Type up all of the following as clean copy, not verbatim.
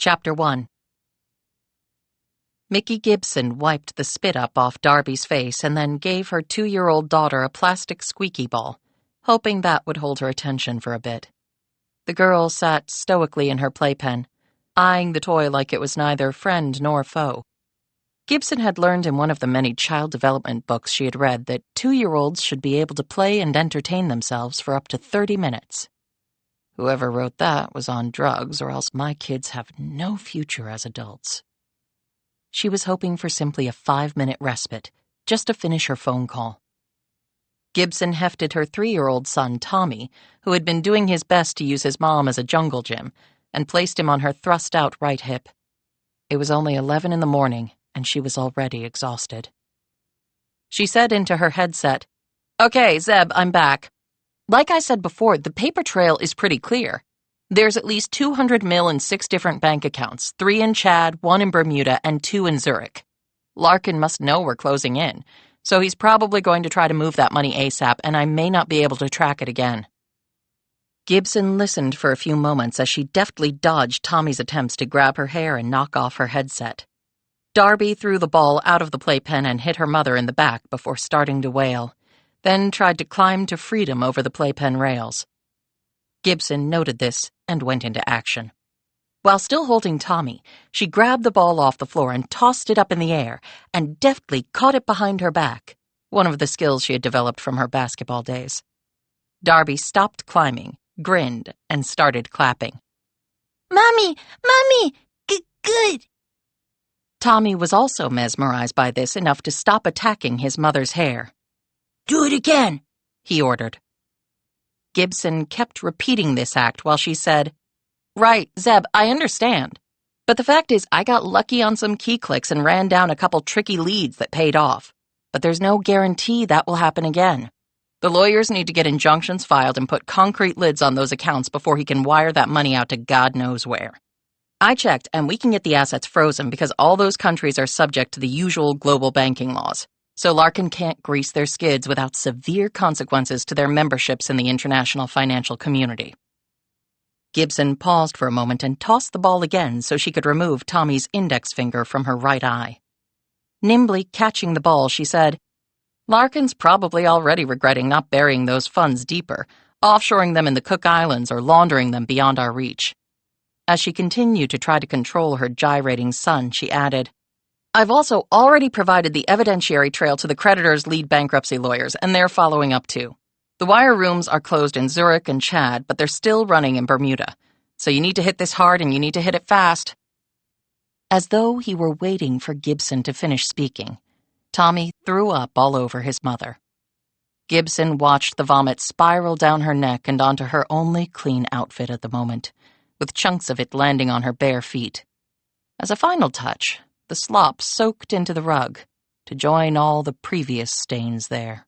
Chapter 1. Mickey Gibson wiped the spit up off Darby's face and then gave her 2-year-old daughter a plastic squeaky ball, hoping that would hold her attention for a bit. The girl sat stoically in her playpen, eyeing the toy like it was neither friend nor foe. Gibson had learned in one of the many child development books she had read that 2-year-olds should be able to play and entertain themselves for up to 30 minutes. Whoever wrote that was on drugs, or else my kids have no future as adults. She was hoping for simply a 5-minute respite, just to finish her phone call. Gibson hefted her 3-year-old son, Tommy, who had been doing his best to use his mom as a jungle gym, and placed him on her thrust-out right hip. It was only 11 in the morning, and she was already exhausted. She said into her headset, "Okay, Zeb, I'm back. Like I said before, the paper trail is pretty clear. There's at least 200 mil in 6 different bank accounts, 3 in Chad, 1 in Bermuda, and 2 in Zurich. Larkin must know we're closing in, so he's probably going to try to move that money ASAP, and I may not be able to track it again." Gibson listened for a few moments as she deftly dodged Tommy's attempts to grab her hair and knock off her headset. Darby threw the ball out of the playpen and hit her mother in the back before starting to wail, then tried to climb to freedom over the playpen rails. Gibson noted this and went into action. While still holding Tommy, she grabbed the ball off the floor and tossed it up in the air and deftly caught it behind her back, one of the skills she had developed from her basketball days. Darby stopped climbing, grinned, and started clapping. Mommy! Mommy! Good! Tommy was also mesmerized by this enough to stop attacking his mother's hair. Do it again, he ordered. Gibson kept repeating this act while she said, "Right, Zeb, I understand. But the fact is I got lucky on some key clicks and ran down a couple tricky leads that paid off. But there's no guarantee that will happen again. The lawyers need to get injunctions filed and put concrete lids on those accounts before he can wire that money out to God knows where. I checked, and we can get the assets frozen because all those countries are subject to the usual global banking laws. So Larkin can't grease their skids without severe consequences to their memberships in the international financial community." Gibson paused for a moment and tossed the ball again so she could remove Tommy's index finger from her right eye. Nimbly catching the ball, she said, "Larkin's probably already regretting not burying those funds deeper, offshoring them in the Cook Islands or laundering them beyond our reach." As she continued to try to control her gyrating son, she added, "I've also already provided the evidentiary trail to the creditors' lead bankruptcy lawyers, and they're following up too. The wire rooms are closed in Zurich and Chad, but they're still running in Bermuda. So you need to hit this hard and you need to hit it fast." As though he were waiting for Gibson to finish speaking, Tommy threw up all over his mother. Gibson watched the vomit spiral down her neck and onto her only clean outfit at the moment, with chunks of it landing on her bare feet. As a final touch, the slop soaked into the rug to join all the previous stains there.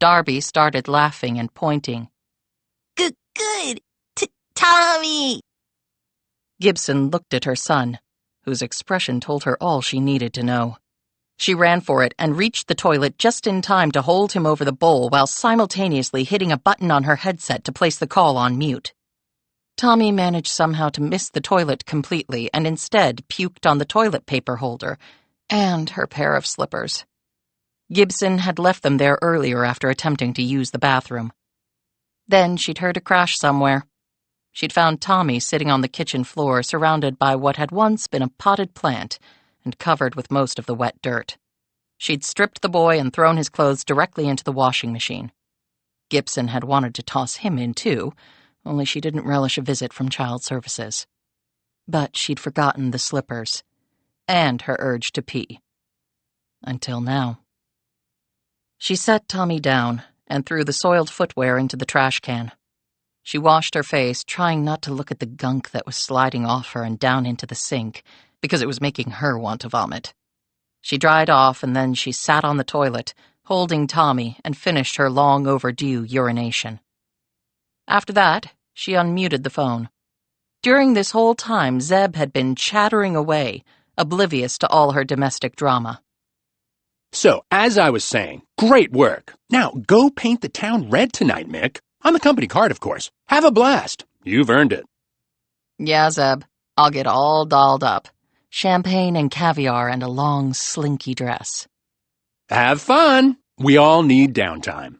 Darby started laughing and pointing. Good! Tommy! Gibson looked at her son, whose expression told her all she needed to know. She ran for it and reached the toilet just in time to hold him over the bowl while simultaneously hitting a button on her headset to place the call on mute. Tommy managed somehow to miss the toilet completely and instead puked on the toilet paper holder and her pair of slippers. Gibson had left them there earlier after attempting to use the bathroom. Then she'd heard a crash somewhere. She'd found Tommy sitting on the kitchen floor surrounded by what had once been a potted plant and covered with most of the wet dirt. She'd stripped the boy and thrown his clothes directly into the washing machine. Gibson had wanted to toss him in too, only she didn't relish a visit from child services. But she'd forgotten the slippers and her urge to pee. Until now. She set Tommy down and threw the soiled footwear into the trash can. She washed her face, trying not to look at the gunk that was sliding off her and down into the sink, because it was making her want to vomit. She dried off and then she sat on the toilet, holding Tommy, and finished her long overdue urination. After that, she unmuted the phone. During this whole time, Zeb had been chattering away, oblivious to all her domestic drama. "So, as I was saying, great work. Now, go paint the town red tonight, Mick. On the company card, of course. Have a blast. You've earned it." "Yeah, Zeb. I'll get all dolled up. Champagne and caviar and a long, slinky dress. Have fun. We all need downtime.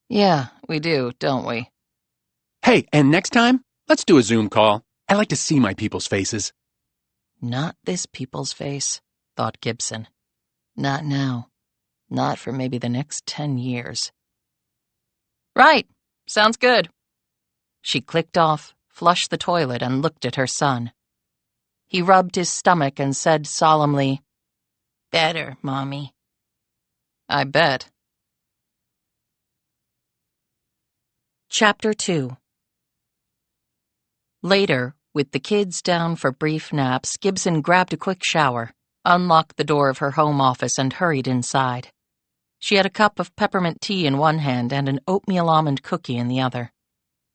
Yeah, we do, don't we? Hey, and next time, let's do a Zoom call. I like to see my people's faces. Not this people's face, thought Gibson. Not now. Not for maybe the next 10 years. Right. Sounds good. She clicked off, flushed the toilet, and looked at her son. He rubbed his stomach and said solemnly, "Better, Mommy." I bet. Chapter 2. Later, with the kids down for brief naps, Gibson grabbed a quick shower, unlocked the door of her home office, and hurried inside. She had a cup of peppermint tea in one hand and an oatmeal almond cookie in the other.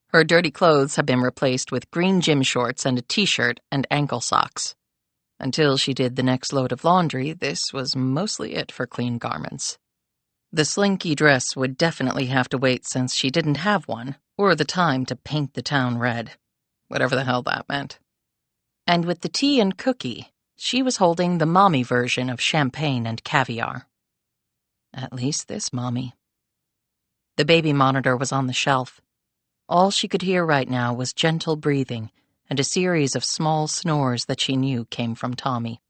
Her dirty clothes had been replaced with green gym shorts and a t-shirt and ankle socks. Until she did the next load of laundry, this was mostly it for clean garments. The slinky dress would definitely have to wait since she didn't have one, or the time to paint the town red, whatever the hell that meant. And with the tea and cookie, she was holding the mommy version of champagne and caviar. At least this mommy. The baby monitor was on the shelf. All she could hear right now was gentle breathing and a series of small snores that she knew came from Tommy.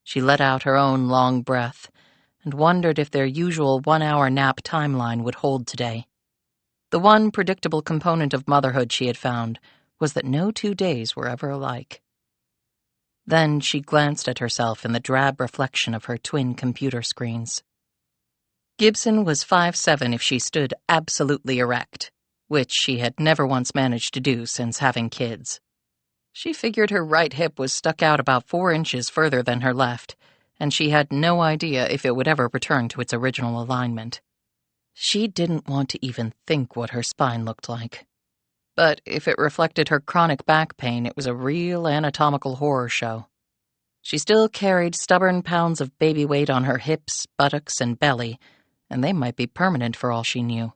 She let out her own long breath and wondered if their usual 1-hour nap timeline would hold today. The one predictable component of motherhood she had found was that no 2 days were ever alike. Then she glanced at herself in the drab reflection of her twin computer screens. Gibson was 5'7" if she stood absolutely erect, which she had never once managed to do since having kids. She figured her right hip was stuck out about 4 inches further than her left, and she had no idea if it would ever return to its original alignment. She didn't want to even think what her spine looked like. But if it reflected her chronic back pain, it was a real anatomical horror show. She still carried stubborn pounds of baby weight on her hips, buttocks, and belly, and they might be permanent for all she knew.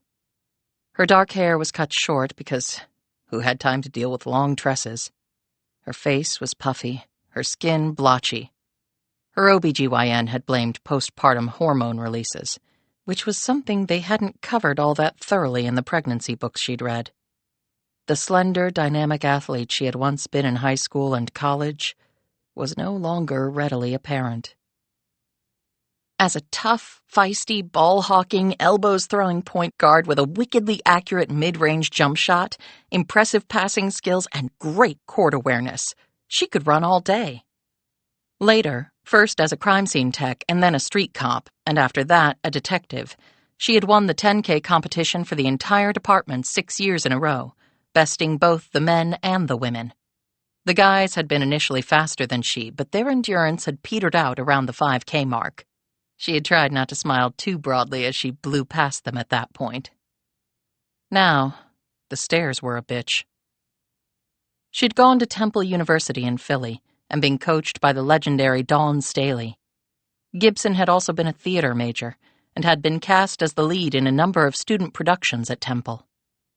Her dark hair was cut short because who had time to deal with long tresses? Her face was puffy, her skin blotchy. Her OBGYN had blamed postpartum hormone releases, which was something they hadn't covered all that thoroughly in the pregnancy books she'd read. The slender, dynamic athlete she had once been in high school and college was no longer readily apparent. As a tough, feisty, ball-hawking, elbows-throwing point guard with a wickedly accurate mid-range jump shot, impressive passing skills, and great court awareness, she could run all day. Later, first as a crime scene tech and then a street cop, and after that a detective, she had won the 10K competition for the entire department 6 years in a row, besting both the men and the women. The guys had been initially faster than she, but their endurance had petered out around the 5K mark. She had tried not to smile too broadly as she blew past them at that point. Now, the stairs were a bitch. She'd gone to Temple University in Philly and been coached by the legendary Dawn Staley. Gibson had also been a theater major and had been cast as the lead in a number of student productions at Temple.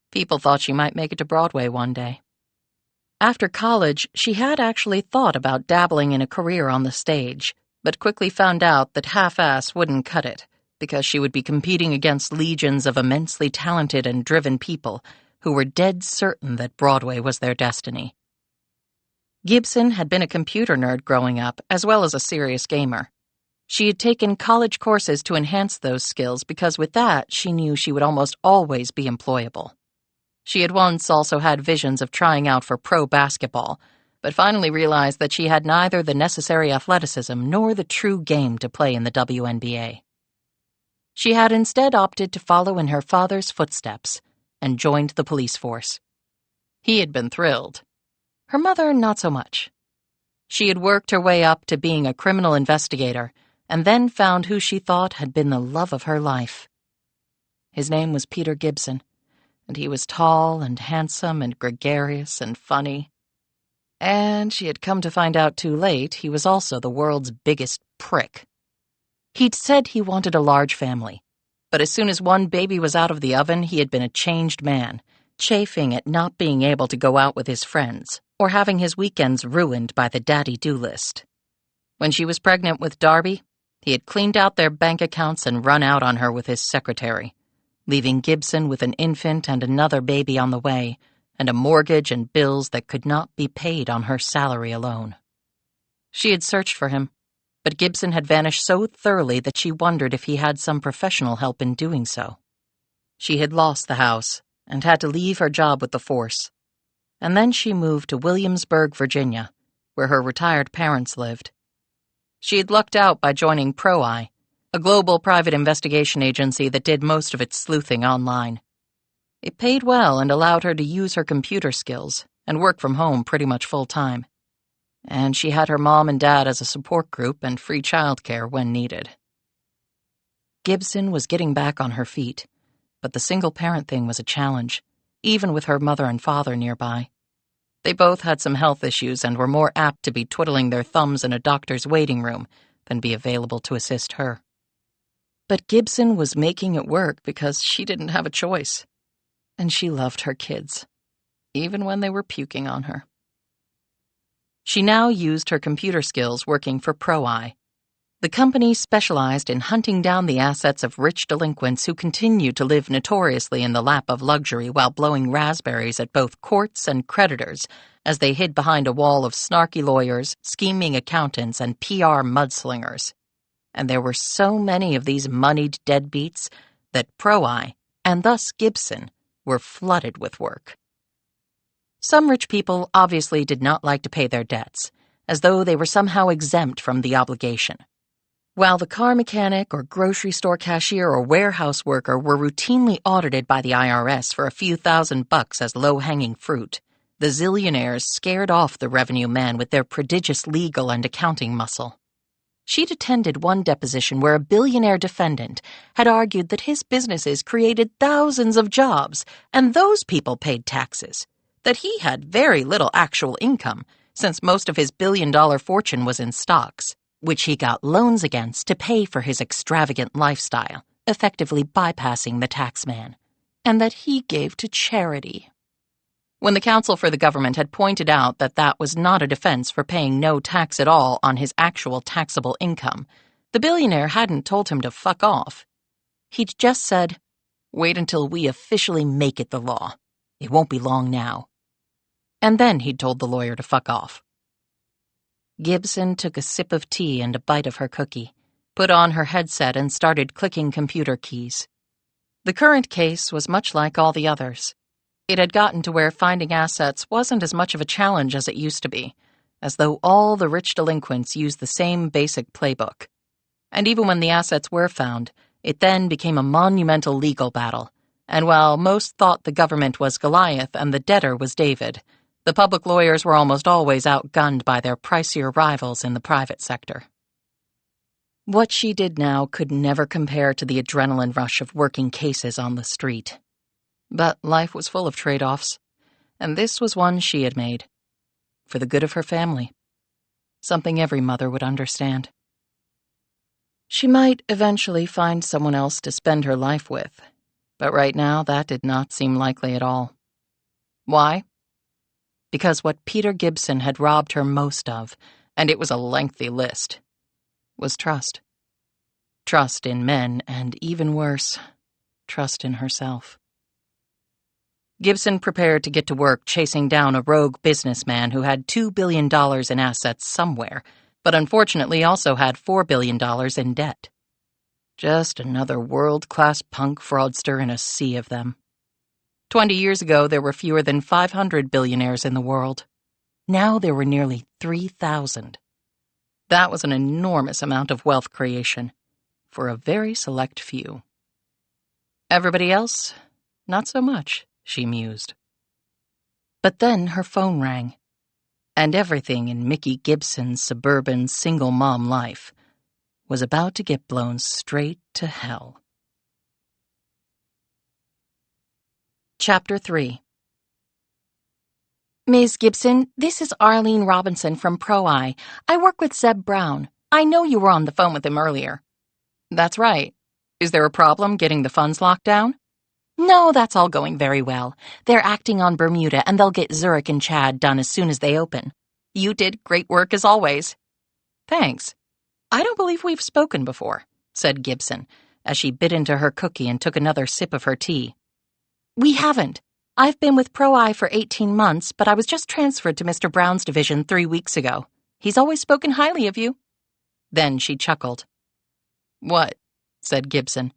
People thought she might make it to Broadway one day. After college, she had actually thought about dabbling in a career on the stage, but quickly found out that half-ass wouldn't cut it, because she would be competing against legions of immensely talented and driven people who were dead certain that Broadway was their destiny. Gibson had been a computer nerd growing up, as well as a serious gamer. She had taken college courses to enhance those skills because with that, she knew she would almost always be employable. She had once also had visions of trying out for pro basketball, but finally realized that she had neither the necessary athleticism nor the true game to play in the WNBA. She had instead opted to follow in her father's footsteps and joined the police force. He had been thrilled. Her mother, not so much. She had worked her way up to being a criminal investigator and then found who she thought had been the love of her life. His name was Peter Gibson, and he was tall and handsome and gregarious and funny. And she had come to find out too late he was also the world's biggest prick. He'd said he wanted a large family, but as soon as one baby was out of the oven, he had been a changed man, chafing at not being able to go out with his friends, or having his weekends ruined by the daddy-do list. When she was pregnant with Darby, he had cleaned out their bank accounts and run out on her with his secretary, leaving Gibson with an infant and another baby on the way, and a mortgage and bills that could not be paid on her salary alone. She had searched for him, but Gibson had vanished so thoroughly that she wondered if he had some professional help in doing so. She had lost the house and had to leave her job with the force, and then she moved to Williamsburg, Virginia, where her retired parents lived. She had lucked out by joining Pro-Eye, a global private investigation agency that did most of its sleuthing online. It paid well and allowed her to use her computer skills and work from home pretty much full-time. And she had her mom and dad as a support group and free childcare when needed. Gibson was getting back on her feet, but the single-parent thing was a challenge, even with her mother and father nearby. They both had some health issues and were more apt to be twiddling their thumbs in a doctor's waiting room than be available to assist her. But Gibson was making it work because she didn't have a choice. And she loved her kids, even when they were puking on her. She now used her computer skills working for Pro-Eye. The company specialized in hunting down the assets of rich delinquents who continued to live notoriously in the lap of luxury while blowing raspberries at both courts and creditors as they hid behind a wall of snarky lawyers, scheming accountants, and PR mudslingers. And there were so many of these moneyed deadbeats that Pro-Eye, and thus Gibson, were flooded with work. Some rich people obviously did not like to pay their debts, as though they were somehow exempt from the obligation. While the car mechanic or grocery store cashier or warehouse worker were routinely audited by the IRS for a few $1,000s as low-hanging fruit, the zillionaires scared off the revenue man with their prodigious legal and accounting muscle. She'd attended one deposition where a billionaire defendant had argued that his businesses created thousands of jobs and those people paid taxes, that he had very little actual income since most of his billion-dollar fortune was in stocks, which he got loans against to pay for his extravagant lifestyle, effectively bypassing the tax man, and that he gave to charity. When the counsel for the government had pointed out that that was not a defense for paying no tax at all on his actual taxable income, the billionaire hadn't told him to fuck off. He'd just said, "Wait until we officially make it the law. It won't be long now." And then he'd told the lawyer to fuck off. Gibson took a sip of tea and a bite of her cookie, put on her headset and started clicking computer keys. The current case was much like all the others. It had gotten to where finding assets wasn't as much of a challenge as it used to be, as though all the rich delinquents used the same basic playbook. And even when the assets were found, it then became a monumental legal battle, and while most thought the government was Goliath and the debtor was David, the public lawyers were almost always outgunned by their pricier rivals in the private sector. What she did now could never compare to the adrenaline rush of working cases on the street. But life was full of trade-offs, and this was one she had made. For the good of her family. Something every mother would understand. She might eventually find someone else to spend her life with, but right now that did not seem likely at all. Why? Because what Peter Gibson had robbed her most of, and it was a lengthy list, was trust. Trust in men, and even worse, trust in herself. Gibson prepared to get to work chasing down a rogue businessman who had $2 billion in assets somewhere, but unfortunately also had $4 billion in debt. Just another world-class punk fraudster in a sea of them. 20 years ago, there were fewer than 500 billionaires in the world. Now there were nearly 3,000. That was an enormous amount of wealth creation for a very select few. Everybody else, not so much, she mused. But then her phone rang, and everything in Mickey Gibson's suburban single-mom life was about to get blown straight to hell. Chapter 3. Ms. Gibson, this is Arlene Robinson from Pro-Eye. I work with Zeb Brown. I know you were on the phone with him earlier. That's right. Is there a problem getting the funds locked down? No, that's all going very well. They're acting on Bermuda, and they'll get Zurich and Chad done as soon as they open. You did great work as always. Thanks. I don't believe we've spoken before, said Gibson, as she bit into her cookie and took another sip of her tea. We haven't. I've been with Pro-I for 18 months, but I was just transferred to Mr. Brown's division 3 weeks ago. He's always spoken highly of you. Then she chuckled. What? Said Gibson.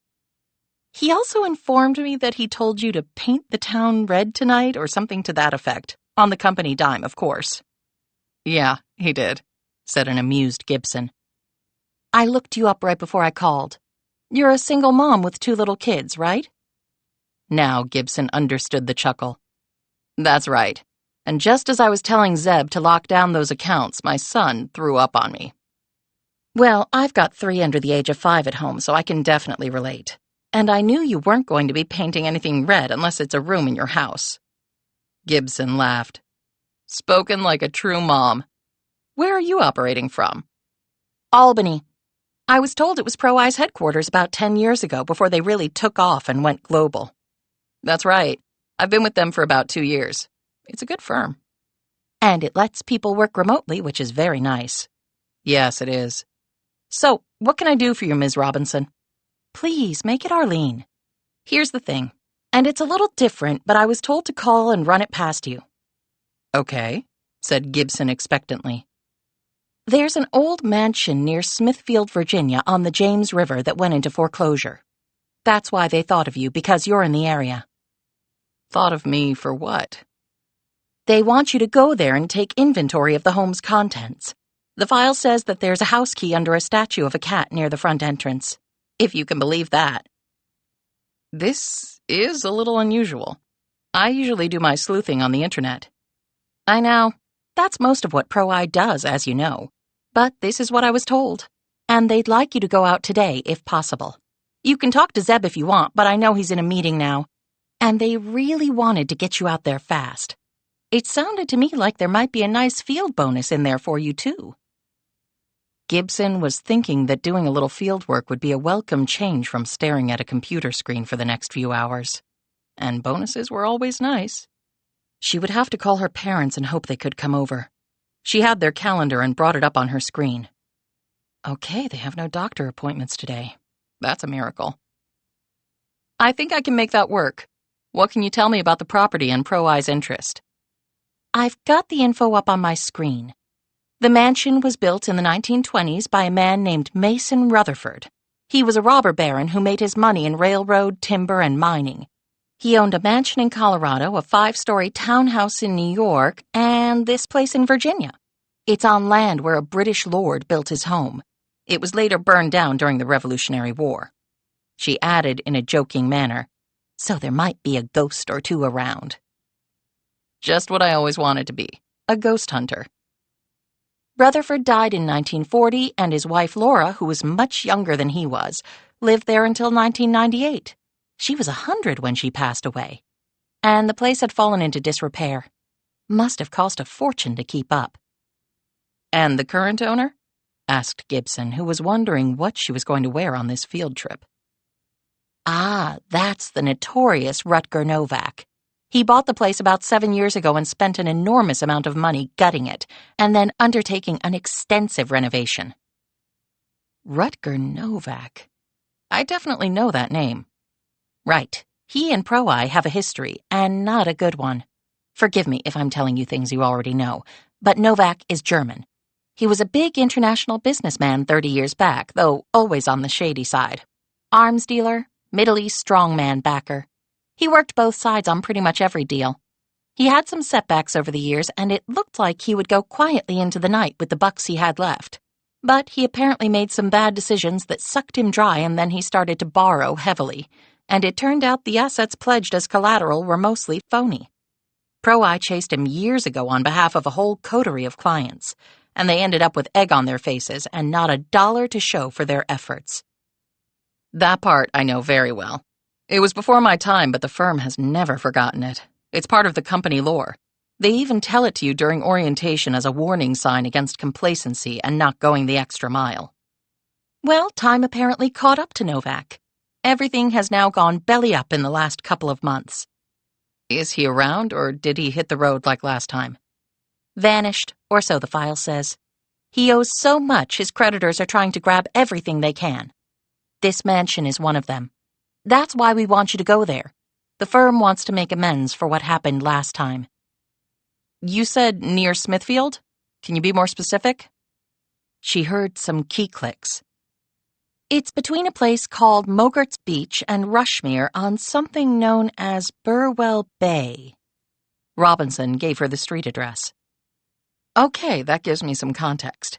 He also informed me that he told you to paint the town red tonight or something to that effect. On the company dime, of course. Yeah, he did, said an amused Gibson. I looked you up right before I called. You're a single mom with 2 little kids, right? Now Gibson understood the chuckle. That's right. And just as I was telling Zeb to lock down those accounts, my son threw up on me. Well, I've got 3 under the age of 5 at home, so I can definitely relate. And I knew you weren't going to be painting anything red unless it's a room in your house. Gibson laughed. Spoken like a true mom. Where are you operating from? Albany. I was told it was Pro-I's headquarters about 10 years ago before they really took off and went global. That's right. I've been with them for about 2 years. It's a good firm. And it lets people work remotely, which is very nice. Yes, it is. So, what can I do for you, Ms. Robinson? Please, make it Arlene. Here's the thing, and it's a little different, but I was told to call and run it past you. Okay, said Gibson expectantly. There's an old mansion near Smithfield, Virginia, on the James River that went into foreclosure. That's why they thought of you, because you're in the area. Thought of me for what? They want you to go there and take inventory of the home's contents. The file says that there's a house key under a statue of a cat near the front entrance. If you can believe that. This is a little unusual. I usually do my sleuthing on the internet. I know. That's most of what Pro-I does, as you know. But this is what I was told. And they'd like you to go out today, if possible. You can talk to Zeb if you want, but I know he's in a meeting now. And they really wanted to get you out there fast. It sounded to me like there might be a nice field bonus in there for you, too. Gibson was thinking that doing a little field work would be a welcome change from staring at a computer screen for the next few hours. And bonuses were always nice. She would have to call her parents and hope they could come over. She had their calendar and brought it up on her screen. Okay, they have no doctor appointments today. That's a miracle. I think I can make that work. What can you tell me about the property and Pro-I's interest? I've got the info up on my screen. The mansion was built in the 1920s by a man named Mason Rutherford. He was a robber baron who made his money in railroad, timber, and mining. He owned a mansion in Colorado, a 5-story townhouse in New York, and this place in Virginia. It's on land where a British lord built his home. It was later burned down during the Revolutionary War. She added in a joking manner, so there might be a ghost or two around. Just what I always wanted to be, a ghost hunter. Rutherford died in 1940, and his wife Laura, who was much younger than he was, lived there until 1998. She was 100 when she passed away. And the place had fallen into disrepair. Must have cost a fortune to keep up. And the current owner? Asked Gibson, who was wondering what she was going to wear on this field trip. Ah, that's the notorious Rutger Novak. He bought the place about 7 years ago and spent an enormous amount of money gutting it, and then undertaking an extensive renovation. Rutger Novak. I definitely know that name. Right. He and Pro-I have a history, and not a good one. Forgive me if I'm telling you things you already know, but Novak is German. He was a big international businessman 30 years back, though always on the shady side. Arms dealer, Middle East strongman backer. He worked both sides on pretty much every deal. He had some setbacks over the years, and it looked like he would go quietly into the night with the bucks he had left. But he apparently made some bad decisions that sucked him dry, and then he started to borrow heavily. And it turned out the assets pledged as collateral were mostly phony. Pro-I chased him years ago on behalf of a whole coterie of clients, and they ended up with egg on their faces and not a dollar to show for their efforts. That part I know very well. It was before my time, but the firm has never forgotten it. It's part of the company lore. They even tell it to you during orientation as a warning sign against complacency and not going the extra mile. Well, time apparently caught up to Novak. Everything has now gone belly up in the last couple of months. Is he around, or did he hit the road like last time? Vanished, or so the file says. He owes so much his creditors are trying to grab everything they can. This mansion is one of them. That's why we want you to go there. The firm wants to make amends for what happened last time. You said near Smithfield? Can you be more specific? She heard some key clicks. It's between a place called Mogart's Beach and Rushmere on something known as Burwell Bay. Robinson gave her the street address. Okay, that gives me some context.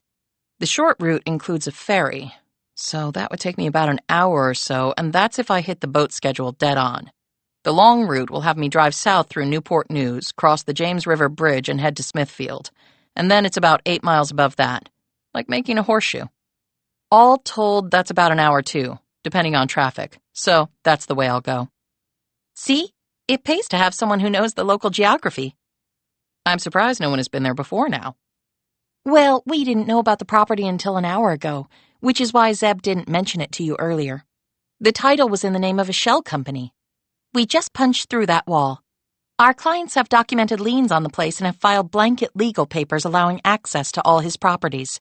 The short route includes a ferry, so that would take me about an hour or so, and that's if I hit the boat schedule dead on. The long route will have me drive south through Newport News, cross the James River Bridge, and head to Smithfield. And then it's about 8 miles above that, like making a horseshoe. All told, that's about an hour too, depending on traffic. So that's the way I'll go. See? It pays to have someone who knows the local geography. I'm surprised no one has been there before now. Well, we didn't know about the property until an hour ago, which is why Zeb didn't mention it to you earlier. The title was in the name of a shell company. We just punched through that wall. Our clients have documented liens on the place and have filed blanket legal papers allowing access to all his properties.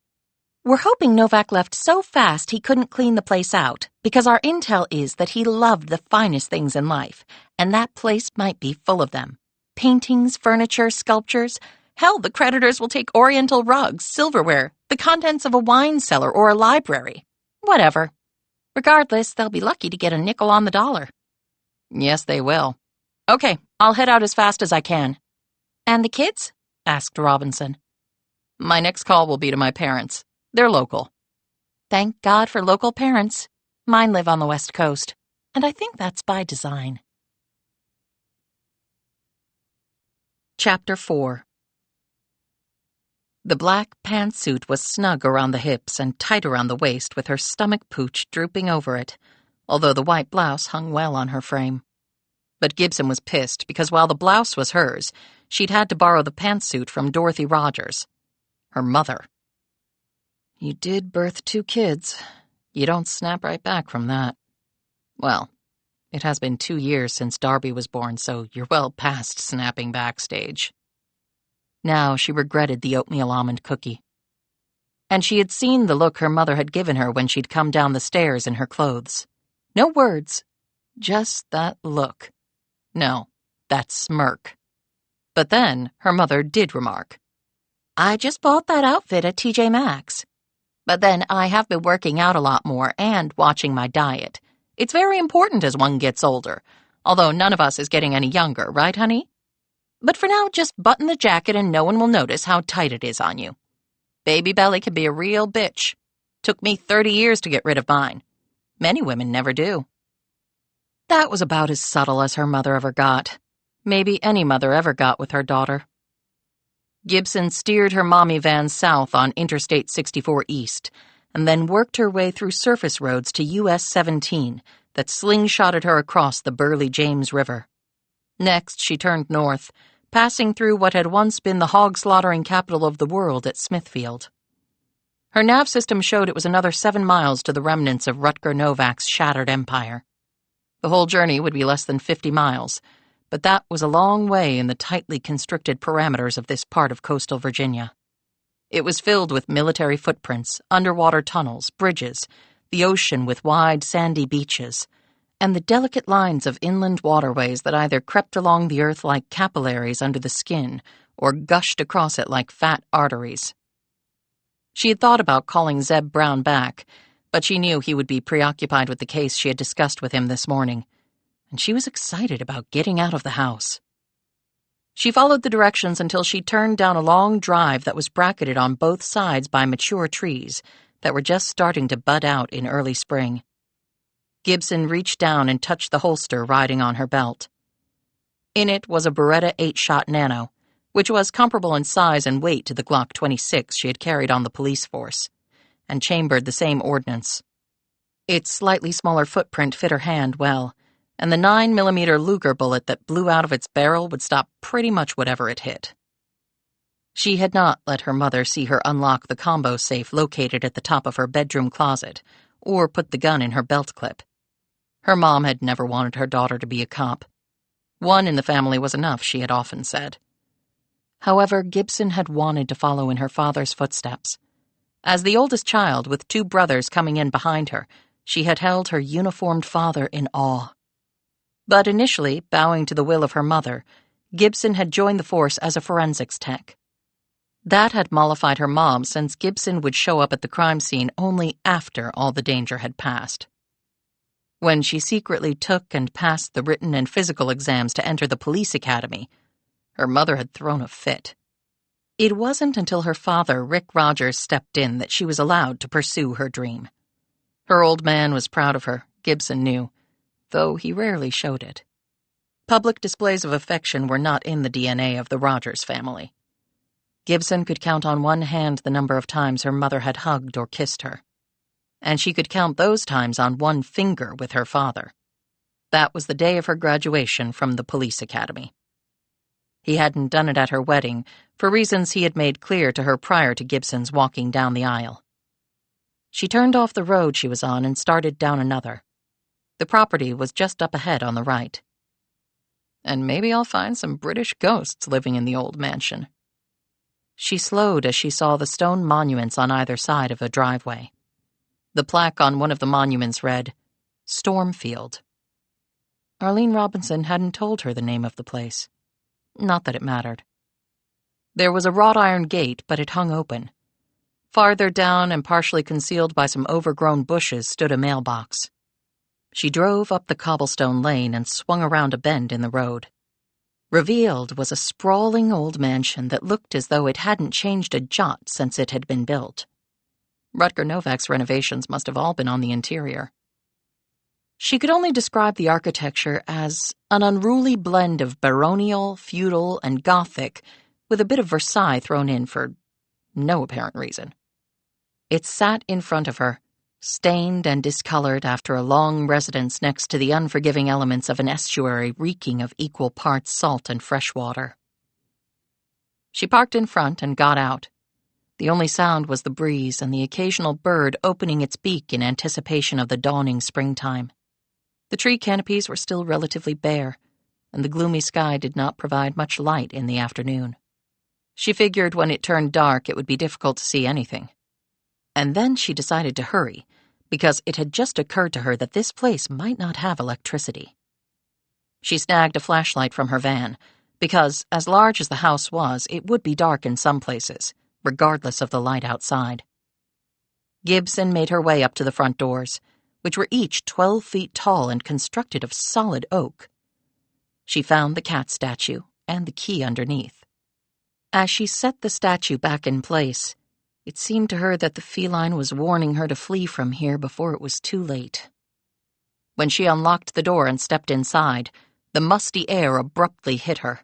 We're hoping Novak left so fast he couldn't clean the place out, because our intel is that he loved the finest things in life, and that place might be full of them. Paintings, furniture, sculptures. Hell, the creditors will take oriental rugs, silverware, the contents of a wine cellar or a library. Whatever. Regardless, they'll be lucky to get a nickel on the dollar. Yes, they will. Okay, I'll head out as fast as I can. And the kids? Asked Robinson. My next call will be to my parents. They're local. Thank God for local parents. Mine live on the West Coast, and I think that's by design. Chapter 4. The black pantsuit was snug around the hips and tight around the waist with her stomach pooch drooping over it, although the white blouse hung well on her frame. But Gibson was pissed because while the blouse was hers, she'd had to borrow the pantsuit from Dorothy Rogers, her mother. You did birth 2 kids. You don't snap right back from that. Well, it has been 2 years since Darby was born, so you're well past snapping backstage. Now she regretted the oatmeal almond cookie. And she had seen the look her mother had given her when she'd come down the stairs in her clothes. No words, just that look. No, that smirk. But then her mother did remark, I just bought that outfit at TJ Maxx. But then I have been working out a lot more and watching my diet. It's very important as one gets older, although none of us is getting any younger, right, honey? But for now, just button the jacket and no one will notice how tight it is on you. Baby belly can be a real bitch. Took me 30 years to get rid of mine. Many women never do. That was about as subtle as her mother ever got. Maybe any mother ever got with her daughter. Gibson steered her mommy van south on Interstate 64 East, and then worked her way through surface roads to US 17 that slingshotted her across the burly James River. Next, she turned north, passing through what had once been the hog-slaughtering capital of the world at Smithfield. Her nav system showed it was another 7 miles to the remnants of Rutger Novak's shattered empire. The whole journey would be less than 50 miles, but that was a long way in the tightly constricted parameters of this part of coastal Virginia. It was filled with military footprints, underwater tunnels, bridges, the ocean with wide sandy beaches, and the delicate lines of inland waterways that either crept along the earth like capillaries under the skin or gushed across it like fat arteries. She had thought about calling Zeb Brown back, but she knew he would be preoccupied with the case she had discussed with him this morning, and she was excited about getting out of the house. She followed the directions until she turned down a long drive that was bracketed on both sides by mature trees that were just starting to bud out in early spring. Gibson reached down and touched the holster riding on her belt. In it was a Beretta 8-shot Nano, which was comparable in size and weight to the Glock 26 she had carried on the police force, and chambered the same ordnance. Its slightly smaller footprint fit her hand well, and the 9mm Luger bullet that blew out of its barrel would stop pretty much whatever it hit. She had not let her mother see her unlock the combo safe located at the top of her bedroom closet, or put the gun in her belt clip. Her mom had never wanted her daughter to be a cop. One in the family was enough, she had often said. However, Gibson had wanted to follow in her father's footsteps. As the oldest child, with 2 brothers coming in behind her, she had held her uniformed father in awe. But initially, bowing to the will of her mother, Gibson had joined the force as a forensics tech. That had mollified her mom, since Gibson would show up at the crime scene only after all the danger had passed. When she secretly took and passed the written and physical exams to enter the police academy, her mother had thrown a fit. It wasn't until her father, Rick Rogers, stepped in that she was allowed to pursue her dream. Her old man was proud of her, Gibson knew, though he rarely showed it. Public displays of affection were not in the DNA of the Rogers family. Gibson could count on one hand the number of times her mother had hugged or kissed her, and she could count those times on one finger with her father. That was the day of her graduation from the police academy. He hadn't done it at her wedding, for reasons he had made clear to her prior to Gibson's walking down the aisle. She turned off the road she was on and started down another. The property was just up ahead on the right. And maybe I'll find some British ghosts living in the old mansion. She slowed as she saw the stone monuments on either side of a driveway. The plaque on one of the monuments read, Stormfield. Arlene Robinson hadn't told her the name of the place. Not that it mattered. There was a wrought iron gate, but it hung open. Farther down and partially concealed by some overgrown bushes stood a mailbox. She drove up the cobblestone lane and swung around a bend in the road. Revealed was a sprawling old mansion that looked as though it hadn't changed a jot since it had been built. Rutger Novak's renovations must have all been on the interior. She could only describe the architecture as an unruly blend of baronial, feudal, and Gothic, with a bit of Versailles thrown in for no apparent reason. It sat in front of her, stained and discolored after a long residence next to the unforgiving elements of an estuary reeking of equal parts salt and fresh water. She parked in front and got out. The only sound was the breeze and the occasional bird opening its beak in anticipation of the dawning springtime. The tree canopies were still relatively bare, and the gloomy sky did not provide much light in the afternoon. She figured when it turned dark it would be difficult to see anything. And then she decided to hurry, because it had just occurred to her that this place might not have electricity. She snagged a flashlight from her van, because, as large as the house was, it would be dark in some places, regardless of the light outside. Gibson made her way up to the front doors, which were each 12 feet tall and constructed of solid oak. She found the cat statue and the key underneath. As she set the statue back in place, it seemed to her that the feline was warning her to flee from here before it was too late. When she unlocked the door and stepped inside, the musty air abruptly hit her.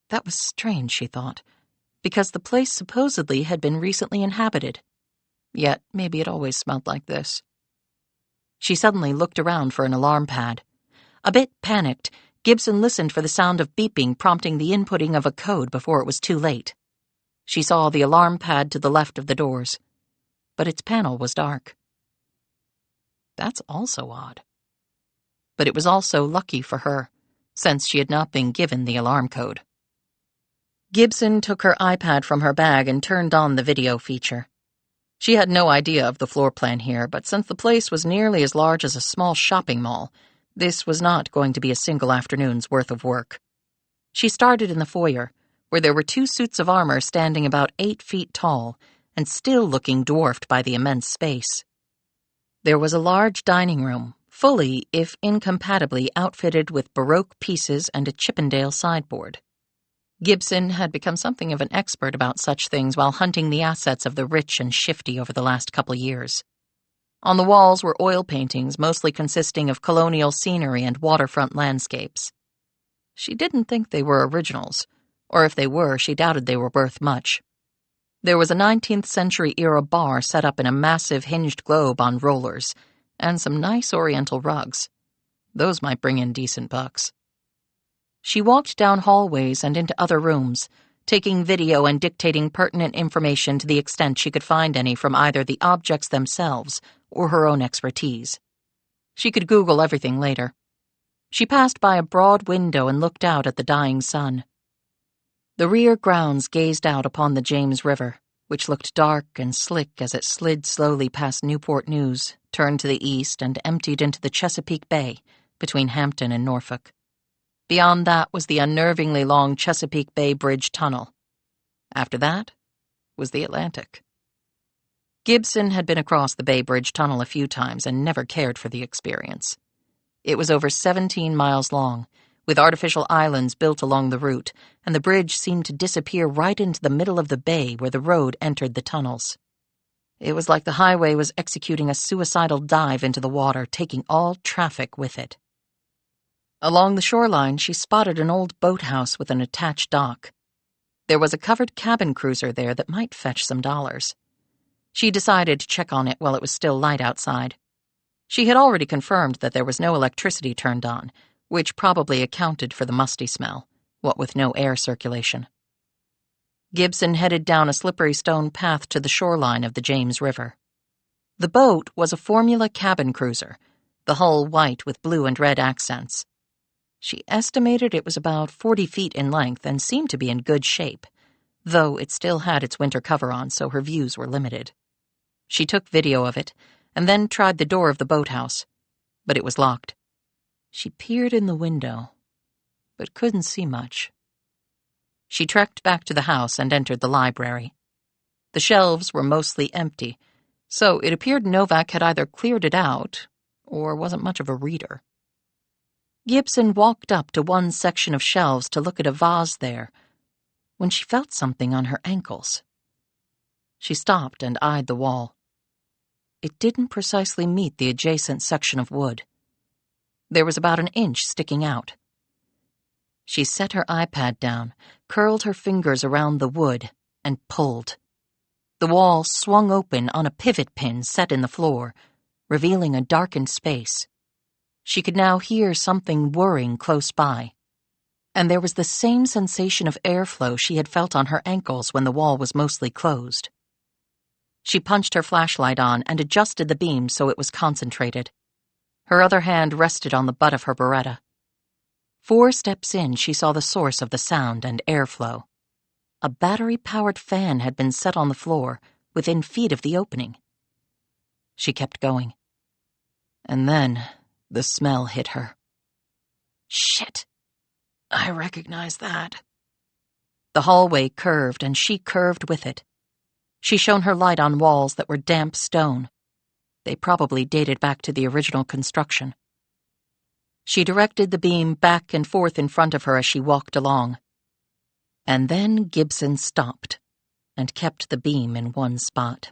That was strange, she thought, because the place supposedly had been recently inhabited. Yet maybe it always smelled like this. She suddenly looked around for an alarm pad. A bit panicked, Gibson listened for the sound of beeping prompting the inputting of a code before it was too late. She saw the alarm pad to the left of the doors, but its panel was dark. That's also odd. But it was also lucky for her, since she had not been given the alarm code. Gibson took her iPad from her bag and turned on the video feature. She had no idea of the floor plan here, but since the place was nearly as large as a small shopping mall, this was not going to be a single afternoon's worth of work. She started in the foyer, where there were 2 suits of armor standing about 8 feet tall and still looking dwarfed by the immense space. There was a large dining room, fully, if incompatibly, outfitted with Baroque pieces and a Chippendale sideboard. Gibson had become something of an expert about such things while hunting the assets of the rich and shifty over the last couple years. On the walls were oil paintings, mostly consisting of colonial scenery and waterfront landscapes. She didn't think they were originals, or if they were, she doubted they were worth much. There was a 19th century-era bar set up in a massive hinged globe on rollers, and some nice oriental rugs. Those might bring in decent bucks. She walked down hallways and into other rooms, taking video and dictating pertinent information to the extent she could find any from either the objects themselves or her own expertise. She could Google everything later. She passed by a broad window and looked out at the dying sun. The rear grounds gazed out upon the James River, which looked dark and slick as it slid slowly past Newport News, turned to the east, and emptied into the Chesapeake Bay between Hampton and Norfolk. Beyond that was the unnervingly long Chesapeake Bay Bridge Tunnel. After that was the Atlantic. Gibson had been across the Bay Bridge Tunnel a few times and never cared for the experience. It was over 17 miles long, with artificial islands built along the route, and the bridge seemed to disappear right into the middle of the bay where the road entered the tunnels. It was like the highway was executing a suicidal dive into the water, taking all traffic with it. Along the shoreline, she spotted an old boathouse with an attached dock. There was a covered cabin cruiser there that might fetch some dollars. She decided to check on it while it was still light outside. She had already confirmed that there was no electricity turned on, which probably accounted for the musty smell, what with no air circulation. Gibson headed down a slippery stone path to the shoreline of the James River. The boat was a Formula cabin cruiser, the hull white with blue and red accents. She estimated it was about 40 feet in length and seemed to be in good shape, though it still had its winter cover on, so her views were limited. She took video of it, and then tried the door of the boathouse, but it was locked. She peered in the window, but couldn't see much. She trekked back to the house and entered the library. The shelves were mostly empty, so it appeared Novak had either cleared it out or wasn't much of a reader. Gibson walked up to one section of shelves to look at a vase there, when she felt something on her ankles. She stopped and eyed the wall. It didn't precisely meet the adjacent section of wood. There was about an inch sticking out. She set her iPad down, curled her fingers around the wood, and pulled. The wall swung open on a pivot pin set in the floor, revealing a darkened space. She could now hear something whirring close by, and there was the same sensation of airflow she had felt on her ankles when the wall was mostly closed. She punched her flashlight on and adjusted the beam so it was concentrated. Her other hand rested on the butt of her Beretta. 4 steps in, she saw the source of the sound and airflow. A battery-powered fan had been set on the floor, within feet of the opening. She kept going. And then the smell hit her. Shit! I recognize that. The hallway curved, and she curved with it. She shone her light on walls that were damp stone. They probably dated back to the original construction. She directed the beam back and forth in front of her as she walked along. And then Gibson stopped and kept the beam in one spot.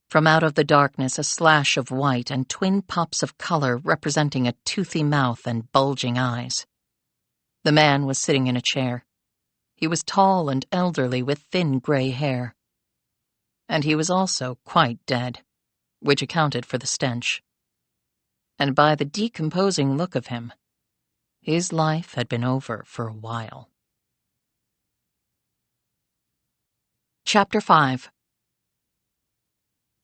From out of the darkness, a slash of white and twin pops of color representing a toothy mouth and bulging eyes. The man was sitting in a chair. He was tall and elderly with thin gray hair. And he was also quite dead, which accounted for the stench. And by the decomposing look of him, his life had been over for a while. Chapter 5.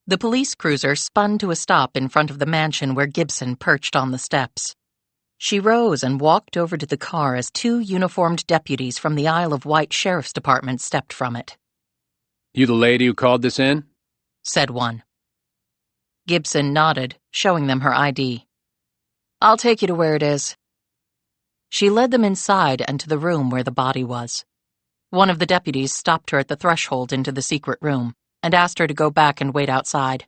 The police cruiser spun to a stop in front of the mansion where Gibson perched on the steps. She rose and walked over to the car as 2 uniformed deputies from the Isle of Wight Sheriff's Department stepped from it. You the lady who called this in? Said one. Gibson nodded, showing them her ID. I'll take you to where it is. She led them inside and to the room where the body was. One of the deputies stopped her at the threshold into the secret room and asked her to go back and wait outside.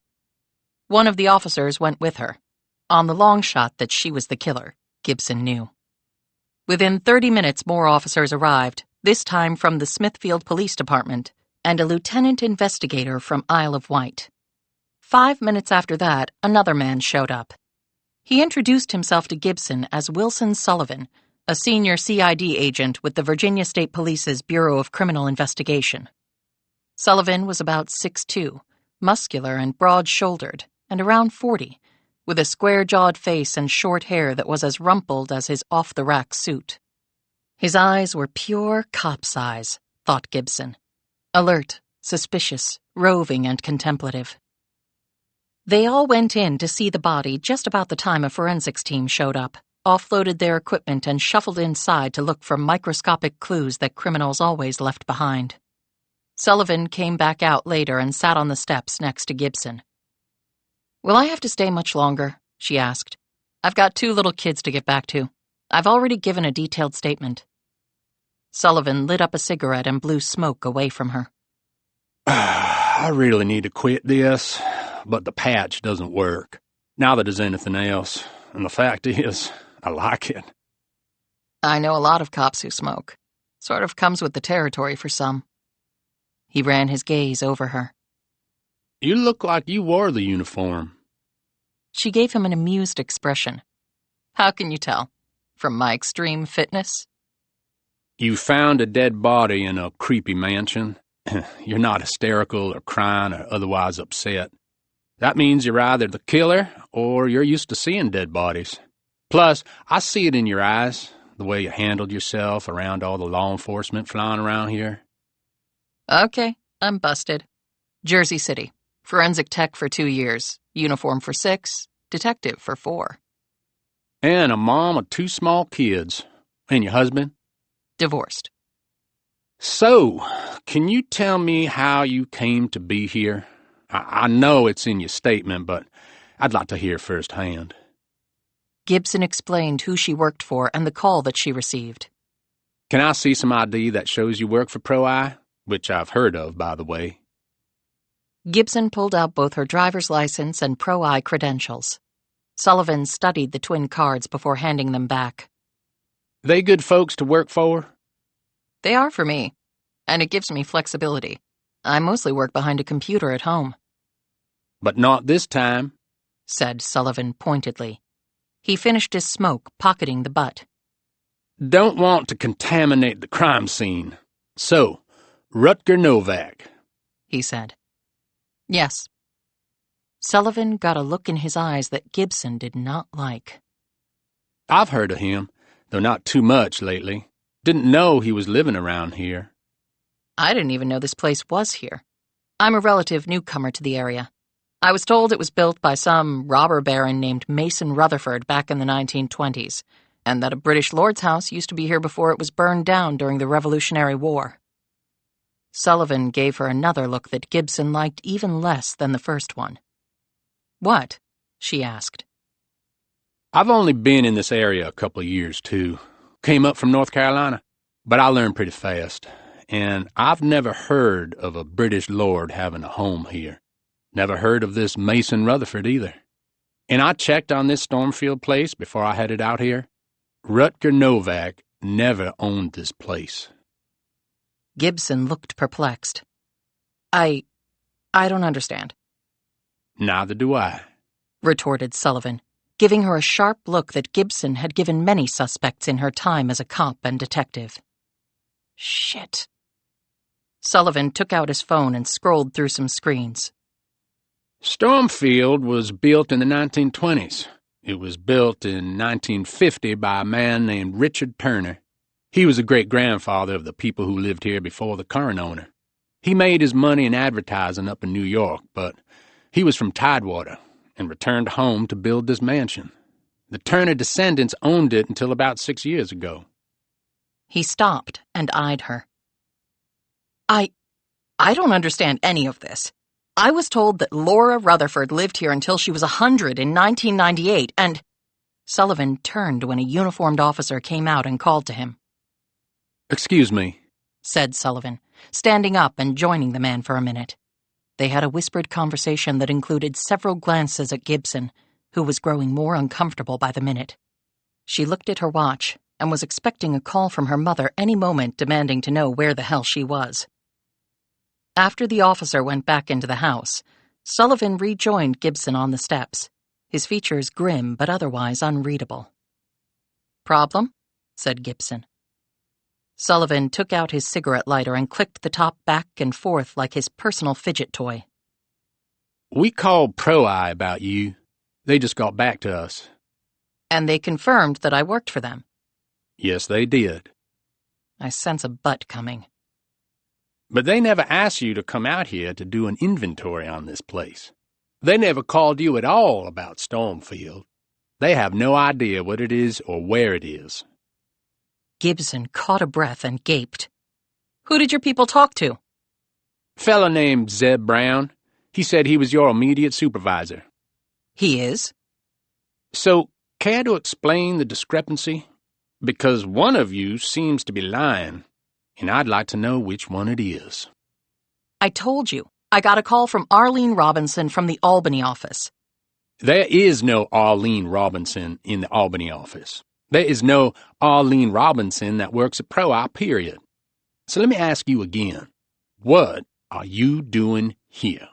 One of the officers went with her. On the long shot that she was the killer, Gibson knew. Within 30 minutes, more officers arrived, this time from the Smithfield Police Department, and a lieutenant investigator from Isle of Wight. 5 minutes after that, another man showed up. He introduced himself to Gibson as Wilson Sullivan, a senior CID agent with the Virginia State Police's Bureau of Criminal Investigation. Sullivan was about 6'2", muscular and broad-shouldered, and around 40, with a square-jawed face and short hair that was as rumpled as his off-the-rack suit. His eyes were pure cop's eyes, thought Gibson. Alert, suspicious, roving, and contemplative. They all went in to see the body just about the time a forensics team showed up, offloaded their equipment, and shuffled inside to look for microscopic clues that criminals always left behind. Sullivan came back out later and sat on the steps next to Gibson. "Will I have to stay much longer?" she asked. "I've got 2 little kids to get back to. I've already given a detailed statement." Sullivan lit up a cigarette and blew smoke away from her. I really need to quit this, but the patch doesn't work. Now that there's anything else, and the fact is, I like it. "I know a lot of cops who smoke. Sort of comes with the territory for some." He ran his gaze over her. You look like you wore the uniform. She gave him an amused expression. "How can you tell? From my extreme fitness?" You found a dead body in a creepy mansion. You're not hysterical or crying or otherwise upset. That means you're either the killer or you're used to seeing dead bodies. Plus, I see it in your eyes, the way you handled yourself around all the law enforcement flying around here. "Okay, I'm busted. Jersey City. Forensic tech for 2 years. Uniform for 6. Detective for 4. And a mom of 2 small kids. And your husband? Divorced." So, can you tell me how you came to be here? I know it's in your statement, but I'd like to hear firsthand. Gibson explained who she worked for and the call that she received. Can I see some ID that shows you work for Pro-Eye? Which I've heard of, by the way. Gibson pulled out both her driver's license and Pro-Eye credentials. Sullivan studied the twin cards before handing them back. They good folks to work for? "They are for me, and it gives me flexibility. I mostly work behind a computer at home." But not this time, said Sullivan pointedly. He finished his smoke, pocketing the butt. Don't want to contaminate the crime scene. So, Rutger Novak, he said. "Yes." Sullivan got a look in his eyes that Gibson did not like. I've heard of him, though not too much lately. Didn't know he was living around here. "I didn't even know this place was here. I'm a relative newcomer to the area. I was told it was built by some robber baron named Mason Rutherford back in the 1920s, and that a British lord's house used to be here before it was burned down during the Revolutionary War." Sullivan gave her another look that Gibson liked even less than the first one. "What?" she asked. I've only been in this area a couple of years, too. Came up from North Carolina, but I learned pretty fast. And I've never heard of a British lord having a home here. Never heard of this Mason Rutherford either. And I checked on this Stormfield place before I headed out here. Rutger Novak never owned this place. Gibson looked perplexed. I don't understand," Neither do I, retorted Sullivan, giving her a sharp look that Gibson had given many suspects in her time as a cop and detective. Shit. Sullivan took out his phone and scrolled through some screens. Stormfield was built in the 1920s. It was built in 1950 by a man named Richard Turner. He was a great-grandfather of the people who lived here before the current owner. He made his money in advertising up in New York, but he was from Tidewater and returned home to build this mansion. The Turner descendants owned it until about 6 years ago. He stopped and eyed her. I don't understand any of this. I was told that Laura Rutherford lived here until she was 100 in 1998, and... Sullivan turned when a uniformed officer came out and called to him. Excuse me, said Sullivan, standing up and joining the man for a minute. They had a whispered conversation that included several glances at Gibson, who was growing more uncomfortable by the minute. She looked at her watch and was expecting a call from her mother any moment demanding to know where the hell she was. After the officer went back into the house, Sullivan rejoined Gibson on the steps, his features grim but otherwise unreadable. "Problem?" said Gibson. Sullivan took out his cigarette lighter and clicked the top back and forth like his personal fidget toy. We called Pro-Eye about you. They just got back to us. And they confirmed that I worked for them. Yes, they did. I sense a butt coming. But they never asked you to come out here to do an inventory on this place. They never called you at all about Stormfield. They have no idea what it is or where it is. Gibson caught a breath and gaped. Who did your people talk to? Fella named Zeb Brown. He said he was your immediate supervisor. He is? So, care to explain the discrepancy? Because one of you seems to be lying, and I'd like to know which one it is. I told you. I got a call from Arlene Robinson from the Albany office. There is no Arlene Robinson in the Albany office. There is no Arlene Robinson that works at Pro-Op, period. So let me ask you again. What are you doing here?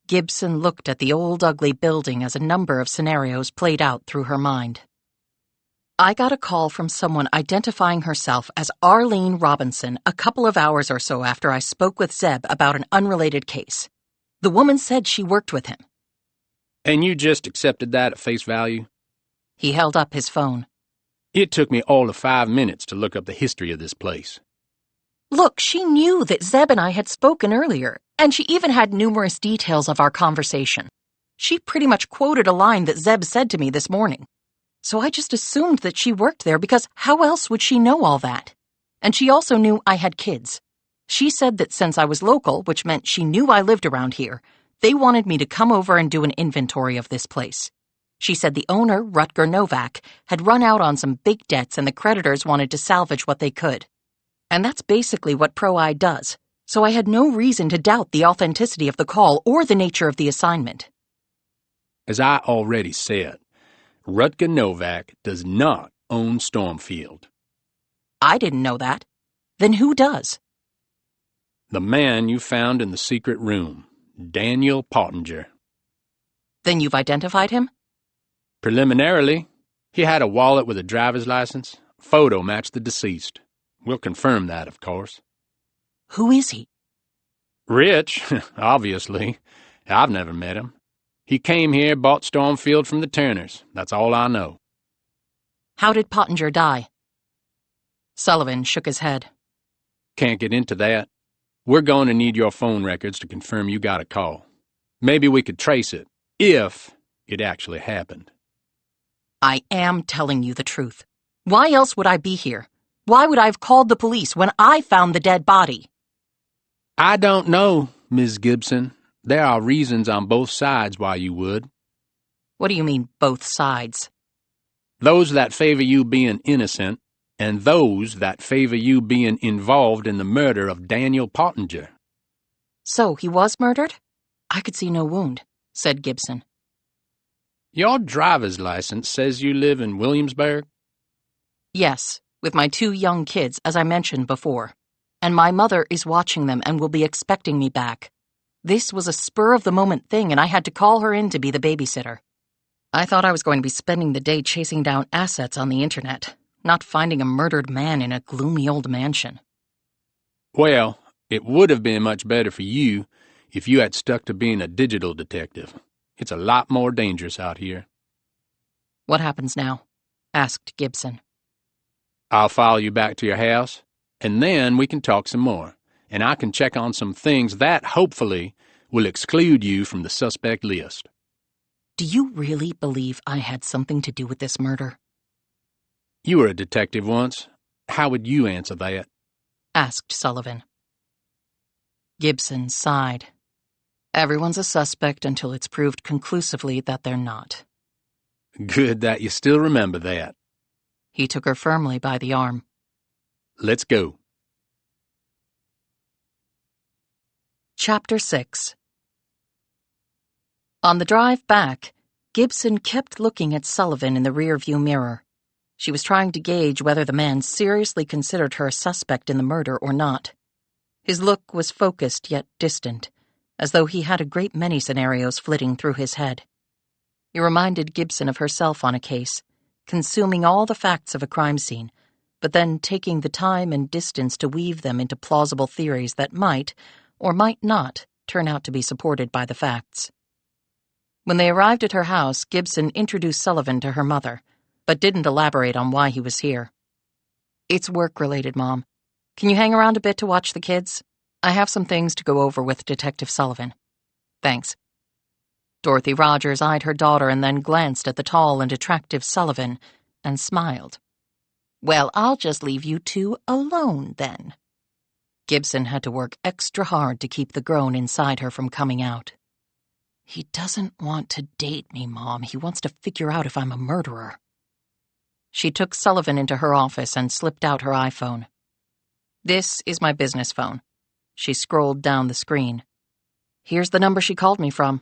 Gibson looked at the old ugly building as a number of scenarios played out through her mind. I got a call from someone identifying herself as Arlene Robinson a couple of hours or so after I spoke with Zeb about an unrelated case. The woman said she worked with him. And you just accepted that at face value? He held up his phone. It took me all of 5 minutes to look up the history of this place. Look, she knew that Zeb and I had spoken earlier, and she even had numerous details of our conversation. She pretty much quoted a line that Zeb said to me this morning. So I just assumed that she worked there because how else would she know all that? And she also knew I had kids. She said that since I was local, which meant she knew I lived around here, they wanted me to come over and do an inventory of this place. She said the owner, Rutger Novak, had run out on some big debts and the creditors wanted to salvage what they could. And that's basically what Pro-I does, so I had no reason to doubt the authenticity of the call or the nature of the assignment. As I already said, Rutger Novak does not own Stormfield. I didn't know that. Then who does? The man you found in the secret room, Daniel Pottinger. Then you've identified him? Preliminarily, he had a wallet with a driver's license. Photo matched the deceased. We'll confirm that, of course. Who is he? Rich, obviously. I've never met him. He came here, bought Stormfield from the Turners. That's all I know. How did Pottinger die? Sullivan shook his head. Can't get into that. We're going to need your phone records to confirm you got a call. Maybe we could trace it, if it actually happened. I am telling you the truth. Why else would I be here? Why would I have called the police when I found the dead body? I don't know, Ms. Gibson. There are reasons on both sides why you would. What do you mean, both sides? Those that favor you being innocent, and those that favor you being involved in the murder of Daniel Pottinger. So he was murdered? I could see no wound, said Gibson. Your driver's license says you live in Williamsburg? Yes, with my 2 young kids, as I mentioned before. And my mother is watching them and will be expecting me back. This was a spur-of-the-moment thing, and I had to call her in to be the babysitter. I thought I was going to be spending the day chasing down assets on the internet, not finding a murdered man in a gloomy old mansion. Well, it would have been much better for you if you had stuck to being a digital detective. It's a lot more dangerous out here. What happens now? Asked Gibson. I'll follow you back to your house, and then we can talk some more, and I can check on some things that, hopefully, will exclude you from the suspect list. Do you really believe I had something to do with this murder? You were a detective once. How would you answer that? Asked Sullivan. Gibson sighed. Everyone's a suspect until it's proved conclusively that they're not. Good that you still remember that. He took her firmly by the arm. Let's go. Chapter 6. On the drive back, Gibson kept looking at Sullivan in the rearview mirror. She was trying to gauge whether the man seriously considered her a suspect in the murder or not. His look was focused yet distant, as though he had a great many scenarios flitting through his head. He reminded Gibson of herself on a case, consuming all the facts of a crime scene, but then taking the time and distance to weave them into plausible theories that might, or might not, turn out to be supported by the facts. When they arrived at her house, Gibson introduced Sullivan to her mother, but didn't elaborate on why he was here. It's work-related, Mom. Can you hang around a bit to watch the kids? I have some things to go over with Detective Sullivan. Thanks. Dorothy Rogers eyed her daughter and then glanced at the tall and attractive Sullivan and smiled. "Well, I'll just leave you two alone, then." Gibson had to work extra hard to keep the groan inside her from coming out. "He doesn't want to date me, Mom. He wants to figure out if I'm a murderer." She took Sullivan into her office and slipped out her iPhone. "This is my business phone." She scrolled down the screen. "Here's the number she called me from.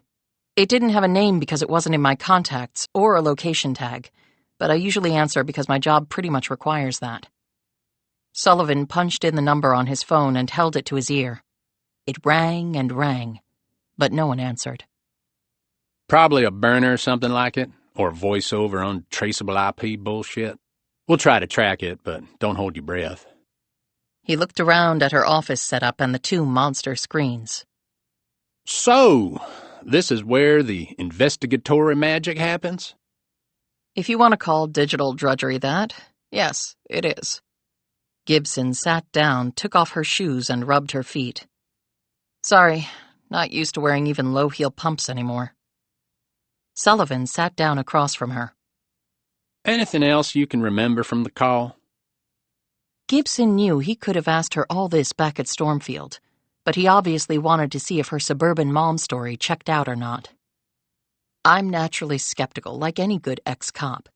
It didn't have a name because it wasn't in my contacts or a location tag, but I usually answer because my job pretty much requires that." Sullivan punched in the number on his phone and held it to his ear. It rang and rang, but no one answered. Probably a burner or something like it, or voice-over untraceable IP bullshit. We'll try to track it, but don't hold your breath. He looked around at her office setup and the two monster screens. "So, this is where the investigatory magic happens?" "If you want to call digital drudgery that, yes, it is." Gibson sat down, took off her shoes, and rubbed her feet. "Sorry, not used to wearing even low-heel pumps anymore." Sullivan sat down across from her. "Anything else you can remember from the call?" Gibson knew he could have asked her all this back at Stormfield, but he obviously wanted to see if her suburban mom story checked out or not. "I'm naturally skeptical, like any good ex-cop,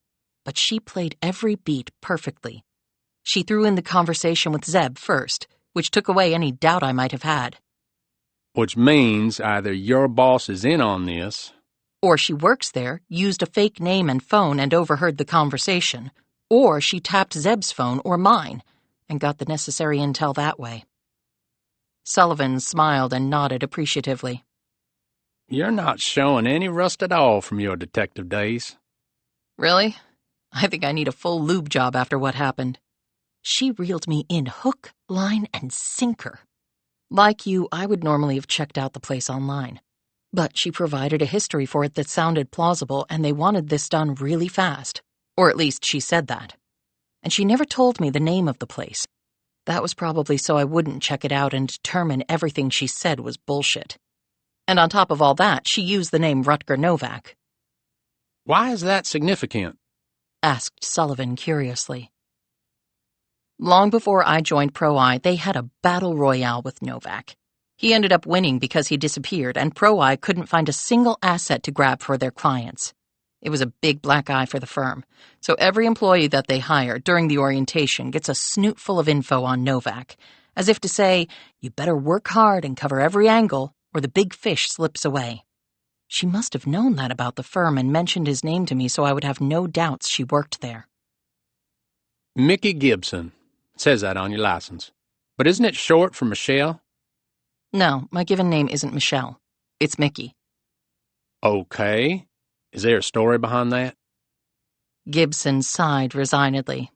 but she played every beat perfectly. She threw in the conversation with Zeb first, which took away any doubt I might have had. Which means either your boss is in on this, or she works there, used a fake name and phone and overheard the conversation, or she tapped Zeb's phone or mine and got the necessary intel that way." Sullivan smiled and nodded appreciatively. "You're not showing any rust at all from your detective days." "Really? I think I need a full lube job after what happened. She reeled me in hook, line, and sinker. Like you, I would normally have checked out the place online. But she provided a history for it that sounded plausible, and they wanted this done really fast. Or at least she said that. And she never told me the name of the place. That was probably so I wouldn't check it out and determine everything she said was bullshit. And on top of all that, she used the name Rutger Novak." "Why is that significant?" asked Sullivan curiously. "Long before I joined Pro-Eye, they had a battle royale with Novak. He ended up winning because he disappeared, and Pro-Eye couldn't find a single asset to grab for their clients. It was a big black eye for the firm, so every employee that they hire during the orientation gets a snoot full of info on Novak, as if to say, you better work hard and cover every angle, or the big fish slips away. She must have known that about the firm and mentioned his name to me so I would have no doubts she worked there." "Mickey Gibson. It says that on your license. But isn't it short for Michelle?" "No, my given name isn't Michelle. It's Mickey." "Okay. Is there a story behind that?" Gibson sighed resignedly.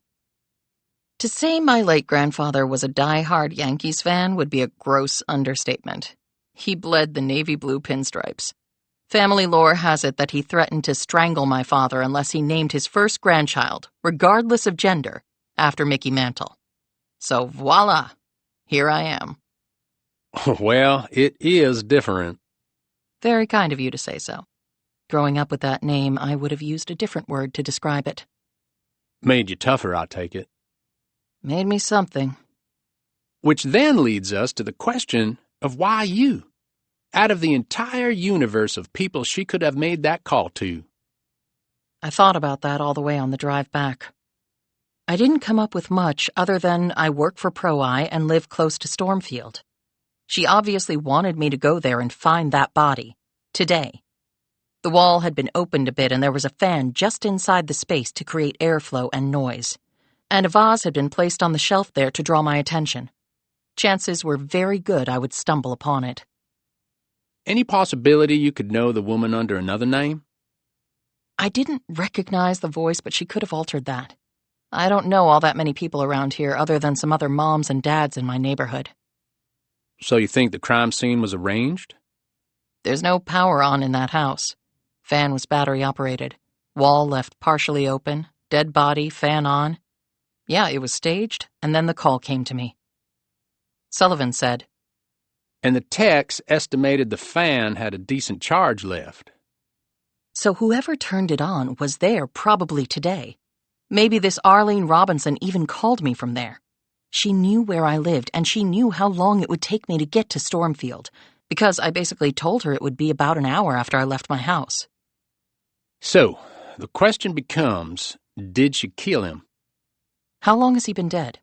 "To say my late grandfather was a die-hard Yankees fan would be a gross understatement. He bled the navy blue pinstripes. Family lore has it that he threatened to strangle my father unless he named his first grandchild, regardless of gender, after Mickey Mantle. So voila, here I am." "Well, it is different." "Very kind of you to say so. Growing up with that name, I would have used a different word to describe it." "Made you tougher, I take it." "Made me something." Which then leads us to the question of why you? Out of the entire universe of people she could have made that call to. I thought about that all the way on the drive back. I didn't come up with much other than I work for Pro-Eye and live close to Stormfield. She obviously wanted me to go there and find that body. Today. The wall had been opened a bit and there was a fan just inside the space to create airflow and noise. And a vase had been placed on the shelf there to draw my attention. Chances were very good I would stumble upon it. Any possibility you could know the woman under another name? I didn't recognize the voice, but she could have altered that. I don't know all that many people around here other than some other moms and dads in my neighborhood. So you think the crime scene was arranged? There's no power on in that house. Fan was battery operated. Wall left partially open. Dead body, fan on. Yeah, it was staged, and then the call came to me. Sullivan said, And the techs estimated the fan had a decent charge left. So whoever turned it on was there probably today. Maybe this Arlene Robinson even called me from there. She knew where I lived, and she knew how long it would take me to get to Stormfield, because I basically told her it would be about an hour after I left my house. So, the question becomes, did she kill him? How long has he been dead?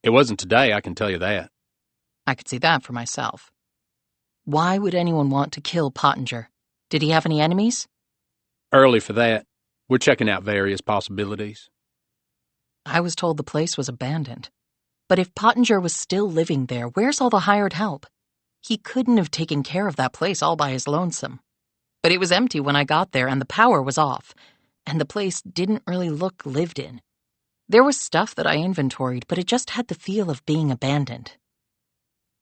It wasn't today, I can tell you that. I could see that for myself. Why would anyone want to kill Pottinger? Did he have any enemies? Early for that. We're checking out various possibilities. I was told the place was abandoned. But if Pottinger was still living there, where's all the hired help? He couldn't have taken care of that place all by his lonesome. But it was empty when I got there, and the power was off, and the place didn't really look lived in. There was stuff that I inventoried, but it just had the feel of being abandoned.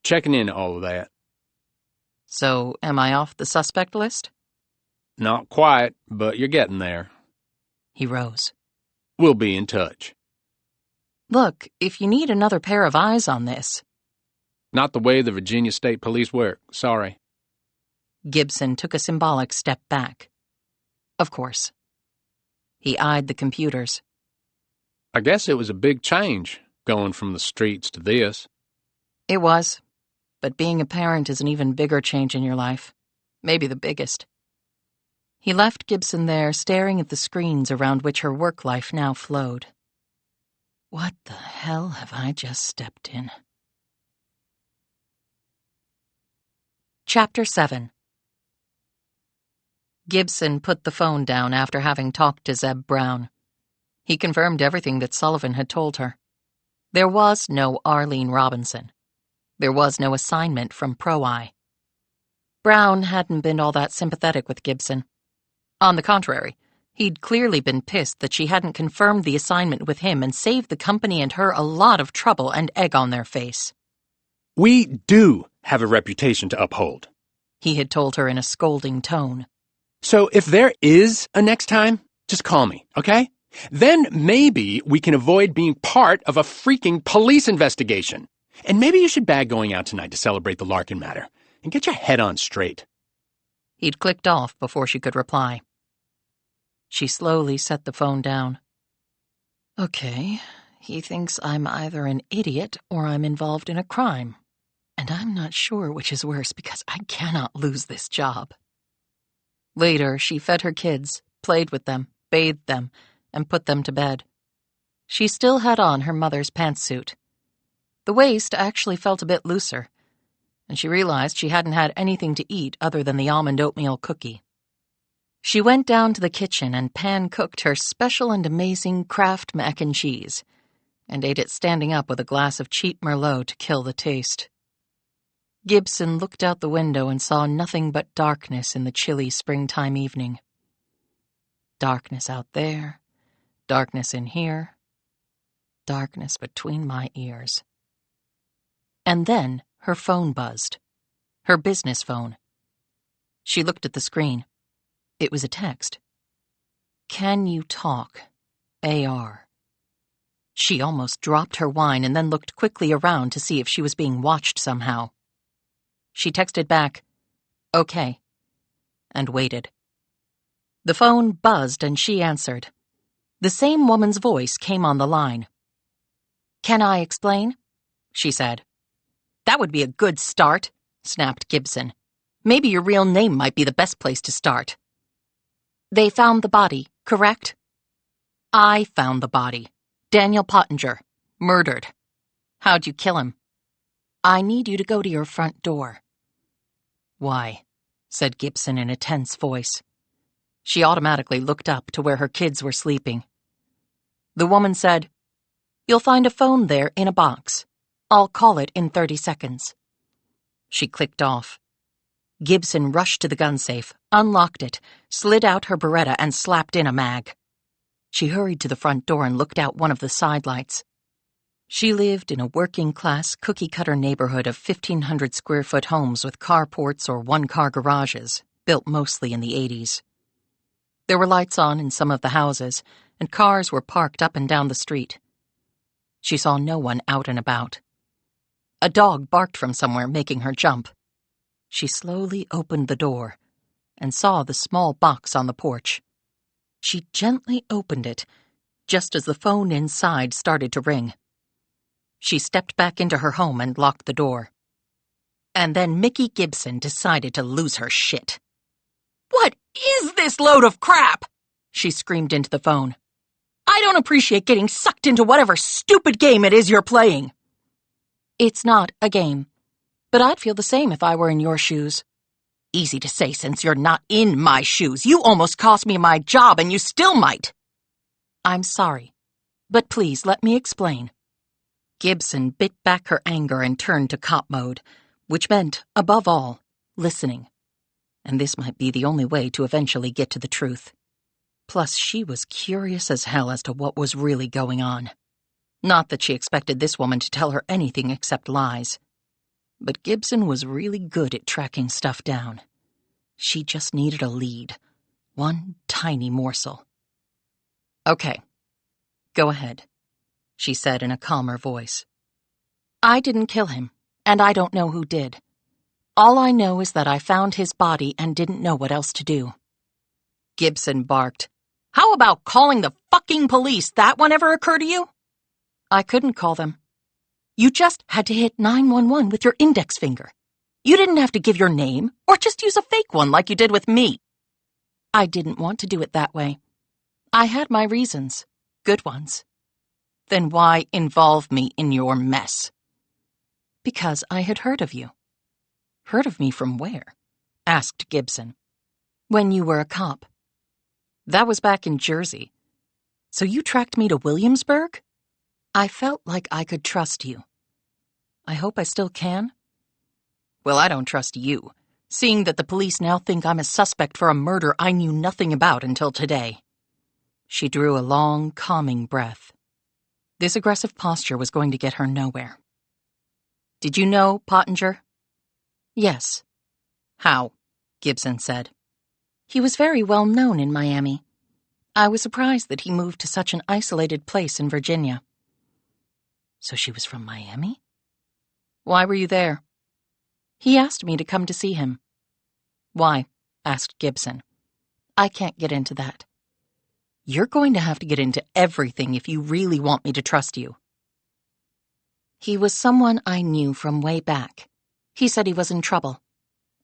Checking into all of that. So, am I off the suspect list? Not quite, but you're getting there. He rose. We'll be in touch. Look, if you need another pair of eyes on this... Not the way the Virginia State Police work, sorry. Gibson took a symbolic step back. Of course. He eyed the computers. I guess it was a big change, going from the streets to this. It was. But being a parent is an even bigger change in your life. Maybe the biggest. He left Gibson there, staring at the screens around which her work life now flowed. What the hell have I just stepped in? Chapter 7. Gibson put the phone down after having talked to Zeb Brown. He confirmed everything that Sullivan had told her. There was no Arlene Robinson. There was no assignment from Pro-Eye. Brown hadn't been all that sympathetic with Gibson. On the contrary, he'd clearly been pissed that she hadn't confirmed the assignment with him and saved the company and her a lot of trouble and egg on their face. We do have a reputation to uphold, he had told her in a scolding tone. So if there is a next time, just call me, okay? Then maybe we can avoid being part of a freaking police investigation. And maybe you should bag going out tonight to celebrate the Larkin matter and get your head on straight. He'd clicked off before she could reply. She slowly set the phone down. Okay, he thinks I'm either an idiot or I'm involved in a crime. And I'm not sure which is worse because I cannot lose this job. Later, she fed her kids, played with them, bathed them, and put them to bed. She still had on her mother's pantsuit. The waist actually felt a bit looser, and she realized she hadn't had anything to eat other than the almond oatmeal cookie. She went down to the kitchen and pan-cooked her special and amazing Kraft mac and cheese, and ate it standing up with a glass of cheap Merlot to kill the taste. Gibson looked out the window and saw nothing but darkness in the chilly springtime evening. Darkness out there, darkness in here, darkness between my ears. And then her phone buzzed. Her business phone. She looked at the screen. It was a text. Can you talk? AR. She almost dropped her wine and then looked quickly around to see if she was being watched somehow. She texted back, okay, and waited. The phone buzzed and she answered. The same woman's voice came on the line. Can I explain? She said. That would be a good start, snapped Gibson. Maybe your real name might be the best place to start. They found the body, correct? I found the body. Daniel Pottinger. Murdered. How'd you kill him? I need you to go to your front door. Why? Said Gibson in a tense voice. She automatically looked up to where her kids were sleeping. The woman said, You'll find a phone there in a box. I'll call it in 30 seconds. She clicked off. Gibson rushed to the gun safe, unlocked it, slid out her Beretta and slapped in a mag. She hurried to the front door and looked out one of the side lights. She lived in a working-class, cookie-cutter neighborhood of 1,500-square-foot homes with carports or one-car garages, built mostly in the 80s. There were lights on in some of the houses, and cars were parked up and down the street. She saw no one out and about. A dog barked from somewhere, making her jump. She slowly opened the door and saw the small box on the porch. She gently opened it, just as the phone inside started to ring. She stepped back into her home and locked the door. And then Mickey Gibson decided to lose her shit. "What is this load of crap?" she screamed into the phone. "I don't appreciate getting sucked into whatever stupid game it is you're playing." "It's not a game, but I'd feel the same if I were in your shoes." "Easy to say since you're not in my shoes. You almost cost me my job and you still might." "I'm sorry, but please let me explain." Gibson bit back her anger and turned to cop mode, which meant, above all, listening. And this might be the only way to eventually get to the truth. Plus, she was curious as hell as to what was really going on. Not that she expected this woman to tell her anything except lies. But Gibson was really good at tracking stuff down. She just needed a lead. One tiny morsel. "Okay, go ahead," she said in a calmer voice. "I didn't kill him, and I don't know who did. All I know is that I found his body and didn't know what else to do." Gibson barked. "How about calling the fucking police? That one ever occur to you?" "I couldn't call them. You just had to hit 911 with your index finger. You didn't have to give your name, or just use a fake one like you did with me." "I didn't want to do it that way. I had my reasons. Good ones." "Then why involve me in your mess?" "Because I had heard of you." "Heard of me from where?" asked Gibson. "When you were a cop." "That was back in Jersey. So you tracked me to Williamsburg?" "I felt like I could trust you. I hope I still can." "Well, I don't trust you, seeing that the police now think I'm a suspect for a murder I knew nothing about until today." She drew a long, calming breath. This aggressive posture was going to get her nowhere. "Did you know Pottinger?" "Yes." "How?" Gibson said. "He was very well known in Miami. I was surprised that he moved to such an isolated place in Virginia." "So she was from Miami?" "Why were you there?" "He asked me to come to see him." "Why?" asked Gibson. "I can't get into that." "You're going to have to get into everything if you really want me to trust you." "He was someone I knew from way back. He said he was in trouble.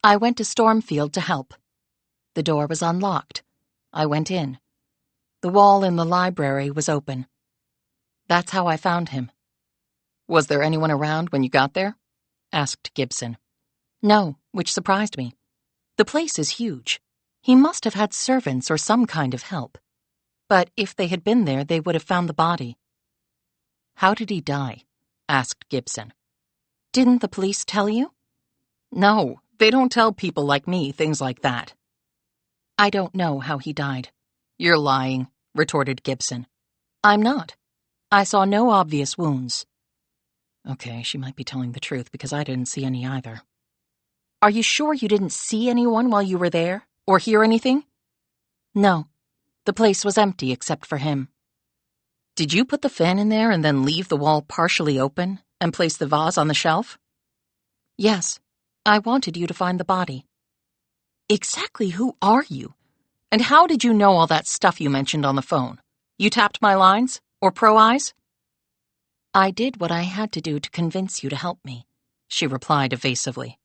I went to Stormfield to help. The door was unlocked. I went in. The wall in the library was open. That's how I found him." "Was there anyone around when you got there?" asked Gibson. "No, which surprised me. The place is huge. He must have had servants or some kind of help. But if they had been there, they would have found the body." "How did he die?" asked Gibson. "Didn't the police tell you?" "No, they don't tell people like me things like that." "I don't know how he died." "You're lying," retorted Gibson. "I'm not. I saw no obvious wounds." Okay, she might be telling the truth because I didn't see any either. "Are you sure you didn't see anyone while you were there, or hear anything?" "No. The place was empty except for him." "Did you put the fan in there and then leave the wall partially open and place the vase on the shelf?" "Yes. I wanted you to find the body." "Exactly who are you? And how did you know all that stuff you mentioned on the phone? You tapped my lines? Or pro-eyes?" "I did what I had to do to convince you to help me," she replied evasively.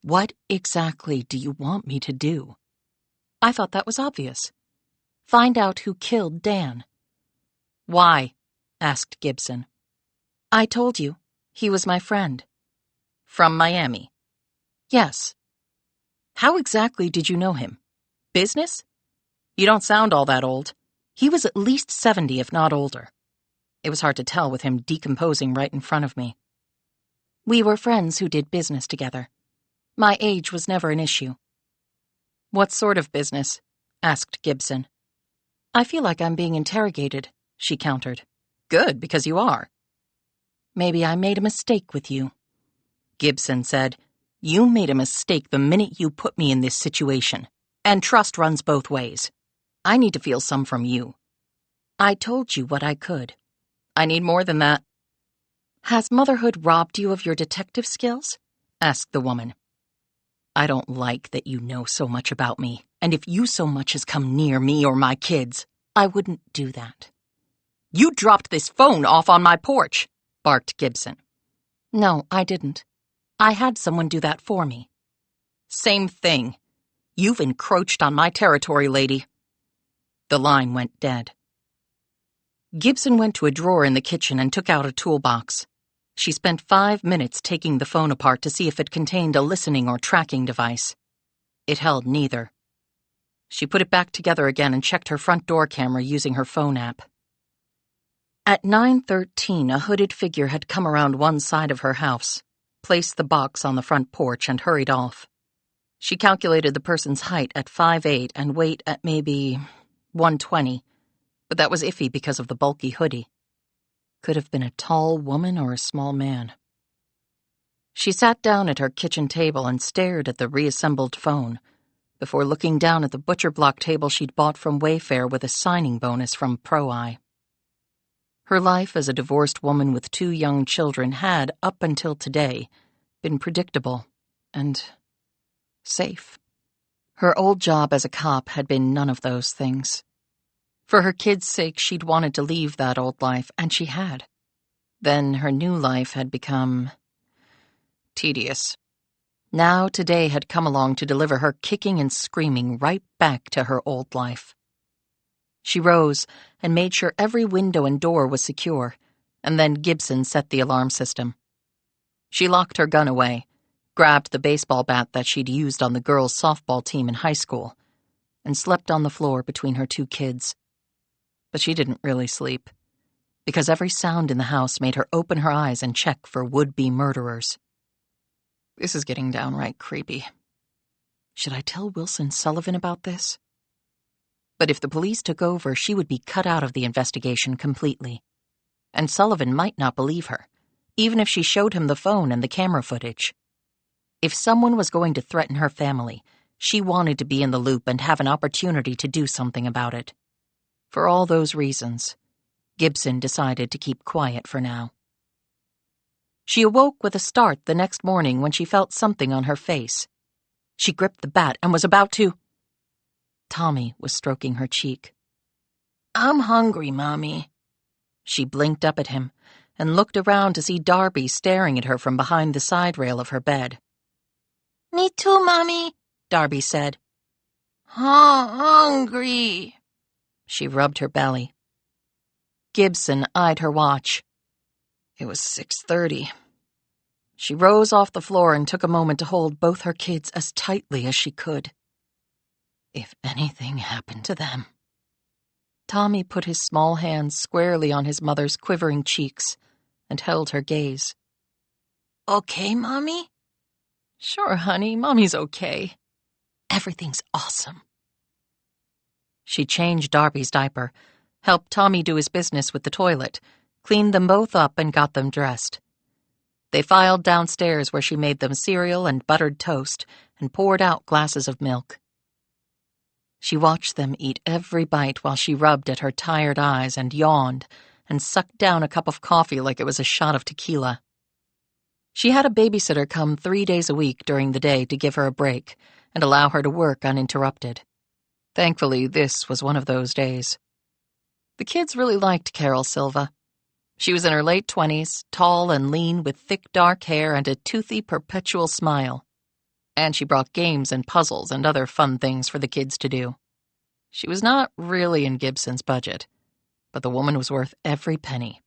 "What exactly do you want me to do?" "I thought that was obvious. Find out who killed Dan." "Why?" asked Gibson. "I told you. He was my friend." "From Miami?" "Yes." "How exactly did you know him? Business? You don't sound all that old. He was at least 70, if not older. It was hard to tell with him decomposing right in front of me." "We were friends who did business together. My age was never an issue." "What sort of business?" asked Gibson. "I feel like I'm being interrogated," she countered. "Good, because you are." "Maybe I made a mistake with you." Gibson said, "You made a mistake the minute you put me in this situation. And trust runs both ways. I need to feel some from you." "I told you what I could." "I need more than that." "Has motherhood robbed you of your detective skills?" asked the woman. I don't like that you know so much about me, and if you so much as come near me or my kids, I wouldn't do that. You dropped this phone off on my porch, barked Gibson. No, I didn't. I had someone do that for me. Same thing. You've encroached on my territory, lady. The line went dead. Gibson went to a drawer in the kitchen and took out a toolbox. She spent 5 minutes taking the phone apart to see if it contained a listening or tracking device. It held neither. She put it back together again and checked her front door camera using her phone app. At 9:13, a hooded figure had come around one side of her house, placed the box on the front porch, and hurried off. She calculated the person's height at 5'8" and weight at maybe 120, but that was iffy because of the bulky hoodie. Could have been a tall woman or a small man. She sat down at her kitchen table and stared at the reassembled phone, before looking down at the butcher block table she'd bought from Wayfair with a signing bonus from Pro-Eye. Her life as a divorced woman with 2 young children had, up until today, been predictable and safe. Her old job as a cop had been none of those things. For her kids' sake, she'd wanted to leave that old life, and she had. Then her new life had become tedious. Now today had come along to deliver her kicking and screaming right back to her old life. She rose and made sure every window and door was secure, and then Gibson set the alarm system. She locked her gun away, grabbed the baseball bat that she'd used on the girls' softball team in high school, and slept on the floor between her 2 kids. But she didn't really sleep, because every sound in the house made her open her eyes and check for would-be murderers. This is getting downright creepy. Should I tell Wilson Sullivan about this? But if the police took over, she would be cut out of the investigation completely. And Sullivan might not believe her, even if she showed him the phone and the camera footage. If someone was going to threaten her family, she wanted to be in the loop and have an opportunity to do something about it. For all those reasons, Gibson decided to keep quiet for now. She awoke with a start the next morning when she felt something on her face. She gripped the bat and was about to... Tommy was stroking her cheek. I'm hungry, Mommy. She blinked up at him and looked around to see Darby staring at her from behind the side rail of her bed. Me too, Mommy, Darby said. Hungry. She rubbed her belly. Gibson eyed her watch. It was 6:30. She rose off the floor and took a moment to hold both her kids as tightly as she could. If anything happened to them. Tommy put his small hands squarely on his mother's quivering cheeks and held her gaze. Okay, Mommy? Sure, honey, Mommy's okay. Everything's awesome. She changed Darby's diaper, helped Tommy do his business with the toilet, cleaned them both up and got them dressed. They filed downstairs where she made them cereal and buttered toast and poured out glasses of milk. She watched them eat every bite while she rubbed at her tired eyes and yawned and sucked down a cup of coffee like it was a shot of tequila. She had a babysitter come 3 days a week during the day to give her a break and allow her to work uninterrupted. Thankfully, this was one of those days. The kids really liked Carol Silva. She was in her late 20s, tall and lean with thick dark hair and a toothy perpetual smile. And she brought games and puzzles and other fun things for the kids to do. She was not really in Gibson's budget, but the woman was worth every penny.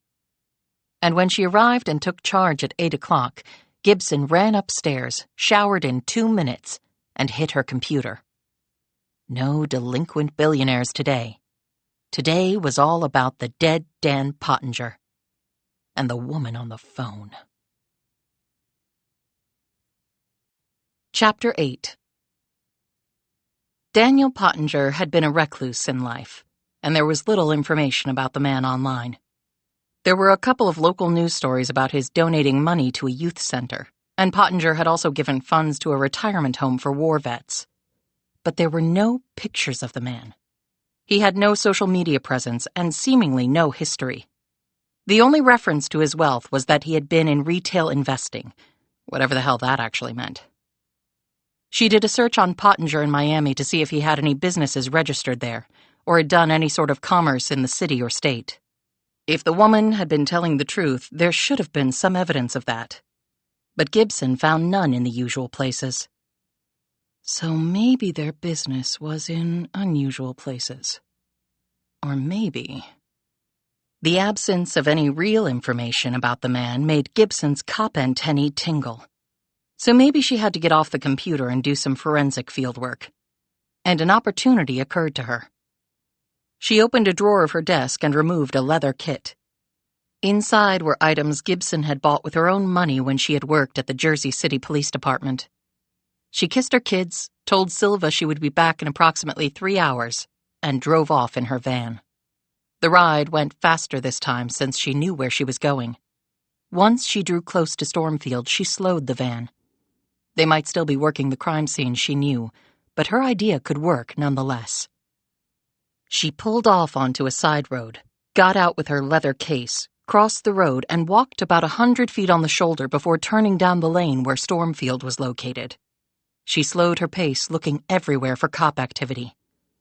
And when she arrived and took charge at 8 o'clock, Gibson ran upstairs, showered in 2 minutes, and hit her computer. No delinquent billionaires today. Today was all about the dead Dan Pottinger and the woman on the phone. Chapter 8. Daniel Pottinger had been a recluse in life, and there was little information about the man online. There were a couple of local news stories about his donating money to a youth center, and Pottinger had also given funds to a retirement home for war vets. But there were no pictures of the man. He had no social media presence and seemingly no history. The only reference to his wealth was that he had been in retail investing, whatever the hell that actually meant. She did a search on Pottinger in Miami to see if he had any businesses registered there, or had done any sort of commerce in the city or state. If the woman had been telling the truth, there should have been some evidence of that. But Gibson found none in the usual places. So maybe their business was in unusual places. Or maybe... The absence of any real information about the man made Gibson's cop antennae tingle. So maybe she had to get off the computer and do some forensic fieldwork. And an opportunity occurred to her. She opened a drawer of her desk and removed a leather kit. Inside were items Gibson had bought with her own money when she had worked at the Jersey City Police Department. She kissed her kids, told Silva she would be back in approximately 3 hours, and drove off in her van. The ride went faster this time since she knew where she was going. Once she drew close to Stormfield, she slowed the van. They might still be working the crime scene, she knew, but her idea could work nonetheless. She pulled off onto a side road, got out with her leather case, crossed the road, and walked about 100 feet on the shoulder before turning down the lane where Stormfield was located. She slowed her pace, looking everywhere for cop activity,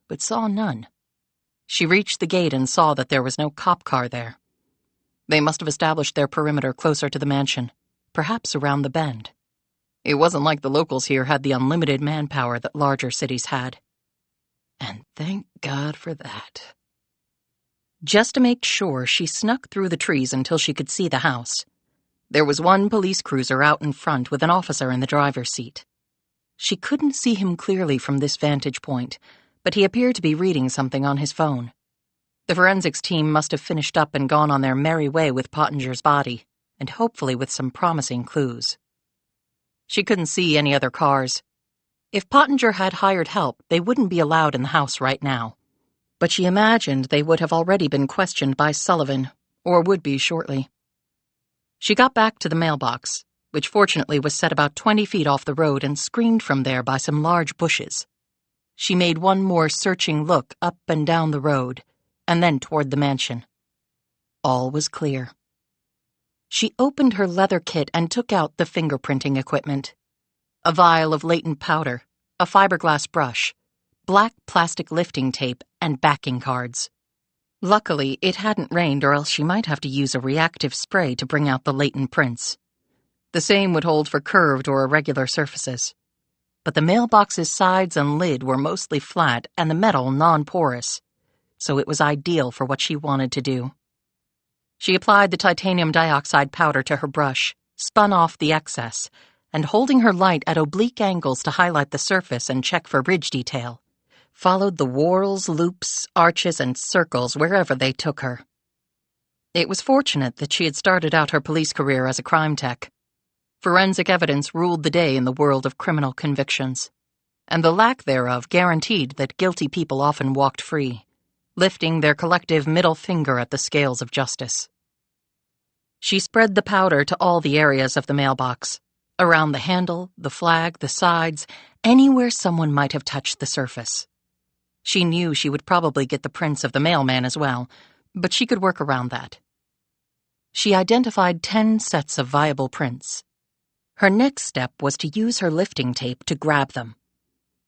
but saw none. She reached the gate and saw that there was no cop car there. They must have established their perimeter closer to the mansion, perhaps around the bend. It wasn't like the locals here had the unlimited manpower that larger cities had. And thank God for that. Just to make sure, she snuck through the trees until she could see the house. There was one police cruiser out in front with an officer in the driver's seat. She couldn't see him clearly from this vantage point, but he appeared to be reading something on his phone. The forensics team must have finished up and gone on their merry way with Pottinger's body, and hopefully with some promising clues. She couldn't see any other cars. If Pottinger had hired help, they wouldn't be allowed in the house right now. But she imagined they would have already been questioned by Sullivan, or would be shortly. She got back to the mailbox, which fortunately was set about 20 feet off the road and screened from there by some large bushes. She made one more searching look up and down the road, and then toward the mansion. All was clear. She opened her leather kit and took out the fingerprinting equipment. A vial of latent powder, a fiberglass brush, black plastic lifting tape, and backing cards. Luckily, it hadn't rained, or else she might have to use a reactive spray to bring out the latent prints. The same would hold for curved or irregular surfaces. But the mailbox's sides and lid were mostly flat and the metal non-porous, so it was ideal for what she wanted to do. She applied the titanium dioxide powder to her brush, spun off the excess, and holding her light at oblique angles to highlight the surface and check for ridge detail, followed the whorls, loops, arches, and circles wherever they took her. It was fortunate that she had started out her police career as a crime tech. Forensic evidence ruled the day in the world of criminal convictions, and the lack thereof guaranteed that guilty people often walked free, lifting their collective middle finger at the scales of justice. She spread the powder to all the areas of the mailbox, around the handle, the flag, the sides, anywhere someone might have touched the surface. She knew she would probably get the prints of the mailman as well, but she could work around that. She identified 10 sets of viable prints. Her next step was to use her lifting tape to grab them.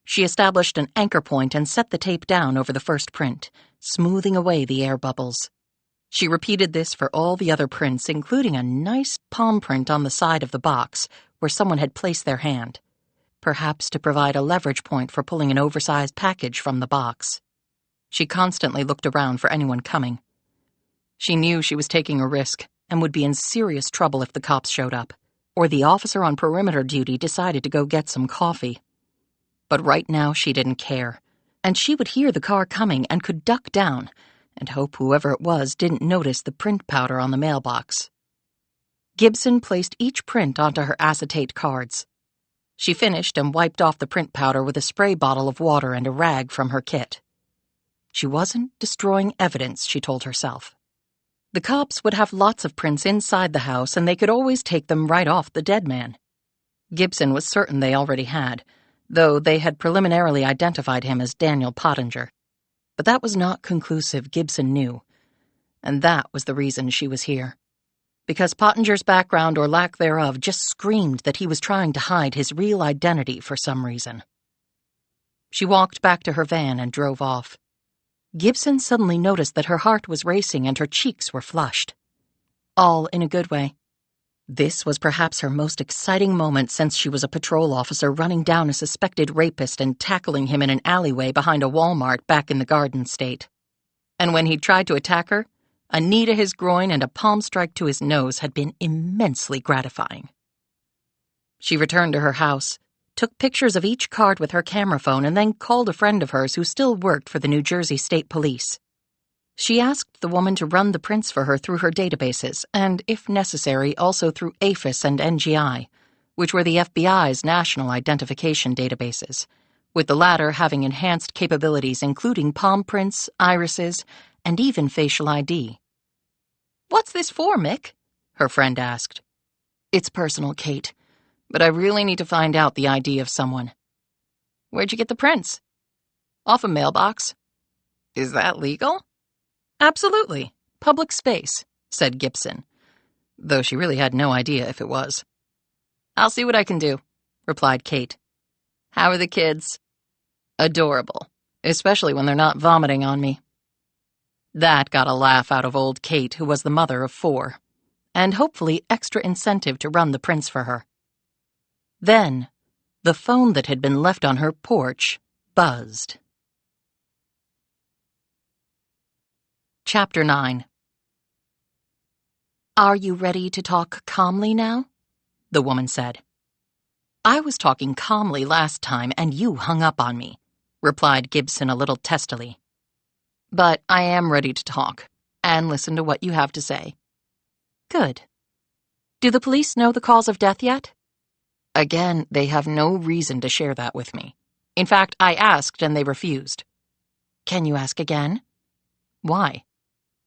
She established an anchor point and set the tape down over the first print, smoothing away the air bubbles. She repeated this for all the other prints, including a nice palm print on the side of the box where someone had placed their hand, perhaps to provide a leverage point for pulling an oversized package from the box. She constantly looked around for anyone coming. She knew she was taking a risk and would be in serious trouble if the cops showed up, or the officer on perimeter duty decided to go get some coffee. But right now she didn't care, and she would hear the car coming and could duck down and hope whoever it was didn't notice the print powder on the mailbox. Gibson placed each print onto her acetate cards. She finished and wiped off the print powder with a spray bottle of water and a rag from her kit. She wasn't destroying evidence, she told herself. The cops would have lots of prints inside the house, and they could always take them right off the dead man. Gibson was certain they already had, though they had preliminarily identified him as Daniel Pottinger. But that was not conclusive, Gibson knew, and that was the reason she was here. because Pottinger's background or lack thereof just screamed that he was trying to hide his real identity for some reason. She walked back to her van and drove off. Gibson suddenly noticed that her heart was racing and her cheeks were flushed. All in a good way. This was perhaps her most exciting moment since she was a patrol officer running down a suspected rapist and tackling him in an alleyway behind a Walmart back in the Garden State. And when he'd tried to attack her, a knee to his groin and a palm strike to his nose had been immensely gratifying. She returned to her house, took pictures of each card with her camera phone, and then called a friend of hers who still worked for the New Jersey State Police. She asked the woman to run the prints for her through her databases, and, if necessary, also through AFIS and NGI, which were the FBI's national identification databases, with the latter having enhanced capabilities including palm prints, irises, and even facial ID. "What's this for, Mick?" her friend asked. "It's personal, Kate, but I really need to find out the ID of someone." "Where'd you get the prints?" "Off a mailbox." "Is that legal?" "Absolutely. Public space," said Gibson, though she really had no idea if it was. "I'll see what I can do," replied Kate. "How are the kids?" "Adorable, especially when they're not vomiting on me." That got a laugh out of old Kate, who was the mother of 4, and hopefully extra incentive to run the prints for her. Then, the phone that had been left on her porch buzzed. Chapter 9. "Are you ready to talk calmly now?" the woman said. "I was talking calmly last time and you hung up on me," replied Gibson a little testily. "But I am ready to talk and listen to what you have to say." "Good. Do the police know the cause of death yet?" "Again, they have no reason to share that with me. In fact, I asked and they refused." "Can you ask again?" "Why?"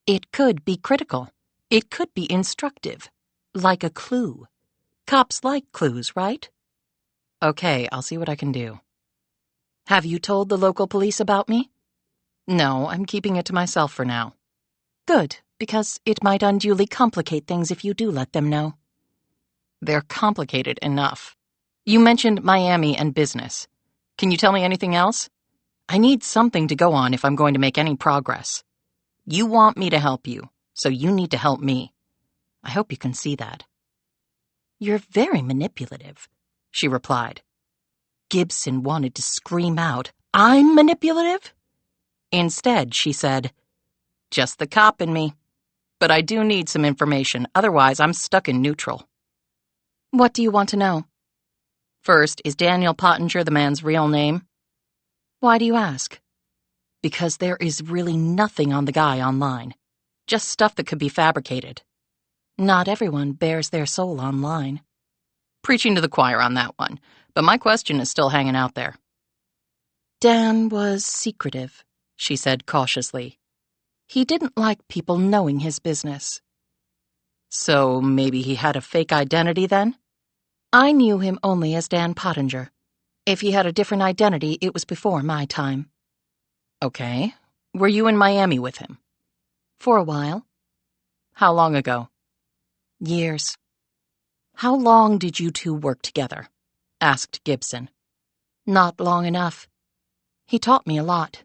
"It could be critical. It could be instructive. Like a clue. Cops like clues, right?" "Okay, I'll see what I can do." "Have you told the local police about me?" "No, I'm keeping it to myself for now." "Good, because it might unduly complicate things if you do let them know." "They're complicated enough. You mentioned Miami and business. Can you tell me anything else? I need something to go on if I'm going to make any progress. You want me to help you, so you need to help me. I hope you can see that." "You're very manipulative," she replied. Gibson wanted to scream out, "I'm manipulative?" Instead, she said, "Just the cop in me. But I do need some information, otherwise I'm stuck in neutral." "What do you want to know?" "First, is Daniel Pottinger the man's real name?" "Why do you ask?" "Because there is really nothing on the guy online. Just stuff that could be fabricated." "Not everyone bears their soul online." "Preaching to the choir on that one, but my question is still hanging out there." "Dan was secretive," she said cautiously. "He didn't like people knowing his business." "So maybe he had a fake identity then?" "I knew him only as Dan Pottinger. If he had a different identity, it was before my time." "Okay. Were you in Miami with him?" "For a while." "How long ago?" "Years." "How long did you two work together?" asked Gibson. "Not long enough. He taught me a lot."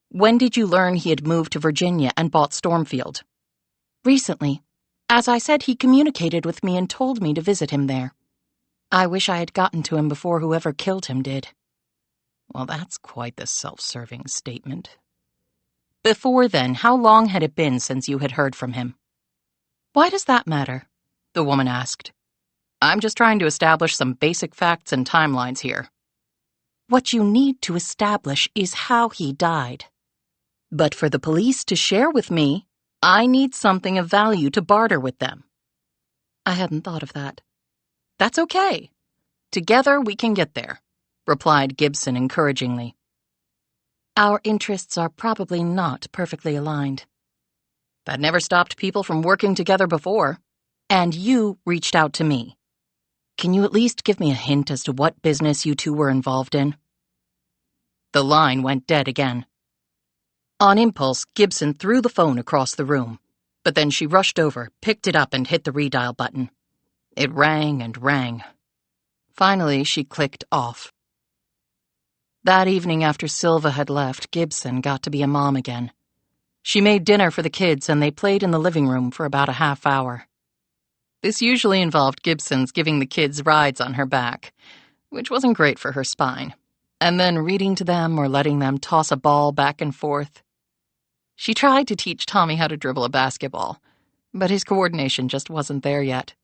"When did you learn he had moved to Virginia and bought Stormfield?" "Recently. As I said, he communicated with me and told me to visit him there. I wish I had gotten to him before whoever killed him did." Well, that's quite the self-serving statement. "Before then, how long had it been since you had heard from him?" "Why does that matter?" the woman asked. "I'm just trying to establish some basic facts and timelines here." "What you need to establish is how he died." "But for the police to share with me, I need something of value to barter with them." "I hadn't thought of that." "That's okay. Together we can get there," replied Gibson encouragingly. "Our interests are probably not perfectly aligned." "That never stopped people from working together before." "And you reached out to me. Can you at least give me a hint as to what business you two were involved in?" The line went dead again. On impulse, Gibson threw the phone across the room. But then she rushed over, picked it up, and hit the redial button. It rang and rang. Finally, she clicked off. That evening after Silva had left, Gibson got to be a mom again. She made dinner for the kids, and they played in the living room for about a half hour. This usually involved Gibson's giving the kids rides on her back, which wasn't great for her spine, and then reading to them or letting them toss a ball back and forth. She tried to teach Tommy how to dribble a basketball, but his coordination just wasn't there yet.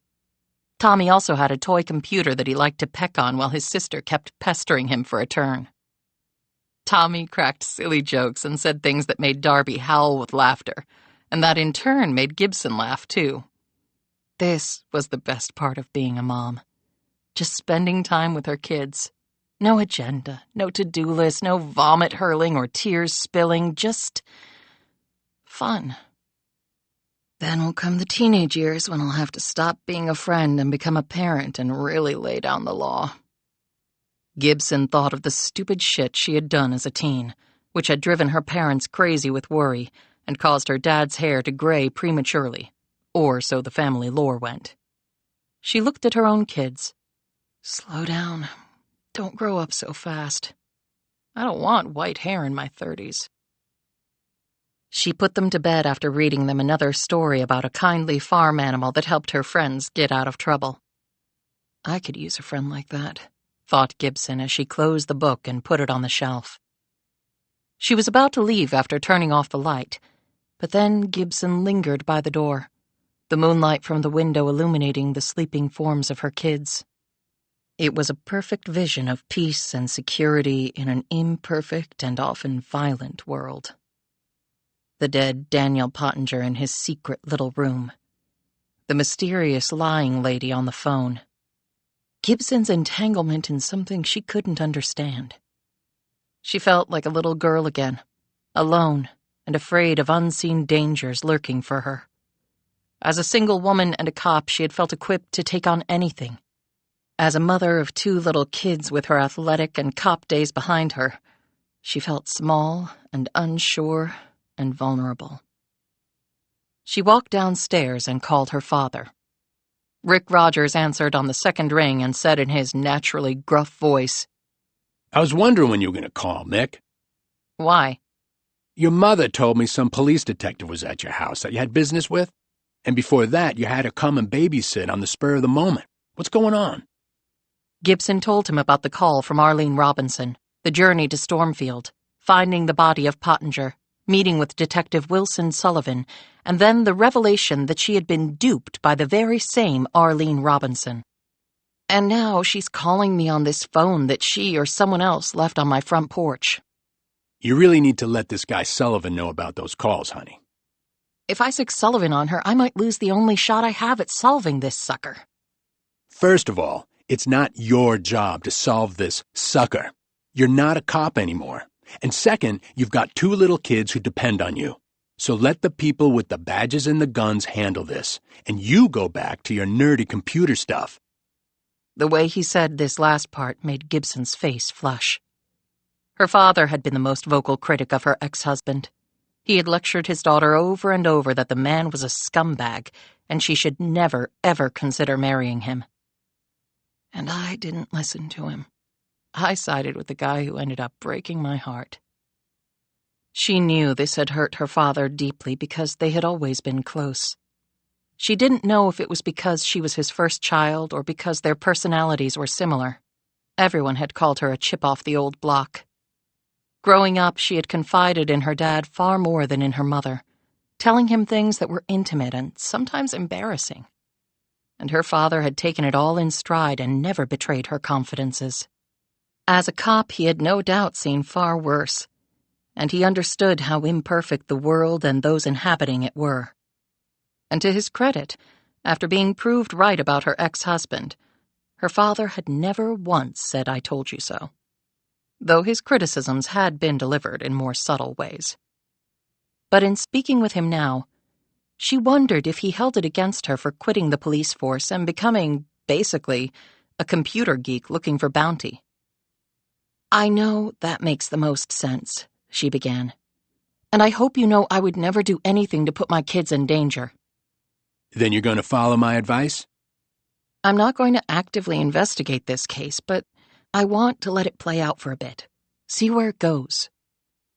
Tommy also had a toy computer that he liked to peck on while his sister kept pestering him for a turn. Tommy cracked silly jokes and said things that made Darby howl with laughter, and that in turn made Gibson laugh too. This was the best part of being a mom. Just spending time with her kids. No agenda, no to-do list, no vomit hurling or tears spilling, just fun. Then will come the teenage years when I'll have to stop being a friend and become a parent and really lay down the law. Gibson thought of the stupid shit she had done as a teen, which had driven her parents crazy with worry and caused her dad's hair to gray prematurely, or so the family lore went. She looked at her own kids. Slow down. Don't grow up so fast. I don't want white hair in my 30s. She put them to bed after reading them another story about a kindly farm animal that helped her friends get out of trouble. I could use a friend like that, thought Gibson as she closed the book and put it on the shelf. She was about to leave after turning off the light, but then Gibson lingered by the door, the moonlight from the window illuminating the sleeping forms of her kids. It was a perfect vision of peace and security in an imperfect and often violent world. The dead Daniel Pottinger in his secret little room. The mysterious lying lady on the phone. Gibson's entanglement in something she couldn't understand. She felt like a little girl again, alone and afraid of unseen dangers lurking for her. As a single woman and a cop, she had felt equipped to take on anything. As a mother of 2 little kids with her athletic and cop days behind her, she felt small and unsure and vulnerable. She walked downstairs and called her father. Rick Rogers answered on the second ring and said in his naturally gruff voice, I was wondering when you were going to call, Mick. Why? Your mother told me some police detective was at your house that you had business with, and before that you had her come and babysit on the spur of the moment. What's going on? Gibson told him about the call from Arlene Robinson, the journey to Stormfield, finding the body of Pottinger, meeting with Detective Wilson Sullivan, and then the revelation that she had been duped by the very same Arlene Robinson. And now she's calling me on this phone that she or someone else left on my front porch. You really need to let this guy Sullivan know about those calls, honey. If I sick Sullivan on her, I might lose the only shot I have at solving this sucker. First of all, it's not your job to solve this sucker. You're not a cop anymore. And second, you've got 2 little kids who depend on you. So let the people with the badges and the guns handle this, and you go back to your nerdy computer stuff. The way he said this last part made Gibson's face flush. Her father had been the most vocal critic of her ex-husband. He had lectured his daughter over and over that the man was a scumbag, and she should never, ever consider marrying him. And I didn't listen to him. I sided with the guy who ended up breaking my heart. She knew this had hurt her father deeply because they had always been close. She didn't know if it was because she was his first child or because their personalities were similar. Everyone had called her a chip off the old block. Growing up, she had confided in her dad far more than in her mother, telling him things that were intimate and sometimes embarrassing. And her father had taken it all in stride and never betrayed her confidences. As a cop, he had no doubt seen far worse, and he understood how imperfect the world and those inhabiting it were. And to his credit, after being proved right about her ex-husband, her father had never once said, "I told you so," though his criticisms had been delivered in more subtle ways. But in speaking with him now, she wondered if he held it against her for quitting the police force and becoming, basically, a computer geek looking for bounty. "I know that makes the most sense," she began. and I hope you know I would never do anything to put my kids in danger. Then you're going to follow my advice? I'm not going to actively investigate this case, but I want to let it play out for a bit. See where it goes.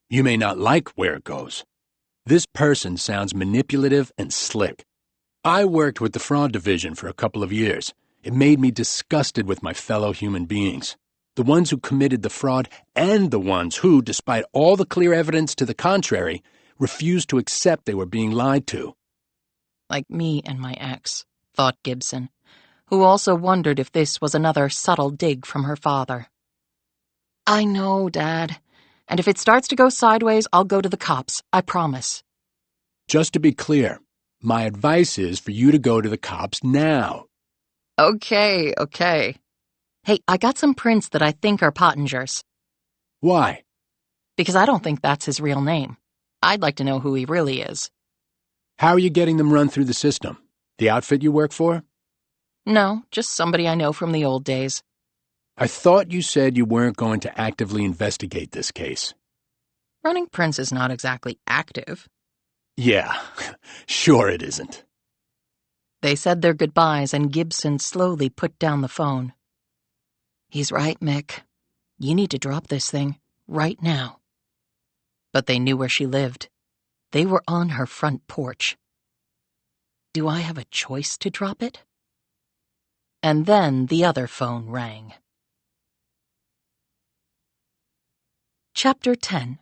You may not like where it goes. This person sounds manipulative and slick. I worked with the fraud division for a couple of years. It made me disgusted with my fellow human beings. The ones who committed the fraud and the ones who, despite all the clear evidence to the contrary, refused to accept they were being lied to. Like me and my ex, thought Gibson, who also wondered if this was another subtle dig from her father. I know, Dad. And if it starts to go sideways, I'll go to the cops, I promise. Just to be clear, my advice is for you to go to the cops now. Okay. Hey, I got some prints that I think are Pottinger's. Why? Because I don't think that's his real name. I'd like to know who he really is. How are you getting them run through the system? The outfit you work for? No, just somebody I know from the old days. I thought you said you weren't going to actively investigate this case. Running prints is not exactly active. Yeah, sure it isn't. They said their goodbyes and Gibson slowly put down the phone. He's right, Mick. You need to drop this thing right now. But they knew where she lived. They were on her front porch. Do I have a choice to drop it? And then the other phone rang. Chapter 10.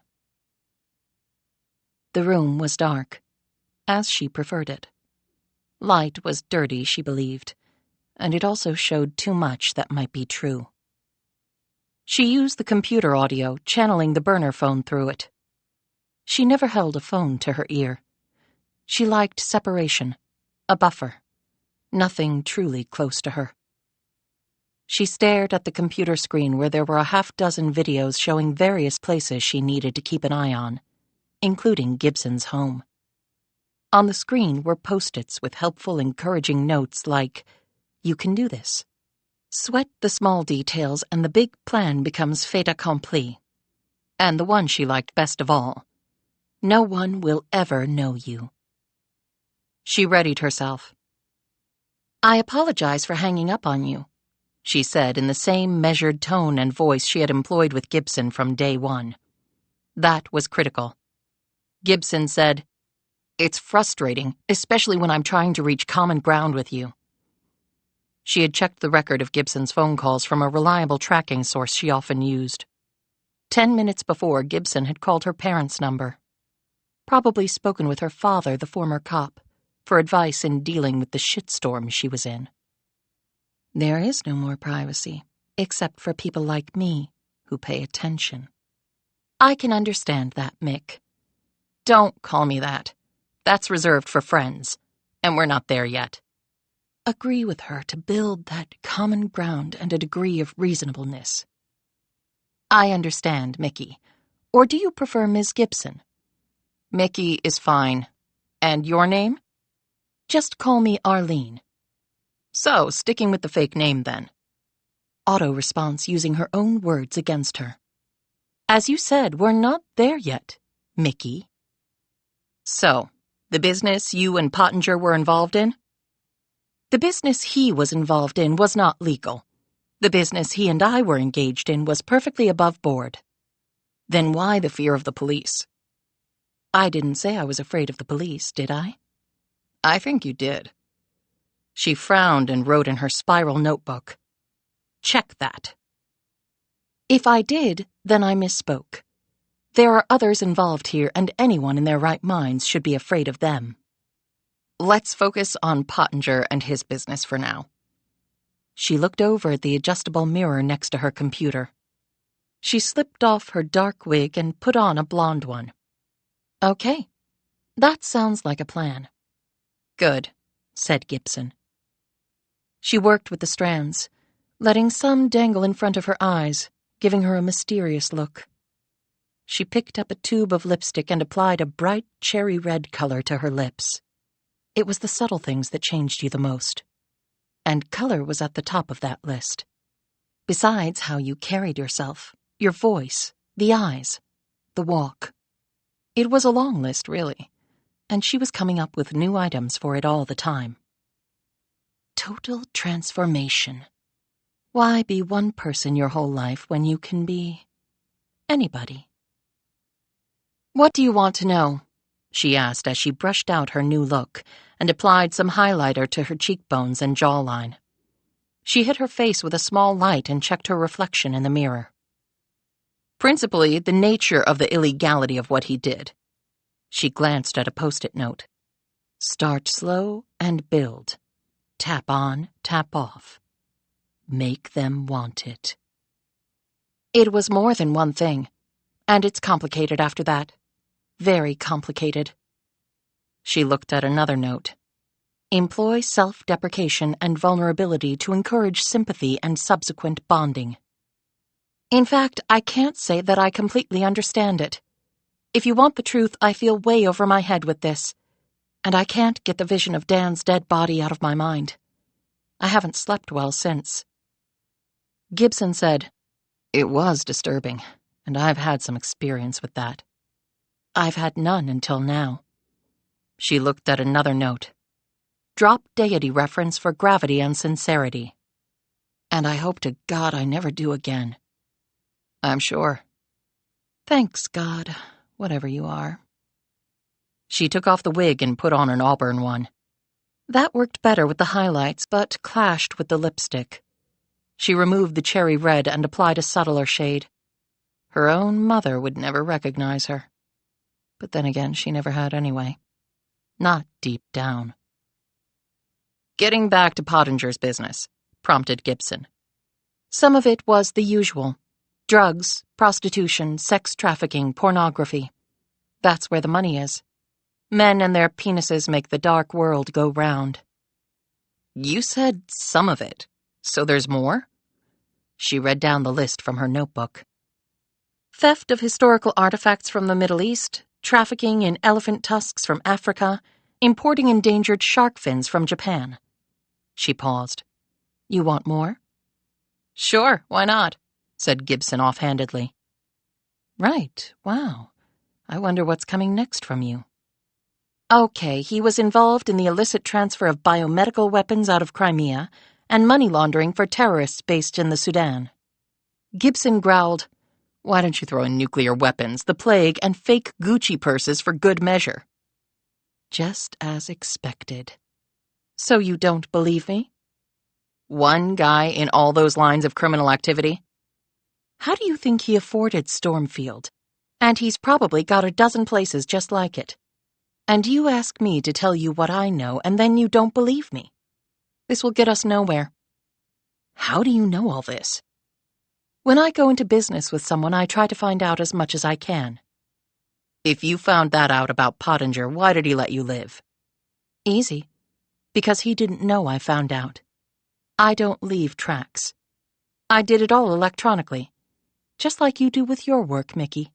The room was dark, as she preferred it. Light was dirty, she believed, and it also showed too much that might be true. She used the computer audio, channeling the burner phone through it. She never held a phone to her ear. She liked separation, a buffer, nothing truly close to her. She stared at the computer screen where there were a half-dozen videos showing various places she needed to keep an eye on, including Gibson's home. On the screen were post-its with helpful, encouraging notes like, "You can do this. Sweat the small details and the big plan becomes fait accompli." And the one she liked best of all, "No one will ever know you." She readied herself. "I apologize for hanging up on you," she said in the same measured tone and voice she had employed with Gibson from day one. That was critical. Gibson said, "It's frustrating, especially when I'm trying to reach common ground with you." She had checked the record of Gibson's phone calls from a reliable tracking source she often used. 10 minutes before, Gibson had called her parents' number. Probably spoken with her father, the former cop, for advice in dealing with the shitstorm she was in. There is no more privacy, except for people like me who pay attention. I can understand that, Mick. Don't call me that. That's reserved for friends, and we're not there yet. Agree with her to build that common ground and a degree of reasonableness. I understand, Mickey. Or do you prefer Ms. Gibson? Mickey is fine. And your name? Just call me Arlene. So, sticking with the fake name then. Auto response using her own words against her. As you said, we're not there yet, Mickey. So, the business you and Pottinger were involved in? The business he was involved in was not legal. The business he and I were engaged in was perfectly above board. Then why the fear of the police? I didn't say I was afraid of the police, did I? I think you did. She frowned and wrote in her spiral notebook. Check that. If I did, then I misspoke. There are others involved here, and anyone in their right minds should be afraid of them. Let's focus on Pottinger and his business for now. She looked over at the adjustable mirror next to her computer. She slipped off her dark wig and put on a blonde one. Okay, that sounds like a plan. Good, said Gibson. She worked with the strands, letting some dangle in front of her eyes, giving her a mysterious look. She picked up a tube of lipstick and applied a bright cherry red color to her lips. It was the subtle things that changed you the most. And color was at the top of that list. Besides how you carried yourself, your voice, the eyes, the walk. It was a long list, really, and she was coming up with new items for it all the time. Total transformation. Why be one person your whole life when you can be anybody? "What do you want to know?" she asked as she brushed out her new look and applied some highlighter to her cheekbones and jawline. She hit her face with a small light and checked her reflection in the mirror. "Principally, the nature of the illegality of what he did." She glanced at a post-it note. "Start slow and build. Tap on, tap off. Make them want it." It was more than one thing, and it's complicated after that. Very complicated. She looked at another note. "Employ self-deprecation and vulnerability to encourage sympathy and subsequent bonding." In fact, I can't say that I completely understand it. If you want the truth, I feel way over my head with this, and I can't get the vision of Dan's dead body out of my mind. I haven't slept well since. Gibson said, "It was disturbing, and I've had some experience with that. I've had none until now." She looked at another note. "Drop deity reference for gravity and sincerity. And I hope to God I never do again." "I'm sure." "Thanks, God, whatever you are." She took off the wig and put on an auburn one. That worked better with the highlights, but clashed with the lipstick. She removed the cherry red and applied a subtler shade. Her own mother would never recognize her. But then again, she never had anyway. Not deep down. "Getting back to Pottinger's business," prompted Gibson. Some of it was the usual. Drugs, prostitution, sex trafficking, pornography. That's where the money is. Men and their penises make the dark world go round. "You said some of it, so there's more?" She read down the list from her notebook. "Theft of historical artifacts from the Middle East, trafficking in elephant tusks from Africa, importing endangered shark fins from Japan." She paused. "You want more?" "Sure, why not?" said Gibson offhandedly. "Right, wow. I wonder what's coming next from you." "Okay, he was involved in the illicit transfer of biomedical weapons out of Crimea and money laundering for terrorists based in the Sudan." Gibson growled, "Why don't you throw in nuclear weapons, the plague, and fake Gucci purses for good measure?" Just as expected. "So you don't believe me?" "One guy in all those lines of criminal activity?" "How do you think he afforded Stormfield? And he's probably got a dozen places just like it. And you ask me to tell you what I know, and then you don't believe me. This will get us nowhere." "How do you know all this?" "When I go into business with someone, I try to find out as much as I can." "If you found that out about Pottinger, why did he let you live?" "Easy. Because he didn't know I found out. I don't leave tracks. I did it all electronically, just like you do with your work, Mickey."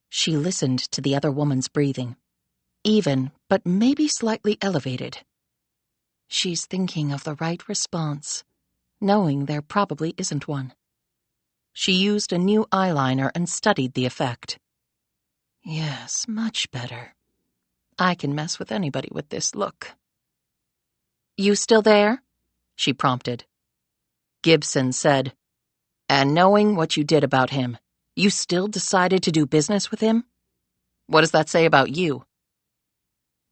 She listened to the other woman's breathing. Even, but maybe slightly elevated. She's thinking of the right response, knowing there probably isn't one. She used a new eyeliner and studied the effect. Yes, much better. I can mess with anybody with this look. "You still there?" she prompted. Gibson said, "And knowing what you did about him, you still decided to do business with him? What does that say about you?"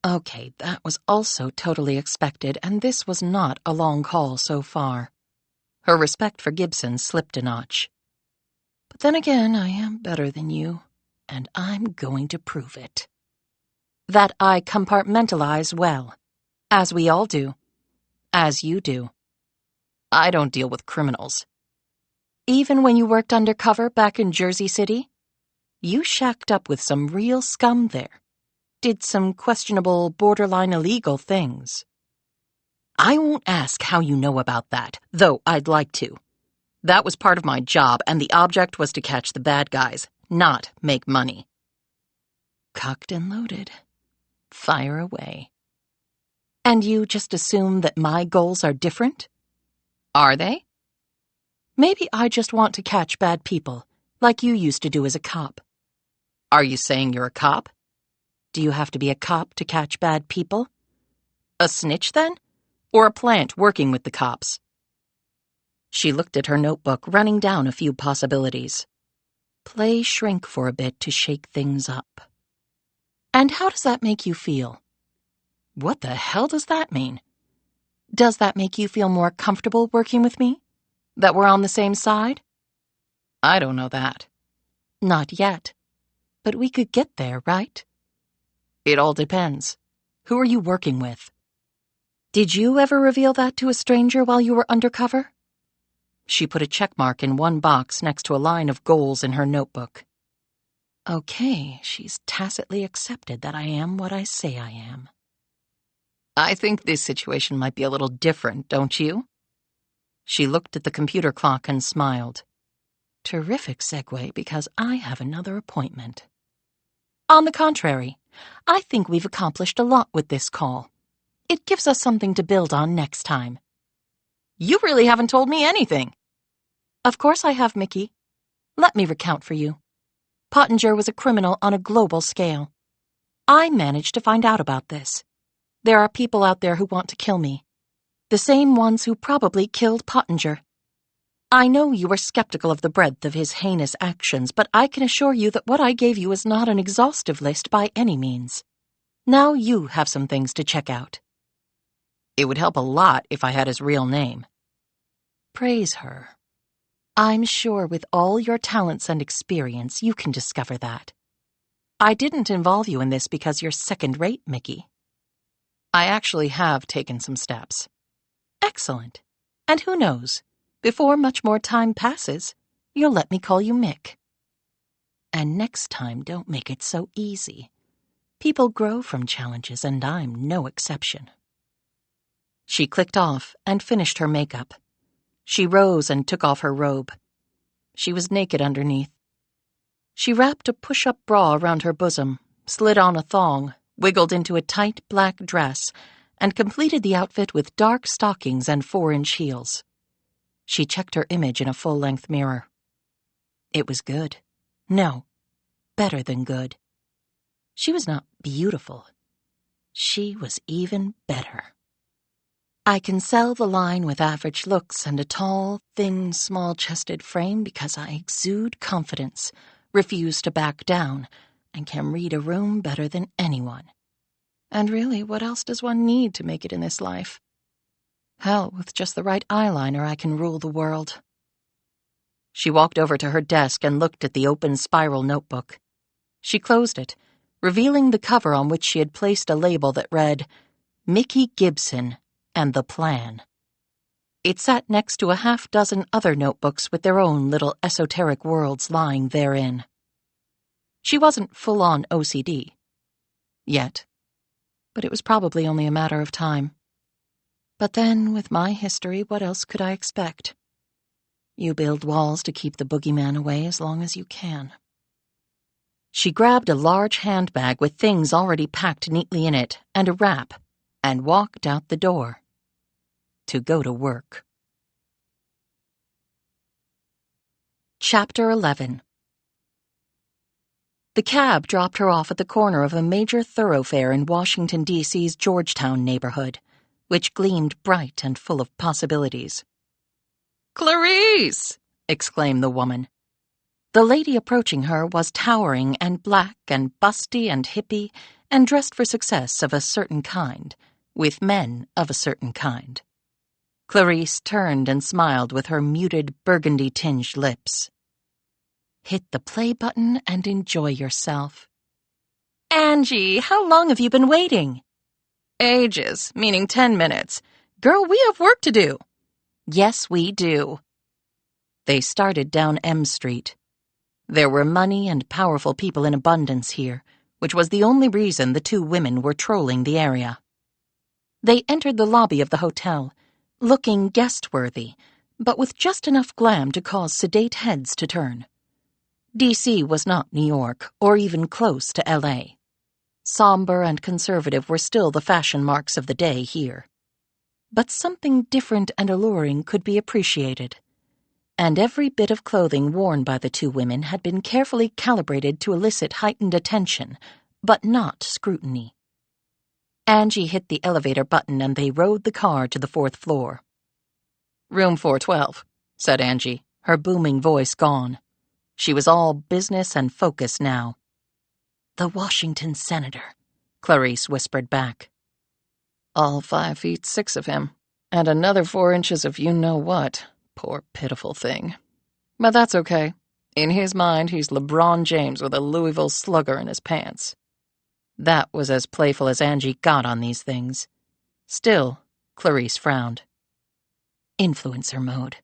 Okay, that was also totally expected, and this was not a long call so far. Her respect for Gibson slipped a notch. "But then again, I am better than you, and I'm going to prove it. That I compartmentalize well, as we all do, as you do. I don't deal with criminals." "Even when you worked undercover back in Jersey City? You shacked up with some real scum there. Did some questionable, borderline illegal things." "I won't ask how you know about that, though I'd like to. That was part of my job, and the object was to catch the bad guys, not make money." Cocked and loaded. Fire away. "And you just assume that my goals are different?" "Are they?" "Maybe I just want to catch bad people, like you used to do as a cop." Are you saying you're a cop? Do you have to be a cop to catch bad people? A snitch, then? Or a plant working with the cops? She looked at her notebook, running down a few possibilities. Play shrink for a bit to shake things up. And how does that make you feel? What the hell does that mean? Does that make you feel more comfortable working with me? That we're on the same side? I don't know that. Not yet. But we could get there, right? It all depends. Who are you working with? Did you ever reveal that to a stranger while you were undercover? She put a check mark in one box next to a line of goals in her notebook. Okay, she's tacitly accepted that I am what I say I am. I think this situation might be a little different, don't you? She looked at the computer clock and smiled. Terrific segue, because I have another appointment. On the contrary, I think we've accomplished a lot with this call. It gives us something to build on next time. You really haven't told me anything. Of course I have, Mickey. Let me recount for you. Pottinger was a criminal on a global scale. I managed to find out about this. There are people out there who want to kill me. The same ones who probably killed Pottinger. I know you were skeptical of the breadth of his heinous actions, but I can assure you that what I gave you is not an exhaustive list by any means. Now you have some things to check out. It would help a lot if I had his real name. Praise her. I'm sure with all your talents and experience, you can discover that. I didn't involve you in this because you're second-rate, Mickey. I actually have taken some steps. Excellent. And who knows, before much more time passes, you'll let me call you Mick. And next time, don't make it so easy. People grow from challenges, and I'm no exception. She clicked off and finished her makeup. She rose and took off her robe. She was naked underneath. She wrapped a push-up bra around her bosom, slid on a thong, wiggled into a tight black dress, and completed the outfit with dark stockings and 4-inch heels. She checked her image in a full-length mirror. It was good. No, better than good. She was not beautiful. She was even better. I can sell the line with average looks and a tall, thin, small-chested frame because I exude confidence, refuse to back down, and can read a room better than anyone. And really, what else does one need to make it in this life? Hell, with just the right eyeliner, I can rule the world. She walked over to her desk and looked at the open spiral notebook. She closed it, revealing the cover on which she had placed a label that read, Mickey Gibson and the Plan. It sat next to a half-dozen other notebooks with their own little esoteric worlds lying therein. She wasn't full-on OCD. Yet. But it was probably only a matter of time. But then, with my history, what else could I expect? You build walls to keep the boogeyman away as long as you can. She grabbed a large handbag with things already packed neatly in it and a wrap, and walked out the door. To go to work. Chapter 11. The cab dropped her off at the corner of a major thoroughfare in Washington, D.C.'s Georgetown neighborhood, which gleamed bright and full of possibilities. "Clarice!" exclaimed the woman. The lady approaching her was towering and black and busty and hippie and dressed for success of a certain kind, with men of a certain kind. Clarice turned and smiled with her muted, burgundy-tinged lips. Hit the play button and enjoy yourself. Angie, how long have you been waiting? Ages, meaning 10 minutes. Girl, we have work to do. Yes, we do. They started down M Street. There were money and powerful people in abundance here, which was the only reason the two women were trolling the area. They entered the lobby of the hotel, looking guest-worthy, but with just enough glam to cause sedate heads to turn. D.C. was not New York, or even close to L.A. Somber and conservative were still the fashion marks of the day here. But something different and alluring could be appreciated. and every bit of clothing worn by the two women had been carefully calibrated to elicit heightened attention, but not scrutiny. Angie hit the elevator button and they rode the car to the 4th floor. "Room 412, said Angie, her booming voice gone. She was all business and focus now. "The Washington senator," Clarice whispered back. "All 5'6" of him, and another 4 inches of you-know-what. Poor pitiful thing. But that's okay. In his mind, he's LeBron James with a Louisville Slugger in his pants." That was as playful as Angie got on these things. Still, Clarice frowned. "Influencer mode.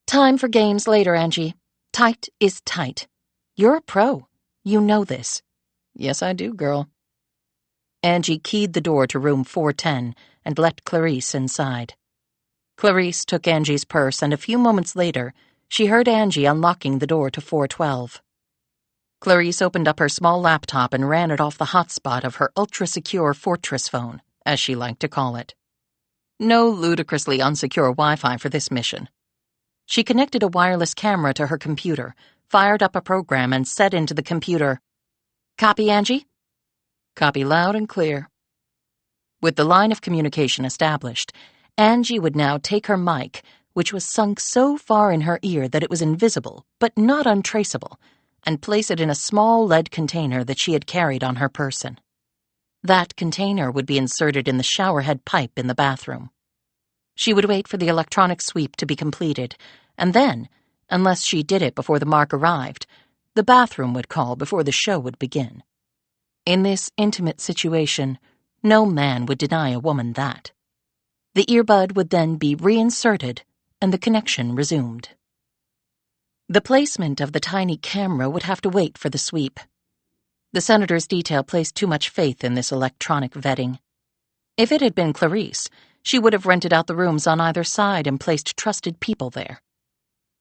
Time for games later, Angie. Tight is tight. You're a pro. You know this." "Yes, I do, girl." Angie keyed the door to room 410 and let Clarice inside. Clarice took Angie's purse, and a few moments later, she heard Angie unlocking the door to 412. Clarice opened up her small laptop and ran it off the hotspot of her ultra-secure Fortress phone, as she liked to call it. No ludicrously unsecure Wi-Fi for this mission. She connected a wireless camera to her computer, fired up a program, and said into the computer, "Copy, Angie?" "Copy loud and clear." With the line of communication established, Angie would now take her mic, which was sunk so far in her ear that it was invisible, but not untraceable, and place it in a small lead container that she had carried on her person. That container would be inserted in the showerhead pipe in the bathroom. She would wait for the electronic sweep to be completed, and then, unless she did it before the mark arrived, the bathroom would call before the show would begin. In this intimate situation, no man would deny a woman that. The earbud would then be reinserted, and the connection resumed. The placement of the tiny camera would have to wait for the sweep. The senator's detail placed too much faith in this electronic vetting. If it had been Clarice, she would have rented out the rooms on either side and placed trusted people there.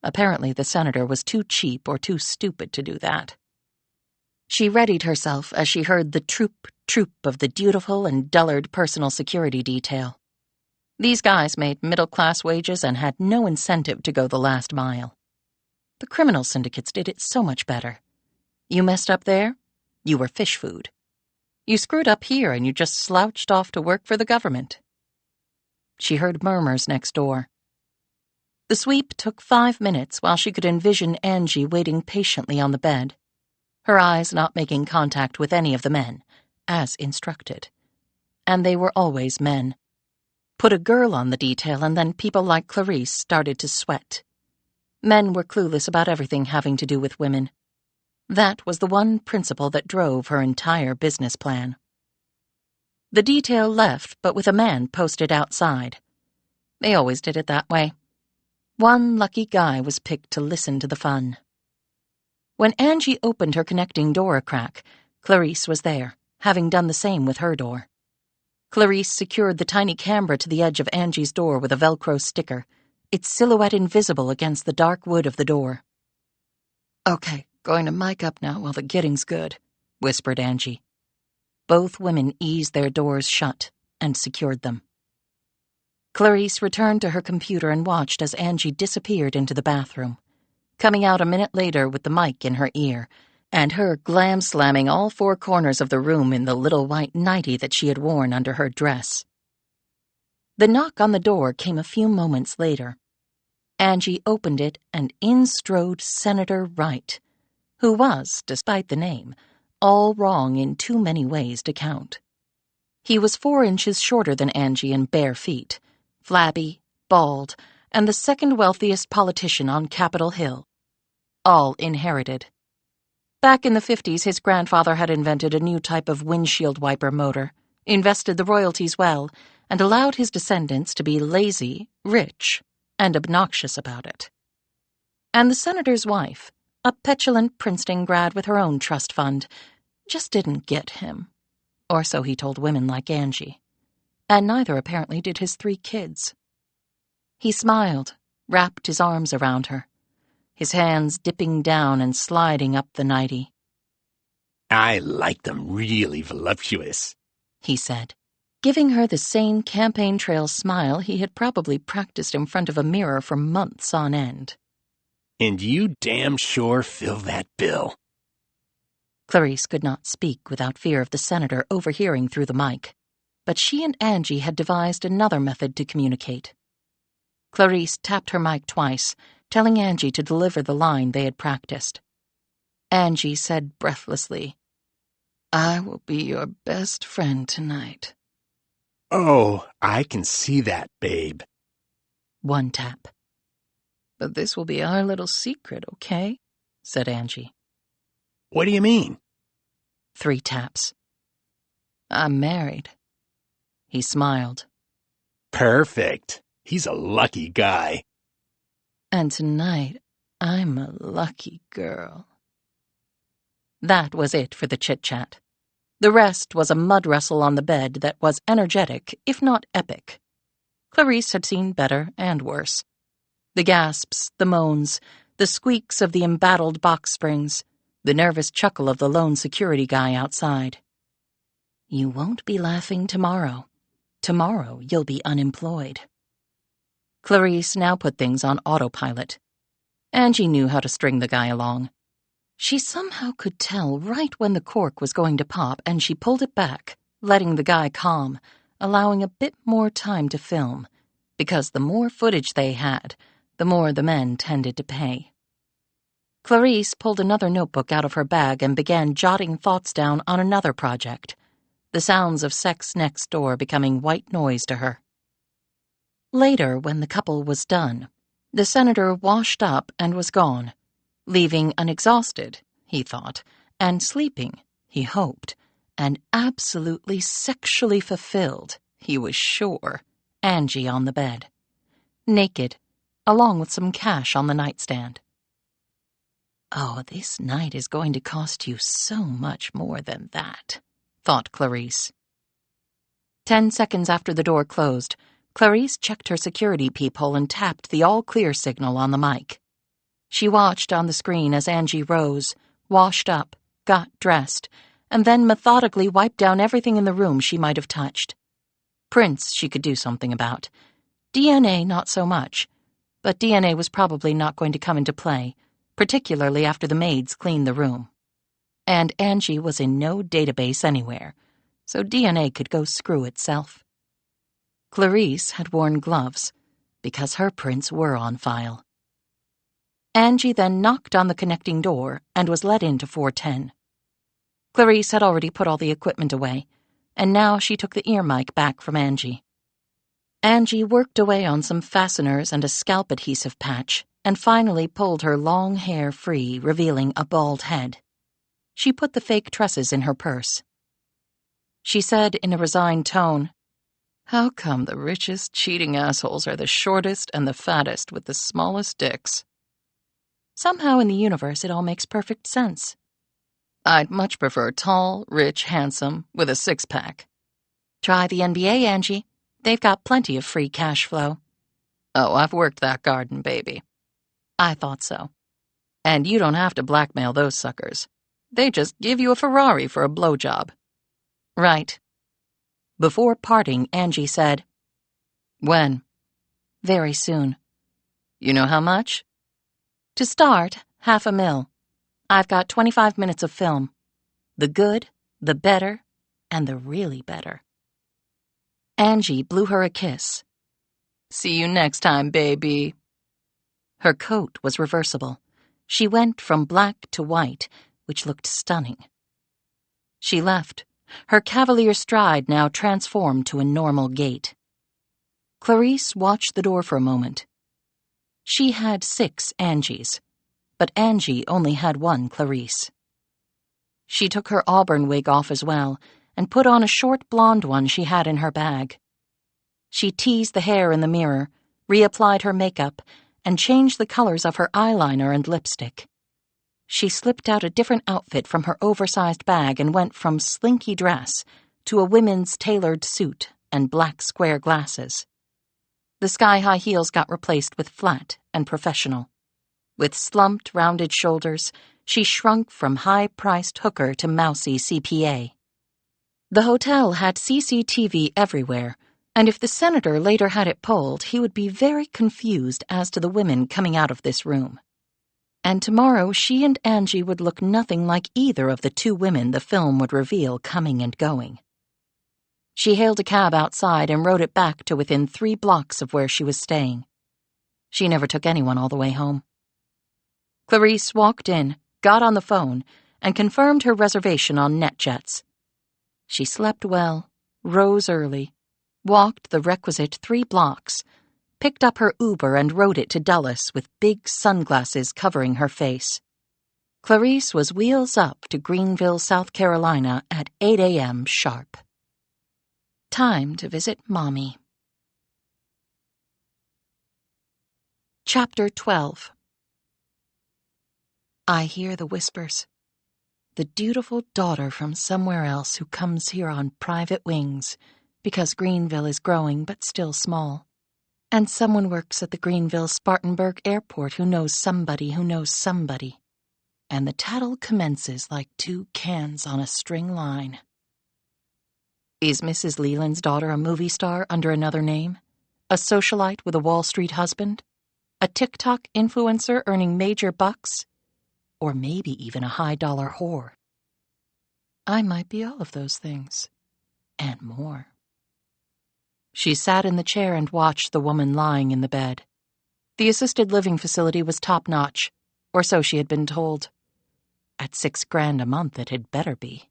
Apparently, the senator was too cheap or too stupid to do that. She readied herself as she heard the troop of the dutiful and dullard personal security detail. These guys made middle-class wages and had no incentive to go the last mile. The criminal syndicates did it so much better. You messed up there, you were fish food. You screwed up here and you just slouched off to work for the government. She heard murmurs next door. The sweep took 5 minutes while she could envision Angie waiting patiently on the bed, her eyes not making contact with any of the men, as instructed. And they were always men. Put a girl on the detail and then people like Clarice started to sweat. Men were clueless about everything having to do with women. That was the one principle that drove her entire business plan. The detail left, but with a man posted outside. They always did it that way. One lucky guy was picked to listen to the fun. When Angie opened her connecting door a crack, Clarice was there, having done the same with her door. Clarice secured the tiny camera to the edge of Angie's door with a Velcro sticker, its silhouette invisible against the dark wood of the door. "Okay, going to mic up now while the getting's good," whispered Angie. Both women eased their doors shut and secured them. Clarice returned to her computer and watched as Angie disappeared into the bathroom, coming out a minute later with the mic in her ear, and her glam-slamming all 4 corners of the room in the little white nightie that she had worn under her dress. The knock on the door came a few moments later. Angie opened it, and in strode Senator Wright, who was, despite the name, all wrong in too many ways to count. He was 4 inches shorter than Angie and bare feet, flabby, bald, and the second wealthiest politician on Capitol Hill. All inherited. Back in the 50s, his grandfather had invented a new type of windshield wiper motor, invested the royalties well, and allowed his descendants to be lazy, rich, and obnoxious about it. And the senator's wife, a petulant Princeton grad with her own trust fund, just didn't get him. Or so he told women like Angie. And neither apparently did his 3 kids. He smiled, wrapped his arms around her, his hands dipping down and sliding up the nightie. "I like them really voluptuous," he said, giving her the same campaign trail smile he had probably practiced in front of a mirror for months on end. And you damn sure fill that bill. Clarice could not speak without fear of the senator overhearing through the mic, but she and Angie had devised another method to communicate. Clarice tapped her mic twice, telling Angie to deliver the line they had practiced. Angie said breathlessly, "I will be your best friend tonight." Oh, I can see that, babe. One tap. "But this will be our little secret, okay?" said Angie. What do you mean? 3 taps. "I'm married." He smiled. Perfect. He's a lucky guy. "And tonight, I'm a lucky girl." That was it for the chit-chat. The rest was a mud wrestle on the bed that was energetic, if not epic. Clarice had seen better and worse. The gasps, the moans, the squeaks of the embattled box springs, the nervous chuckle of the lone security guy outside. You won't be laughing tomorrow. Tomorrow you'll be unemployed. Clarice now put things on autopilot. Angie knew how to string the guy along. She somehow could tell right when the cork was going to pop, and she pulled it back, letting the guy calm, allowing a bit more time to film, because the more footage they had, the more the men tended to pay. Clarice pulled another notebook out of her bag and began jotting thoughts down on another project, the sounds of sex next door becoming white noise to her. Later, when the couple was done, the senator washed up and was gone, leaving unexhausted, he thought, and sleeping, he hoped, and absolutely sexually fulfilled, he was sure, Angie on the bed, naked, along with some cash on the nightstand. Oh, this night is going to cost you so much more than that, thought Clarice. 10 seconds after the door closed, Clarice checked her security peephole and tapped the all-clear signal on the mic. She watched on the screen as Angie rose, washed up, got dressed, and then methodically wiped down everything in the room she might have touched. Prints she could do something about. DNA not so much, but DNA was probably not going to come into play, particularly after the maids cleaned the room. And Angie was in no database anywhere, so DNA could go screw itself. Clarice had worn gloves, because her prints were on file. Angie then knocked on the connecting door and was let into 410. Clarice had already put all the equipment away, and now she took the ear mic back from Angie. Angie worked away on some fasteners and a scalp adhesive patch, and finally pulled her long hair free, revealing a bald head. She put the fake tresses in her purse. She said in a resigned tone, "How come the richest, cheating assholes are the shortest and the fattest with the smallest dicks?" Somehow in the universe it all makes perfect sense. I'd much prefer tall, rich, handsome, with a six-pack. Try the NBA, Angie. They've got plenty of free cash flow. Oh, I've worked that garden, baby. I thought so. And you don't have to blackmail those suckers. They just give you a Ferrari for a blowjob. Right. Before parting, Angie said, "When?" "Very soon." "You know how much?" "To start, $500,000. I've got 25 minutes of film. The good, the better, and the really better." Angie blew her a kiss. "See you next time, baby." Her coat was reversible. She went from black to white, which looked stunning. She left, her cavalier stride now transformed to a normal gait. Clarice watched the door for a moment. She had 6 Angies, but Angie only had 1 Clarice. She took her auburn wig off as well, and put on a short blonde one she had in her bag. She teased the hair in the mirror, reapplied her makeup, and changed the colors of her eyeliner and lipstick. She slipped out a different outfit from her oversized bag and went from slinky dress to a women's tailored suit and black square glasses. The sky-high heels got replaced with flat and professional. With slumped, rounded shoulders, she shrunk from high-priced hooker to mousy CPA. The hotel had CCTV everywhere, and if the senator later had it pulled, he would be very confused as to the women coming out of this room. And tomorrow she and Angie would look nothing like either of the two women the film would reveal coming and going. She hailed a cab outside and rode it back to within 3 blocks of where she was staying. She never took anyone all the way home. Clarice walked in, got on the phone, and confirmed her reservation on NetJets. She slept well, rose early, walked the requisite 3 blocks, picked up her Uber and rode it to Dulles with big sunglasses covering her face. Clarice was wheels up to Greenville, South Carolina at 8 a.m. sharp. Time to visit Mommy. Chapter 12. I hear the whispers. The dutiful daughter from somewhere else who comes here on private wings, because Greenville is growing but still small. And someone works at the Greenville-Spartanburg Airport who knows somebody who knows somebody. And the tattle commences like 2 cans on a string line. Is Mrs. Leland's daughter a movie star under another name? A socialite with a Wall Street husband? A TikTok influencer earning major bucks? Or maybe even a high-dollar whore? I might be all of those things. And more. She sat in the chair and watched the woman lying in the bed. The assisted living facility was top-notch, or so she had been told. At $6,000 a month it had better be.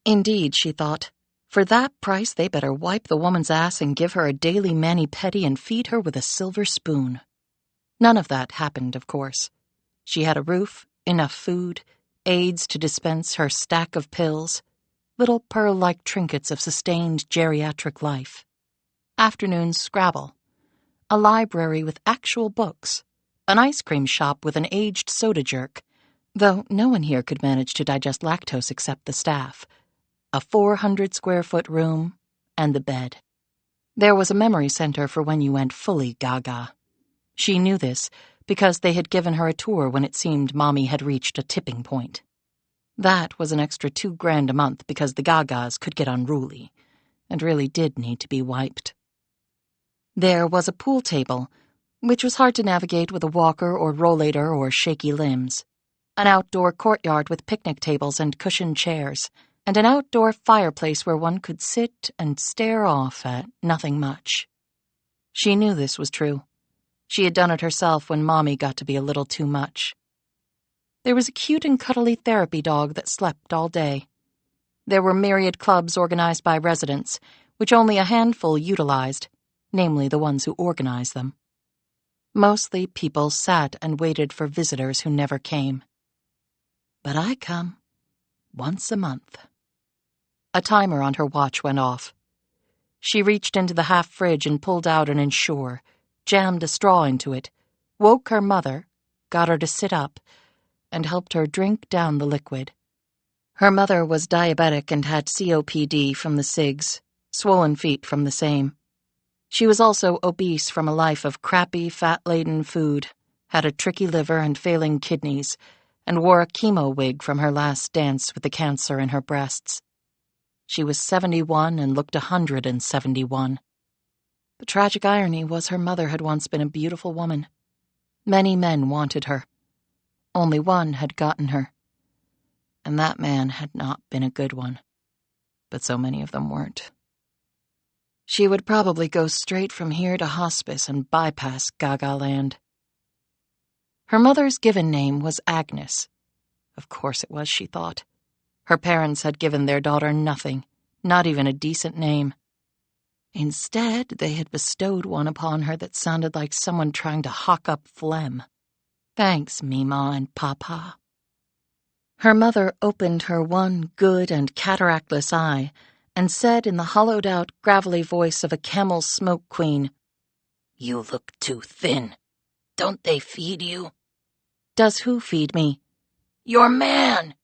Indeed, she thought, for that price they better wipe the woman's ass and give her a daily mani-pedi and feed her with a silver spoon. None of that happened, of course. She had a roof, enough food, aides to dispense her stack of pills, little pearl-like trinkets of sustained geriatric life. Afternoon Scrabble, a library with actual books, an ice cream shop with an aged soda jerk, though no one here could manage to digest lactose except the staff, a 400-square-foot room, and the bed. There was a memory center for when you went fully gaga. She knew this because they had given her a tour when it seemed Mommy had reached a tipping point. That was an extra $2,000 a month because the gagas could get unruly, and really did need to be wiped. There was a pool table, which was hard to navigate with a walker or rollator or shaky limbs, an outdoor courtyard with picnic tables and cushioned chairs, and an outdoor fireplace where one could sit and stare off at nothing much. She knew this was true. She had done it herself when Mommy got to be a little too much. There was a cute and cuddly therapy dog that slept all day. There were myriad clubs organized by residents, which only a handful utilized, namely the ones who organized them. Mostly people sat and waited for visitors who never came. But I come once a month. A timer on her watch went off. She reached into the half-fridge and pulled out an Ensure, jammed a straw into it, woke her mother, got her to sit up, and helped her drink down the liquid. Her mother was diabetic and had COPD from the cigs, swollen feet from the same. She was also obese from a life of crappy, fat-laden food, had a tricky liver and failing kidneys, and wore a chemo wig from her last dance with the cancer in her breasts. She was 71 and looked 171. The tragic irony was her mother had once been a beautiful woman. Many men wanted her. Only one had gotten her. And that man had not been a good one. But so many of them weren't. She would probably go straight from here to hospice and bypass Gaga Land. Her mother's given name was Agnes. Of course it was, she thought. Her parents had given their daughter nothing, not even a decent name. Instead, they had bestowed one upon her that sounded like someone trying to hawk up phlegm. Thanks, Mima and Papa. Her mother opened her one good and cataractless eye and said in the hollowed-out, gravelly voice of a camel smoke queen, "You look too thin. Don't they feed you?" "Does who feed me?" "Your man."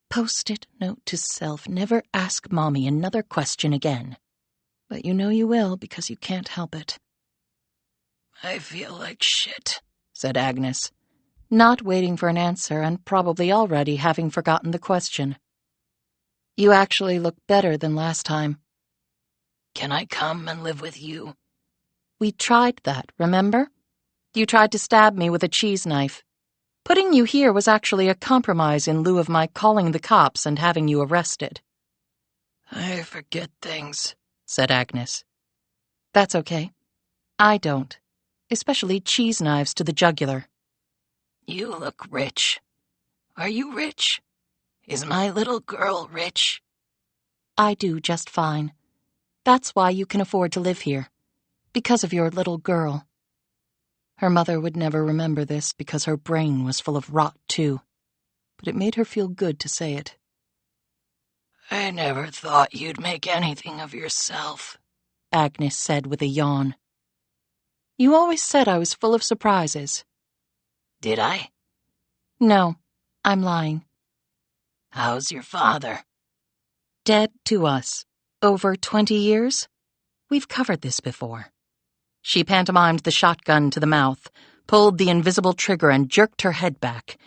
Post-it note to self, never ask Mommy another question again. But you know you will because you can't help it. "I feel like shit," said Agnes, not waiting for an answer and probably already having forgotten the question. "You actually look better than last time." "Can I come and live with you?" "We tried that, remember? You tried to stab me with a cheese knife. Putting you here was actually a compromise in lieu of my calling the cops and having you arrested." "I forget things," said Agnes. "That's okay. I don't. Especially cheese knives to the jugular." "You look rich. Are you rich? Is my little girl rich?" "I do just fine. That's why you can afford to live here. Because of your little girl." Her mother would never remember this because her brain was full of rot, too. But it made her feel good to say it. "I never thought you'd make anything of yourself," Agnes said with a yawn. "You always said I was full of surprises." "Did I?" "No, I'm lying." "How's your father?" "Dead to us. Over 20 years? We've covered this before." She pantomimed the shotgun to the mouth, pulled the invisible trigger and jerked her head back,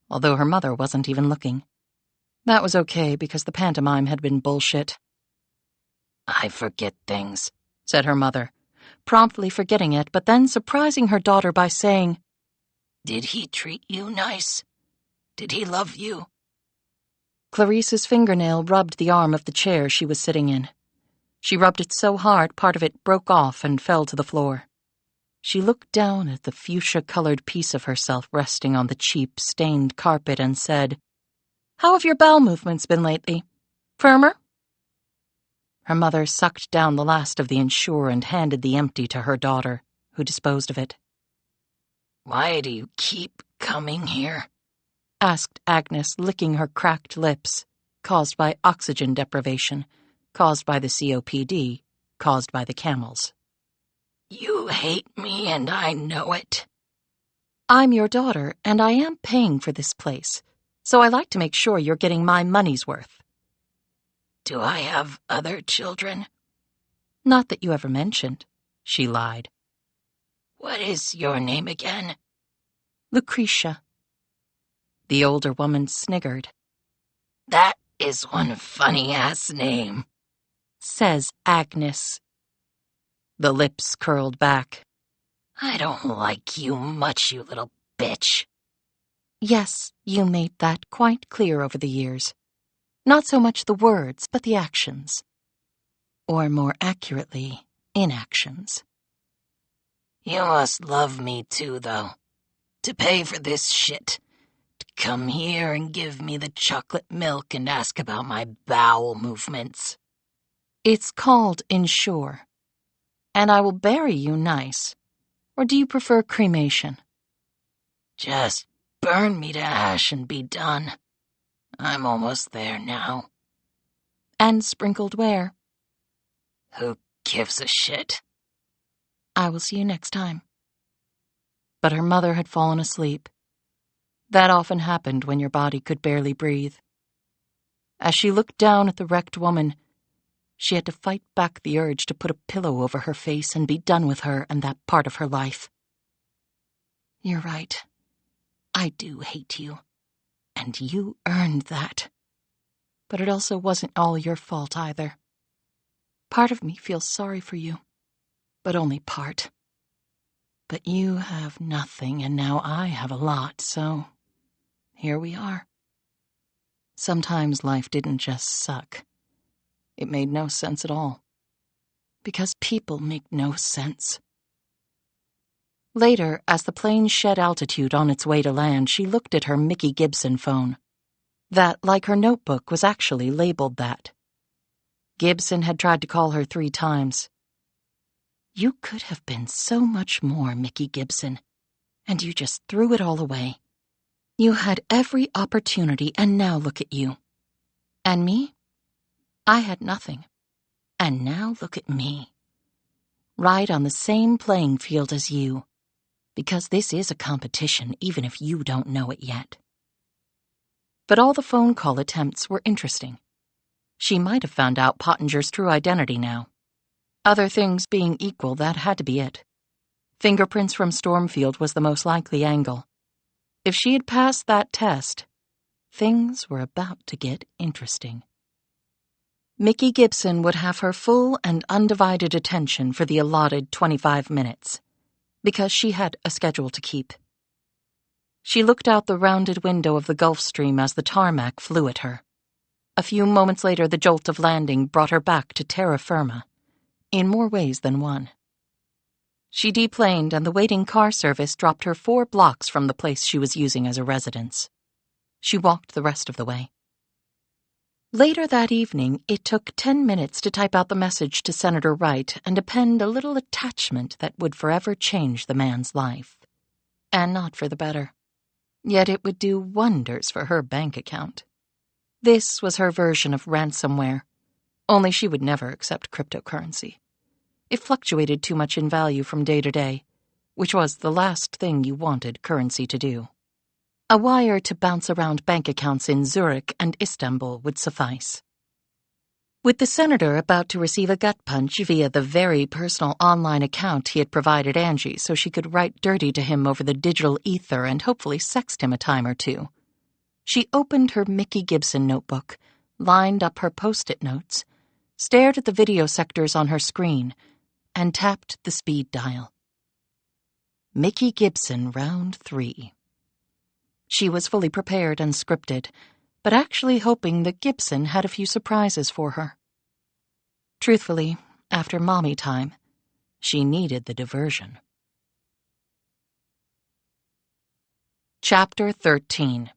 although her mother wasn't even looking. That was okay because the pantomime had been bullshit. "I forget things," said her mother, promptly forgetting it, but then surprising her daughter by saying, "Did he treat you nice? Did he love you?" Clarice's fingernail rubbed the arm of the chair she was sitting in. She rubbed it so hard part of it broke off and fell to the floor. She looked down at the fuchsia-colored piece of herself resting on the cheap, stained carpet and said, "How have your bowel movements been lately? Firmer?" Her mother sucked down the last of the Ensure and handed the empty to her daughter, who disposed of it. "Why do you keep coming here?" asked Agnes, licking her cracked lips, caused by oxygen deprivation, caused by the COPD, caused by the camels. "You hate me and I know it." "I'm your daughter, and I am paying for this place, so I like to make sure you're getting my money's worth." "Do I have other children?" "Not that you ever mentioned," she lied. "What is your name again?" "Lucretia." The older woman sniggered. "That is one funny-ass name," says Agnes. The lips curled back. "I don't like you much, you little bitch." Yes, you made that quite clear over the years. Not so much the words, but the actions. Or more accurately, inactions. "You must love me too, though. To pay for this shit. To come here and give me the chocolate milk and ask about my bowel movements." "It's called Ensure. And I will bury you nice. Or do you prefer cremation?" "Just burn me to ash and be done. I'm almost there now." "And sprinkled where?" "Who gives a shit?" "I will see you next time." But her mother had fallen asleep. That often happened when your body could barely breathe. As she looked down at the wrecked woman, she had to fight back the urge to put a pillow over her face and be done with her and that part of her life. "You're right. I do hate you. And you earned that. But it also wasn't all your fault either. Part of me feels sorry for you, but only part. But you have nothing, and now I have a lot, so here we are." Sometimes life didn't just suck. It made no sense at all. Because people make no sense. Later, as the plane shed altitude on its way to land, she looked at her Mickey Gibson phone. That, like her notebook, was actually labeled that. Gibson had tried to call her 3 times. You could have been so much more, Mickey Gibson, and you just threw it all away. You had every opportunity, and now look at you. And me? I had nothing. And now look at me. Right on the same playing field as you. Because this is a competition, even if you don't know it yet. But all the phone call attempts were interesting. She might have found out Pottinger's true identity now. Other things being equal, that had to be it. Fingerprints from Stormfield was the most likely angle. If she had passed that test, things were about to get interesting. Mickey Gibson would have her full and undivided attention for the allotted 25 minutes. because she had a schedule to keep. She looked out the rounded window of the Gulf Stream as the tarmac flew at her. A few moments later, the jolt of landing brought her back to terra firma, in more ways than one. She deplaned, and the waiting car service dropped her 4 blocks from the place she was using as a residence. She walked the rest of the way. Later that evening, it took 10 minutes to type out the message to Senator Wright and append a little attachment that would forever change the man's life. And not for the better. Yet it would do wonders for her bank account. This was her version of ransomware, only she would never accept cryptocurrency. It fluctuated too much in value from day to day, which was the last thing you wanted currency to do. A wire to bounce around bank accounts in Zurich and Istanbul would suffice. With the senator about to receive a gut punch via the very personal online account he had provided Angie so she could write dirty to him over the digital ether and hopefully sext him a time or two, she opened her Mickey Gibson notebook, lined up her post-it notes, stared at the video sectors on her screen, and tapped the speed dial. Mickey Gibson, round 3. She was fully prepared and scripted, but actually hoping that Gibson had a few surprises for her. Truthfully, after mommy time, she needed the diversion. Chapter 13.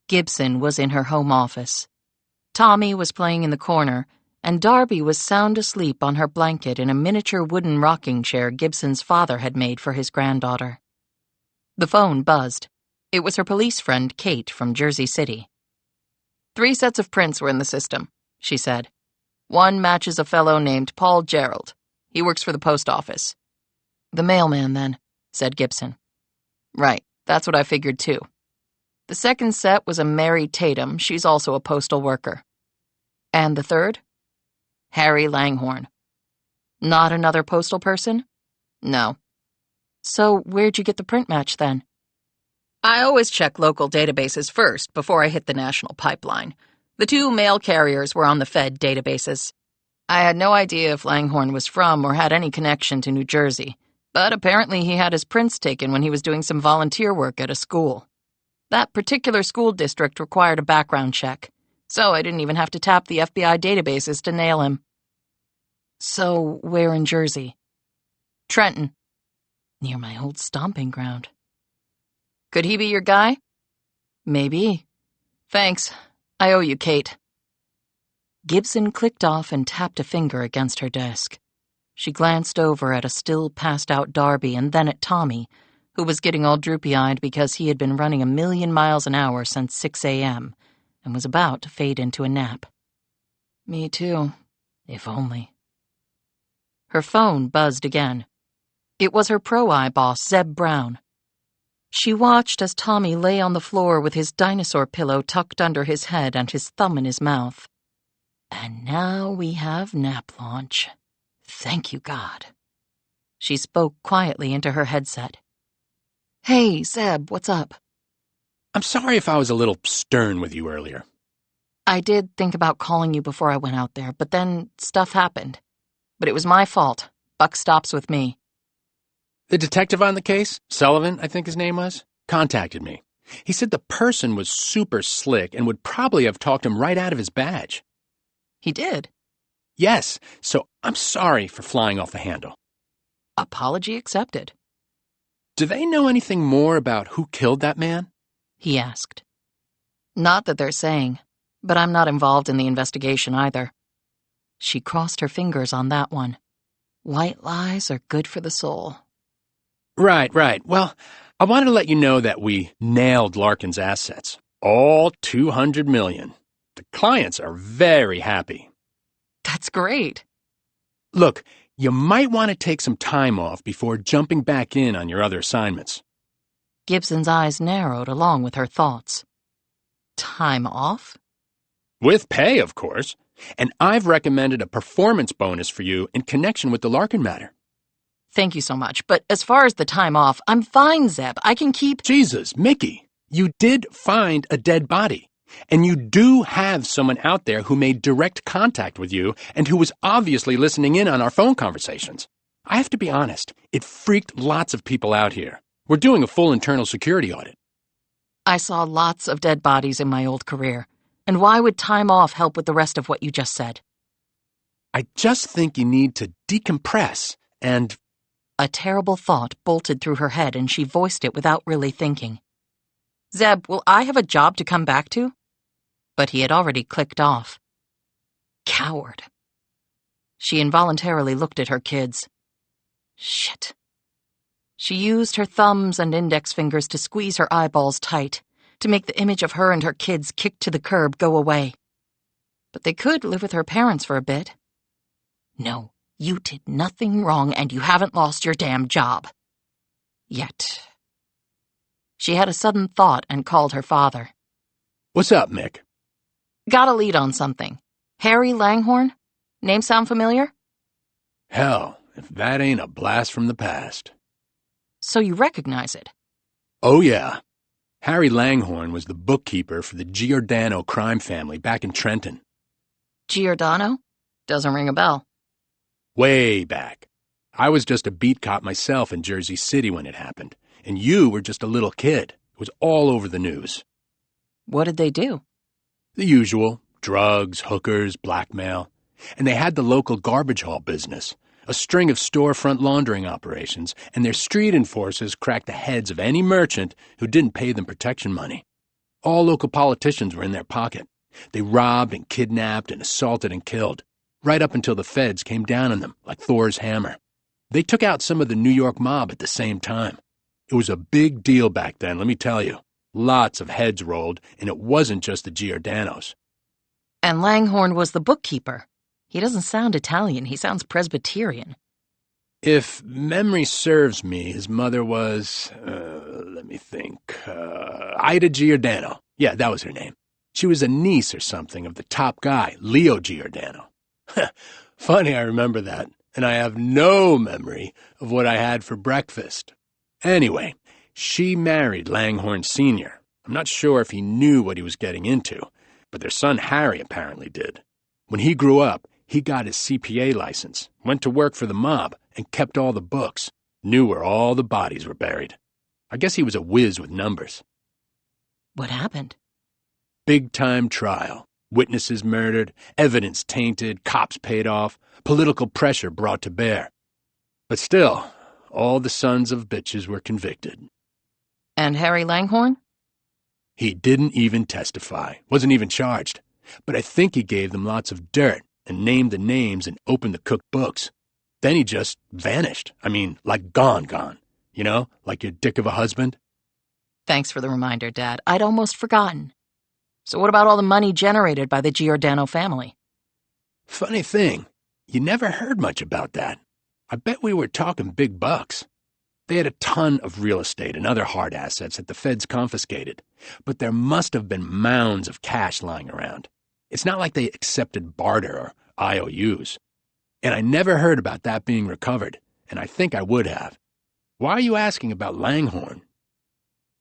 Gibson was in her home office. Tommy was playing in the corner, and Darby was sound asleep on her blanket in a miniature wooden rocking chair Gibson's father had made for his granddaughter. The phone buzzed. It was her police friend, Kate, from Jersey City. 3 sets of prints were in the system, she said. One matches a fellow named Paul Gerald. He works for the post office. The mailman, then, said Gibson. Right, that's what I figured, too. The second set was a Mary Tatum. She's also a postal worker. And the third? Harry Langhorne. Not another postal person? No. So where'd you get the print match, then? I always check local databases first before I hit the national pipeline. The 2 mail carriers were on the Fed databases. I had no idea if Langhorne was from or had any connection to New Jersey, but apparently he had his prints taken when he was doing some volunteer work at a school. That particular school district required a background check, so I didn't even have to tap the FBI databases to nail him. So, where in Jersey? Trenton. Near my old stomping ground. Could he be your guy? Maybe. Thanks. I owe you, Kate. Gibson clicked off and tapped a finger against her desk. She glanced over at a still passed-out Darby and then at Tommy, who was getting all droopy-eyed because he had been running 1,000,000 miles an hour since 6 a.m. and was about to fade into a nap. Me too, if only. Her phone buzzed again. It was her pro-eye boss, Zeb Brown. She watched as Tommy lay on the floor with his dinosaur pillow tucked under his head and his thumb in his mouth. And now we have nap launch. Thank you, God. She spoke quietly into her headset. Hey, Zeb, what's up? I'm sorry if I was a little stern with you earlier. I did think about calling you before I went out there, but then stuff happened. But it was my fault. Buck stops with me. The detective on the case, Sullivan, I think his name was, contacted me. He said the person was super slick and would probably have talked him right out of his badge. He did? Yes, so I'm sorry for flying off the handle. Apology accepted. Do they know anything more about who killed that man? He asked. Not that they're saying, but I'm not involved in the investigation either. She crossed her fingers on that one. White lies are good for the soul. Right. Well, I wanted to let you know that we nailed Larkin's assets. All $200 million. The clients are very happy. That's great. Look, you might want to take some time off before jumping back in on your other assignments. Gibson's eyes narrowed along with her thoughts. Time off? With pay, of course. And I've recommended a performance bonus for you in connection with the Larkin matter. Thank you so much, but as far as the time off, I'm fine, Zeb. I can keep— Jesus, Mickey, you did find a dead body. And you do have someone out there who made direct contact with you and who was obviously listening in on our phone conversations. I have to be honest, it freaked lots of people out here. We're doing a full internal security audit. I saw lots of dead bodies in my old career. And why would time off help with the rest of what you just said? I just think you need to decompress and... A terrible thought bolted through her head and she voiced it without really thinking. Zeb, will I have a job to come back to? But he had already clicked off. Coward. She involuntarily looked at her kids. Shit. She used her thumbs and index fingers to squeeze her eyeballs tight, to make the image of her and her kids kicked to the curb go away. But they could live with her parents for a bit. No, you did nothing wrong and you haven't lost your damn job. Yet. She had a sudden thought and called her father. What's up, Mick? Got a lead on something. Harry Langhorne? Name sound familiar? Hell, if that ain't a blast from the past. So you recognize it? Oh, yeah. Harry Langhorne was the bookkeeper for the Giordano crime family back in Trenton. Giordano? Doesn't ring a bell. Way back. I was just a beat cop myself in Jersey City when it happened, and you were just a little kid. It was all over the news. What did they do? The usual. Drugs, hookers, blackmail. And they had the local garbage haul business, a string of storefront laundering operations, and their street enforcers cracked the heads of any merchant who didn't pay them protection money. All local politicians were in their pocket. They robbed and kidnapped and assaulted and killed, right up until the feds came down on them like Thor's hammer. They took out some of the New York mob at the same time. It was a big deal back then, let me tell you. Lots of heads rolled, and it wasn't just the Giordanos. And Langhorne was the bookkeeper. He doesn't sound Italian, he sounds Presbyterian. If memory serves me, his mother was, let me think, Ida Giordano. Yeah, that was her name. She was a niece or something of the top guy, Leo Giordano. Funny I remember that, and I have no memory of what I had for breakfast. Anyway, she married Langhorne Sr. I'm not sure if he knew what he was getting into, but their son Harry apparently did. When he grew up, he got his CPA license, went to work for the mob, and kept all the books, knew where all the bodies were buried. I guess he was a whiz with numbers. What happened? Big-time trial. Witnesses murdered, evidence tainted, cops paid off, political pressure brought to bear. But still, all the sons of bitches were convicted. And Harry Langhorne? He didn't even testify, wasn't even charged. But I think he gave them lots of dirt and named the names and opened the cooked books. Then he just vanished. I mean, like gone. You know, like your dick of a husband. Thanks for the reminder, Dad. I'd almost forgotten. So what about all the money generated by the Giordano family? Funny thing, you never heard much about that. I bet we were talking big bucks. They had a ton of real estate and other hard assets that the feds confiscated, but there must have been mounds of cash lying around. It's not like they accepted barter or IOUs. And I never heard about that being recovered, and I think I would have. Why are you asking about Langhorne?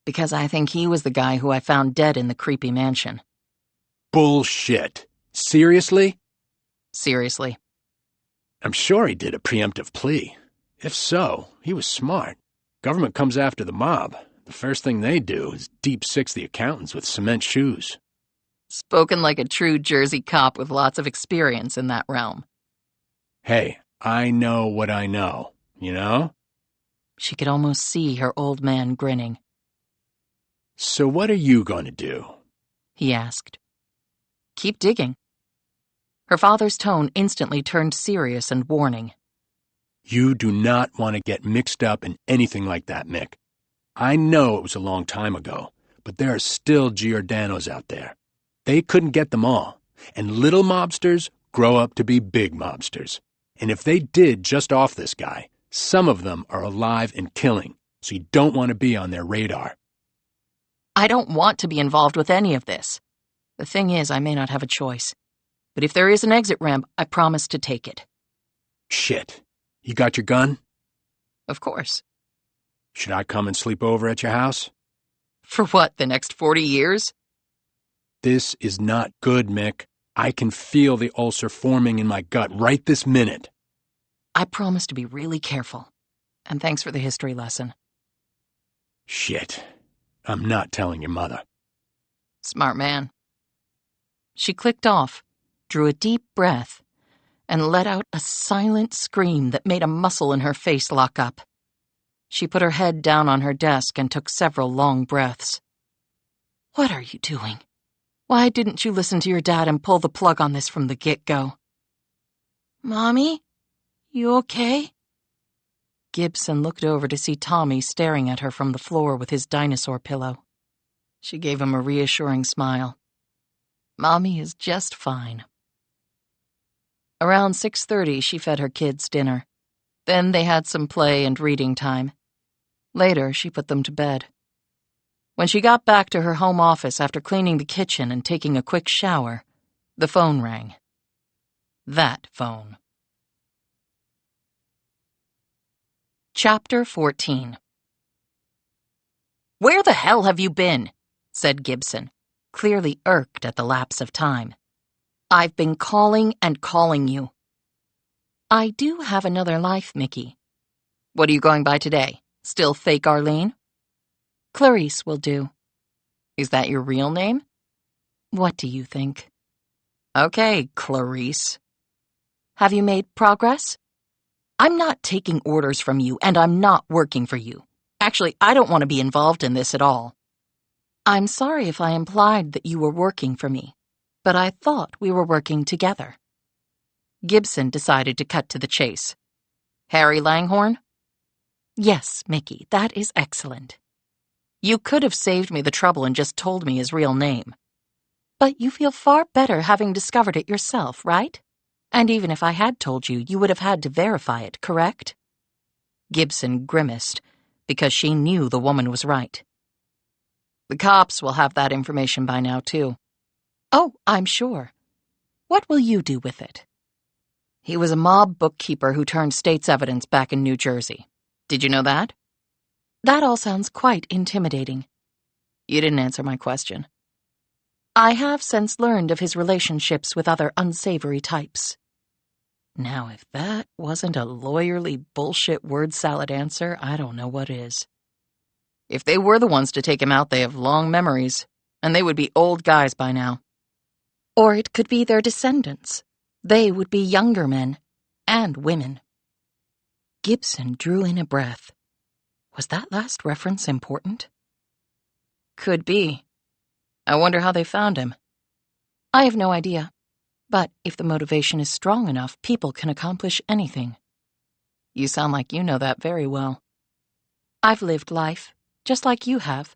Because I think he was the guy who I found dead in the creepy mansion. Bullshit. Seriously? Seriously. I'm sure he did a preemptive plea. If so, he was smart. Government comes after the mob. The first thing they do is deep six the accountants with cement shoes. Spoken like a true Jersey cop with lots of experience in that realm. Hey, I know what I know, you know? She could almost see her old man grinning. So what are you going to do? He asked. Keep digging. Her father's tone instantly turned serious and warning. You do not want to get mixed up in anything like that, Mick. I know it was a long time ago, but there are still Giordanos out there. They couldn't get them all, and little mobsters grow up to be big mobsters. And if they did just off this guy, some of them are alive and killing, so you don't want to be on their radar. I don't want to be involved with any of this. The thing is, I may not have a choice. But if there is an exit ramp, I promise to take it. Shit. You got your gun? Of course. Should I come and sleep over at your house? For what, the next 40 years? This is not good, Mick. I can feel the ulcer forming in my gut right this minute. I promise to be really careful. And thanks for the history lesson. Shit. I'm not telling your mother. Smart man. She clicked off, drew a deep breath, and let out a silent scream that made a muscle in her face lock up. She put her head down on her desk and took several long breaths. What are you doing? Why didn't you listen to your dad and pull the plug on this from the get-go? Mommy? You okay? Gibson looked over to see Tommy staring at her from the floor with his dinosaur pillow. She gave him a reassuring smile. Mommy is just fine. Around 6:30, she fed her kids dinner. Then they had some play and reading time. Later, she put them to bed. When she got back to her home office after cleaning the kitchen and taking a quick shower, the phone rang. That phone. Chapter 14. "Where the hell have you been?" said Gibson, clearly irked at the lapse of time. "I've been calling and calling you." "I do have another life, Mickey." "What are you going by today? Still fake Arlene?" "Clarice will do." "Is that your real name?" "What do you think?" "Okay, Clarice." "Have you made progress?" "I'm not taking orders from you, and I'm not working for you. Actually, I don't want to be involved in this at all." "I'm sorry if I implied that you were working for me, but I thought we were working together." Gibson decided to cut to the chase. "Harry Langhorne?" "Yes, Mickey, that is excellent." "You could have saved me the trouble and just told me his real name." "But you feel far better having discovered it yourself, right? And even if I had told you, you would have had to verify it, correct?" Gibson grimaced, because she knew the woman was right. "The cops will have that information by now, too." "Oh, I'm sure. What will you do with it?" "He was a mob bookkeeper who turned state's evidence back in New Jersey. Did you know that?" "That all sounds quite intimidating." "You didn't answer my question." "I have since learned of his relationships with other unsavory types." Now, if that wasn't a lawyerly bullshit word salad answer, I don't know what is. If they were the ones to take him out, they have long memories, and they would be old guys by now. Or it could be their descendants. They would be younger men, and women. Gibson drew in a breath. Was that last reference important? Could be. I wonder how they found him. I have no idea. But if the motivation is strong enough, people can accomplish anything. You sound like you know that very well. I've lived life, just like you have.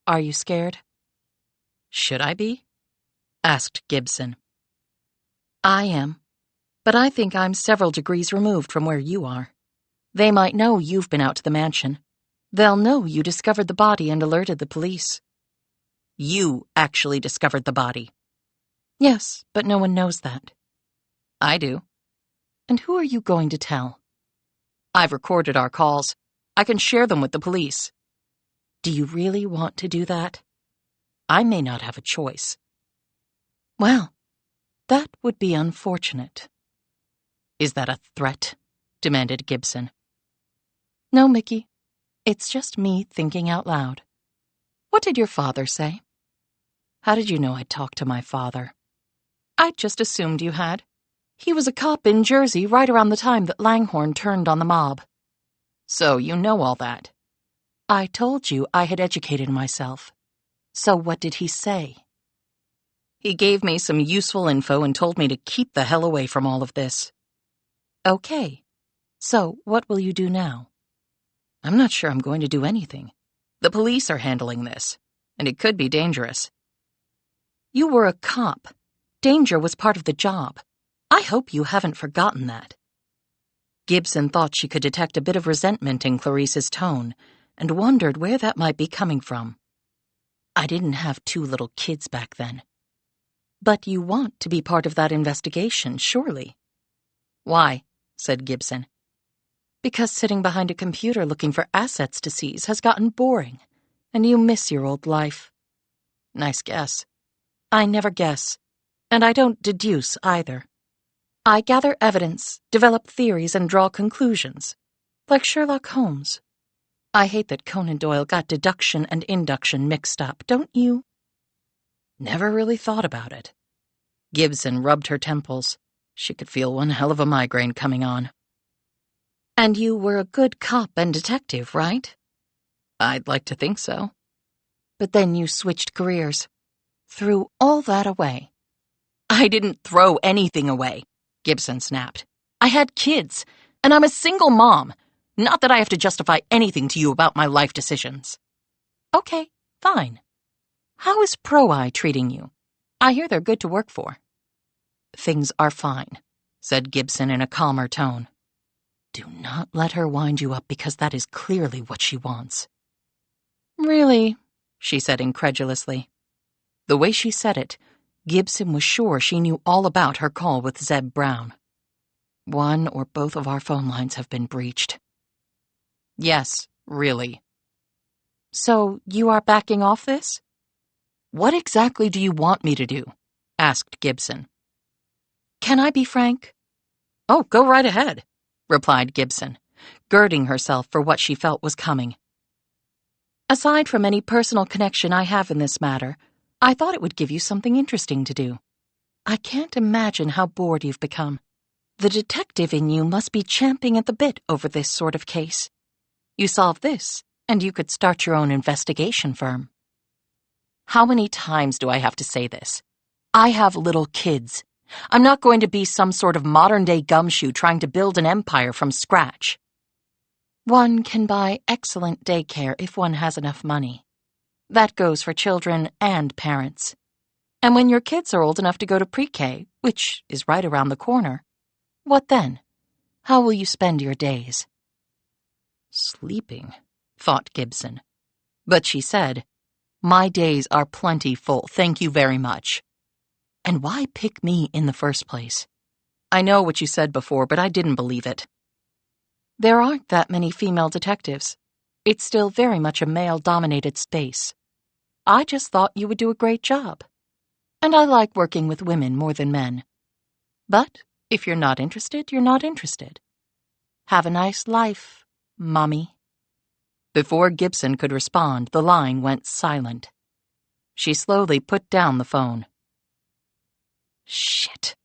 Are you scared? Should I be? Asked Gibson. I am, but I think I'm several degrees removed from where you are. They might know you've been out to the mansion. They'll know you discovered the body and alerted the police. You actually discovered the body. Yes, but no one knows that. I do. And who are you going to tell? I've recorded our calls. I can share them with the police. Do you really want to do that? I may not have a choice. Well, that would be unfortunate. Is that a threat? Demanded Gibson. No, Mickey. It's just me thinking out loud. What did your father say? How did you know I'd talk to my father? I just assumed you had. He was a cop in Jersey right around the time that Langhorne turned on the mob. So you know all that. I told you I had educated myself. So what did he say? He gave me some useful info and told me to keep the hell away from all of this. Okay. So what will you do now? I'm not sure I'm going to do anything. The police are handling this, and it could be dangerous. You were a cop. Danger was part of the job. I hope you haven't forgotten that. Gibson thought she could detect a bit of resentment in Clarice's tone and wondered where that might be coming from. I didn't have 2 little kids back then. But you want to be part of that investigation, surely. Why? Said Gibson. Because sitting behind a computer looking for assets to seize has gotten boring, and you miss your old life. Nice guess. I never guess. And I don't deduce either. I gather evidence, develop theories, and draw conclusions. Like Sherlock Holmes. I hate that Conan Doyle got deduction and induction mixed up, don't you? Never really thought about it. Gibson rubbed her temples. She could feel one hell of a migraine coming on. And you were a good cop and detective, right? I'd like to think so. But then you switched careers. Threw all that away. I didn't throw anything away, Gibson snapped. I had kids, and I'm a single mom. Not that I have to justify anything to you about my life decisions. Okay, fine. How is Pro-Eye treating you? I hear they're good to work for. Things are fine, said Gibson in a calmer tone. Do not let her wind you up because that is clearly what she wants. Really? She said incredulously. The way she said it, Gibson was sure she knew all about her call with Zeb Brown. One or both of our phone lines have been breached. Yes, really. So you are backing off this? What exactly do you want me to do? Asked Gibson. Can I be frank? Oh, go right ahead, replied Gibson, girding herself for what she felt was coming. Aside from any personal connection I have in this matter, I thought it would give you something interesting to do. I can't imagine how bored you've become. The detective in you must be champing at the bit over this sort of case. You solve this, and you could start your own investigation firm. How many times do I have to say this? I have little kids. I'm not going to be some sort of modern-day gumshoe trying to build an empire from scratch. One can buy excellent daycare if one has enough money. That goes for children and parents. And when your kids are old enough to go to pre-K, which is right around the corner, what then? How will you spend your days? Sleeping, thought Gibson. But she said, My days are plenty full, thank you very much. And why pick me in the first place? I know what you said before, but I didn't believe it. There aren't that many female detectives. It's still very much a male-dominated space. I just thought you would do a great job. And I like working with women more than men. But if you're not interested, you're not interested. Have a nice life, Mommy. Before Gibson could respond, the line went silent. She slowly put down the phone. Shit.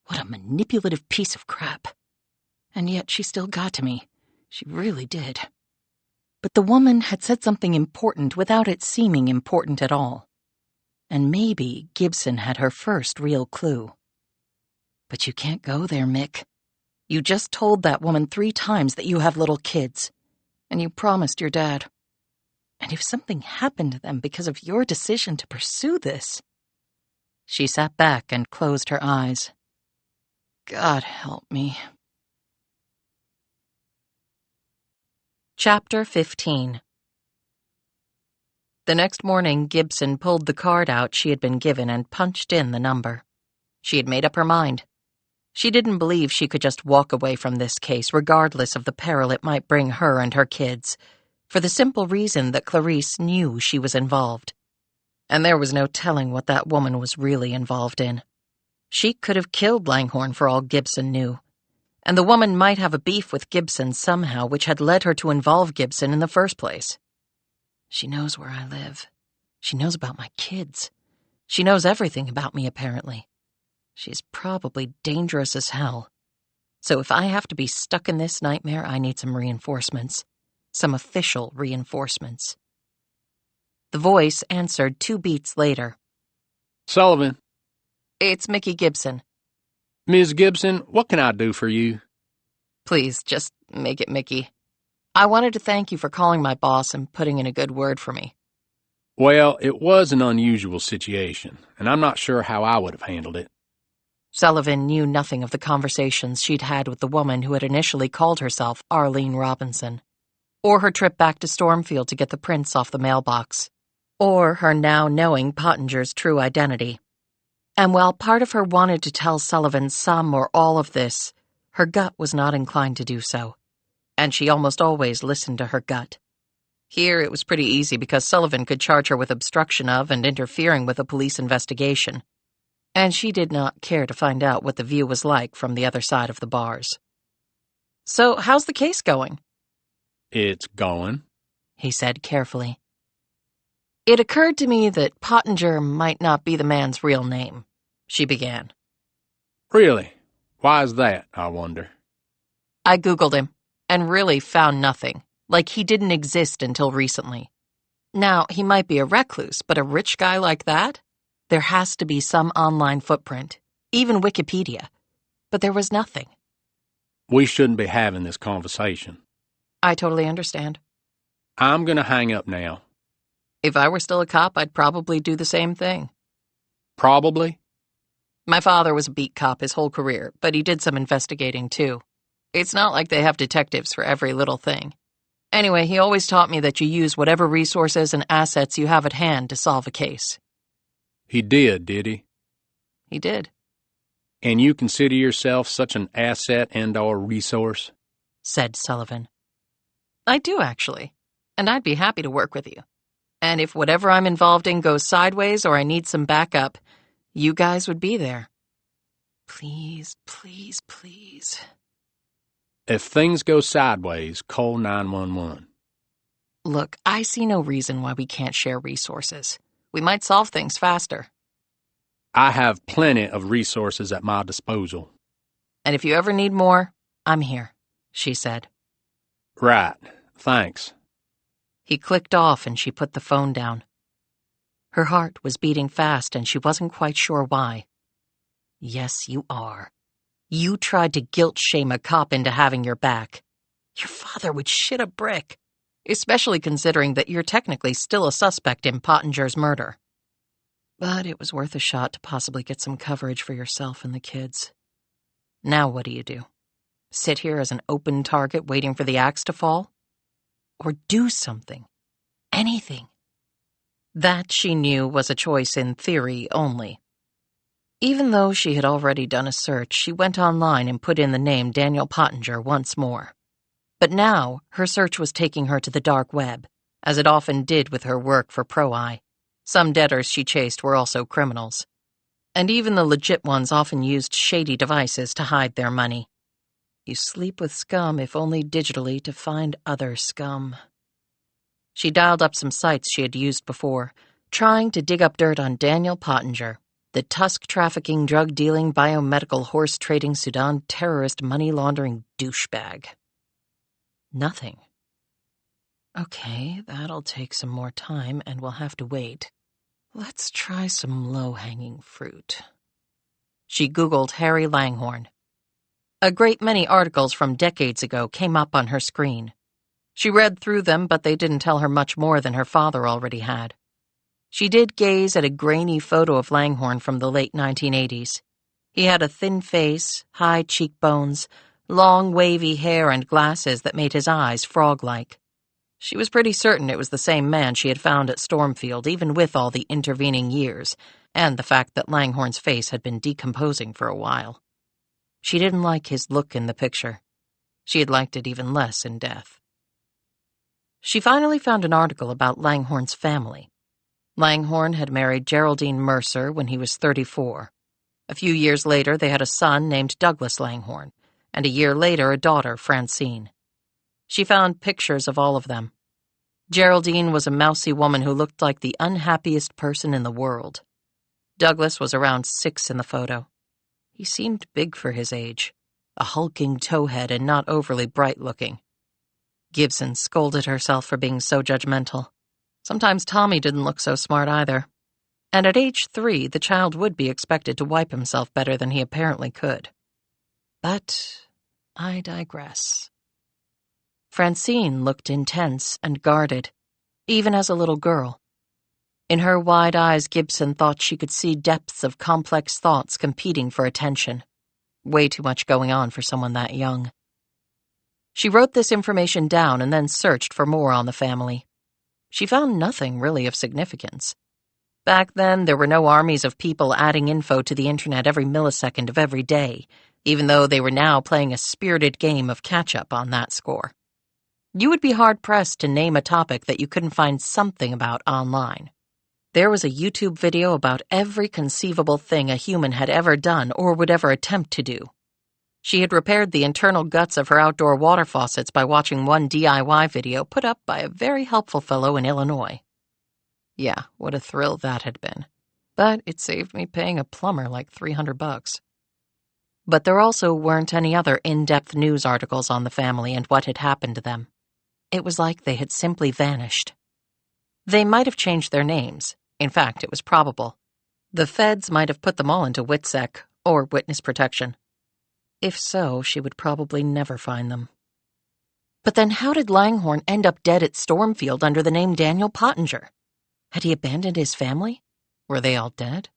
What a manipulative piece of crap. And yet she still got to me. She really did. But the woman had said something important without it seeming important at all. And maybe Gibson had her first real clue. But you can't go there, Mick. You just told that woman 3 times that you have little kids. And you promised your dad. And if something happened to them because of your decision to pursue this... She sat back and closed her eyes. God help me. Chapter 15. The next morning, Gibson pulled the card out she had been given and punched in the number. She had made up her mind. She didn't believe she could just walk away from this case regardless of the peril it might bring her and her kids, for the simple reason that Clarice knew she was involved. And there was no telling what that woman was really involved in. She could have killed Langhorne for all Gibson knew. And the woman might have a beef with Gibson somehow, which had led her to involve Gibson in the first place. She knows where I live. She knows about my kids. She knows everything about me, apparently. She's probably dangerous as hell. So if I have to be stuck in this nightmare, I need some reinforcements. Some official reinforcements. The voice answered 2 beats later. Sullivan. It's Mickey Gibson. Ms. Gibson, what can I do for you? Please, just make it Mickey. I wanted to thank you for calling my boss and putting in a good word for me. Well, it was an unusual situation, and I'm not sure how I would have handled it. Sullivan knew nothing of the conversations she'd had with the woman who had initially called herself Arlene Robinson, or her trip back to Stormfield to get the prints off the mailbox, or her now knowing Pottinger's true identity. And while part of her wanted to tell Sullivan some or all of this, her gut was not inclined to do so, and she almost always listened to her gut. Here it was pretty easy because Sullivan could charge her with obstruction of and interfering with a police investigation. and she did not care to find out what the view was like from the other side of the bars. "So, how's the case going?" "It's going," he said carefully. "It occurred to me that Pottinger might not be the man's real name," she began. "Really? Why is that, I wonder?" "I Googled him, and really found nothing, like he didn't exist until recently. Now, he might be a recluse, but a rich guy like that? There has to be some online footprint, even Wikipedia. But there was nothing." "We shouldn't be having this conversation." "I totally understand. I'm going to hang up now." If I were still a cop, I'd probably do the same thing. "Probably?" My father was a beat cop his whole career, but he did some investigating too. It's not like they have detectives for every little thing. Anyway, he always taught me that you use whatever resources and assets you have at hand to solve a case. "He did he?" He did," "And you consider yourself such an asset and/or resource?" said Sullivan. "I do, actually, and I'd be happy to work with you. And if whatever I'm involved in goes sideways or I need some backup, you guys would be there. Please, please, please." "If things go sideways, call 911. Look, I see no reason why we can't share resources. We might solve things faster. I have plenty of resources at my disposal." And if you ever need more, I'm here, she said. "Right. Thanks." He clicked off and she put the phone down. Her heart was beating fast and she wasn't quite sure why. Yes, you are. You tried to guilt-shame a cop into having your back. Your father would shit a brick, especially considering that you're technically still a suspect in Pottinger's murder. But it was worth a shot to possibly get some coverage for yourself and the kids. Now what do? Sit here as an open target waiting for the axe to fall? Or do something? Anything? That, she knew, was a choice in theory only. Even though she had already done a search, she went online and put in the name Daniel Pottinger once more. But now, her search was taking her to the dark web, as it often did with her work for Pro-Eye. Some debtors she chased were also criminals. And even the legit ones often used shady devices to hide their money. You sleep with scum, if only digitally, to find other scum. She dialed up some sites she had used before, trying to dig up dirt on Daniel Pottinger, the tusk-trafficking, drug-dealing, biomedical, horse-trading, Sudan terrorist money-laundering douchebag. Nothing. Okay, that'll take some more time and we'll have to wait. Let's try some low-hanging fruit. She Googled Harry Langhorne. A great many articles from decades ago came up on her screen. She read through them, but they didn't tell her much more than her father already had. She did gaze at a grainy photo of Langhorne from the late 1980s. He had a thin face, high cheekbones, long wavy hair and glasses that made his eyes frog-like. She was pretty certain it was the same man she had found at Stormfield, even with all the intervening years, and the fact that Langhorne's face had been decomposing for a while. She didn't like his look in the picture. She had liked it even less in death. She finally found an article about Langhorne's family. Langhorne had married Geraldine Mercer when he was 34. A few years later, they had a son named Douglas Langhorne, and a year later, a daughter, Francine. She found pictures of all of them. Geraldine was a mousy woman who looked like the unhappiest person in the world. Douglas was around 6 in the photo. He seemed big for his age, a hulking towhead and not overly bright-looking. Gibson scolded herself for being so judgmental. Sometimes Tommy didn't look so smart either. And at age 3, the child would be expected to wipe himself better than he apparently could. But I digress. Francine looked intense and guarded, even as a little girl. In her wide eyes, Gibson thought she could see depths of complex thoughts competing for attention. Way too much going on for someone that young. She wrote this information down and then searched for more on the family. She found nothing really of significance. Back then, there were no armies of people adding info to the internet every millisecond of every day, even though they were now playing a spirited game of catch-up on that score. You would be hard-pressed to name a topic that you couldn't find something about online. There was a YouTube video about every conceivable thing a human had ever done or would ever attempt to do. She had repaired the internal guts of her outdoor water faucets by watching one DIY video put up by a very helpful fellow in Illinois. Yeah, what a thrill that had been. But it saved me paying a plumber like $300. But there also weren't any other in-depth news articles on the family and what had happened to them. It was like they had simply vanished. They might have changed their names. In fact, it was probable. The feds might have put them all into WITSEC, or witness protection. If so, she would probably never find them. But then how did Langhorne end up dead at Stormfield under the name Daniel Pottinger? Had he abandoned his family? Were they all dead?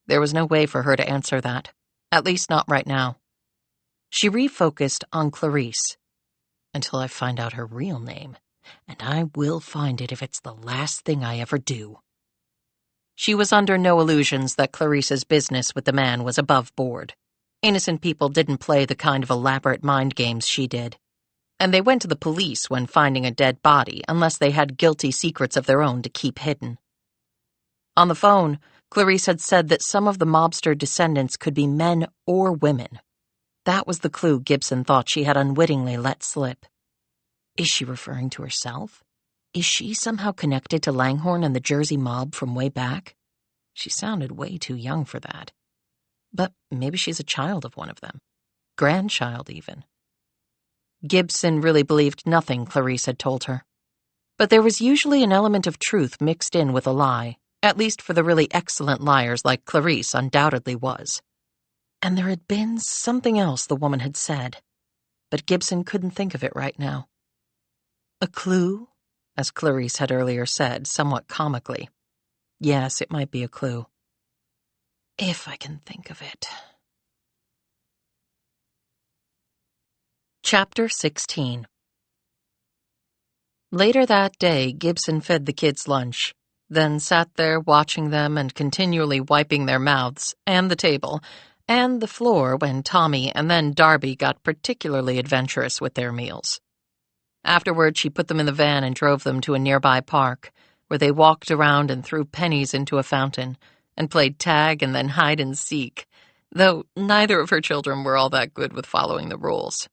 There was no way for her to answer that, at least not right now. She refocused on Clarice. Until I find out her real name, and I will find it if it's the last thing I ever do. She was under no illusions that Clarice's business with the man was above board. Innocent people didn't play the kind of elaborate mind games she did. And they went to the police when finding a dead body unless they had guilty secrets of their own to keep hidden. On the phone, Clarice had said that some of the mobster descendants could be men or women. That was the clue Gibson thought she had unwittingly let slip. Is she referring to herself? Is she somehow connected to Langhorne and the Jersey mob from way back? She sounded way too young for that. But maybe she's a child of one of them. Grandchild, even. Gibson really believed nothing Clarice had told her. But there was usually an element of truth mixed in with a lie, at least for the really excellent liars like Clarice undoubtedly was. And there had been something else the woman had said, but Gibson couldn't think of it right now. A clue, as Clarice had earlier said, somewhat comically. Yes, it might be a clue. If I can think of it. Chapter 16. Later that day, Gibson fed the kids lunch, then sat there watching them and continually wiping their mouths, and the table, and the floor when Tommy and then Darby got particularly adventurous with their meals. Afterward, she put them in the van and drove them to a nearby park, where they walked around and threw pennies into a fountain, and played tag and then hide and seek, though neither of her children were all that good with following the rules.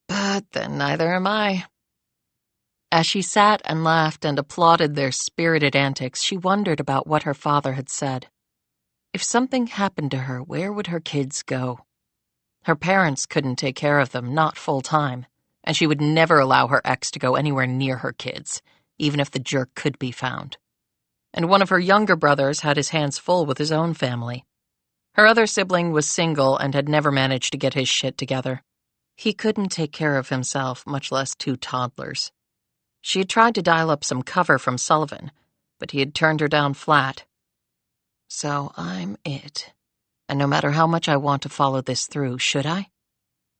But then neither am I. As she sat and laughed and applauded their spirited antics, she wondered about what her father had said. If something happened to her, where would her kids go? Her parents couldn't take care of them, not full-time, and she would never allow her ex to go anywhere near her kids, even if the jerk could be found. And one of her younger brothers had his hands full with his own family. Her other sibling was single and had never managed to get his shit together. He couldn't take care of himself, much less two toddlers. She had tried to dial up some cover from Sullivan, but he had turned her down flat. So I'm it. And no matter how much I want to follow this through, should I?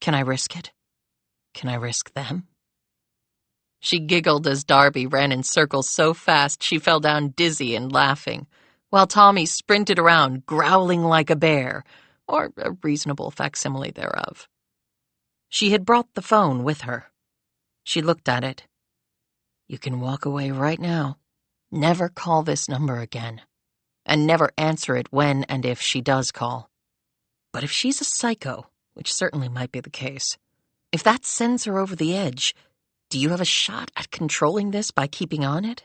Can I risk it? Can I risk them? She giggled as Darby ran in circles so fast she fell down dizzy and laughing, while Tommy sprinted around growling like a bear, or a reasonable facsimile thereof. She had brought the phone with her. She looked at it. You can walk away right now. Never call this number again. And never answer it when and if she does call. But if she's a psycho, which certainly might be the case, if that sends her over the edge, do you have a shot at controlling this by keeping on it?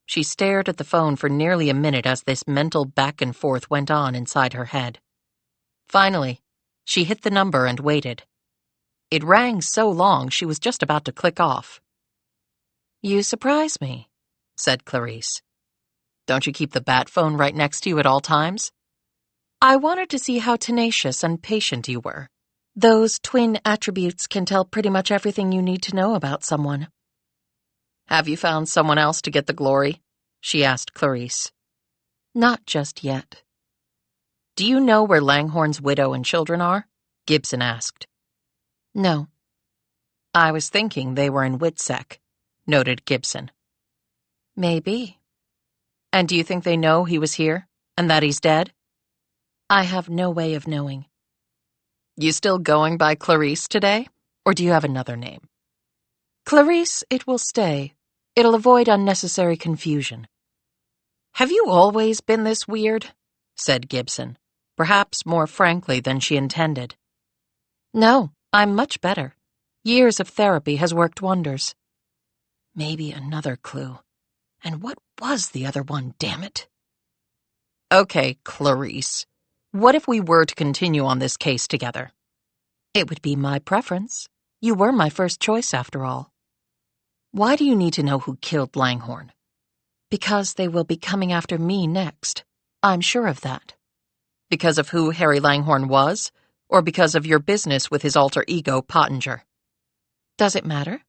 She stared at the phone for nearly a minute as this mental back and forth went on inside her head. Finally, she hit the number and waited. It rang so long she was just about to click off. You surprise me, said Clarice. Don't you keep the bat phone right next to you at all times? I wanted to see how tenacious and patient you were. Those twin attributes can tell pretty much everything you need to know about someone. Have you found someone else to get the glory? She asked Clarice. Not just yet. Do you know where Langhorne's widow and children are? Gibson asked. No. I was thinking they were in WITSEC, noted Gibson. Maybe. And do you think they know he was here, and that he's dead? I have no way of knowing. You still going by Clarice today, or do you have another name? Clarice, it will stay. It'll avoid unnecessary confusion. "Have you always been this weird?" said Gibson, perhaps more frankly than she intended. No, I'm much better. Years of therapy has worked wonders. Maybe another clue. And what was the other one, damn it? Okay, Clarice. What if we were to continue on this case together? It would be my preference. You were my first choice, after all. Why do you need to know who killed Langhorne? Because they will be coming after me next. I'm sure of that. Because of who Harry Langhorne was? Or because of your business with his alter ego, Pottinger? Does it matter?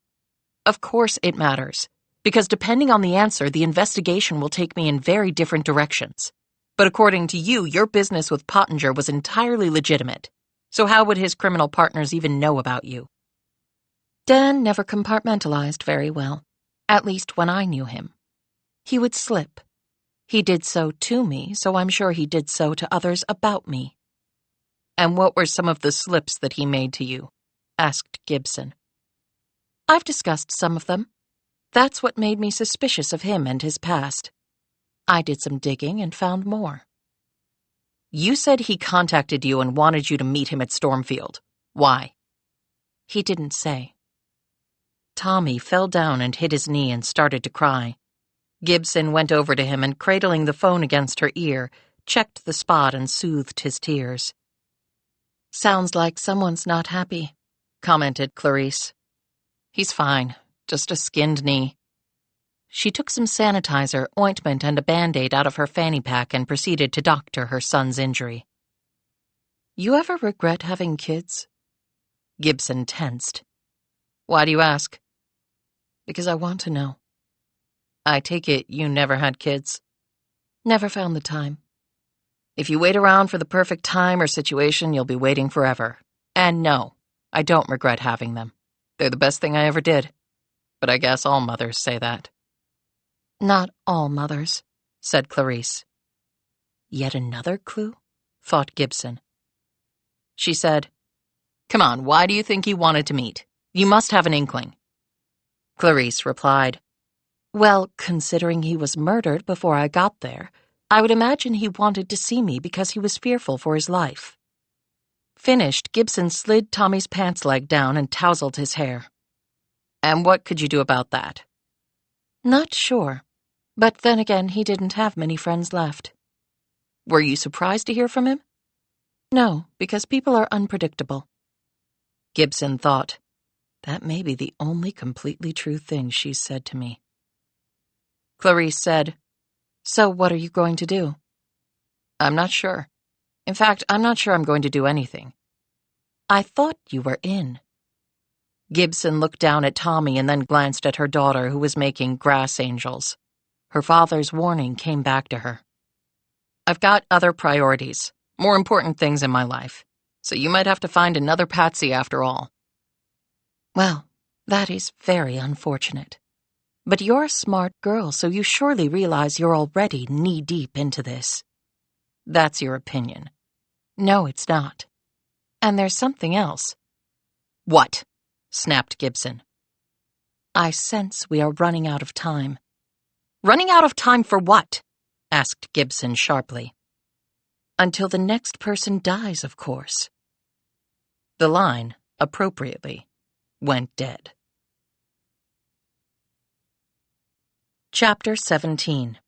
Of course it matters. Because depending on the answer, the investigation will take me in very different directions. But according to you, your business with Pottinger was entirely legitimate. So how would his criminal partners even know about you? Dan never compartmentalized very well, at least when I knew him. He would slip. He did so to me, so I'm sure he did so to others about me. And what were some of the slips that he made to you? Asked Gibson. I've discussed some of them. That's what made me suspicious of him and his past. I did some digging and found more. You said he contacted you and wanted you to meet him at Stormfield. Why? He didn't say. Tommy fell down and hit his knee and started to cry. Gibson went over to him and, cradling the phone against her ear, checked the spot and soothed his tears. Sounds like someone's not happy, commented Clarice. He's fine, just a skinned knee. She took some sanitizer, ointment, and a Band-Aid out of her fanny pack and proceeded to doctor her son's injury. You ever regret having kids? Gibson tensed. Why do you ask? Because I want to know. I take it you never had kids? Never found the time. If you wait around for the perfect time or situation, you'll be waiting forever. And no, I don't regret having them. They're the best thing I ever did. But I guess all mothers say that. Not all mothers, said Clarice. Yet another clue? Thought Gibson. She said, Come on, why do you think you wanted to meet? You must have an inkling. Clarice replied, Well, considering he was murdered before I got there, I would imagine he wanted to see me because he was fearful for his life. Finished, Gibson slid Tommy's pants leg down and tousled his hair. And what could you do about that? Not sure. But then again, he didn't have many friends left. Were you surprised to hear from him? No, because people are unpredictable. Gibson thought, that may be the only completely true thing she's said to me. Clarice said, So what are you going to do? I'm not sure. In fact, I'm not sure I'm going to do anything. I thought you were in. Gibson looked down at Tommy and then glanced at her daughter, who was making grass angels. Her father's warning came back to her. I've got other priorities, more important things in my life, so you might have to find another Patsy after all. Well, that is very unfortunate. But you're a smart girl, so you surely realize you're already knee-deep into this. That's your opinion. No, it's not. And there's something else. What? Snapped Gibson. I sense we are running out of time. Running out of time for what? Asked Gibson sharply. Until the next person dies, of course. The line, appropriately, went dead. Chapter 17.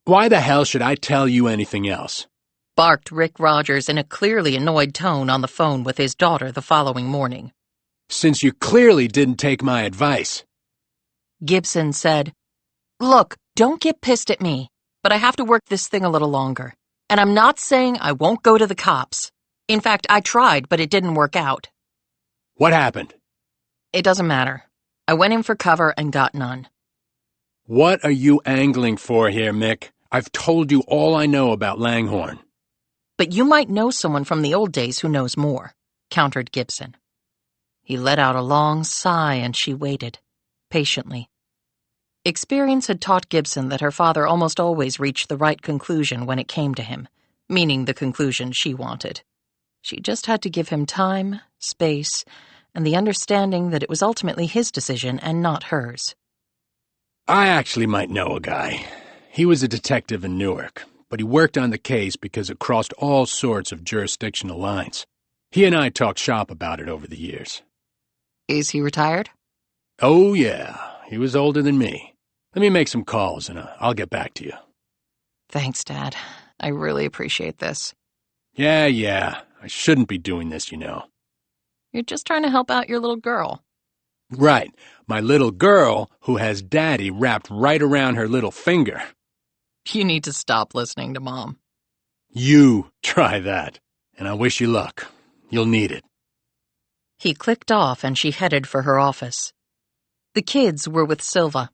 Why the hell should I tell you anything else? Barked Rick Rogers in a clearly annoyed tone on the phone with his daughter the following morning. Since you clearly didn't take my advice. Gibson said, Look, don't get pissed at me, but I have to work this thing a little longer. And I'm not saying I won't go to the cops. In fact, I tried, but it didn't work out. What happened? It doesn't matter. I went in for cover and got none. What are you angling for here, Mick? I've told you all I know about Langhorne. But you might know someone from the old days who knows more, countered Gibson. He let out a long sigh and she waited, patiently. Experience had taught Gibson that her father almost always reached the right conclusion when it came to him, meaning the conclusion she wanted. She just had to give him time, space, and the understanding that it was ultimately his decision and not hers. I actually might know a guy. He was a detective in Newark, but he worked on the case because it crossed all sorts of jurisdictional lines. He and I talked shop about it over the years. Is he retired? Oh, yeah. He was older than me. Let me make some calls and I'll get back to you. Thanks, Dad. I really appreciate this. Yeah. I shouldn't be doing this, you know. You're just trying to help out your little girl. Right. My little girl who has Daddy wrapped right around her little finger. You need to stop listening to Mom. You try that, and I wish you luck. You'll need it. He clicked off and she headed for her office. The kids were with Silva.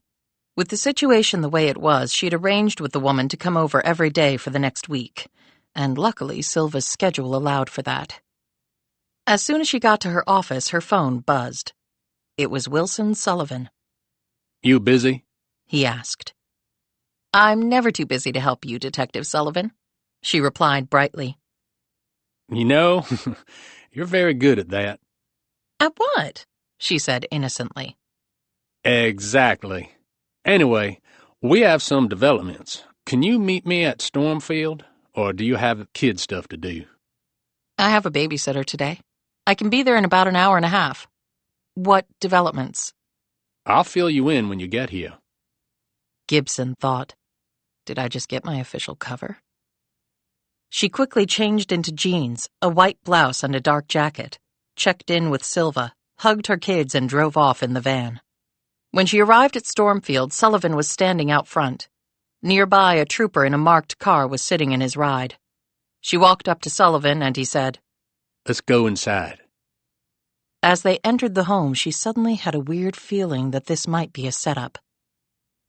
With the situation the way it was, she'd arranged with the woman to come over every day for the next week, and luckily Silva's schedule allowed for that. As soon as she got to her office, her phone buzzed. It was Wilson Sullivan. You busy? He asked. I'm never too busy to help you, Detective Sullivan, she replied brightly. You know, you're very good at that. At what? She said innocently. Exactly. Anyway, we have some developments. Can you meet me at Stormfield, or do you have kid stuff to do? I have a babysitter today. I can be there in about an hour and a half. What developments? I'll fill you in when you get here. Gibson thought. Did I just get my official cover? She quickly changed into jeans, a white blouse and a dark jacket, checked in with Silva, hugged her kids and drove off in the van. When she arrived at Stormfield, Sullivan was standing out front. Nearby, a trooper in a marked car was sitting in his ride. She walked up to Sullivan and he said, Let's go inside. As they entered the home, she suddenly had a weird feeling that this might be a setup.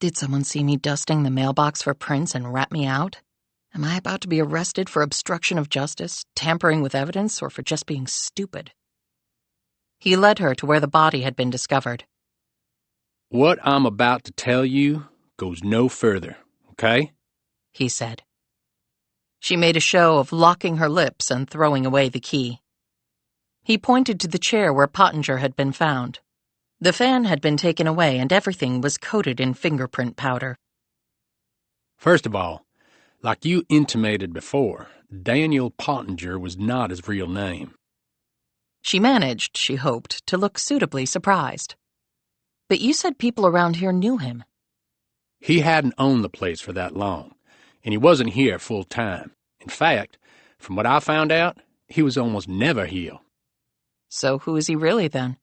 Did someone see me dusting the mailbox for prints and rat me out? Am I about to be arrested for obstruction of justice, tampering with evidence, or for just being stupid? He led her to where the body had been discovered. What I'm about to tell you goes no further, okay? He said. She made a show of locking her lips and throwing away the key. He pointed to the chair where Pottinger had been found. The fan had been taken away and everything was coated in fingerprint powder. First of all, like you intimated before, Daniel Pottinger was not his real name. She managed, she hoped, to look suitably surprised. But you said people around here knew him. He hadn't owned the place for that long, and he wasn't here full time. In fact, from what I found out, he was almost never here. So who is he really then?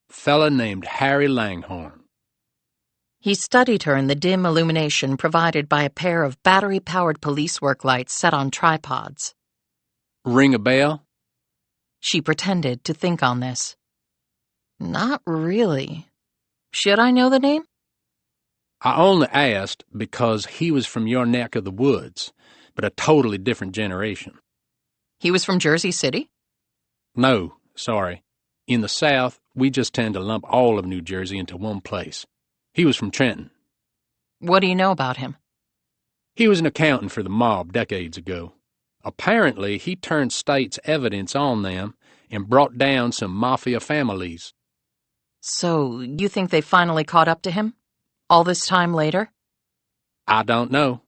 Fella named Harry Langhorne. He studied her in the dim illumination provided by a pair of battery-powered police work lights set on tripods. Ring a bell? She pretended to think on this. Not really. Should I know the name? I only asked because he was from your neck of the woods, but a totally different generation. He was from Jersey City? No, sorry. In the South, we just tend to lump all of New Jersey into one place. He was from Trenton. What do you know about him? He was an accountant for the mob decades ago. Apparently, he turned state's evidence on them and brought down some mafia families. So, you think they finally caught up to him? All this time later? I don't know.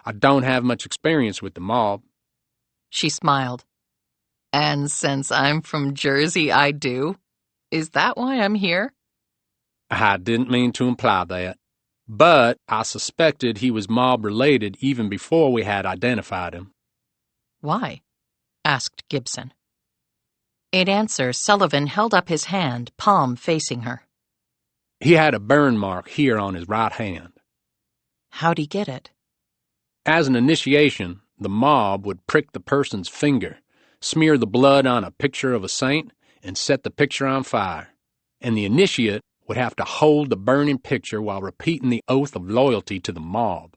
I don't have much experience with the mob. She smiled. And since I'm from Jersey, I do. Is that why I'm here? I didn't mean to imply that. But I suspected he was mob-related even before we had identified him. Why? Asked Gibson. In answer, Sullivan held up his hand, palm facing her. He had a burn mark here on his right hand. How'd he get it? As an initiation, the mob would prick the person's finger, smear the blood on a picture of a saint, and set the picture on fire. And the initiate would have to hold the burning picture while repeating the oath of loyalty to the mob.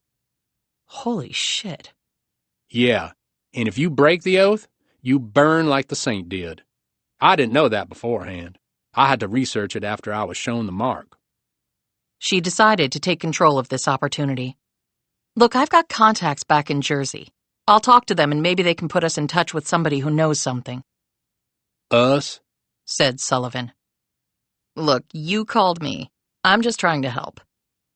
Holy shit. Yeah, and if you break the oath, you burn like the saint did. I didn't know that beforehand. I had to research it after I was shown the mark. She decided to take control of this opportunity. Look, I've got contacts back in Jersey. I'll talk to them and maybe they can put us in touch with somebody who knows something. Us? Said Sullivan. Look, you called me. I'm just trying to help.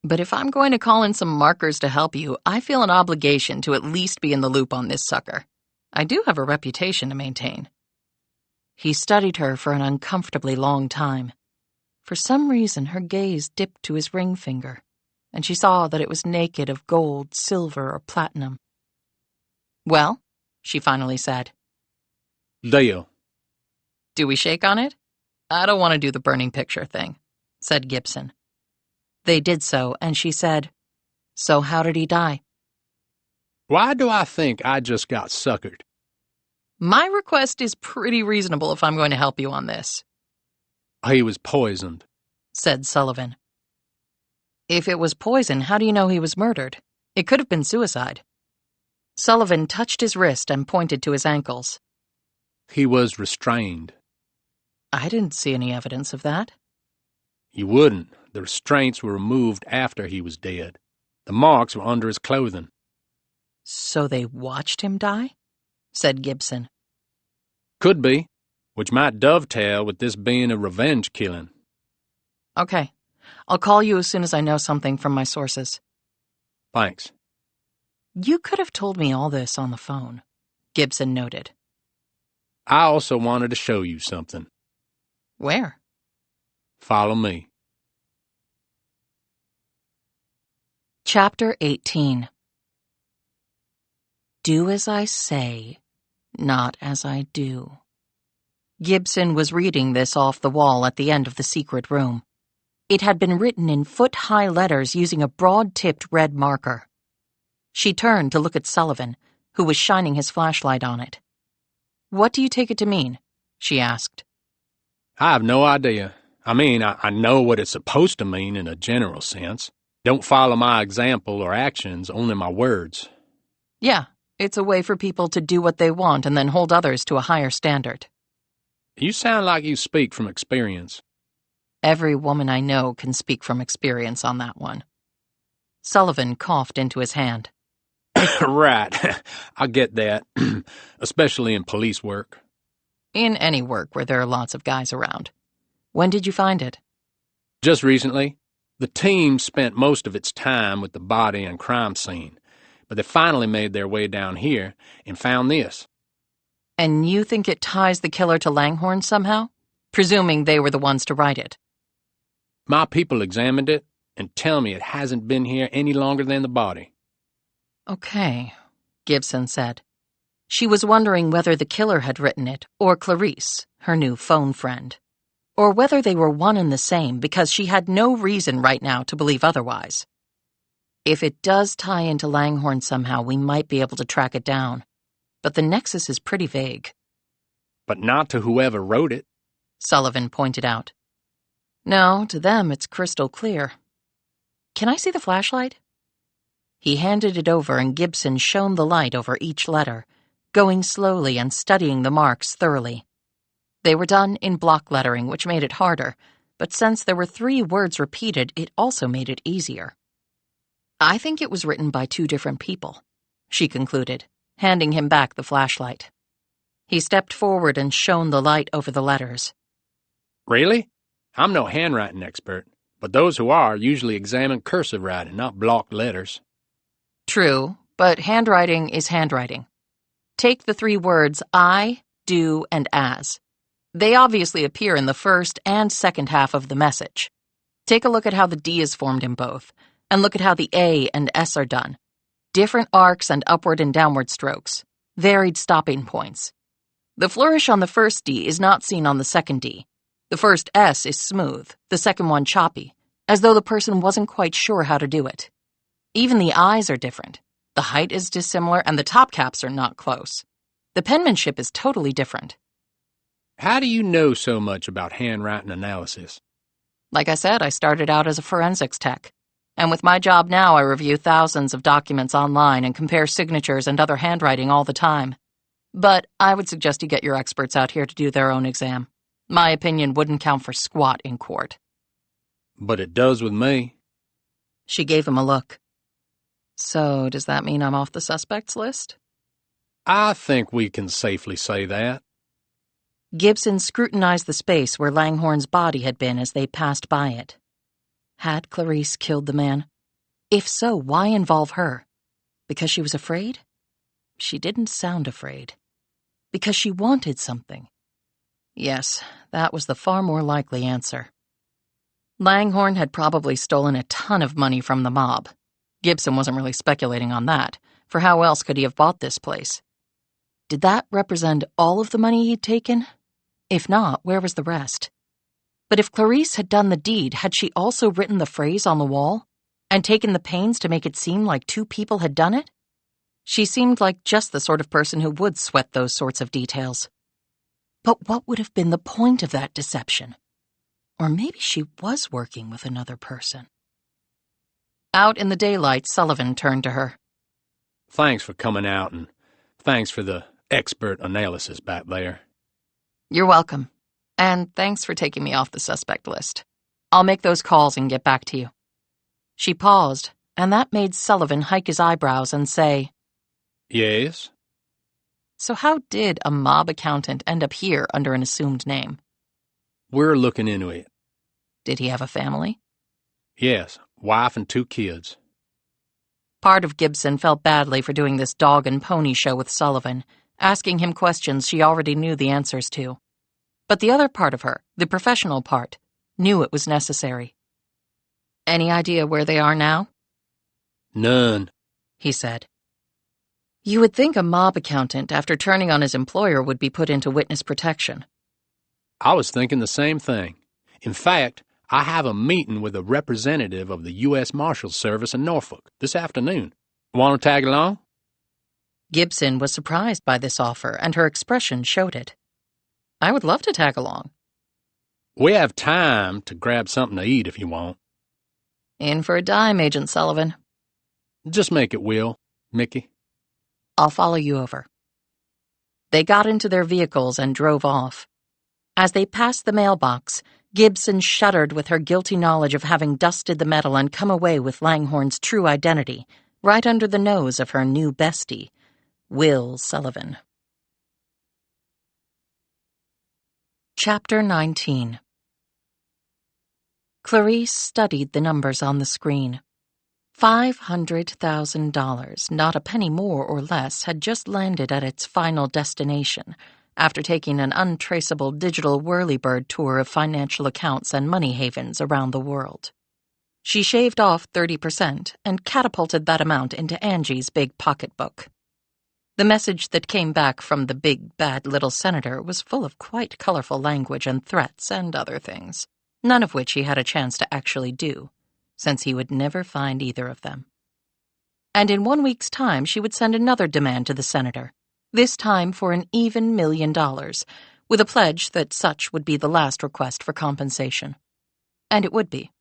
But if I'm going to call in some markers to help you, I feel an obligation to at least be in the loop on this sucker. I do have a reputation to maintain." He studied her for an uncomfortably long time. For some reason, her gaze dipped to his ring finger, and she saw that it was naked of gold, silver, or platinum. "Well," she finally said. "Deal." "Do we shake on it?" "I don't want to do the burning picture thing," said Gibson. They did so, and she said, "So how did he die?" "Why do I think I just got suckered?" "My request is pretty reasonable if I'm going to help you on this," "He was poisoned," said Sullivan. "If it was poison, how do you know he was murdered? It could have been suicide." Sullivan touched his wrist and pointed to his ankles. "He was restrained." "I didn't see any evidence of that." "You wouldn't. The restraints were removed after he was dead. The marks were under his clothing." "So they watched him die?" said Gibson. "Could be, which might dovetail with this being a revenge killing." "Okay. I'll call you as soon as I know something from my sources." "Thanks." "You could have told me all this on the phone," Gibson noted. "I also wanted to show you something." "Where?" "Follow me." Chapter 18. Do as I say, not as I do. Gibson was reading this off the wall at the end of the secret room. It had been written in foot-high letters using a broad-tipped red marker. She turned to look at Sullivan, who was shining his flashlight on it. "What do you take it to mean?" she asked. "I have no idea. I know what it's supposed to mean in a general sense. Don't follow my example or actions, only my words." "Yeah, it's a way for people to do what they want and then hold others to a higher standard." "You sound like you speak from experience." "Every woman I know can speak from experience on that one." Sullivan coughed into his hand. "Right. I get that, especially in police work." "In any work where there are lots of guys around. When did you find it?" "Just recently. The team spent most of its time with the body and crime scene, but they finally made their way down here and found this." "And you think it ties the killer to Langhorne somehow? Presuming they were the ones to write it." "My people examined it and tell me it hasn't been here any longer than the body." "Okay," Gibson said. She was wondering whether the killer had written it, or Clarice, her new phone friend. Or whether they were one and the same, because she had no reason right now to believe otherwise. If it does tie into Langhorne somehow, we might be able to track it down. But the nexus is pretty vague. "But not to whoever wrote it." Sullivan pointed out. "No, to them it's crystal clear. Can I see the flashlight?" He handed it over and Gibson shone the light over each letter, going slowly and studying the marks thoroughly. They were done in block lettering, which made it harder, but since there were 3 words repeated, it also made it easier. "I think it was written by 2 different people," she concluded, handing him back the flashlight. He stepped forward and shone the light over the letters. "Really? I'm no handwriting expert, but those who are usually examine cursive writing, not block letters." "True, but handwriting is handwriting. Take the 3 words I, do, and as. They obviously appear in the first and second half of the message. Take a look at how the D is formed in both, and look at how the A and S are done. Different arcs and upward and downward strokes. Varied stopping points. The flourish on the first D is not seen on the second D. The first S is smooth, the second one choppy, as though the person wasn't quite sure how to do it. Even the I's are different. The height is dissimilar and the top caps are not close. The penmanship is totally different." "How do you know so much about handwriting analysis?" "Like I said, I started out as a forensics tech. And with my job now, I review thousands of documents online and compare signatures and other handwriting all the time. But I would suggest you get your experts out here to do their own exam. My opinion wouldn't count for squat in court." "But it does with me." She gave him a look. "So, does that mean I'm off the suspects list?" "I think we can safely say that." Gibson scrutinized the space where Langhorne's body had been as they passed by it. Had Clarice killed the man? If so, why involve her? Because she was afraid? She didn't sound afraid. Because she wanted something. Yes, that was the far more likely answer. Langhorne had probably stolen a ton of money from the mob. Gibson wasn't really speculating on that, for how else could he have bought this place? Did that represent all of the money he'd taken? If not, where was the rest? But if Clarice had done the deed, had she also written the phrase on the wall? And taken the pains to make it seem like two people had done it? She seemed like just the sort of person who would sweat those sorts of details. But what would have been the point of that deception? Or maybe she was working with another person. Out in the daylight, Sullivan turned to her. Thanks for coming out, and thanks for the expert analysis back there. You're welcome. And thanks for taking me off the suspect list. I'll make those calls and get back to you. She paused, and that made Sullivan hike his eyebrows and say, Yes? So how did a mob accountant end up here under an assumed name? We're looking into it. Did he have a family? Yes, wife and 2 kids. Part of Gibson felt badly for doing this dog and pony show with Sullivan, asking him questions she already knew the answers to. But the other part of her, the professional part, knew it was necessary. Any idea where they are now? None, he said. You would think a mob accountant, after turning on his employer, would be put into witness protection. I was thinking the same thing. In fact, I have a meeting with a representative of the U.S. Marshals Service in Norfolk this afternoon. Want to tag along? Gibson was surprised by this offer, and her expression showed it. I would love to tag along. We have time to grab something to eat if you want. In for a dime, Agent Sullivan. Just make it Will, Mickey. I'll follow you over. They got into their vehicles and drove off. As they passed the mailbox, Gibson shuddered with her guilty knowledge of having dusted the metal and come away with Langhorne's true identity, right under the nose of her new bestie, Will Sullivan. Chapter 19. Clarice studied the numbers on the screen. $500,000, not a penny more or less, had just landed at its final destination, after taking an untraceable digital whirlybird tour of financial accounts and money havens around the world. She shaved off 30% and catapulted that amount into Angie's big pocketbook. The message that came back from the big, bad little senator was full of quite colorful language and threats and other things, none of which he had a chance to actually do, since he would never find either of them. And in 1 week's time she would send another demand to the senator, this time for an even $1 million, with a pledge that such would be the last request for compensation. And it would be.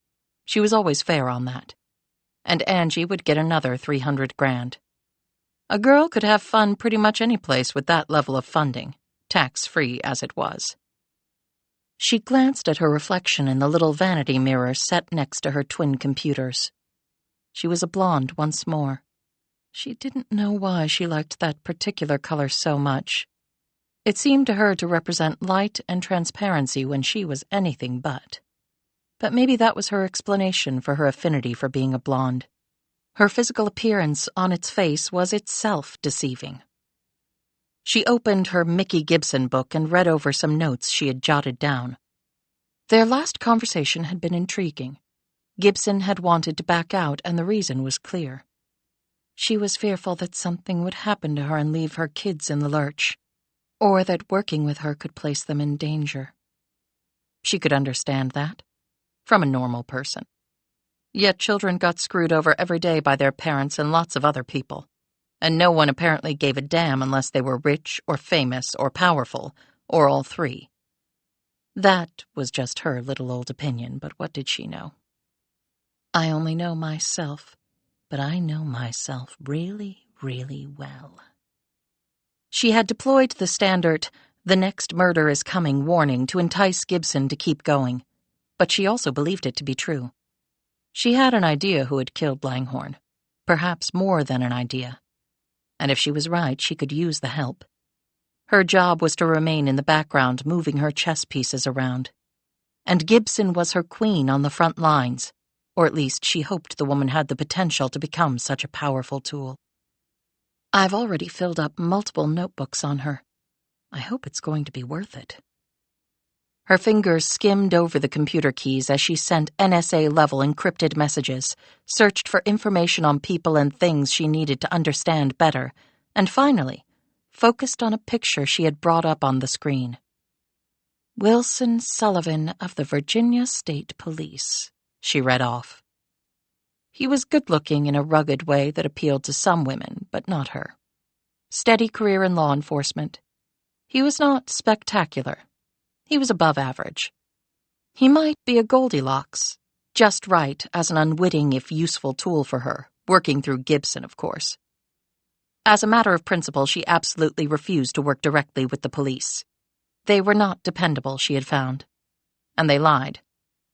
She was always fair on that. And Angie would get another $300,000. A girl could have fun pretty much any place with that level of funding, tax-free as it was. She glanced at her reflection in the little vanity mirror set next to her twin computers. She was a blonde once more. She didn't know why she liked that particular color so much. It seemed to her to represent light and transparency when she was anything but. But maybe that was her explanation for her affinity for being a blonde. Her physical appearance on its face was itself deceiving. She opened her Mickey Gibson book and read over some notes she had jotted down. Their last conversation had been intriguing. Gibson had wanted to back out, and the reason was clear. She was fearful that something would happen to her and leave her kids in the lurch, or that working with her could place them in danger. She could understand that, from a normal person. Yet children got screwed over every day by their parents and lots of other people, and no one apparently gave a damn unless they were rich or famous or powerful, or all three. That was just her little old opinion, but what did she know? I only know myself, but I know myself really, really well. She had deployed the standard, "the next murder is coming" warning to entice Gibson to keep going, but she also believed it to be true. She had an idea who had killed Langhorne, perhaps more than an idea. And if she was right, she could use the help. Her job was to remain in the background, moving her chess pieces around. And Gibson was her queen on the front lines. Or at least she hoped the woman had the potential to become such a powerful tool. I've already filled up multiple notebooks on her. I hope it's going to be worth it. Her fingers skimmed over the computer keys as she sent NSA-level encrypted messages, searched for information on people and things she needed to understand better, and finally, focused on a picture she had brought up on the screen. Wilson Sullivan of the Virginia State Police, she read off. He was good-looking in a rugged way that appealed to some women, but not her. Steady career in law enforcement. He was not spectacular. He was above average. He might be a Goldilocks, just right as an unwitting if useful tool for her, working through Gibson, of course. As a matter of principle, she absolutely refused to work directly with the police. They were not dependable, she had found. And they lied.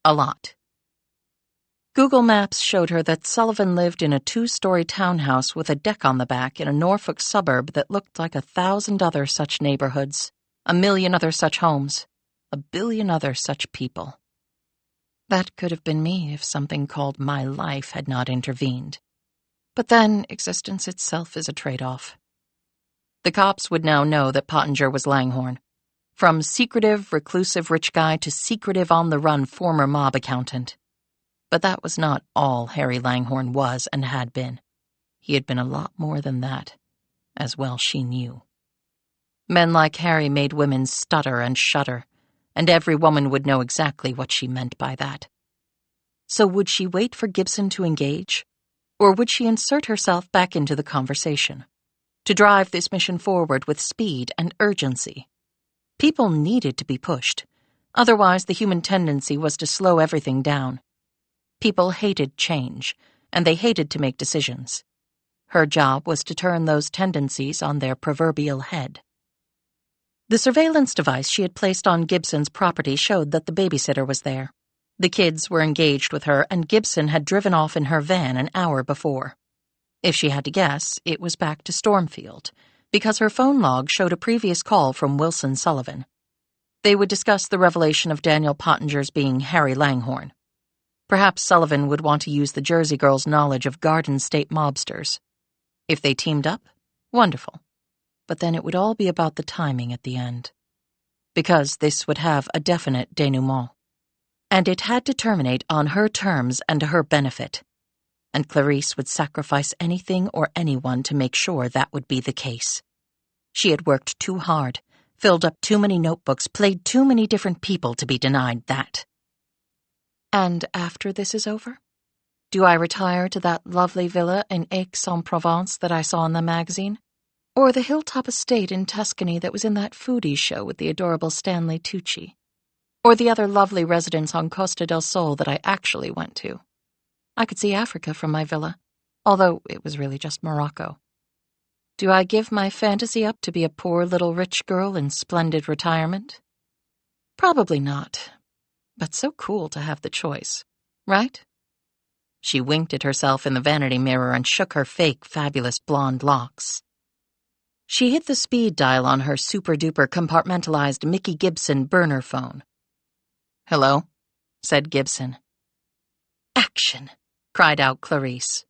A lot. Google Maps showed her that Sullivan lived in a 2-story townhouse with a deck on the back in a Norfolk suburb that looked like 1,000 other such neighborhoods, 1,000,000 other such homes, 1,000,000,000 other such people. That could have been me if something called my life had not intervened. But then, existence itself is a trade-off. The cops would now know that Pottinger was Langhorne. From secretive, reclusive rich guy to secretive on-the-run former mob accountant. But that was not all Harry Langhorne was and had been. He had been a lot more than that, as well she knew. Men like Harry made women stutter and shudder, and every woman would know exactly what she meant by that. So would she wait for Gibson to engage? Or would she insert herself back into the conversation? To drive this mission forward with speed and urgency? People needed to be pushed. Otherwise, the human tendency was to slow everything down. People hated change, and they hated to make decisions. Her job was to turn those tendencies on their proverbial head. The surveillance device she had placed on Gibson's property showed that the babysitter was there. The kids were engaged with her, and Gibson had driven off in her van an hour before. If she had to guess, it was back to Stormfield, because her phone log showed a previous call from Wilson Sullivan. They would discuss the revelation of Daniel Pottinger's being Harry Langhorne. Perhaps Sullivan would want to use the Jersey girl's knowledge of Garden State mobsters. If they teamed up, wonderful. But then it would all be about the timing at the end. Because this would have a definite denouement. And it had to terminate on her terms and to her benefit. And Clarice would sacrifice anything or anyone to make sure that would be the case. She had worked too hard, filled up too many notebooks, played too many different people to be denied that. And after this is over? Do I retire to that lovely villa in Aix-en-Provence that I saw in the magazine? Or the hilltop estate in Tuscany that was in that foodie show with the adorable Stanley Tucci? Or the other lovely residence on Costa del Sol that I actually went to? I could see Africa from my villa, although it was really just Morocco. Do I give my fantasy up to be a poor little rich girl in splendid retirement? Probably not. But so cool to have the choice, right? She winked at herself in the vanity mirror and shook her fake, fabulous blonde locks. She hit the speed dial on her super-duper compartmentalized Mickey Gibson burner phone. "Hello?" said Gibson. "Action!" cried out Clarice,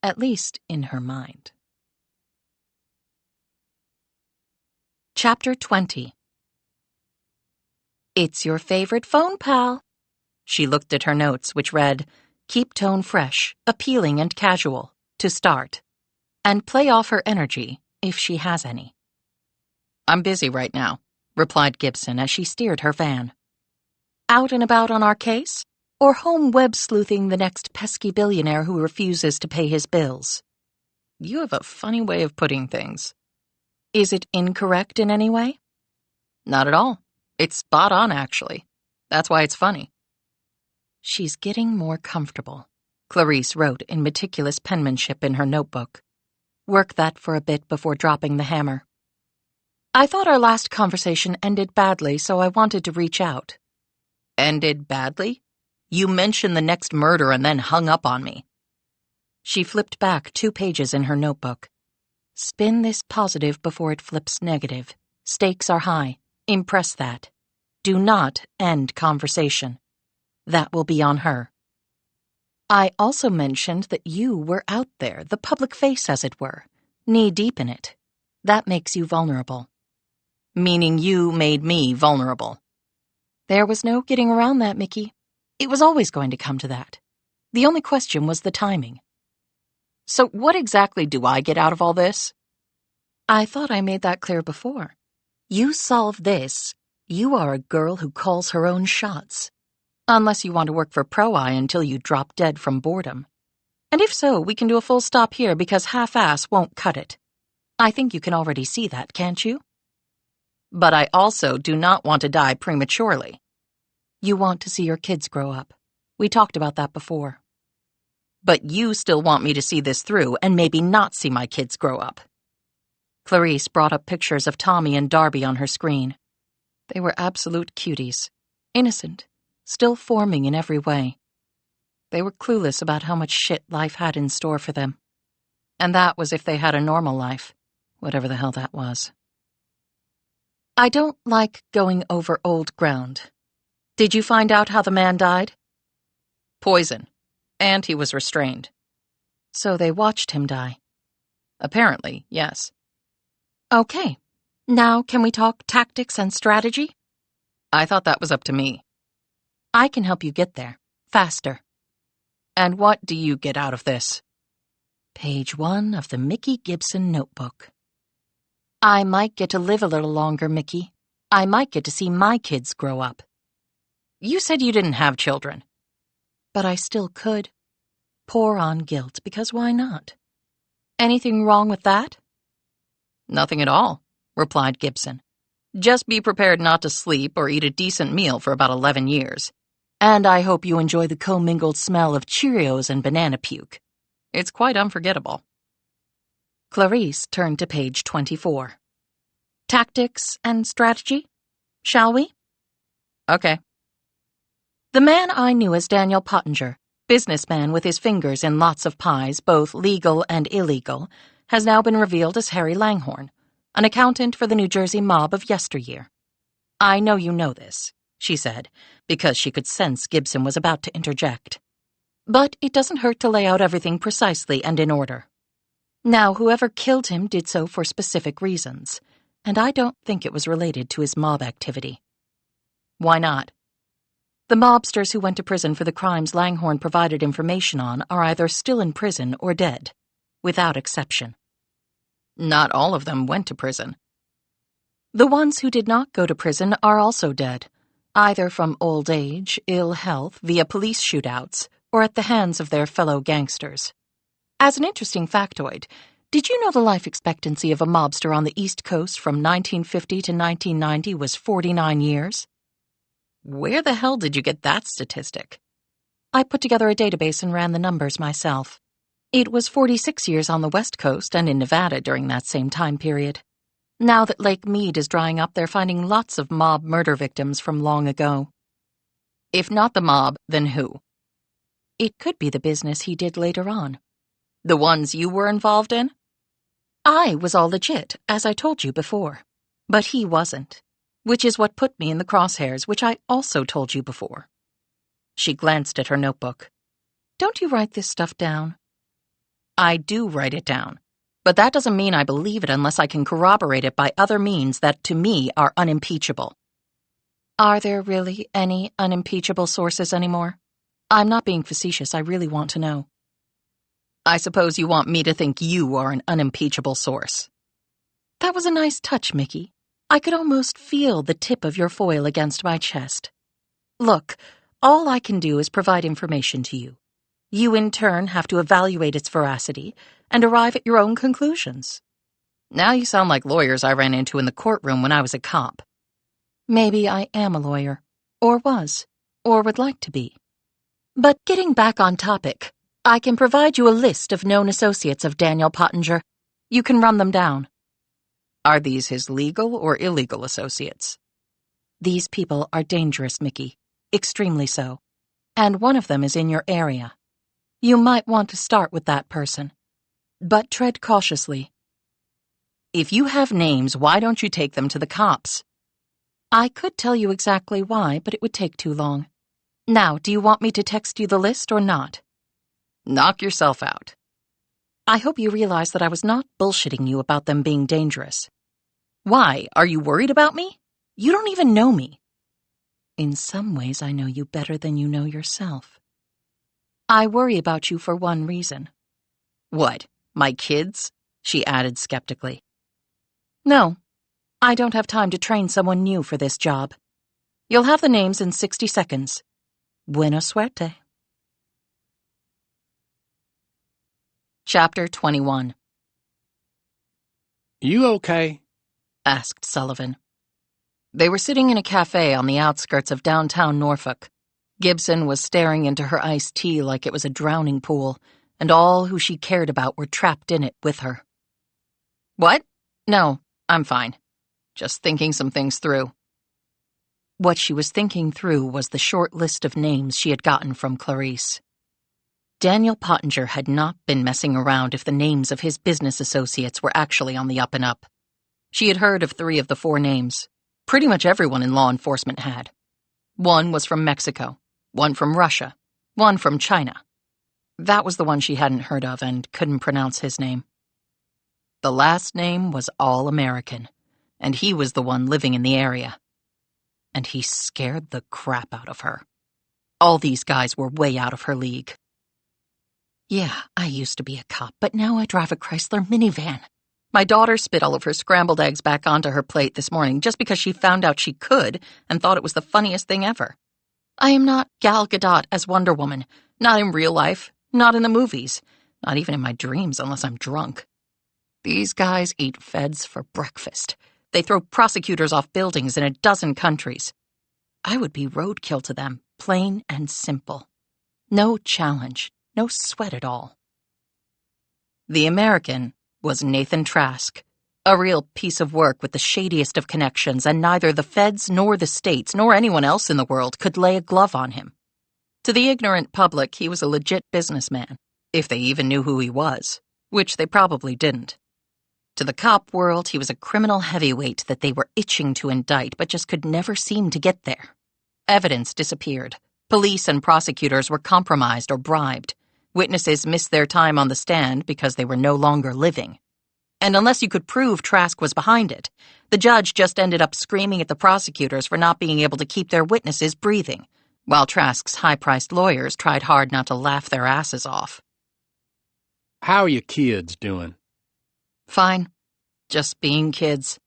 at least in her mind. Chapter 20. "It's your favorite phone pal." She looked at her notes, which read, "Keep tone fresh, appealing and casual, to start, and play off her energy, if she has any." "I'm busy right now," replied Gibson as she steered her van. "Out and about on our case? Or home web-sleuthing the next pesky billionaire who refuses to pay his bills?" "You have a funny way of putting things." "Is it incorrect in any way?" "Not at all. It's spot on, actually. That's why it's funny." "She's getting more comfortable," Clarice wrote in meticulous penmanship in her notebook. "Work that for a bit before dropping the hammer. I thought our last conversation ended badly, so I wanted to reach out." "Ended badly? You mentioned the next murder and then hung up on me." She flipped back 2 pages in her notebook. "Spin this positive before it flips negative. Stakes are high. Impress that. Do not end conversation. That will be on her." I also mentioned that you were out there, the public face as it were, knee-deep in it. That makes you vulnerable. Meaning you made me vulnerable. There was no getting around that, Mickey. It was always going to come to that. The only question was the timing. So what exactly do I get out of all this? I thought I made that clear before. You solve this, you are a girl who calls her own shots. Unless you want to work for Pro-Eye until you drop dead from boredom. And if so, we can do a full stop here because half-ass won't cut it. I think you can already see that, can't you? But I also do not want to die prematurely. You want to see your kids grow up. We talked about that before. But you still want me to see this through and maybe not see my kids grow up. Clarice brought up pictures of Tommy and Darby on her screen. They were absolute cuties. Innocent. Still forming in every way. They were clueless about how much shit life had in store for them. And that was if they had a normal life, whatever the hell that was. I don't like going over old ground. Did you find out how the man died? Poison. And he was restrained. So they watched him die? Apparently, yes. Okay. Now can we talk tactics and strategy? I thought that was up to me. I can help you get there. Faster. And what do you get out of this? Page 1 of the Mickey Gibson notebook. I might get to live a little longer, Mickey. I might get to see my kids grow up. You said you didn't have children. But I still could. Pour on guilt, because why not? Anything wrong with that? Nothing at all, replied Gibson. Just be prepared not to sleep or eat a decent meal for about 11 years. And I hope you enjoy the commingled smell of Cheerios and banana puke. It's quite unforgettable. Clarice turned to page 24. Tactics and strategy? Shall we? Okay. The man I knew as Daniel Pottinger, businessman with his fingers in lots of pies, both legal and illegal, has now been revealed as Harry Langhorne, an accountant for the New Jersey mob of yesteryear. I know you know this, she said, because she could sense Gibson was about to interject. But it doesn't hurt to lay out everything precisely and in order. Now, whoever killed him did so for specific reasons, and I don't think it was related to his mob activity. Why not? The mobsters who went to prison for the crimes Langhorne provided information on are either still in prison or dead, without exception. Not all of them went to prison. The ones who did not go to prison are also dead, either from old age, ill health, via police shootouts, or at the hands of their fellow gangsters. As an interesting factoid, did you know the life expectancy of a mobster on the East Coast from 1950 to 1990 was 49 years? Where the hell did you get that statistic? I put together a database and ran the numbers myself. It was 46 years on the West Coast and in Nevada during that same time period. Now that Lake Mead is drying up, they're finding lots of mob murder victims from long ago. If not the mob, then who? It could be the business he did later on. The ones you were involved in? I was all legit, as I told you before. But he wasn't, which is what put me in the crosshairs, which I also told you before. She glanced at her notebook. Don't you write this stuff down? I do write it down, but that doesn't mean I believe it unless I can corroborate it by other means that, to me, are unimpeachable. Are there really any unimpeachable sources anymore? I'm not being facetious, I really want to know. I suppose you want me to think you are an unimpeachable source. That was a nice touch, Mickey. I could almost feel the tip of your foil against my chest. Look, all I can do is provide information to you. You, in turn, have to evaluate its veracity and arrive at your own conclusions. Now you sound like lawyers I ran into in the courtroom when I was a cop. Maybe I am a lawyer, or was, or would like to be. But getting back on topic, I can provide you a list of known associates of Daniel Pottinger. You can run them down. Are these his legal or illegal associates? These people are dangerous, Mickey. Extremely so. And one of them is in your area. You might want to start with that person. But tread cautiously. If you have names, why don't you take them to the cops? I could tell you exactly why, but it would take too long. Now, do you want me to text you the list or not? Knock yourself out. I hope you realize that I was not bullshitting you about them being dangerous. Why? Are you worried about me? You don't even know me. In some ways, I know you better than you know yourself. I worry about you for one reason. What, my kids? She added skeptically. No, I don't have time to train someone new for this job. You'll have the names in 60 seconds. Buena suerte. Chapter 21. You okay? Asked Sullivan. They were sitting in a cafe on the outskirts of downtown Norfolk. Gibson was staring into her iced tea like it was a drowning pool, and all who she cared about were trapped in it with her. What? No, I'm fine. Just thinking some things through. What she was thinking through was the short list of names she had gotten from Clarice. Daniel Pottinger had not been messing around if the names of his business associates were actually on the up and up. She had heard of 3 of the 4 names. Pretty much everyone in law enforcement had. 1 was from Mexico, 1 from Russia, 1 from China. That was the one she hadn't heard of and couldn't pronounce his name. The last name was all American, and he was the one living in the area. And he scared the crap out of her. All these guys were way out of her league. Yeah, I used to be a cop, but now I drive a Chrysler minivan. My daughter spit all of her scrambled eggs back onto her plate this morning just because she found out she could and thought it was the funniest thing ever. I am not Gal Gadot as Wonder Woman, not in real life, not in the movies, not even in my dreams unless I'm drunk. These guys eat feds for breakfast. They throw prosecutors off buildings in a dozen countries. I would be roadkill to them, plain and simple. No challenge, no sweat at all. The American was Nathan Trask, a real piece of work with the shadiest of connections, and neither the feds nor the states nor anyone else in the world could lay a glove on him. To the ignorant public, he was a legit businessman, if they even knew who he was, which they probably didn't. To the cop world, he was a criminal heavyweight that they were itching to indict but just could never seem to get there. Evidence disappeared. Police and prosecutors were compromised or bribed. Witnesses missed their time on the stand because they were no longer living. And unless you could prove Trask was behind it, the judge just ended up screaming at the prosecutors for not being able to keep their witnesses breathing, while Trask's high-priced lawyers tried hard not to laugh their asses off. How are your kids doing? Fine. Just being kids.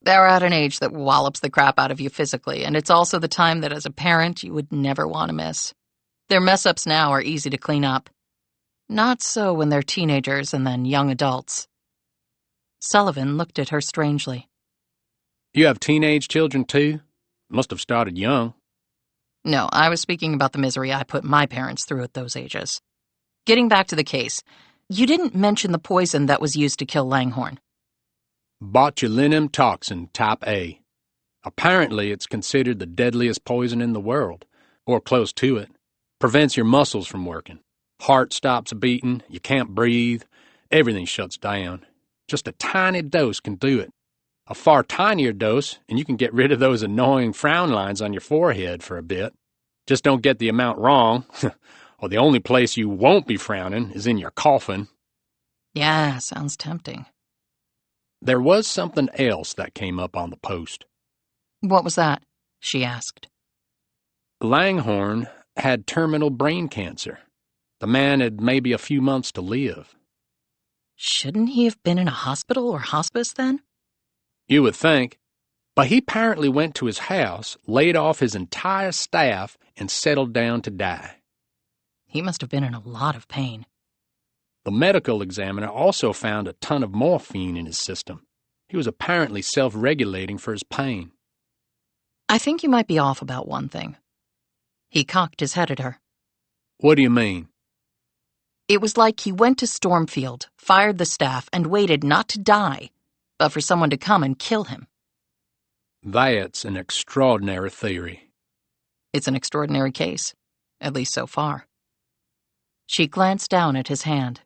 They're at an age that wallops the crap out of you physically, and it's also the time that as a parent you would never want to miss. Their mess-ups now are easy to clean up. Not so when they're teenagers and then young adults. Sullivan looked at her strangely. You have teenage children, too? Must have started young. No, I was speaking about the misery I put my parents through at those ages. Getting back to the case, you didn't mention the poison that was used to kill Langhorne. Botulinum toxin type A. Apparently, it's considered the deadliest poison in the world, or close to it. Prevents your muscles from working. Heart stops beating, you can't breathe, everything shuts down. Just a tiny dose can do it. A far tinier dose, and you can get rid of those annoying frown lines on your forehead for a bit. Just don't get the amount wrong, or the only place you won't be frowning is in your coffin. Yeah, sounds tempting. There was something else that came up on the post. What was that? She asked. Langhorne had terminal brain cancer. The man had maybe a few months to live. Shouldn't he have been in a hospital or hospice then? You would think. But he apparently went to his house, laid off his entire staff, and settled down to die. He must have been in a lot of pain. The medical examiner also found a ton of morphine in his system. He was apparently self-regulating for his pain. I think you might be off about one thing. He cocked his head at her. What do you mean? It was like he went to Stormfield, fired the staff, and waited not to die, but for someone to come and kill him. That's an extraordinary theory. It's an extraordinary case, at least so far. She glanced down at his hand.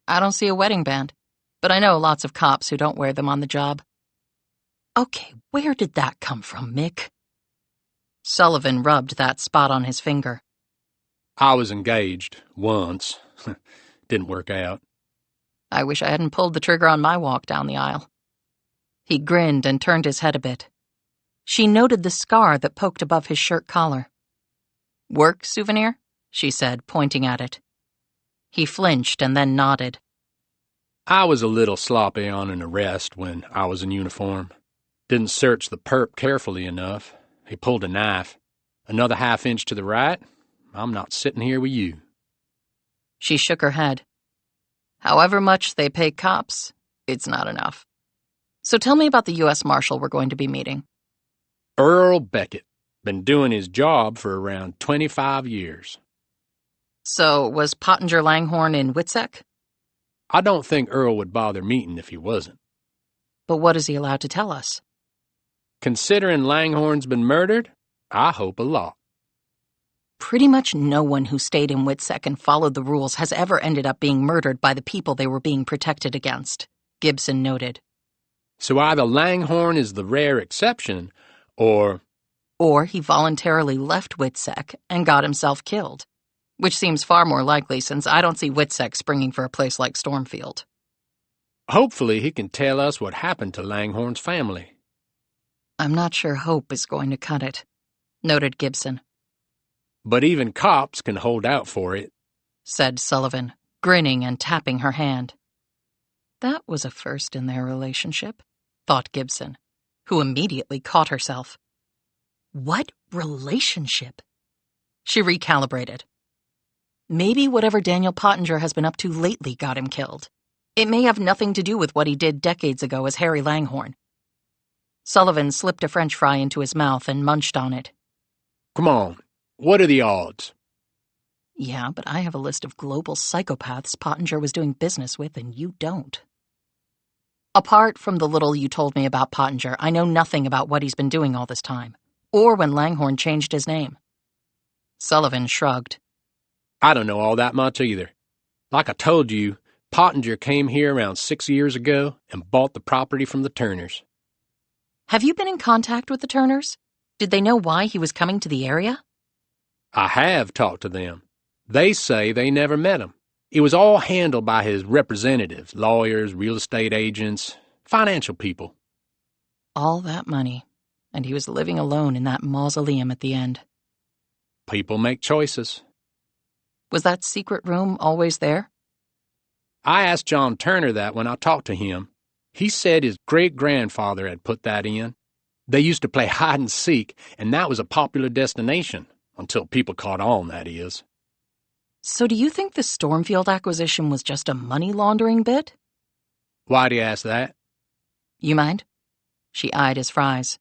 I don't see a wedding band, but I know lots of cops who don't wear them on the job. Okay, where did that come from, Mick? Sullivan rubbed that spot on his finger. I was engaged once. Didn't work out. I wish I hadn't pulled the trigger on my walk down the aisle. He grinned and turned his head a bit. She noted the scar that poked above his shirt collar. "Work souvenir?" she said, pointing at it. He flinched and then nodded. I was a little sloppy on an arrest when I was in uniform. Didn't search the perp carefully enough. He pulled a knife. Another half-inch to the right, I'm not sitting here with you. She shook her head. However much they pay cops, it's not enough. So tell me about the U.S. Marshal we're going to be meeting. Earl Beckett. Been doing his job for around 25 years. So was Pottinger Langhorne in Witsec? I don't think Earl would bother meeting if he wasn't. But what is he allowed to tell us? Considering Langhorne's been murdered, I hope a lot. Pretty much no one who stayed in Witsec and followed the rules has ever ended up being murdered by the people they were being protected against, Gibson noted. So either Langhorne is the rare exception, or he voluntarily left Witsec and got himself killed, which seems far more likely since I don't see Witsec springing for a place like Stormfield. Hopefully he can tell us what happened to Langhorne's family. I'm not sure hope is going to cut it, noted Gibson. But even cops can hold out for it, said Sullivan, grinning and tapping her hand. That was a first in their relationship, thought Gibson, who immediately caught herself. What relationship? She recalibrated. Maybe whatever Daniel Pottinger has been up to lately got him killed. It may have nothing to do with what he did decades ago as Harry Langhorne. Sullivan slipped a French fry into his mouth and munched on it. Come on, what are the odds? Yeah, but I have a list of global psychopaths Pottinger was doing business with, and you don't. Apart from the little you told me about Pottinger, I know nothing about what he's been doing all this time, or when Langhorne changed his name. Sullivan shrugged. I don't know all that much either. Like I told you, Pottinger came here around 6 years ago and bought the property from the Turners. Have you been in contact with the Turners? Did they know why he was coming to the area? I have talked to them. They say they never met him. It was all handled by his representatives, lawyers, real estate agents, financial people. All that money, and he was living alone in that mausoleum at the end. People make choices. Was that secret room always there? I asked John Turner that when I talked to him. He said his great-grandfather had put that in. They used to play hide-and-seek, and that was a popular destination, until people caught on, that is. So do you think the Stormfield acquisition was just a money laundering bit? Why do you ask that? You mind? She eyed his fries.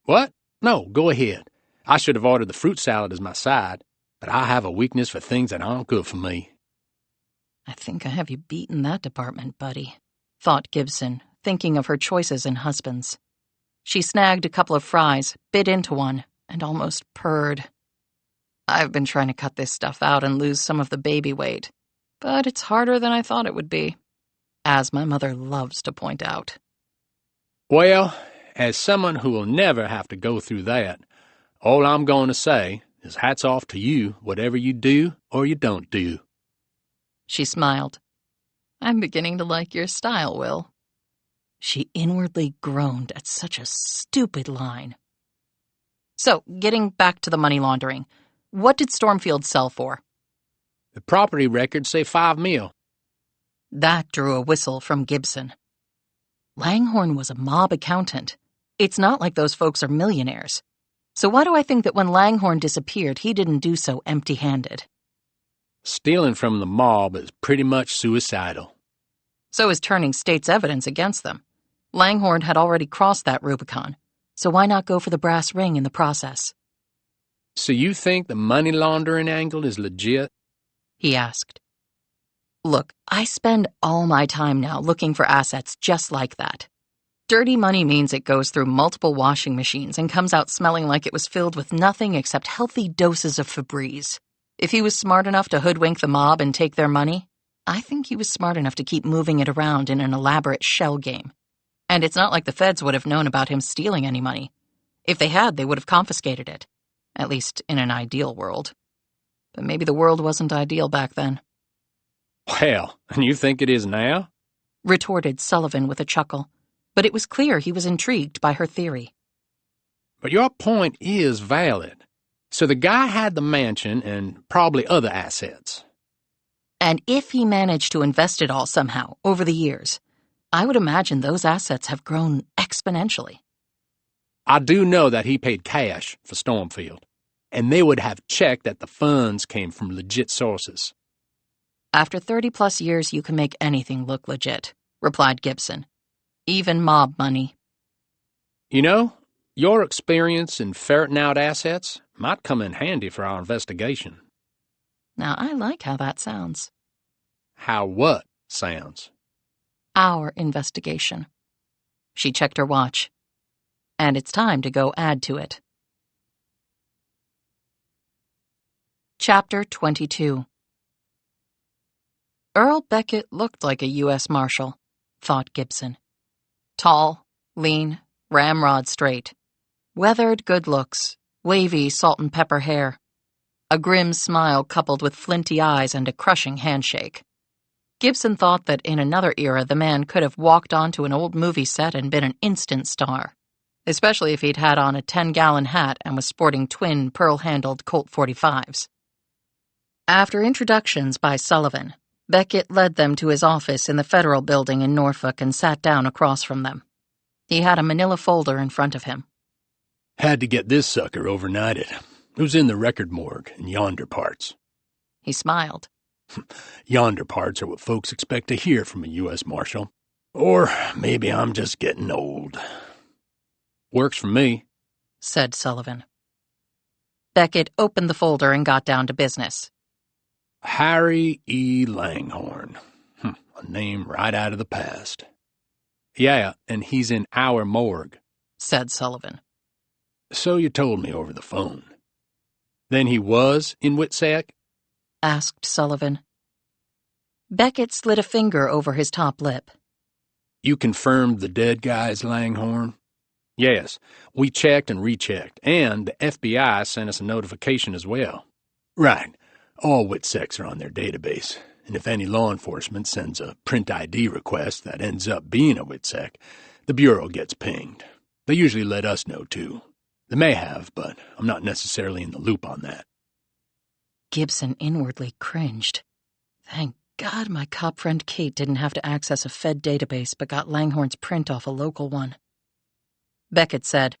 What? No, go ahead. I should have ordered the fruit salad as my side, but I have a weakness for things that aren't good for me. I think I have you beat in that department, buddy, thought Gibson, thinking of her choices in husbands. She snagged a couple of fries, bit into one, and almost purred. I've been trying to cut this stuff out and lose some of the baby weight, but it's harder than I thought it would be, as my mother loves to point out. Well, as someone who will never have to go through that, all I'm going to say is hats off to you, whatever you do or you don't do. She smiled. I'm beginning to like your style, Will. She inwardly groaned at such a stupid line. So, getting back to the money laundering, what did Stormfield sell for? The property records say $5 million. That drew a whistle from Gibson. Langhorne was a mob accountant. It's not like those folks are millionaires. So why do I think that when Langhorne disappeared, he didn't do so empty-handed? Stealing from the mob is pretty much suicidal. So is turning state's evidence against them. Langhorne had already crossed that Rubicon, so why not go for the brass ring in the process? So you think the money laundering angle is legit? He asked. Look, I spend all my time now looking for assets just like that. Dirty money means it goes through multiple washing machines and comes out smelling like it was filled with nothing except healthy doses of Febreze. If he was smart enough to hoodwink the mob and take their money, I think he was smart enough to keep moving it around in an elaborate shell game. And it's not like the feds would have known about him stealing any money. If they had, they would have confiscated it. At least in an ideal world. but maybe the world wasn't ideal back then. Well, and you think it is now? Retorted Sullivan with a chuckle, but it was clear he was intrigued by her theory. But your point is valid. So the guy had the mansion and probably other assets. And if he managed to invest it all somehow over the years, I would imagine those assets have grown exponentially. I do know that he paid cash for Stormfield, and they would have checked that the funds came from legit sources. After 30-plus years, you can make anything look legit, replied Gibson. Even mob money. You know, your experience in ferreting out assets might come in handy for our investigation. Now, I like how that sounds. How what sounds? Our investigation. She checked her watch. And it's time to go add to it. Chapter 22. Earl Beckett looked like a U.S. Marshal, thought Gibson. Tall, lean, ramrod straight. Weathered good looks, wavy salt and pepper hair. A grim smile coupled with flinty eyes and a crushing handshake. Gibson thought that in another era the man could have walked onto an old movie set and been an instant star, especially if he'd had on a 10-gallon hat and was sporting twin pearl-handled Colt 45s. After introductions by Sullivan, Beckett led them to his office in the Federal Building in Norfolk and sat down across from them. He had a manila folder in front of him. Had to get this sucker overnighted. It was in the record morgue in yonder parts. He smiled. Yonder parts are what folks expect to hear from a U.S. Marshal. Or maybe I'm just getting old. Works for me, said Sullivan. Beckett opened the folder and got down to business. Harry E. Langhorne. A name right out of the past. Yeah, and he's in our morgue, said Sullivan. So you told me over the phone. Then he was in Witsec? Asked Sullivan. Beckett slid a finger over his top lip. You confirmed the dead guy's Langhorne? Yes, we checked and rechecked, and the FBI sent us a notification as well. Right, all Witsecs are on their database, and if any law enforcement sends a print ID request that ends up being a Witsec, the Bureau gets pinged. They usually let us know, too. They may have, but I'm not necessarily in the loop on that. Gibson inwardly cringed. Thank God my cop friend Kate didn't have to access a Fed database but got Langhorne's print off a local one. Beckett said,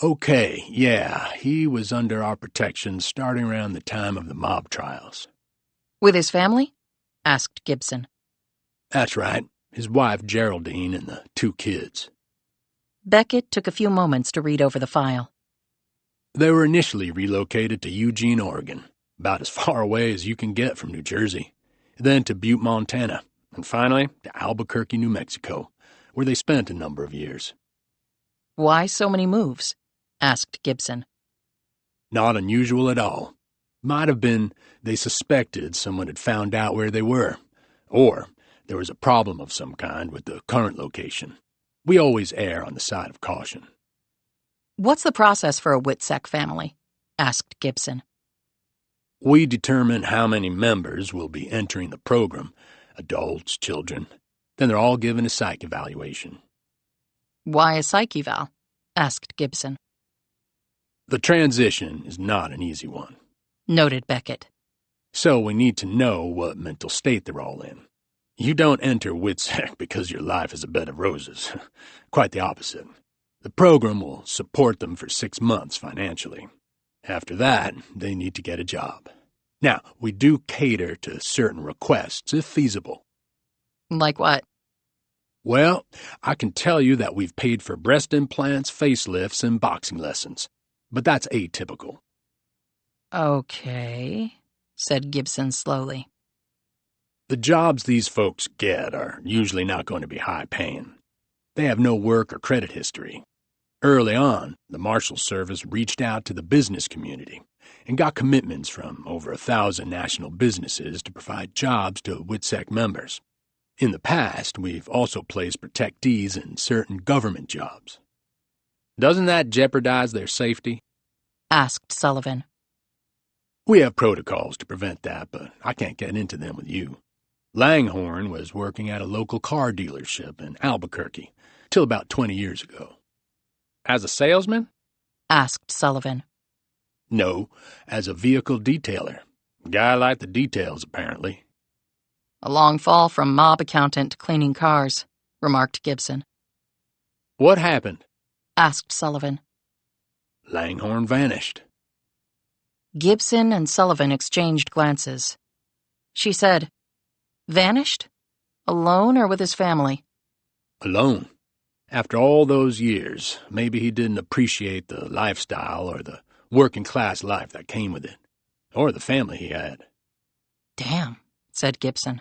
Okay, yeah, he was under our protection starting around the time of the mob trials. With his family? Asked Gibson. That's right, his wife Geraldine and the 2 kids. Beckett took a few moments to read over the file. They were initially relocated to Eugene, Oregon, about as far away as you can get from New Jersey, then to Butte, Montana, and finally to Albuquerque, New Mexico, where they spent a number of years. Why so many moves? Asked Gibson. Not unusual at all. Might have been they suspected someone had found out where they were, or there was a problem of some kind with the current location. We always err on the side of caution. What's the process for a Witsec family? Asked Gibson. We determine how many members will be entering the program, adults, children. Then they're all given a psych evaluation. Why a psych eval? Asked Gibson. The transition is not an easy one, noted Beckett. So we need to know what mental state they're all in. You don't enter Witsec because your life is a bed of roses. Quite the opposite. The program will support them for 6 months financially. After that, they need to get a job. Now, we do cater to certain requests, if feasible. Like what? Well, I can tell you that we've paid for breast implants, facelifts, and boxing lessons. But that's atypical. Okay, said Gibson slowly. The jobs these folks get are usually not going to be high-paying. They have no work or credit history. Early on, the Marshal Service reached out to the business community and got commitments from over 1,000 national businesses to provide jobs to Witsec members. In the past, we've also placed protectees in certain government jobs. Doesn't that jeopardize their safety? Asked Sullivan. We have protocols to prevent that, but I can't get into them with you. Langhorne was working at a local car dealership in Albuquerque till about 20 years ago. As a salesman? Asked Sullivan. No, as a vehicle detailer. Guy liked the details, apparently. A long fall from mob accountant to cleaning cars, remarked Gibson. What happened? Asked Sullivan. Langhorne vanished. Gibson and Sullivan exchanged glances. She said, "Vanished? Alone or with his family?" Alone. After all those years, maybe he didn't appreciate the lifestyle or the working-class life that came with it, or the family he had. Damn, said Gibson.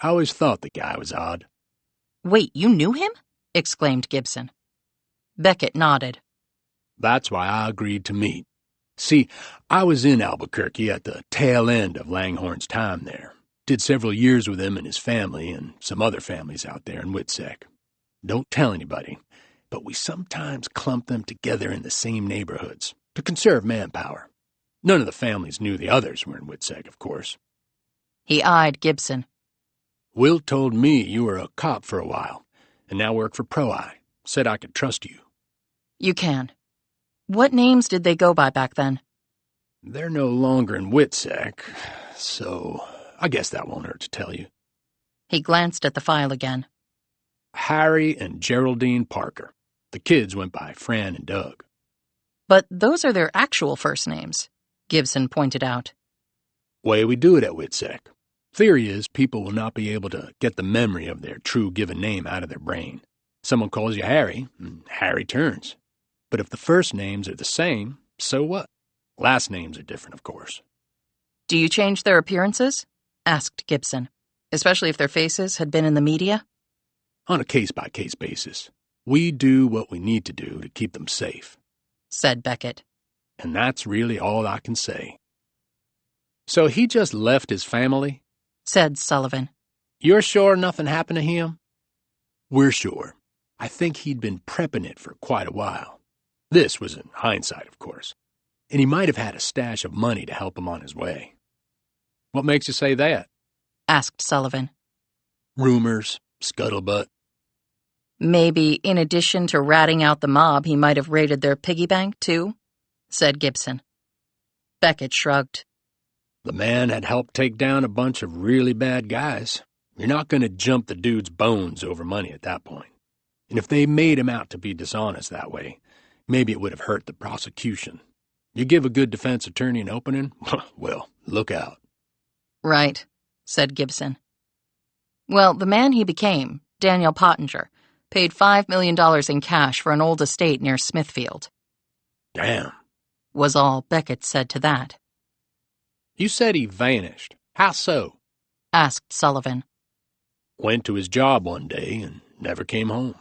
I always thought the guy was odd. Wait, you knew him? Exclaimed Gibson. Beckett nodded. That's why I agreed to meet. See, I was in Albuquerque at the tail end of Langhorne's time there. Did several years with him and his family and some other families out there in Witsec. Don't tell anybody, but we sometimes clump them together in the same neighborhoods to conserve manpower. None of the families knew the others were in Witsec, of course. He eyed Gibson. Will told me you were a cop for a while, and now work for Pro-Eye. Said I could trust you. You can. What names did they go by back then? They're no longer in Witsec, so I guess that won't hurt to tell you. He glanced at the file again. Harry and Geraldine Parker. The kids went by Fran and Doug. But those are their actual first names, Gibson pointed out. Way we do it at Witsec. Theory is people will not be able to get the memory of their true given name out of their brain. Someone calls you Harry, and Harry turns. But if the first names are the same, so what? Last names are different, of course. Do you change their appearances? Asked Gibson, especially if their faces had been in the media. On a case-by-case basis. We do what we need to do to keep them safe, said Beckett. And that's really all I can say. So he just left his family? Said Sullivan. You're sure nothing happened to him? We're sure. I think he'd been prepping it for quite a while. This was in hindsight, of course. And he might have had a stash of money to help him on his way. What makes you say that? Asked Sullivan. Rumors, scuttlebutt. Maybe in addition to ratting out the mob, he might have raided their piggy bank, too, said Gibson. Beckett shrugged. The man had helped take down a bunch of really bad guys. You're not going to jump the dude's bones over money at that point. And if they made him out to be dishonest that way, maybe it would have hurt the prosecution. You give a good defense attorney an opening, well, look out. Right, said Gibson. Well, the man he became, Daniel Pottinger, paid $5 million in cash for an old estate near Smithfield. Damn, was all Beckett said to that. You said he vanished. How so? Asked Sullivan. Went to his job one day and never came home.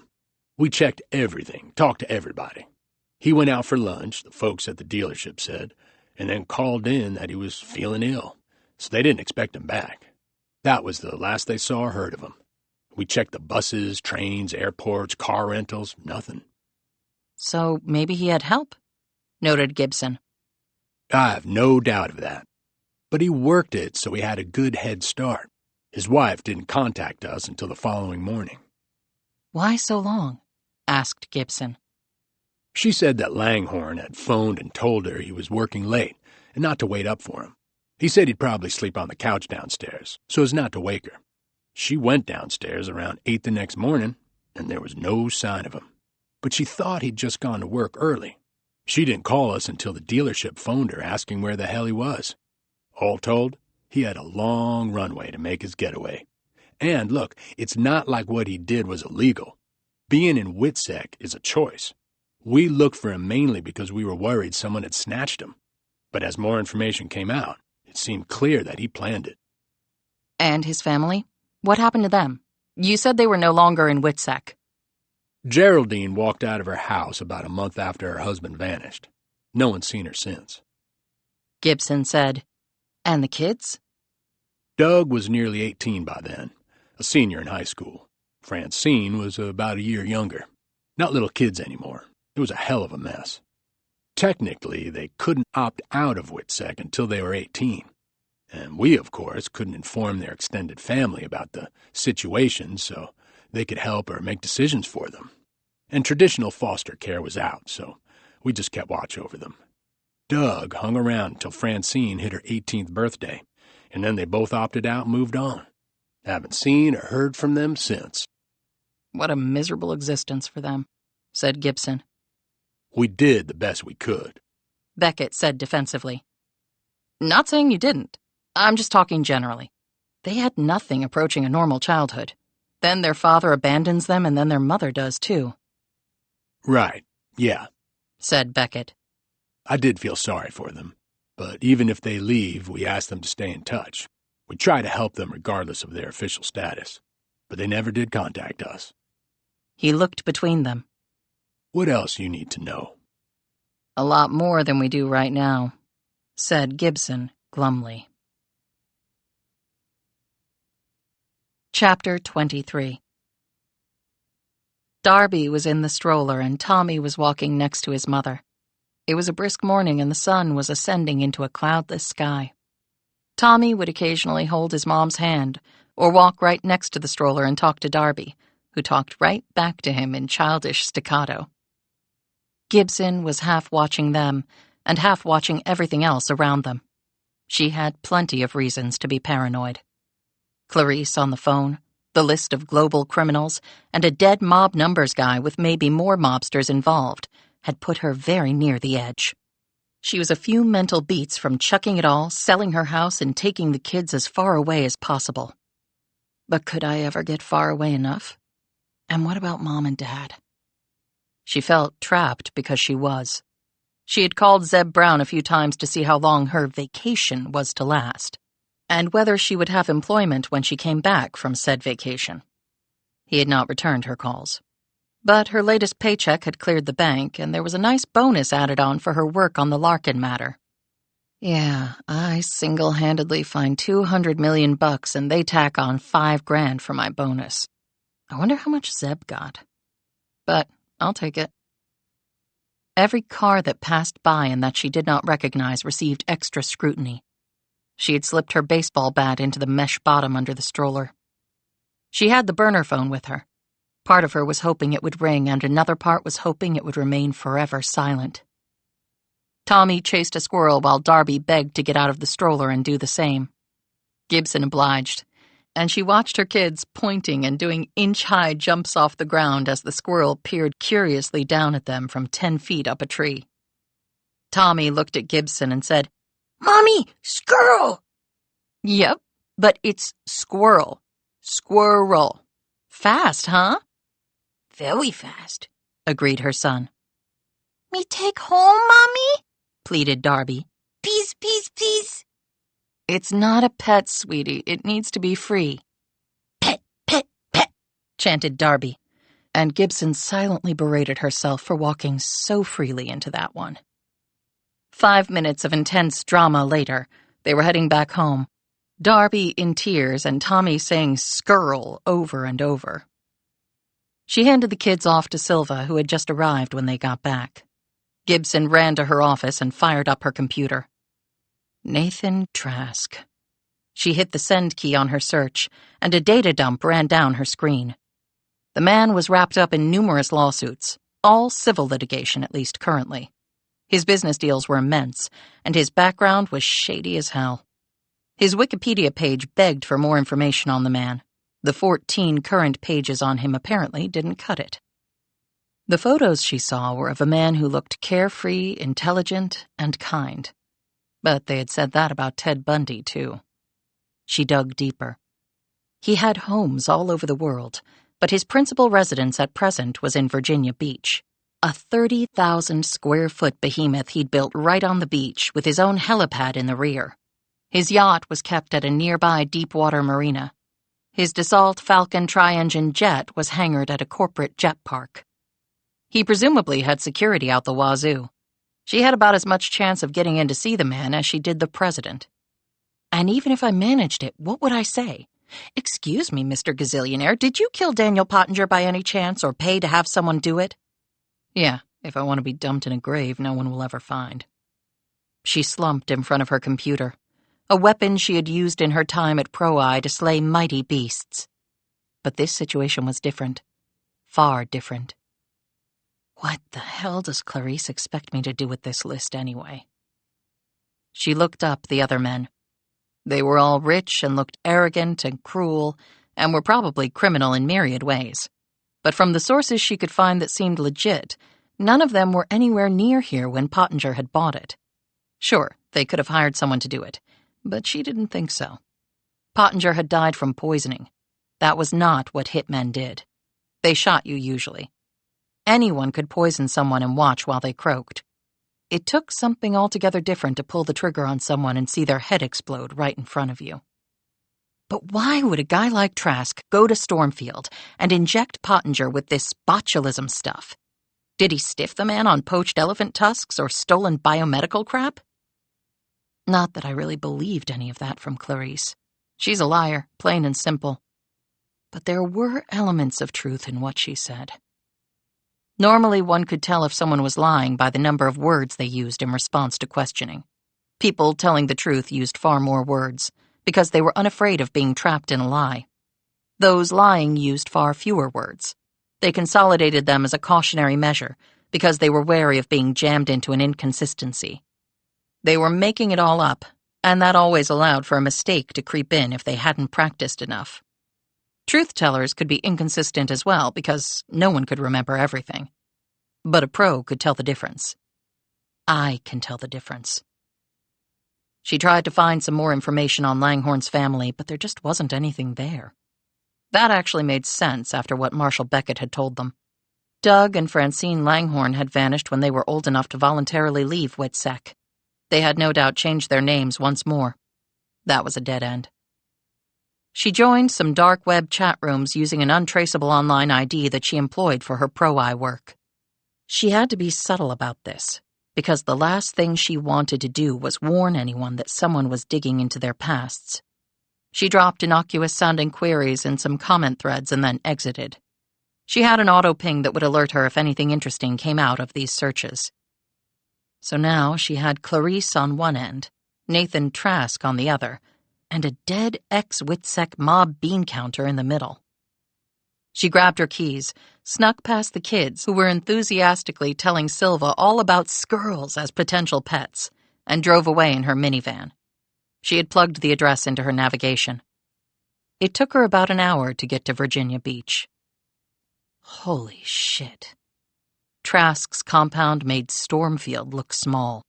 We checked everything, talked to everybody. He went out for lunch, the folks at the dealership said, and then called in that he was feeling ill, so they didn't expect him back. That was the last they saw or heard of him. We checked the buses, trains, airports, car rentals, nothing. So maybe he had help, noted Gibson. I have no doubt of that. But he worked it so he had a good head start. His wife didn't contact us until the following morning. Why so long? Asked Gibson. She said that Langhorne had phoned and told her he was working late and not to wait up for him. He said he'd probably sleep on the couch downstairs, so as not to wake her. She went downstairs around 8 the next morning, and there was no sign of him. But she thought he'd just gone to work early. She didn't call us until the dealership phoned her asking where the hell he was. All told, he had a long runway to make his getaway. And look, it's not like what he did was illegal. Being in Witsec is a choice. We looked for him mainly because we were worried someone had snatched him. But as more information came out, it seemed clear that he planned it. And his family? What happened to them? You said they were no longer in Witsec. Geraldine walked out of her house about a month after her husband vanished. No one's seen her since. Gibson said, and the kids? Doug was nearly 18 by then, a senior in high school. Francine was about a year younger. Not little kids anymore. It was a hell of a mess. technically they couldn't opt out of WITSEC until they were 18. And we, of course, couldn't inform their extended family about the situation so they could help or make decisions for them. And traditional foster care was out, so we just kept watch over them. Doug hung around until Francine hit her 18th birthday, and then they both opted out and moved on. Haven't seen or heard from them since. What a miserable existence for them, said Gibson. We did the best we could, Beckett said defensively. Not saying you didn't. I'm just talking generally. They had nothing approaching a normal childhood. Then their father abandons them, and then their mother does, too. Right, yeah, said Beckett. I did feel sorry for them, but even if they leave, we ask them to stay in touch. We try to help them regardless of their official status, but they never did contact us. He looked between them. What else you need to know? A lot more than we do right now, said Gibson glumly. Chapter 23. Darby was in the stroller and Tommy was walking next to his mother. It was a brisk morning and the sun was ascending into a cloudless sky. Tommy would occasionally hold his mom's hand or walk right next to the stroller and talk to Darby, who talked right back to him in childish staccato. Gibson was half watching them and half watching everything else around them. She had plenty of reasons to be paranoid. Clarice on the phone, the list of global criminals, and a dead mob numbers guy with maybe more mobsters involved had put her very near the edge. She was a few mental beats from chucking it all, selling her house, and taking the kids as far away as possible. But could I ever get far away enough? And what about Mom and Dad? She felt trapped because she was. She had called Zeb Brown a few times to see how long her vacation was to last, and whether she would have employment when she came back from said vacation. He had not returned her calls. But her latest paycheck had cleared the bank, and there was a nice bonus added on for her work on the Larkin matter. Yeah, I single-handedly find $200 million and they tack on $5,000 for my bonus. I wonder how much Zeb got. But I'll take it. Every car that passed by and that she did not recognize received extra scrutiny. She had slipped her baseball bat into the mesh bottom under the stroller. She had the burner phone with her. Part of her was hoping it would ring, and another part was hoping it would remain forever silent. Tommy chased a squirrel while Darby begged to get out of the stroller and do the same. Gibson obliged, and she watched her kids pointing and doing inch-high jumps off the ground as the squirrel peered curiously down at them from 10 feet up a tree. Tommy looked at Gibson and said, "Mommy, squirrel!" "Yep, but it's squirrel. Squirrel. Fast, huh?" "Very fast," agreed her son. "Me take home, Mommy?" pleaded Darby. "Please, please, please." "It's not a pet, sweetie. It needs to be free." "Pet, pet, pet," chanted Darby, and Gibson silently berated herself for walking so freely into that one. 5 minutes of intense drama later, they were heading back home, Darby in tears and Tommy saying "skirl" over and over. She handed the kids off to Silva, who had just arrived when they got back. Gibson ran to her office and fired up her computer. Nathan Trask. She hit the send key on her search, and a data dump ran down her screen. The man was wrapped up in numerous lawsuits, all civil litigation at least currently. His business deals were immense, and his background was shady as hell. His Wikipedia page begged for more information on the man. The 14 current pages on him apparently didn't cut it. The photos she saw were of a man who looked carefree, intelligent, and kind. But they had said that about Ted Bundy, too. She dug deeper. He had homes all over the world, but his principal residence at present was in Virginia Beach, a 30,000-square-foot behemoth he'd built right on the beach with his own helipad in the rear. His yacht was kept at a nearby deep-water marina. His Dassault Falcon tri-engine jet was hangared at a corporate jet park. He presumably had security out the wazoo. She had about as much chance of getting in to see the man as she did the president. And even if I managed it, what would I say? "Excuse me, Mr. Gazillionaire, did you kill Daniel Pottinger by any chance or pay to have someone do it?" Yeah, If I want to be dumped in a grave no one will ever find. She slumped in front of her computer, a weapon she had used in her time at Pro-Eye to slay mighty beasts. But this situation was different. Far different. What the hell does Clarice expect me to do with this list anyway? She looked up the other men. They were all rich and looked arrogant and cruel, and were probably criminal in myriad ways. But from the sources she could find that seemed legit, none of them were anywhere near here when Pottinger had bought it. Sure, they could have hired someone to do it, but she didn't think so. Pottinger had died from poisoning. That was not what hitmen did. They shot you usually. Anyone could poison someone and watch while they croaked. It took something altogether different to pull the trigger on someone and see their head explode right in front of you. But why would a guy like Trask go to Stormfield and inject Pottinger with this botulism stuff? Did he stiff the man on poached elephant tusks or stolen biomedical crap? Not that I really believed any of that from Clarice. She's a liar, plain and simple. But there were elements of truth in what she said. Normally, one could tell if someone was lying by the number of words they used in response to questioning. People telling the truth used far more words, because they were unafraid of being trapped in a lie. Those lying used far fewer words. They consolidated them as a cautionary measure, because they were wary of being jammed into an inconsistency. They were making it all up, and that always allowed for a mistake to creep in if they hadn't practiced enough. Truth-tellers could be inconsistent as well, because no one could remember everything. But a pro could tell the difference. I can tell the difference. She tried to find some more information on Langhorne's family, but there just wasn't anything there. That actually made sense after what Marshall Beckett had told them. Doug and Francine Langhorne had vanished when they were old enough to voluntarily leave Witsec. They had no doubt changed their names once more. That was a dead end. She joined some dark web chat rooms using an untraceable online ID that she employed for her Pro-Eye work. She had to be subtle about this, because the last thing she wanted to do was warn anyone that someone was digging into their pasts. She dropped innocuous-sounding queries in some comment threads and then exited. She had an auto-ping that would alert her if anything interesting came out of these searches. So now she had Clarice on one end, Nathan Trask on the other, and a dead ex-Witsec mob bean counter in the middle. She grabbed her keys, snuck past the kids who were enthusiastically telling Silva all about squirrels as potential pets, and drove away in her minivan. She had plugged the address into her navigation. It took her about an hour to get to Virginia Beach. Holy shit. Trask's compound made Stormfield look small.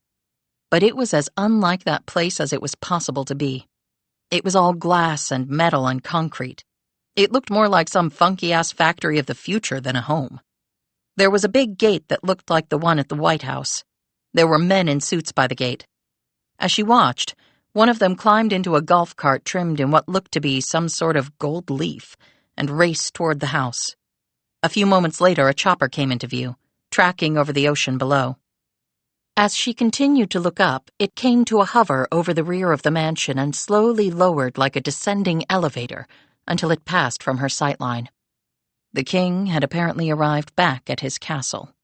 But it was as unlike that place as it was possible to be. It was all glass and metal and concrete. It looked more like some funky-ass factory of the future than a home. There was a big gate that looked like the one at the White House. There were men in suits by the gate. As she watched, one of them climbed into a golf cart trimmed in what looked to be some sort of gold leaf and raced toward the house. A few moments later, a chopper came into view, tracking over the ocean below. As she continued to look up, it came to a hover over the rear of the mansion and slowly lowered like a descending elevator until it passed from her sightline. The king had apparently arrived back at his castle.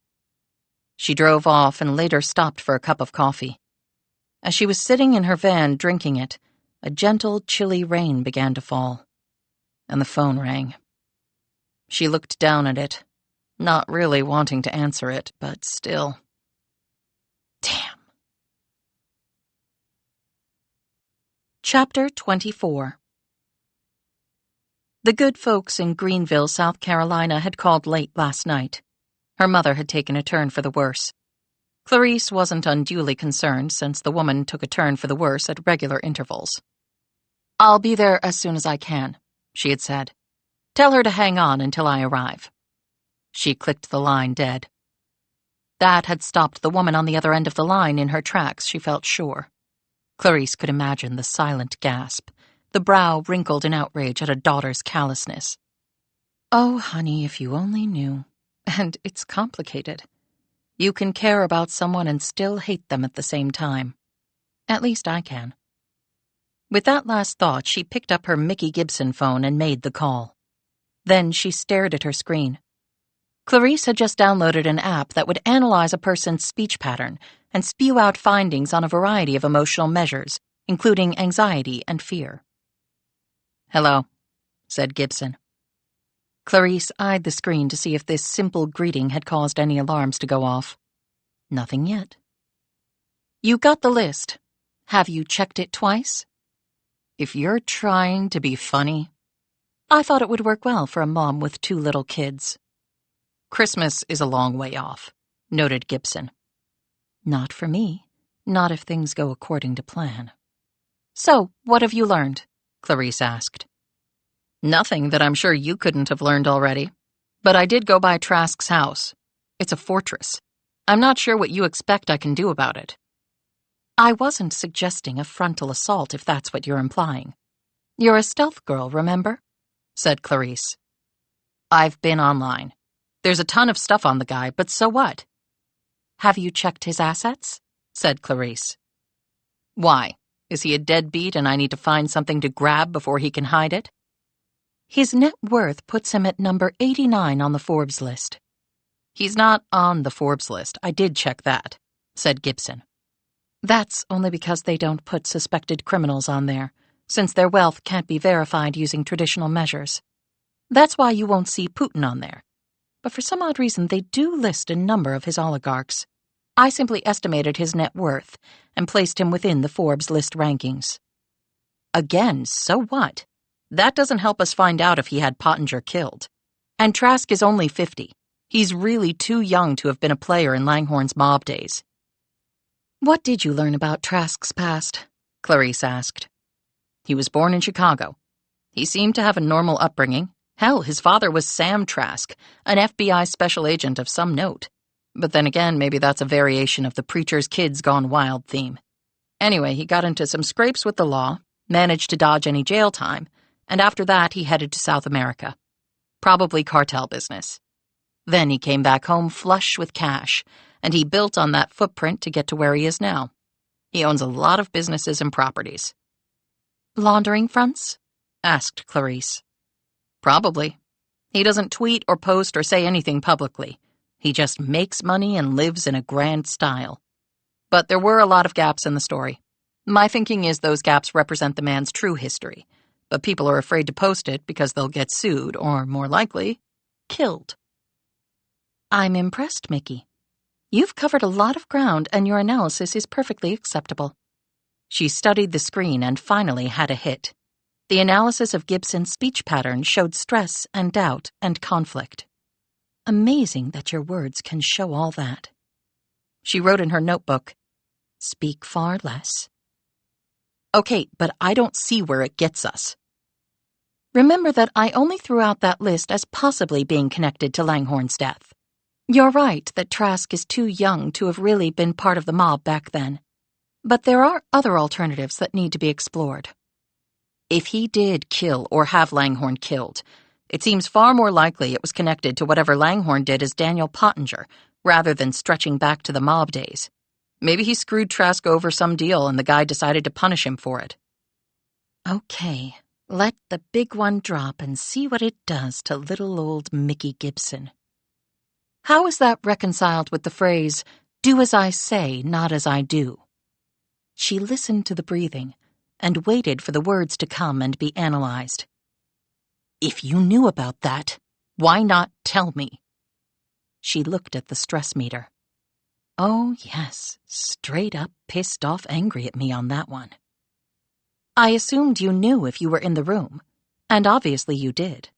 She drove off and later stopped for a cup of coffee. As she was sitting in her van drinking it, a gentle, chilly rain began to fall, and the phone rang. She looked down at it, not really wanting to answer it, but still. Damn. Chapter 24. The good folks in Greenville, South Carolina, had called late last night. Her mother had taken a turn for the worse. Clarice wasn't unduly concerned, since the woman took a turn for the worse at regular intervals. "I'll be there as soon as I can," she had said. "Tell her to hang on until I arrive." She clicked the line dead. That had stopped the woman on the other end of the line in her tracks, she felt sure. Clarice could imagine the silent gasp, the brow wrinkled in outrage at a daughter's callousness. Oh, honey, if you only knew. And it's complicated. You can care about someone and still hate them at the same time. At least I can. With that last thought, she picked up her Mickey Gibson phone and made the call. Then she stared at her screen. Clarice had just downloaded an app that would analyze a person's speech pattern and spew out findings on a variety of emotional measures, including anxiety and fear. "Hello," said Gibson. Clarice eyed the screen to see if this simple greeting had caused any alarms to go off. Nothing yet. "You got the list. Have you checked it twice?" "If you're trying to be funny..." "I thought it would work well for a mom with 2 little kids." "Christmas is a long way off," noted Gibson. "Not for me. Not if things go according to plan." "So, what have you learned?" Clarice asked. "Nothing that I'm sure you couldn't have learned already. But I did go by Trask's house. It's a fortress. I'm not sure what you expect I can do about it." "I wasn't suggesting a frontal assault if that's what you're implying. You're a stealth girl, remember?" said Clarice. "I've been online. There's a ton of stuff on the guy, but so what?" "Have you checked his assets?" said Clarice. "Why? Is he a deadbeat and I need to find something to grab before he can hide it?" "His net worth puts him at number 89 on the Forbes list." "He's not on the Forbes list. I did check that," said Gibson. "That's only because they don't put suspected criminals on there, since their wealth can't be verified using traditional measures. That's why you won't see Putin on there. But for some odd reason, they do list a number of his oligarchs. I simply estimated his net worth and placed him within the Forbes list rankings." "Again, so what? That doesn't help us find out if he had Pottinger killed. And Trask is only 50. He's really too young to have been a player in Langhorne's mob days." "What did you learn about Trask's past?" Clarice asked. "He was born in Chicago. He seemed to have a normal upbringing. Hell, his father was Sam Trask, an FBI special agent of some note. But then again, maybe that's a variation of the preacher's kids gone wild theme. Anyway, he got into some scrapes with the law, managed to dodge any jail time, and after that he headed to South America. Probably cartel business. Then he came back home flush with cash, and he built on that footprint to get to where he is now. He owns a lot of businesses and properties." "Laundering fronts?" asked Clarice. "Probably. He doesn't tweet or post or say anything publicly. He just makes money and lives in a grand style. But there were a lot of gaps in the story. My thinking is those gaps represent the man's true history, but people are afraid to post it because they'll get sued or, more likely, killed." "I'm impressed, Mickey. You've covered a lot of ground and your analysis is perfectly acceptable." She studied the screen and finally had a hit. The analysis of Gibson's speech pattern showed stress and doubt and conflict. "Amazing that your words can show all that." She wrote in her notebook, "Speak far less." "Okay, but I don't see where it gets us." "Remember that I only threw out that list as possibly being connected to Langhorne's death. You're right that Trask is too young to have really been part of the mob back then. But there are other alternatives that need to be explored." If he did kill or have Langhorne killed, it seems far more likely it was connected to whatever Langhorne did as Daniel Pottinger, rather than stretching back to the mob days. Maybe he screwed Trask over some deal and the guy decided to punish him for it. "Okay, let the big one drop and see what it does to little old Mickey Gibson." How is that reconciled with the phrase, "Do as I say, not as I do"? She listened to the breathing and waited for the words to come and be analyzed. "If you knew about that, why not tell me?" She looked at the stress meter. "Oh, yes, straight up pissed off angry at me on that one." "I assumed you knew if you were in the room, and obviously you did."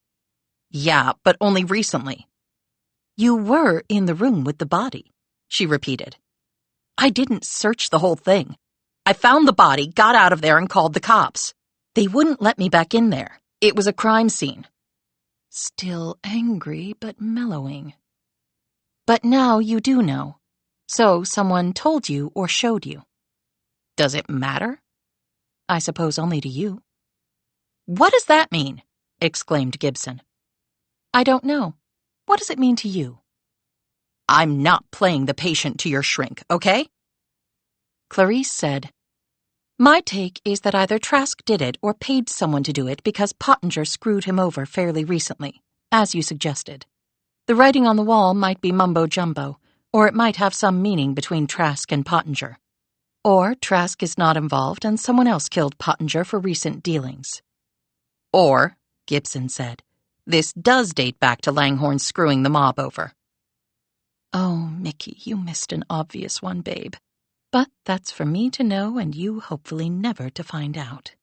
"Yeah, but only recently." "You were in the room with the body," she repeated. "I didn't search the whole thing. I found the body, got out of there, and called the cops. They wouldn't let me back in there. It was a crime scene." Still angry, but mellowing. "But now you do know. So someone told you or showed you." "Does it matter?" "I suppose only to you." "What does that mean?" exclaimed Gibson. "I don't know. What does it mean to you?" "I'm not playing the patient to your shrink, okay?" Clarice said, "My take is that either Trask did it or paid someone to do it because Pottinger screwed him over fairly recently, as you suggested. The writing on the wall might be mumbo-jumbo, or it might have some meaning between Trask and Pottinger. Or Trask is not involved and someone else killed Pottinger for recent dealings. Or, Gibson said, this does date back to Langhorne screwing the mob over. Oh, Mickey, you missed an obvious one, babe. But that's for me to know and you hopefully never to find out.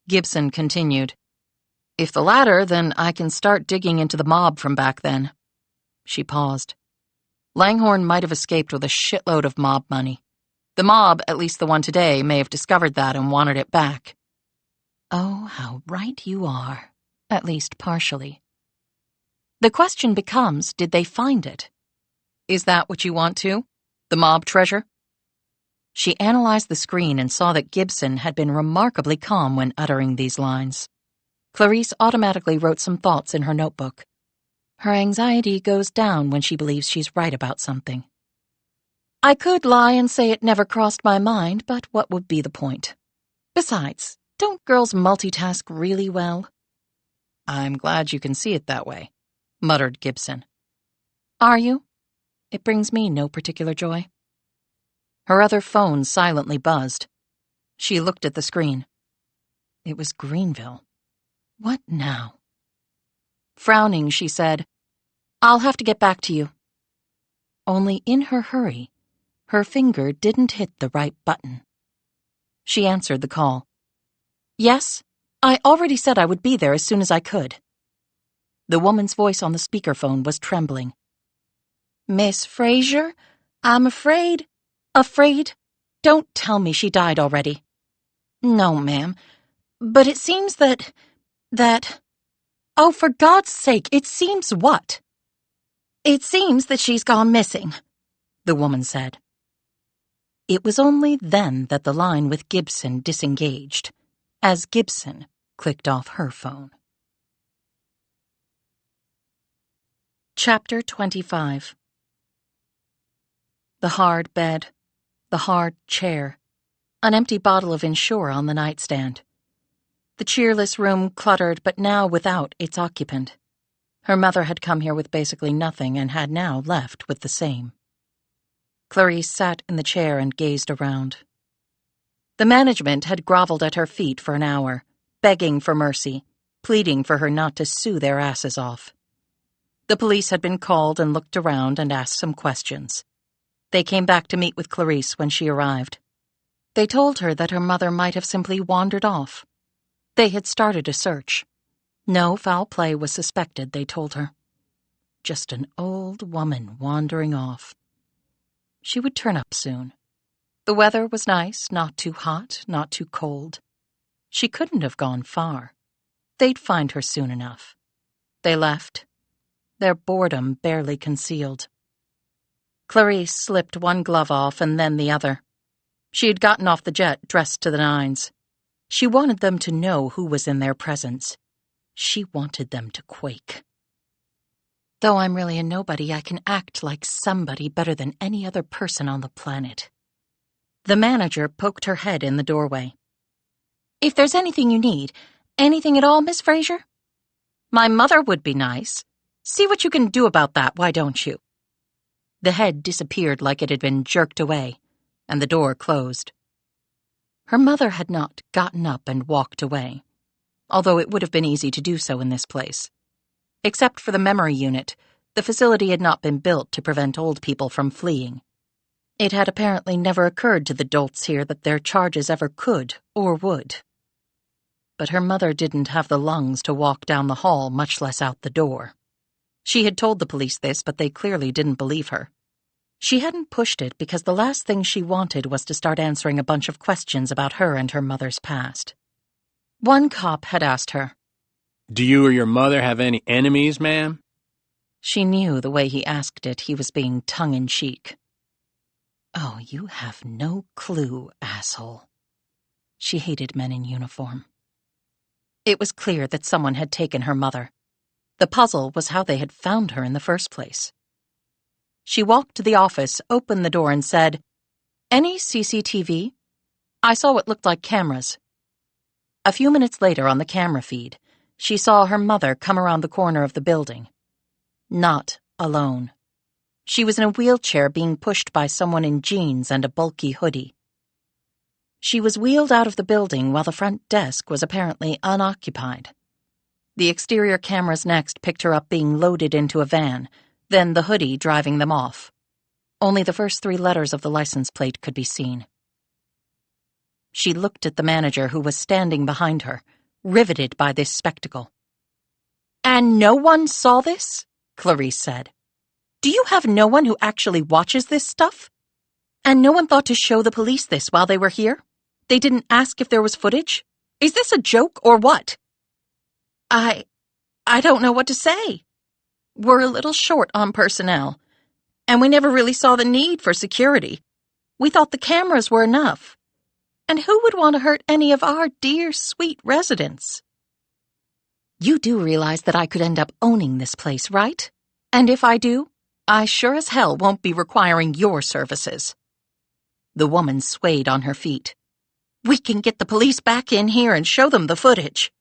Gibson continued, If the latter, then I can start digging into the mob from back then. She paused. Langhorne might have escaped with a shitload of mob money. The mob, at least the one today, may have discovered that and wanted it back. Oh, how right you are. At least partially. The question becomes, did they find it? Is that what you want to? The mob treasure? She analyzed the screen and saw that Gibson had been remarkably calm when uttering these lines. Clarice automatically wrote some thoughts in her notebook. Her anxiety goes down when she believes she's right about something. I could lie and say it never crossed my mind, but what would be the point? Besides, don't girls multitask really well? I'm glad you can see it that way, muttered Gibson. Are you? It brings me no particular joy. Her other phone silently buzzed. She looked at the screen. It was Greenville. What now? Frowning, she said, I'll have to get back to you. Only in her hurry, her finger didn't hit the right button. She answered the call. Yes, I already said I would be there as soon as I could. The woman's voice on the speakerphone was trembling. Miss Fraser, I'm afraid. Afraid? Don't tell me she died already. No, ma'am. But it seems that... Oh, for God's sake, it seems what? It seems that she's gone missing, the woman said. It was only then that the line with Gibson disengaged, as Gibson clicked off her phone. Chapter 25. The hard bed, the hard chair, an empty bottle of Ensure on the nightstand. The cheerless room cluttered but now without its occupant. Her mother had come here with basically nothing and had now left with the same. Clarice sat in the chair and gazed around. The management had groveled at her feet for an hour, begging for mercy, pleading for her not to sue their asses off. The police had been called and looked around and asked some questions. They came back to meet with Clarice when she arrived. They told her that her mother might have simply wandered off. They had started a search. No foul play was suspected, they told her. Just an old woman wandering off. She would turn up soon. The weather was nice, not too hot, not too cold. She couldn't have gone far. They'd find her soon enough. They left, their boredom barely concealed. Clarice slipped one glove off and then the other. She had gotten off the jet dressed to the nines. She wanted them to know who was in their presence. She wanted them to quake. Though I'm really a nobody, I can act like somebody better than any other person on the planet. The manager poked her head in the doorway. If there's anything you need, anything at all, Miss Fraser? My mother would be nice. See what you can do about that, why don't you? The head disappeared like it had been jerked away, and the door closed. Her mother had not gotten up and walked away, although it would have been easy to do so in this place. Except for the memory unit, the facility had not been built to prevent old people from fleeing. It had apparently never occurred to the dolts here that their charges ever could or would. But her mother didn't have the lungs to walk down the hall, much less out the door. She had told the police this, but they clearly didn't believe her. She hadn't pushed it because the last thing she wanted was to start answering a bunch of questions about her and her mother's past. One cop had asked her, Do you or your mother have any enemies, ma'am? She knew the way he asked it, he was being tongue-in-cheek. Oh, you have no clue, asshole. She hated men in uniform. It was clear that someone had taken her mother. The puzzle was how they had found her in the first place. She walked to the office, opened the door, and said, Any CCTV? I saw what looked like cameras. A few minutes later on the camera feed, she saw her mother come around the corner of the building. Not alone. She was in a wheelchair being pushed by someone in jeans and a bulky hoodie. She was wheeled out of the building while the front desk was apparently unoccupied. The exterior cameras next picked her up being loaded into a van, then the hoodie driving them off. Only the first 3 letters of the license plate could be seen. She looked at the manager who was standing behind her, riveted by this spectacle. "And no one saw this?" Clarice said. "Do you have no one who actually watches this stuff? And no one thought to show the police this while they were here? They didn't ask if there was footage? Is this a joke or what?" I don't know what to say. We're a little short on personnel, and we never really saw the need for security. We thought the cameras were enough. And who would want to hurt any of our dear, sweet residents? You do realize that I could end up owning this place, right? And if I do, I sure as hell won't be requiring your services. The woman swayed on her feet. We can get the police back in here and show them the footage.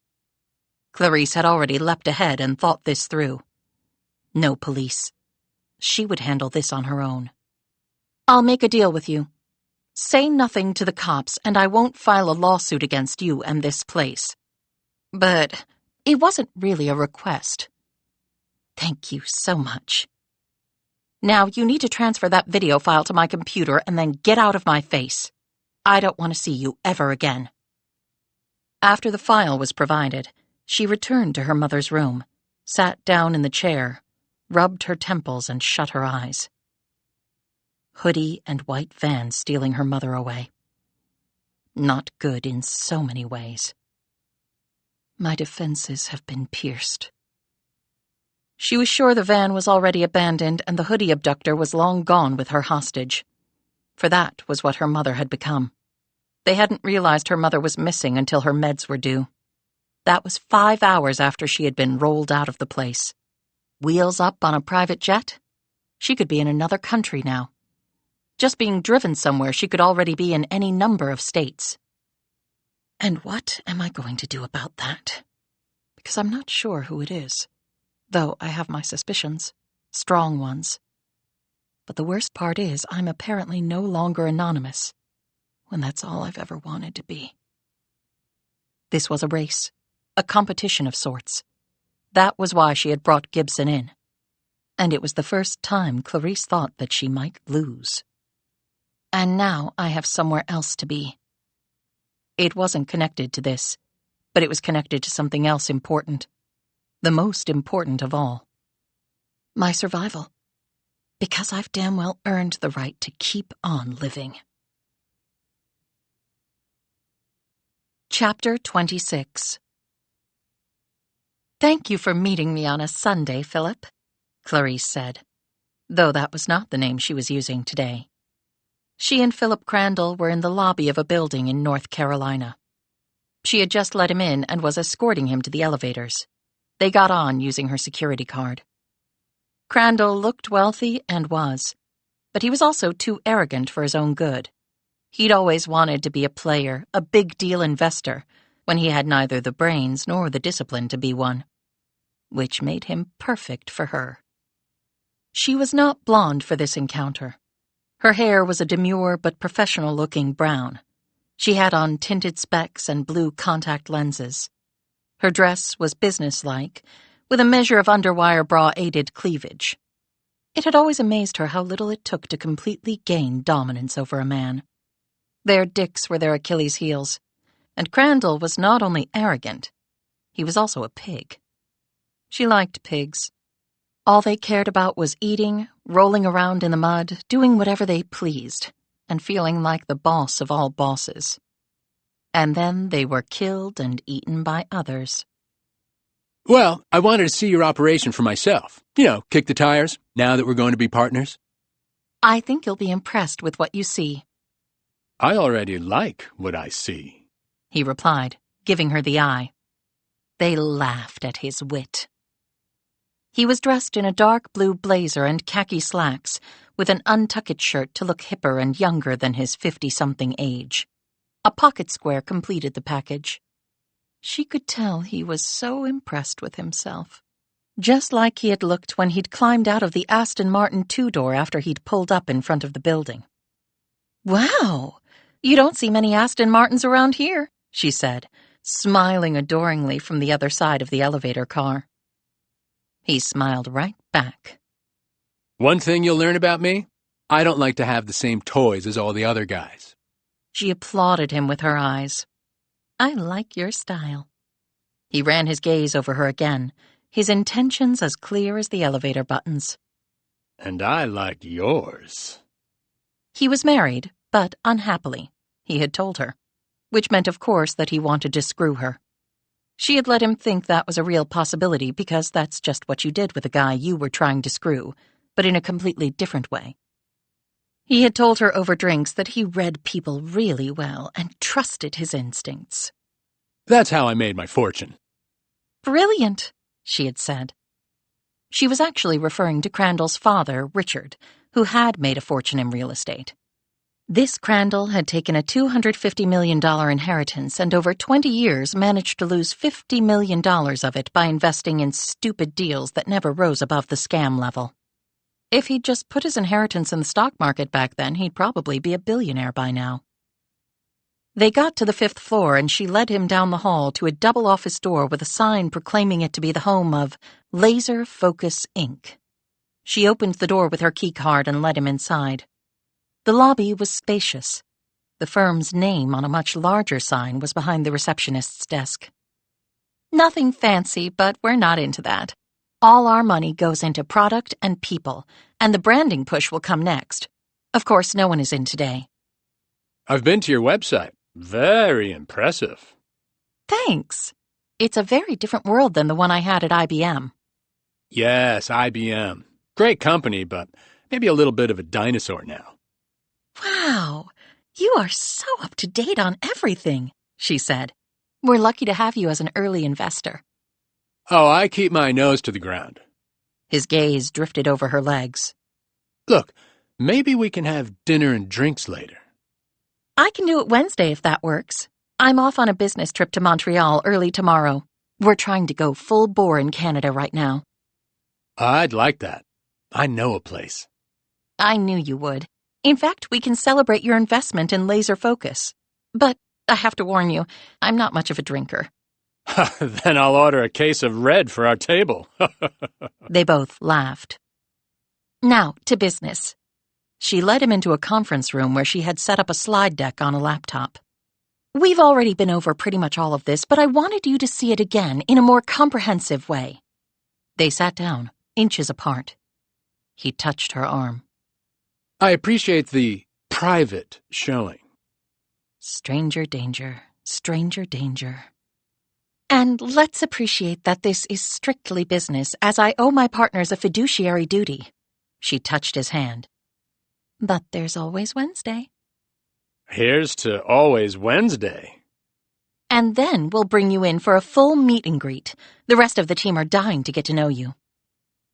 Clarice had already leapt ahead and thought this through. No police. She would handle this on her own. I'll make a deal with you. Say nothing to the cops, and I won't file a lawsuit against you and this place. But it wasn't really a request. Thank you so much. Now you need to transfer that video file to my computer and then get out of my face. I don't want to see you ever again. After the file was provided, she returned to her mother's room, sat down in the chair, rubbed her temples and shut her eyes. Hoodie and white van stealing her mother away. Not good in so many ways. My defenses have been pierced. She was sure the van was already abandoned and the hoodie abductor was long gone with her hostage. For that was what her mother had become. They hadn't realized her mother was missing until her meds were due. That was 5 hours after she had been rolled out of the place. Wheels up on a private jet? She could be in another country now. Just being driven somewhere, she could already be in any number of states. And what am I going to do about that? Because I'm not sure who it is, though I have my suspicions, strong ones. But the worst part is I'm apparently no longer anonymous, when that's all I've ever wanted to be. This was a race, a competition of sorts. That was why she had brought Gibson in. And it was the first time Clarice thought that she might lose. And now I have somewhere else to be. It wasn't connected to this, but it was connected to something else important. The most important of all. My survival. Because I've damn well earned the right to keep on living. Chapter 26. Thank you for meeting me on a Sunday, Philip, Clarice said, though that was not the name she was using today. She and Philip Crandall were in the lobby of a building in North Carolina. She had just let him in and was escorting him to the elevators. They got on using her security card. Crandall looked wealthy and was, but he was also too arrogant for his own good. He'd always wanted to be a player, a big-deal investor, when he had neither the brains nor the discipline to be one, which made him perfect for her. She was not blonde for this encounter. Her hair was a demure but professional-looking brown. She had on tinted specs and blue contact lenses. Her dress was businesslike, with a measure of underwire bra-aided cleavage. It had always amazed her how little it took to completely gain dominance over a man. Their dicks were their Achilles' heels, and Crandall was not only arrogant, he was also a pig. She liked pigs. All they cared about was eating, rolling around in the mud, doing whatever they pleased, and feeling like the boss of all bosses. And then they were killed and eaten by others. Well, I wanted to see your operation for myself. Kick the tires, now that we're going to be partners. I think you'll be impressed with what you see. I already like what I see, he replied, giving her the eye. They laughed at his wit. He was dressed in a dark blue blazer and khaki slacks, with an untucked shirt to look hipper and younger than his 50-something age. A pocket square completed the package. She could tell he was so impressed with himself. just like he had looked when he'd climbed out of the Aston Martin two-door after he'd pulled up in front of the building. "Wow, you don't see many Aston Martins around here," she said, smiling adoringly from the other side of the elevator car. He smiled right back. One thing you'll learn about me? I don't like to have the same toys as all the other guys. She applauded him with her eyes. "I like your style." He ran his gaze over her again, his intentions as clear as the elevator buttons. And I like yours. He was married, but unhappily, he had told her, which meant, of course, that he wanted to screw her. She had let him think that was a real possibility because that's just what you did with a guy you were trying to screw, but in a completely different way. He had told her over drinks that he read people really well and trusted his instincts. That's how I made my fortune. "Brilliant," she had said. She was actually referring to Crandall's father, Richard, who had made a fortune in real estate. This Crandall had taken a $250 million inheritance and over 20 years managed to lose $50 million of it by investing in stupid deals that never rose above the scam level. If he'd just put his inheritance in the stock market back then, he'd probably be a billionaire by now. They got to the 5th floor and she led him down the hall to a double office door with a sign proclaiming it to be the home of Laser Focus, Inc. She opened the door with her key card and led him inside. The lobby was spacious. The firm's name on a much larger sign was behind the receptionist's desk. "Nothing fancy, but we're not into that. All our money goes into product and people, and the branding push will come next. Of course, no one is in today." I've been to your website. Very impressive. "Thanks. It's a very different world than the one I had at IBM. Yes, IBM. Great company, but maybe a little bit of a dinosaur now. "Wow, you are so up to date on everything," she said. "We're lucky to have you as an early investor." Oh, I keep my nose to the ground. His gaze drifted over her legs. Look, maybe we can have dinner and drinks later. "I can do it Wednesday if that works. I'm off on a business trip to Montreal early tomorrow. We're trying to go full bore in Canada right now." I'd like that. I know a place. "I knew you would. In fact, we can celebrate your investment in Laser Focus. But I have to warn you, I'm not much of a drinker." Then I'll order a case of red for our table. They both laughed. "Now, to business." She led him into a conference room where she had set up a slide deck on a laptop. "We've already been over pretty much all of this, but I wanted you to see it again in a more comprehensive way." They sat down, inches apart. He touched her arm. I appreciate the private showing. Stranger danger, stranger danger. "And let's appreciate that this is strictly business, as I owe my partners a fiduciary duty." She touched his hand. "But there's always Wednesday." Here's to always Wednesday. "And then we'll bring you in for a full meet and greet. The rest of the team are dying to get to know you."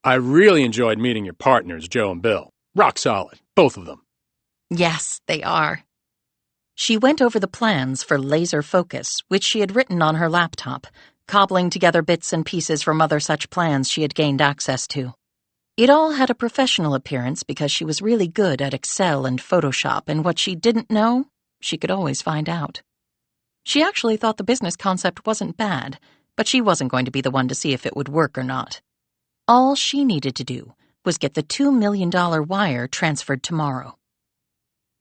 I really enjoyed meeting your partners, Joe and Bill. Rock solid, both of them. "Yes, they are." She went over the plans for Laser Focus, which she had written on her laptop, cobbling together bits and pieces from other such plans she had gained access to. It all had a professional appearance because she was really good at Excel and Photoshop, and what she didn't know, she could always find out. She actually thought the business concept wasn't bad, but she wasn't going to be the one to see if it would work or not. All she needed to do was get the $2 million wire transferred tomorrow.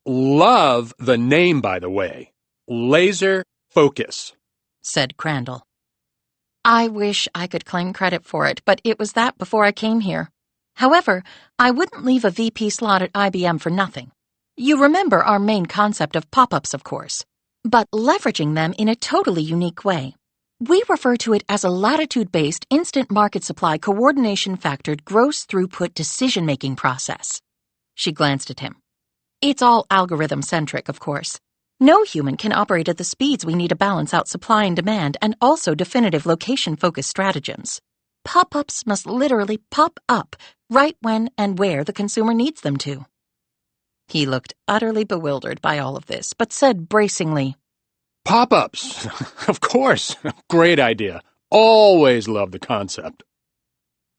Love the name, by the way. Laser Focus, said Crandall. "I wish I could claim credit for it, but it was that before I came here. However, I wouldn't leave a VP slot at IBM for nothing. You remember our main concept of pop-ups, of course, but leveraging them in a totally unique way. We refer to it as a latitude-based instant market supply coordination-factored gross throughput decision-making process." She glanced at him. "It's all algorithm-centric, of course. No human can operate at the speeds we need to balance out supply and demand and also definitive location-focused stratagems. Pop-ups must literally pop up right when and where the consumer needs them to." He looked utterly bewildered by all of this, but said bracingly, Pop-ups, of course. Great idea. Always loved the concept.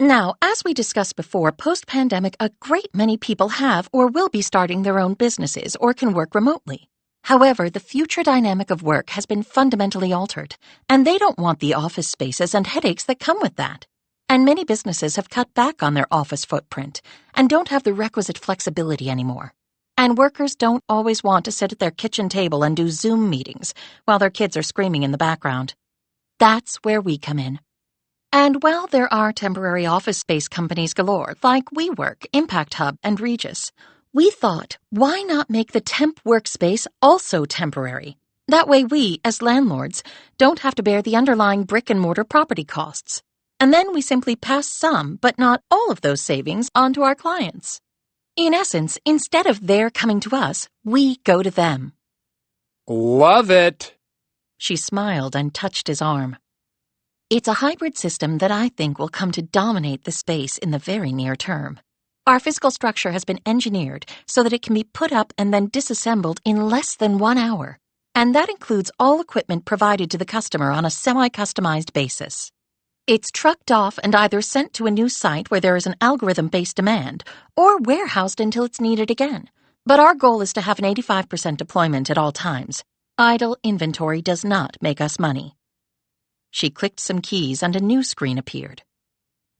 Now, as we discussed before, post-pandemic, a great many people have or will be starting their own businesses or can work remotely. However, the future dynamic of work has been fundamentally altered, and they don't want the office spaces and headaches that come with that. And many businesses have cut back on their office footprint and don't have the requisite flexibility anymore. And workers don't always want to sit at their kitchen table and do Zoom meetings while their kids are screaming in the background. That's where we come in. And while there are temporary office space companies galore, like WeWork, Impact Hub, and Regis, we thought, why not make the temp workspace also temporary? That way we, as landlords, don't have to bear the underlying brick-and-mortar property costs. And then we simply pass some, but not all of those savings on to our clients. In essence, instead of their coming to us, we go to them. Love it! She smiled and touched his arm. It's a hybrid system that I think will come to dominate the space in the very near term. Our physical structure has been engineered so that it can be put up and then disassembled in less than 1 hour, and that includes all equipment provided to the customer on a semi-customized basis. It's trucked off and either sent to a new site where there is an algorithm-based demand, or warehoused until it's needed again. But our goal is to have an 85% deployment at all times. Idle inventory does not make us money. She clicked some keys and a new screen appeared.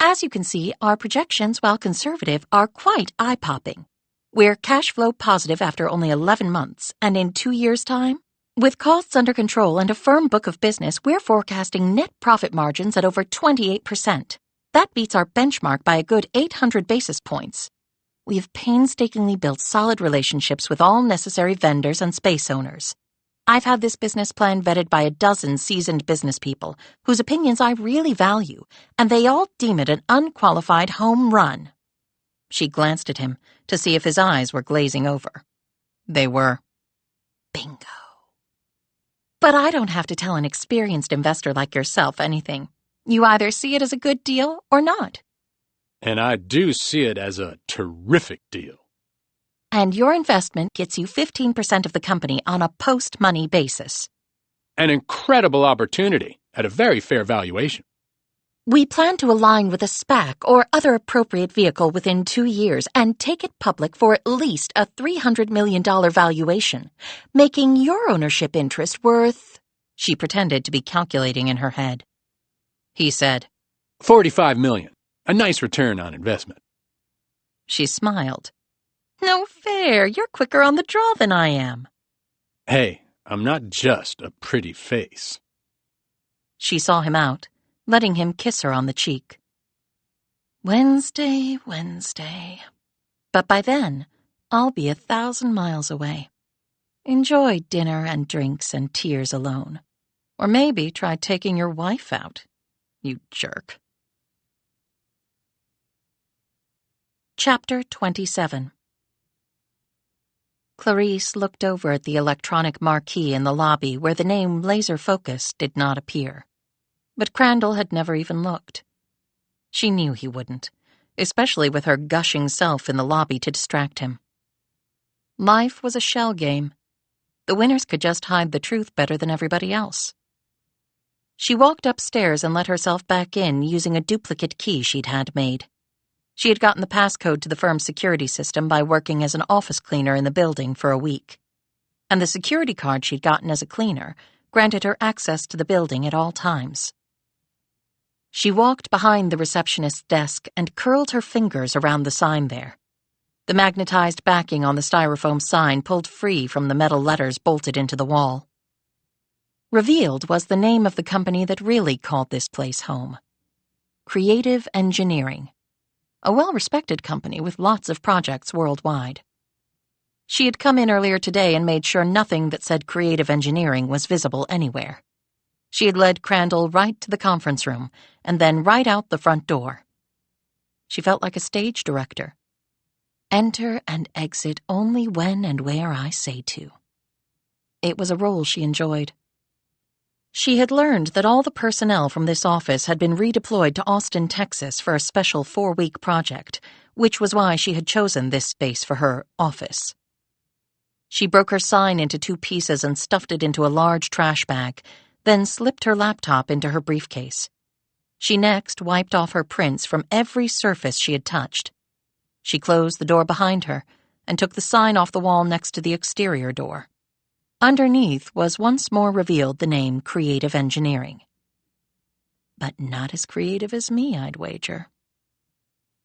As you can see, our projections, while conservative, are quite eye-popping. We're cash flow positive after only 11 months, and in 2 years' time, with costs under control and a firm book of business, we're forecasting net profit margins at over 28%. That beats our benchmark by a good 800 basis points. We have painstakingly built solid relationships with all necessary vendors and space owners. I've had this business plan vetted by a dozen seasoned business people whose opinions I really value, and they all deem it an unqualified home run. She glanced at him to see if his eyes were glazing over. They were. Bingo. But I don't have to tell an experienced investor like yourself anything. You either see it as a good deal or not. And I do see it as a terrific deal. And your investment gets you 15% of the company on a post-money basis. An incredible opportunity at a very fair valuation. We plan to align with a SPAC or other appropriate vehicle within 2 years and take it public for at least a $300 million valuation, making your ownership interest worth... She pretended to be calculating in her head. He said, $45 million. A nice return on investment. She smiled. No fair. You're quicker on the draw than I am. Hey, I'm not just a pretty face. She saw him out, letting him kiss her on the cheek. Wednesday. But by then, I'll be 1,000 miles away. Enjoy dinner and drinks and tears alone. Or maybe try taking your wife out, you jerk. Chapter 27. Clarice looked over at the electronic marquee in the lobby where the name Laser Focus did not appear. But Crandall had never even looked. She knew he wouldn't, especially with her gushing self in the lobby to distract him. Life was a shell game. The winners could just hide the truth better than everybody else. She walked upstairs and let herself back in using a duplicate key she'd had made. She had gotten the passcode to the firm's security system by working as an office cleaner in the building for a week. And the security card she'd gotten as a cleaner granted her access to the building at all times. She walked behind the receptionist's desk and curled her fingers around the sign there. The magnetized backing on the styrofoam sign pulled free from the metal letters bolted into the wall. Revealed was the name of the company that really called this place home. Creative Engineering. A well-respected company with lots of projects worldwide. She had come in earlier today and made sure nothing that said creative engineering was visible anywhere. She had led Crandall right to the conference room and then right out the front door. She felt like a stage director. Enter and exit only when and where I say to. It was a role she enjoyed. She had learned that all the personnel from this office had been redeployed to Austin, Texas for a special 4-week project, which was why she had chosen this space for her office. She broke her sign into 2 pieces and stuffed it into a large trash bag, then slipped her laptop into her briefcase. She next wiped off her prints from every surface she had touched. She closed the door behind her and took the sign off the wall next to the exterior door. Underneath was once more revealed the name Creative Engineering. But not as creative as me, I'd wager.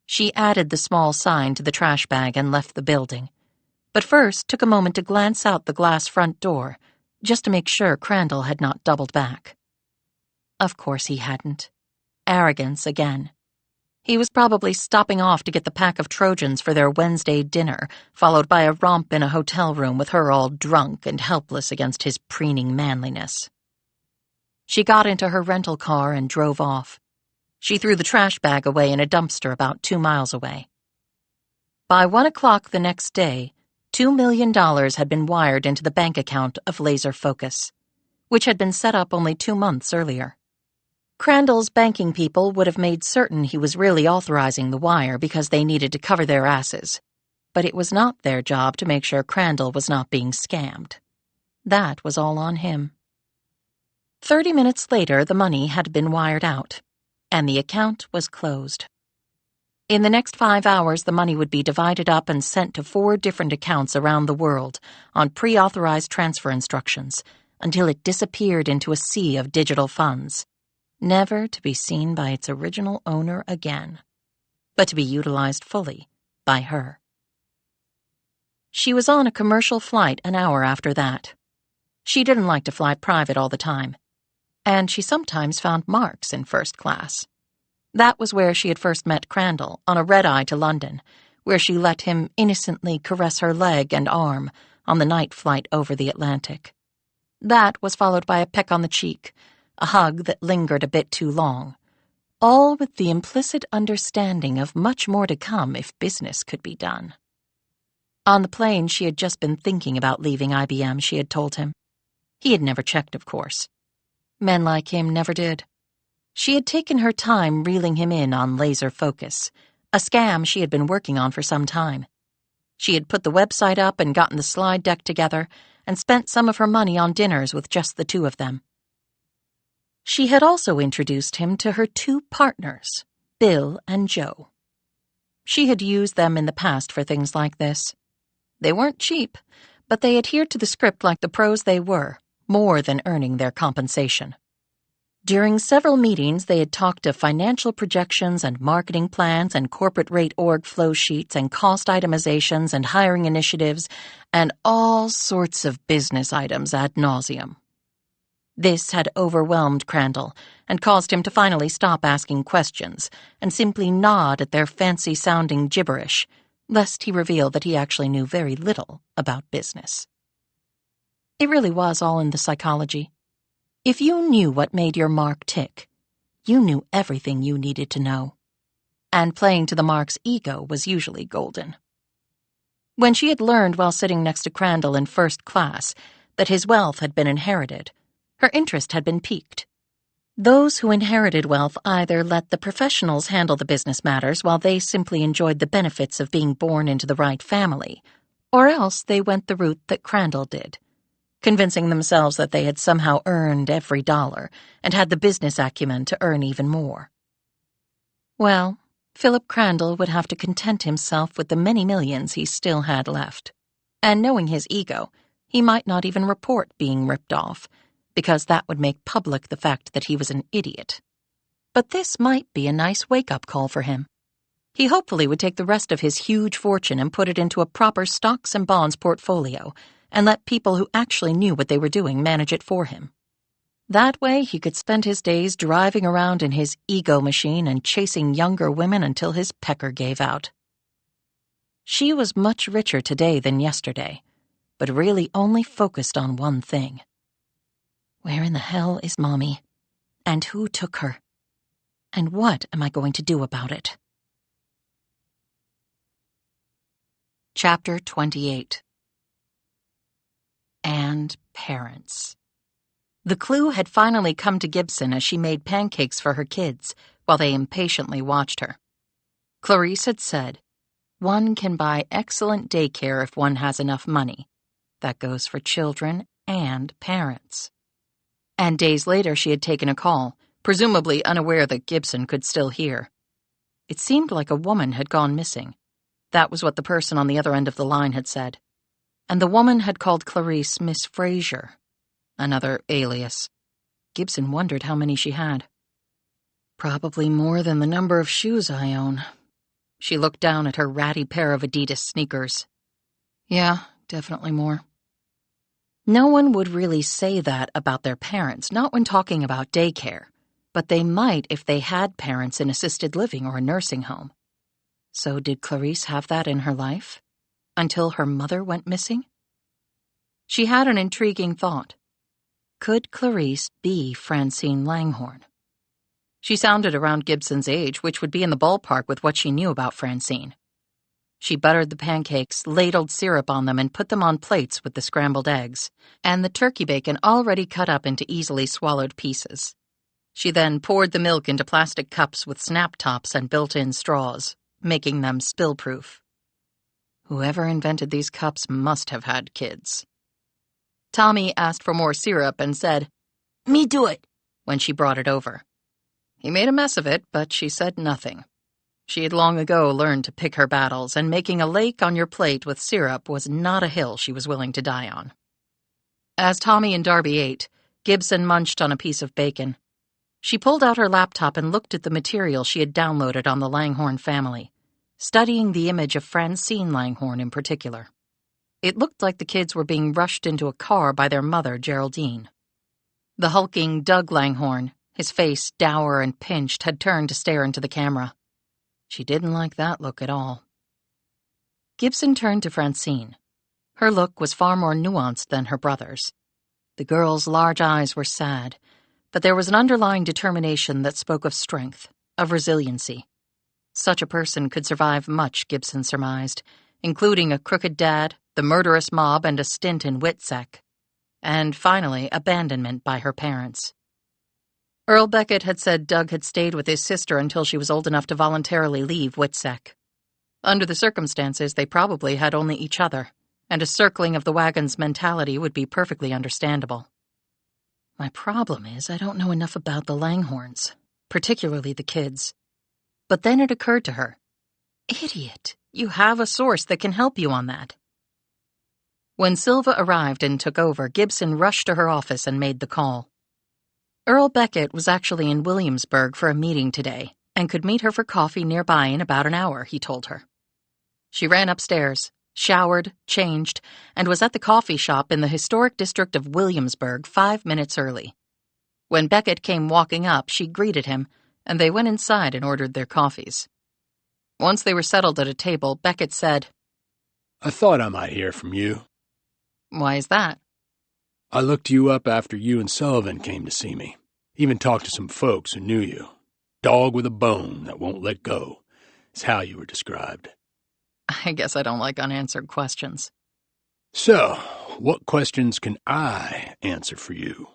She added the small sign to the trash bag and left the building, but first took a moment to glance out the glass front door, just to make sure Crandall had not doubled back. Of course he hadn't. Arrogance again. He was probably stopping off to get the pack of Trojans for their Wednesday dinner, followed by a romp in a hotel room with her all drunk and helpless against his preening manliness. She got into her rental car and drove off. She threw the trash bag away in a dumpster about 2 miles away. By 1 o'clock the next day, $2 million had been wired into the bank account of Laser Focus, which had been set up only 2 months earlier. Crandall's banking people would have made certain he was really authorizing the wire because they needed to cover their asses, but it was not their job to make sure Crandall was not being scammed. That was all on him. 30 minutes later, the money had been wired out, and the account was closed. In the next 5 hours, the money would be divided up and sent to 4 different accounts around the world on pre-authorized transfer instructions until it disappeared into a sea of digital funds, never to be seen by its original owner again, but to be utilized fully by her. She was on a commercial flight an hour after that. She didn't like to fly private all the time, and she sometimes found Marks in first class. That was where she had first met Crandall, on a red-eye to London, where she let him innocently caress her leg and arm on the night flight over the Atlantic. That was followed by a peck on the cheek, a hug that lingered a bit too long, all with the implicit understanding of much more to come if business could be done. On the plane, she had just been thinking about leaving IBM, she had told him. He had never checked, of course. Men like him never did. She had taken her time reeling him in on Laser Focus, a scam she had been working on for some time. She had put the website up and gotten the slide deck together and spent some of her money on dinners with just the 2 of them. She had also introduced him to her 2 partners, Bill and Joe. She had used them in the past for things like this. They weren't cheap, but they adhered to the script like the pros they were, more than earning their compensation. During several meetings, they had talked of financial projections and marketing plans and corporate rate org flow sheets and cost itemizations and hiring initiatives and all sorts of business items ad nauseum. This had overwhelmed Crandall and caused him to finally stop asking questions and simply nod at their fancy-sounding gibberish, lest he reveal that he actually knew very little about business. It really was all in the psychology. If you knew what made your mark tick, you knew everything you needed to know. And playing to the mark's ego was usually golden. When she had learned while sitting next to Crandall in first class that his wealth had been inherited, her interest had been piqued. Those who inherited wealth either let the professionals handle the business matters while they simply enjoyed the benefits of being born into the right family, or else they went the route that Crandall did, convincing themselves that they had somehow earned every dollar and had the business acumen to earn even more. Well, Philip Crandall would have to content himself with the many millions he still had left, and knowing his ego, he might not even report being ripped off, because that would make public the fact that he was an idiot. But this might be a nice wake-up call for him. He hopefully would take the rest of his huge fortune and put it into a proper stocks and bonds portfolio and let people who actually knew what they were doing manage it for him. That way he could spend his days driving around in his ego machine and chasing younger women until his pecker gave out. She was much richer today than yesterday, but really only focused on one thing. Where in the hell is Mommy? And who took her? And what am I going to do about it? Chapter 28. And parents. The clue had finally come to Gibson as she made pancakes for her kids while they impatiently watched her. Clarice had said, "One can buy excellent daycare if one has enough money. That goes for children and parents." And days later she had taken a call, presumably unaware that Gibson could still hear. It seemed like a woman had gone missing. That was what the person on the other end of the line had said. And the woman had called Clarice Miss Fraser. Another alias. Gibson wondered how many she had. Probably more than the number of shoes I own. She looked down at her ratty pair of Adidas sneakers. Yeah, definitely more. No one would really say that about their parents, not when talking about daycare, but they might if they had parents in assisted living or a nursing home. So did Clarice have that in her life? Until her mother went missing? She had an intriguing thought. Could Clarice be Francine Langhorne? She sounded around Gibson's age, which would be in the ballpark with what she knew about Francine. She buttered the pancakes, ladled syrup on them, and put them on plates with the scrambled eggs, and the turkey bacon already cut up into easily swallowed pieces. She then poured the milk into plastic cups with snap tops and built-in straws, making them spill-proof. Whoever invented these cups must have had kids. Tommy asked for more syrup and said, "Me do it," when she brought it over. He made a mess of it, but she said nothing. She had long ago learned to pick her battles, and making a lake on your plate with syrup was not a hill she was willing to die on. As Tommy and Darby ate, Gibson munched on a piece of bacon. She pulled out her laptop and looked at the material she had downloaded on the Langhorne family, studying the image of Francine Langhorne in particular. It looked like the kids were being rushed into a car by their mother, Geraldine. The hulking Doug Langhorne, his face dour and pinched, had turned to stare into the camera. She didn't like that look at all. Gibson turned to Francine. Her look was far more nuanced than her brother's. The girl's large eyes were sad, but there was an underlying determination that spoke of strength, of resiliency. Such a person could survive much, Gibson surmised, including a crooked dad, the murderous mob, and a stint in Witsec. And finally, abandonment by her parents. Earl Beckett had said Doug had stayed with his sister until she was old enough to voluntarily leave Witsec. Under the circumstances, they probably had only each other, and a circling of the wagons mentality would be perfectly understandable. My problem is I don't know enough about the Langhorns, particularly the kids. But then it occurred to her. Idiot, you have a source that can help you on that. When Silva arrived and took over, Gibson rushed to her office and made the call. Earl Beckett was actually in Williamsburg for a meeting today and could meet her for coffee nearby in about an hour, he told her. She ran upstairs, showered, changed, and was at the coffee shop in the historic district of Williamsburg 5 minutes early. When Beckett came walking up, she greeted him, and they went inside and ordered their coffees. Once they were settled at a table, Beckett said, I thought I might hear from you. Why is that? I looked you up after you and Sullivan came to see me. Even talked to some folks who knew you. Dog with a bone that won't let go, is how you were described. I guess I don't like unanswered questions. So, what questions can I answer for you?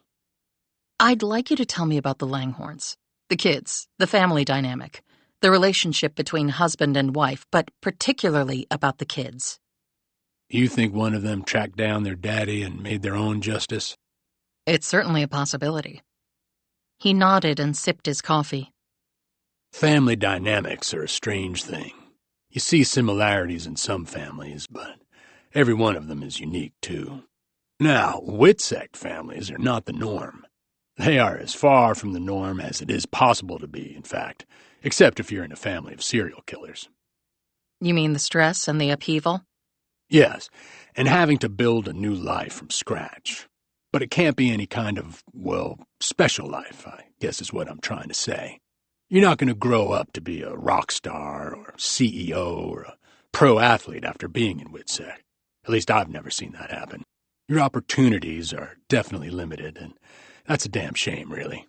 I'd like you to tell me about the Langhorns, the kids, the family dynamic, the relationship between husband and wife, but particularly about the kids. You think one of them tracked down their daddy and made their own justice? It's certainly a possibility. He nodded and sipped his coffee. Family dynamics are a strange thing. You see similarities in some families, but every one of them is unique, too. Now, Witsec families are not the norm. They are as far from the norm as it is possible to be, in fact, except if you're in a family of serial killers. You mean the stress and the upheaval? Yes, and having to build a new life from scratch. But it can't be any kind of, well, special life, I guess is what I'm trying to say. You're not going to grow up to be a rock star or CEO or a pro athlete after being in Witsec. At least I've never seen that happen. Your opportunities are definitely limited, and that's a damn shame, really.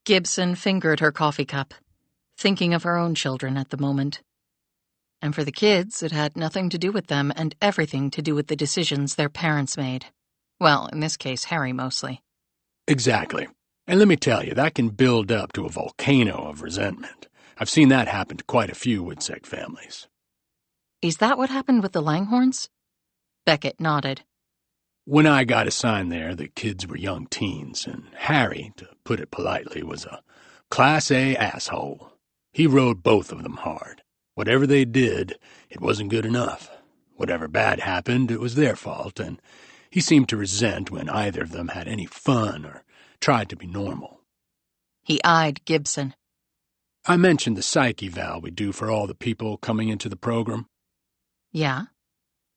Gibson fingered her coffee cup, thinking of her own children at the moment. And for the kids, it had nothing to do with them and everything to do with the decisions their parents made. Well, in this case, Harry mostly. Exactly. And let me tell you, that can build up to a volcano of resentment. I've seen that happen to quite a few Witsec families. Is that what happened with the Langhorns? Beckett nodded. When I got assigned there, the kids were young teens, and Harry, to put it politely, was a Class A asshole. He rode both of them hard. Whatever they did, it wasn't good enough. Whatever bad happened, it was their fault, and he seemed to resent when either of them had any fun or tried to be normal. He eyed Gibson. I mentioned the psych eval we do for all the people coming into the program. Yeah?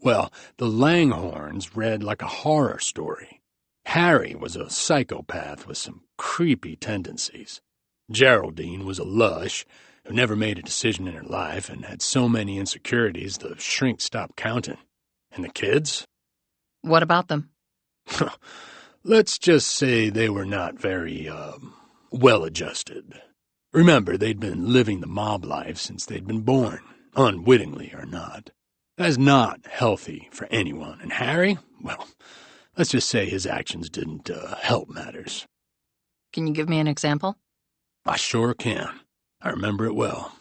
Well, the Langhorns read like a horror story. Harry was a psychopath with some creepy tendencies. Geraldine was a lush who never made a decision in her life and had so many insecurities the shrink stopped counting. And the kids? What about them? Let's just say they were not very, well-adjusted. Remember, they'd been living the mob life since they'd been born, unwittingly or not. That is not healthy for anyone. And Harry, well, let's just say his actions didn't help matters. Can you give me an example? I sure can. I remember it well.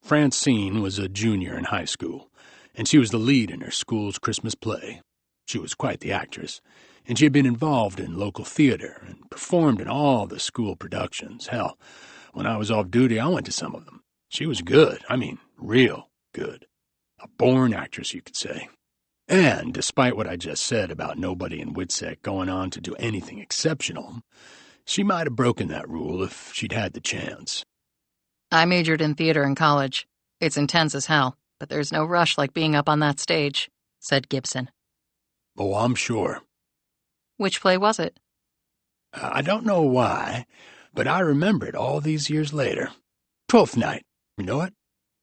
Francine was a junior in high school, and she was the lead in her school's Christmas play. She was quite the actress, and she had been involved in local theater and performed in all the school productions. Hell, when I was off duty, I went to some of them. She was good. I mean, real good. A born actress, you could say. And despite what I just said about nobody in Witsec going on to do anything exceptional, she might have broken that rule if she'd had the chance. I majored in theater in college. It's intense as hell, but there's no rush like being up on that stage, said Gibson. Oh, I'm sure. Which play was it? I don't know why, but I remember it all these years later. 12th Night, you know it?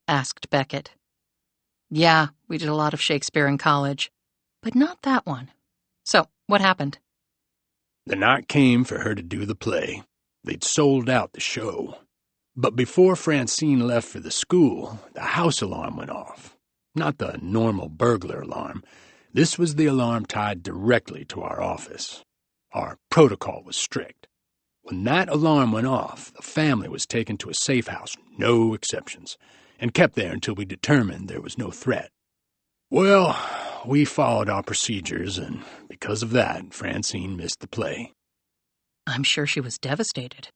Asked Beckett. Yeah, we did a lot of Shakespeare in college, but not that one. So, what happened? The night came for her to do the play. They'd sold out the show. But before Francine left for the school, the house alarm went off. Not the normal burglar alarm. This was the alarm tied directly to our office. Our protocol was strict. When that alarm went off, the family was taken to a safe house, no exceptions, and kept there until we determined there was no threat. Well, we followed our procedures, and because of that, Francine missed the play. I'm sure she was devastated.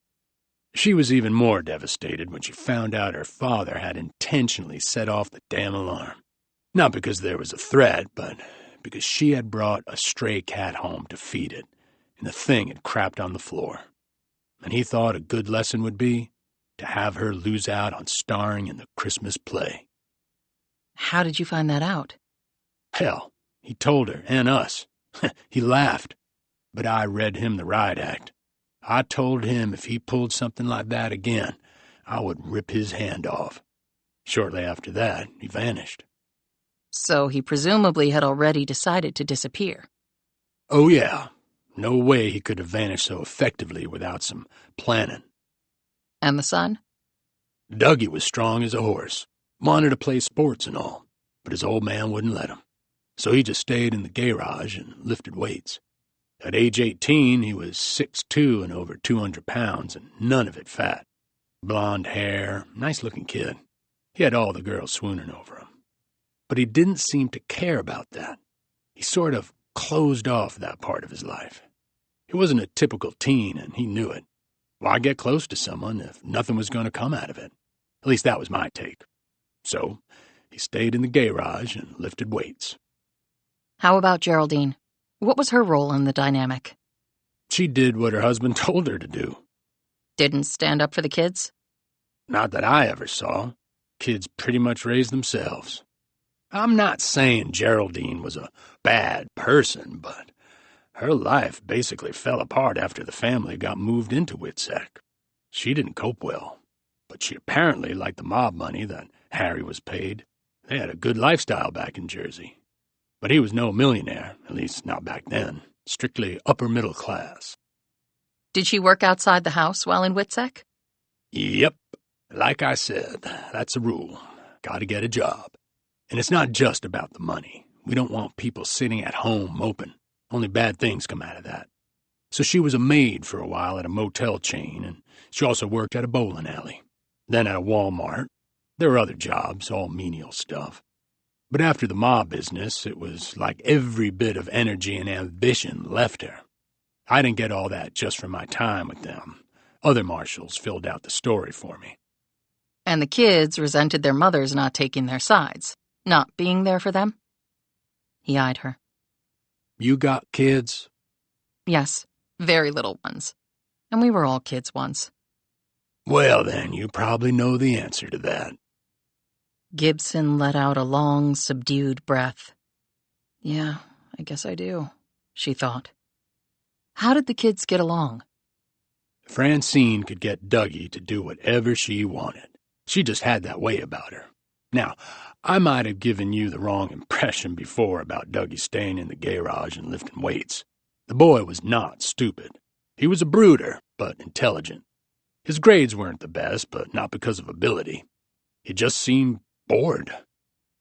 She was even more devastated when she found out her father had intentionally set off the damn alarm. Not because there was a threat, but because she had brought a stray cat home to feed it, and the thing had crapped on the floor. And he thought a good lesson would be to have her lose out on starring in the Christmas play. How did you find that out? Hell, he told her and us. He laughed, but I read him the riot act. I told him if he pulled something like that again, I would rip his hand off. Shortly after that, he vanished. So he presumably had already decided to disappear. Oh, yeah. No way he could have vanished so effectively without some planning. And the son? Dougie was strong as a horse, wanted to play sports and all, but his old man wouldn't let him. So he just stayed in the garage and lifted weights. At age 18, he was 6'2" and over 200 pounds, and none of it fat. Blonde hair, nice-looking kid. He had all the girls swooning over him. But he didn't seem to care about that. He sort of closed off that part of his life. He wasn't a typical teen, and he knew it. Why get close to someone if nothing was going to come out of it? At least that was my take. So he stayed in the garage and lifted weights. How about Geraldine? What was her role in the dynamic? She did what her husband told her to do. Didn't stand up for the kids? Not that I ever saw. Kids pretty much raised themselves. I'm not saying Geraldine was a bad person, but her life basically fell apart after the family got moved into Witsec. She didn't cope well, but she apparently liked the mob money that Harry was paid. They had a good lifestyle back in Jersey. But he was no millionaire, at least not back then. Strictly upper middle class. Did she work outside the house while in Witsec? Yep. Like I said, that's a rule. Gotta get a job. And it's not just about the money. We don't want people sitting at home moping. Only bad things come out of that. So she was a maid for a while at a motel chain, and she also worked at a bowling alley. Then at a Walmart. There were other jobs, all menial stuff. But after the mob business, it was like every bit of energy and ambition left her. I didn't get all that just from my time with them. Other marshals filled out the story for me. And the kids resented their mothers not taking their sides, not being there for them? He eyed her. You got kids? Yes, very little ones. And we were all kids once. Well, then, you probably know the answer to that. Gibson let out a long, subdued breath. Yeah, I guess I do, she thought. How did the kids get along? Francine could get Dougie to do whatever she wanted. She just had that way about her. Now, I might have given you the wrong impression before about Dougie staying in the garage and lifting weights. The boy was not stupid. He was a brooder, but intelligent. His grades weren't the best, but not because of ability. He just seemed bored.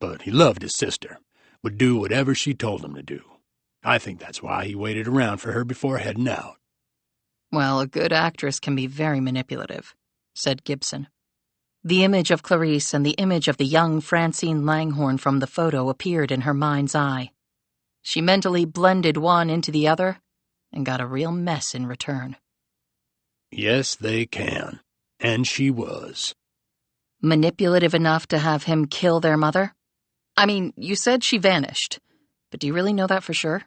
But he loved his sister, would do whatever she told him to do. I think that's why he waited around for her before heading out. Well, a good actress can be very manipulative, said Gibson. The image of Clarice and the image of the young Francine Langhorne from the photo appeared in her mind's eye. She mentally blended one into the other and got a real mess in return. Yes, they can. And she was. Manipulative enough to have him kill their mother? I mean, you said she vanished, but do you really know that for sure?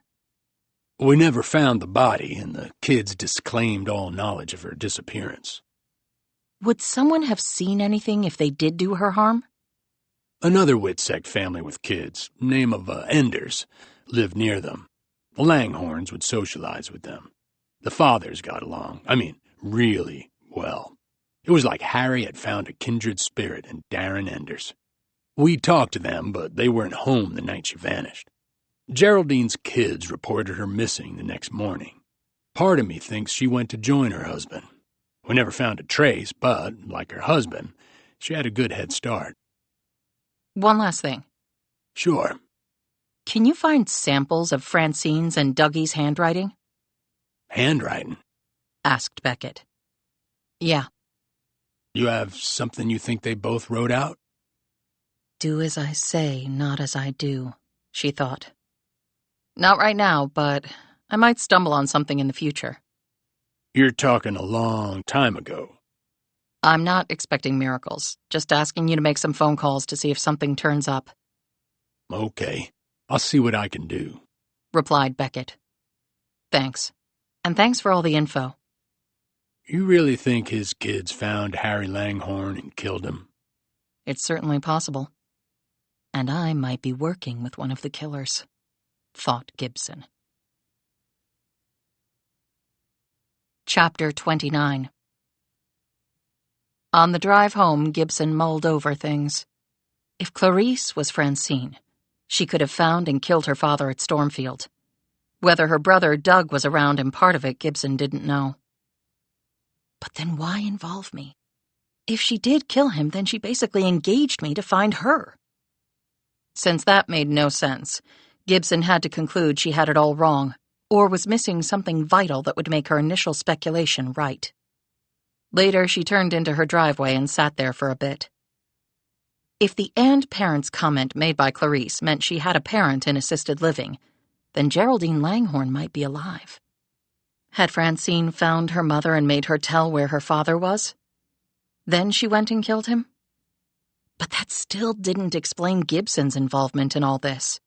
We never found the body, and the kids disclaimed all knowledge of her disappearance. Would someone have seen anything if they did do her harm? Another Whitsec family with kids, name of Enders, lived near them. The Langhorns would socialize with them. The fathers got along, really well. It was like Harry had found a kindred spirit in Darren Enders. We talked to them, but they weren't home the night she vanished. Geraldine's kids reported her missing the next morning. Part of me thinks she went to join her husband. We never found a trace, but, like her husband, she had a good head start. One last thing. Sure. Can you find samples of Francine's and Dougie's handwriting? Handwriting? Asked Beckett. Yeah. You have something you think they both wrote out? Do as I say, not as I do, she thought. Not right now, but I might stumble on something in the future. You're talking a long time ago. I'm not expecting miracles, just asking you to make some phone calls to see if something turns up. Okay, I'll see what I can do, replied Beckett. Thanks. And thanks for all the info. You really think his kids found Harry Langhorne and killed him? It's certainly possible. And I might be working with one of the killers, thought Gibson. Chapter 29. On the drive home, Gibson mulled over things. If Clarice was Francine, she could have found and killed her father at Stormfield. Whether her brother Doug was around in part of it, Gibson didn't know. But then why involve me? If she did kill him, then she basically engaged me to find her. Since that made no sense, Gibson had to conclude she had it all wrong, or was missing something vital that would make her initial speculation right. Later, she turned into her driveway and sat there for a bit. If the "and parents" comment made by Clarice meant she had a parent in assisted living, then Geraldine Langhorne might be alive. Had Francine found her mother and made her tell where her father was? Then she went and killed him? But that still didn't explain Gibson's involvement in all this.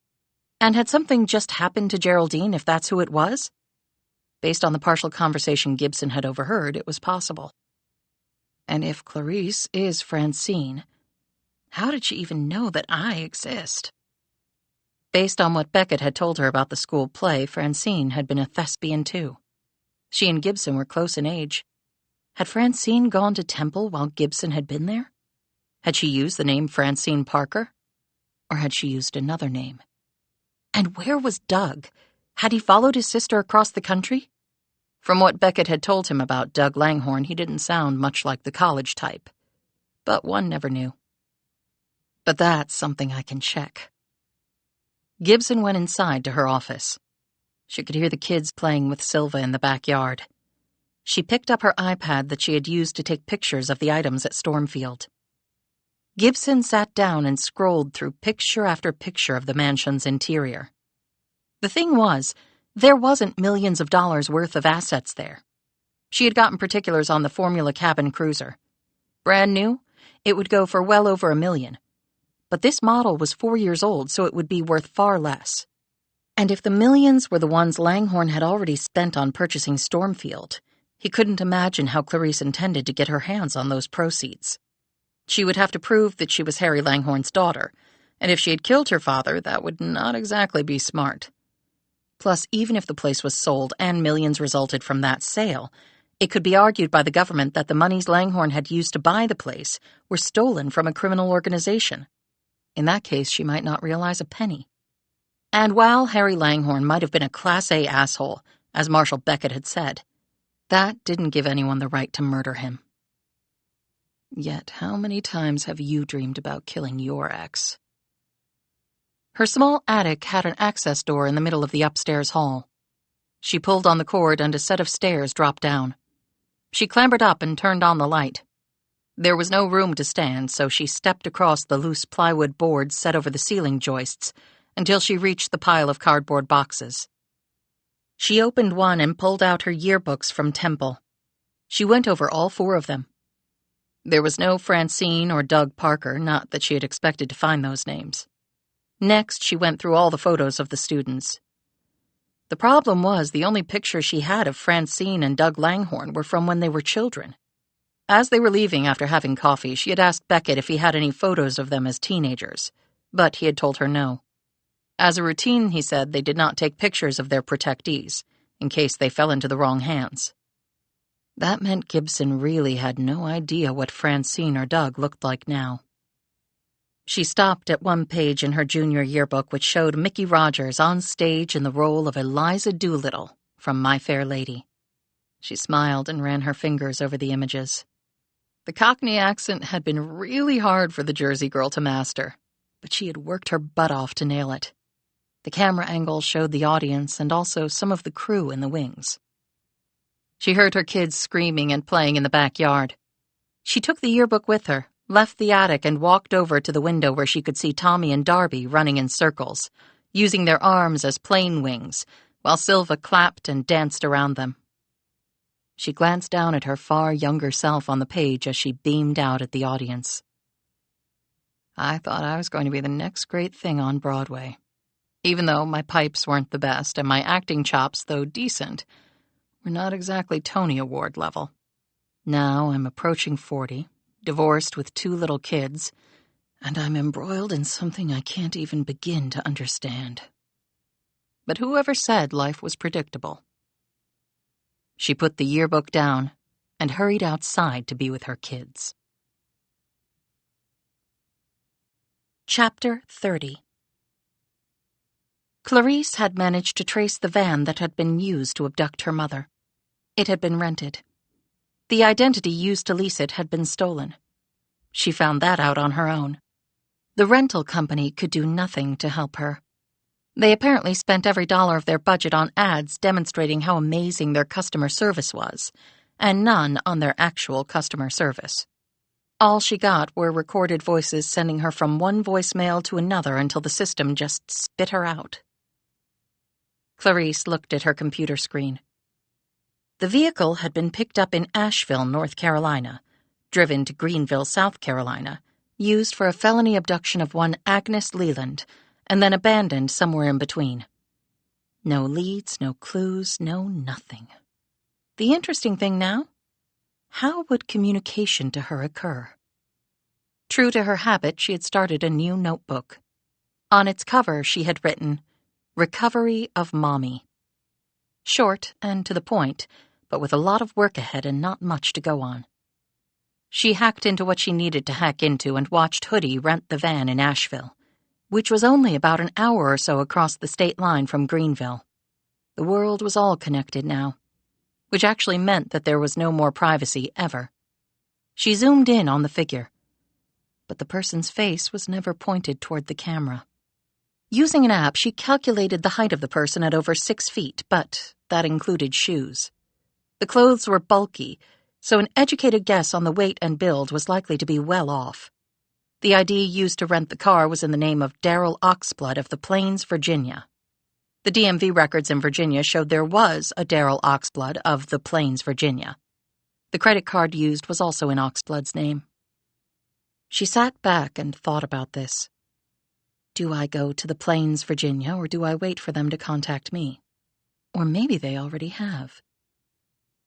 And had something just happened to Geraldine if that's who it was? Based on the partial conversation Gibson had overheard, it was possible. And if Clarice is Francine, how did she even know that I exist? Based on what Beckett had told her about the school play, Francine had been a thespian too. She and Gibson were close in age. Had Francine gone to Temple while Gibson had been there? Had she used the name Francine Parker? Or had she used another name? And where was Doug? Had he followed his sister across the country? From what Beckett had told him about Doug Langhorne, he didn't sound much like the college type. But one never knew. But that's something I can check. Gibson went inside to her office. She could hear the kids playing with Silva in the backyard. She picked up her iPad that she had used to take pictures of the items at Stormfield. Gibson sat down and scrolled through picture after picture of the mansion's interior. The thing was, there wasn't millions of dollars worth of assets there. She had gotten particulars on the Formula cabin cruiser. Brand new, it would go for well over $1 million. But this model was 4 years old, so it would be worth far less. And if the millions were the ones Langhorne had already spent on purchasing Stormfield, he couldn't imagine how Clarice intended to get her hands on those proceeds. She would have to prove that she was Harry Langhorne's daughter, and if she had killed her father, that would not exactly be smart. Plus, even if the place was sold and millions resulted from that sale, it could be argued by the government that the monies Langhorne had used to buy the place were stolen from a criminal organization. In that case, she might not realize a penny. And while Harry Langhorne might have been a Class A asshole, as Marshall Beckett had said, that didn't give anyone the right to murder him. Yet how many times have you dreamed about killing your ex? Her small attic had an access door in the middle of the upstairs hall. She pulled on the cord and a set of stairs dropped down. She clambered up and turned on the light. There was no room to stand, so she stepped across the loose plywood boards set over the ceiling joists until she reached the pile of cardboard boxes. She opened one and pulled out her yearbooks from Temple. She went over all 4 of them. There was no Francine or Doug Parker, not that she had expected to find those names. Next, she went through all the photos of the students. The problem was the only pictures she had of Francine and Doug Langhorne were from when they were children. As they were leaving after having coffee, she had asked Beckett if he had any photos of them as teenagers, but he had told her no. As a routine, he said, they did not take pictures of their protectees, in case they fell into the wrong hands. That meant Gibson really had no idea what Francine or Doug looked like now. She stopped at one page in her junior yearbook which showed Mickey Rogers on stage in the role of Eliza Doolittle from My Fair Lady. She smiled and ran her fingers over the images. The Cockney accent had been really hard for the Jersey girl to master, but she had worked her butt off to nail it. The camera angle showed the audience and also some of the crew in the wings. She heard her kids screaming and playing in the backyard. She took the yearbook with her, left the attic, and walked over to the window where she could see Tommy and Darby running in circles, using their arms as plane wings, while Silva clapped and danced around them. She glanced down at her far younger self on the page as she beamed out at the audience. I thought I was going to be the next great thing on Broadway. Even though my pipes weren't the best and my acting chops, though decent, were not exactly Tony Award level. Now I'm approaching 40, divorced with 2 little kids, and I'm embroiled in something I can't even begin to understand. But whoever said life was predictable? She put the yearbook down and hurried outside to be with her kids. Chapter 30. Clarice had managed to trace the van that had been used to abduct her mother. It had been rented. The identity used to lease it had been stolen. She found that out on her own. The rental company could do nothing to help her. They apparently spent every dollar of their budget on ads demonstrating how amazing their customer service was, and none on their actual customer service. All she got were recorded voices sending her from one voicemail to another until the system just spit her out. Clarice looked at her computer screen. The vehicle had been picked up in Asheville, North Carolina, driven to Greenville, South Carolina, used for a felony abduction of one Agnes Leland, and then abandoned somewhere in between. No leads, no clues, no nothing. The interesting thing now? How would communication to her occur? True to her habit, she had started a new notebook. On its cover, she had written, Recovery of Mommy. Short and to the point, but with a lot of work ahead and not much to go on. She hacked into what she needed to hack into and watched Hoodie rent the van in Asheville, which was only about an hour or so across the state line from Greenville. The world was all connected now, which actually meant that there was no more privacy ever. She zoomed in on the figure, but the person's face was never pointed toward the camera. Using an app, she calculated the height of the person at over 6 feet, but that included shoes. The clothes were bulky, so an educated guess on the weight and build was likely to be well off. The ID used to rent the car was in the name of Darrell Oxblood of the Plains, Virginia. The DMV records in Virginia showed there was a Darrell Oxblood of the Plains, Virginia. The credit card used was also in Oxblood's name. She sat back and thought about this. Do I go to the Plains, Virginia, or do I wait for them to contact me? Or maybe they already have.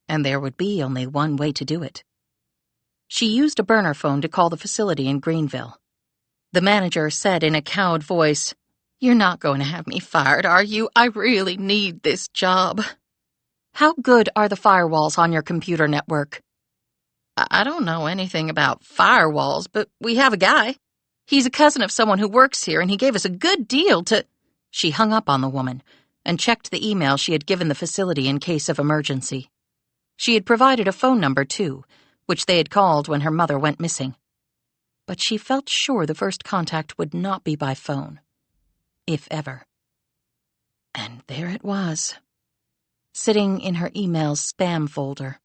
And there would be only one way to do it. She used a burner phone to call the facility in Greenville. The manager said in a cowed voice, "You're not going to have me fired, are you? I really need this job." "How good are the firewalls on your computer network?" "I don't know anything about firewalls, but we have a guy. He's a cousin of someone who works here, and he gave us a good deal to—" She hung up on the woman and checked the email she had given the facility in case of emergency. She had provided a phone number, too, which they had called when her mother went missing. But she felt sure the first contact would not be by phone, if ever. And there it was, sitting in her email's spam folder.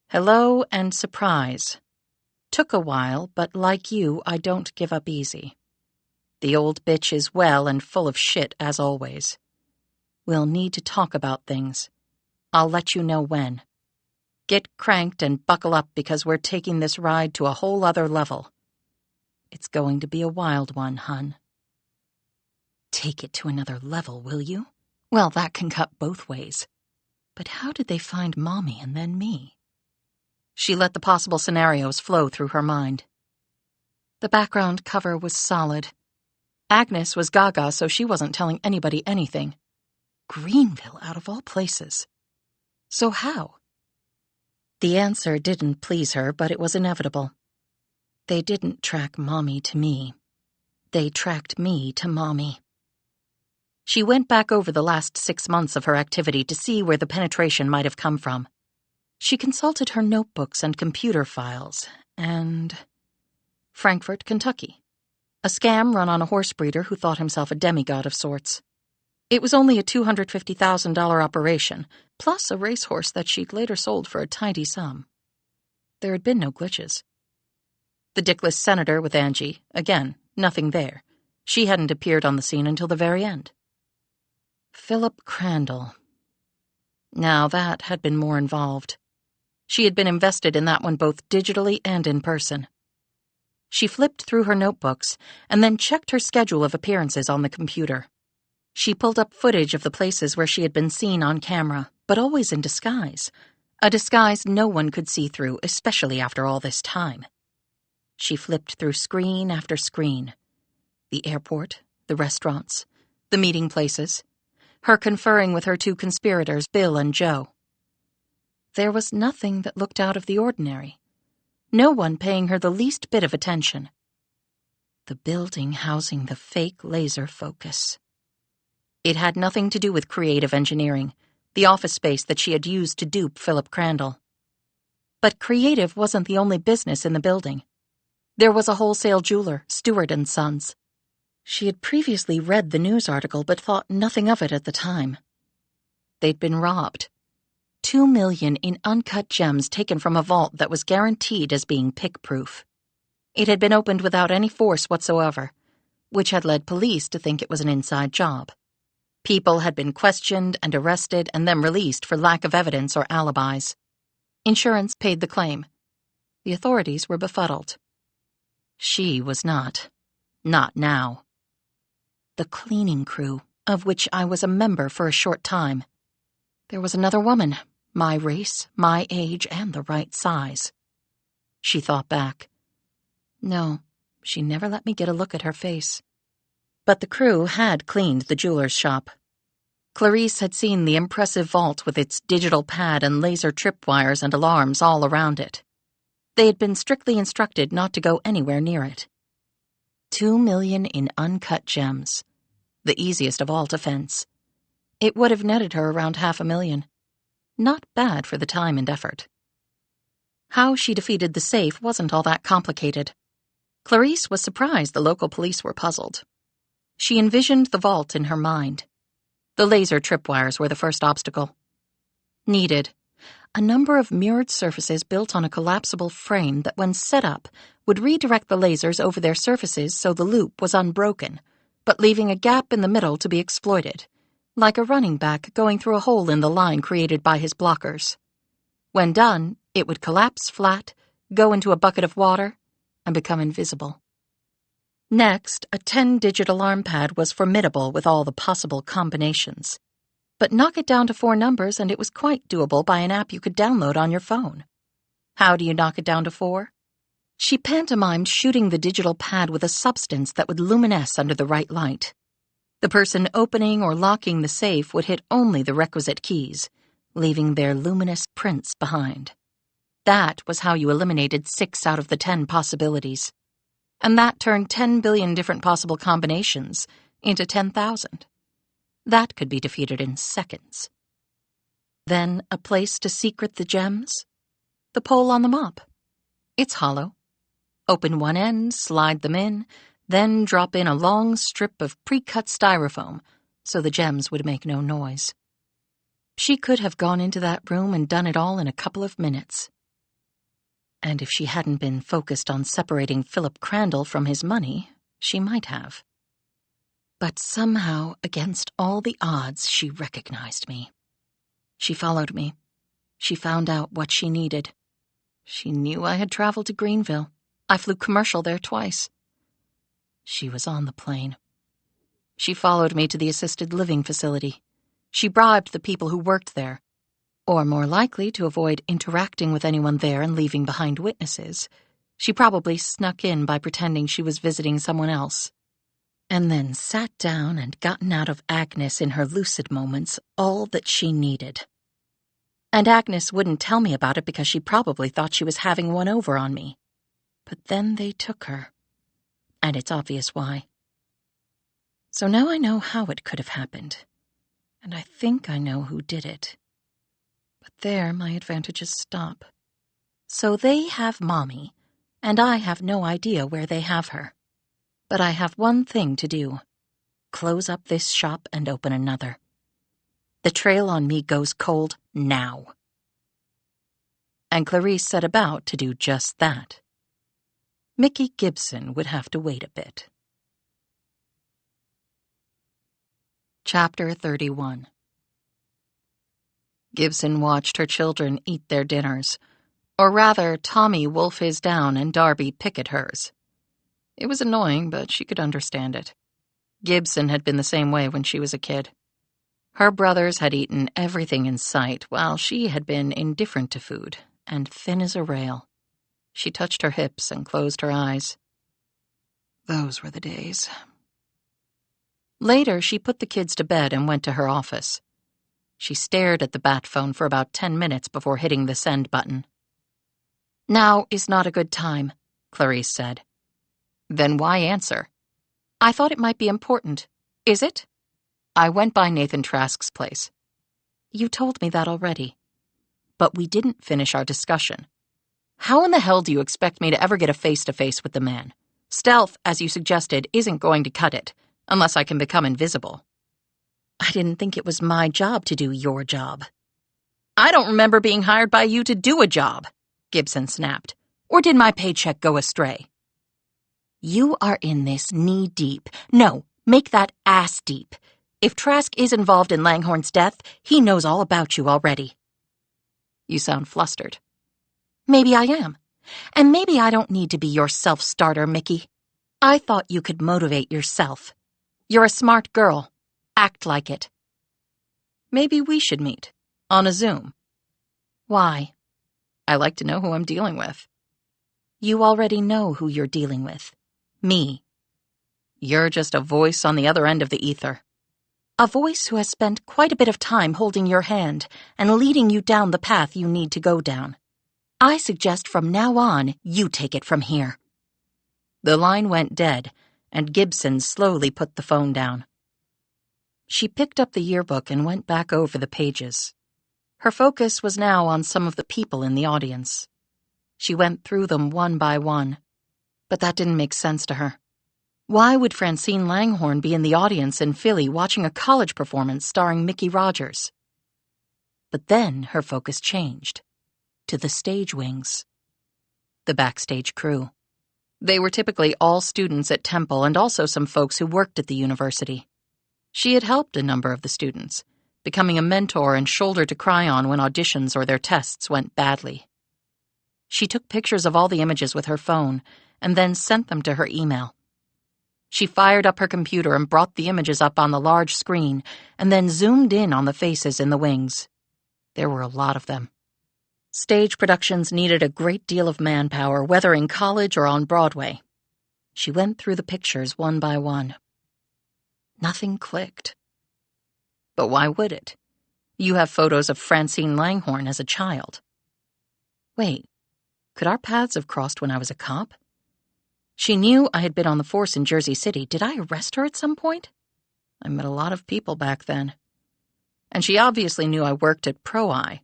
Hello and surprise. Took a while, but like you, I don't give up easy. The old bitch is well and full of shit, as always. We'll need to talk about things. I'll let you know when. Get cranked and buckle up because we're taking this ride to a whole other level. It's going to be a wild one, hun. Take it to another level, will you? Well, that can cut both ways. But how did they find Mommy and then me? She let the possible scenarios flow through her mind. The background cover was solid. Agnes was gaga, so she wasn't telling anybody anything. Greenville, out of all places. So how? The answer didn't please her, but it was inevitable. They didn't track Mommy to me. They tracked me to Mommy. She went back over the last 6 months of her activity to see where the penetration might have come from. She consulted her notebooks and computer files, and Frankfort, Kentucky. A scam run on a horse breeder who thought himself a demigod of sorts. It was only a $250,000 operation, plus a racehorse that she'd later sold for a tidy sum. There had been no glitches. The dickless senator with Angie, again, nothing there. She hadn't appeared on the scene until the very end. Philip Crandall. Now that had been more involved. She had been invested in that one both digitally and in person. She flipped through her notebooks and then checked her schedule of appearances on the computer. She pulled up footage of the places where she had been seen on camera, but always in disguise. A disguise no one could see through, especially after all this time. She flipped through screen after screen. The airport, the restaurants, the meeting places, her conferring with her two conspirators, Bill and Joe. There was nothing that looked out of the ordinary. No one paying her the least bit of attention. The building housing the fake laser focus. It had nothing to do with creative engineering, the office space that she had used to dupe Philip Crandall. But creative wasn't the only business in the building. There was a wholesale jeweler, Stewart & Sons. She had previously read the news article but thought nothing of it at the time. They'd been robbed. $2 million in uncut gems taken from a vault that was guaranteed as being pick-proof. It had been opened without any force whatsoever, which had led police to think it was an inside job. People had been questioned and arrested and then released for lack of evidence or alibis. Insurance paid the claim. The authorities were befuddled. She was not. Not now. The cleaning crew, of which I was a member for a short time. There was another woman, my race, my age, and the right size. She thought back. No, she never let me get a look at her face. But the crew had cleaned the jeweler's shop. Clarice had seen the impressive vault with its digital pad and laser tripwires and alarms all around it. They had been strictly instructed not to go anywhere near it. $2 million in uncut gems. The easiest of all to fence. It would have netted her around $500,000. Not bad for the time and effort. How she defeated the safe wasn't all that complicated. Clarice was surprised the local police were puzzled. She envisioned the vault in her mind. The laser tripwires were the first obstacle. Needed. a number of mirrored surfaces built on a collapsible frame that, when set up, would redirect the lasers over their surfaces so the loop was unbroken, but leaving a gap in the middle to be exploited, like a running back going through a hole in the line created by his blockers. When done, it would collapse flat, go into a bucket of water, and become invisible. Next, a 10-digit alarm pad was formidable with all the possible combinations. But knock it down to 4 numbers and it was quite doable by an app you could download on your phone. How do you knock it down to 4? She pantomimed shooting the digital pad with a substance that would luminesce under the right light. The person opening or locking the safe would hit only the requisite keys, leaving their luminous prints behind. That was how you eliminated 6 out of the 10 possibilities. And that turned 10 billion different possible combinations into 10,000. That could be defeated in seconds. Then a place to secret the gems? The pole on the mop. It's hollow. Open one end, slide them in, then drop in a long strip of pre-cut styrofoam so the gems would make no noise. She could have gone into that room and done it all in a couple of minutes. And if she hadn't been focused on separating Philip Crandall from his money, she might have. But somehow, against all the odds, she recognized me. She followed me. She found out what she needed. She knew I had traveled to Greenville. I flew commercial there twice. She was on the plane. She followed me to the assisted living facility. She bribed the people who worked there. Or more likely, to avoid interacting with anyone there and leaving behind witnesses, she probably snuck in by pretending she was visiting someone else. And then sat down and gotten out of Agnes in her lucid moments all that she needed. And Agnes wouldn't tell me about it because she probably thought she was having one over on me. But then they took her. And it's obvious why. So now I know how it could have happened. And I think I know who did it. But there my advantages stop. So they have Mommy, and I have no idea where they have her. But I have one thing to do. Close up this shop and open another. The trail on me goes cold now. And Clarice set about to do just that. Mickey Gibson would have to wait a bit. Chapter 31. Gibson watched her children eat their dinners, or rather, Tommy wolf his down and Darby pick at hers. It was annoying, but she could understand it. Gibson had been the same way when she was a kid. Her brothers had eaten everything in sight, while she had been indifferent to food, and thin as a rail. She touched her hips and closed her eyes. Those were the days. Later, she put the kids to bed and went to her office. She stared at the bat phone for about 10 minutes before hitting the send button. "Now is not a good time," Clarice said. "Then why answer?" "I thought it might be important. Is it?" "I went by Nathan Trask's place." "You told me that already." "But we didn't finish our discussion. How in the hell do you expect me to ever get a face-to-face with the man? Stealth, as you suggested, isn't going to cut it, unless I can become invisible." "I didn't think it was my job to do your job." "I don't remember being hired by you to do a job," Gibson snapped. "Or did my paycheck go astray?" "You are in this knee-deep. No, make that ass-deep. If Trask is involved in Langhorne's death, he knows all about you already." "You sound flustered." "Maybe I am. And maybe I don't need to be your self-starter, Mickey. I thought you could motivate yourself. You're a smart girl. Act like it." "Maybe we should meet. On a Zoom." "Why?" "I like to know who I'm dealing with." "You already know who you're dealing with. Me." "You're just a voice on the other end of the ether." "A voice who has spent quite a bit of time holding your hand and leading you down the path you need to go down. I suggest from now on you take it from here." The line went dead, and Gibson slowly put the phone down. She picked up the yearbook and went back over the pages. Her focus was now on some of the people in the audience. She went through them one by one, but that didn't make sense to her. Why would Francine Langhorne be in the audience in Philly watching a college performance starring Mickey Rogers? But then her focus changed. to the stage wings. The backstage crew. They were typically all students at Temple and also some folks who worked at the university. She had helped a number of the students, becoming a mentor and shoulder to cry on when auditions or their tests went badly. She took pictures of all the images with her phone and then sent them to her email. She fired up her computer and brought the images up on the large screen and then zoomed in on the faces in the wings. There were a lot of them. Stage productions needed a great deal of manpower, whether in college or on Broadway. She went through the pictures one by one. Nothing clicked. But why would it? You have photos of Francine Langhorne as a child. Wait, could our paths have crossed when I was a cop? She knew I had been on the force in Jersey City. Did I arrest her at some point? I met a lot of people back then. And she obviously knew I worked at Pro-I.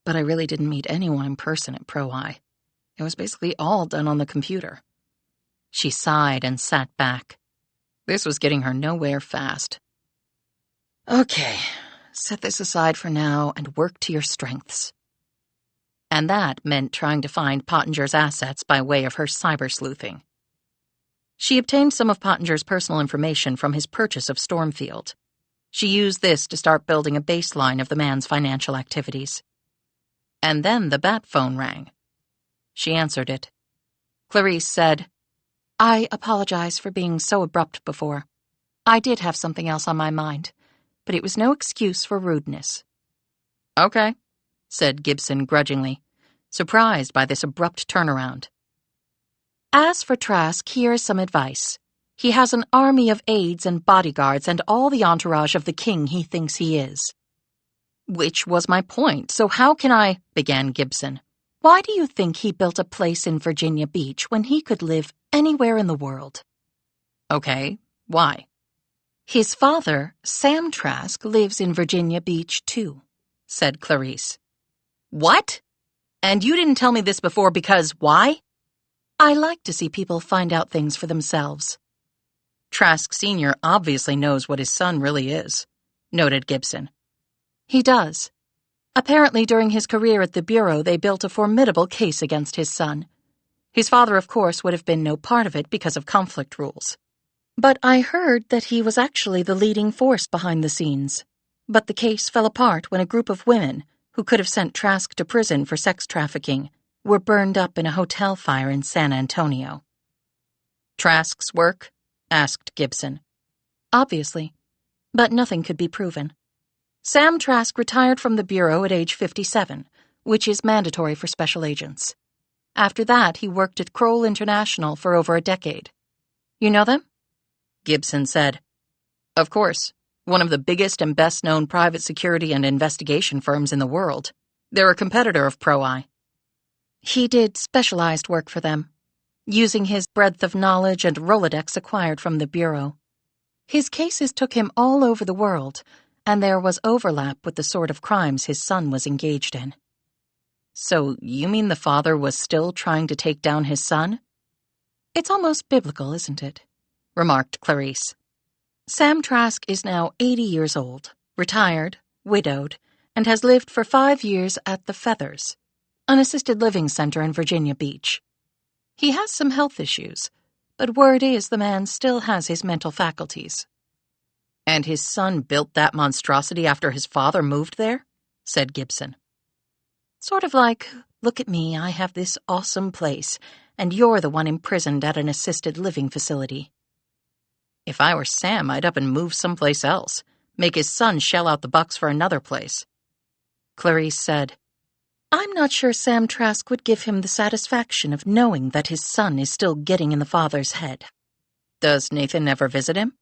But I really didn't meet anyone in person at Pro-I. It was basically all done on the computer. She sighed and sat back. This was getting her nowhere fast. Okay, set this aside for now and work to your strengths. And that meant trying to find Pottinger's assets by way of her cyber-sleuthing. She obtained some of Pottinger's personal information from his purchase of Stormfield. She used this to start building a baseline of the man's financial activities. And then the bat phone rang. She answered it. Clarice said, "I apologize for being so abrupt before. I did have something else on my mind, but it was no excuse for rudeness." "Okay," said Gibson grudgingly, surprised by this abrupt turnaround. "As for Trask, here is some advice. He has an army of aides and bodyguards and all the entourage of the king he thinks he is." "Which was my point, so how can I—" began Gibson. "Why do you think he built a place in Virginia Beach when he could live anywhere in the world?" "Okay, why?" "His father, Sam Trask, lives in Virginia Beach, too," said Clarice. "What? And you didn't tell me this before because why?" "I like to see people find out things for themselves." "Trask Sr. obviously knows what his son really is," noted Gibson. "He does. Apparently during his career at the Bureau they built a formidable case against his son. His father, of course, would have been no part of it because of conflict rules. But I heard that he was actually the leading force behind the scenes. But the case fell apart when a group of women, who could have sent Trask to prison for sex trafficking, were burned up in a hotel fire in San Antonio." "Trask's work?" asked Gibson. "Obviously. But nothing could be proven. Sam Trask retired from the Bureau at age 57, which is mandatory for special agents. After that, he worked at Kroll International for over a decade. You know them?" Gibson said, "Of course. One of the biggest and best-known private security and investigation firms in the world. They're a competitor of Pro-I." "He did specialized work for them, using his breadth of knowledge and Rolodex acquired from the Bureau. His cases took him all over the world, and there was overlap with the sort of crimes his son was engaged in." "So you mean the father was still trying to take down his son?" "It's almost biblical, isn't it?" remarked Clarice. "Sam Trask is now 80 years old, retired, widowed, and has lived for 5 years at The Feathers, an assisted living center in Virginia Beach. He has some health issues, but word is the man still has his mental faculties." "And his son built that monstrosity after his father moved there?" said Gibson. "Sort of like, look at me, I have this awesome place, and you're the one imprisoned at an assisted living facility." "If I were Sam, I'd up and move someplace else, make his son shell out the bucks for another place." Clarice said, "I'm not sure Sam Trask would give him the satisfaction of knowing that his son is still getting in the father's head." "Does Nathan ever visit him?"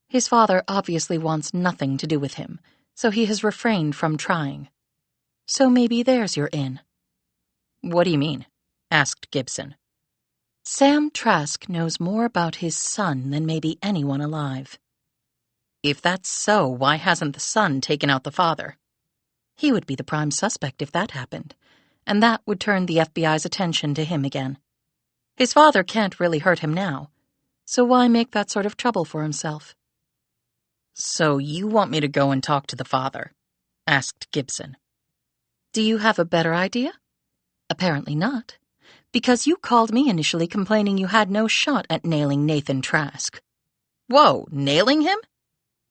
"His father obviously wants nothing to do with him, so he has refrained from trying. So maybe there's your in." "What do you mean?" asked Gibson. "Sam Trask knows more about his son than maybe anyone alive." "If that's so, why hasn't the son taken out the father?" "He would be the prime suspect if that happened, and that would turn the FBI's attention to him again. His father can't really hurt him now, so why make that sort of trouble for himself?" "So you want me to go and talk to the father?" asked Gibson. "Do you have a better idea?" Apparently not, because you called me initially complaining you had no shot at nailing Nathan Trask. Whoa, nailing him?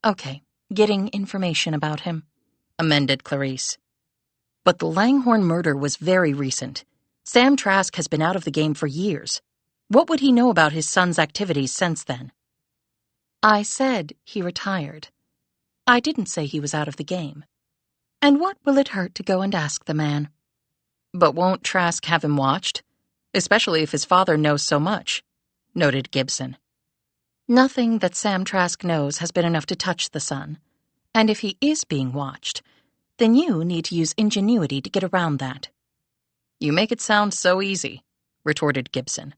Okay, getting information about him, amended Clarice. But the Langhorne murder was very recent. Sam Trask has been out of the game for years. What would he know about his son's activities since then? I said he retired. I didn't say he was out of the game. And what will it hurt to go and ask the man? But won't Trask have him watched? Especially if his father knows so much, noted Gibson. Nothing that Sam Trask knows has been enough to touch the son. And if he is being watched, then you need to use ingenuity to get around that. You make it sound so easy, retorted Gibson.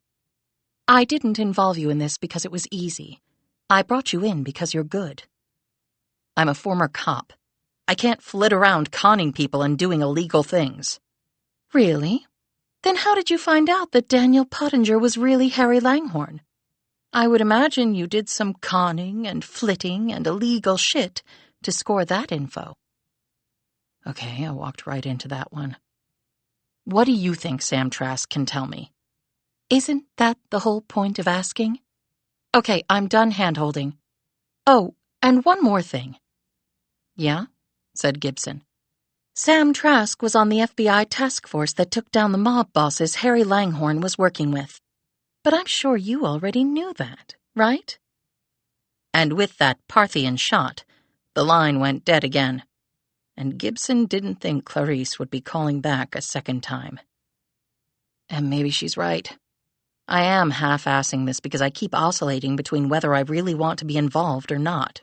I didn't involve you in this because it was easy. I brought you in because you're good. I'm a former cop. I can't flit around conning people and doing illegal things. Really? Then how did you find out that Daniel Pottinger was really Harry Langhorne? I would imagine you did some conning and flitting and illegal shit to score that info. Okay, I walked right into that one. What do you think Sam Trask can tell me? Isn't that the whole point of asking? Okay, I'm done hand-holding. Oh, and one more thing. Yeah? Said Gibson. Sam Trask was on the FBI task force that took down the mob bosses Harry Langhorne was working with. But I'm sure you already knew that, right? And with that Parthian shot, the line went dead again. And Gibson didn't think Clarice would be calling back a second time. And maybe she's right. I am half-assing this because I keep oscillating between whether I really want to be involved or not.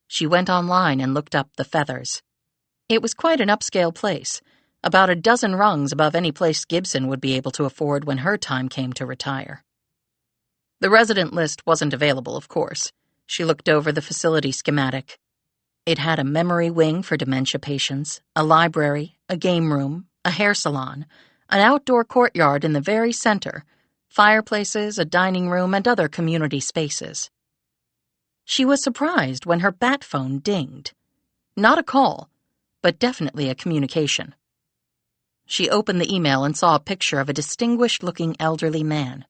She went online and looked up the Feathers. It was quite an upscale place, about a dozen rungs above any place Gibson would be able to afford when her time came to retire. The resident list wasn't available, of course. She looked over the facility schematic. It had a memory wing for dementia patients, a library, a game room, a hair salon, an outdoor courtyard in the very center, fireplaces, a dining room, and other community spaces. She was surprised when her bat phone dinged. Not a call, but definitely a communication. She opened the email and saw a picture of a distinguished-looking elderly man.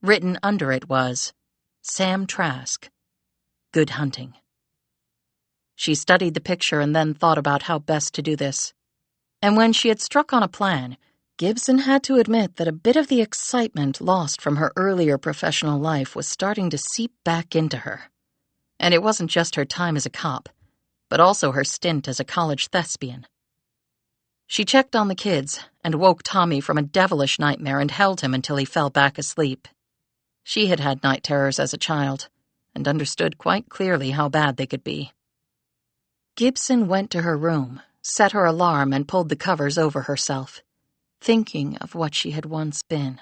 Written under it was, Sam Trask. Good hunting. She studied the picture and then thought about how best to do this. And when she had struck on a plan, Gibson had to admit that a bit of the excitement lost from her earlier professional life was starting to seep back into her. And it wasn't just her time as a cop, but also her stint as a college thespian. She checked on the kids and woke Tommy from a devilish nightmare and held him until he fell back asleep. She had had night terrors as a child and understood quite clearly how bad they could be. Gibson went to her room, set her alarm, and pulled the covers over herself, thinking of what she had once been,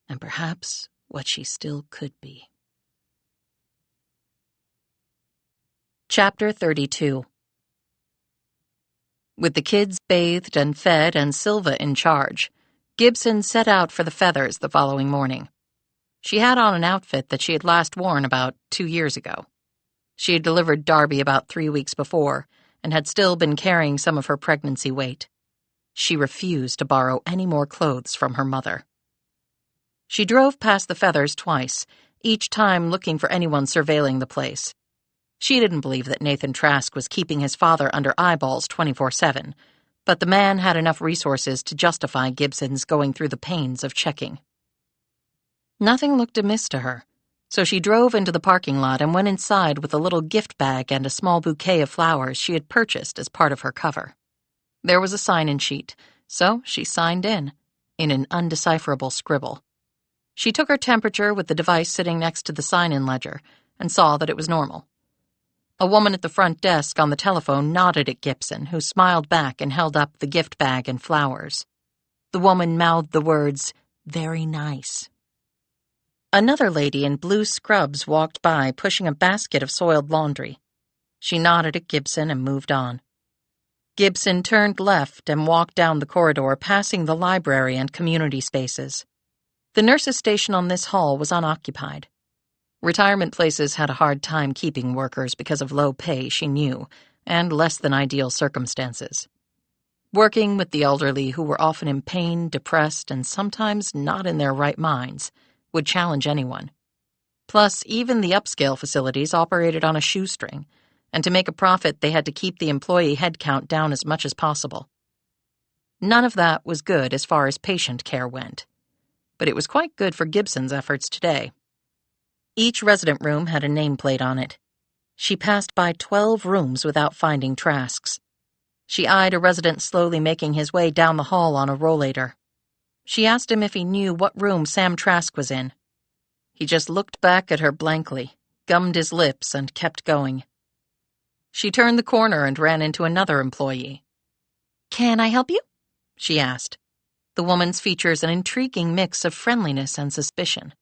and perhaps what she still could be. Chapter 32. With the kids bathed and fed and Silva in charge, Gibson set out for the Feathers the following morning. She had on an outfit that she had last worn about 2 years ago. She had delivered Darby about 3 weeks before and had still been carrying some of her pregnancy weight. She refused to borrow any more clothes from her mother. She drove past the Feathers twice, each time looking for anyone surveilling the place. She didn't believe that Nathan Trask was keeping his father under eyeballs 24/7, but the man had enough resources to justify Gibson's going through the pains of checking. Nothing looked amiss to her, so she drove into the parking lot and went inside with a little gift bag and a small bouquet of flowers she had purchased as part of her cover. There was a sign-in sheet, so she signed in an undecipherable scribble. She took her temperature with the device sitting next to the sign-in ledger and saw that it was normal. A woman at the front desk on the telephone nodded at Gibson, who smiled back and held up the gift bag and flowers. The woman mouthed the words, "Very nice." Another lady in blue scrubs walked by, pushing a basket of soiled laundry. She nodded at Gibson and moved on. Gibson turned left and walked down the corridor, passing the library and community spaces. The nurse's station on this hall was unoccupied. Retirement places had a hard time keeping workers because of low pay, she knew, and less than ideal circumstances. Working with the elderly, who were often in pain, depressed, and sometimes not in their right minds, would challenge anyone. Plus, even the upscale facilities operated on a shoestring, and to make a profit they had to keep the employee headcount down as much as possible. None of that was good as far as patient care went, but it was quite good for Gibson's efforts today. Each resident room had a nameplate on it. She passed by 12 rooms without finding Trask's. She eyed a resident slowly making his way down the hall on a rollator. She asked him if he knew what room Sam Trask was in. He just looked back at her blankly, gummed his lips, and kept going. She turned the corner and ran into another employee. "Can I help you?" she asked. The woman's features an intriguing mix of friendliness and suspicion.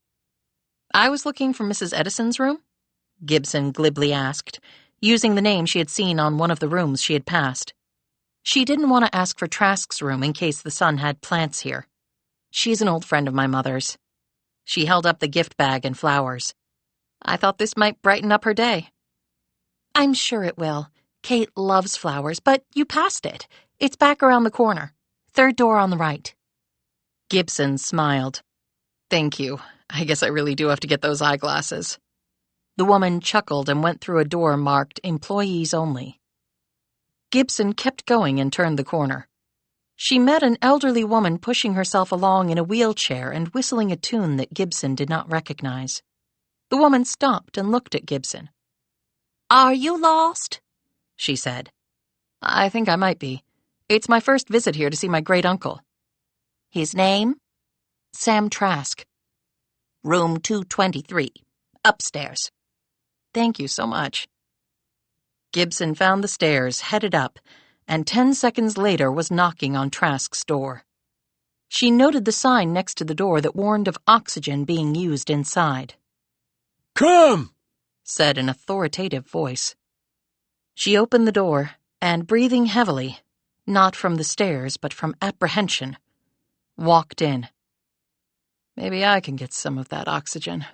"I was looking for Mrs. Edison's room?" Gibson glibly asked, using the name she had seen on one of the rooms she had passed. She didn't want to ask for Trask's room in case the son had plants here. "She's an old friend of my mother's." She held up the gift bag and flowers. "I thought this might brighten up her day." "I'm sure it will. Kate loves flowers, but you passed it. It's back around the corner. Third door on the right." Gibson smiled. "Thank you. I guess I really do have to get those eyeglasses." The woman chuckled and went through a door marked Employees Only. Gibson kept going and turned the corner. She met an elderly woman pushing herself along in a wheelchair and whistling a tune that Gibson did not recognize. The woman stopped and looked at Gibson. "Are you lost?" she said. "I think I might be. It's my first visit here to see my great-uncle." "His name?" "Sam Trask." "Room 223. Upstairs." "Thank you so much." Gibson found the stairs, headed up, and 10 seconds later was knocking on Trask's door. She noted the sign next to the door that warned of oxygen being used inside. "Come!" said an authoritative voice. She opened the door, and breathing heavily, not from the stairs but from apprehension, walked in. Maybe I can get some of that oxygen.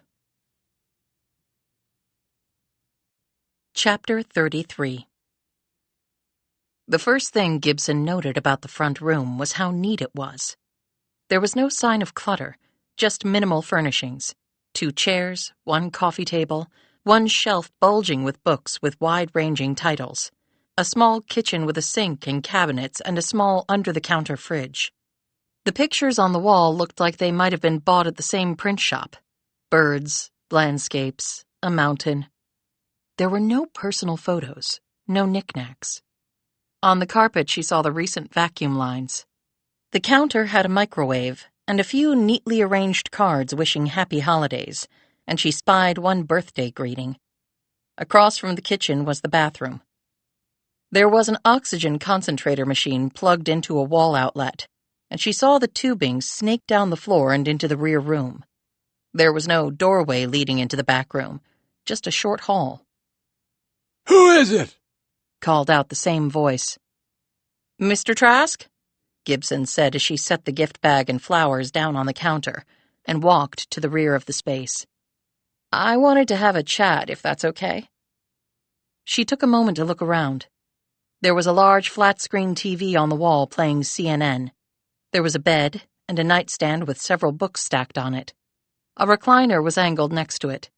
Chapter 33. The first thing Gibson noted about the front room was how neat it was. There was no sign of clutter, just minimal furnishings. 2 chairs, 1 coffee table, 1 shelf bulging with books with wide-ranging titles, a small kitchen with a sink and cabinets, and a small under-the-counter fridge. The pictures on the wall looked like they might have been bought at the same print shop. Birds, landscapes, a mountain. There were no personal photos, no knickknacks. On the carpet she saw the recent vacuum lines. The counter had a microwave and a few neatly arranged cards wishing happy holidays, and she spied 1 birthday greeting. Across from the kitchen was the bathroom. There was an oxygen concentrator machine plugged into a wall outlet, and she saw the tubing snake down the floor and into the rear room. There was no doorway leading into the back room, just a short hall. "Who is it?" called out the same voice. "Mr. Trask?" Gibson said as she set the gift bag and flowers down on the counter and walked to the rear of the space. "I wanted to have a chat, if that's okay." She took a moment to look around. There was a large flat-screen TV on the wall playing CNN. There was a bed and a nightstand with several books stacked on it. A recliner was angled next to it.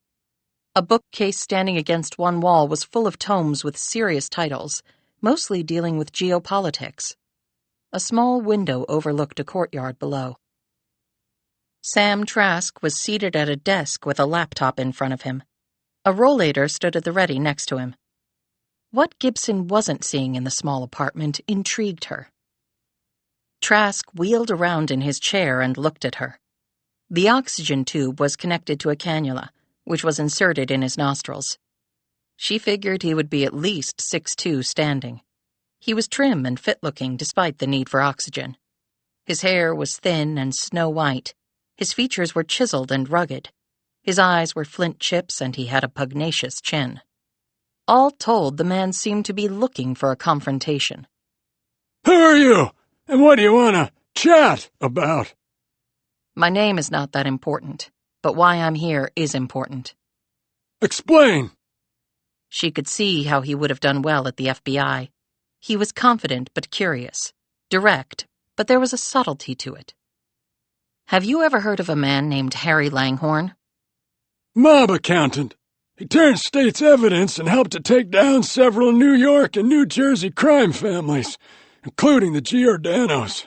A bookcase standing against one wall was full of tomes with serious titles, mostly dealing with geopolitics. A small window overlooked a courtyard below. Sam Trask was seated at a desk with a laptop in front of him. A rollator stood at the ready next to him. What Gibson wasn't seeing in the small apartment intrigued her. Trask wheeled around in his chair and looked at her. The oxygen tube was connected to a cannula, which was inserted in his nostrils. She figured he would be at least 6'2" standing. He was trim and fit-looking despite the need for oxygen. His hair was thin and snow-white. His features were chiseled and rugged. His eyes were flint chips and he had a pugnacious chin. All told, the man seemed to be looking for a confrontation. "Who are you? And what do you want to chat about?" "My name is not that important, but why I'm here is important." "Explain." She could see how he would have done well at the FBI. He was confident but curious. Direct, but there was a subtlety to it. Have you ever heard of a man named Harry Langhorne? Mob accountant. He turned state's evidence and helped to take down several New York and New Jersey crime families, including the Giordanos.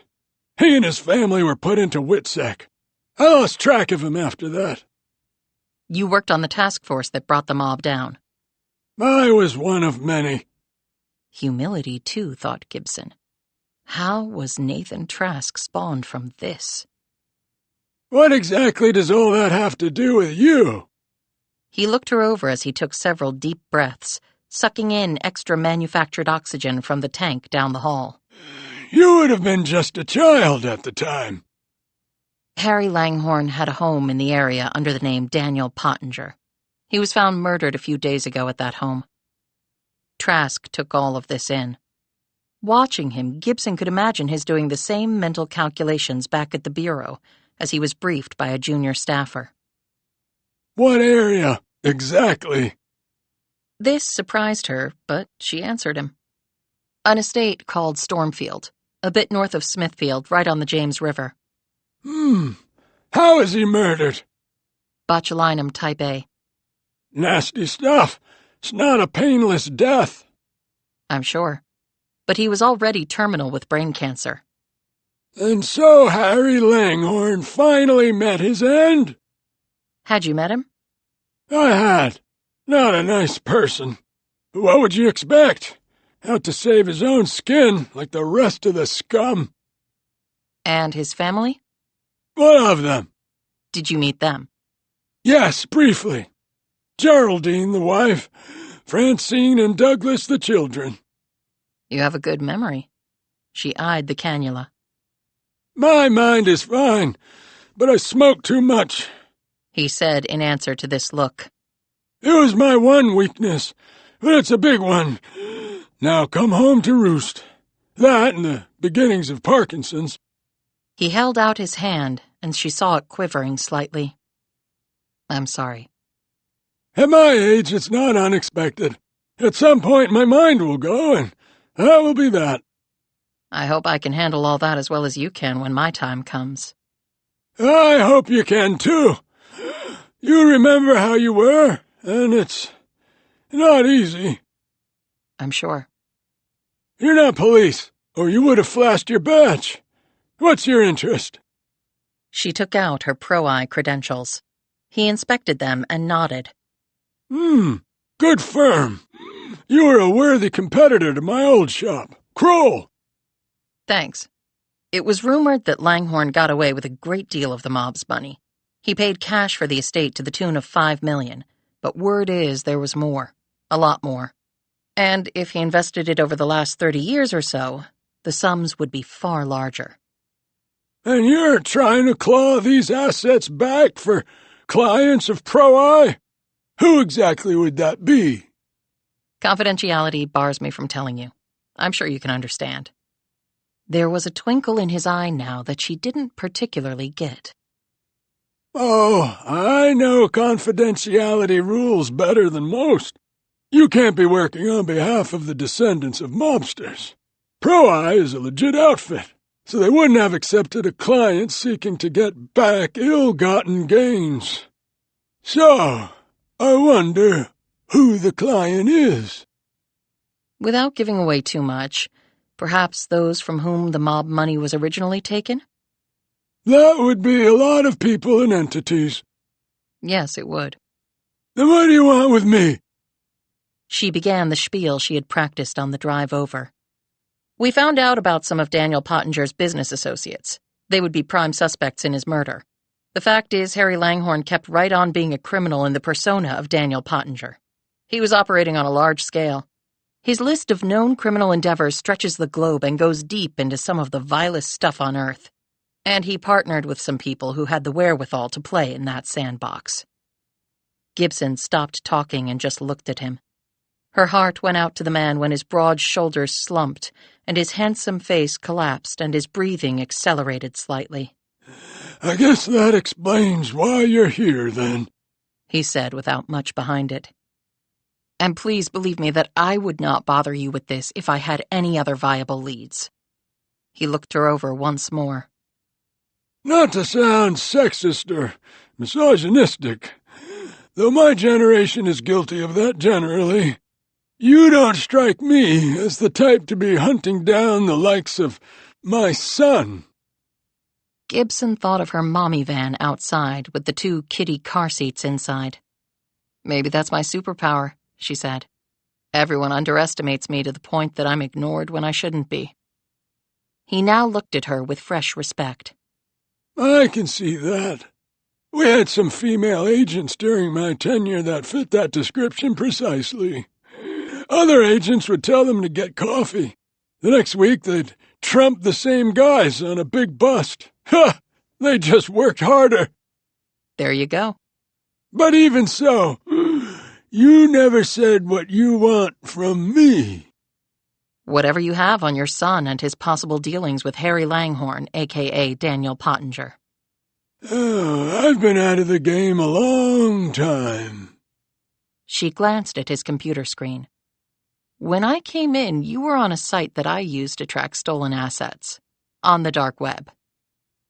He and his family were put into WITSEC. I lost track of him after that. You worked on the task force that brought the mob down. I was one of many. Humility, too, thought Gibson. How was Nathan Trask spawned from this? What exactly does all that have to do with you? He looked her over as he took several deep breaths, sucking in extra manufactured oxygen from the tank down the hall. You would have been just a child at the time. Harry Langhorne had a home in the area under the name Daniel Pottinger. He was found murdered a few days ago at that home. Trask took all of this in. Watching him, Gibson could imagine his doing the same mental calculations back at the bureau as he was briefed by a junior staffer. What area, exactly? This surprised her, but she answered him. An estate called Stormfield, a bit north of Smithfield, right on the James River. How was he murdered? Botulinum type A. Nasty stuff. It's not a painless death. I'm sure. But he was already terminal with brain cancer. And so Harry Langhorne finally met his end? Had you met him? I had. Not a nice person. But what would you expect? Out to save his own skin like the rest of the scum. And his family? What of them? Did you meet them? Yes, briefly. Geraldine, the wife, Francine and Douglas, the children. You have a good memory. She eyed the cannula. My mind is fine, but I smoke too much, he said in answer to this look. It was my one weakness, but it's a big one. Now come home to roost. That and the beginnings of Parkinson's. He held out his hand, and she saw it quivering slightly. I'm sorry. At my age, it's not unexpected. At some point, my mind will go, and that will be that. I hope I can handle all that as well as you can when my time comes. I hope you can, too. You remember how you were, and it's not easy. I'm sure. You're not police, or you would have flashed your badge. What's your interest? She took out her pro-eye credentials. He inspected them and nodded. Good firm. You were a worthy competitor to my old shop, Kroll. Thanks. It was rumored that Langhorne got away with a great deal of the mob's money. He paid cash for the estate to the tune of $5 million, but word is there was more, a lot more. And if he invested it over the last 30 years or so, the sums would be far larger. And you're trying to claw these assets back for clients of Pro-Eye? Who exactly would that be? Confidentiality bars me from telling you. I'm sure you can understand. There was a twinkle in his eye now that she didn't particularly get. Oh, I know confidentiality rules better than most. You can't be working on behalf of the descendants of mobsters. Pro-Eye is a legit outfit, so they wouldn't have accepted a client seeking to get back ill-gotten gains. So, I wonder who the client is. Without giving away too much, perhaps those from whom the mob money was originally taken? That would be a lot of people and entities. Yes, it would. Then what do you want with me? She began the spiel she had practiced on the drive over. We found out about some of Daniel Pottinger's business associates. They would be prime suspects in his murder. The fact is, Harry Langhorne kept right on being a criminal in the persona of Daniel Pottinger. He was operating on a large scale. His list of known criminal endeavors stretches the globe and goes deep into some of the vilest stuff on Earth. And he partnered with some people who had the wherewithal to play in that sandbox. Gibson stopped talking and just looked at him. Her heart went out to the man when his broad shoulders slumped and his handsome face collapsed and his breathing accelerated slightly. I guess that explains why you're here, then, he said without much behind it. And please believe me that I would not bother you with this if I had any other viable leads. He looked her over once more. Not to sound sexist or misogynistic, though my generation is guilty of that generally, you don't strike me as the type to be hunting down the likes of my son. Gibson thought of her mommy van outside with the 2 kiddie car seats inside. Maybe that's my superpower, she said. Everyone underestimates me to the point that I'm ignored when I shouldn't be. He now looked at her with fresh respect. I can see that. We had some female agents during my tenure that fit that description precisely. Other agents would tell them to get coffee. The next week they'd trump the same guys on a big bust. Ha! They just worked harder. There you go. But even so, you never said what you want from me. Whatever you have on your son and his possible dealings with Harry Langhorne, a.k.a. Daniel Pottinger. Oh, I've been out of the game a long time. She glanced at his computer screen. When I came in, you were on a site that I used to track stolen assets. On the dark web.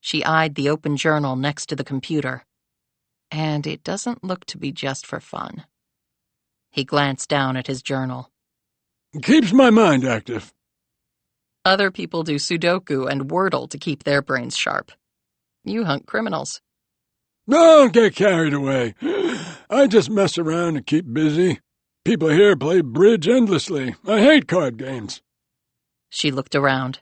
She eyed the open journal next to the computer. And it doesn't look to be just for fun. He glanced down at his journal. It keeps my mind active. Other people do Sudoku and Wordle to keep their brains sharp. You hunt criminals. Don't get carried away. I just mess around and keep busy. People here play bridge endlessly. I hate card games. She looked around.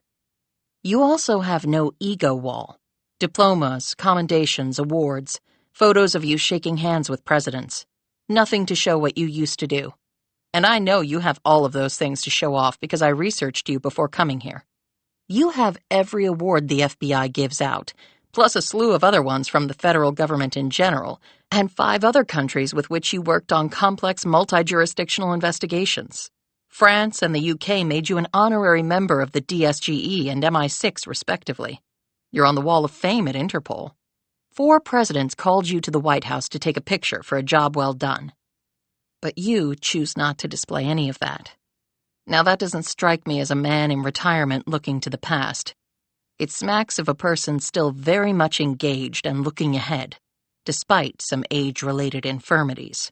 You also have no ego wall. Diplomas, commendations, awards, photos of you shaking hands with presidents. Nothing to show what you used to do. And I know you have all of those things to show off because I researched you before coming here. You have every award the FBI gives out, plus a slew of other ones from the federal government in general, and 5 other countries with which you worked on complex multi-jurisdictional investigations. France and the UK made you an honorary member of the DSGE and MI6, respectively. You're on the Wall of Fame at Interpol. 4 presidents called you to the White House to take a picture for a job well done. But you choose not to display any of that. Now that doesn't strike me as a man in retirement looking to the past. It smacks of a person still very much engaged and looking ahead, despite some age-related infirmities.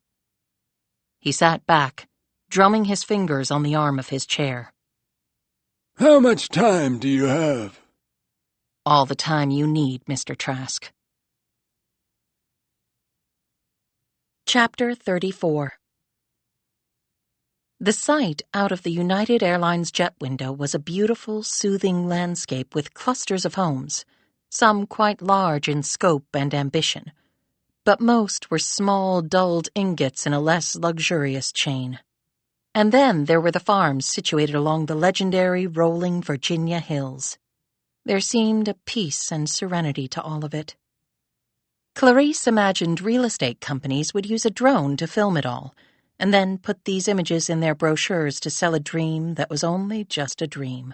He sat back, drumming his fingers on the arm of his chair. How much time do you have? All the time you need, Mr. Trask. Chapter 34. The sight out of the United Airlines jet window was a beautiful, soothing landscape with clusters of homes, some quite large in scope and ambition, but most were small, dulled ingots in a less luxurious chain. And then there were the farms situated along the legendary rolling Virginia hills. There seemed a peace and serenity to all of it. Clarice imagined real estate companies would use a drone to film it all, and then put these images in their brochures to sell a dream that was only just a dream.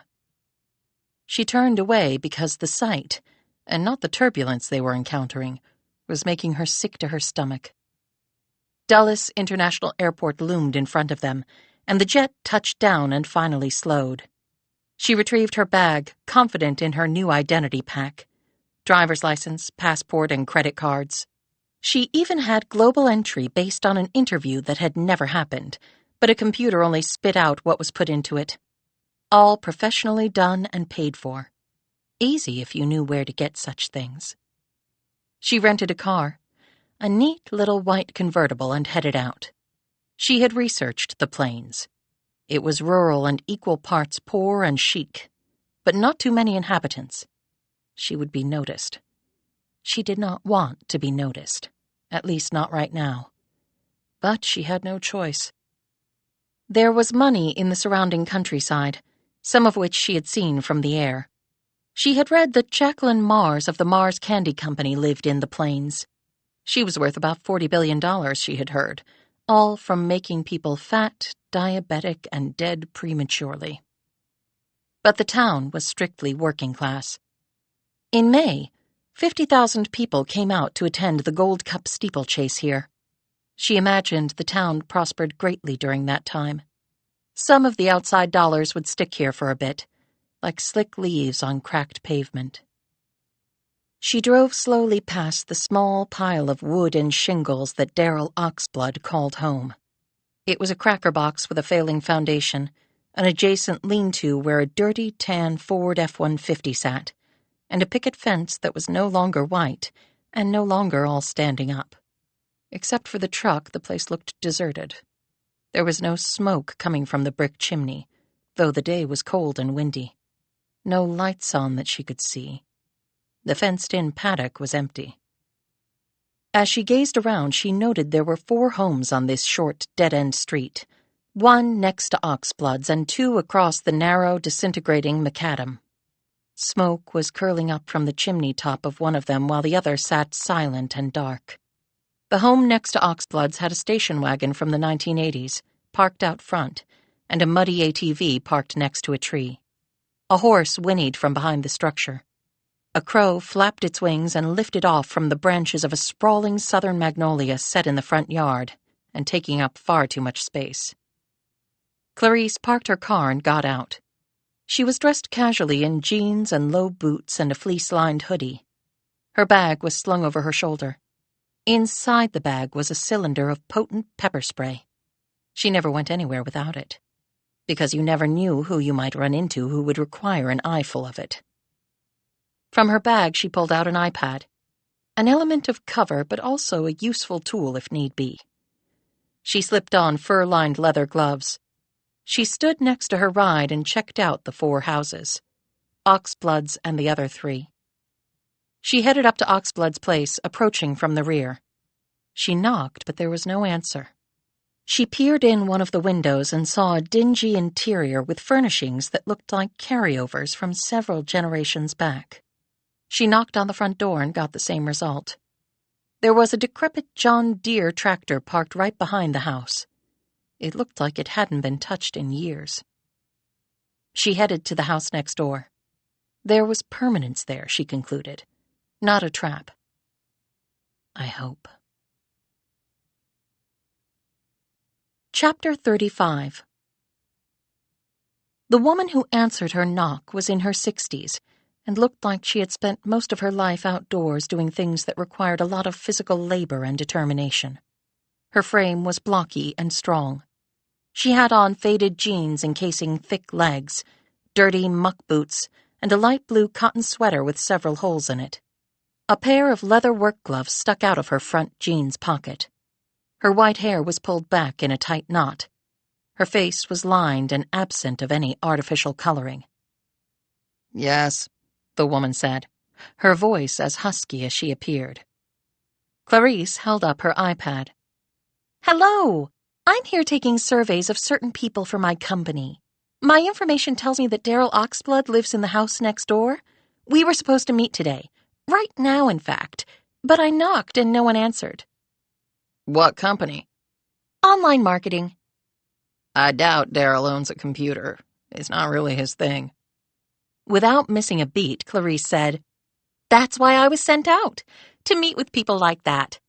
She turned away because the sight, and not the turbulence they were encountering, was making her sick to her stomach. Dulles International Airport loomed in front of them, and the jet touched down and finally slowed. She retrieved her bag, confident in her new identity pack. Driver's license, passport, and credit cards. She even had global entry based on an interview that had never happened, but a computer only spit out what was put into it. All professionally done and paid for. Easy if you knew where to get such things. She rented a car, a neat little white convertible, and headed out. She had researched the plains. It was rural and equal parts poor and chic, but not too many inhabitants. She would be noticed. She did not want to be noticed, at least not right now. But she had no choice. There was money in the surrounding countryside, some of which she had seen from the air. She had read that Jacqueline Mars of the Mars Candy Company lived in the plains. She was worth about $40 billion, she had heard, all from making people fat, diabetic, and dead prematurely. But the town was strictly working class. In May, 50,000 people came out to attend the Gold Cup steeplechase here. She imagined the town prospered greatly during that time. Some of the outside dollars would stick here for a bit, like slick leaves on cracked pavement. She drove slowly past the small pile of wood and shingles that Darryl Oxblood called home. It was a cracker box with a failing foundation, an adjacent lean-to where a dirty tan Ford F-150 sat, and a picket fence that was no longer white and no longer all standing up. Except for the truck, the place looked deserted. There was no smoke coming from the brick chimney, though the day was cold and windy. No lights on that she could see. The fenced-in paddock was empty. As she gazed around, she noted there were 4 homes on this short, dead-end street, 1 next to Oxblood's and 2 across the narrow, disintegrating macadam. Smoke was curling up from the chimney top of one of them while the other sat silent and dark. The home next to Oxblood's had a station wagon from the 1980s, parked out front, and a muddy ATV parked next to a tree. A horse whinnied from behind the structure. A crow flapped its wings and lifted off from the branches of a sprawling southern magnolia set in the front yard and taking up far too much space. Clarice parked her car and got out. She was dressed casually in jeans and low boots and a fleece-lined hoodie. Her bag was slung over her shoulder. Inside the bag was a cylinder of potent pepper spray. She never went anywhere without it, because you never knew who you might run into who would require an eyeful of it. From her bag she pulled out an iPad, an element of cover but also a useful tool if need be. She slipped on fur-lined leather gloves. She stood next to her ride and checked out the 4 houses, Oxblood's and the other 3. She headed up to Oxblood's place, approaching from the rear. She knocked, but there was no answer. She peered in one of the windows and saw a dingy interior with furnishings that looked like carryovers from several generations back. She knocked on the front door and got the same result. There was a decrepit John Deere tractor parked right behind the house. It looked like it hadn't been touched in years. She headed to the house next door. There was permanence there, she concluded, not a trap. I hope. Chapter 35. The woman who answered her knock was in her 60s and looked like she had spent most of her life outdoors doing things that required a lot of physical labor and determination. Her frame was blocky and strong. She had on faded jeans encasing thick legs, dirty muck boots, and a light blue cotton sweater with several holes in it. A pair of leather work gloves stuck out of her front jeans pocket. Her white hair was pulled back in a tight knot. Her face was lined and absent of any artificial coloring. "Yes," the woman said, her voice as husky as she appeared. Clarice held up her iPad. "Hello! I'm here taking surveys of certain people for my company. My information tells me that Darryl Oxblood lives in the house next door. We were supposed to meet today. Right now, in fact. But I knocked and no one answered." "What company?" "Online marketing." "I doubt Darryl owns a computer. It's not really his thing." Without missing a beat, Clarice said, "That's why I was sent out, to meet with people like that.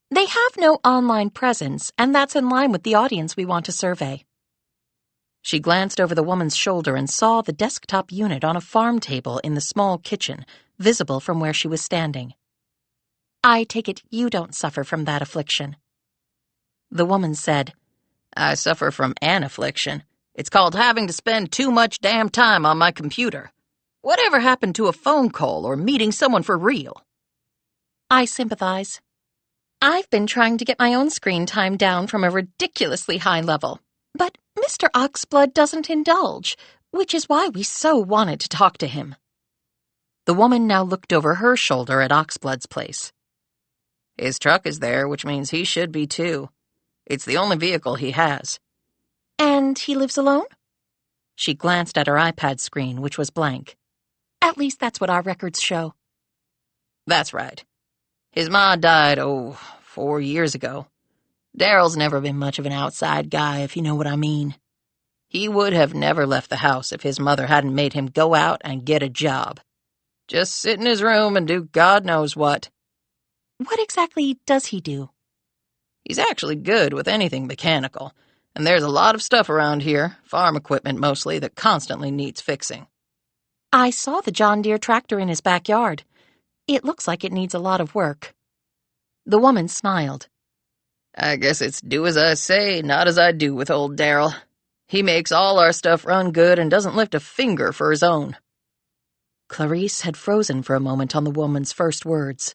They have no online presence, and that's in line with the audience we want to survey." She glanced over the woman's shoulder and saw the desktop unit on a farm table in the small kitchen, visible from where she was standing. "I take it you don't suffer from that affliction." The woman said, "I suffer from an affliction. It's called having to spend too much damn time on my computer. Whatever happened to a phone call or meeting someone for real?" "I sympathize. I've been trying to get my own screen time down from a ridiculously high level, but Mr. Oxblood doesn't indulge, which is why we so wanted to talk to him." The woman now looked over her shoulder at Oxblood's place. "His truck is there, which means he should be too. It's the only vehicle he has." "And he lives alone?" She glanced at her iPad screen, which was blank. "At least that's what our records show." "That's right. His ma died, 4 years ago. Darryl's never been much of an outside guy, if you know what I mean. He would have never left the house if his mother hadn't made him go out and get a job. Just sit in his room and do God knows what." "What exactly does he do?" "He's actually good with anything mechanical, and there's a lot of stuff around here, farm equipment mostly, that constantly needs fixing." I saw the John Deere tractor in his backyard. It looks like it needs a lot of work. The woman smiled. I guess it's do as I say, not as I do with old Darryl. He makes all our stuff run good and doesn't lift a finger for his own. Clarice had frozen for a moment on the woman's first words.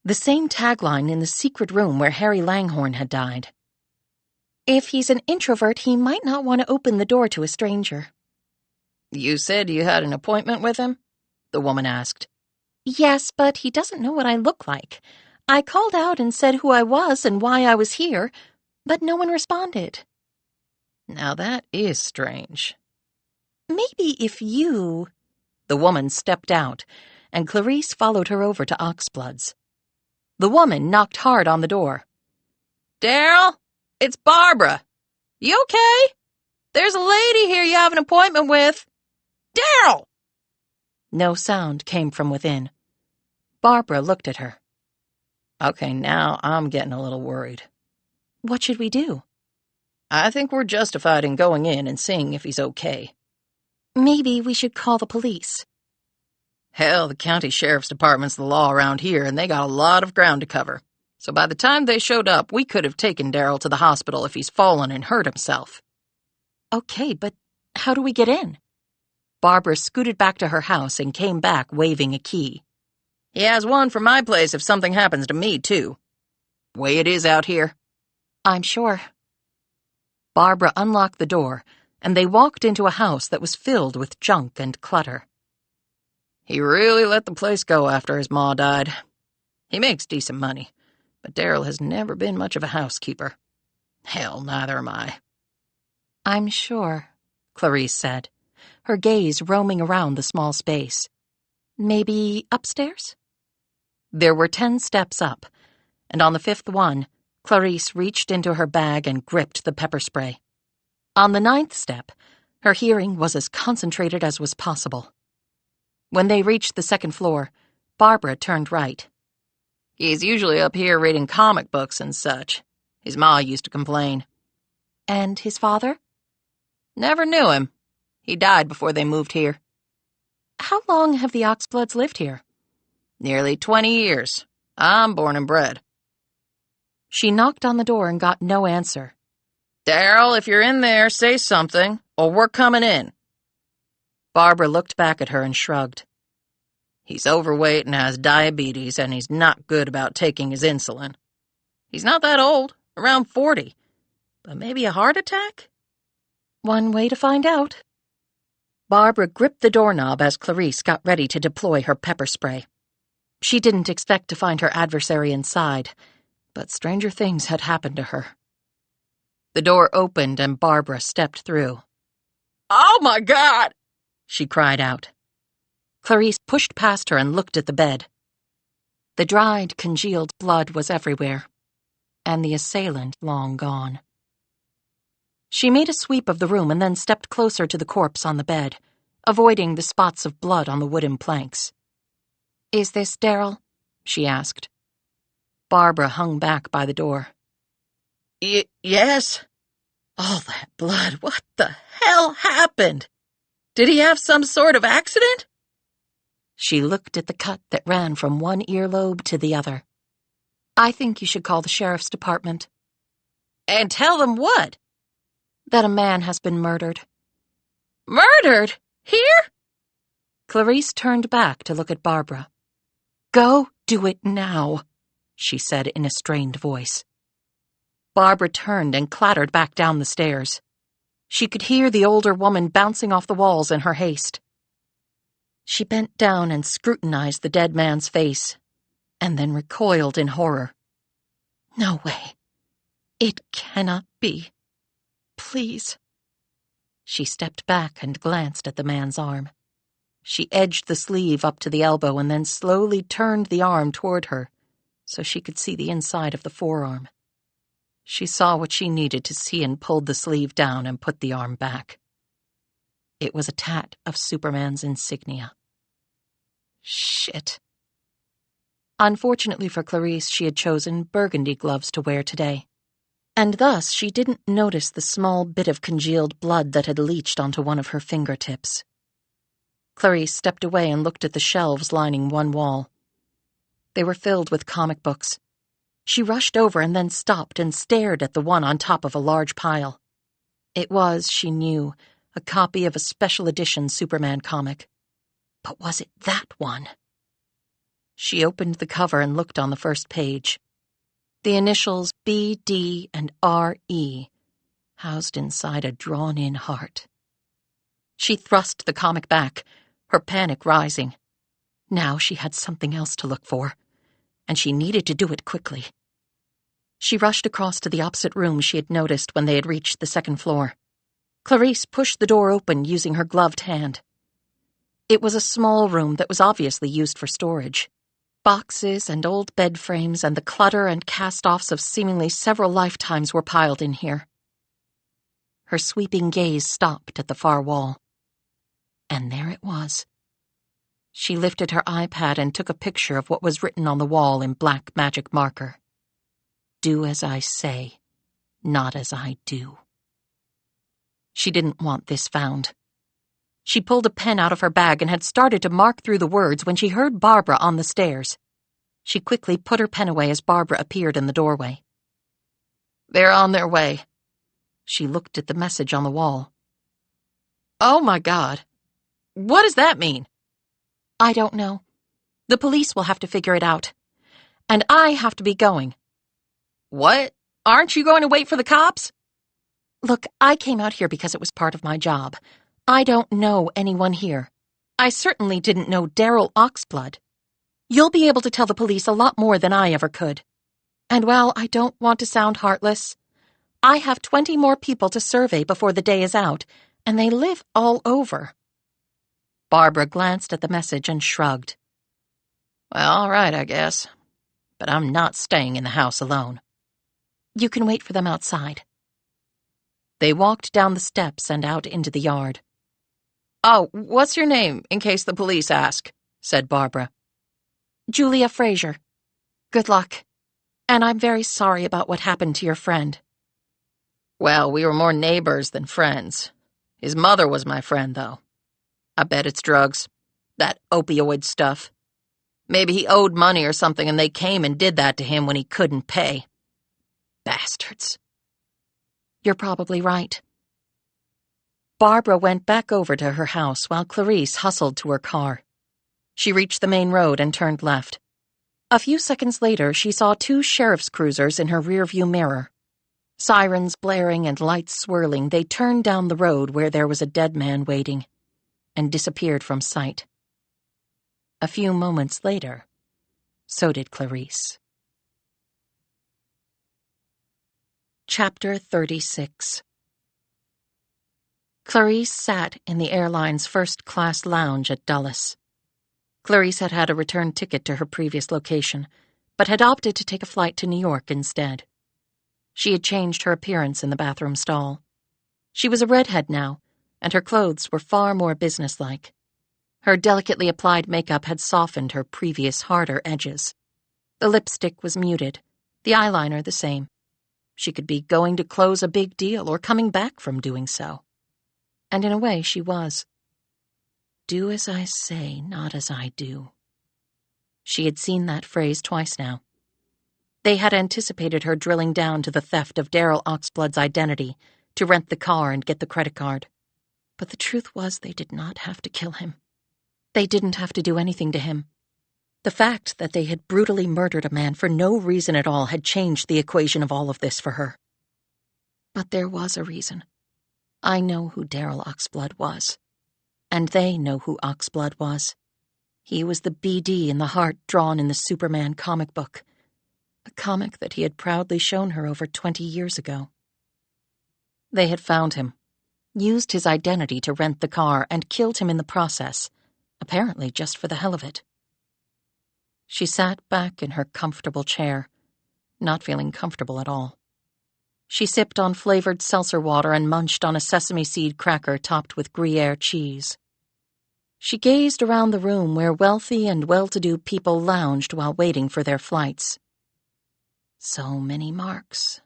The same tagline in the secret room where Harry Langhorne had died. If he's an introvert, he might not want to open the door to a stranger. You said you had an appointment with him? The woman asked. Yes, but he doesn't know what I look like. I called out and said who I was and why I was here, but no one responded. Now that is strange. Maybe if you... The woman stepped out, and Clarice followed her over to Oxblood's. The woman knocked hard on the door. Darryl, it's Barbara. You okay? There's a lady here you have an appointment with. Darryl! No sound came from within. Barbara looked at her. Okay, now I'm getting a little worried. What should we do? I think we're justified in going in and seeing if he's okay. Maybe we should call the police. Hell, the county sheriff's department's the law around here, and they got a lot of ground to cover. So by the time they showed up, we could have taken Darryl to the hospital if he's fallen and hurt himself. Okay, but how do we get in? Barbara scooted back to her house and came back waving a key. He has one for my place if something happens to me, too. Way it is out here. I'm sure. Barbara unlocked the door, and they walked into a house that was filled with junk and clutter. He really let the place go after his ma died. He makes decent money, but Darryl has never been much of a housekeeper. Hell, neither am I. I'm sure, Clarice said, her gaze roaming around the small space. Maybe upstairs? There were 10 steps up, and on the 5th one, Clarice reached into her bag and gripped the pepper spray. On the 9th step, her hearing was as concentrated as was possible. When they reached the 2nd floor, Barbara turned right. He's usually up here reading comic books and such. His ma used to complain. And his father? Never knew him. He died before they moved here. How long have the Oxbloods lived here? Nearly 20 years. I'm born and bred. She knocked on the door and got no answer. Darryl, if you're in there, say something, or we're coming in. Barbara looked back at her and shrugged. He's overweight and has diabetes, and he's not good about taking his insulin. He's not that old, around 40. But maybe a heart attack? One way to find out. Barbara gripped the doorknob as Clarice got ready to deploy her pepper spray. She didn't expect to find her adversary inside, but stranger things had happened to her. The door opened and Barbara stepped through. Oh, my God! She cried out. Clarice pushed past her and looked at the bed. The dried, congealed blood was everywhere, and the assailant long gone. She made a sweep of the room and then stepped closer to the corpse on the bed, avoiding the spots of blood on the wooden planks. "Is this Darryl?" she asked. Barbara hung back by the door. Yes. All that blood. What the hell happened? Did he have some sort of accident? She looked at the cut that ran from one earlobe to the other. "I think you should call the sheriff's department." And tell them what? That a man has been murdered. Murdered? Here? Clarice turned back to look at Barbara. "Go do it now," she said in a strained voice. Barbara turned and clattered back down the stairs. She could hear the older woman bouncing off the walls in her haste. She bent down and scrutinized the dead man's face, and then recoiled in horror. No way. It cannot be. Please. She stepped back and glanced at the man's arm. She edged the sleeve up to the elbow and then slowly turned the arm toward her so she could see the inside of the forearm. She saw what she needed to see and pulled the sleeve down and put the arm back. It was a tat of Superman's insignia. Shit. Unfortunately for Clarice, she had chosen burgundy gloves to wear today, and thus she didn't notice the small bit of congealed blood that had leached onto one of her fingertips. Clarice stepped away and looked at the shelves lining one wall. They were filled with comic books. She rushed over and then stopped and stared at the one on top of a large pile. It was, she knew, a copy of a special edition Superman comic. But was it that one? She opened the cover and looked on the first page. The initials B, D, and R-E, housed inside a drawn-in heart. She thrust the comic back, her panic rising. Now she had something else to look for, and she needed to do it quickly. She rushed across to the opposite room she had noticed when they had reached the second floor. Clarice pushed the door open using her gloved hand. It was a small room that was obviously used for storage. Boxes and old bed frames and the clutter and cast-offs of seemingly several lifetimes were piled in here. Her sweeping gaze stopped at the far wall. And there it was. She lifted her iPad and took a picture of what was written on the wall in black magic marker. Do as I say, not as I do. She didn't want this found. She pulled a pen out of her bag and had started to mark through the words when she heard Barbara on the stairs. She quickly put her pen away as Barbara appeared in the doorway. They're on their way. She looked at the message on the wall. Oh my God. What does that mean? I don't know. The police will have to figure it out. And I have to be going. What? Aren't you going to wait for the cops? Look, I came out here because it was part of my job. I don't know anyone here. I certainly didn't know Daryl Oxblood. You'll be able to tell the police a lot more than I ever could. And while I don't want to sound heartless, I have 20 more people to survey before the day is out, and they live all over. Barbara glanced at the message and shrugged. Well, all right, I guess. But I'm not staying in the house alone. You can wait for them outside. They walked down the steps and out into the yard. Oh, what's your name, in case the police ask? Said Barbara. Julia Fraser. Good luck. And I'm very sorry about what happened to your friend. Well, we were more neighbors than friends. His mother was my friend, though. I bet it's drugs. That opioid stuff. Maybe he owed money or something and they came and did that to him when he couldn't pay. Bastards. You're probably right. Barbara went back over to her house while Clarice hustled to her car. She reached the main road and turned left. A few seconds later, she saw 2 sheriff's cruisers in her rearview mirror. Sirens blaring and lights swirling, they turned down the road where there was a dead man waiting, and disappeared from sight. A few moments later, so did Clarice. Chapter 36. Clarice sat in the airline's first-class lounge at Dulles. Clarice had had a return ticket to her previous location, but had opted to take a flight to New York instead. She had changed her appearance in the bathroom stall. She was a redhead now, and her clothes were far more businesslike. Her delicately applied makeup had softened her previous harder edges. The lipstick was muted, the eyeliner the same. She could be going to close a big deal or coming back from doing so. And in a way, she was. Do as I say, not as I do. She had seen that phrase twice now. They had anticipated her drilling down to the theft of Daryl Oxblood's identity, to rent the car and get the credit card. But the truth was they did not have to kill him. They didn't have to do anything to him. The fact that they had brutally murdered a man for no reason at all had changed the equation of all of this for her. But there was a reason. I know who Daryl Oxblood was. And they know who Oxblood was. He was the BD in the heart drawn in the Superman comic book. A comic that he had proudly shown her over 20 years ago. They had found him, used his identity to rent the car, and killed him in the process, apparently just for the hell of it. She sat back in her comfortable chair, not feeling comfortable at all. She sipped on flavored seltzer water and munched on a sesame seed cracker topped with Gruyere cheese. She gazed around the room where wealthy and well-to-do people lounged while waiting for their flights. So many marks.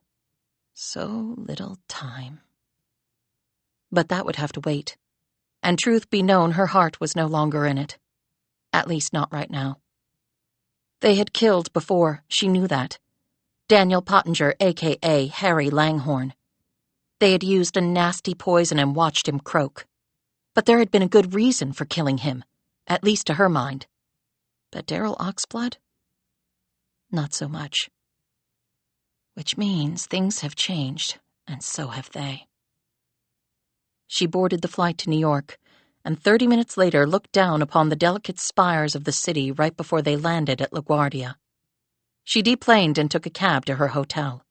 So little time. But that would have to wait. and truth be known, her heart was no longer in it. At least not right now. They had killed before, she knew that. Daniel Pottinger, a.k.a. Harry Langhorne. They had used a nasty poison and watched him croak. But there had been a good reason for killing him, at least to her mind. But Daryl Oxblood? Not so much. Which means things have changed, and so have they. She boarded the flight to New York, and 30 minutes later looked down upon the delicate spires of the city right before they landed at LaGuardia. She deplaned and took a cab to her hotel.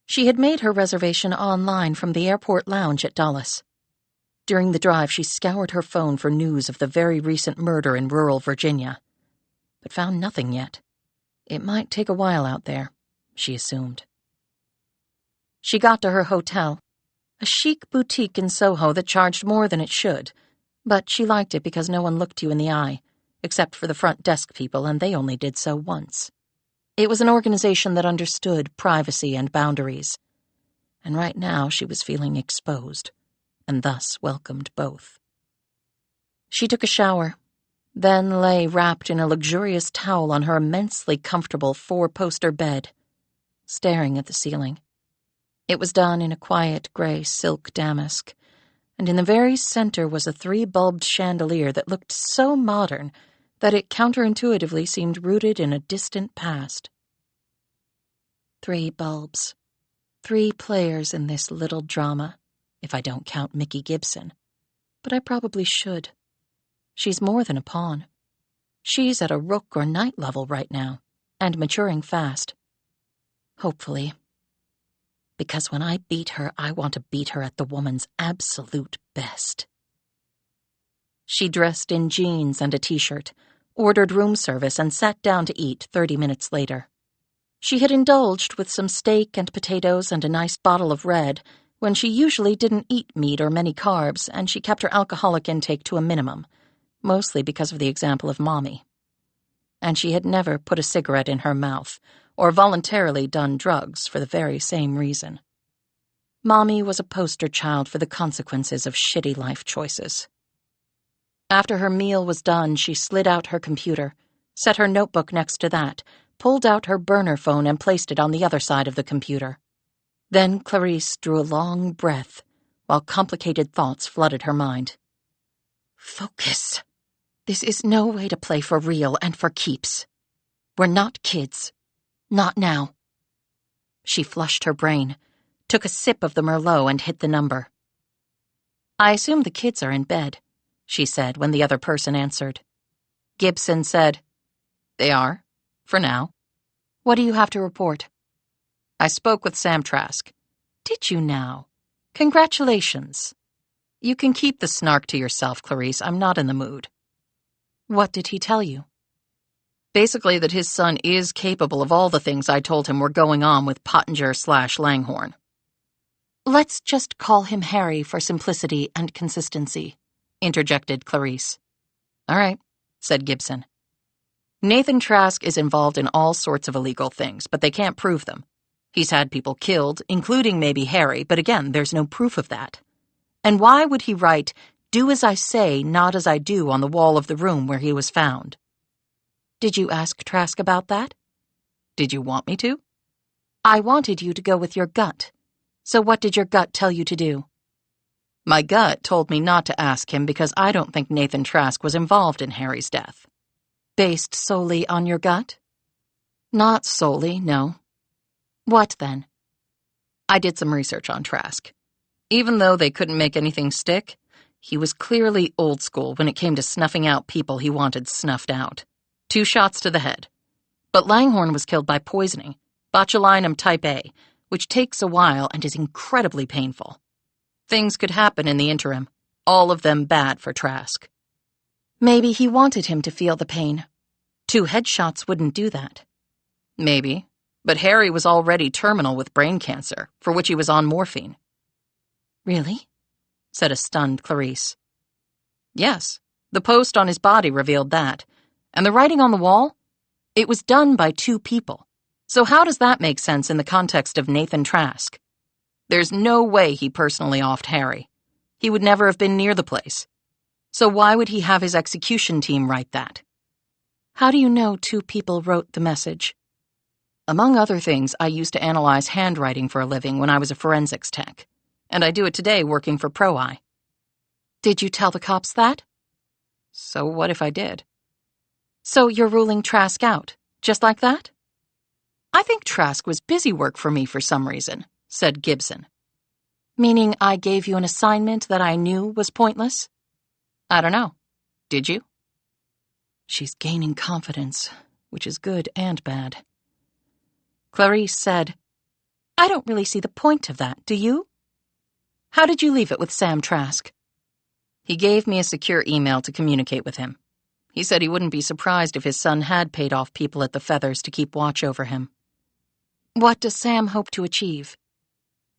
She had made her reservation online from the airport lounge at Dulles. During the drive, she scoured her phone for news of the very recent murder in rural Virginia, but found nothing yet. It might take a while out there, she assumed. She got to her hotel, a chic boutique in Soho that charged more than it should, but she liked it because no one looked you in the eye, except for the front desk people, and they only did so once. It was an organization that understood privacy and boundaries, and right now she was feeling exposed, and thus welcomed both. She took a shower, then lay wrapped in a luxurious towel on her immensely comfortable 4-poster bed, staring at the ceiling. It was done in a quiet gray silk damask, and in the very center was a 3-bulbed chandelier that looked so modern that it counterintuitively seemed rooted in a distant past. 3 bulbs. 3 players in this little drama, if I don't count Mickey Gibson. But I probably should. She's more than a pawn. She's at a rook or knight level right now, and maturing fast. Hopefully. Because when I beat her, I want to beat her at the woman's absolute best. She dressed in jeans and a t-shirt, ordered room service, and sat down to eat 30 minutes later. She had indulged with some steak and potatoes and a nice bottle of red when she usually didn't eat meat or many carbs, and she kept her alcoholic intake to a minimum, mostly because of the example of Mommy. And she had never put a cigarette in her mouth or voluntarily done drugs for the very same reason. Mommy was a poster child for the consequences of shitty life choices. After her meal was done, she slid out her computer, set her notebook next to that, pulled out her burner phone and placed it on the other side of the computer. Then Clarice drew a long breath, while complicated thoughts flooded her mind. Focus. This is no way to play for real and for keeps. We're not kids. Not now. She flushed her brain, took a sip of the Merlot and hit the number. I assume the kids are in bed, she said when the other person answered. Gibson said, They are, for now. What do you have to report? I spoke with Sam Trask. Did you now? Congratulations. You can keep the snark to yourself, Clarice. I'm not in the mood. What did he tell you? Basically that his son is capable of all the things I told him were going on with Pottinger/Langhorne. Let's just call him Harry for simplicity and consistency, interjected Clarice. All right, said Gibson. Nathan Trask is involved in all sorts of illegal things, but they can't prove them. He's had people killed, including maybe Harry, but again, there's no proof of that. And why would he write, "Do as I say, not as I do" on the wall of the room where he was found? Did you ask Trask about that? Did you want me to? I wanted you to go with your gut. So what did your gut tell you to do? My gut told me not to ask him because I don't think Nathan Trask was involved in Harry's death. Based solely on your gut? Not solely, no. What then? I did some research on Trask. Even though they couldn't make anything stick, he was clearly old school when it came to snuffing out people he wanted snuffed out. 2 shots to the head. But Langhorne was killed by poisoning, botulinum type A, which takes a while and is incredibly painful. Things could happen in the interim, all of them bad for Trask. Maybe he wanted him to feel the pain. 2 headshots wouldn't do that. Maybe, but Harry was already terminal with brain cancer, for which he was on morphine. Really? Said a stunned Clarice. Yes, the post on his body revealed that. And the writing on the wall? It was done by 2 people. So how does that make sense in the context of Nathan Trask? There's no way he personally offed Harry. He would never have been near the place. So why would he have his execution team write that? How do you know 2 people wrote the message? Among other things, I used to analyze handwriting for a living when I was a forensics tech, and I do it today working for ProEye. Did you tell the cops that? So what if I did? So you're ruling Trask out, just like that? I think Trask was busy work for me for some reason, said Gibson. Meaning I gave you an assignment that I knew was pointless? I don't know. Did you? She's gaining confidence, which is good and bad. Clarice said, I don't really see the point of that, do you? How did you leave it with Sam Trask? He gave me a secure email to communicate with him. He said he wouldn't be surprised if his son had paid off people at the Feathers to keep watch over him. What does Sam hope to achieve?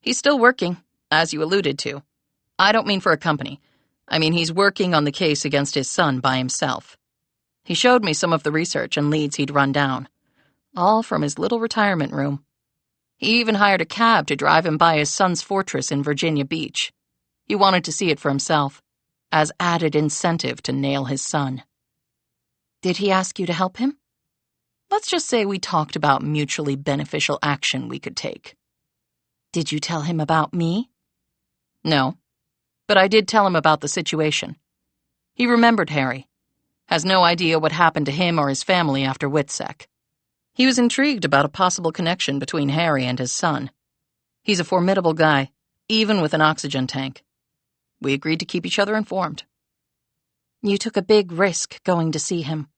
He's still working, as you alluded to. I don't mean for a company. I mean he's working on the case against his son by himself. He showed me some of the research and leads he'd run down, all from his little retirement room. He even hired a cab to drive him by his son's fortress in Virginia Beach. He wanted to see it for himself, as added incentive to nail his son. Did he ask you to help him? Let's just say we talked about mutually beneficial action we could take. Did you tell him about me? No, but I did tell him about the situation. He remembered Harry. Has no idea what happened to him or his family after Witsec. He was intrigued about a possible connection between Harry and his son. He's a formidable guy, even with an oxygen tank. We agreed to keep each other informed. You took a big risk going to see him.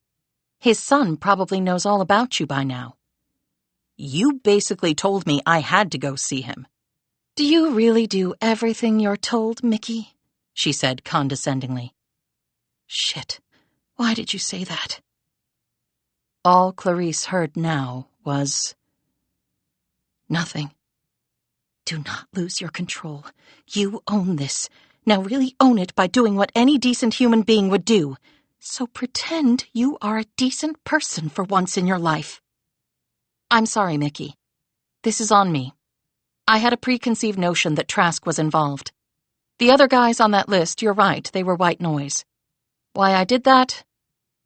His son probably knows all about you by now. You basically told me I had to go see him. Do you really do everything you're told, Mickey? She said condescendingly. Shit, why did you say that? All Clarice heard now was nothing. Do not lose your control. You own this. Now really own it by doing what any decent human being would do. So pretend you are a decent person for once in your life. I'm sorry, Mickey. This is on me. I had a preconceived notion that Trask was involved. The other guys on that list, you're right, they were white noise. Why I did that,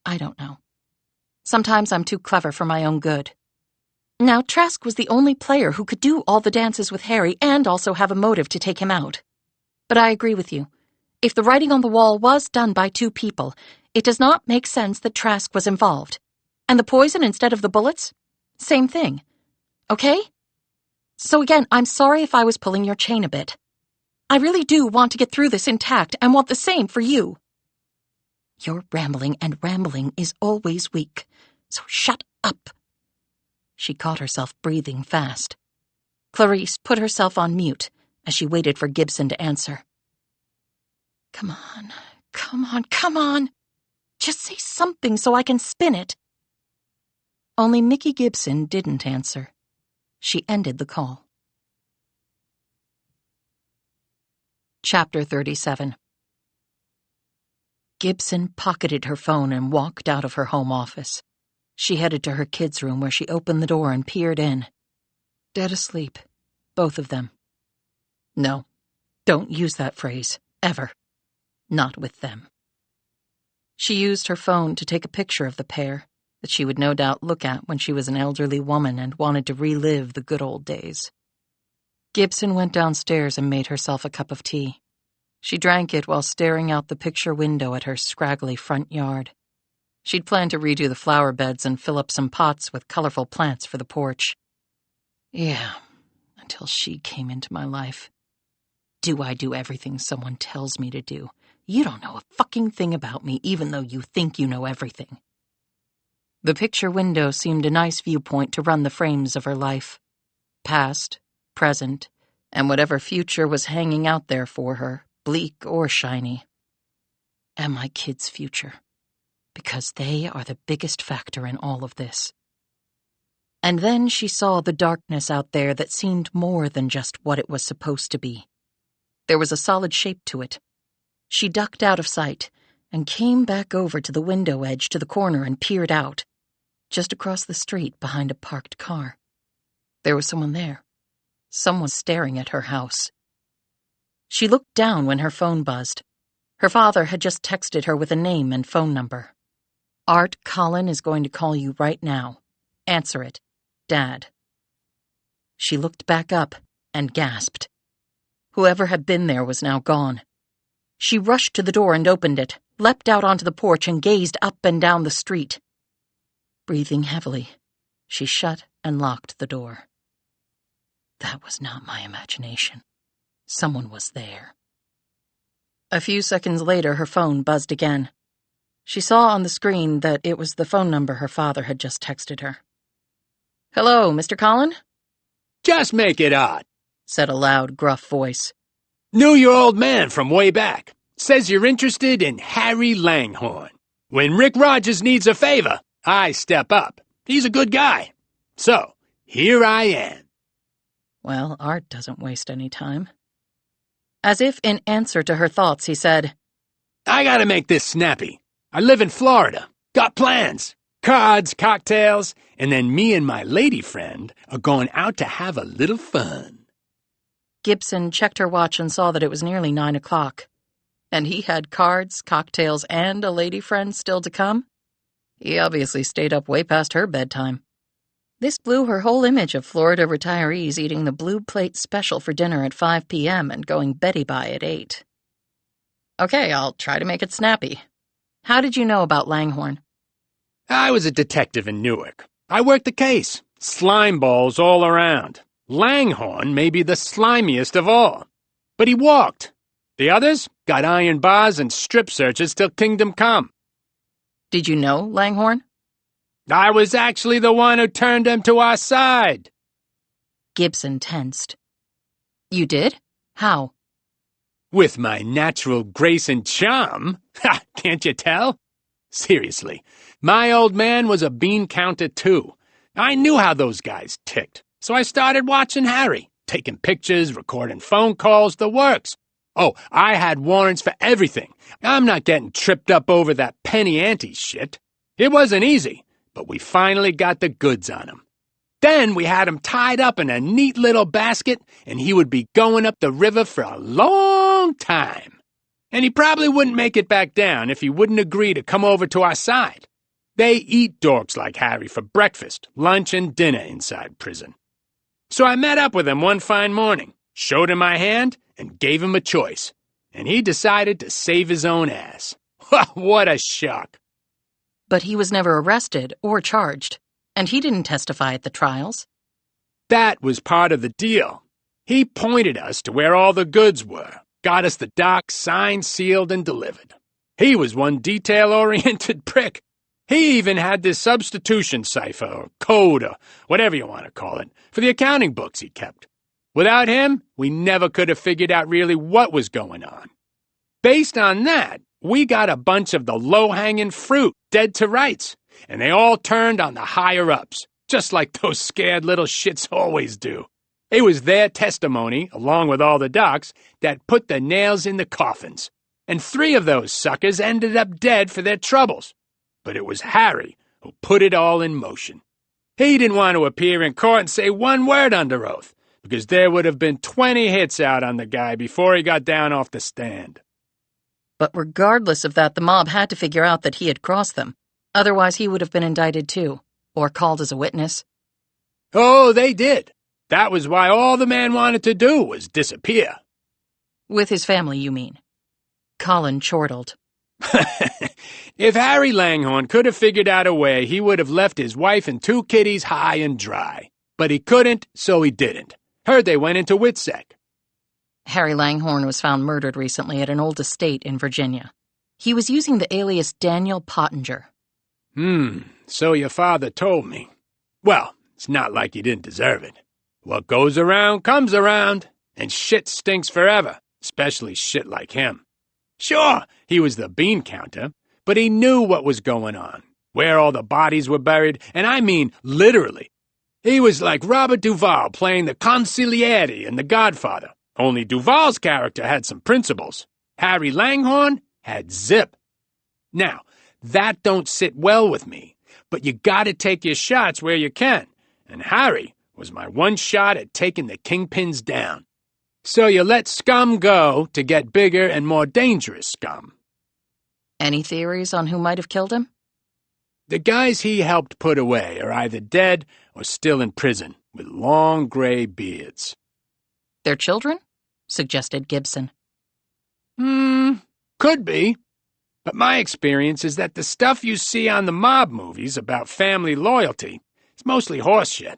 I don't know. Sometimes I'm too clever for my own good. Now, Trask was the only player who could do all the dances with Harry and also have a motive to take him out. But I agree with you. If the writing on the wall was done by 2 people, it does not make sense that Trask was involved. And the poison instead of the bullets? Same thing. Okay? So again, I'm sorry if I was pulling your chain a bit. I really do want to get through this intact and want the same for you. Your rambling and rambling is always weak, so shut up. She caught herself breathing fast. Clarice put herself on mute as she waited for Gibson to answer. Come on, come on, come on. Just say something so I can spin it. Only Mickey Gibson didn't answer. She ended the call. Chapter 37. Gibson pocketed her phone and walked out of her home office. She headed to her kids' room where she opened the door and peered in. Dead asleep, both of them. No, don't use that phrase, ever. Not with them. She used her phone to take a picture of the pair that she would no doubt look at when she was an elderly woman and wanted to relive the good old days. Gibson went downstairs and made herself a cup of tea. She drank it while staring out the picture window at her scraggly front yard. She'd planned to redo the flower beds and fill up some pots with colorful plants for the porch. Yeah, until she came into my life. Do I do everything someone tells me to do? You don't know a fucking thing about me, even though you think you know everything. The picture window seemed a nice viewpoint to run the frames of her life. Past, present, and whatever future was hanging out there for her, bleak or shiny. And my kids' future. Because they are the biggest factor in all of this. And then she saw the darkness out there that seemed more than just what it was supposed to be. There was a solid shape to it. She ducked out of sight and came back over to the window edge to the corner and peered out, just across the street behind a parked car. There was someone there. Someone staring at her house. She looked down when her phone buzzed. Her father had just texted her with a name and phone number. Art Cullen is going to call you right now. Answer it. Dad. She looked back up and gasped. Whoever had been there was now gone. She rushed to the door and opened it, leapt out onto the porch and gazed up and down the street. Breathing heavily, she shut and locked the door. That was not my imagination. Someone was there. A few seconds later, her phone buzzed again. She saw on the screen that it was the phone number her father had just texted her. "Hello, Mr. Cullen?" Just make it odd, said a loud, gruff voice. Knew your old man from way back. Says you're interested in Harry Langhorne. When Rick Rogers needs a favor, I step up. He's a good guy. So, here I am. Well, Art doesn't waste any time. As if in answer to her thoughts, he said, I gotta make this snappy. I live in Florida. Got plans. Cards, cocktails, and then me and my lady friend are going out to have a little fun. Gibson checked her watch and saw that it was nearly 9 o'clock. And he had cards, cocktails, and a lady friend still to come? He obviously stayed up way past her bedtime. This blew her whole image of Florida retirees eating the blue plate special for dinner at 5 p.m. and going Betty by at 8. Okay, I'll try to make it snappy. How did you know about Langhorne? I was a detective in Newark. I worked the case. Slime balls all around. Langhorne may be the slimiest of all. But he walked. The others got iron bars and strip searches till kingdom come. Did you know Langhorne? I was actually the one who turned him to our side. Gibson tensed. You did? How? With my natural grace and charm. Ha! Can't you tell? Seriously, my old man was a bean counter too. I knew how those guys ticked, so I started watching Harry, taking pictures, recording phone calls, the works. Oh, I had warrants for everything. I'm not getting tripped up over that penny ante shit. It wasn't easy, but we finally got the goods on him. Then we had him tied up in a neat little basket, and he would be going up the river for a long time. And he probably wouldn't make it back down if he wouldn't agree to come over to our side. They eat dorks like Harry for breakfast, lunch, and dinner inside prison. So I met up with him one fine morning, showed him my hand, and gave him a choice. And he decided to save his own ass. What a shock. But he was never arrested or charged, and he didn't testify at the trials. That was part of the deal. He pointed us to where all the goods were, got us the doc signed, sealed, and delivered. He was one detail-oriented prick. He even had this substitution cipher, or code, or whatever you want to call it, for the accounting books he kept. Without him, we never could have figured out really what was going on. Based on that, we got a bunch of the low-hanging fruit dead to rights, and they all turned on the higher-ups, just like those scared little shits always do. It was their testimony, along with all the docs, that put the nails in the coffins, and 3 of those suckers ended up dead for their troubles. But it was Harry who put it all in motion. He didn't want to appear in court and say one word under oath, because there would have been 20 hits out on the guy before he got down off the stand. But regardless of that, the mob had to figure out that he had crossed them. Otherwise, he would have been indicted too, or called as a witness. Oh, they did. That was why all the man wanted to do was disappear. With his family, you mean? Colin chortled. If Harry Langhorne could have figured out a way, he would have left his wife and 2 kiddies high and dry. But he couldn't, so he didn't. Heard they went into WITSEC. Harry Langhorne was found murdered recently at an old estate in Virginia. He was using the alias Daniel Pottinger. So your father told me. Well, it's not like he didn't deserve it. What goes around comes around, and shit stinks forever, especially shit like him. Sure, he was the bean counter, but he knew what was going on, where all the bodies were buried, and I mean literally. He was like Robert Duvall playing the consigliere in The Godfather, only Duvall's character had some principles. Harry Langhorne had zip. Now, that don't sit well with me, but you gotta take your shots where you can, and Harry was my one shot at taking the kingpins down. So you let scum go to get bigger and more dangerous scum. Any theories on who might have killed him? The guys he helped put away are either dead or still in prison, with long gray beards. Their children? Suggested Gibson. Could be. But my experience is that the stuff you see on the mob movies about family loyalty is mostly horseshit.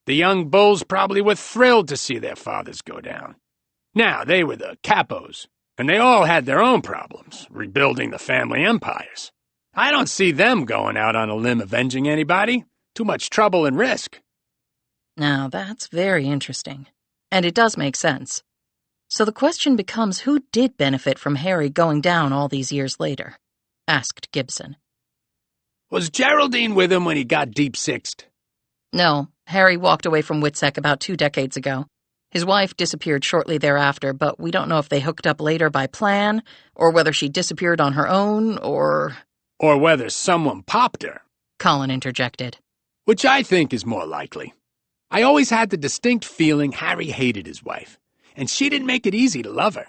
The young bulls probably were thrilled to see their fathers go down. Now, they were the capos, and they all had their own problems, rebuilding the family empires. I don't see them going out on a limb avenging anybody. Too much trouble and risk. Now, that's very interesting. And it does make sense. So the question becomes, who did benefit from Harry going down all these years later? Asked Gibson. Was Geraldine with him when he got deep-sixed? No, Harry walked away from Witsec about 2 decades ago. His wife disappeared shortly thereafter, but we don't know if they hooked up later by plan, or whether she disappeared on her own, or... Or whether someone popped her, Colin interjected. which I think is more likely. I always had the distinct feeling Harry hated his wife, and she didn't make it easy to love her.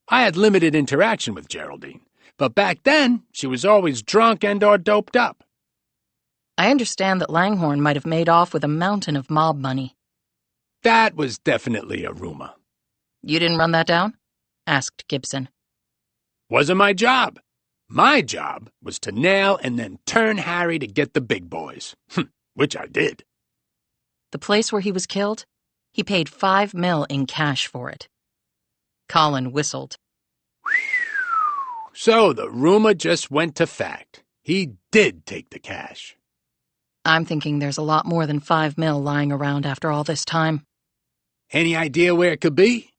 I had limited interaction with Geraldine, but back then she was always drunk and or doped up. I understand that Langhorne might have made off with a mountain of mob money. That was definitely a rumor. You didn't run that down? Asked Gibson. Wasn't my job. My job was to nail and then turn Harry to get the big boys, which I did. The place where he was killed? He paid $5 million in cash for it. Colin whistled. So the rumor just went to fact. He did take the cash. I'm thinking there's a lot more than $5 million lying around after all this time. Any idea where it could be?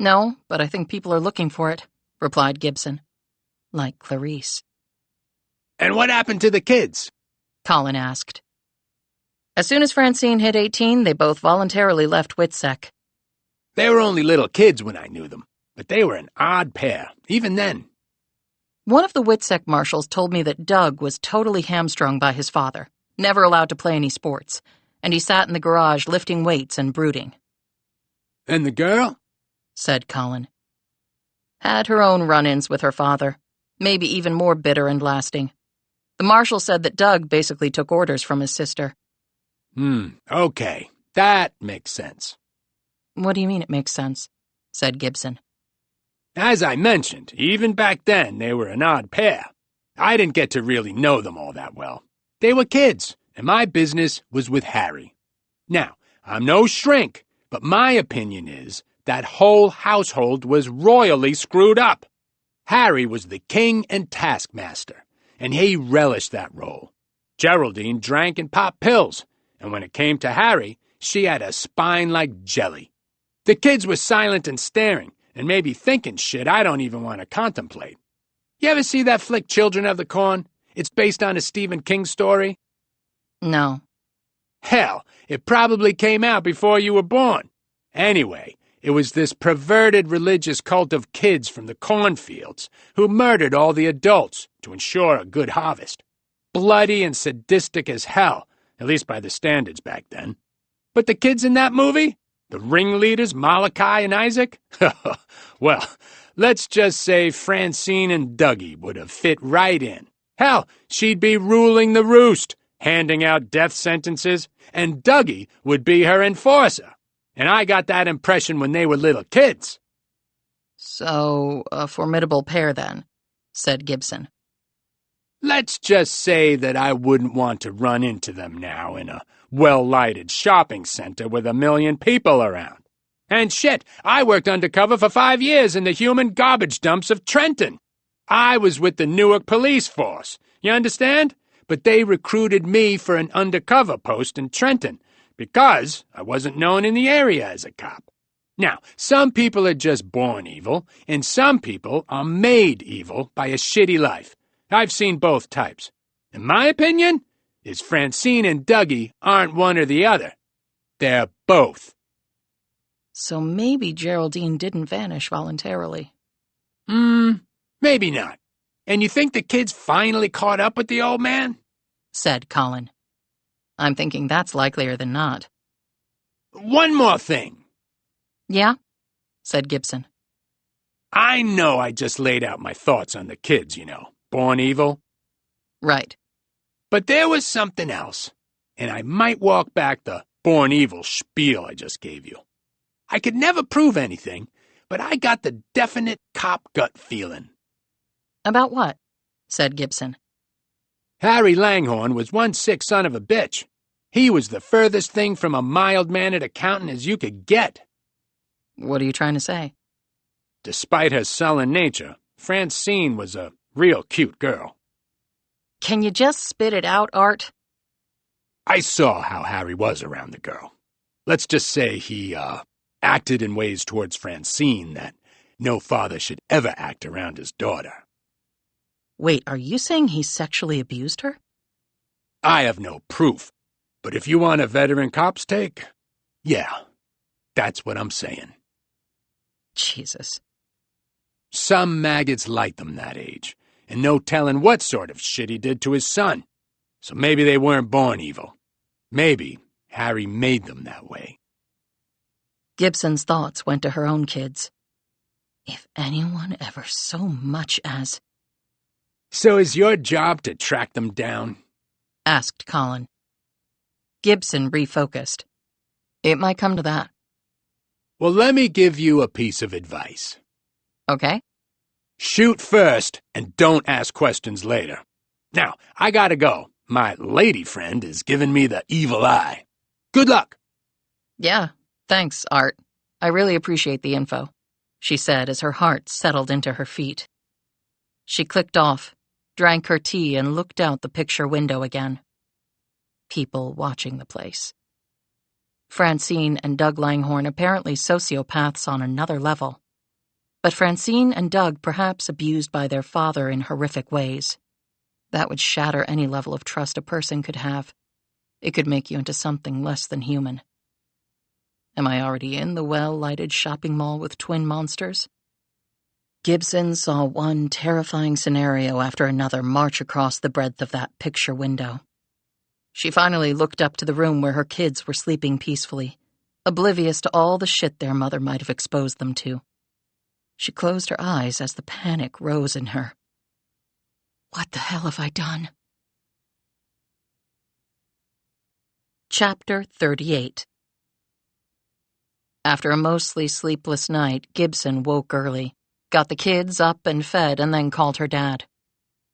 No, but I think people are looking for it, replied Gibson. Like Clarice. And what happened to the kids? Colin asked. As soon as Francine hit 18, they both voluntarily left Witsec. They were only little kids when I knew them, but they were an odd pair, even then. One of the Witsec marshals told me that Doug was totally hamstrung by his father, never allowed to play any sports, and he sat in the garage lifting weights and brooding. And the girl? Said Colin. Had her own run-ins with her father, maybe even more bitter and lasting. The marshal said that Doug basically took orders from his sister. Okay. That makes sense. What do you mean it makes sense? Said Gibson. As I mentioned, even back then they were an odd pair. I didn't get to really know them all that well. They were kids, and my business was with Harry. Now, I'm no shrink, but my opinion is that whole household was royally screwed up. Harry was the king and taskmaster, and he relished that role. Geraldine drank and popped pills, and when it came to Harry, she had a spine like jelly. The kids were silent and staring, and maybe thinking shit I don't even want to contemplate. You ever see that flick Children of the Corn? It's based on a Stephen King story. No. Hell, it probably came out before you were born. Anyway, it was this perverted religious cult of kids from the cornfields who murdered all the adults to ensure a good harvest. Bloody and sadistic as hell, at least by the standards back then. But the kids in that movie? The ringleaders, Malachi and Isaac? Well, let's just say Francine and Dougie would have fit right in. Hell, she'd be ruling the roost, handing out death sentences, and Dougie would be her enforcer. And I got that impression when they were little kids. So, a formidable pair then, said Gibson. Let's just say that I wouldn't want to run into them now in a well-lighted shopping center with 1 million people around. And shit, I worked undercover for 5 years in the human garbage dumps of Trenton. I was with the Newark police force, you understand? But they recruited me for an undercover post in Trenton because I wasn't known in the area as a cop. Now, some people are just born evil, and some people are made evil by a shitty life. I've seen both types. In my opinion, is Francine and Dougie aren't one or the other. They're both. So maybe Geraldine didn't vanish voluntarily. Maybe not. And you think the kids finally caught up with the old man? Said Colin. I'm thinking that's likelier than not. One more thing. Yeah? said Gibson. I know I just laid out my thoughts on the kids, born evil. Right. But there was something else, and I might walk back the born evil spiel I just gave you. I could never prove anything, but I got the definite cop gut feeling. About what? Said Gibson. Harry Langhorne was one sick son of a bitch. He was the furthest thing from a mild-mannered accountant as you could get. What are you trying to say? Despite her sullen nature, Francine was a real cute girl. Can you just spit it out, Art? I saw how Harry was around the girl. Let's just say he, acted in ways towards Francine that no father should ever act around his daughter. Wait, are you saying he sexually abused her? I have no proof, but if you want a veteran cop's take, yeah, that's what I'm saying. Jesus. Some maggots like them that age, and no telling what sort of shit he did to his son. So maybe they weren't born evil. Maybe Harry made them that way. Gibson's thoughts went to her own kids. If anyone ever so much as... So is your job to track them down? Asked Colin. Gibson refocused. It might come to that. Well, let me give you a piece of advice. Okay. Shoot first and don't ask questions later. Now, I gotta go. My lady friend is giving me the evil eye. Good luck. Yeah, thanks, Art. I really appreciate the info, she said as her heart settled into her feet. She clicked off, drank her tea, and looked out the picture window again. People watching the place. Francine and Doug Langhorne apparently sociopaths on another level. But Francine and Doug perhaps abused by their father in horrific ways. That would shatter any level of trust a person could have. It could make you into something less than human. Am I already in the well-lighted shopping mall with twin monsters? Gibson saw one terrifying scenario after another march across the breadth of that picture window. She finally looked up to the room where her kids were sleeping peacefully, oblivious to all the shit their mother might have exposed them to. She closed her eyes as the panic rose in her. What the hell have I done? Chapter 38. After a mostly sleepless night, Gibson woke early, got the kids up and fed, and then called her dad.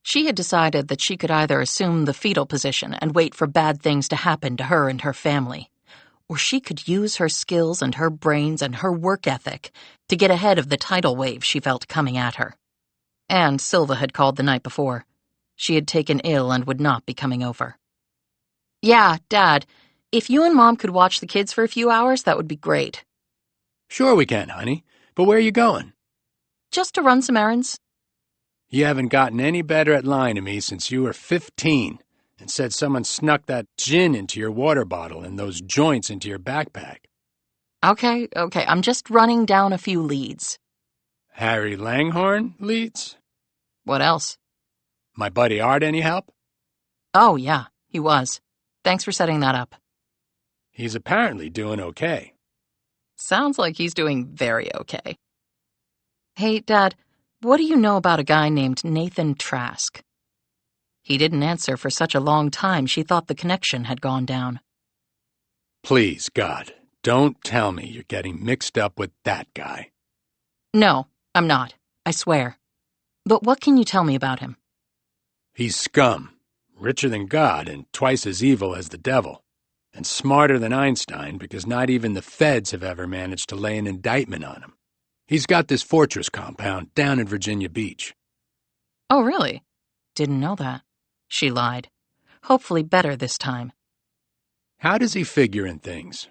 She had decided that she could either assume the fetal position and wait for bad things to happen to her and her family, or she could use her skills and her brains and her work ethic to get ahead of the tidal wave she felt coming at her. And Silva had called the night before. She had taken ill and would not be coming over. Yeah, Dad, if you and Mom could watch the kids for a few hours, that would be great. Sure we can, honey. But where are you going? Just to run some errands. You haven't gotten any better at lying to me since you were 15 and said someone snuck that gin into your water bottle and those joints into your backpack. Okay, I'm just running down a few leads. Harry Langhorne leads? What else? My buddy Art any help? Oh, yeah, he was. Thanks for setting that up. He's apparently doing okay. Sounds like he's doing very okay. Hey, Dad, what do you know about a guy named Nathan Trask? He didn't answer for such a long time she thought the connection had gone down. Please, God, don't tell me you're getting mixed up with that guy. No, I'm not. I swear. But what can you tell me about him? He's scum, richer than God and twice as evil as the devil, and smarter than Einstein because not even the feds have ever managed to lay an indictment on him. He's got this fortress compound down in Virginia Beach. Oh, really? Didn't know that. She lied. Hopefully better this time. How does he figure in things?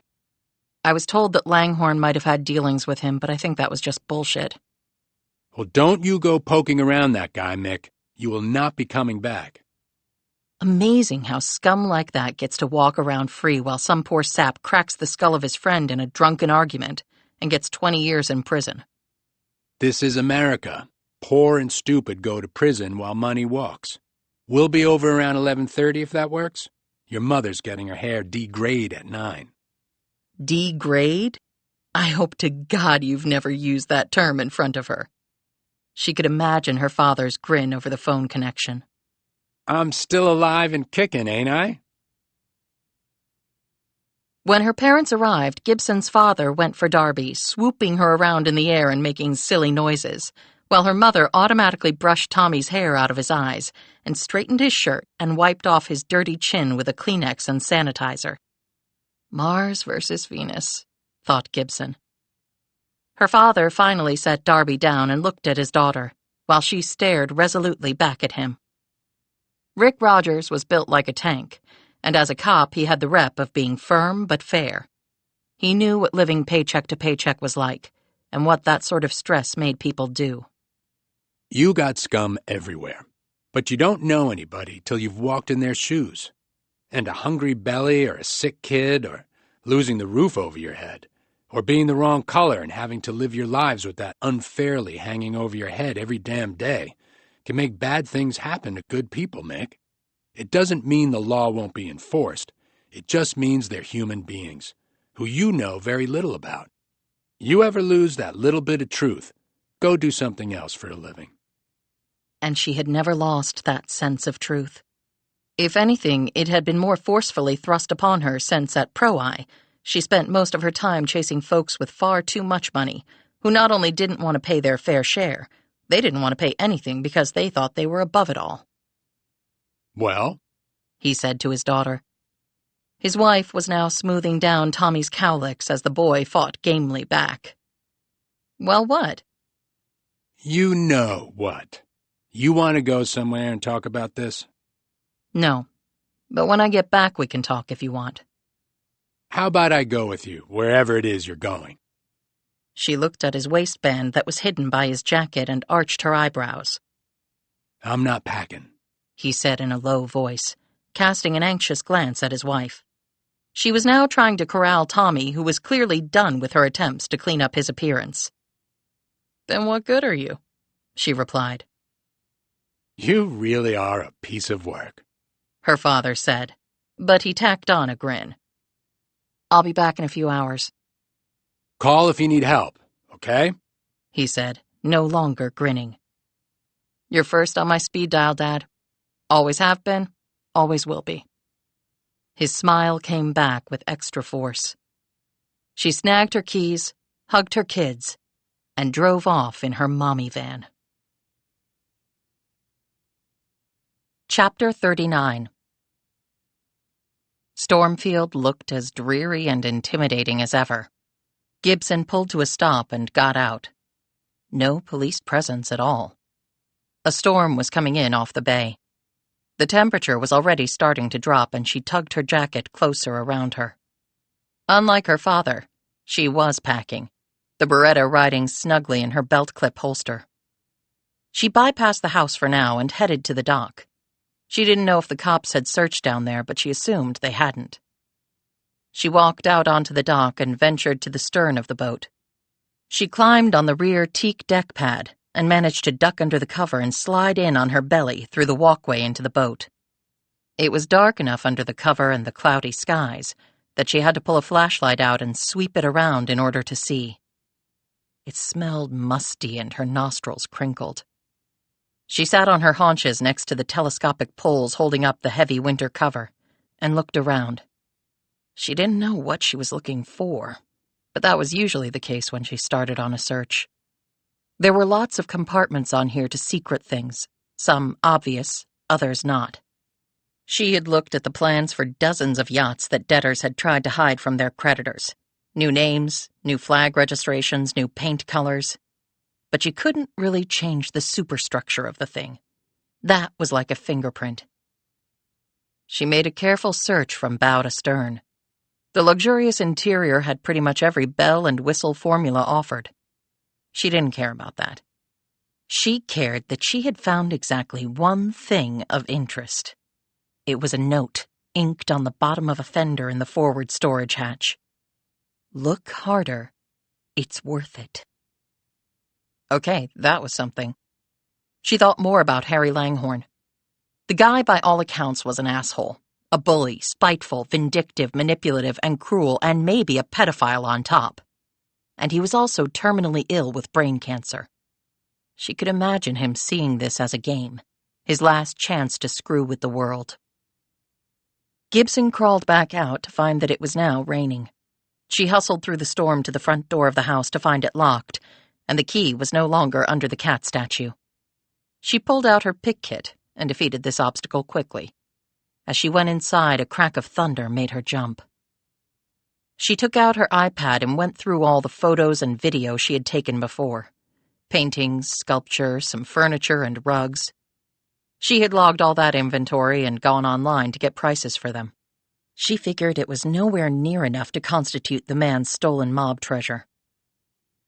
I was told that Langhorne might have had dealings with him, but I think that was just bullshit. Well, don't you go poking around that guy, Mick. You will not be coming back. Amazing how scum like that gets to walk around free while some poor sap cracks the skull of his friend in a drunken argument and gets 20 years in prison. This is America. Poor and stupid go to prison while money walks. We'll be over around 11:30 if that works. Your mother's getting her hair degrade at 9. Degrade? I hope to God you've never used that term in front of her. She could imagine her father's grin over the phone connection. I'm still alive and kicking, ain't I? When her parents arrived, Gibson's father went for Darby, swooping her around in the air and making silly noises, while her mother automatically brushed Tommy's hair out of his eyes and straightened his shirt and wiped off his dirty chin with a Kleenex and sanitizer. Mars versus Venus, thought Gibson. Her father finally set Darby down and looked at his daughter, while she stared resolutely back at him. Rick Rogers was built like a tank, and as a cop he had the rep of being firm but fair. He knew what living paycheck to paycheck was like, and what that sort of stress made people do. You got scum everywhere, but you don't know anybody till you've walked in their shoes. And a hungry belly or a sick kid or losing the roof over your head or being the wrong color and having to live your lives with that unfairly hanging over your head every damn day can make bad things happen to good people, Mick. It doesn't mean the law won't be enforced. It just means they're human beings, who you know very little about. You ever lose that little bit of truth, go do something else for a living. And she had never lost that sense of truth. If anything, it had been more forcefully thrust upon her since at Pro-Eye, she spent most of her time chasing folks with far too much money, who not only didn't want to pay their fair share, they didn't want to pay anything because they thought they were above it all. Well? He said to his daughter. His wife was now smoothing down Tommy's cowlicks as the boy fought gamely back. Well, what? You know what. You want to go somewhere and talk about this? No, but when I get back we can talk if you want. How about I go with you, wherever it is you're going? She looked at his waistband that was hidden by his jacket and arched her eyebrows. I'm not packing, he said in a low voice, casting an anxious glance at his wife. She was now trying to corral Tommy, who was clearly done with her attempts to clean up his appearance. Then what good are you? She replied. You really are a piece of work, her father said, but he tacked on a grin. I'll be back in a few hours. Call if you need help, okay? He said, no longer grinning. You're first on my speed dial, Dad. Always have been, always will be. His smile came back with extra force. She snagged her keys, hugged her kids, and drove off in her mommy van. Chapter 39. Stormfield looked as dreary and intimidating as ever. Gibson pulled to a stop and got out. No police presence at all. A storm was coming in off the bay. The temperature was already starting to drop, and she tugged her jacket closer around her. Unlike her father, she was packing, the Beretta riding snugly in her belt clip holster. She bypassed the house for now and headed to the dock. She didn't know if the cops had searched down there, but she assumed they hadn't. She walked out onto the dock and ventured to the stern of the boat. She climbed on the rear teak deck pad and managed to duck under the cover and slide in on her belly through the walkway into the boat. It was dark enough under the cover and the cloudy skies that she had to pull a flashlight out and sweep it around in order to see. It smelled musty and her nostrils crinkled. She sat on her haunches next to the telescopic poles holding up the heavy winter cover and looked around. She didn't know what she was looking for, but that was usually the case when she started on a search. There were lots of compartments on here to secret things, some obvious, others not. She had looked at the plans for dozens of yachts that debtors had tried to hide from their creditors. New names, new flag registrations, new paint colors. But she couldn't really change the superstructure of the thing. That was like a fingerprint. She made a careful search from bow to stern. The luxurious interior had pretty much every bell and whistle formula offered. She didn't care about that. She cared that she had found exactly one thing of interest. It was a note, inked on the bottom of a fender in the forward storage hatch. Look harder. It's worth it. Okay, that was something. She thought more about Harry Langhorne. The guy, by all accounts, was an asshole. A bully, spiteful, vindictive, manipulative, and cruel, and maybe a pedophile on top. and he was also terminally ill with brain cancer. She could imagine him seeing this as a game, his last chance to screw with the world. Gibson crawled back out to find that it was now raining. She hustled through the storm to the front door of the house to find it locked, and the key was no longer under the cat statue. She pulled out her pick kit and defeated this obstacle quickly. As she went inside, a crack of thunder made her jump. She took out her iPad and went through all the photos and video she had taken before. Paintings, sculpture, some furniture, and rugs. She had logged all that inventory and gone online to get prices for them. She figured it was nowhere near enough to constitute the man's stolen mob treasure.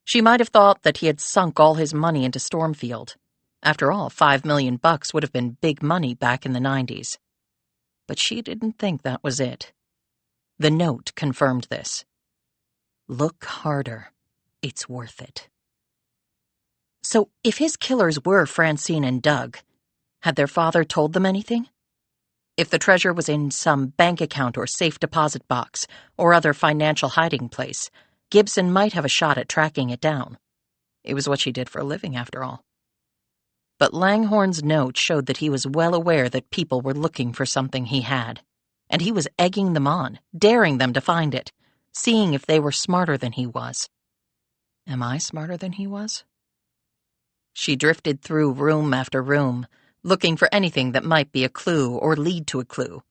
She might have thought that he had sunk all his money into Stormfield. After all, $5 million would have been big money back in the 90s. But she didn't think that was it. The note confirmed this. Look harder. It's worth it. So, if his killers were Francine and Doug, had their father told them anything? If the treasure was in some bank account or safe deposit box or other financial hiding place, Gibson might have a shot at tracking it down. It was what she did for a living, after all. But Langhorne's note showed that he was well aware that people were looking for something he had, and he was egging them on, daring them to find it, seeing if they were smarter than he was. Am I smarter than he was? She drifted through room after room, looking for anything that might be a clue or lead to a clue.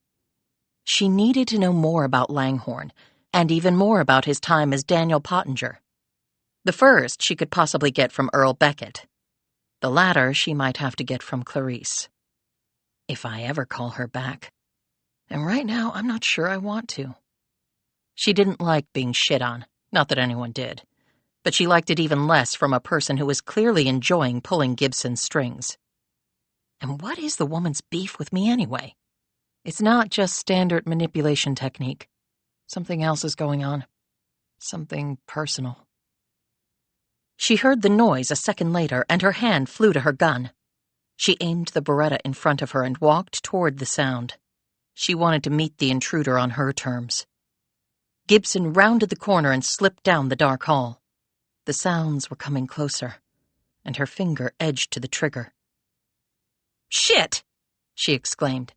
She needed to know more about Langhorne, and even more about his time as Daniel Pottinger. The first she could possibly get from Earl Beckett. The latter she might have to get from Clarice. If I ever call her back. And right now, I'm not sure I want to. She didn't like being shit on, not that anyone did. But she liked it even less from a person who was clearly enjoying pulling Gibson's strings. And what is the woman's beef with me anyway? It's not just standard manipulation technique. Something else is going on. Something personal. She heard the noise a second later, and her hand flew to her gun. She aimed the Beretta in front of her and walked toward the sound. She wanted to meet the intruder on her terms. Gibson rounded the corner and slipped down the dark hall. The sounds were coming closer, and her finger edged to the trigger. "Shit!" she exclaimed.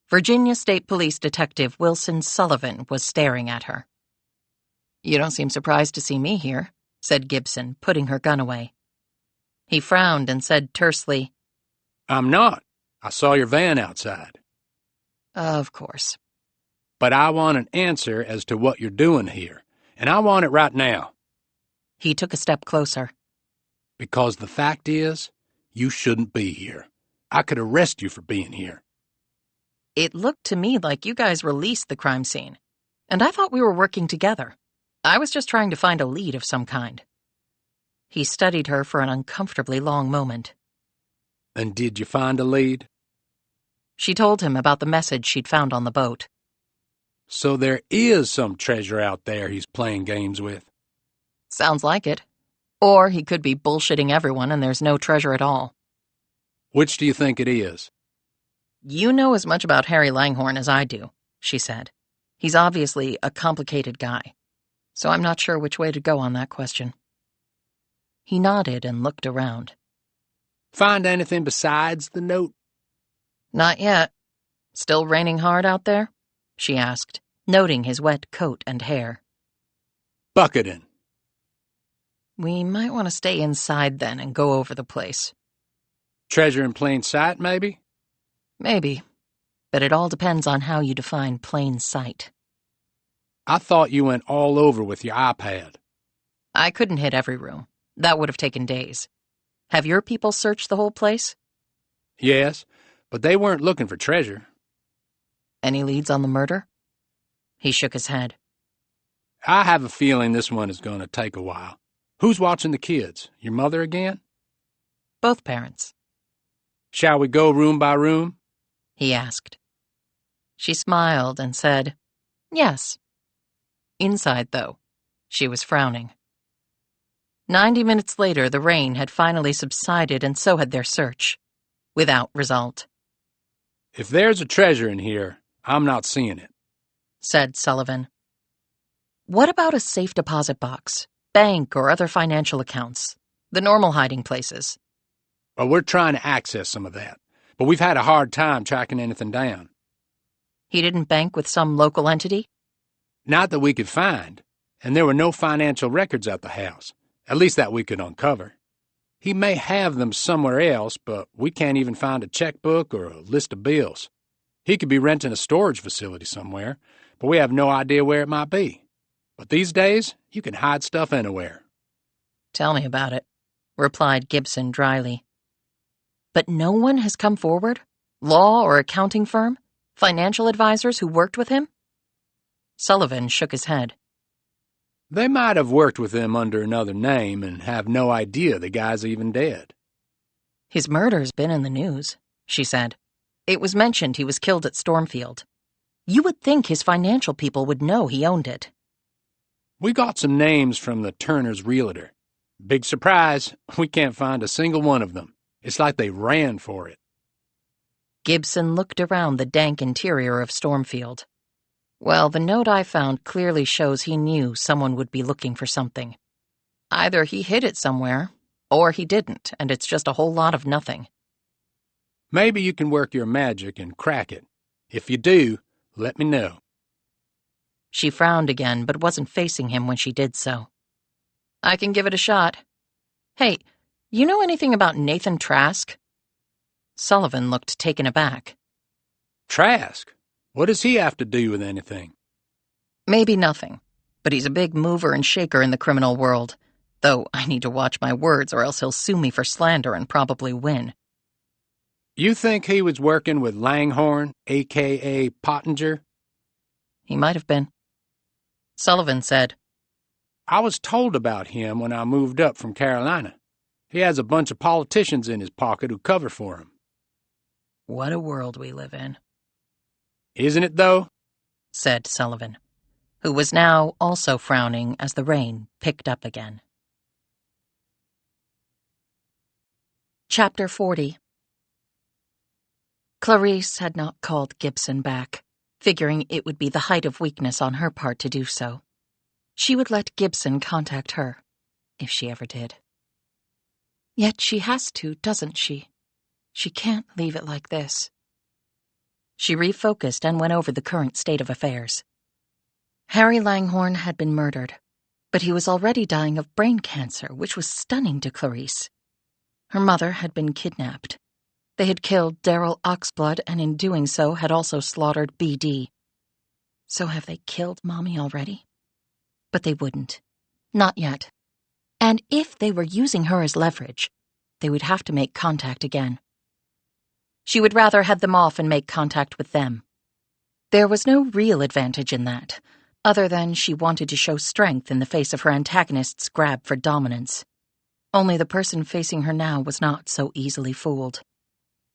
Virginia State Police Detective Wilson Sullivan was staring at her. "You don't seem surprised to see me here," said Gibson, putting her gun away. He frowned and said tersely, I'm not. I saw your van outside. Of course. But I want an answer as to what you're doing here, and I want it right now. He took a step closer. Because the fact is, you shouldn't be here. I could arrest you for being here. It looked to me like you guys released the crime scene, and I thought we were working together. I was just trying to find a lead of some kind. He studied her for an uncomfortably long moment. And did you find a lead? She told him about the message she'd found on the boat. So there is some treasure out there he's playing games with. Sounds like it. Or he could be bullshitting everyone and there's no treasure at all. Which do you think it is? You know as much about Harry Langhorne as I do, she said. He's obviously a complicated guy. So I'm not sure which way to go on that question. He nodded and looked around. Find anything besides the note? Not yet. Still raining hard out there? She asked, noting his wet coat and hair. Bucketing. We might want to stay inside then and go over the place. Treasure in plain sight, maybe? Maybe. But it all depends on how you define plain sight. I thought you went all over with your iPad. I couldn't hit every room. That would have taken days. Have your people searched the whole place? Yes, but they weren't looking for treasure. Any leads on the murder? He shook his head. I have a feeling this one is going to take a while. Who's watching the kids? Your mother again? Both parents. Shall we go room by room? He asked. She smiled and said, yes. Inside, though, she was frowning. 90 minutes later, the rain had finally subsided, and so had their search. Without result. If there's a treasure in here, I'm not seeing it, said Sullivan. What about a safe deposit box? bank or other financial accounts. The normal hiding places. Well, we're trying to access some of that, but we've had a hard time tracking anything down. He didn't bank with some local entity? Not that we could find, and there were no financial records at the house, at least that we could uncover. He may have them somewhere else, but we can't even find a checkbook or a list of bills. He could be renting a storage facility somewhere, but we have no idea where it might be. But these days, you can hide stuff anywhere. Tell me about it, replied Gibson dryly. But no one has come forward? Law or accounting firm? Financial advisors who worked with him? Sullivan shook his head. They might have worked with him under another name and have no idea the guy's even dead. His murder's been in the news, she said. It was mentioned he was killed at Stormfield. You would think his financial people would know he owned it. We got some names from the Turner's realtor. Big surprise, we can't find a single one of them. It's like they ran for it. Gibson looked around the dank interior of Stormfield. Well, the note I found clearly shows he knew someone would be looking for something. Either he hid it somewhere, or he didn't, and it's just a whole lot of nothing. Maybe you can work your magic and crack it. If you do, let me know. She frowned again, but wasn't facing him when she did so. I can give it a shot. Hey, you know anything about Nathan Trask? Sullivan looked taken aback. Trask? What does he have to do with anything? Maybe nothing, but he's a big mover and shaker in the criminal world, though I need to watch my words or else he'll sue me for slander and probably win. You think he was working with Langhorne, a.k.a. Pottinger? He might have been. Sullivan said, I was told about him when I moved up from Carolina. He has a bunch of politicians in his pocket who cover for him. What a world we live in. Isn't it, though? Said Sullivan, who was now also frowning as the rain picked up again. Chapter 40. Clarice had not called Gibson back, figuring it would be the height of weakness on her part to do so. She would let Gibson contact her, if she ever did. Yet she has to, doesn't she? She can't leave it like this. She refocused and went over the current state of affairs. Harry Langhorne had been murdered, but he was already dying of brain cancer, which was stunning to Clarice. Her mother had been kidnapped. They had killed Daryl Oxblood, and in doing so had also slaughtered BD. So have they killed Mommy already? But they wouldn't. Not yet. And if they were using her as leverage, they would have to make contact again. She would rather head them off and make contact with them. There was no real advantage in that, other than she wanted to show strength in the face of her antagonist's grab for dominance. Only the person facing her now was not so easily fooled.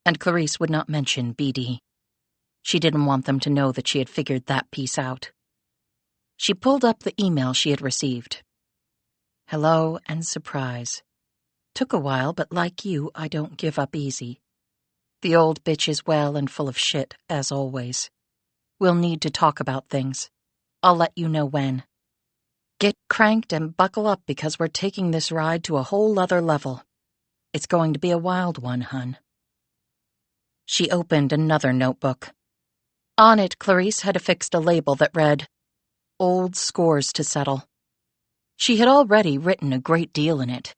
And Clarice would not mention BD. She didn't want them to know that she had figured that piece out. She pulled up the email she had received. Hello and surprise. Took a while, but like you, I don't give up easy. The old bitch is well and full of shit, as always. We'll need to talk about things. I'll let you know when. Get cranked and buckle up because we're taking this ride to a whole other level. It's going to be a wild one, hun. She opened another notebook. On it, Clarice had affixed a label that read, Old Scores to Settle. She had already written a great deal in it.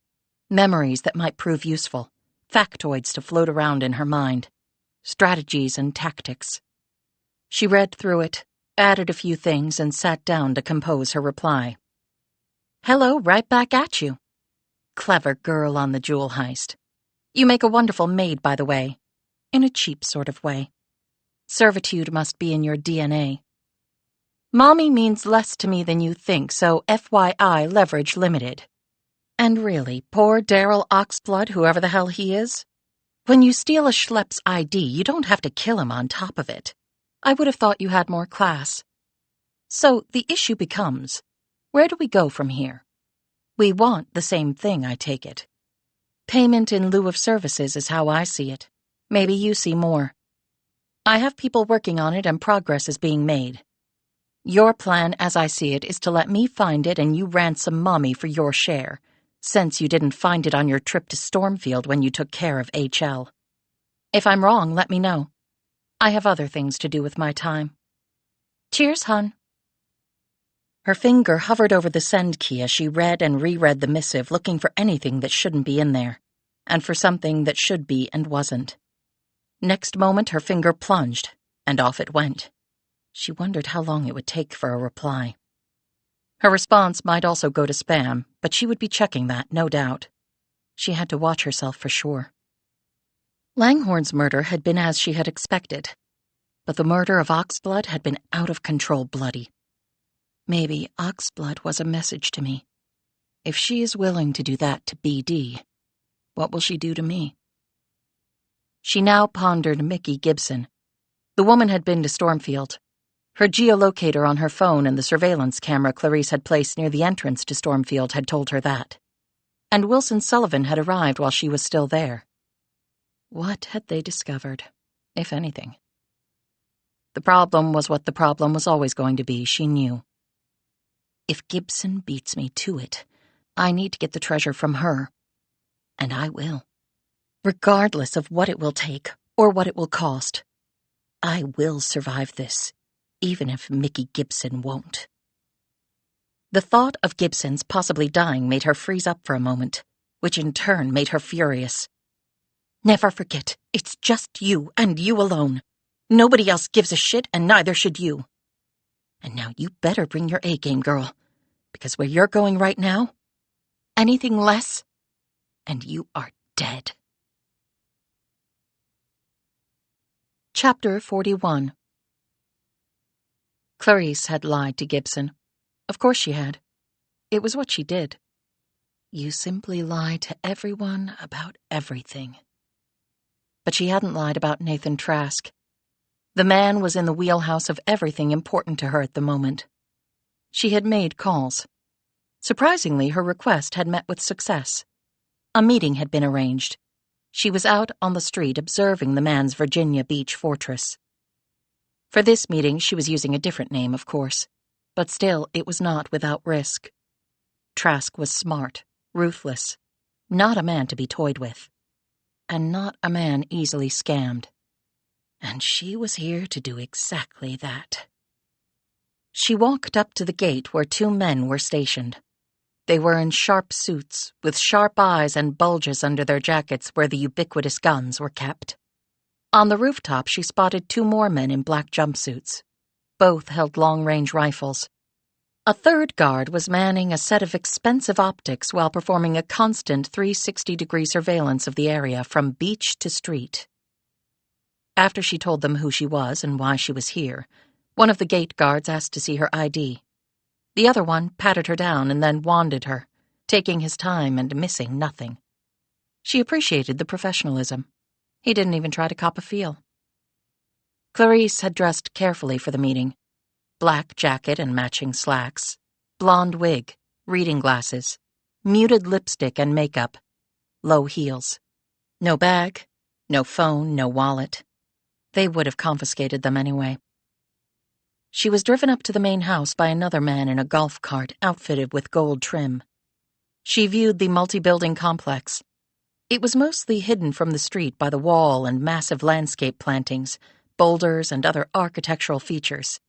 Memories that might prove useful. Factoids to float around in her mind. Strategies and tactics. She read through it, added a few things, and sat down to compose her reply. Hello, right back at you. Clever girl on the jewel heist. You make a wonderful maid, by the way. In a cheap sort of way. Servitude must be in your DNA. Mommy means less to me than you think, so FYI leverage limited. And really, poor Daryl Oxblood, whoever the hell he is. When you steal a schlepp's ID, you don't have to kill him on top of it. I would have thought you had more class. So the issue becomes, where do we go from here? We want the same thing, I take it. Payment in lieu of services is how I see it. Maybe you see more. I have people working on it and progress is being made. Your plan, as I see it, is to let me find it and you ransom Mommy for your share, since you didn't find it on your trip to Stormfield when you took care of HL. If I'm wrong, let me know. I have other things to do with my time. Cheers, hun. Her finger hovered over the send key as she read and reread the missive, looking for anything that shouldn't be in there, and for something that should be and wasn't. Next moment, her finger plunged, and off it went. She wondered how long it would take for a reply. Her response might also go to spam, but she would be checking that, no doubt. She had to watch herself for sure. Langhorne's murder had been as she had expected, but the murder of Oxblood had been out of control bloody. Maybe Oxblood was a message to me. If she is willing to do that to BD, what will she do to me? She now pondered Mickey Gibson. The woman had been to Stormfield. Her geolocator on her phone and the surveillance camera Clarice had placed near the entrance to Stormfield had told her that. And Wilson Sullivan had arrived while she was still there. What had they discovered, if anything? The problem was what the problem was always going to be, she knew. If Gibson beats me to it, I need to get the treasure from her. And I will. Regardless of what it will take or what it will cost. I will survive this, even if Mickey Gibson won't. The thought of Gibson's possibly dying made her freeze up for a moment, which in turn made her furious. Never forget, it's just you and you alone. Nobody else gives a shit and neither should you. And now you better bring your A-game, girl, because where you're going right now, anything less, and you are dead. Chapter 41. Clarice had lied to Gibson. Of course she had. It was what she did. You simply lie to everyone about everything. But she hadn't lied about Nathan Trask. The man was in the wheelhouse of everything important to her at the moment. She had made calls. Surprisingly, her request had met with success. A meeting had been arranged. She was out on the street observing the man's Virginia Beach fortress. For this meeting, she was using a different name, of course, but still it was not without risk. Trask was smart, ruthless, not a man to be toyed with, and not a man easily scammed. And she was here to do exactly that. She walked up to the gate where two men were stationed. They were in sharp suits, with sharp eyes and bulges under their jackets where the ubiquitous guns were kept. On the rooftop, she spotted two more men in black jumpsuits. Both held long-range rifles. A third guard was manning a set of expensive optics while performing a constant 360-degree surveillance of the area from beach to street. After she told them who she was and why she was here, one of the gate guards asked to see her ID. The other one patted her down and then wanded her, taking his time and missing nothing. She appreciated the professionalism. He didn't even try to cop a feel. Clarice had dressed carefully for the meeting. Black jacket and matching slacks, blonde wig, reading glasses, muted lipstick and makeup, low heels. No bag, no phone, no wallet. They would have confiscated them anyway. She was driven up to the main house by another man in a golf cart outfitted with gold trim. She viewed the multi-building complex. It was mostly hidden from the street by the wall and massive landscape plantings, boulders, and other architectural features.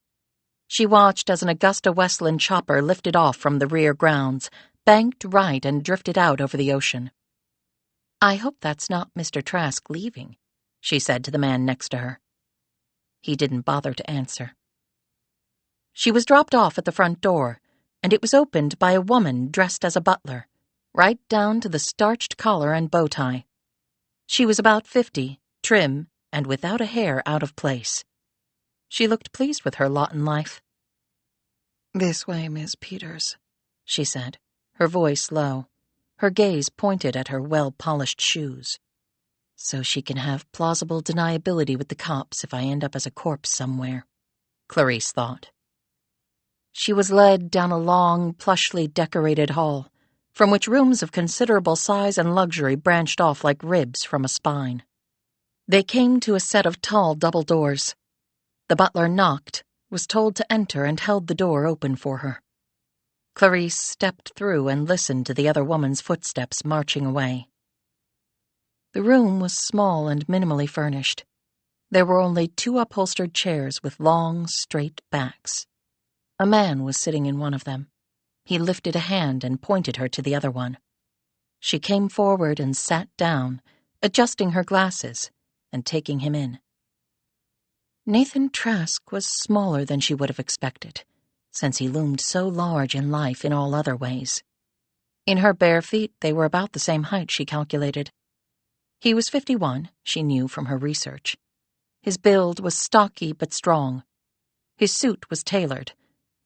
She watched as an Augusta Westland chopper lifted off from the rear grounds, banked right, and drifted out over the ocean. "I hope that's not Mr. Trask leaving," she said to the man next to her. He didn't bother to answer. She was dropped off at the front door, and it was opened by a woman dressed as a butler, right down to the starched collar and bow tie. She was about 50, trim, and without a hair out of place. She looked pleased with her lot in life. "This way, Miss Peters," she said, her voice low, her gaze pointed at her well-polished shoes. "So she can have plausible deniability with the cops if I end up as a corpse somewhere," Clarice thought. She was led down a long, plushly decorated hall, from which rooms of considerable size and luxury branched off like ribs from a spine. They came to a set of tall double doors. The butler knocked, was told to enter and held the door open for her. Clarice stepped through and listened to the other woman's footsteps marching away. The room was small and minimally furnished. There were only 2 upholstered chairs with long, straight backs. A man was sitting in one of them. He lifted a hand and pointed her to the other one. She came forward and sat down, adjusting her glasses and taking him in. Nathan Trask was smaller than she would have expected, since he loomed so large in life in all other ways. In her bare feet, they were about the same height, she calculated. He was 51, she knew from her research. His build was stocky but strong. His suit was tailored,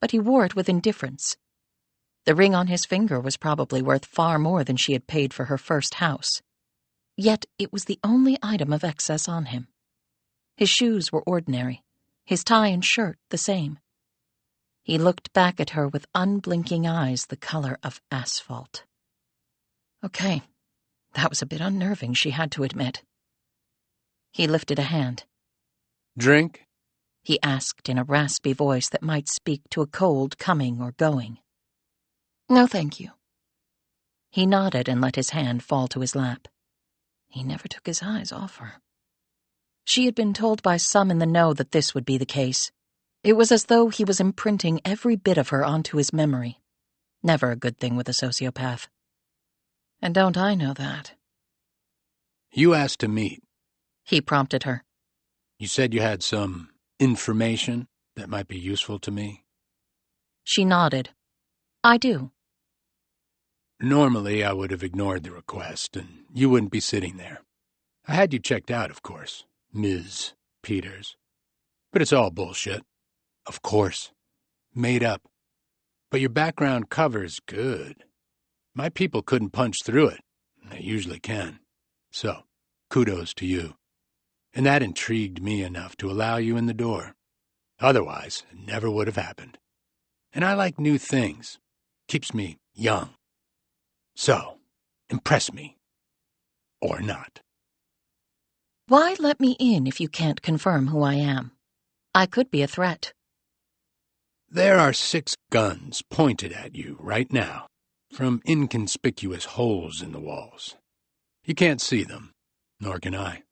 but he wore it with indifference. The ring on his finger was probably worth far more than she had paid for her first house. Yet it was the only item of excess on him. His shoes were ordinary, his tie and shirt the same. He looked back at her with unblinking eyes the color of asphalt. Okay, that was a bit unnerving, she had to admit. He lifted a hand. Drink? He asked in a raspy voice that might speak to a cold coming or going. No, thank you. He nodded and let his hand fall to his lap. He never took his eyes off her. She had been told by some in the know that this would be the case. It was as though he was imprinting every bit of her onto his memory. Never a good thing with a sociopath. And don't I know that? You asked to meet. He prompted her. You said you had some information that might be useful to me? She nodded. I do. Normally, I would have ignored the request, and you wouldn't be sitting there. I had you checked out, of course, Ms. Peters. But it's all bullshit. Of course. Made up. But your background cover's good. My people couldn't punch through it. They usually can. So, kudos to you. And that intrigued me enough to allow you in the door. Otherwise, it never would have happened. And I like new things. Keeps me young. So, impress me. Or not. Why let me in if you can't confirm who I am? I could be a threat. There are 6 guns pointed at you right now, from inconspicuous holes in the walls. You can't see them, nor can I,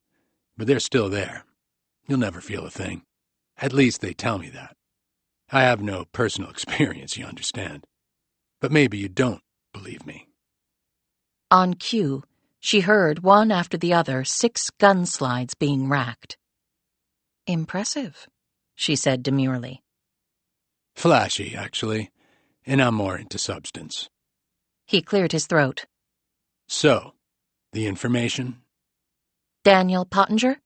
but they're still there. You'll never feel a thing. At least they tell me that. I have no personal experience, you understand. But maybe you don't believe me. On cue, she heard one after the other 6 gun slides being racked. Impressive, she said demurely. Flashy, actually, and I'm more into substance. He cleared his throat. So, the information? Daniel Pottinger?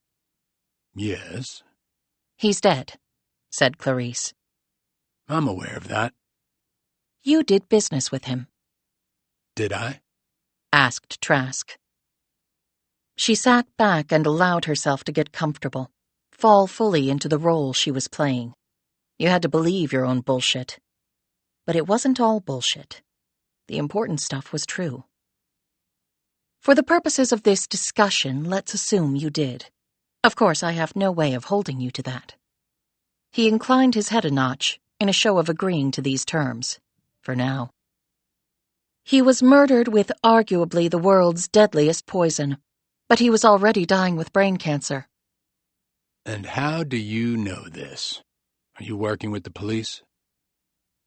Yes. He's dead, said Clarice. I'm aware of that. You did business with him. Did I? Asked Trask. She sat back and allowed herself to get comfortable, fall fully into the role she was playing. You had to believe your own bullshit. But it wasn't all bullshit. The important stuff was true. For the purposes of this discussion, let's assume you did. Of course, I have no way of holding you to that. He inclined his head a notch, in a show of agreeing to these terms, for now. He was murdered with arguably the world's deadliest poison, but he was already dying with brain cancer. And how do you know this? Are you working with the police?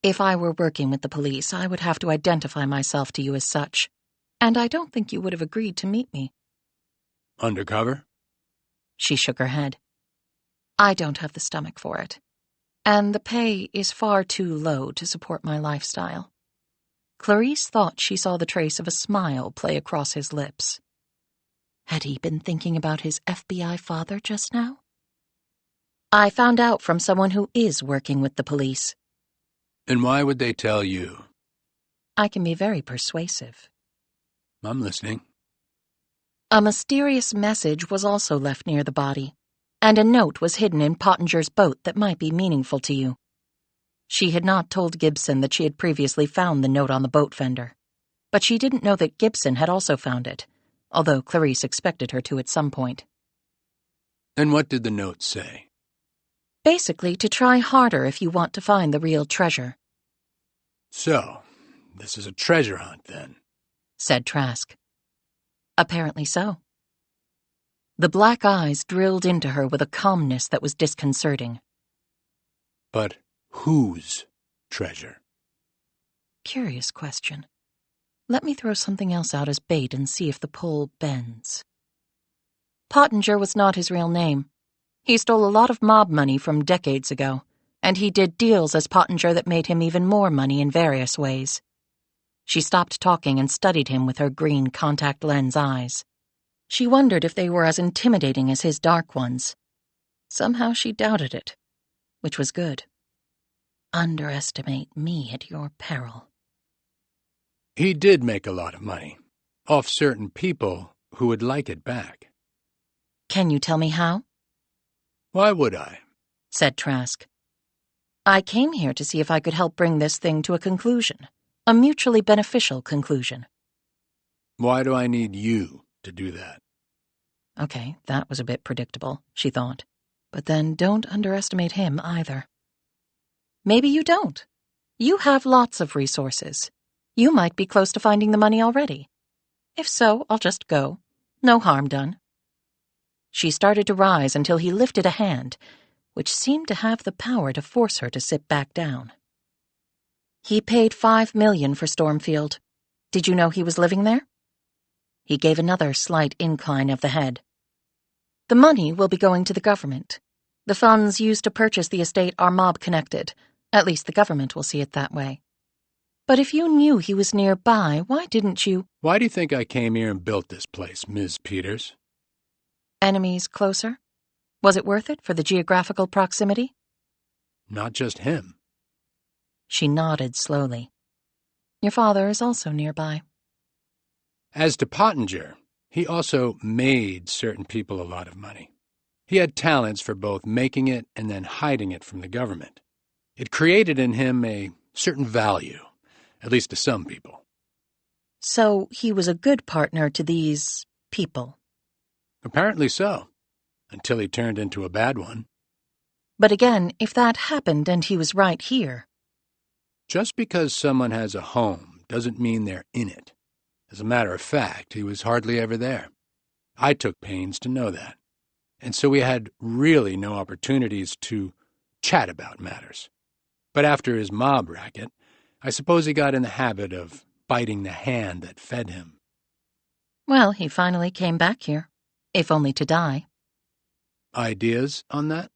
If I were working with the police, I would have to identify myself to you as such, and I don't think you would have agreed to meet me. Undercover? She shook her head. I don't have the stomach for it, and the pay is far too low to support my lifestyle. Clarice thought she saw the trace of a smile play across his lips. Had he been thinking about his FBI father just now? I found out from someone who is working with the police. And why would they tell you? I can be very persuasive. I'm listening. A mysterious message was also left near the body, and a note was hidden in Pottinger's boat that might be meaningful to you. She had not told Gibson that she had previously found the note on the boat fender, but she didn't know that Gibson had also found it, although Clarice expected her to at some point. And what did the note say? Basically, to try harder if you want to find the real treasure. So, this is a treasure hunt, then? Said Trask. Apparently so. The black eyes drilled into her with a calmness that was disconcerting. But whose treasure? Curious question. Let me throw something else out as bait and see if the pull bends. Pottinger was not his real name. He stole a lot of mob money from decades ago, and he did deals as Pottinger that made him even more money in various ways. She stopped talking and studied him with her green contact lens eyes. She wondered if they were as intimidating as his dark ones. Somehow she doubted it, which was good. Underestimate me at your peril. He did make a lot of money, off certain people who would like it back. Can you tell me how? Why would I? Said Trask. I came here to see if I could help bring this thing to a conclusion, a mutually beneficial conclusion. Why do I need you to do that? Okay, that was a bit predictable, she thought. But then don't underestimate him either. Maybe you don't. You have lots of resources. You might be close to finding the money already. If so, I'll just go. No harm done. She started to rise until he lifted a hand, which seemed to have the power to force her to sit back down. He paid $5 million for Stormfield. Did you know he was living there? He gave another slight incline of the head. The money will be going to the government. The funds used to purchase the estate are mob-connected. At least the government will see it that way. But if you knew he was nearby, why didn't you— Why do you think I came here and built this place, Ms. Peters? Enemies closer? Was it worth it for the geographical proximity? Not just him. She nodded slowly. Your father is also nearby. As to Pottinger, he also made certain people a lot of money. He had talents for both making it and then hiding it from the government. It created in him a certain value, at least to some people. So he was a good partner to these people? Apparently so, until he turned into a bad one. But again, if that happened and he was right here— Just because someone has a home doesn't mean they're in it. As a matter of fact, he was hardly ever there. I took pains to know that. And so we had really no opportunities to chat about matters. But after his mob racket, I suppose he got in the habit of biting the hand that fed him. Well, he finally came back here, if only to die. Ideas on that?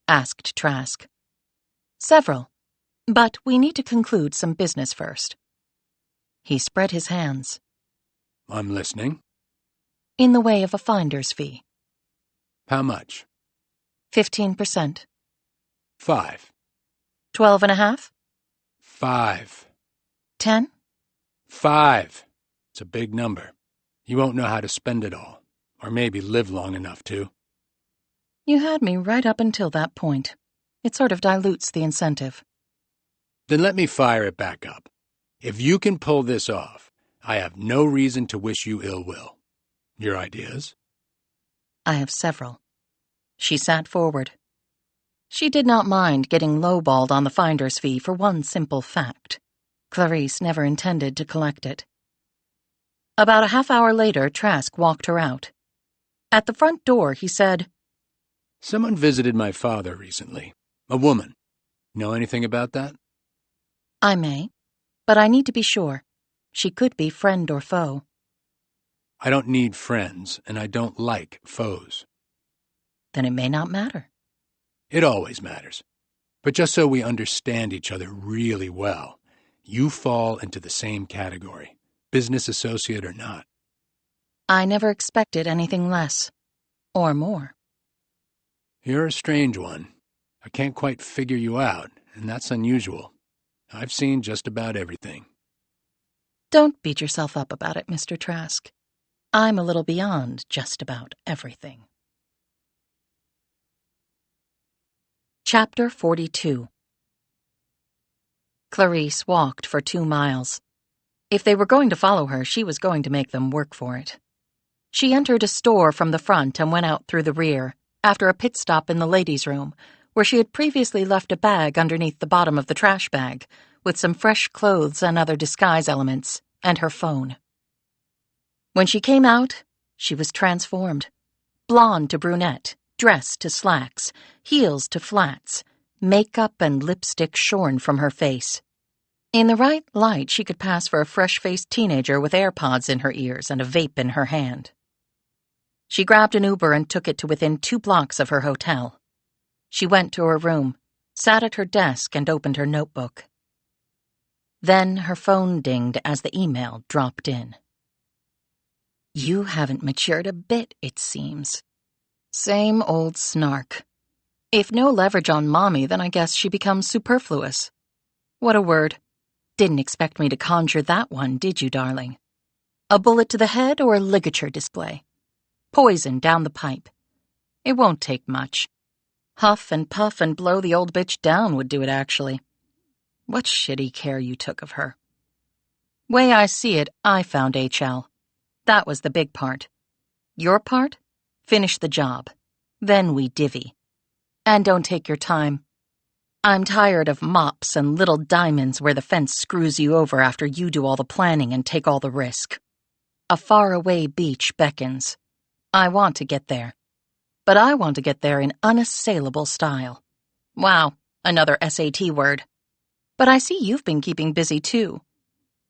Asked Trask. Several. But we need to conclude some business first. He spread his hands. I'm listening. In the way of a finder's fee. How much? 15%. 5. 12.5? 5. 10? 5. It's a big number. You won't know how to spend it all, or maybe live long enough to. You had me right up until that point. It sort of dilutes the incentive. Then let me fire it back up. If you can pull this off, I have no reason to wish you ill will. Your ideas? I have several. She sat forward. She did not mind getting lowballed on the finder's fee for one simple fact. Clarice never intended to collect it. About a half hour later, Trask walked her out. At the front door, he said, Someone visited my father recently. A woman. Know anything about that? I may, but I need to be sure. She could be friend or foe. I don't need friends, and I don't like foes. Then it may not matter. It always matters. But just so we understand each other really well, you fall into the same category, business associate or not. I never expected anything less. Or more. You're a strange one. I can't quite figure you out, and that's unusual. I've seen just about everything. Don't beat yourself up about it, Mr. Trask. I'm a little beyond just about everything. Chapter 42. Clarice walked for 2 miles. If they were going to follow her, she was going to make them work for it. She entered a store from the front and went out through the rear, after a pit stop in the ladies' room, where she had previously left a bag underneath the bottom of the trash bag, with some fresh clothes and other disguise elements, and her phone. When she came out, she was transformed. Blonde to brunette, dress to slacks, heels to flats, makeup and lipstick shorn from her face. In the right light, she could pass for a fresh-faced teenager with AirPods in her ears and a vape in her hand. She grabbed an Uber and took it to within 2 blocks of her hotel. She went to her room, sat at her desk, and opened her notebook. Then her phone dinged as the email dropped in. "You haven't matured a bit, it seems. Same old snark. If no leverage on Mommy, then I guess she becomes superfluous. What a word. Didn't expect me to conjure that one, did you, darling? A bullet to the head or a ligature display? Poison down the pipe. It won't take much. Huff and puff and blow the old bitch down would do it, actually. What shitty care you took of her. Way I see it, I found HL. That was the big part. Your part? Finish the job. Then we divvy. And don't take your time. I'm tired of mops and little diamonds where the fence screws you over after you do all the planning and take all the risk. A faraway beach beckons. I want to get there. But I want to get there in unassailable style. Wow, another SAT word. But I see you've been keeping busy too.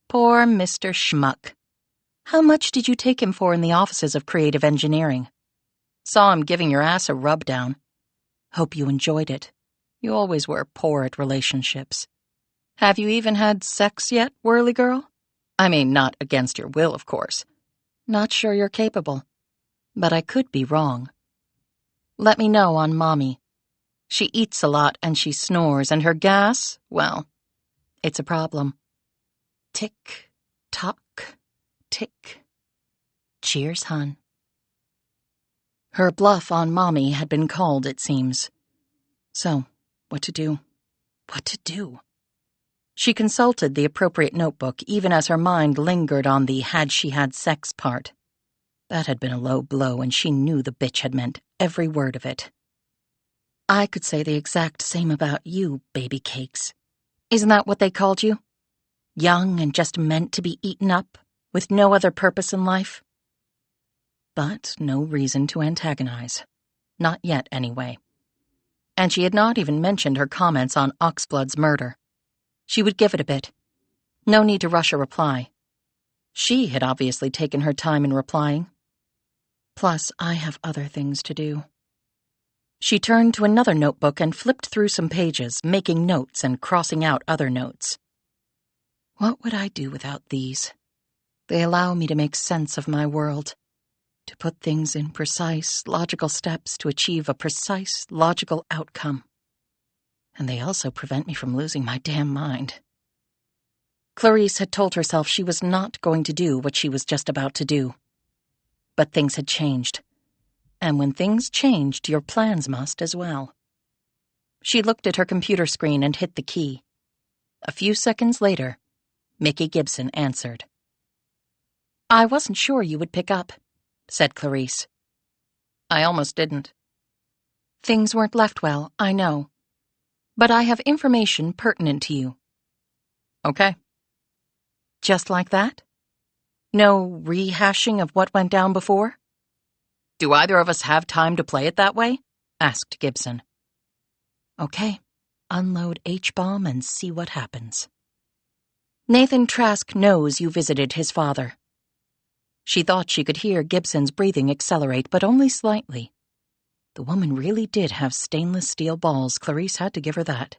Poor Mr. Schmuck. How much did you take him for in the offices of creative engineering? Saw him giving your ass a rub-down. Hope you enjoyed it. You always were poor at relationships. Have you even had sex yet, whirly girl? I mean, not against your will, of course. Not sure you're capable. But I could be wrong. Let me know on Mommy. She eats a lot and she snores, and her gas, well, it's a problem. Tick, tock, tick. Cheers, hon. Her bluff on Mommy had been called, it seems. So, what to do? What to do? She consulted the appropriate notebook, even as her mind lingered on the had she had sex part. That had been a low blow, and she knew the bitch had meant every word of it. I could say the exact same about you, baby cakes. Isn't that what they called you? Young and just meant to be eaten up, with no other purpose in life? But no reason to antagonize. Not yet, anyway. And she had not even mentioned her comments on Oxblood's murder. She would give it a bit. No need to rush a reply. She had obviously taken her time in replying. Plus, I have other things to do. She turned to another notebook and flipped through some pages, making notes and crossing out other notes. What would I do without these? They allow me to make sense of my world, to put things in precise, logical steps to achieve a precise, logical outcome. And they also prevent me from losing my damn mind. Clarice had told herself she was not going to do what she was just about to do. But things had changed. And when things changed, your plans must as well. She looked at her computer screen and hit the key. A few seconds later, Mickey Gibson answered. I wasn't sure you would pick up, said Clarice. I almost didn't. Things weren't left well, I know. But I have information pertinent to you. Okay. Just like that? No rehashing of what went down before? Do either of us have time to play it that way? Asked Gibson. Okay, unload H-bomb and see what happens. Nathan Trask knows you visited his father. She thought she could hear Gibson's breathing accelerate, but only slightly. The woman really did have stainless steel balls. Clarice had to give her that.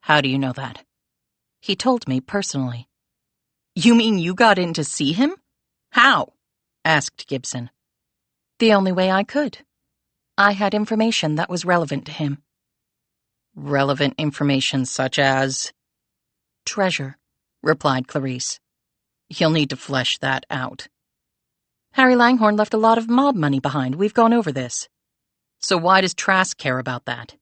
How do you know that? He told me personally. You mean you got in to see him? How? Asked Gibson. The only way I could. I had information that was relevant to him. Relevant information such as? Treasure, replied Clarice. You'll need to flesh that out. Harry Langhorne left a lot of mob money behind. We've gone over this. So why does Trask care about that?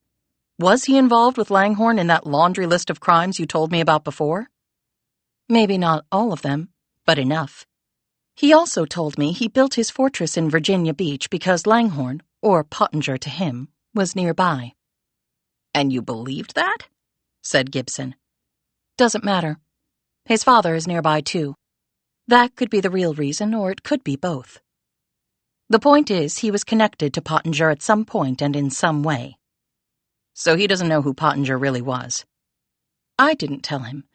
Was he involved with Langhorne in that laundry list of crimes you told me about before? Maybe not all of them, but enough. He also told me he built his fortress in Virginia Beach because Langhorne, or Pottinger to him, was nearby. And you believed that? Said Gibson. Doesn't matter. His father is nearby, too. That could be the real reason, or it could be both. The point is, he was connected to Pottinger at some point and in some way. So he doesn't know who Pottinger really was. I didn't tell him,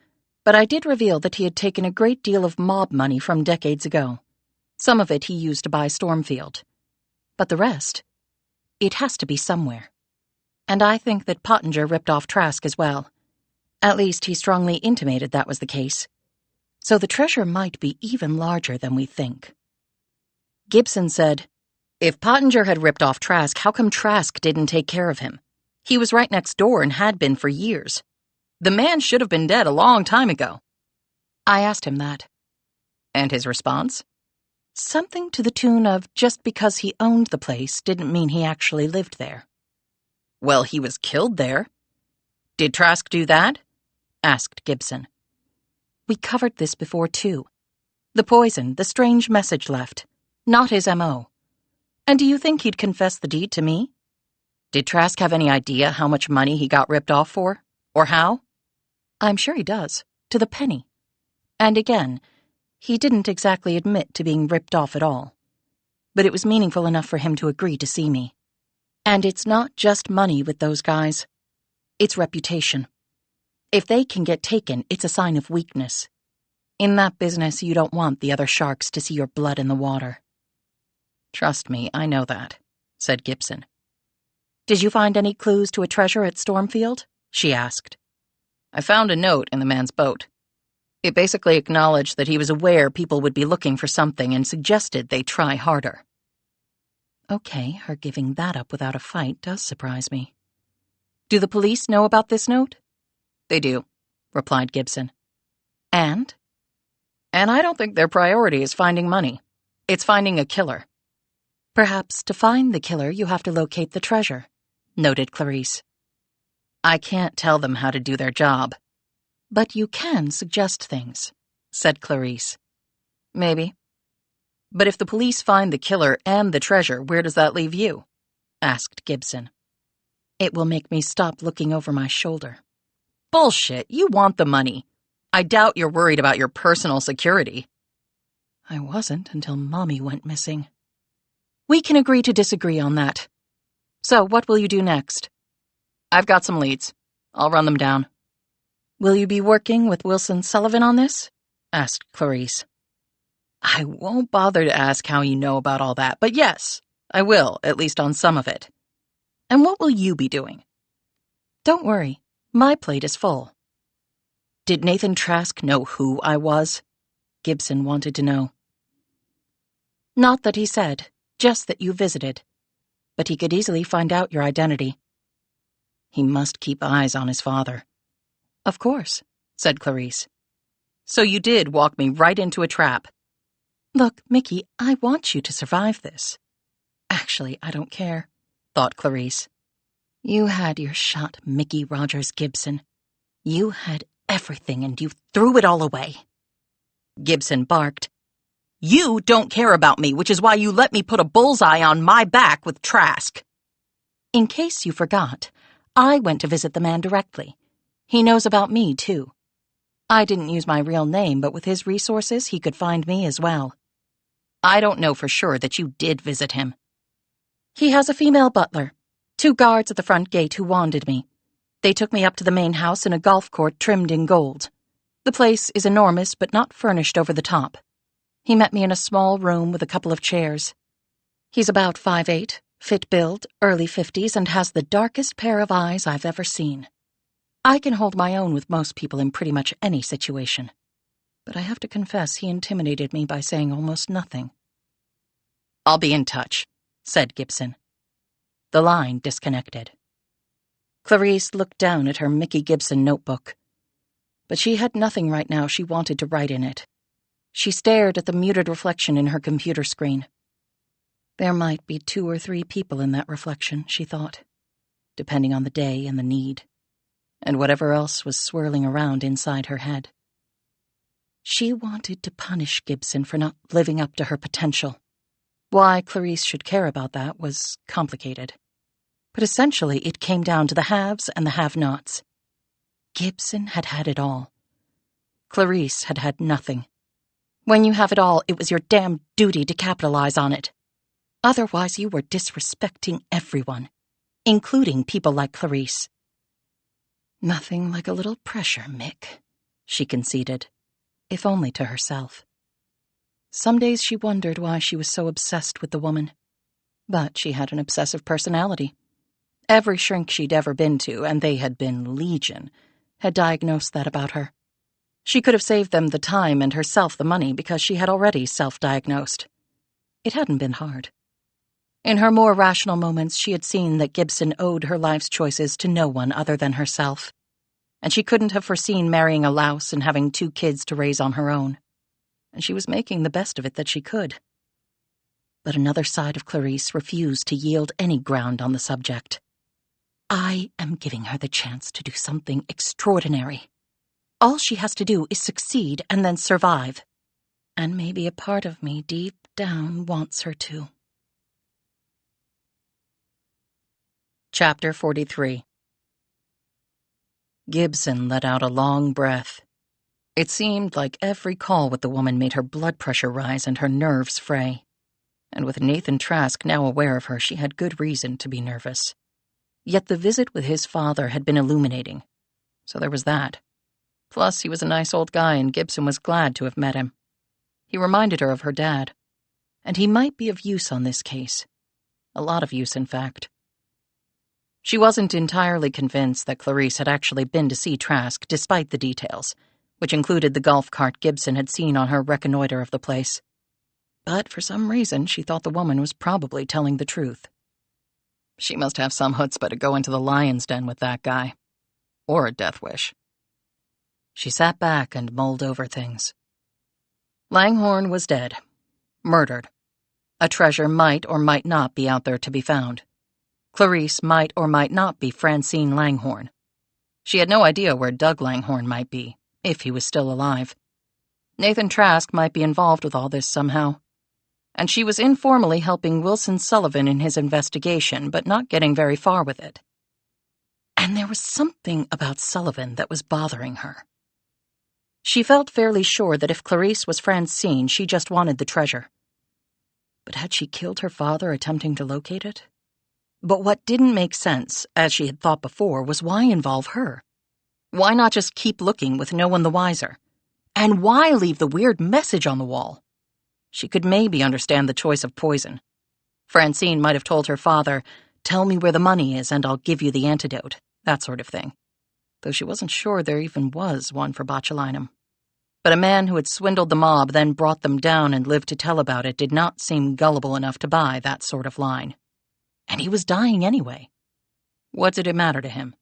but I did reveal that he had taken a great deal of mob money from decades ago. Some of it he used to buy Stormfield. But the rest, it has to be somewhere. And I think that Pottinger ripped off Trask as well. At least he strongly intimated that was the case. So the treasure might be even larger than we think. Gibson said, "If Pottinger had ripped off Trask, how come Trask didn't take care of him? He was right next door and had been for years. The man should have been dead a long time ago." I asked him that. And his response? Something to the tune of just because he owned the place didn't mean he actually lived there. Well, he was killed there. Did Trask do that? Asked Gibson. We covered this before, too. The poison, the strange message left. Not his M.O. And do you think he'd confess the deed to me? Did Trask have any idea how much money he got ripped off for? Or how? I'm sure he does, to the penny. And again, he didn't exactly admit to being ripped off at all. But it was meaningful enough for him to agree to see me. And it's not just money with those guys. It's reputation. If they can get taken, it's a sign of weakness. In that business, you don't want the other sharks to see your blood in the water. Trust me, I know that, said Gibson. Did you find any clues to a treasure at Stormfield? She asked. I found a note in the man's boat. It basically acknowledged that he was aware people would be looking for something and suggested they try harder. Okay, her giving that up without a fight does surprise me. Do the police know about this note? They do, replied Gibson. And? And I don't think their priority is finding money. It's finding a killer. Perhaps to find the killer, you have to locate the treasure, noted Clarice. I can't tell them how to do their job. But you can suggest things, said Clarice. Maybe. But if the police find the killer and the treasure, where does that leave you? Asked Gibson. It will make me stop looking over my shoulder. Bullshit, you want the money. I doubt you're worried about your personal security. I wasn't until Mommy went missing. We can agree to disagree on that. So what will you do next? I've got some leads. I'll run them down. Will you be working with Wilson Sullivan on this? Asked Clarice. I won't bother to ask how you know about all that, but yes, I will, at least on some of it. And what will you be doing? Don't worry, my plate is full. Did Nathan Trask know who I was? Gibson wanted to know. Not that he said, just that you visited. But he could easily find out your identity. He must keep eyes on his father. Of course, said Clarice. So you did walk me right into a trap. Look, Mickey, I want you to survive this. Actually, I don't care, thought Clarice. You had your shot, Mickey Rogers Gibson. You had everything and you threw it all away. Gibson barked. You don't care about me, which is why you let me put a bullseye on my back with Trask. In case you forgot, I went to visit the man directly. He knows about me, too. I didn't use my real name, but with his resources, he could find me as well. I don't know for sure that you did visit him. He has a female butler, 2 guards at the front gate who wanded me. They took me up to the main house in a golf court trimmed in gold. The place is enormous, but not furnished over the top. He met me in a small room with a couple of chairs. He's about 5'8", fit build, early 50s, and has the darkest pair of eyes I've ever seen. I can hold my own with most people in pretty much any situation. But I have to confess he intimidated me by saying almost nothing. I'll be in touch, said Gibson. The line disconnected. Clarice looked down at her Mickey Gibson notebook. But she had nothing right now she wanted to write in it. She stared at the muted reflection in her computer screen. There might be 2 or 3 people in that reflection, she thought, depending on the day and the need, and whatever else was swirling around inside her head. She wanted to punish Gibson for not living up to her potential. Why Clarice should care about that was complicated. but essentially it came down to the haves and the have-nots. Gibson had had it all. Clarice had had nothing. When you have it all, it was your damn duty to capitalize on it. Otherwise, you were disrespecting everyone, including people like Clarice. Nothing like a little pressure, Mick, she conceded, if only to herself. Some days she wondered why she was so obsessed with the woman. But she had an obsessive personality. Every shrink she'd ever been to, and they had been legion, had diagnosed that about her. She could have saved them the time and herself the money because she had already self-diagnosed. It hadn't been hard. In her more rational moments, she had seen that Gibson owed her life's choices to no one other than herself, and she couldn't have foreseen marrying a louse and having 2 kids to raise on her own, and she was making the best of it that she could. But another side of Clarice refused to yield any ground on the subject. I am giving her the chance to do something extraordinary. All she has to do is succeed and then survive. And maybe a part of me deep down wants her to. Chapter 43. Gibson let out a long breath. It seemed like every call with the woman made her blood pressure rise and her nerves fray. And with Nathan Trask now aware of her, she had good reason to be nervous. Yet the visit with his father had been illuminating. So there was that. Plus, he was a nice old guy, and Gibson was glad to have met him. He reminded her of her dad. And he might be of use on this case. A lot of use, in fact. She wasn't entirely convinced that Clarice had actually been to see Trask, despite the details, which included the golf cart Gibson had seen on her reconnoiter of the place. But for some reason, she thought the woman was probably telling the truth. She must have some chutzpah to go into the lion's den with that guy. Or a death wish. She sat back and mulled over things. Langhorne was dead. Murdered. A treasure might or might not be out there to be found. Clarice might or might not be Francine Langhorne. She had no idea where Doug Langhorne might be, if he was still alive. Nathan Trask might be involved with all this somehow. And she was informally helping Wilson Sullivan in his investigation, but not getting very far with it. And there was something about Sullivan that was bothering her. She felt fairly sure that if Clarice was Francine, she just wanted the treasure. But had she killed her father attempting to locate it? But what didn't make sense, as she had thought before, was why involve her? Why not just keep looking with no one the wiser? And why leave the weird message on the wall? She could maybe understand the choice of poison. Francine might have told her father, "Tell me where the money is and I'll give you the antidote," that sort of thing. Though she wasn't sure there even was one for botulinum. But a man who had swindled the mob, then brought them down and lived to tell about it, did not seem gullible enough to buy that sort of line. And he was dying anyway. What did it matter to him?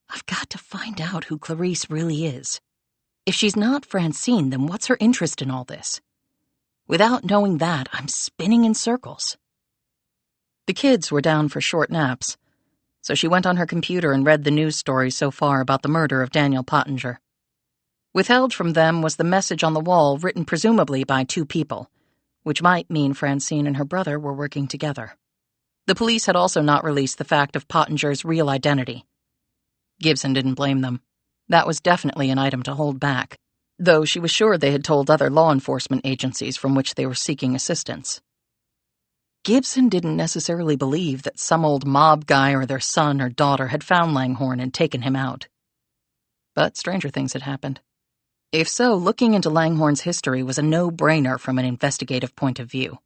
I've got to find out who Clarice really is. If she's not Francine, then what's her interest in all this? Without knowing that, I'm spinning in circles. The kids were down for short naps, so she went on her computer and read the news stories so far about the murder of Daniel Pottinger. Withheld from them was the message on the wall written presumably by 2 people, which might mean Francine and her brother were working together. The police had also not released the fact of Pottinger's real identity. Gibson didn't blame them. That was definitely an item to hold back, though she was sure they had told other law enforcement agencies from which they were seeking assistance. Gibson didn't necessarily believe that some old mob guy or their son or daughter had found Langhorne and taken him out. But stranger things had happened. If so, looking into Langhorne's history was a no-brainer from an investigative point of view.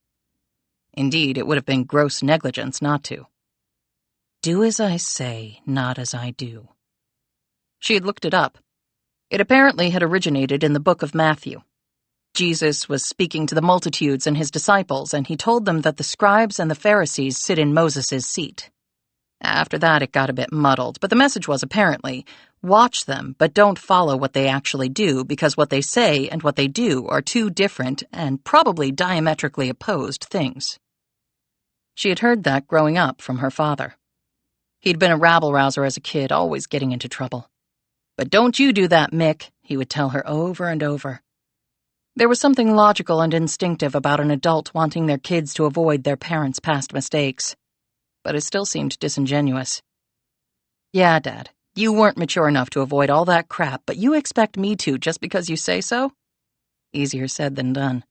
Indeed, it would have been gross negligence not to. Do as I say, not as I do. She had looked it up. It apparently had originated in the book of Matthew. Jesus was speaking to the multitudes and his disciples, and he told them that the scribes and the Pharisees sit in Moses' seat. After that, it got a bit muddled, but the message was apparently, watch them, but don't follow what they actually do, because what they say and what they do are 2 different and probably diametrically opposed things. She had heard that growing up from her father. He'd been a rabble-rouser as a kid, always getting into trouble. But don't you do that, Mick, he would tell her over and over. There was something logical and instinctive about an adult wanting their kids to avoid their parents' past mistakes. but it still seemed disingenuous. Yeah, Dad, you weren't mature enough to avoid all that crap, but you expect me to just because you say so? Easier said than done.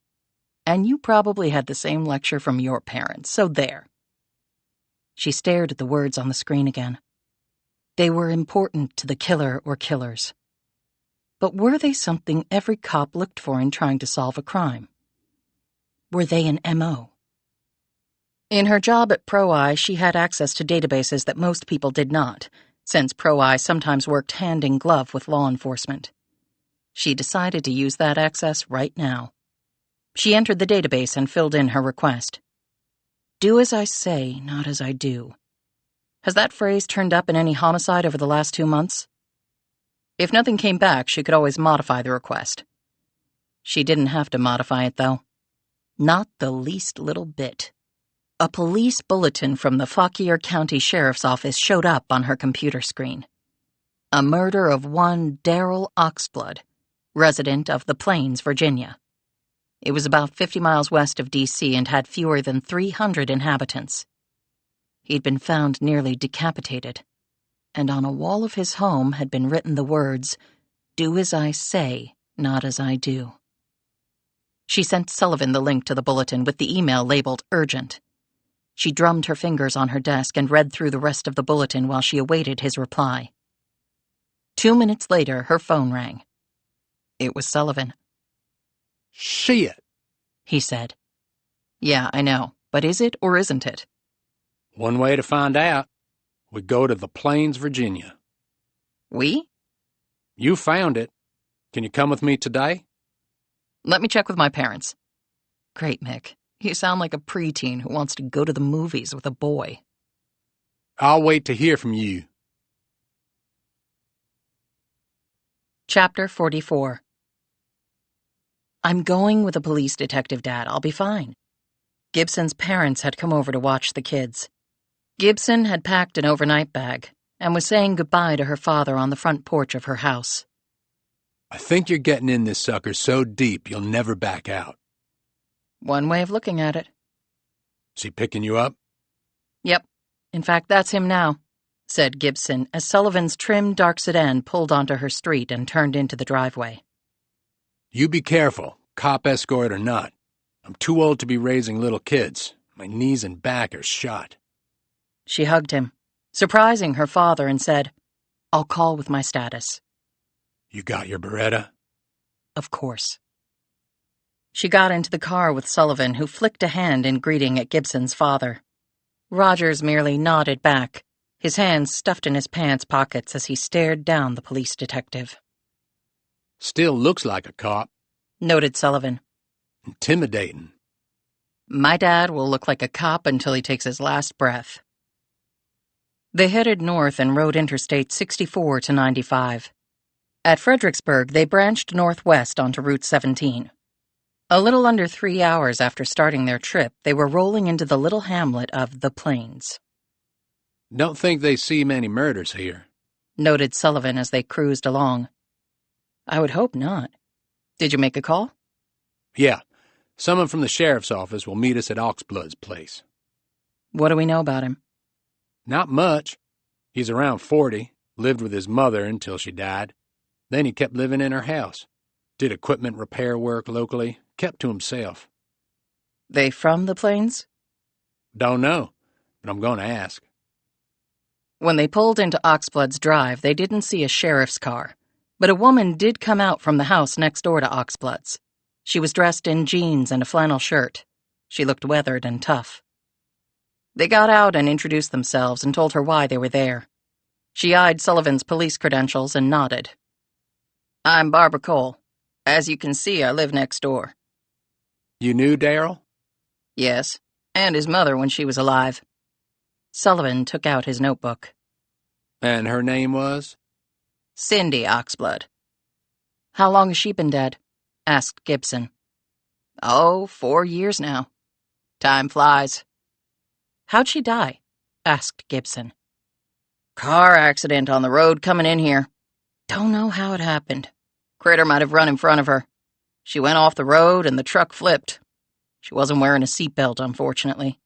And you probably had the same lecture from your parents, so there. She stared at the words on the screen again. They were important to the killer or killers. But were they something every cop looked for in trying to solve a crime? Were they an M.O.? In her job at Pro-Eye, she had access to databases that most people did not, since Pro-Eye sometimes worked hand in glove with law enforcement. She decided to use that access right now. She entered the database and filled in her request. Do as I say, not as I do. Has that phrase turned up in any homicide over the last 2 months? If nothing came back, she could always modify the request. She didn't have to modify it, though. Not the least little bit. A police bulletin from the Fauquier County Sheriff's Office showed up on her computer screen. A murder of one Darrell Oxblood, resident of the Plains, Virginia. It was about 50 miles west of D.C. and had fewer than 300 inhabitants. He'd been found nearly decapitated, and on a wall of his home had been written the words, "Do as I say, not as I do." She sent Sullivan the link to the bulletin with the email labeled urgent. She drummed her fingers on her desk and read through the rest of the bulletin while she awaited his reply. 2 minutes later, her phone rang. It was Sullivan. Shit, he said. Yeah, I know, but is it or isn't it? One way to find out. We go to the Plains, Virginia. We? You found it. Can you come with me today? Let me check with my parents. Great, Mick. You sound like a preteen who wants to go to the movies with a boy. I'll wait to hear from you. Chapter 44. I'm going with a police detective, Dad. I'll be fine. Gibson's parents had come over to watch the kids. Gibson had packed an overnight bag and was saying goodbye to her father on the front porch of her house. I think you're getting in this sucker so deep you'll never back out. One way of looking at it. Is he picking you up? Yep. In fact, that's him now, said Gibson as Sullivan's trim, dark sedan pulled onto her street and turned into the driveway. You be careful, cop escort or not. I'm too old to be raising little kids. My knees and back are shot. She hugged him, surprising her father, and said, I'll call with my status. You got your Beretta? Of course. She got into the car with Sullivan, who flicked a hand in greeting at Gibson's father. Rogers merely nodded back, his hands stuffed in his pants pockets as he stared down the police detective. Still looks like a cop, noted Sullivan. Intimidating. My dad will look like a cop until he takes his last breath. They headed north and rode Interstate 64 to 95. At Fredericksburg, they branched northwest onto Route 17. A little under 3 hours after starting their trip, they were rolling into the little hamlet of the Plains. Don't think they see many murders here, noted Sullivan as they cruised along. I would hope not. Did you make a call? Yeah. Someone from the sheriff's office will meet us at Oxblood's place. What do we know about him? Not much. He's around 40, lived with his mother until she died. Then he kept living in her house. Did equipment repair work locally, kept to himself. They from the Plains? Don't know, but I'm going to ask. When they pulled into Oxblood's drive, they didn't see a sheriff's car, but a woman did come out from the house next door to Oxblood's. She was dressed in jeans and a flannel shirt. She looked weathered and tough. They got out and introduced themselves and told her why they were there. She eyed Sullivan's police credentials and nodded. I'm Barbara Cole. As you can see, I live next door. You knew Darrell? Yes, and his mother when she was alive. Sullivan took out his notebook. And her name was? Cindy Oxblood. How long has she been dead? Asked Gibson. Oh, 4 years now. Time flies. How'd she die? Asked Gibson. Car accident on the road coming in here. Don't know how it happened. Critter might have run in front of her. She went off the road and the truck flipped. She wasn't wearing a seatbelt, unfortunately.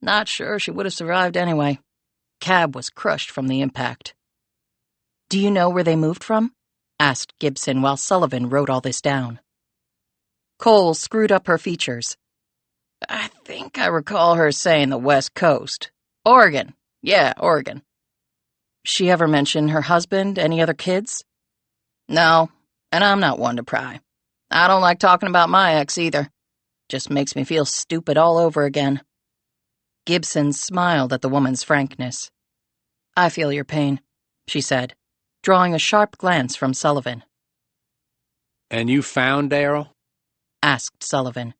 Not sure she would have survived anyway. Cab was crushed from the impact. Do you know where they moved from? Asked Gibson while Sullivan wrote all this down. Cole screwed up her features. I think I recall her saying the West Coast. Oregon. Yeah, Oregon. She ever mention her husband, any other kids? No, and I'm not one to pry. I don't like talking about my ex either. Just makes me feel stupid all over again. Gibson smiled at the woman's frankness. I feel your pain, she said, drawing a sharp glance from Sullivan. And you found Daryl? Asked Sullivan.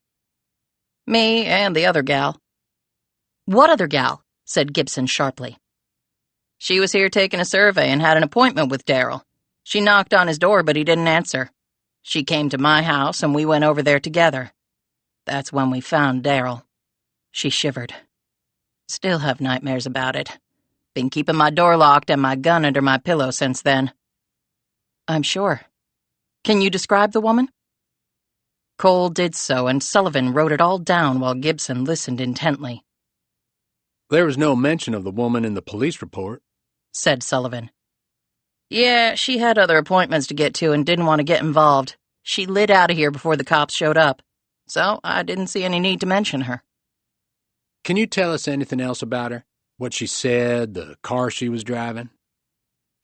Me and the other gal. What other gal? Said Gibson sharply. She was here taking a survey and had an appointment with Daryl. She knocked on his door, but he didn't answer. She came to my house, and we went over there together. That's when we found Daryl. She shivered. Still have nightmares about it. Been keeping my door locked and my gun under my pillow since then. I'm sure. Can you describe the woman? Cole did so, and Sullivan wrote it all down while Gibson listened intently. There was no mention of the woman in the police report, said Sullivan. Yeah, she had other appointments to get to and didn't want to get involved. She lit out of here before the cops showed up, so I didn't see any need to mention her. Can you tell us anything else about her? What she said, the car she was driving?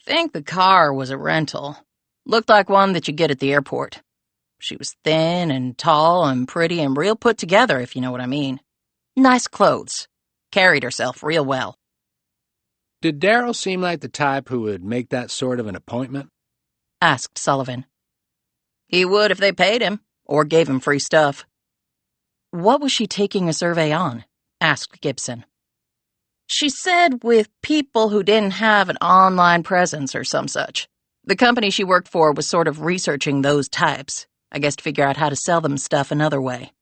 Think the car was a rental. Looked like one that you get at the airport. She was thin and tall and pretty and real put together, if you know what I mean. Nice clothes. Carried herself real well. Did Daryl seem like the type who would make that sort of an appointment? Asked Sullivan. He would if they paid him, or gave him free stuff. What was she taking a survey on? Asked Gibson. She said with people who didn't have an online presence or some such. The company she worked for was sort of researching those types, I guess to figure out how to sell them stuff another way.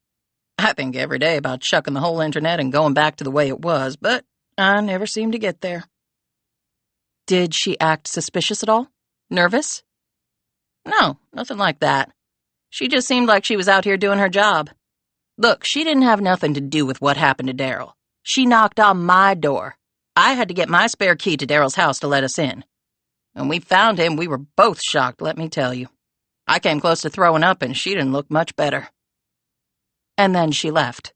I think every day about chucking the whole internet and going back to the way it was, but I never seem to get there. Did she act suspicious at all? Nervous? No, nothing like that. She just seemed like she was out here doing her job. Look, she didn't have nothing to do with what happened to Daryl. She knocked on my door. I had to get my spare key to Daryl's house to let us in. When we found him, we were both shocked, let me tell you. I came close to throwing up, and she didn't look much better. And then she left.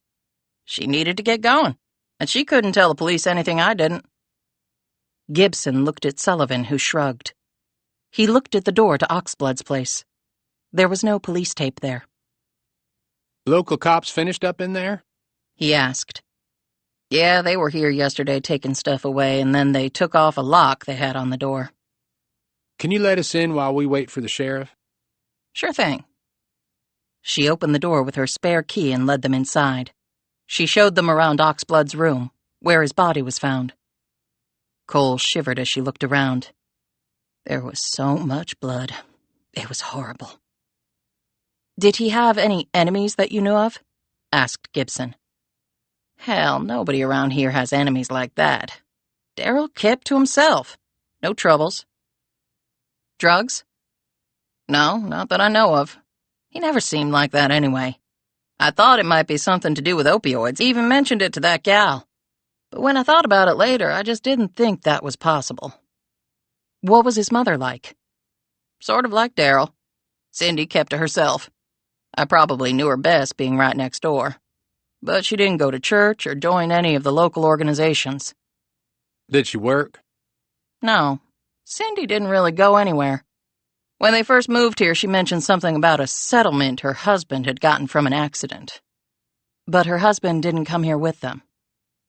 She needed to get going, and she couldn't tell the police anything I didn't. Gibson looked at Sullivan, who shrugged. He looked at the door to Oxblood's place. There was no police tape there. Local cops finished up in there? He asked. Yeah, they were here yesterday taking stuff away, and then they took off a lock they had on the door. Can you let us in while we wait for the sheriff? Sure thing. She opened the door with her spare key and led them inside. She showed them around Oxblood's room, where his body was found. Cole shivered as she looked around. There was so much blood. It was horrible. Did he have any enemies that you knew of? Asked Gibson. Hell, nobody around here has enemies like that. Daryl kept to himself. No troubles. Drugs? No, not that I know of. He never seemed like that anyway. I thought it might be something to do with opioids, even mentioned it to that gal. But when I thought about it later, I just didn't think that was possible. What was his mother like? Sort of like Daryl. Cindy kept to herself. I probably knew her best being right next door. But she didn't go to church or join any of the local organizations. Did she work? No, Cindy didn't really go anywhere. When they first moved here, she mentioned something about a settlement her husband had gotten from an accident. But her husband didn't come here with them.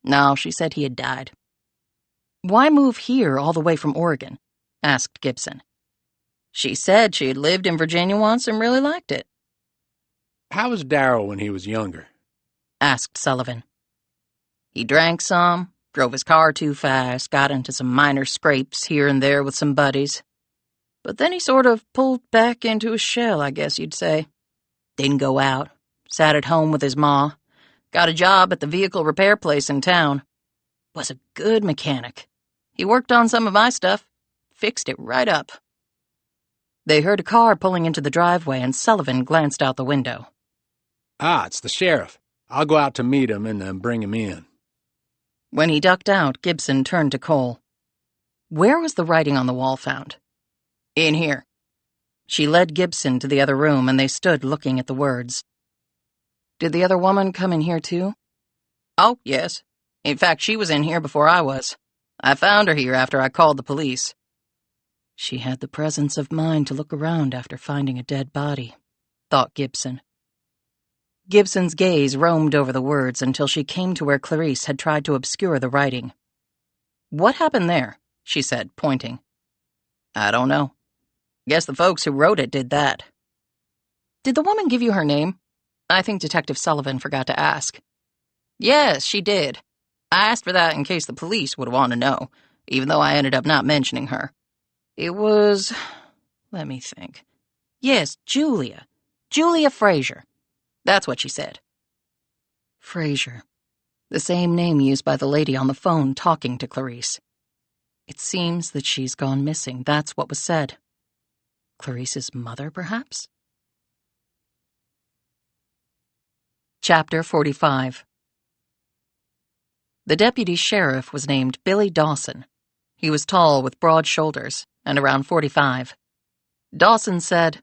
No, she said he had died. Why move here all the way from Oregon? Asked Gibson. She said she had lived in Virginia once and really liked it. How was Daryl when he was younger? Asked Sullivan. He drank some, drove his car too fast, got into some minor scrapes here and there with some buddies. But then he sort of pulled back into his shell, I guess you'd say. Didn't go out, sat at home with his ma, got a job at the vehicle repair place in town. Was a good mechanic. He worked on some of my stuff, fixed it right up. They heard a car pulling into the driveway, and Sullivan glanced out the window. Ah, it's the sheriff. I'll go out to meet him and then bring him in. When he ducked out, Gibson turned to Cole. Where was the writing on the wall found? In here. She led Gibson to the other room, and they stood looking at the words. Did the other woman come in here too? Oh, yes. In fact, she was in here before I was. I found her here after I called the police. She had the presence of mind to look around after finding a dead body, thought Gibson. Gibson's gaze roamed over the words until she came to where Clarice had tried to obscure the writing. What happened there? She said, pointing. I don't know. Guess the folks who wrote it did that. Did the woman give you her name? I think Detective Sullivan forgot to ask. Yes, she did. I asked for that in case the police would want to know, even though I ended up not mentioning her. It was... let me think. Yes, Julia. Julia Fraser. That's what she said. Fraser. The same name used by the lady on the phone talking to Clarice. It seems that she's gone missing. That's what was said. Clarice's mother, perhaps? Chapter 45. The deputy sheriff was named Billy Dawson. He was tall with broad shoulders and around 45. Dawson said,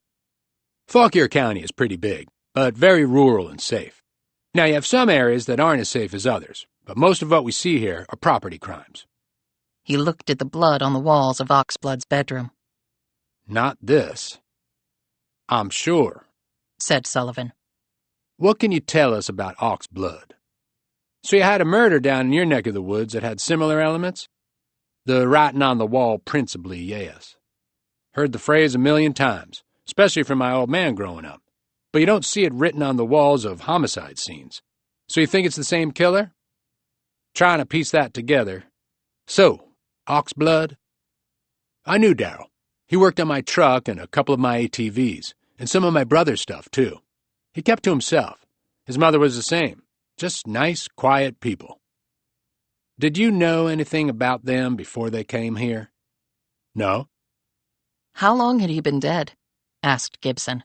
Fauquier County is pretty big, but very rural and safe. Now, you have some areas that aren't as safe as others, but most of what we see here are property crimes. He looked at the blood on the walls of Oxblood's bedroom. Not this. I'm sure, said Sullivan. What can you tell us about Oxblood? So you had a murder down in your neck of the woods that had similar elements? The writing on the wall principally, yes. Heard the phrase a million times, especially from my old man growing up. But you don't see it written on the walls of homicide scenes. So you think it's the same killer? Trying to piece that together. So, Oxblood? I knew Darryl. He worked on my truck and a couple of my ATVs, and some of my brother's stuff, too. He kept to himself. His mother was the same. Just nice, quiet people. Did you know anything about them before they came here? No. How long had he been dead? Asked Gibson.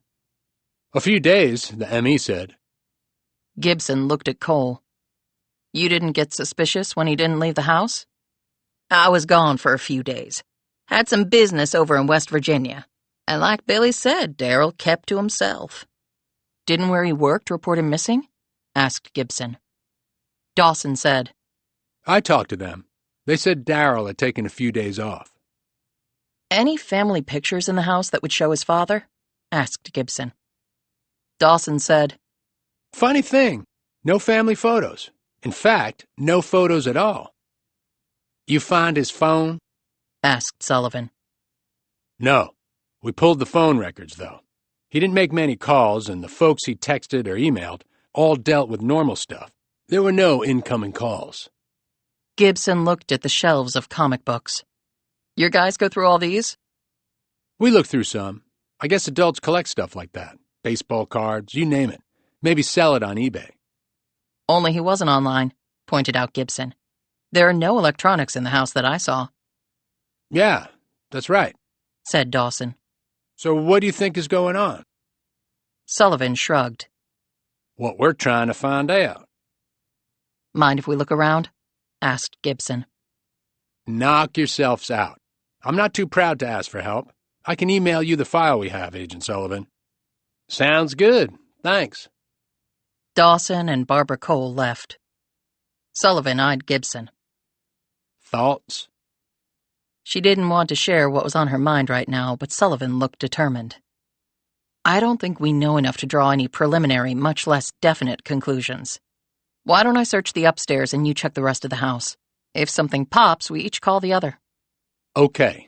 A few days, the M.E. said. Gibson looked at Cole. You didn't get suspicious when he didn't leave the house? I was gone for a few days. Had some business over in West Virginia. And like Billy said, Darryl kept to himself. Didn't where he worked report him missing? Asked Gibson. Dawson said, I talked to them. They said Darryl had taken a few days off. Any family pictures in the house that would show his father? Asked Gibson. Dawson said, Funny thing, no family photos. In fact, no photos at all. You find his phone? Asked Sullivan. No. We pulled the phone records, though. He didn't make many calls, and the folks he texted or emailed all dealt with normal stuff. There were no incoming calls. Gibson looked at the shelves of comic books. Your guys go through all these? We looked through some. I guess adults collect stuff like that. Baseball cards, you name it. Maybe sell it on eBay. Only he wasn't online, pointed out Gibson. There are no electronics in the house that I saw. Yeah, that's right, said Dawson. So what do you think is going on? Sullivan shrugged. What we're trying to find out. Mind if we look around? Asked Gibson. Knock yourselves out. I'm not too proud to ask for help. I can email you the file we have, Agent Sullivan. Sounds good. Thanks. Dawson and Barbara Cole left. Sullivan eyed Gibson. Thoughts? She didn't want to share what was on her mind right now, but Sullivan looked determined. I don't think we know enough to draw any preliminary, much less definite conclusions. Why don't I search the upstairs and you check the rest of the house? If something pops, we each call the other. Okay.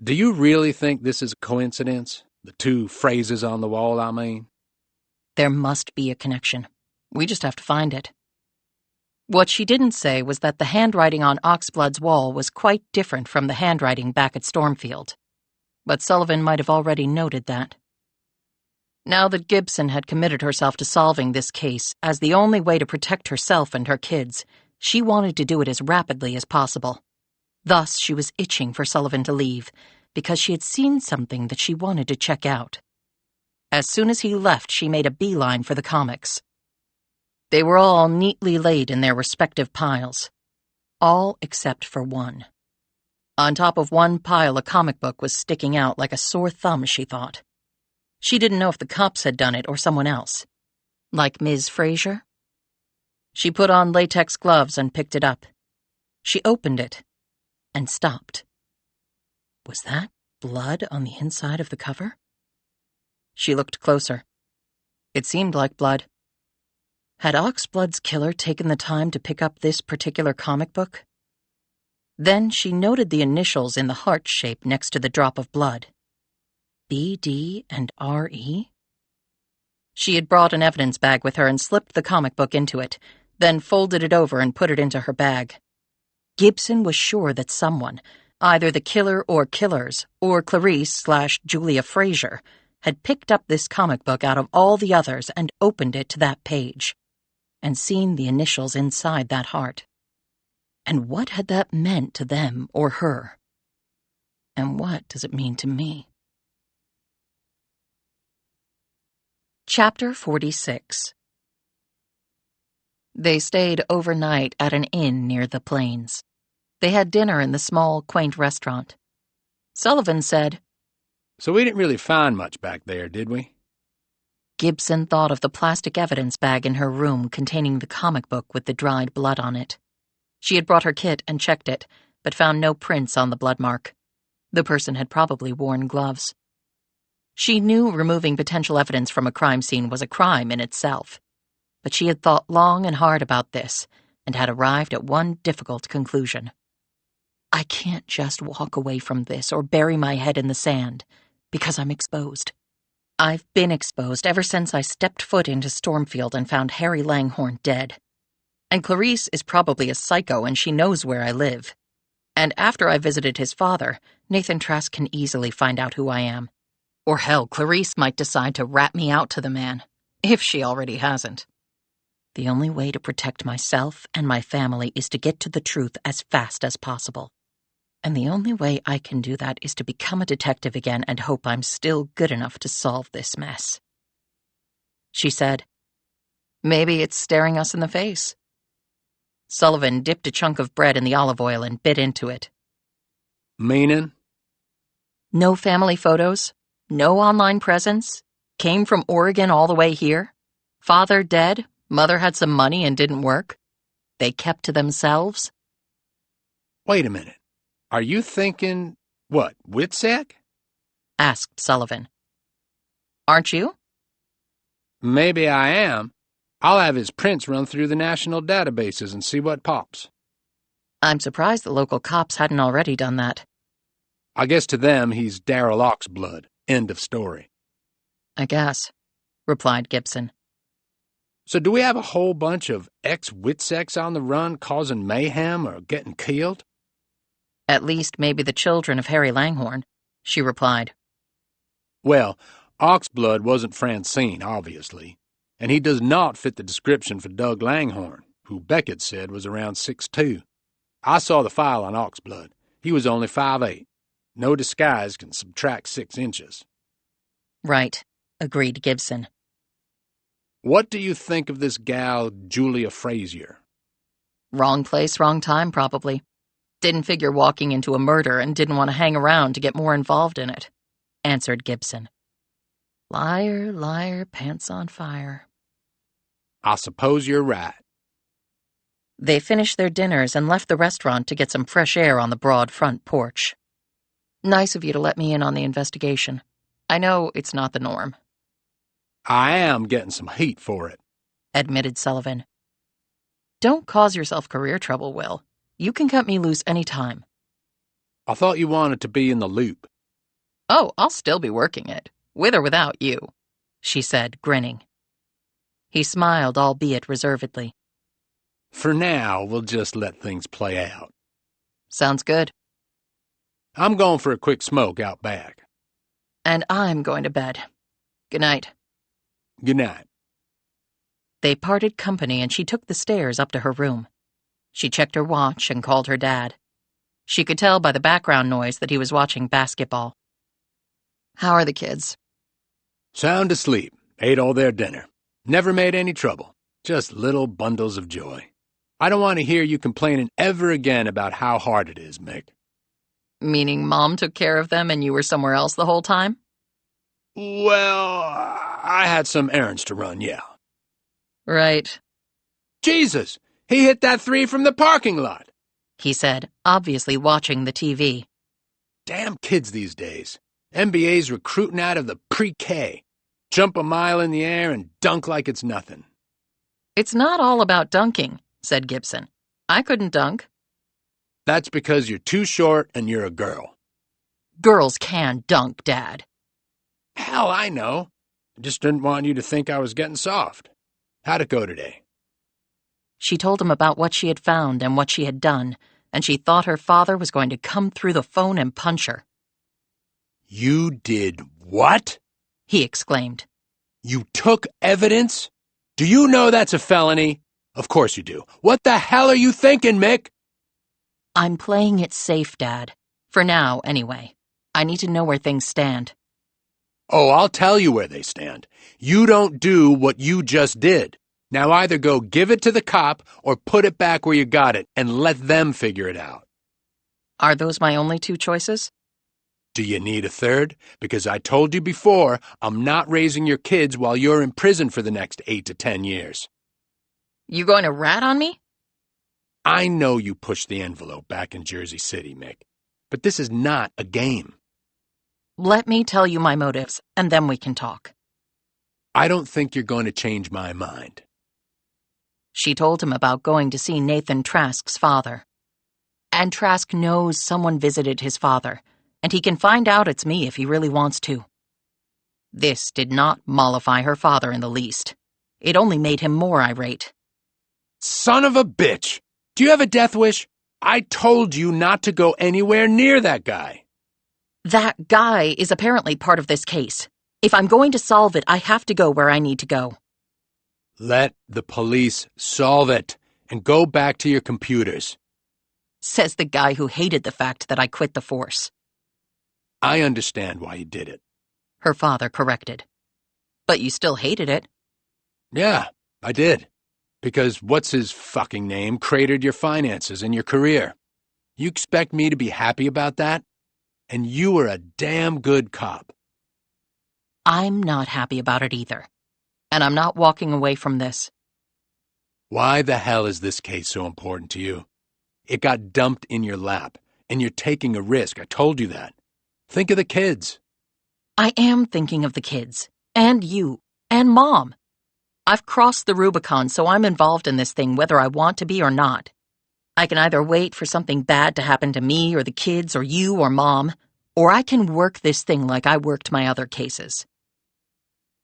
Do you really think this is a coincidence? The two phrases on the wall, I mean? There must be a connection. We just have to find it. What she didn't say was that the handwriting on Oxblood's wall was quite different from the handwriting back at Stormfield. But Sullivan might have already noted that. Now that Gibson had committed herself to solving this case as the only way to protect herself and her kids, she wanted to do it as rapidly as possible. Thus, she was itching for Sullivan to leave, because she had seen something that she wanted to check out. As soon as he left, she made a beeline for the comics. They were all neatly laid in their respective piles. all except for one. On top of one pile, a comic book was sticking out like a sore thumb, she thought. She didn't know if the cops had done it or someone else. Like Ms. Fraser? She put on latex gloves and picked it up. She opened it and stopped. Was that blood on the inside of the cover? She looked closer. It seemed like blood. Had Oxblood's killer taken the time to pick up this particular comic book? Then she noted the initials in the heart shape next to the drop of blood. BD and RE? She had brought an evidence bag with her and slipped the comic book into it, then folded it over and put it into her bag. Gibson was sure that someone, either the killer or killers, or Clarice/Julia Fraser, had picked up this comic book out of all the others and opened it to that page, and seen the initials inside that heart. And what had that meant to them or her? And what does it mean to me? Chapter 46. They stayed overnight at an inn near the plains. They had dinner in the small, quaint restaurant. Sullivan said, "So we didn't really find much back there, did we?" Gibson thought of the plastic evidence bag in her room containing the comic book with the dried blood on it. She had brought her kit and checked it, but found no prints on the blood mark. The person had probably worn gloves. She knew removing potential evidence from a crime scene was a crime in itself, but she had thought long and hard about this and had arrived at one difficult conclusion. I can't just walk away from this or bury my head in the sand, because I'm exposed. I've been exposed ever since I stepped foot into Stormfield and found Harry Langhorne dead. And Clarice is probably a psycho and she knows where I live. And after I visited his father, Nathan Trask can easily find out who I am. Or hell, Clarice might decide to rat me out to the man, if she already hasn't. The only way to protect myself and my family is to get to the truth as fast as possible. And the only way I can do that is to become a detective again and hope I'm still good enough to solve this mess. She said, "Maybe it's staring us in the face." Sullivan dipped a chunk of bread in the olive oil and bit into it. "Meaning?" No family photos, no online presence, came from Oregon all the way here. Father dead, mother had some money and didn't work. They kept to themselves. Wait a minute. Are you thinking, what, Witsec? Asked Sullivan. Aren't you? Maybe I am. I'll have his prints run through the national databases and see what pops. I'm surprised the local cops hadn't already done that. I guess to them he's Daryl Oxblood. End of story. I guess, replied Gibson. So do we have a whole bunch of ex-Witsecs on the run causing mayhem or getting killed? At least maybe the children of Harry Langhorne, she replied. Well, Oxblood wasn't Francine, obviously, and he does not fit the description for Doug Langhorne, who Beckett said was around 6'2". I saw the file on Oxblood. He was only 5'8". No disguise can subtract 6 inches. Right, agreed Gibson. What do you think of this gal, Julia Frazier? Wrong place, wrong time, probably. Didn't figure walking into a murder and didn't want to hang around to get more involved in it, answered Gibson. Liar, liar, pants on fire. I suppose you're right. They finished their dinners and left the restaurant to get some fresh air on the broad front porch. Nice of you to let me in on the investigation. I know it's not the norm. I am getting some heat for it, admitted Sullivan. Don't cause yourself career trouble, Will. You can cut me loose any time. I thought you wanted to be in the loop. Oh, I'll still be working it, with or without you, she said, grinning. He smiled, albeit reservedly. For now, we'll just let things play out. Sounds good. I'm going for a quick smoke out back. And I'm going to bed. Good night. Good night. They parted company and she took the stairs up to her room. She checked her watch and called her dad. She could tell by the background noise that he was watching basketball. How are the kids? Sound asleep. Ate all their dinner. Never made any trouble. Just little bundles of joy. I don't want to hear you complaining ever again about how hard it is, Mick. Meaning Mom took care of them and you were somewhere else the whole time? Well, I had some errands to run, yeah. Right, Jesus! He hit that 3 from the parking lot! he said, obviously watching the TV. Damn kids these days. NBA's recruiting out of the pre-K. Jump a mile in the air and dunk like it's nothing. It's not all about dunking, said Gibson. I couldn't dunk. That's because you're too short and you're a girl. Girls can dunk, Dad. Hell, I know. I just didn't want you to think I was getting soft. How'd it go today? She told him about what she had found and what she had done, and she thought her father was going to come through the phone and punch her. You did what? He exclaimed. You took evidence? Do you know that's a felony? Of course you do. What the hell are you thinking, Mick? I'm playing it safe, Dad. For now, anyway. I need to know where things stand. Oh, I'll tell you where they stand. You don't do what you just did. Now either go give it to the cop or put it back where you got it and let them figure it out. Are those my only 2 choices? Do you need a third? Because I told you before, I'm not raising your kids while you're in prison for the next 8 to 10 years. You going to rat on me? I know you pushed the envelope back in Jersey City, Mick, but this is not a game. Let me tell you my motives, and then we can talk. I don't think you're going to change my mind. She told him about going to see Nathan Trask's father. And Trask knows someone visited his father, and he can find out it's me if he really wants to. This did not mollify her father in the least. It only made him more irate. Son of a bitch! Do you have a death wish? I told you not to go anywhere near that guy. That guy is apparently part of this case. If I'm going to solve it, I have to go where I need to go. Let the police solve it and go back to your computers. Says the guy who hated the fact that I quit the force. I understand why you did it. Her father corrected. But you still hated it. Yeah, I did. Because what's his fucking name cratered your finances and your career. You expect me to be happy about that? And you were a damn good cop. I'm not happy about it either. And I'm not walking away from this. Why the hell is this case so important to you? It got dumped in your lap, and you're taking a risk. I told you that. Think of the kids. I am thinking of the kids, and you, and Mom. I've crossed the Rubicon, so I'm involved in this thing whether I want to be or not. I can either wait for something bad to happen to me or the kids or you or Mom, or I can work this thing like I worked my other cases.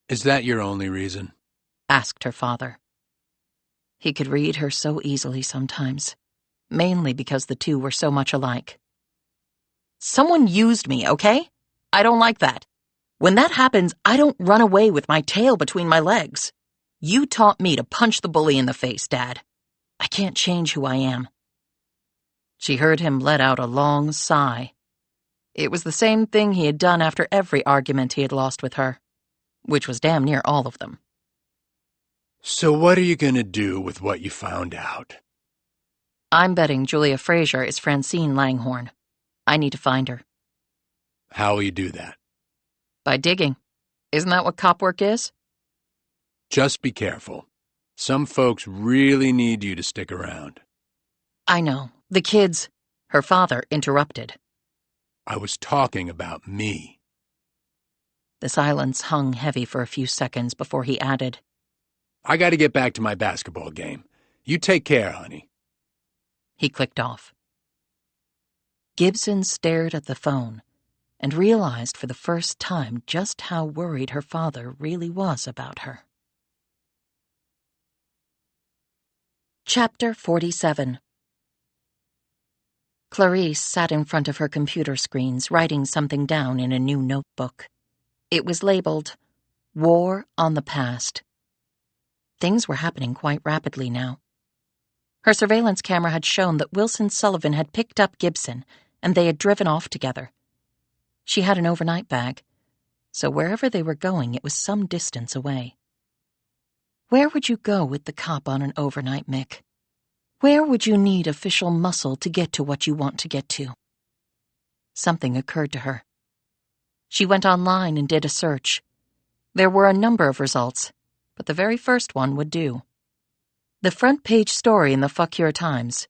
Is that your only reason? Asked her father. He could read her so easily sometimes, mainly because the 2 were so much alike. Someone used me, okay? I don't like that. When that happens, I don't run away with my tail between my legs. You taught me to punch the bully in the face, Dad. I can't change who I am. She heard him let out a long sigh. It was the same thing he had done after every argument he had lost with her, which was damn near all of them. So what are you going to do with what you found out? I'm betting Julia Fraser is Francine Langhorne. I need to find her. How will you do that? By digging. Isn't that what cop work is? Just be careful. Some folks really need you to stick around. I know. The kids. Her father interrupted. I was talking about me. The silence hung heavy for a few seconds before he added, I got to get back to my basketball game. You take care, honey. He clicked off. Gibson stared at the phone and realized for the first time just how worried her father really was about her. Chapter 47. Clarice sat in front of her computer screens, writing something down in a new notebook. It was labeled, War on the Past. Things were happening quite rapidly now. Her surveillance camera had shown that Wilson Sullivan had picked up Gibson, and they had driven off together. She had an overnight bag, so wherever they were going, it was some distance away. Where would you go with the cop on an overnight, Mick? Where would you need official muscle to get to what you want to get to? Something occurred to her. She went online and did a search. There were a number of results, but the very first one would do. The front-page story in the Fuck-Your Times.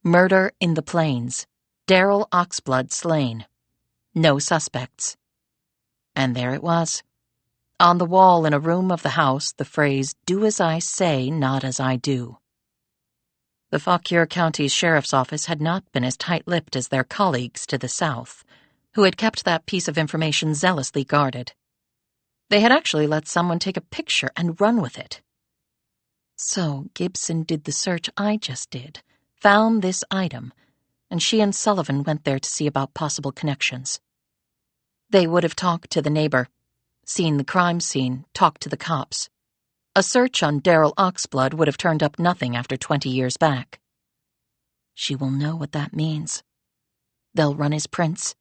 Murder in the Plains. Daryl Oxblood slain. No suspects. And there it was. On the wall in a room of the house, the phrase, "Do as I say, not as I do." The Fauquier County's sheriff's office had not been as tight-lipped as their colleagues to the south, who had kept that piece of information zealously guarded. They had actually let someone take a picture and run with it. So Gibson did the search I just did, found this item, and she and Sullivan went there to see about possible connections. They would have talked to the neighbor, seen the crime scene, talked to the cops. A search on Daryl Oxblood would have turned up nothing after 20 years back. She will know what that means. They'll run his prints.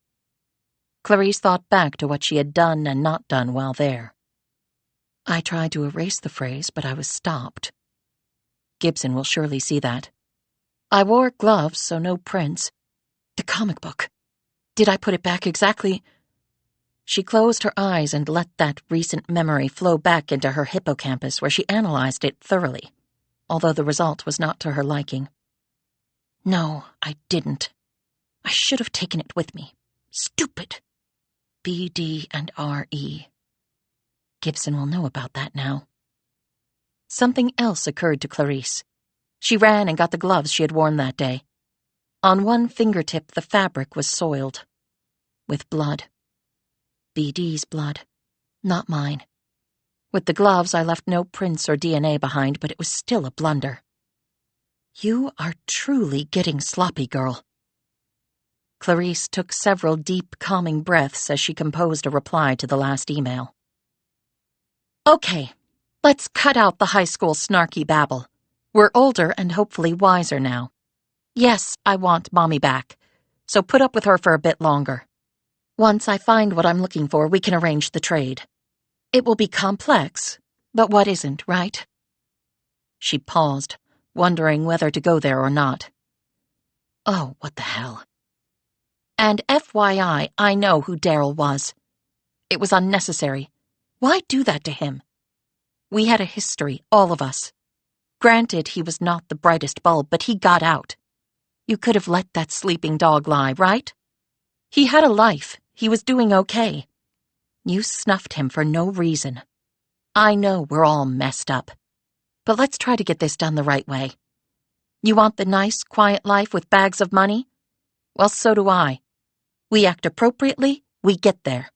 Clarice thought back to what she had done and not done while there. I tried to erase the phrase, but I was stopped. Gibson will surely see that. I wore gloves, so no prints. The comic book. Did I put it back exactly? She closed her eyes and let that recent memory flow back into her hippocampus, where she analyzed it thoroughly, although the result was not to her liking. No, I didn't. I should have taken it with me. Stupid. BD and RE. Gibson will know about that now. Something else occurred to Clarice. She ran and got the gloves she had worn that day. On one fingertip, the fabric was soiled. With blood. BD's blood. Not mine. With the gloves, I left no prints or DNA behind, but it was still a blunder. You are truly getting sloppy, girl. Clarice took several deep, calming breaths as she composed a reply to the last email. Okay, let's cut out the high school snarky babble. We're older and hopefully wiser now. Yes, I want Mommy back, so put up with her for a bit longer. Once I find what I'm looking for, we can arrange the trade. It will be complex, but what isn't, right? She paused, wondering whether to go there or not. Oh, what the hell. And FYI, I know who Daryl was. It was unnecessary. Why do that to him? We had a history, all of us. Granted, he was not the brightest bulb, but he got out. You could have let that sleeping dog lie, right? He had a life. He was doing okay. You snuffed him for no reason. I know we're all messed up. But let's try to get this done the right way. You want the nice, quiet life with bags of money? Well, so do I. We act appropriately, we get there.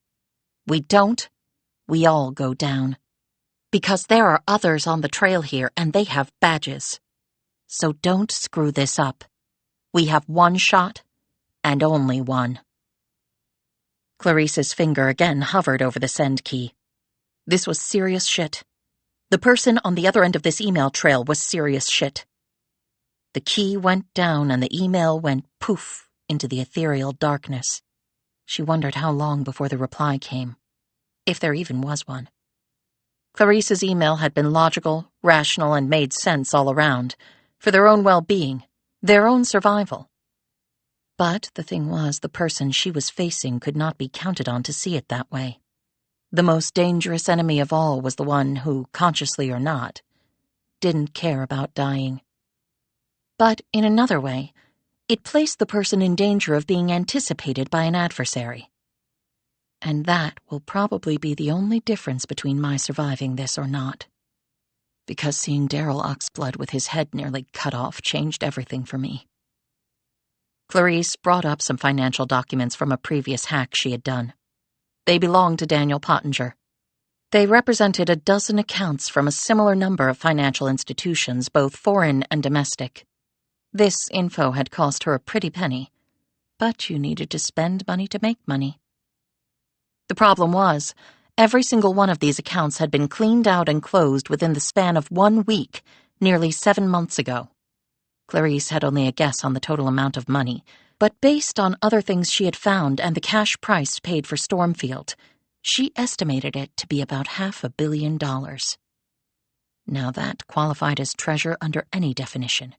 We don't, we all go down. Because there are others on the trail here, and they have badges. So don't screw this up. We have one shot, and only one. Clarice's finger again hovered over the send key. This was serious shit. The person on the other end of this email trail was serious shit. The key went down and the email went poof into the ethereal darkness. She wondered how long before the reply came, if there even was one. Clarice's email had been logical, rational, and made sense all around, for their own well-being, their own survival. But the thing was, the person she was facing could not be counted on to see it that way. The most dangerous enemy of all was the one who, consciously or not, didn't care about dying. But in another way, it placed the person in danger of being anticipated by an adversary. And that will probably be the only difference between my surviving this or not. Because seeing Daryl Oxblood with his head nearly cut off changed everything for me. Clarice brought up some financial documents from a previous hack she had done. They belonged to Daniel Pottinger. They represented a dozen accounts from a similar number of financial institutions, both foreign and domestic. This info had cost her a pretty penny, but you needed to spend money to make money. The problem was, every single one of these accounts had been cleaned out and closed within the span of 1 week, nearly 7 months ago. Clarice had only a guess on the total amount of money, but based on other things she had found and the cash price paid for Stormfield, she estimated it to be about $500 million. Now that qualified as treasure under any definition.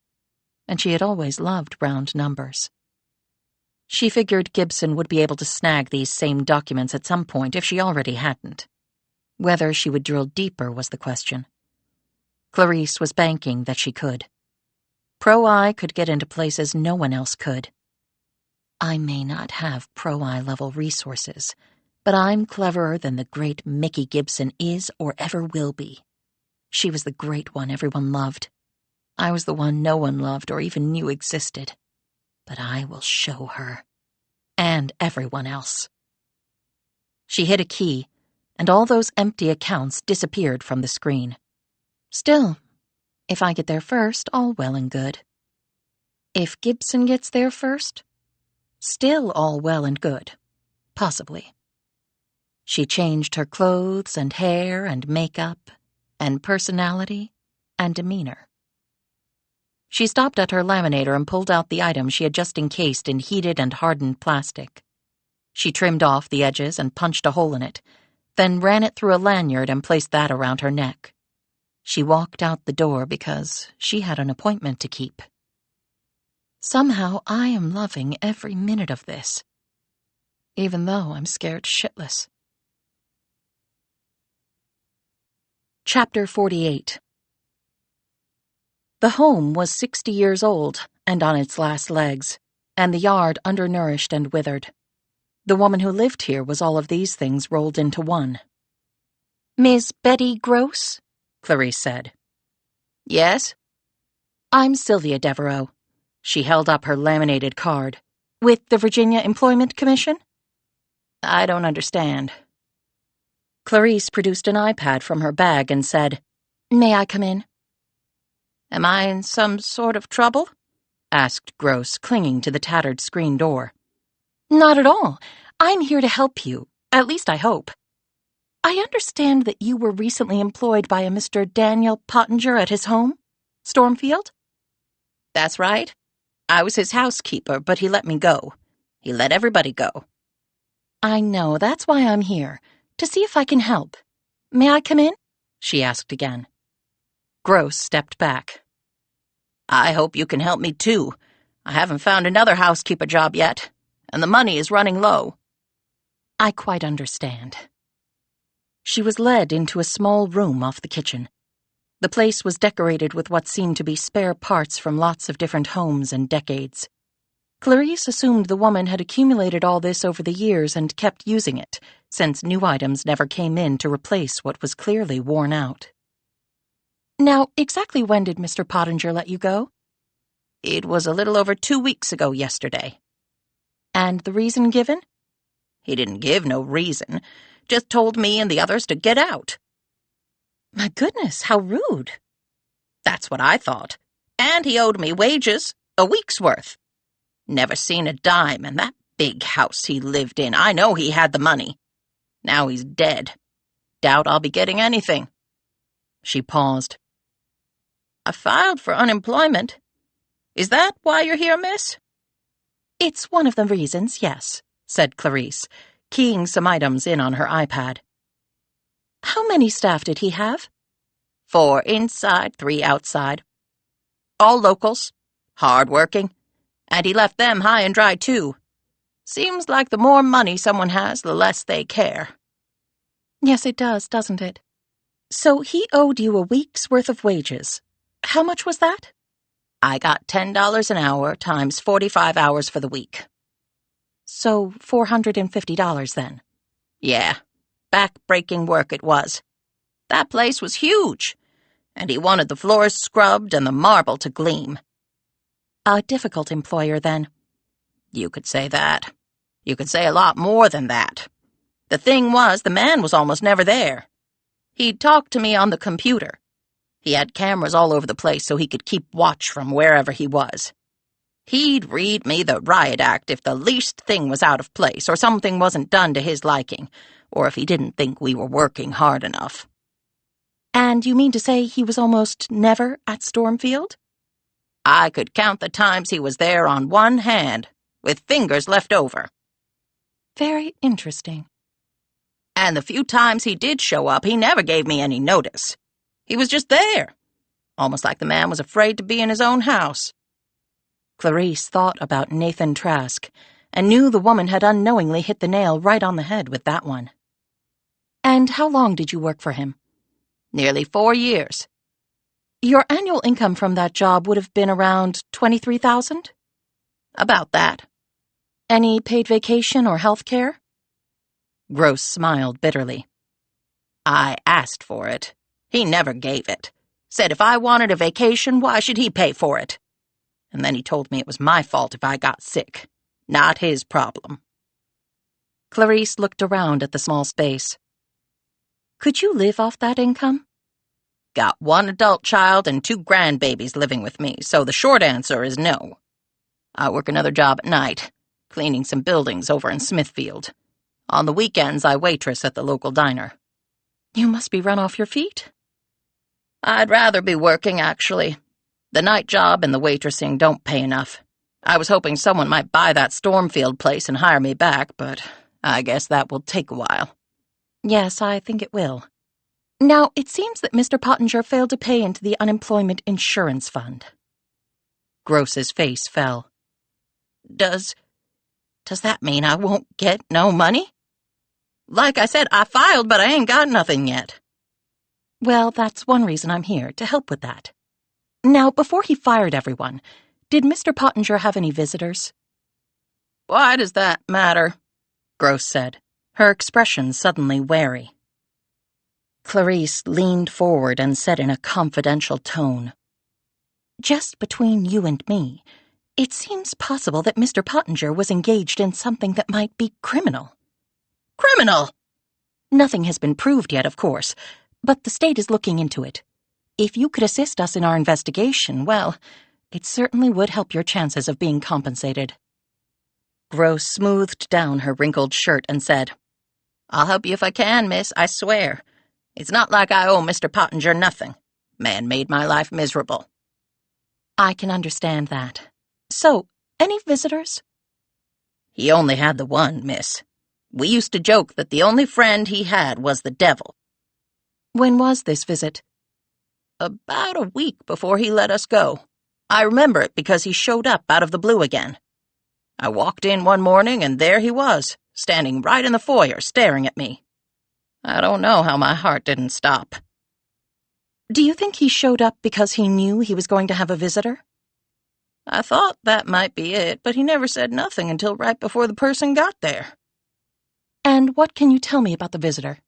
and she had always loved round numbers. She figured Gibson would be able to snag these same documents at some point if she already hadn't. Whether she would drill deeper was the question. Clarice was banking that she could. Pro-I could get into places no one else could. I may not have Pro-I level resources, but I'm cleverer than the great Mickey Gibson is or ever will be. She was the great one everyone loved. I was the one no one loved or even knew existed. But I will show her. And everyone else. She hit a key, and all those empty accounts disappeared from the screen. Still, if I get there first, all well and good. If Gibson gets there first, still all well and good. Possibly. She changed her clothes and hair and makeup and personality and demeanor. She stopped at her laminator and pulled out the item she had just encased in heated and hardened plastic. She trimmed off the edges and punched a hole in it, then ran it through a lanyard and placed that around her neck. She walked out the door because she had an appointment to keep. Somehow I am loving every minute of this, even though I'm scared shitless. Chapter 48. The home was 60 years old and on its last legs, and the yard undernourished and withered. The woman who lived here was all of these things rolled into one. "Miss Betty Gross?" Clarice said. "Yes?" "I'm Sylvia Devereaux." She held up her laminated card. "With the Virginia Employment Commission?" "I don't understand." Clarice produced an iPad from her bag and said, "May I come in?" "Am I in some sort of trouble?" asked Gross, clinging to the tattered screen door. "Not at all. I'm here to help you. At least I hope. I understand that you were recently employed by a Mr. Daniel Pottinger at his home, Stormfield?" "That's right. I was his housekeeper, but he let me go. He let everybody go." "I know. That's why I'm here, to see if I can help. May I come in?" she asked again. Gross stepped back. "I hope you can help me, too. I haven't found another housekeeper job yet, and the money is running low." "I quite understand." She was led into a small room off the kitchen. The place was decorated with what seemed to be spare parts from lots of different homes and decades. Clarice assumed the woman had accumulated all this over the years and kept using it, since new items never came in to replace what was clearly worn out. "Now, exactly when did Mr. Pottinger let you go?" "It was a little over 2 weeks ago yesterday." "And the reason given?" "He didn't give no reason, just told me and the others to get out." "My goodness, how rude." "That's what I thought. And he owed me wages, a week's worth. Never seen a dime, and that big house he lived in, I know he had the money. Now he's dead. Doubt I'll be getting anything." She paused. "I filed for unemployment. Is that why you're here, miss?" "It's one of the reasons, yes," said Clarice, keying some items in on her iPad. "How many staff did he have?" 4 inside, 3 outside. All locals, hard-working, and he left them high and dry, too. Seems like the more money someone has, the less they care." "Yes, it does, doesn't it? So he owed you a week's worth of wages. How much was that?" "I got $10 an hour times 45 hours for the week." "So $450 then?" "Yeah, back-breaking work it was. That place was huge, and he wanted the floors scrubbed and the marble to gleam." "A difficult employer, then." "You could say that. You could say a lot more than that. The thing was, the man was almost never there. He'd talk to me on the computer. He had cameras all over the place so he could keep watch from wherever he was. He'd read me the riot act if the least thing was out of place or something wasn't done to his liking, or if he didn't think we were working hard enough." "And you mean to say he was almost never at Stormfield?" "I could count the times he was there on one hand, with fingers left over." "Very interesting." "And the few times he did show up, he never gave me any notice. He was just there, almost like the man was afraid to be in his own house. Clarice thought about Nathan Trask and knew the woman had unknowingly hit the nail right on the head with that one. And how long did you work for him? Nearly 4 years. Your annual income from that job would have been around $23,000? About that. Any paid vacation or health care? Gross smiled bitterly. I asked for it. He never gave it. Said if I wanted a vacation, why should he pay for it? And then he told me it was my fault if I got sick. Not his problem. Clarice looked around at the small space. Could you live off that income? Got 1 adult child and 2 grandbabies living with me, so the short answer is no. I work another job at night, cleaning some buildings over in Smithfield. On the weekends, I waitress at the local diner. You must be run off your feet. I'd rather be working, actually. The night job and the waitressing don't pay enough. I was hoping someone might buy that Stormfield place and hire me back, but I guess that will take a while. Yes, I think it will. Now, it seems that Mr. Pottinger failed to pay into the unemployment insurance fund. Gross's face fell. Does that mean I won't get no money? Like I said, I filed, but I ain't got nothing yet. Well, that's one reason I'm here, to help with that. Now, before he fired everyone, did Mr. Pottinger have any visitors? Why does that matter? Gross said, her expression suddenly wary. Clarice leaned forward and said in a confidential tone, Just between you and me, it seems possible that Mr. Pottinger was engaged in something that might be criminal. Criminal? Nothing has been proved yet, of course, but the state is looking into it. If you could assist us in our investigation, well, it certainly would help your chances of being compensated. Gross smoothed down her wrinkled shirt and said, I'll help you if I can, miss, I swear. It's not like I owe Mr. Pottinger nothing. Man made my life miserable. I can understand that. So, any visitors? He only had the one, miss. We used to joke that the only friend he had was the devil. When was this visit? About a week before he let us go. I remember it because he showed up out of the blue again. I walked in one morning and there he was, standing right in the foyer, staring at me. I don't know how my heart didn't stop. Do you think he showed up because he knew he was going to have a visitor? I thought that might be it, but he never said nothing until right before the person got there. And what can you tell me about the visitor?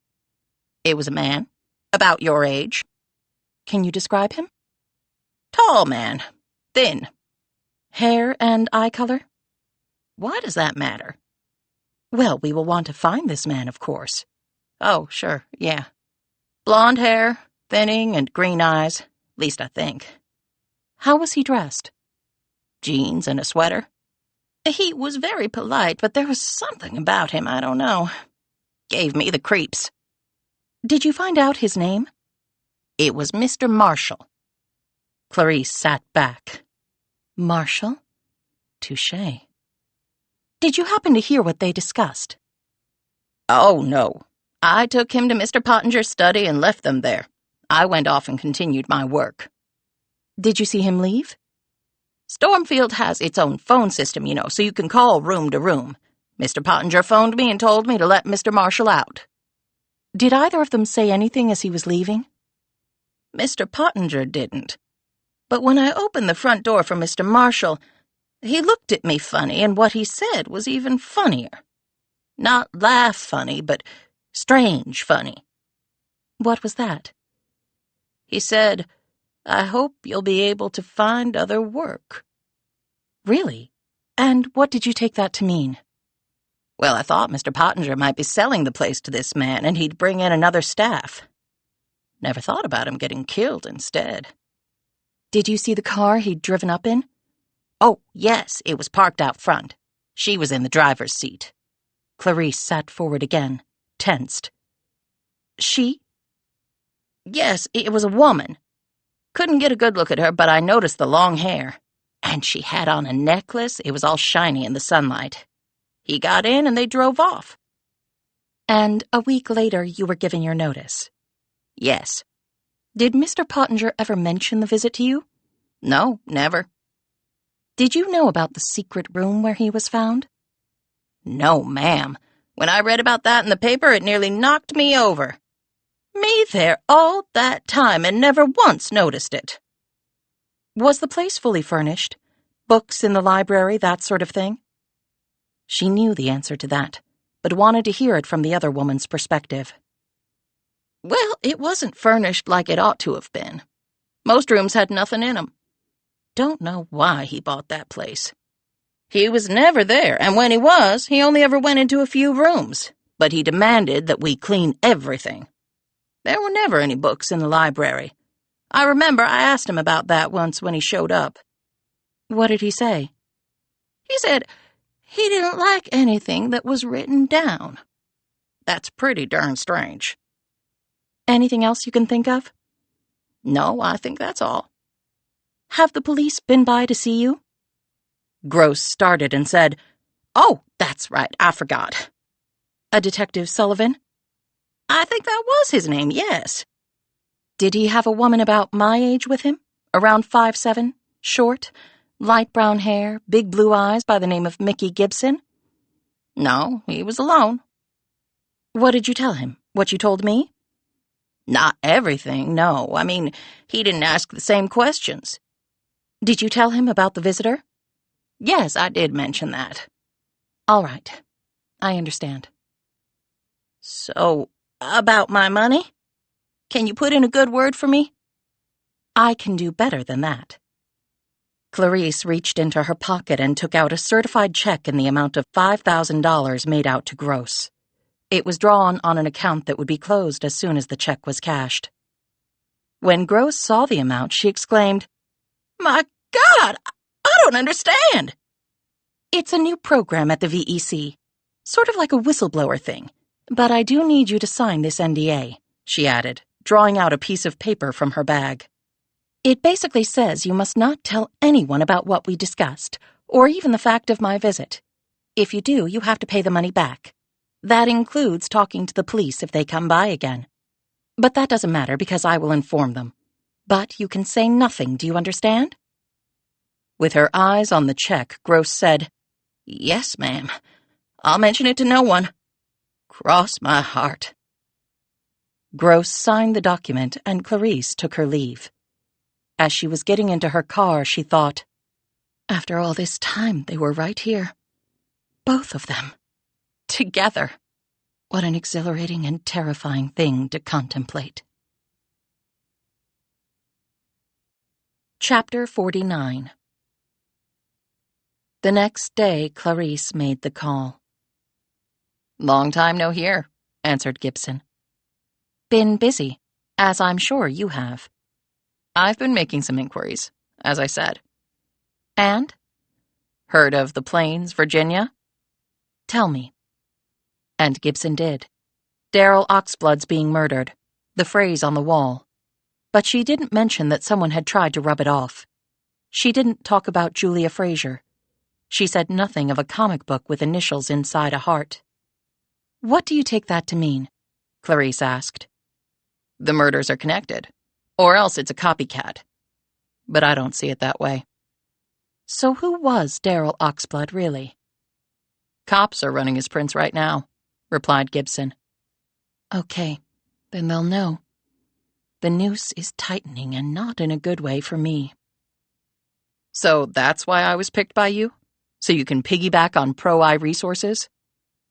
It was a man, about your age. Can you describe him? Tall man, thin. Hair and eye color? Why does that matter? Well, we will want to find this man, of course. Oh, sure, yeah. Blonde hair, thinning, and green eyes, least I think. How was he dressed? Jeans and a sweater. He was very polite, but there was something about him, I don't know. Gave me the creeps. Did you find out his name? It was Mr. Marshall. Clarice sat back. Marshall? Touché. Did you happen to hear what they discussed? Oh, no. I took him to Mr. Pottinger's study and left them there. I went off and continued my work. Did you see him leave? Stormfield has its own phone system, so you can call room to room. Mr. Pottinger phoned me and told me to let Mr. Marshall out. Did either of them say anything as he was leaving? Mr. Pottinger didn't. But when I opened the front door for Mr. Marshall, he looked at me funny, and what he said was even funnier. Not laugh funny, but strange funny. What was that? He said, I hope you'll be able to find other work. Really? And what did you take that to mean? Well, I thought Mr. Pottinger might be selling the place to this man, and he'd bring in another staff. Never thought about him getting killed instead. Did you see the car he'd driven up in? Oh, yes, it was parked out front. She was in the driver's seat. Clarice sat forward again, tensed. She? Yes, it was a woman. Couldn't get a good look at her, but I noticed the long hair. And she had on a necklace. It was all shiny in the sunlight. He got in and they drove off. And a week later you were given your notice? Yes. Did Mr. Pottinger ever mention the visit to you? No, never. Did you know about the secret room where he was found? No, ma'am. When I read about that in the paper, it nearly knocked me over. Me there all that time and never once noticed it. Was the place fully furnished? Books in the library, that sort of thing? She knew the answer to that, but wanted to hear it from the other woman's perspective. Well, it wasn't furnished like it ought to have been. Most rooms had nothing in 'em. Don't know why he bought that place. He was never there, and when he was, he only ever went into a few rooms, but he demanded that we clean everything. There were never any books in the library. I remember I asked him about that once when he showed up. What did he say? He said he didn't like anything that was written down. That's pretty darn strange. Anything else you can think of? No, I think that's all. Have the police been by to see you? Gross started and said, "Oh, that's right, I forgot." A Detective Sullivan? I think that was his name, yes. Did he have a woman about my age with him? Around 5'7", short, light brown hair, big blue eyes by the name of Mickey Gibson? No, he was alone. What did you tell him? What you told me? Not everything, no. I mean, he didn't ask the same questions. Did you tell him about the visitor? Yes, I did mention that. All right. I understand. So, about my money? Can you put in a good word for me? I can do better than that. Clarice reached into her pocket and took out a certified check in the amount of $5,000 made out to Gross. It was drawn on an account that would be closed as soon as the check was cashed. When Gross saw the amount, she exclaimed, "My God, I don't understand." It's a new program at the VEC, sort of like a whistleblower thing. But I do need you to sign this NDA, she added, drawing out a piece of paper from her bag. It basically says you must not tell anyone about what we discussed, or even the fact of my visit. If you do, you have to pay the money back. That includes talking to the police if they come by again. But that doesn't matter because I will inform them. But you can say nothing, do you understand? With her eyes on the check, Gross said, "Yes, ma'am. I'll mention it to no one. Cross my heart." Gross signed the document and Clarice took her leave. As she was getting into her car, she thought, after all this time, they were right here. Both of them. Together. What an exhilarating and terrifying thing to contemplate. Chapter 49. The next day, Clarice made the call. "Long time no hear," answered Gibson. Been busy, as I'm sure you have. I've been making some inquiries, as I said. And? Heard of the Plains, Virginia? Tell me. And Gibson did. Daryl Oxblood's being murdered, the phrase on the wall. But she didn't mention that someone had tried to rub it off. She didn't talk about Julia Fraser. She said nothing of a comic book with initials inside a heart. What do you take that to mean? Clarice asked. The murders are connected, or else it's a copycat. But I don't see it that way. So who was Daryl Oxblood, really? Cops are running his prints right now, replied Gibson. Okay, then they'll know. The noose is tightening and not in a good way for me. So that's why I was picked by you? So you can piggyback on Pro-Eye resources?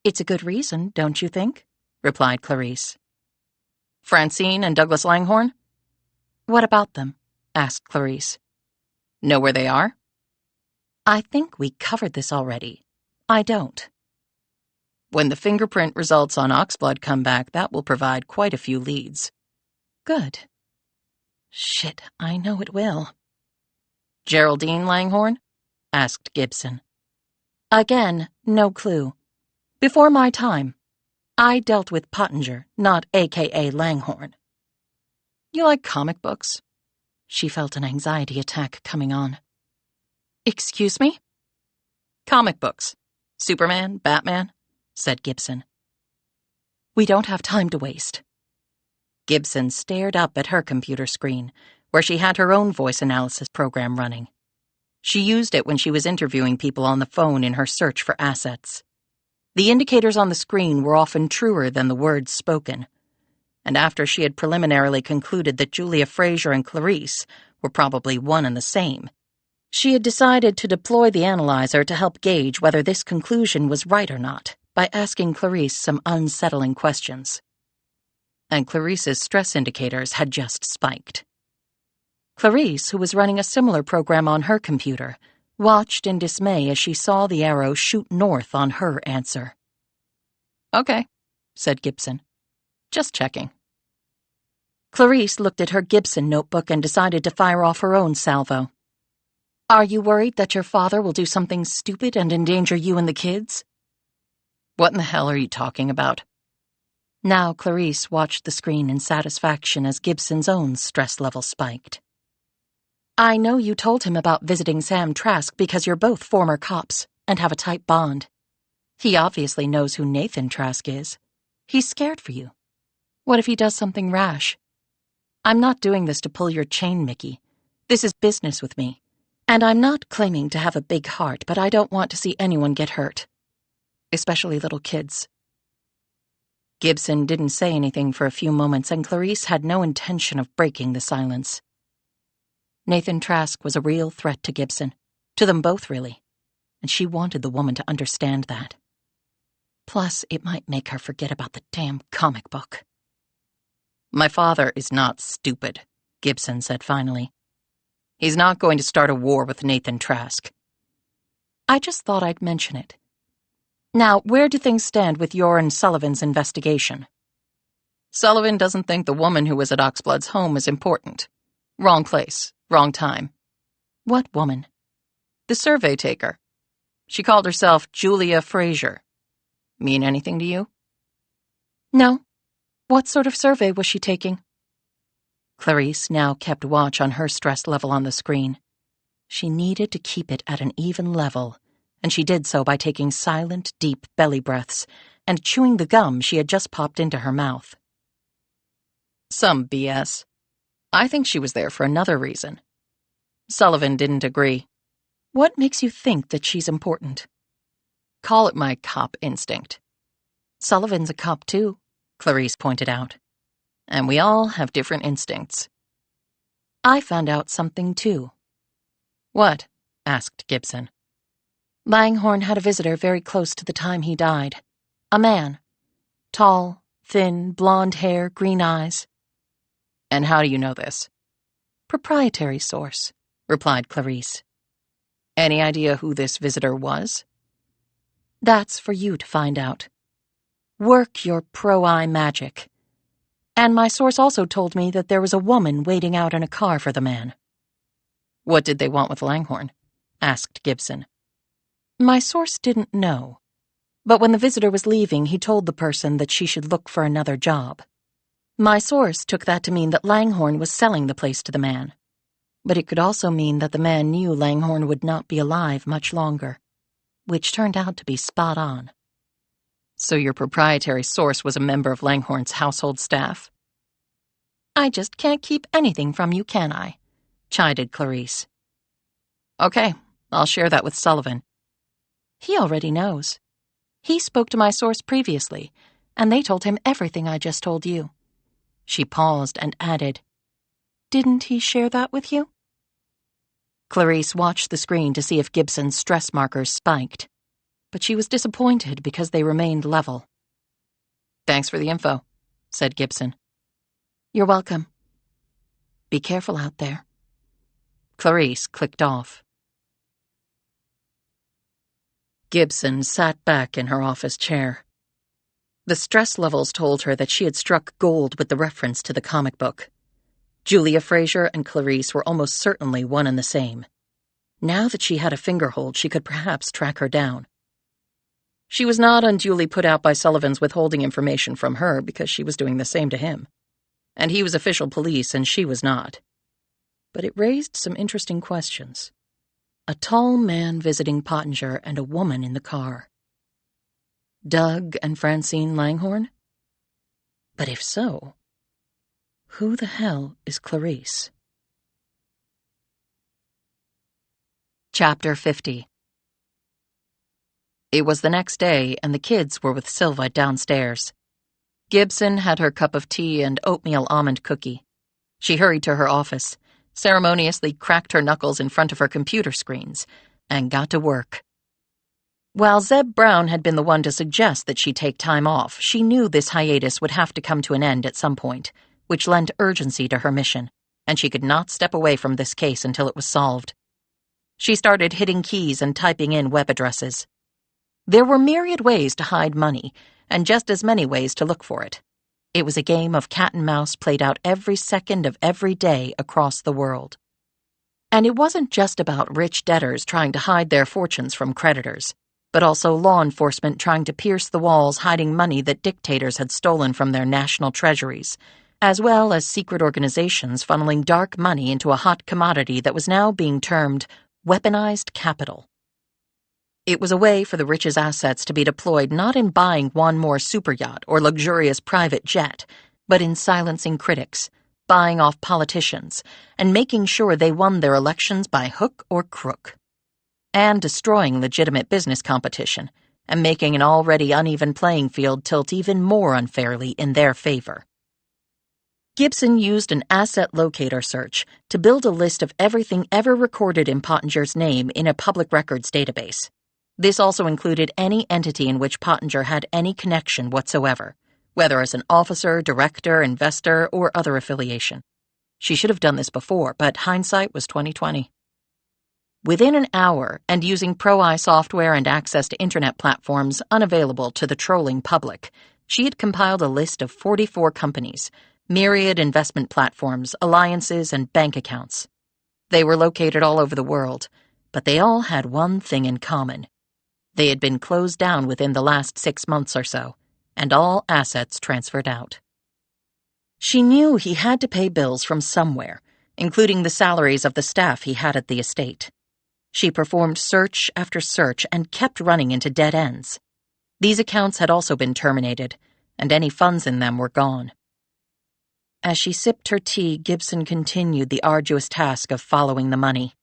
It's a good reason, don't you think? Replied Clarice. Francine and Douglas Langhorne? What about them? Asked Clarice. Know where they are? I think we covered this already. I don't. When the fingerprint results on Oxblood come back, that will provide quite a few leads. Good. Shit, I know it will. Geraldine Langhorne? Asked Gibson. Again, no clue. Before my time, I dealt with Pottinger, not A.K.A. Langhorne. You like comic books? She felt an anxiety attack coming on. Excuse me? Comic books. Superman, Batman, said Gibson. We don't have time to waste. Gibson stared up at her computer screen, where she had her own voice analysis program running. She used it when she was interviewing people on the phone in her search for assets. The indicators on the screen were often truer than the words spoken. And after she had preliminarily concluded that Julia Fraser and Clarice were probably one and the same, she had decided to deploy the analyzer to help gauge whether this conclusion was right or not by asking Clarice some unsettling questions. And Clarice's stress indicators had just spiked. Clarice, who was running a similar program on her computer, watched in dismay as she saw the arrow shoot north on her answer. "Okay," said Gibson. "Just checking." Clarice looked at her Gibson notebook and decided to fire off her own salvo. "Are you worried that your father will do something stupid and endanger you and the kids?" "What in the hell are you talking about?" Now Clarice watched the screen in satisfaction as Gibson's own stress level spiked. "I know you told him about visiting Sam Trask because you're both former cops and have a tight bond. He obviously knows who Nathan Trask is. He's scared for you. What if he does something rash? I'm not doing this to pull your chain, Mickey. This is business with me. And I'm not claiming to have a big heart, but I don't want to see anyone get hurt. Especially little kids." Gibson didn't say anything for a few moments, and Clarice had no intention of breaking the silence. Nathan Trask was a real threat to Gibson, to them both really, and she wanted the woman to understand that. Plus, it might make her forget about the damn comic book. "My father is not stupid," Gibson said finally. "He's not going to start a war with Nathan Trask." "I just thought I'd mention it. Now, where do things stand with your and Sullivan's investigation?" "Sullivan doesn't think the woman who was at Oxblood's home is important. Wrong place, wrong time." "What woman?" "The survey taker. She called herself Julia Fraser. Mean anything to you?" "No. What sort of survey was she taking?" Clarice now kept watch on her stress level on the screen. She needed to keep it at an even level, and she did so by taking silent, deep belly breaths and chewing the gum she had just popped into her mouth. "Some BS. I think she was there for another reason." Sullivan didn't agree. "What makes you think that she's important?" "Call it my cop instinct." "Sullivan's a cop too," Clarice pointed out. "And we all have different instincts." "I found out something too." "What?" asked Gibson. "Langhorne had a visitor very close to the time he died. A man. Tall, thin, blonde hair, green eyes." "And how do you know this?" "Proprietary source," replied Clarice. "Any idea who this visitor was?" "That's for you to find out. Work your pro-eye magic. And my source also told me that there was a woman waiting out in a car for the man." "What did they want with Langhorne?" asked Gibson. My source didn't know. But when the visitor was leaving, he told the person that she should look for another job. My source took that to mean that Langhorne was selling the place to the man. But it could also mean that the man knew Langhorne would not be alive much longer, which turned out to be spot on. "So your proprietary source was a member of Langhorne's household staff?" "I just can't keep anything from you, can I?" chided Clarice. "Okay, I'll share that with Sullivan." "He already knows. He spoke to my source previously, and they told him everything I just told you." She paused and added, "Didn't he share that with you?" Clarice watched the screen to see if Gibson's stress markers spiked, but she was disappointed because they remained level. "Thanks for the info," said Gibson. "You're welcome. Be careful out there." Clarice clicked off. Gibson sat back in her office chair. The stress levels told her that she had struck gold with the reference to the comic book. Julia Fraser and Clarice were almost certainly one and the same. Now that she had a fingerhold, she could perhaps track her down. She was not unduly put out by Sullivan's withholding information from her because she was doing the same to him. And he was official police and she was not. But it raised some interesting questions. A tall man visiting Pottinger and a woman in the car. Doug and Francine Langhorne? But if so, who the hell is Clarice? Chapter 50. It was the next day, and the kids were with Silva downstairs. Gibson had her cup of tea and oatmeal almond cookie. She hurried to her office, ceremoniously cracked her knuckles in front of her computer screens, and got to work. While Zeb Brown had been the one to suggest that she take time off, she knew this hiatus would have to come to an end at some point, which lent urgency to her mission, and she could not step away from this case until it was solved. She started hitting keys and typing in web addresses. There were myriad ways to hide money, and just as many ways to look for it. It was a game of cat and mouse played out every second of every day across the world. And it wasn't just about rich debtors trying to hide their fortunes from creditors, but also law enforcement trying to pierce the walls hiding money that dictators had stolen from their national treasuries, as well as secret organizations funneling dark money into a hot commodity that was now being termed weaponized capital. It was a way for the rich's assets to be deployed not in buying one more superyacht or luxurious private jet, but in silencing critics, buying off politicians, and making sure they won their elections by hook or crook, and destroying legitimate business competition, and making an already uneven playing field tilt even more unfairly in their favor. Gibson used an asset locator search to build a list of everything ever recorded in Pottinger's name in a public records database. This also included any entity in which Pottinger had any connection whatsoever, whether as an officer, director, investor, or other affiliation. She should have done this before, but hindsight was 20/20. Within an hour, and using Pro-Eye software and access to internet platforms unavailable to the trolling public, she had compiled a list of 44 companies, myriad investment platforms, alliances, and bank accounts. They were located all over the world, but they all had one thing in common. They had been closed down within the last 6 months or so, and all assets transferred out. She knew he had to pay bills from somewhere, including the salaries of the staff he had at the estate. She performed search after search and kept running into dead ends. These accounts had also been terminated, and any funds in them were gone. As she sipped her tea, Gibson continued the arduous task of following the money.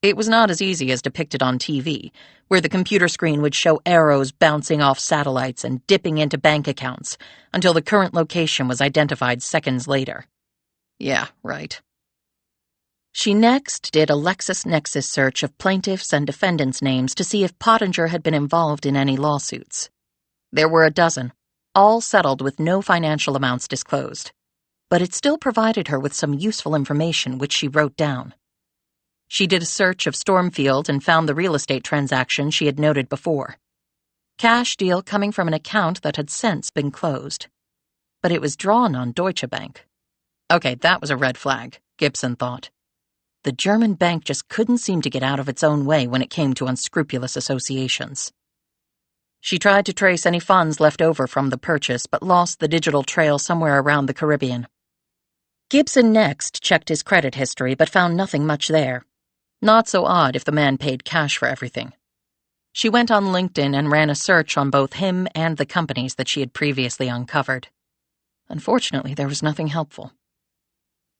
It was not as easy as depicted on TV, where the computer screen would show arrows bouncing off satellites and dipping into bank accounts until the current location was identified seconds later. Yeah, right. She next did a LexisNexis search of plaintiffs' and defendants' names to see if Pottinger had been involved in any lawsuits. There were a dozen, all settled with no financial amounts disclosed. But it still provided her with some useful information which she wrote down. She did a search of Stormfield and found the real estate transaction she had noted before. Cash deal coming from an account that had since been closed. But it was drawn on Deutsche Bank. Okay, that was a red flag, Gibson thought. The German bank just couldn't seem to get out of its own way when it came to unscrupulous associations. She tried to trace any funds left over from the purchase, but lost the digital trail somewhere around the Caribbean. Gibson next checked his credit history, but found nothing much there. Not so odd if the man paid cash for everything. She went on LinkedIn and ran a search on both him and the companies that she had previously uncovered. Unfortunately, there was nothing helpful.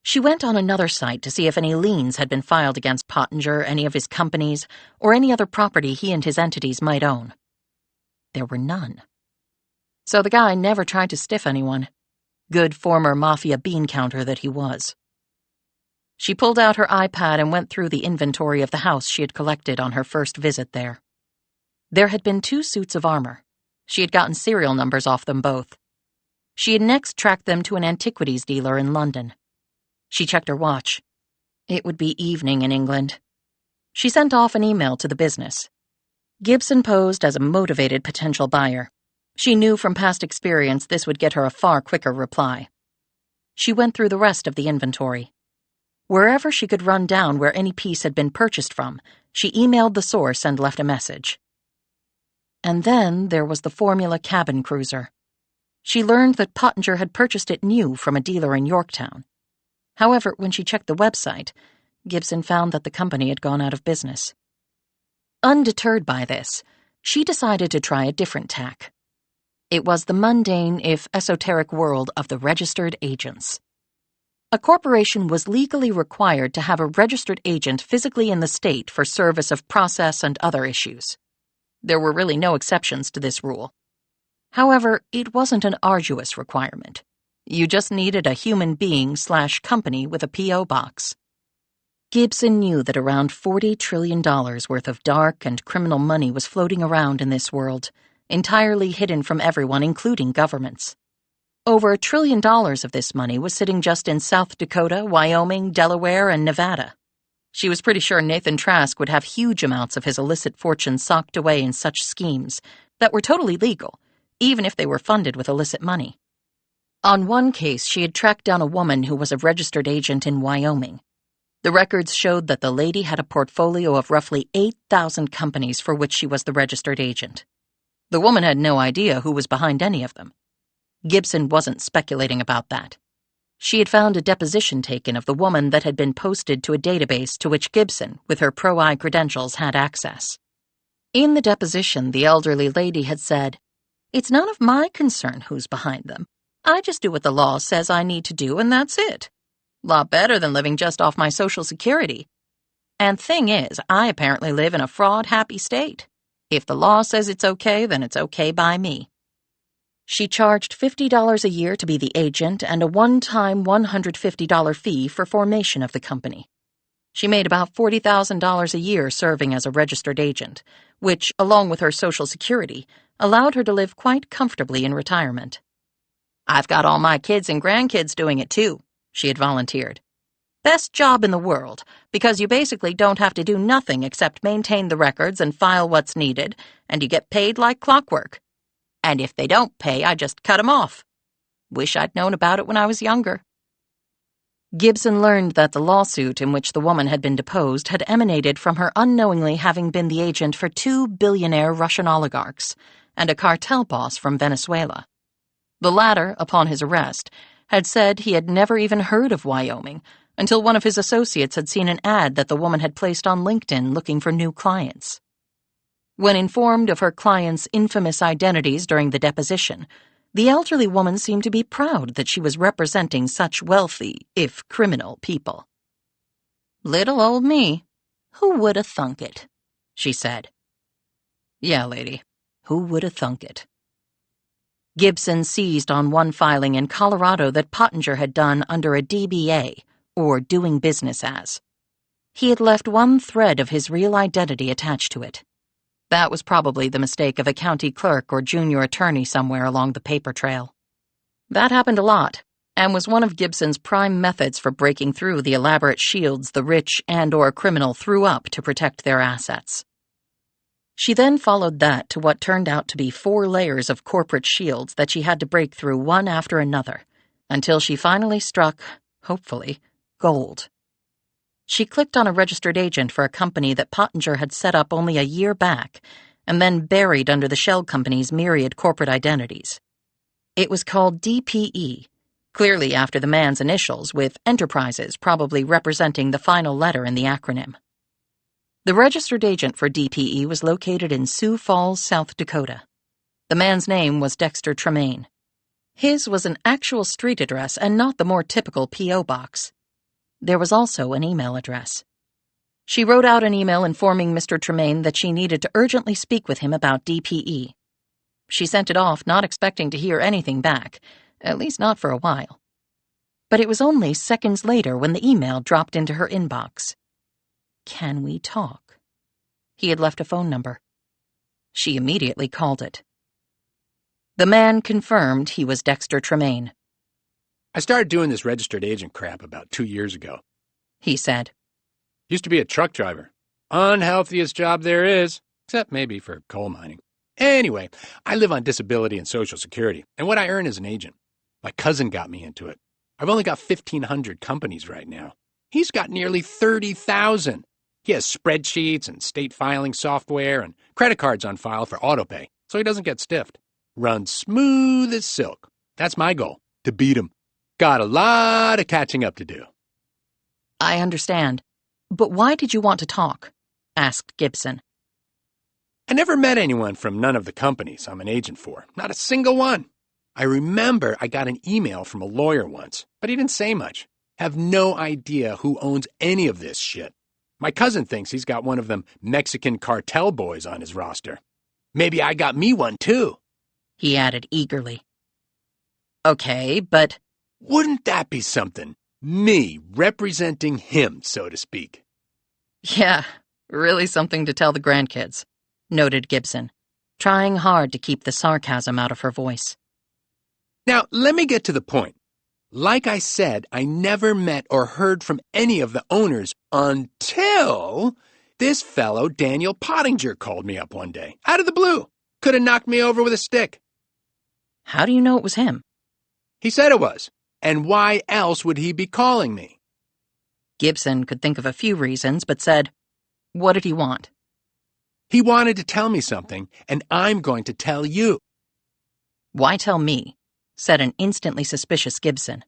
She went on another site to see if any liens had been filed against Pottinger, any of his companies, or any other property he and his entities might own. There were none. So the guy never tried to stiff anyone. Good former mafia bean counter that he was. She pulled out her iPad and went through the inventory of the house she had collected on her first visit there. There had been 2 suits of armor. She had gotten serial numbers off them both. She had next tracked them to an antiquities dealer in London. She checked her watch. It would be evening in England. She sent off an email to the business. Gibson posed as a motivated potential buyer. She knew from past experience this would get her a far quicker reply. She went through the rest of the inventory. Wherever she could run down where any piece had been purchased from, she emailed the source and left a message. And then there was the Formula cabin cruiser. She learned that Pottinger had purchased it new from a dealer in Yorktown. However, when she checked the website, Gibson found that the company had gone out of business. Undeterred by this, she decided to try a different tack. It was the mundane, if esoteric world of the registered agents. A corporation was legally required to have a registered agent physically in the state for service of process and other issues. There were really no exceptions to this rule. However, it wasn't an arduous requirement. You just needed a human being/company with a P.O. box. Gibson knew that around $40 trillion worth of dark and criminal money was floating around in this world, entirely hidden from everyone, including governments. Over $1 trillion of this money was sitting just in South Dakota, Wyoming, Delaware, and Nevada. She was pretty sure Nathan Trask would have huge amounts of his illicit fortune socked away in such schemes that were totally legal, even if they were funded with illicit money. On one case, she had tracked down a woman who was a registered agent in Wyoming. The records showed that the lady had a portfolio of roughly 8,000 companies for which she was the registered agent. The woman had no idea who was behind any of them. Gibson wasn't speculating about that. She had found a deposition taken of the woman that had been posted to a database to which Gibson, with her pro-I credentials, had access. In the deposition, the elderly lady had said, "It's none of my concern who's behind them. I just do what the law says I need to do, and that's it. Lot better than living just off my Social Security. And thing is, I apparently live in a fraud-happy state. If the law says it's okay, then it's okay by me." She charged $50 a year to be the agent and a one-time $150 fee for formation of the company. She made about $40,000 a year serving as a registered agent, which, along with her Social Security, allowed her to live quite comfortably in retirement. "I've got all my kids and grandkids doing it too," she had volunteered. "Best job in the world, because you basically don't have to do nothing except maintain the records and file what's needed, and you get paid like clockwork. And if they don't pay, I just cut 'em off. Wish I'd known about it when I was younger." Gibson learned that the lawsuit in which the woman had been deposed had emanated from her unknowingly having been the agent for 2 billionaire Russian oligarchs and a cartel boss from Venezuela. The latter, upon his arrest, had said he had never even heard of Wyoming until one of his associates had seen an ad that the woman had placed on LinkedIn looking for new clients. When informed of her clients' infamous identities during the deposition, the elderly woman seemed to be proud that she was representing such wealthy, if criminal, people. "Little old me. Who would 'a thunk it?" she said. "Yeah, lady, who would 'a thunk it?" Gibson seized on one filing in Colorado that Pottinger had done under a DBA, or doing business as. He had left one thread of his real identity attached to it. That was probably the mistake of a county clerk or junior attorney somewhere along the paper trail. That happened a lot, and was one of Gibson's prime methods for breaking through the elaborate shields the rich and/or criminal threw up to protect their assets. She then followed that to what turned out to be 4 layers of corporate shields that she had to break through one after another, until she finally struck, hopefully, gold. She clicked on a registered agent for a company that Pottinger had set up only a year back, and then buried under the shell company's myriad corporate identities. It was called DPE, clearly after the man's initials, with Enterprises probably representing the final letter in the acronym. The registered agent for DPE was located in Sioux Falls, South Dakota. The man's name was Dexter Tremaine. His was an actual street address and not the more typical P.O. box. There was also an email address. She wrote out an email informing Mr. Tremaine that she needed to urgently speak with him about DPE. She sent it off, not expecting to hear anything back, at least not for a while. But it was only seconds later when the email dropped into her inbox. "Can we talk?" He had left a phone number. She immediately called it. The man confirmed he was Dexter Tremaine. I started doing this registered agent crap about 2 years ago, he said. Used to be a truck driver. Unhealthiest job there is, except maybe for coal mining. Anyway, I live on disability and Social Security, and what I earn is an agent. My cousin got me into it. I've only got 1,500 companies right now. He's got nearly 30,000. He has spreadsheets and state filing software and credit cards on file for autopay, so he doesn't get stiffed. Runs smooth as silk. That's my goal, to beat him. Got a lot of catching up to do. "I understand. But why did you want to talk?" asked Gibson. I never met anyone from none of the companies I'm an agent for. Not a single one. I remember I got an email from a lawyer once, but he didn't say much. have no idea who owns any of this shit. My cousin thinks he's got one of them Mexican cartel boys on his roster. Maybe I got me one, too, he added eagerly. Okay, but... Wouldn't that be something? Me representing him, so to speak. Yeah, really something to tell the grandkids, noted Gibson, trying hard to keep the sarcasm out of her voice. Now, let me get to the point. Like I said, I never met or heard from any of the owners until this fellow Daniel Pottinger called me up one day, out of the blue. Could have knocked me over with a stick. How do you know it was him? He said it was. And why else would he be calling me? Gibson could think of a few reasons, but said, what did he want? He wanted to tell me something, and I'm going to tell you. Why tell me? Said an instantly suspicious Gibson.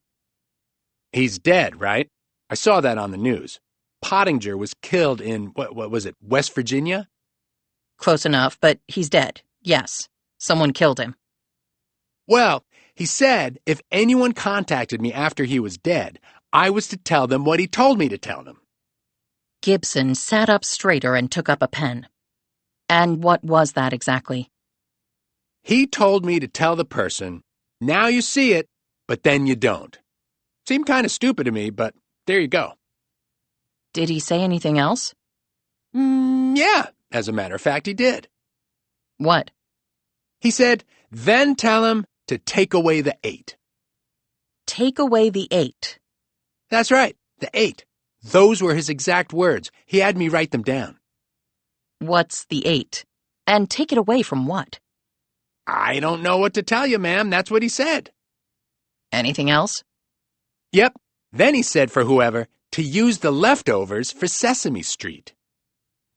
He's dead, right? I saw that on the news. Pottinger was killed in, what was it, West Virginia? Close enough, but he's dead. Yes, someone killed him. Well, he said if anyone contacted me after he was dead, I was to tell them what he told me to tell them. Gibson sat up straighter and took up a pen. And what was that exactly? He told me to tell the person, now you see it, but then you don't. Seemed kind of stupid to me, but there you go. Did he say anything else? Yeah, as a matter of fact, he did. What? He said, then tell him to take away the 8. Take away the 8. That's right, the 8. Those were his exact words. He had me write them down. What's the 8? And take it away from what? I don't know what to tell you, ma'am. That's what he said. Anything else? Yep. Then he said for whoever to use the leftovers for Sesame Street.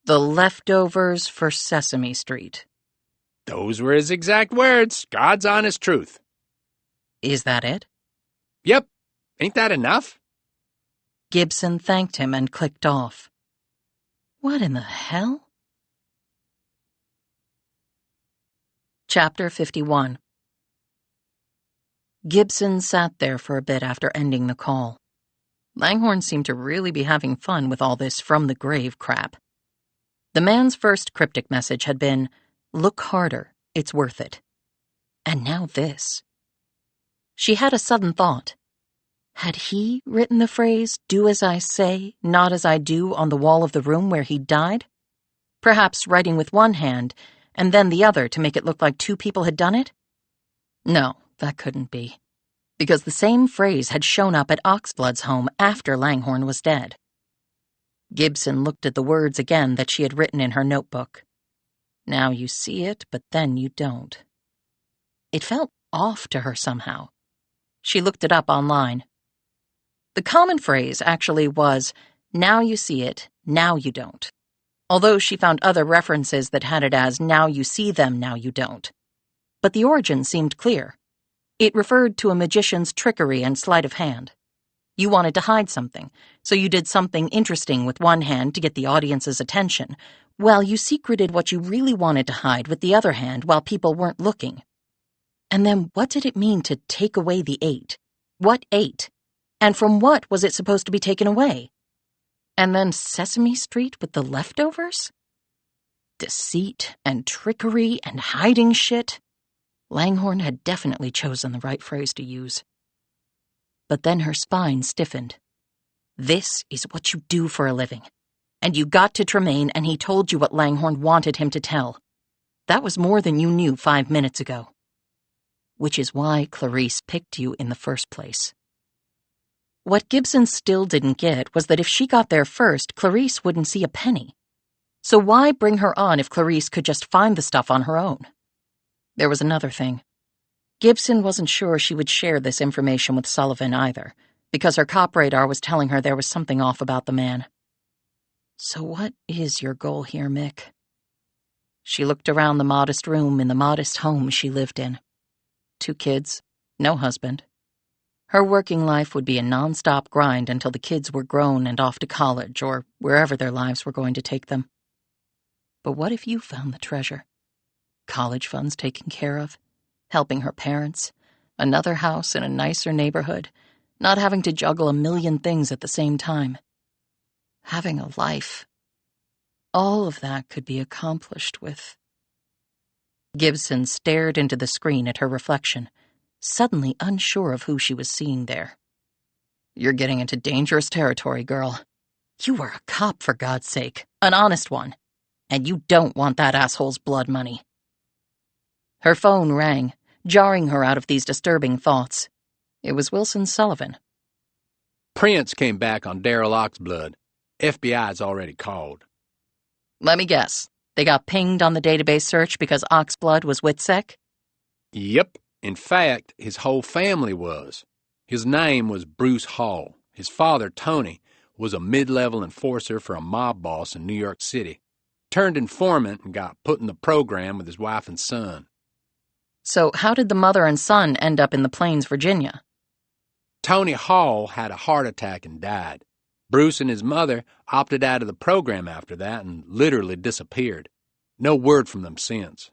The leftovers for Sesame Street. Those were his exact words. God's honest truth. Is that it? Yep. Ain't that enough? Gibson thanked him and clicked off. What in the hell? Chapter 51. Gibson sat there for a bit after ending the call. Langhorne seemed to really be having fun with all this from-the-grave crap. The man's first cryptic message had been, "Look harder, it's worth it." And now this. She had a sudden thought. Had he written the phrase, "Do as I say, not as I do," on the wall of the room where he'd died? Perhaps writing with one hand, and then the other to make it look like two people had done it? No, that couldn't be, because the same phrase had shown up at Oxblood's home after Langhorne was dead. Gibson looked at the words again that she had written in her notebook. Now you see it, but then you don't. It felt off to her somehow. She looked it up online. The common phrase actually was, "Now you see it, now you don't," although she found other references that had it as, "Now you see them, now you don't." But the origin seemed clear. It referred to a magician's trickery and sleight of hand. You wanted to hide something, so you did something interesting with one hand to get the audience's attention, while you secreted what you really wanted to hide with the other hand while people weren't looking. And then what did it mean to take away the 8? What 8? And from what was it supposed to be taken away? And then Sesame Street with the leftovers? Deceit and trickery and hiding shit. Langhorne had definitely chosen the right phrase to use. But then her spine stiffened. This is what you do for a living. And you got to Tremaine and he told you what Langhorne wanted him to tell. That was more than you knew 5 minutes ago. Which is why Clarice picked you in the first place. What Gibson still didn't get was that if she got there first, Clarice wouldn't see a penny. So why bring her on if Clarice could just find the stuff on her own? There was another thing. Gibson wasn't sure she would share this information with Sullivan either, because her cop radar was telling her there was something off about the man. So what is your goal here, Mick? She looked around the modest room in the modest home she lived in. 2 kids, no husband. Her working life would be a nonstop grind until the kids were grown and off to college or wherever their lives were going to take them. But what if you found the treasure? College funds taken care of, helping her parents, another house in a nicer neighborhood, not having to juggle a million things at the same time. Having a life. All of that could be accomplished with... Gibson stared into the screen at her reflection, suddenly unsure of who she was seeing there. You're getting into dangerous territory, girl. You were a cop, for God's sake, an honest one. And you don't want that asshole's blood money. Her phone rang, jarring her out of these disturbing thoughts. It was Wilson Sullivan. Prince came back on Daryl Oxblood. FBI's already called. Let me guess. They got pinged on the database search because Oxblood was WITSEC? Yep. In fact, his whole family was. His name was Bruce Hall. His father, Tony, was a mid-level enforcer for a mob boss in New York City. Turned informant and got put in the program with his wife and son. So how did the mother and son end up in the Plains, Virginia? Tony Hall had a heart attack and died. Bruce and his mother opted out of the program after that and literally disappeared. No word from them since.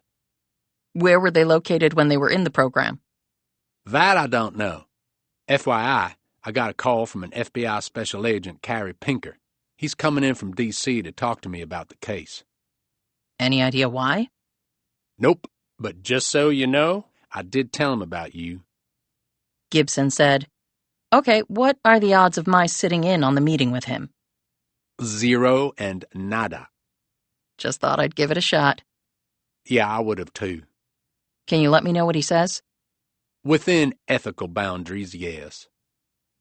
Where were they located when they were in the program? That I don't know. FYI, I got a call from an FBI special agent, Carrie Pinker. He's coming in from D.C. to talk to me about the case. Any idea why? Nope, but just so you know, I did tell him about you. Gibson said, Okay, what are the odds of my sitting in on the meeting with him? 0 and nada. Just thought I'd give it a shot. Yeah, I would have too. Can you let me know what he says? Within ethical boundaries, yes.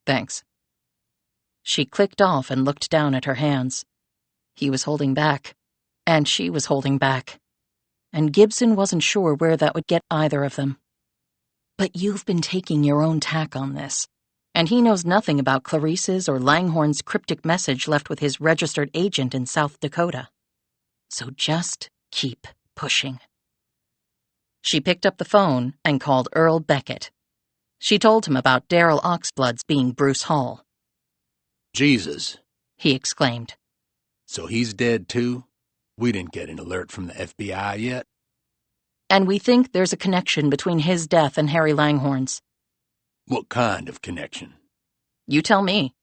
Thanks. She clicked off and looked down at her hands. He was holding back, and she was holding back. And Gibson wasn't sure where that would get either of them. But you've been taking your own tack on this. And he knows nothing about Clarice's or Langhorne's cryptic message left with his registered agent in South Dakota. So just keep pushing. She picked up the phone and called Earl Beckett. She told him about Daryl Oxblood's being Bruce Hall. Jesus, he exclaimed. So he's dead too? We didn't get an alert from the FBI yet. And we think there's a connection between his death and Harry Langhorne's. What kind of connection? You tell me.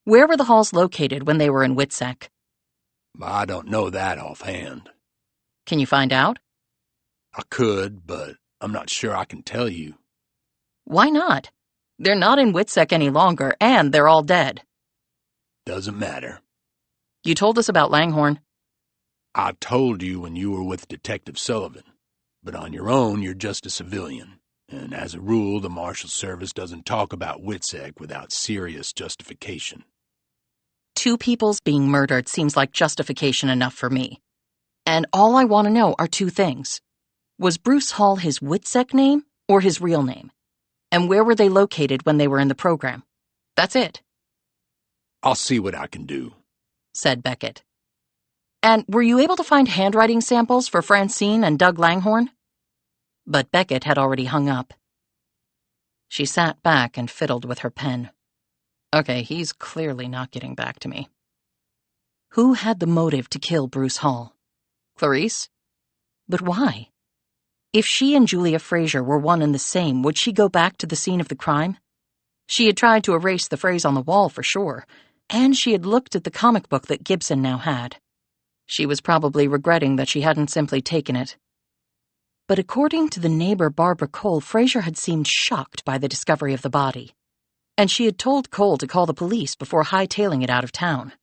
Where were the Halls located when they were in WITSEC? I don't know that offhand. Can you find out? I could, but I'm not sure I can tell you. Why not? They're not in WITSEC any longer, and they're all dead. Doesn't matter. You told us about Langhorne. I told you when you were with Detective Sullivan. But on your own, you're just a civilian. And as a rule, the Marshal Service doesn't talk about WITSEC without serious justification. 2 people's being murdered seems like justification enough for me. And all I want to know are 2 things. Was Bruce Hall his WITSEC name or his real name? And where were they located when they were in the program? That's it. I'll see what I can do, said Beckett. And were you able to find handwriting samples for Francine and Doug Langhorne? But Beckett had already hung up. She sat back and fiddled with her pen. Okay, he's clearly not getting back to me. Who had the motive to kill Bruce Hall? Clarice? But why? If she and Julia Fraser were one and the same, would she go back to the scene of the crime? She had tried to erase the phrase on the wall for sure, and she had looked at the comic book that Gibson now had. She was probably regretting that she hadn't simply taken it. But according to the neighbor Barbara Cole, Fraser had seemed shocked by the discovery of the body, and she had told Cole to call the police before hightailing it out of town.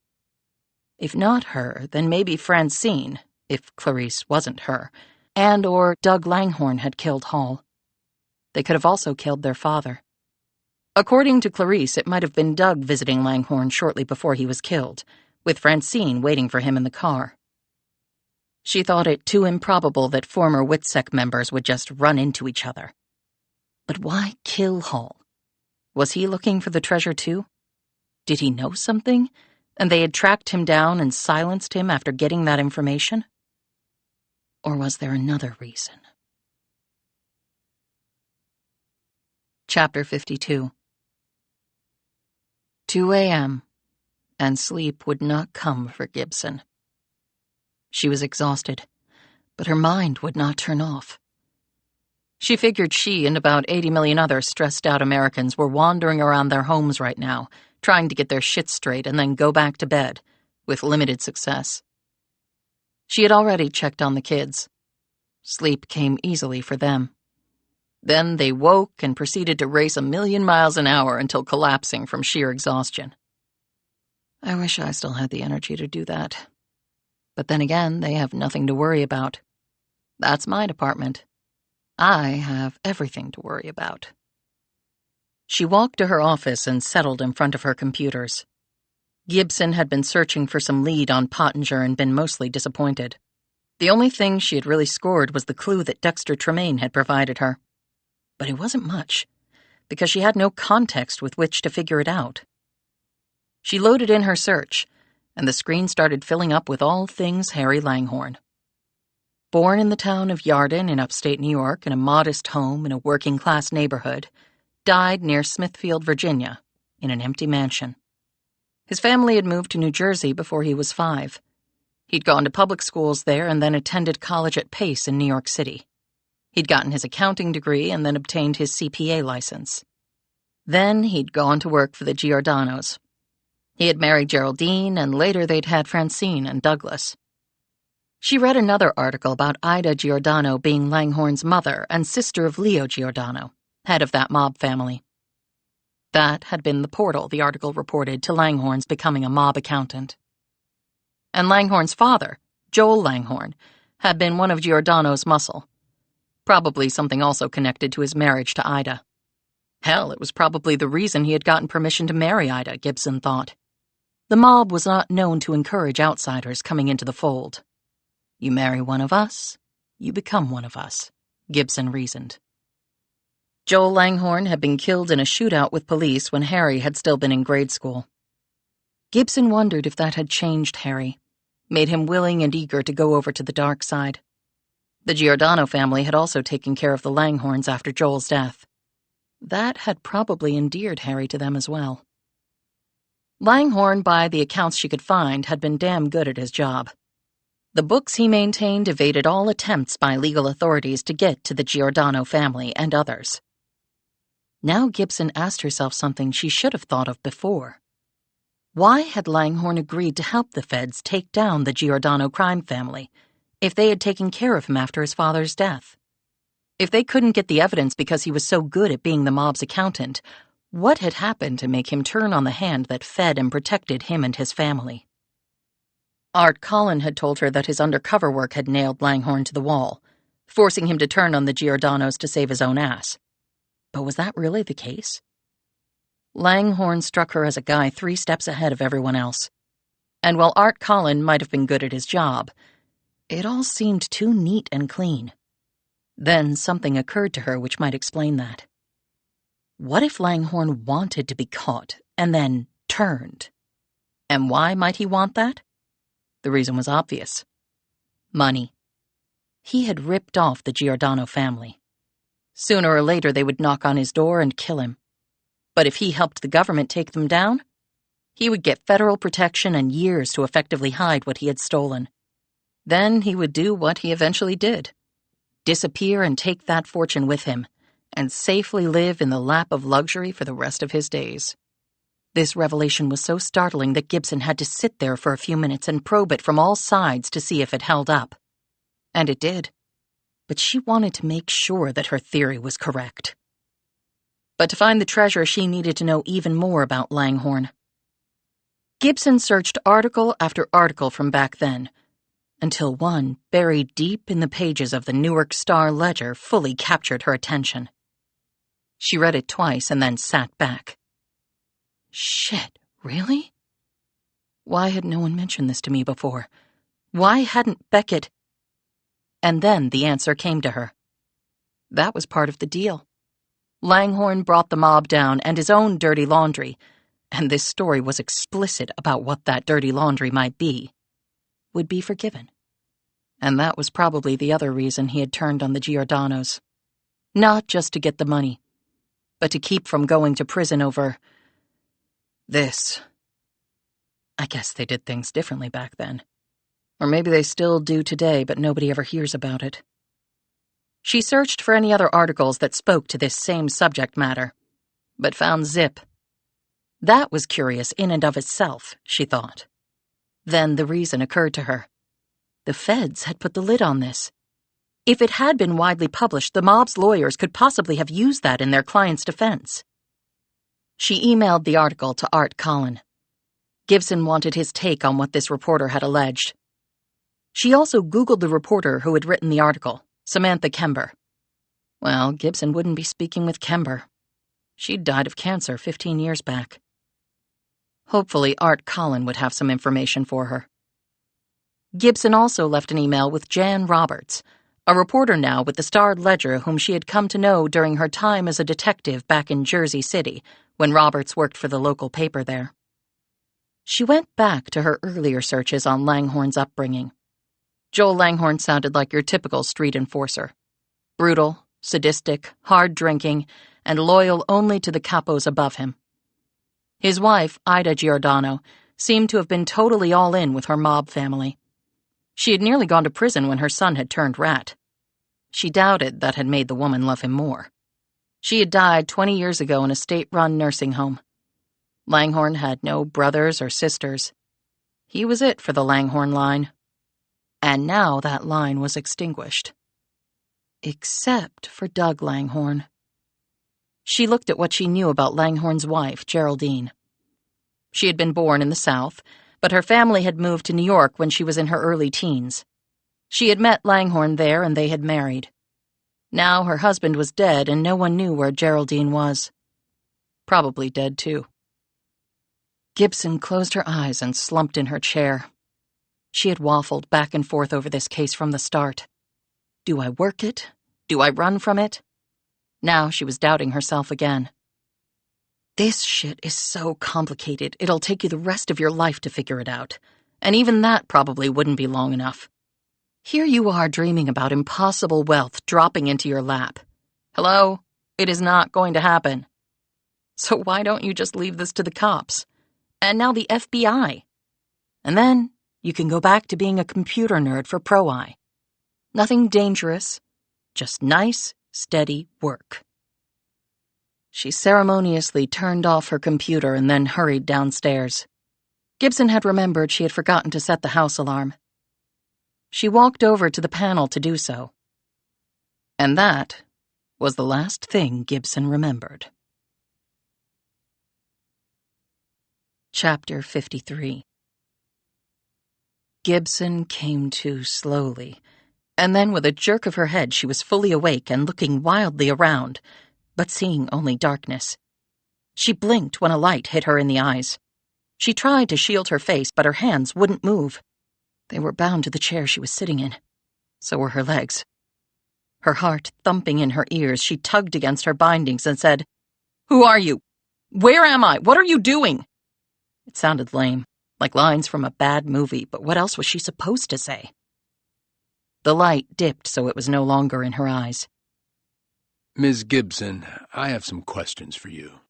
If not her, then maybe Francine, if Clarice wasn't her, and or Doug Langhorne had killed Hall. They could have also killed their father. According to Clarice, it might have been Doug visiting Langhorne shortly before he was killed, with Francine waiting for him in the car. She thought it too improbable that former WITSEC members would just run into each other. But why kill Hall? Was he looking for the treasure too? Did he know something, and they had tracked him down and silenced him after getting that information? Or was there another reason? Chapter 52. 2 a.m., and sleep would not come for Gibson. She was exhausted, but her mind would not turn off. She figured she and about 80 million other stressed-out Americans were wandering around their homes right now, trying to get their shit straight and then go back to bed, with limited success. She had already checked on the kids. Sleep came easily for them. Then they woke and proceeded to race 1,000,000 miles an hour until collapsing from sheer exhaustion. I wish I still had the energy to do that. But then again, they have nothing to worry about. That's my department. I have everything to worry about. She walked to her office and settled in front of her computers. Gibson had been searching for some lead on Pottinger and been mostly disappointed. The only thing she had really scored was the clue that Dexter Tremaine had provided her. But it wasn't much, because she had no context with which to figure it out. She loaded in her search, and the screen started filling up with all things Harry Langhorne. Born in the town of Yarden in upstate New York in a modest home in a working-class neighborhood, died near Smithfield, Virginia, in an empty mansion. His family had moved to New Jersey before he was 5. He'd gone to public schools there and then attended college at Pace in New York City. He'd gotten his accounting degree and then obtained his CPA license. Then he'd gone to work for the Giordanos. He had married Geraldine, and later they'd had Francine and Douglas. She read another article about Ida Giordano being Langhorne's mother and sister of Leo Giordano, head of that mob family. That had been the portal, the article reported, to Langhorne's becoming a mob accountant. And Langhorne's father, Joel Langhorne, had been one of Giordano's muscle. Probably something also connected to his marriage to Ida. Hell, it was probably the reason he had gotten permission to marry Ida, Gibson thought. The mob was not known to encourage outsiders coming into the fold. You marry one of us, you become one of us, Gibson reasoned. Joel Langhorne had been killed in a shootout with police when Harry had still been in grade school. Gibson wondered if that had changed Harry, made him willing and eager to go over to the dark side. The Giordano family had also taken care of the Langhornes after Joel's death. That had probably endeared Harry to them as well. Langhorne, by the accounts she could find, had been damn good at his job. The books he maintained evaded all attempts by legal authorities to get to the Giordano family and others. Now Gibson asked herself something she should have thought of before. Why had Langhorne agreed to help the feds take down the Giordano crime family if they had taken care of him after his father's death? If they couldn't get the evidence because he was so good at being the mob's accountant, what had happened to make him turn on the hand that fed and protected him and his family? Art Collin had told her that his undercover work had nailed Langhorne to the wall, forcing him to turn on the Giordanos to save his own ass. But was that really the case? Langhorne struck her as a guy 3 steps ahead of everyone else. And while Art Collin might have been good at his job, it all seemed too neat and clean. Then something occurred to her which might explain that. What if Langhorne wanted to be caught and then turned? And why might he want that? The reason was obvious. Money. He had ripped off the Giordano family. Sooner or later they would knock on his door and kill him. But if he helped the government take them down, he would get federal protection and years to effectively hide what he had stolen. Then he would do what he eventually did. Disappear and take that fortune with him, and safely live in the lap of luxury for the rest of his days. This revelation was so startling that Gibson had to sit there for a few minutes and probe it from all sides to see if it held up. And it did. But she wanted to make sure that her theory was correct. But to find the treasure, she needed to know even more about Langhorne. Gibson searched article after article from back then, until one, buried deep in the pages of the Newark Star-Ledger, fully captured her attention. She read it twice and then sat back. Shit, really? Why had no one mentioned this to me before? Why hadn't Beckett... And then the answer came to her. That was part of the deal. Langhorne brought the mob down and his own dirty laundry, and this story was explicit about what that dirty laundry might be, would be forgiven. And that was probably the other reason he had turned on the Giordanos. Not just to get the money, but to keep from going to prison over... this. I guess they did things differently back then. Or maybe they still do today, but nobody ever hears about it. She searched for any other articles that spoke to this same subject matter, but found zip. That was curious in and of itself, she thought. Then the reason occurred to her. The feds had put the lid on this. If it had been widely published, the mob's lawyers could possibly have used that in their client's defense. She emailed the article to Art Collin. Gibson wanted his take on what this reporter had alleged. She also Googled the reporter who had written the article, Samantha Kember. Well, Gibson wouldn't be speaking with Kember. She'd died of cancer 15 years back. Hopefully, Art Collin would have some information for her. Gibson also left an email with Jan Roberts, a reporter now with the Star-Ledger whom she had come to know during her time as a detective back in Jersey City when Roberts worked for the local paper there. She went back to her earlier searches on Langhorne's upbringing. Joel Langhorne sounded like your typical street enforcer. Brutal, sadistic, hard-drinking, and loyal only to the capos above him. His wife, Ida Giordano, seemed to have been totally all in with her mob family. She had nearly gone to prison when her son had turned rat. She doubted that had made the woman love him more. She had died 20 years ago in a state-run nursing home. Langhorne had no brothers or sisters. He was it for the Langhorne line. And now that line was extinguished. Except for Doug Langhorne. She looked at what she knew about Langhorne's wife, Geraldine. She had been born in the South, but her family had moved to New York when she was in her early teens. She had met Langhorne there and they had married. Now her husband was dead and no one knew where Geraldine was. Probably dead too. Gibson closed her eyes and slumped in her chair. She had waffled back and forth over this case from the start. Do I work it? Do I run from it? Now she was doubting herself again. This shit is so complicated, it'll take you the rest of your life to figure it out. And even that probably wouldn't be long enough. Here you are dreaming about impossible wealth dropping into your lap. Hello? It is not going to happen. So why don't you just leave this to the cops? And now the FBI. And then you can go back to being a computer nerd for Pro-Eye. Nothing dangerous, just nice, steady work. She ceremoniously turned off her computer and then hurried downstairs. Gibson had remembered she had forgotten to set the house alarm. She walked over to the panel to do so. And that was the last thing Gibson remembered. Chapter 53. Gibson came to slowly, and then with a jerk of her head she was fully awake and looking wildly around, but seeing only darkness. She blinked when a light hit her in the eyes. She tried to shield her face, but her hands wouldn't move. They were bound to the chair she was sitting in. So were her legs. Her heart thumping in her ears, she tugged against her bindings and said, "Who are you? Where am I? What are you doing?" It sounded lame, like lines from a bad movie, but what else was she supposed to say? The light dipped so it was no longer in her eyes. Ms. Gibson, I have some questions for you,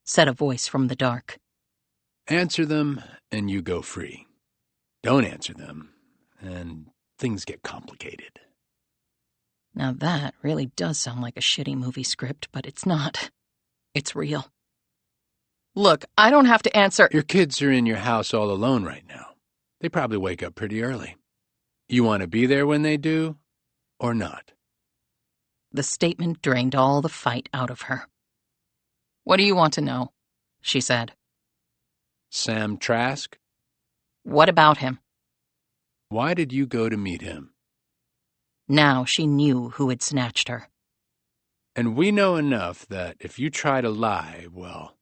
said a voice from the dark. Answer them, and you go free. Don't answer them, and things get complicated. Now that really does sound like a shitty movie script, but it's not. It's real. Look, I don't have to answer— Your kids are in your house all alone right now. They probably wake up pretty early. You want to be there when they do, or not? The statement drained all the fight out of her. What do you want to know? She said. Sam Trask? What about him? Why did you go to meet him? Now she knew who had snatched her. And we know enough that if you try to lie, well,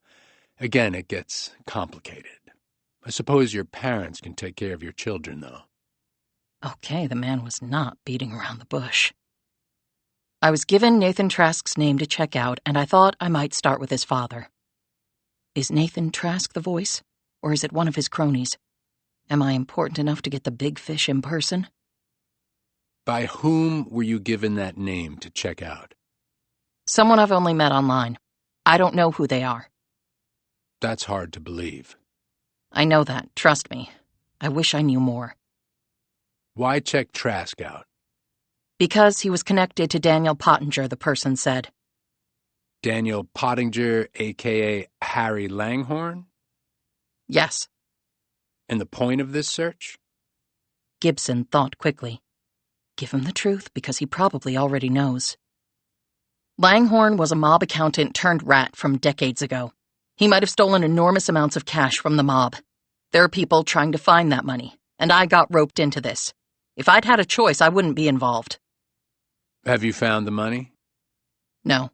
again, it gets complicated. I suppose your parents can take care of your children, though. Okay, the man was not beating around the bush. I was given Nathan Trask's name to check out, and I thought I might start with his father. Is Nathan Trask the voice, or is it one of his cronies? Am I important enough to get the big fish in person? By whom were you given that name to check out? Someone I've only met online. I don't know who they are. That's hard to believe. I know that, trust me. I wish I knew more. Why check Trask out? Because he was connected to Daniel Pottinger, the person said. Daniel Pottinger, a.k.a. Harry Langhorne? Yes. And the point of this search? Gibson thought quickly. Give him the truth, because he probably already knows. Langhorne was a mob accountant turned rat from decades ago. He might have stolen enormous amounts of cash from the mob. There are people trying to find that money, and I got roped into this. If I'd had a choice, I wouldn't be involved. Have you found the money? No.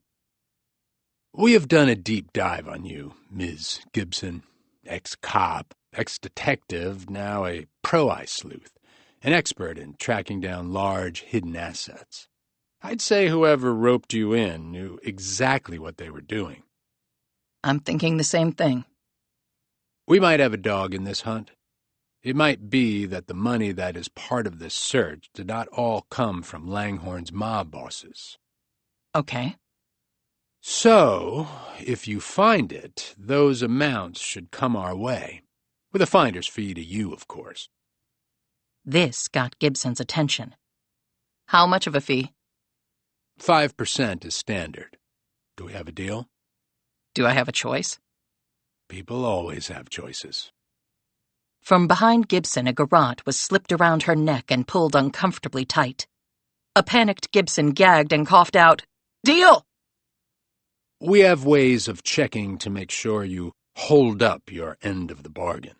We have done a deep dive on you, Ms. Gibson. Ex-cop, ex-detective, now a pro-eye sleuth, an expert in tracking down large, hidden assets. I'd say whoever roped you in knew exactly what they were doing. I'm thinking the same thing. We might have a dog in this hunt. It might be that the money that is part of this search did not all come from Langhorne's mob bosses. Okay. So, if you find it, those amounts should come our way. With a finder's fee to you, of course. This got Gibson's attention. How much of a fee? 5% is standard. Do we have a deal? Do I have a choice? People always have choices. From behind Gibson, a garrote was slipped around her neck and pulled uncomfortably tight. A panicked Gibson gagged and coughed out, "Deal!" We have ways of checking to make sure you hold up your end of the bargain.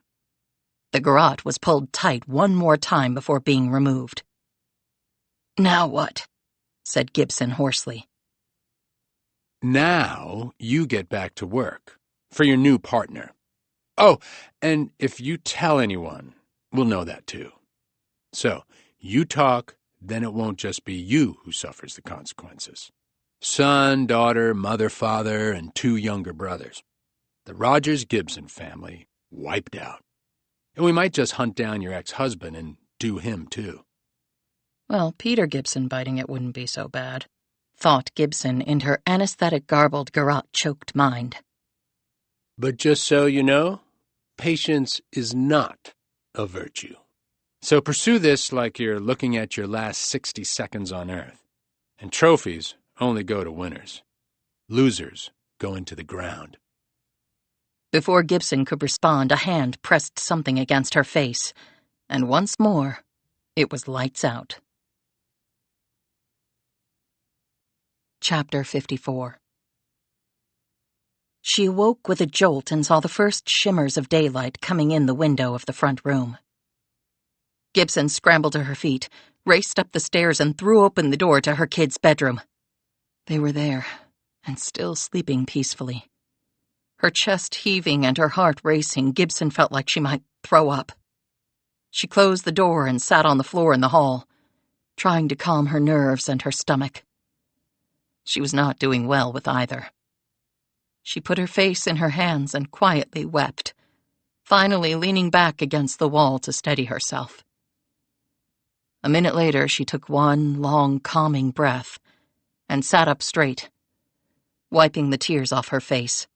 The garrote was pulled tight one more time before being removed. "Now what?" said Gibson hoarsely. Now you get back to work for your new partner. Oh, and if you tell anyone, we'll know that too. So, you talk, then it won't just be you who suffers the consequences. Son, daughter, mother, father, and 2 younger brothers. The Rogers-Gibson family wiped out. And we might just hunt down your ex-husband and do him too. Well, Peter Gibson biting it wouldn't be so bad, thought Gibson in her anesthetic-garbled, garrote-choked mind. But just so you know, patience is not a virtue. So pursue this like you're looking at your last 60 seconds on Earth. And trophies only go to winners. Losers go into the ground. Before Gibson could respond, a hand pressed something against her face, and once more, it was lights out. Chapter 54. She awoke with a jolt and saw the first shimmers of daylight coming in the window of the front room. Gibson scrambled to her feet, raced up the stairs, and threw open the door to her kids' bedroom. They were there, and still sleeping peacefully. Her chest heaving and her heart racing, Gibson felt like she might throw up. She closed the door and sat on the floor in the hall, trying to calm her nerves and her stomach. She was not doing well with either. She put her face in her hands and quietly wept, finally leaning back against the wall to steady herself. A minute later, she took one long, calming breath and sat up straight, wiping the tears off her face.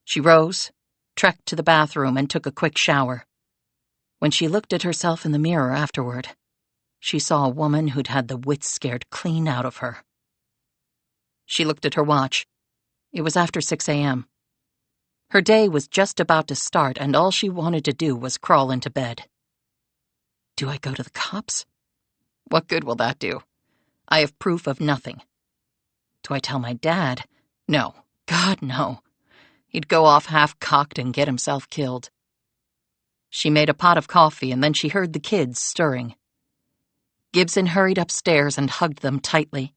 She rose, trekked to the bathroom, and took a quick shower. When she looked at herself in the mirror afterward, she saw a woman who'd had the wits scared clean out of her. She looked at her watch. It was after 6 a.m. Her day was just about to start, and all she wanted to do was crawl into bed. Do I go to the cops? What good will that do? I have proof of nothing. Do I tell my dad? No. God, no. He'd go off half-cocked and get himself killed. She made a pot of coffee, and then she heard the kids stirring. Gibson hurried upstairs and hugged them tightly.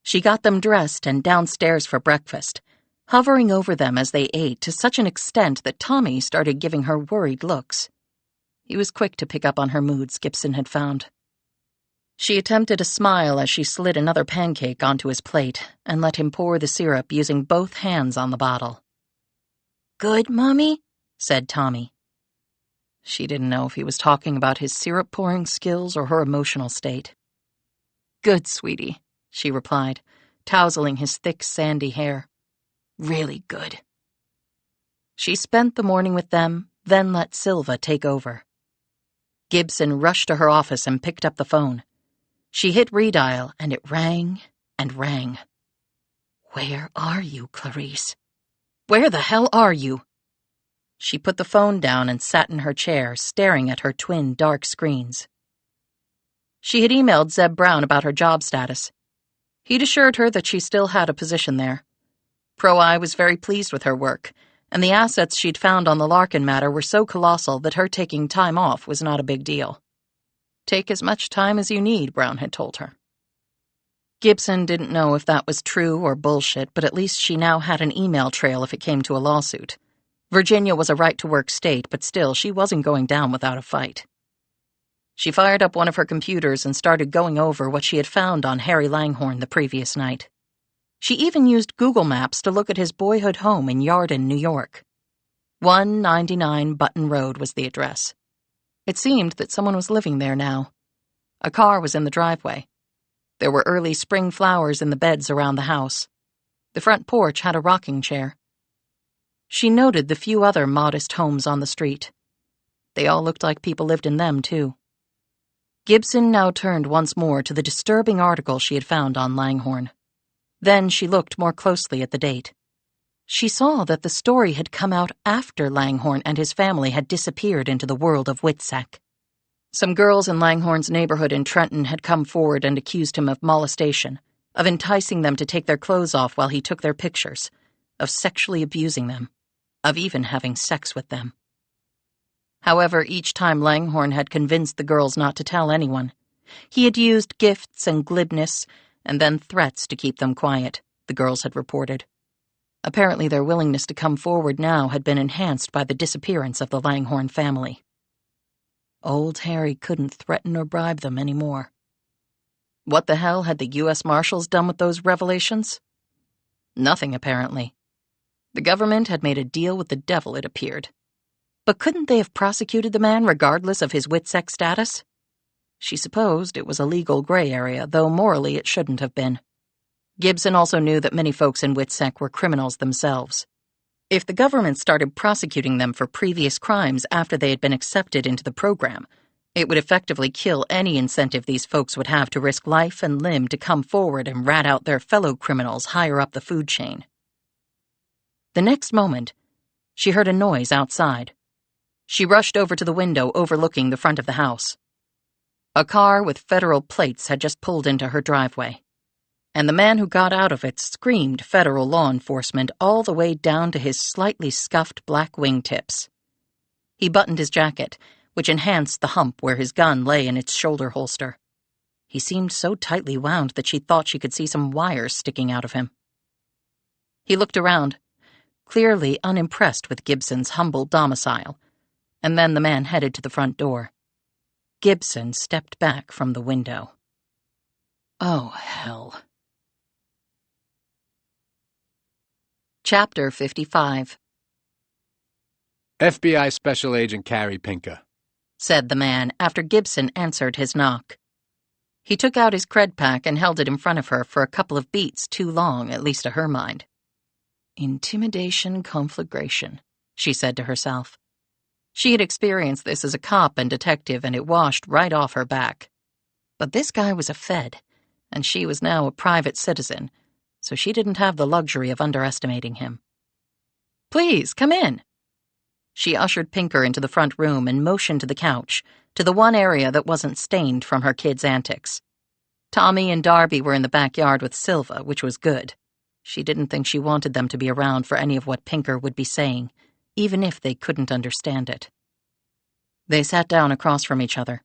She got them dressed and downstairs for breakfast, hovering over them as they ate to such an extent that Tommy started giving her worried looks. He was quick to pick up on her moods, Gibson had found. She attempted a smile as she slid another pancake onto his plate and let him pour the syrup using both hands on the bottle. "Good, Mommy?" said Tommy. She didn't know if he was talking about his syrup-pouring skills or her emotional state. "Good, sweetie," she replied, tousling his thick, sandy hair. "Really good." She spent the morning with them, then let Silva take over. Gibson rushed to her office and picked up the phone. She hit redial, and it rang and rang. "Where are you, Clarice? Where the hell are you?" She put the phone down and sat in her chair, staring at her twin dark screens. She had emailed Zeb Brown about her job status. He'd assured her that she still had a position there. Pro-I was very pleased with her work, and the assets she'd found on the Larkin matter were so colossal that her taking time off was not a big deal. Take as much time as you need, Brown had told her. Gibson didn't know if that was true or bullshit, but at least she now had an email trail if it came to a lawsuit. Virginia was a right-to-work state, but still, she wasn't going down without a fight. She fired up one of her computers and started going over what she had found on Harry Langhorne the previous night. She even used Google Maps to look at his boyhood home in Yarden, New York. 199 Button Road was the address. It seemed that someone was living there now. A car was in the driveway. There were early spring flowers in the beds around the house. The front porch had a rocking chair. She noted the few other modest homes on the street. They all looked like people lived in them, too. Gibson now turned once more to the disturbing article she had found on Langhorne. Then she looked more closely at the date. She saw that the story had come out after Langhorne and his family had disappeared into the world of Witsec. Some girls in Langhorne's neighborhood in Trenton had come forward and accused him of molestation, of enticing them to take their clothes off while he took their pictures, of sexually abusing them, of even having sex with them. However, each time Langhorne had convinced the girls not to tell anyone. He had used gifts and glibness, and then threats to keep them quiet, the girls had reported. Apparently their willingness to come forward now had been enhanced by the disappearance of the Langhorne family. Old Harry couldn't threaten or bribe them anymore. What the hell had the U.S. Marshals done with those revelations? Nothing, apparently. The government had made a deal with the devil, it appeared. But couldn't they have prosecuted the man regardless of his Witsec status? She supposed it was a legal gray area, though morally it shouldn't have been. Gibson also knew that many folks in Witsec were criminals themselves. If the government started prosecuting them for previous crimes after they had been accepted into the program, it would effectively kill any incentive these folks would have to risk life and limb to come forward and rat out their fellow criminals higher up the food chain. The next moment, she heard a noise outside. She rushed over to the window overlooking the front of the house. A car with federal plates had just pulled into her driveway, and the man who got out of it screamed federal law enforcement all the way down to his slightly scuffed black wingtips. He buttoned his jacket, which enhanced the hump where his gun lay in its shoulder holster. He seemed so tightly wound that she thought she could see some wires sticking out of him. He looked around, clearly unimpressed with Gibson's humble domicile, and then the man headed to the front door. Gibson stepped back from the window. Oh, hell. Chapter 55. FBI Special Agent Carrie Pinker, said the man after Gibson answered his knock. He took out his cred pack and held it in front of her for a couple of beats too long, at least to her mind. Intimidation, conflagration, she said to herself. She had experienced this as a cop and detective, and it washed right off her back. But this guy was a Fed, and she was now a private citizen, so she didn't have the luxury of underestimating him. Please, come in. She ushered Pinker into the front room and motioned to the couch, to the one area that wasn't stained from her kids' antics. Tommy and Darby were in the backyard with Silva, which was good. She didn't think she wanted them to be around for any of what Pinker would be saying, even if they couldn't understand it. They sat down across from each other.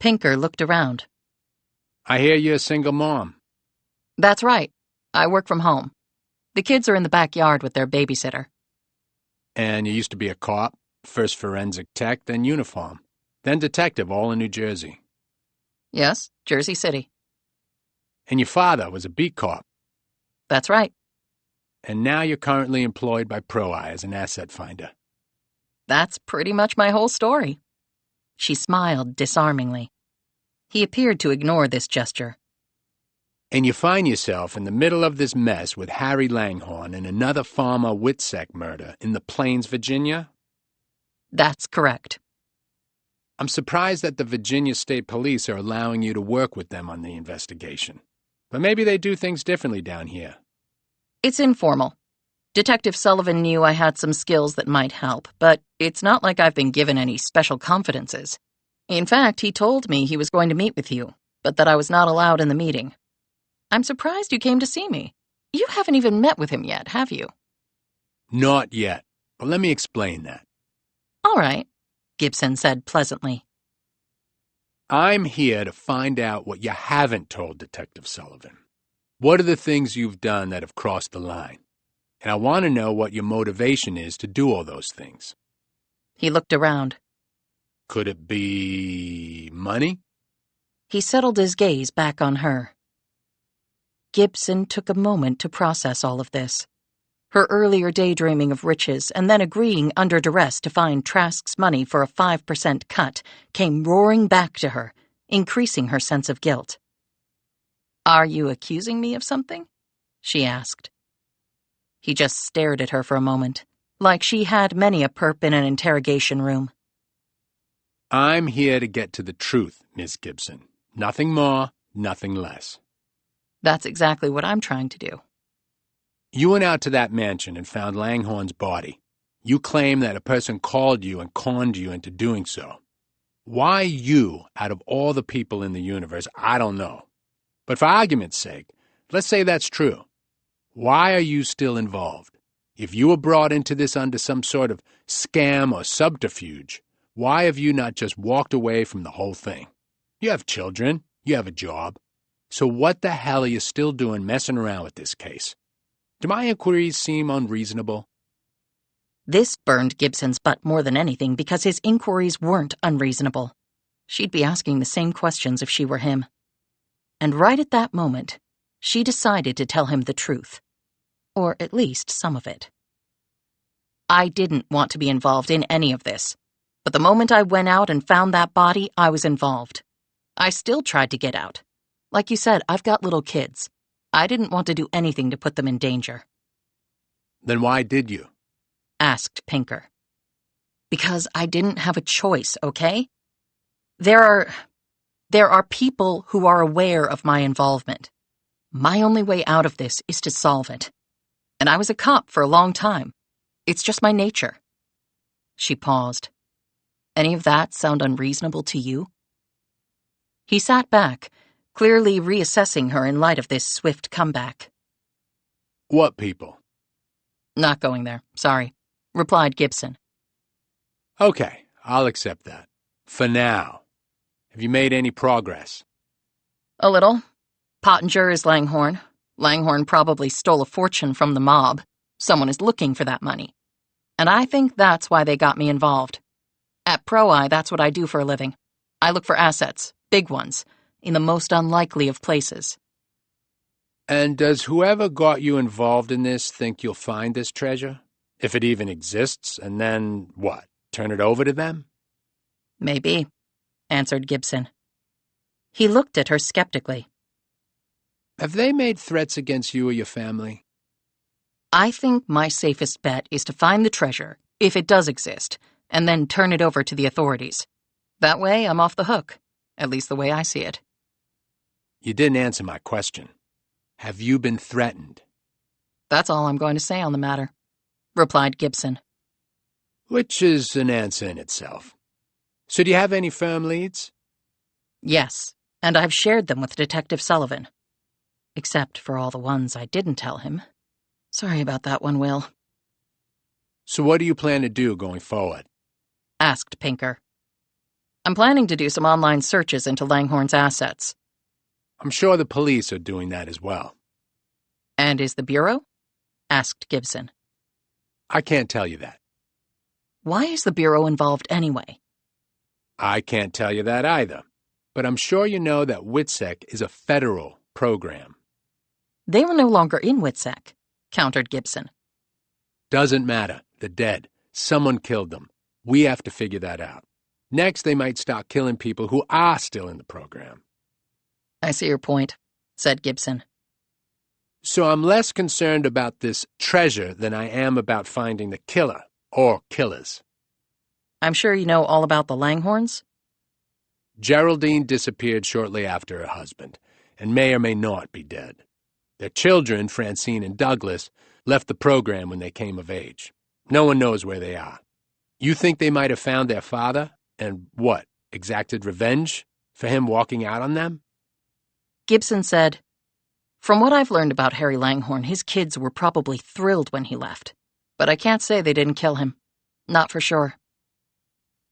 Pinker looked around. I hear you're a single mom. That's right. I work from home. The kids are in the backyard with their babysitter. And you used to be a cop, first forensic tech, then uniform, then detective, all in New Jersey. Yes, Jersey City. And your father was a beat cop. That's right. And now you're currently employed by Pro-I as an asset finder. That's pretty much my whole story. She smiled disarmingly. He appeared to ignore this gesture. And you find yourself in the middle of this mess with Harry Langhorne and another farmer Witsec murder in the Plains, Virginia? That's correct. I'm surprised that the Virginia State Police are allowing you to work with them on the investigation. But maybe they do things differently down here. It's informal. Detective Sullivan knew I had some skills that might help, but it's not like I've been given any special confidences. In fact, he told me he was going to meet with you, but that I was not allowed in the meeting. I'm surprised you came to see me. You haven't even met with him yet, have you? Not yet, but let me explain that. All right, Gibson said pleasantly. I'm here to find out what you haven't told Detective Sullivan. What are the things you've done that have crossed the line? And I want to know what your motivation is to do all those things. He looked around. Could it be money? He settled his gaze back on her. Gibson took a moment to process all of this. Her earlier daydreaming of riches and then agreeing under duress to find Trask's money for a 5% cut came roaring back to her, increasing her sense of guilt. "Are you accusing me of something?" she asked. He just stared at her for a moment, like she had many a perp in an interrogation room. I'm here to get to the truth, Miss Gibson. Nothing more, nothing less. That's exactly what I'm trying to do. You went out to that mansion and found Langhorne's body. You claim that a person called you and conned you into doing so. Why you, out of all the people in the universe, I don't know. But for argument's sake, let's say that's true. Why are you still involved? If you were brought into this under some sort of scam or subterfuge, why have you not just walked away from the whole thing? You have children. You have a job. So what the hell are you still doing messing around with this case? Do my inquiries seem unreasonable? This burned Gibson's butt more than anything because his inquiries weren't unreasonable. She'd be asking the same questions if she were him. And right at that moment, she decided to tell him the truth. Or at least some of it. I didn't want to be involved in any of this. But the moment I went out and found that body, I was involved. I still tried to get out. Like you said, I've got little kids. I didn't want to do anything to put them in danger. Then why did you? Asked Pinker. Because I didn't have a choice, okay? There are people who are aware of my involvement. My only way out of this is to solve it. And I was a cop for a long time. It's just my nature. She paused. Any of that sound unreasonable to you? He sat back, clearly reassessing her in light of this swift comeback. What people? Not going there, sorry, replied Gibson. Okay, I'll accept that. For now. Have you made any progress? A little. Pottinger is Langhorne. Langhorne probably stole a fortune from the mob. Someone is looking for that money. And I think that's why they got me involved. At Pro-Eye, that's what I do for a living. I look for assets, big ones, in the most unlikely of places. And does whoever got you involved in this think you'll find this treasure? If it even exists, and then, what, turn it over to them? Maybe, answered Gibson. He looked at her skeptically. Have they made threats against you or your family? I think my safest bet is to find the treasure, if it does exist, and then turn it over to the authorities. That way, I'm off the hook, at least the way I see it. You didn't answer my question. Have you been threatened? That's all I'm going to say on the matter, replied Gibson. Which is an answer in itself. So do you have any firm leads? Yes, and I've shared them with Detective Sullivan. Except for all the ones I didn't tell him. Sorry about that one, Will. So what do you plan to do going forward? Asked Pinker. I'm planning to do some online searches into Langhorne's assets. I'm sure the police are doing that as well. And is the Bureau? Asked Gibson. I can't tell you that. Why is the Bureau involved anyway? I can't tell you that either. But I'm sure you know that WITSEC is a federal program. They were no longer in WITSEC, countered Gibson. Doesn't matter. They're dead. Someone killed them. We have to figure that out. Next, they might start killing people who are still in the program. I see your point, said Gibson. So I'm less concerned about this treasure than I am about finding the killer or killers. I'm sure you know all about the Langhorns? Geraldine disappeared shortly after her husband, and may or may not be dead. Their children, Francine and Douglas, left the program when they came of age. No one knows where they are. You think they might have found their father and, exacted revenge for him walking out on them? Gibson said, "From what I've learned about Harry Langhorne, his kids were probably thrilled when he left. But I can't say they didn't kill him. Not for sure."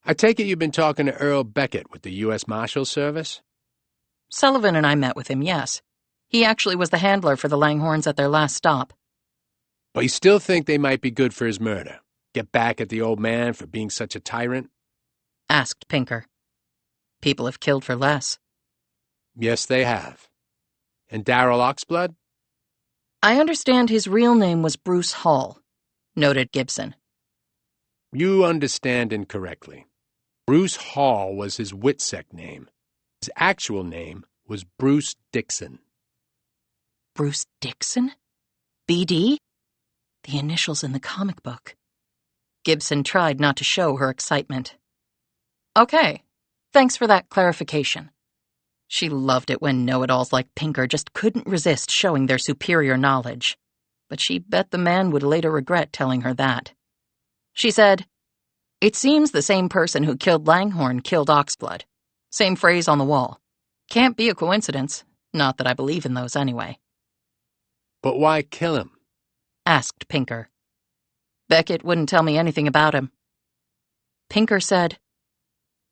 I take it you've been talking to Earl Beckett with the U.S. Marshals Service? Sullivan and I met with him, yes. He actually was the handler for the Langhornes at their last stop. But you still think they might be good for his murder? Get back at the old man for being such a tyrant? Asked Pinker. People have killed for less. Yes, they have. And Darrell Oxblood? I understand his real name was Bruce Hall, noted Gibson. You understand incorrectly. Bruce Hall was his Witsec name. His actual name was Bruce Dixon. Bruce Dixon? BD? The initials in the comic book. Gibson tried not to show her excitement. Okay, thanks for that clarification. She loved it when know-it-alls like Pinker just couldn't resist showing their superior knowledge. But she bet the man would later regret telling her that. She said, "It seems the same person who killed Langhorne killed Oxblood. Same phrase on the wall. Can't be a coincidence. Not that I believe in those anyway." But why kill him? Asked Pinker. Beckett wouldn't tell me anything about him. Pinker said,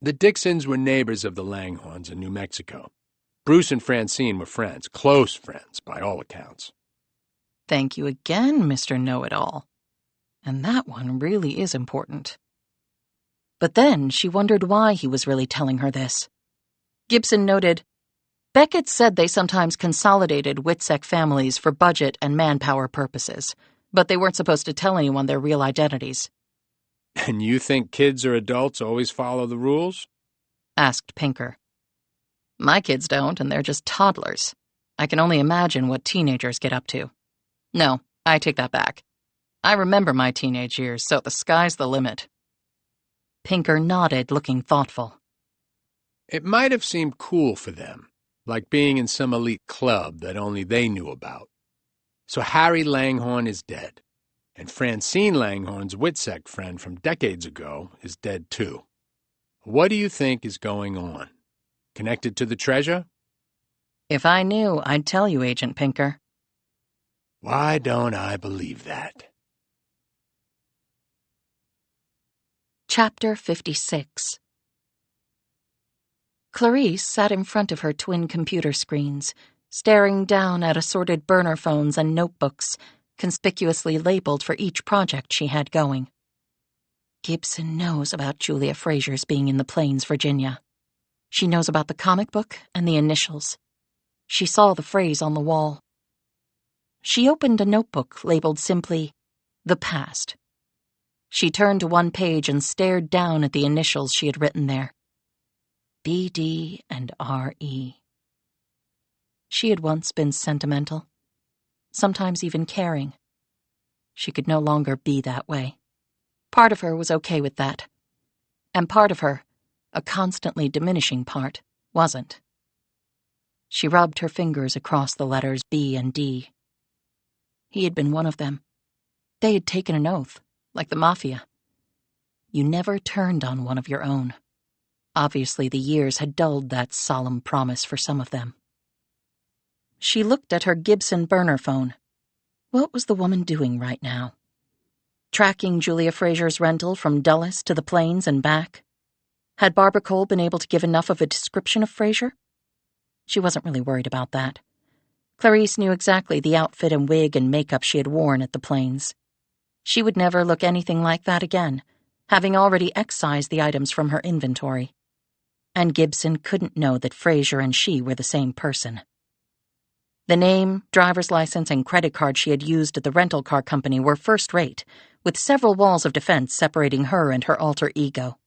The Dixons were neighbors of the Langhornes in New Mexico. Bruce and Francine were friends, close friends, by all accounts. "Thank you again, Mr. Know-It-All. And that one really is important." But then she wondered why he was really telling her this. Gibson noted, Beckett said they sometimes consolidated Witsec families for budget and manpower purposes, but they weren't supposed to tell anyone their real identities. And you think kids or adults always follow the rules? Asked Pinker. My kids don't, and they're just toddlers. I can only imagine what teenagers get up to. No, I take that back. I remember my teenage years, so the sky's the limit. Pinker nodded, looking thoughtful. It might have seemed cool for them, like being in some elite club that only they knew about. So Harry Langhorne is dead, and Francine Langhorne's Witsec friend from decades ago is dead too. What do you think is going on? Connected to the treasure? If I knew, I'd tell you, Agent Pinker. Why don't I believe that? Chapter 56. Clarice sat in front of her twin computer screens, staring down at assorted burner phones and notebooks, conspicuously labeled for each project she had going. Gibson knows about Julia Fraser's being in the Plains, Virginia. She knows about the comic book and the initials. She saw the phrase on the wall. She opened a notebook labeled simply, The Past. She turned to one page and stared down at the initials she had written there. BD and RE. She had once been sentimental, sometimes even caring. She could no longer be that way. Part of her was okay with that. And part of her, a constantly diminishing part, wasn't. She rubbed her fingers across the letters B and D. He had been one of them. They had taken an oath, like the Mafia. You never turned on one of your own. Obviously, the years had dulled that solemn promise for some of them. She looked at her Gibson burner phone. What was the woman doing right now? Tracking Julia Fraser's rental from Dulles to the Plains and back? Had Barbara Cole been able to give enough of a description of Fraser? She wasn't really worried about that. Clarice knew exactly the outfit and wig and makeup she had worn at the Plains. She would never look anything like that again, having already excised the items from her inventory. And Gibson couldn't know that Fraser and she were the same person. The name, driver's license, and credit card she had used at the rental car company were first-rate, with several walls of defense separating her and her alter ego.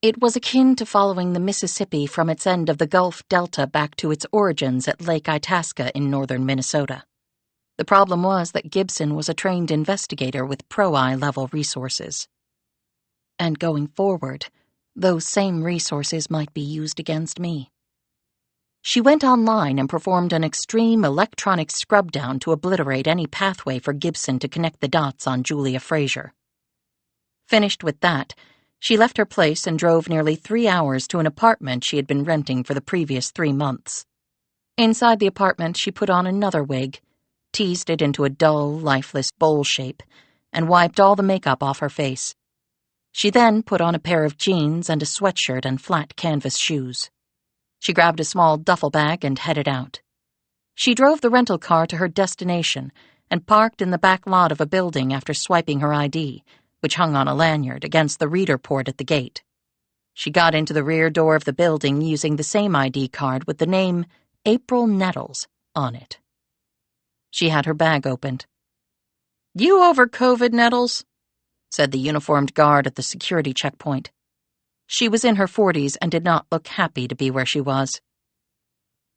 It was akin to following the Mississippi from its end of the Gulf Delta back to its origins at Lake Itasca in northern Minnesota. The problem was that Gibson was a trained investigator with pro-eye level resources. And going forward, Those same resources might be used against me. She went online and performed an extreme electronic scrub down to obliterate any pathway for Gibson to connect the dots on Julia Fraser. Finished with that, she left her place and drove nearly 3 hours to an apartment she had been renting for the previous 3 months. Inside the apartment, she put on another wig, teased it into a dull, lifeless bowl shape, and wiped all the makeup off her face. She then put on a pair of jeans and a sweatshirt and flat canvas shoes. She grabbed a small duffel bag and headed out. She drove the rental car to her destination and parked in the back lot of a building after swiping her ID, which hung on a lanyard against the reader port at the gate. She got into the rear door of the building using the same ID card with the name April Nettles on it. She had her bag opened. "You over COVID, Nettles?" said the uniformed guard at the security checkpoint. She was in her 40s and did not look happy to be where she was.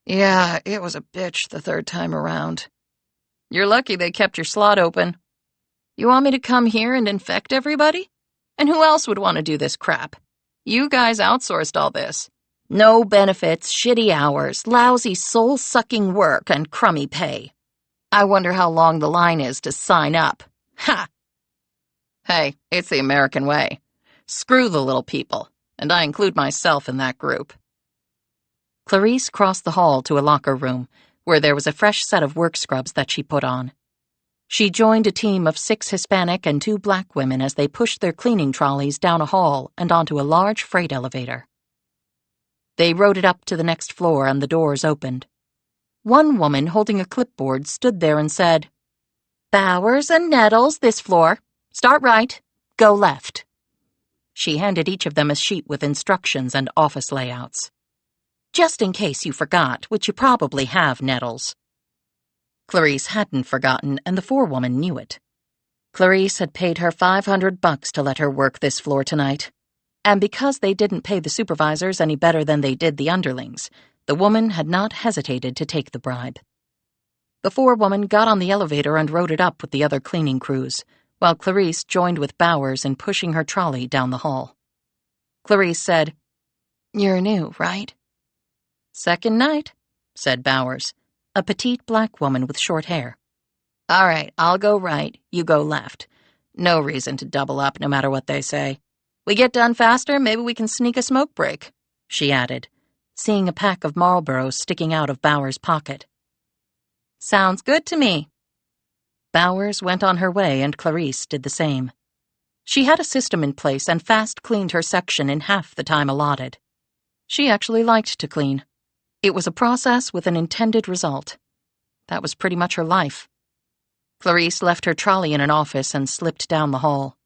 "Yeah, it was a bitch the third time around. You're lucky they kept your slot open. You want me to come here and infect everybody? And who else would want to do this crap? You guys outsourced all this. No benefits, shitty hours, lousy soul-sucking work, and crummy pay. I wonder how long the line is to sign up. Ha! Hey, it's the American way. Screw the little people, and I include myself in that group." Clarice crossed the hall to a locker room, where there was a fresh set of work scrubs that she put on. She joined a team of 6 Hispanic and 2 black women as they pushed their cleaning trolleys down a hall and onto a large freight elevator. They rode it up to the next floor and the doors opened. One woman holding a clipboard stood there and said, "Bowers and Nettles, this floor. Start right, go left." She handed each of them a sheet with instructions and office layouts. "Just in case you forgot, which you probably have, Nettles." Clarice hadn't forgotten, and the forewoman knew it. Clarice had paid her $500 to let her work this floor tonight. And because they didn't pay the supervisors any better than they did the underlings, the woman had not hesitated to take the bribe. The forewoman got on the elevator and rode it up with the other cleaning crews, while Clarice joined with Bowers in pushing her trolley down the hall. Clarice said, "You're new, right?" "Second night," said Bowers, a petite black woman with short hair. "All right, I'll go right, you go left. No reason to double up no matter what they say. We get done faster, maybe we can sneak a smoke break," she added, seeing a pack of Marlboros sticking out of Bowers' pocket. "Sounds good to me." Bowers went on her way and Clarice did the same. She had a system in place and fast cleaned her section in half the time allotted. She actually liked to clean. It was a process with an intended result. That was pretty much her life. Clarice left her trolley in an office and slipped down the hall.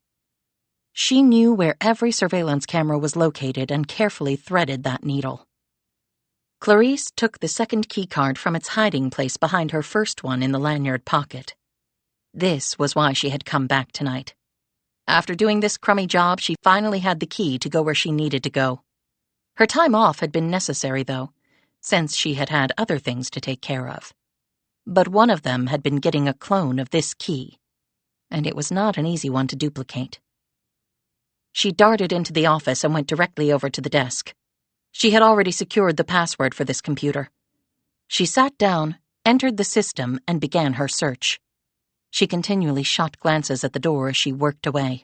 She knew where every surveillance camera was located and carefully threaded that needle. Clarice took the second keycard from its hiding place behind her first one in the lanyard pocket. This was why she had come back tonight. After doing this crummy job, she finally had the key to go where she needed to go. Her time off had been necessary, though, since she had had other things to take care of. But one of them had been getting a clone of this key, and it was not an easy one to duplicate. She darted into the office and went directly over to the desk. She had already secured the password for this computer. She sat down, entered the system, and began her search. She continually shot glances at the door as she worked away.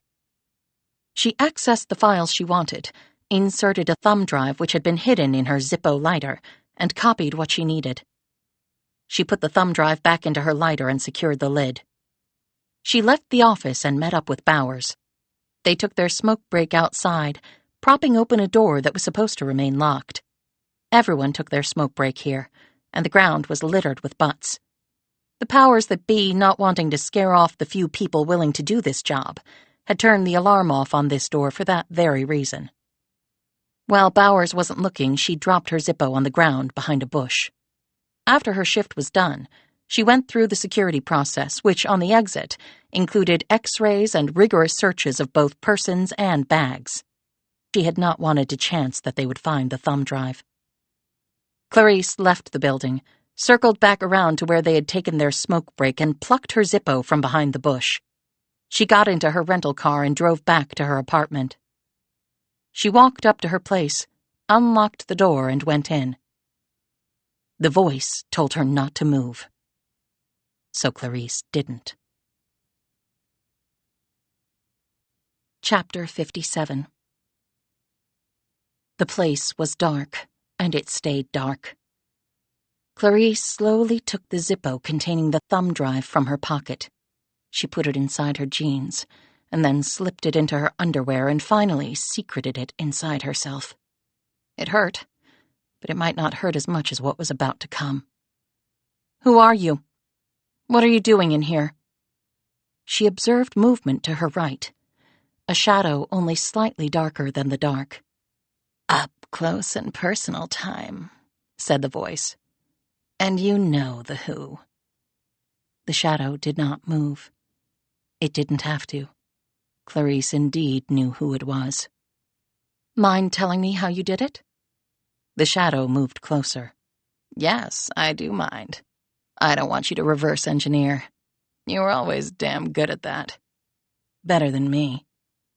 She accessed the files she wanted, inserted a thumb drive which had been hidden in her Zippo lighter, and copied what she needed. She put the thumb drive back into her lighter and secured the lid. She left the office and met up with Bowers. They took their smoke break outside, propping open a door that was supposed to remain locked. Everyone took their smoke break here, and the ground was littered with butts. The powers that be, not wanting to scare off the few people willing to do this job, had turned the alarm off on this door for that very reason. While Bowers wasn't looking, she dropped her Zippo on the ground behind a bush. After her shift was done, she went through the security process, which, on the exit, included X-rays and rigorous searches of both persons and bags. She had not wanted to chance that they would find the thumb drive. Clarice left the building, circled back around to where they had taken their smoke break, and plucked her Zippo from behind the bush. She got into her rental car and drove back to her apartment. She walked up to her place, unlocked the door, and went in. The voice told her not to move. So Clarice didn't. Chapter 57. The place was dark, and it stayed dark. Clarice slowly took the Zippo containing the thumb drive from her pocket. She put it inside her jeans, and then slipped it into her underwear and finally secreted it inside herself. It hurt, but it might not hurt as much as what was about to come. "Who are you? What are you doing in here?" She observed movement to her right, a shadow only slightly darker than the dark. "Up close and personal time," said the voice. "And you know the who." The shadow did not move. It didn't have to. Clarice indeed knew who it was. "Mind telling me how you did it?" The shadow moved closer. "Yes, I do mind. I don't want you to reverse engineer. You were always damn good at that. Better than me."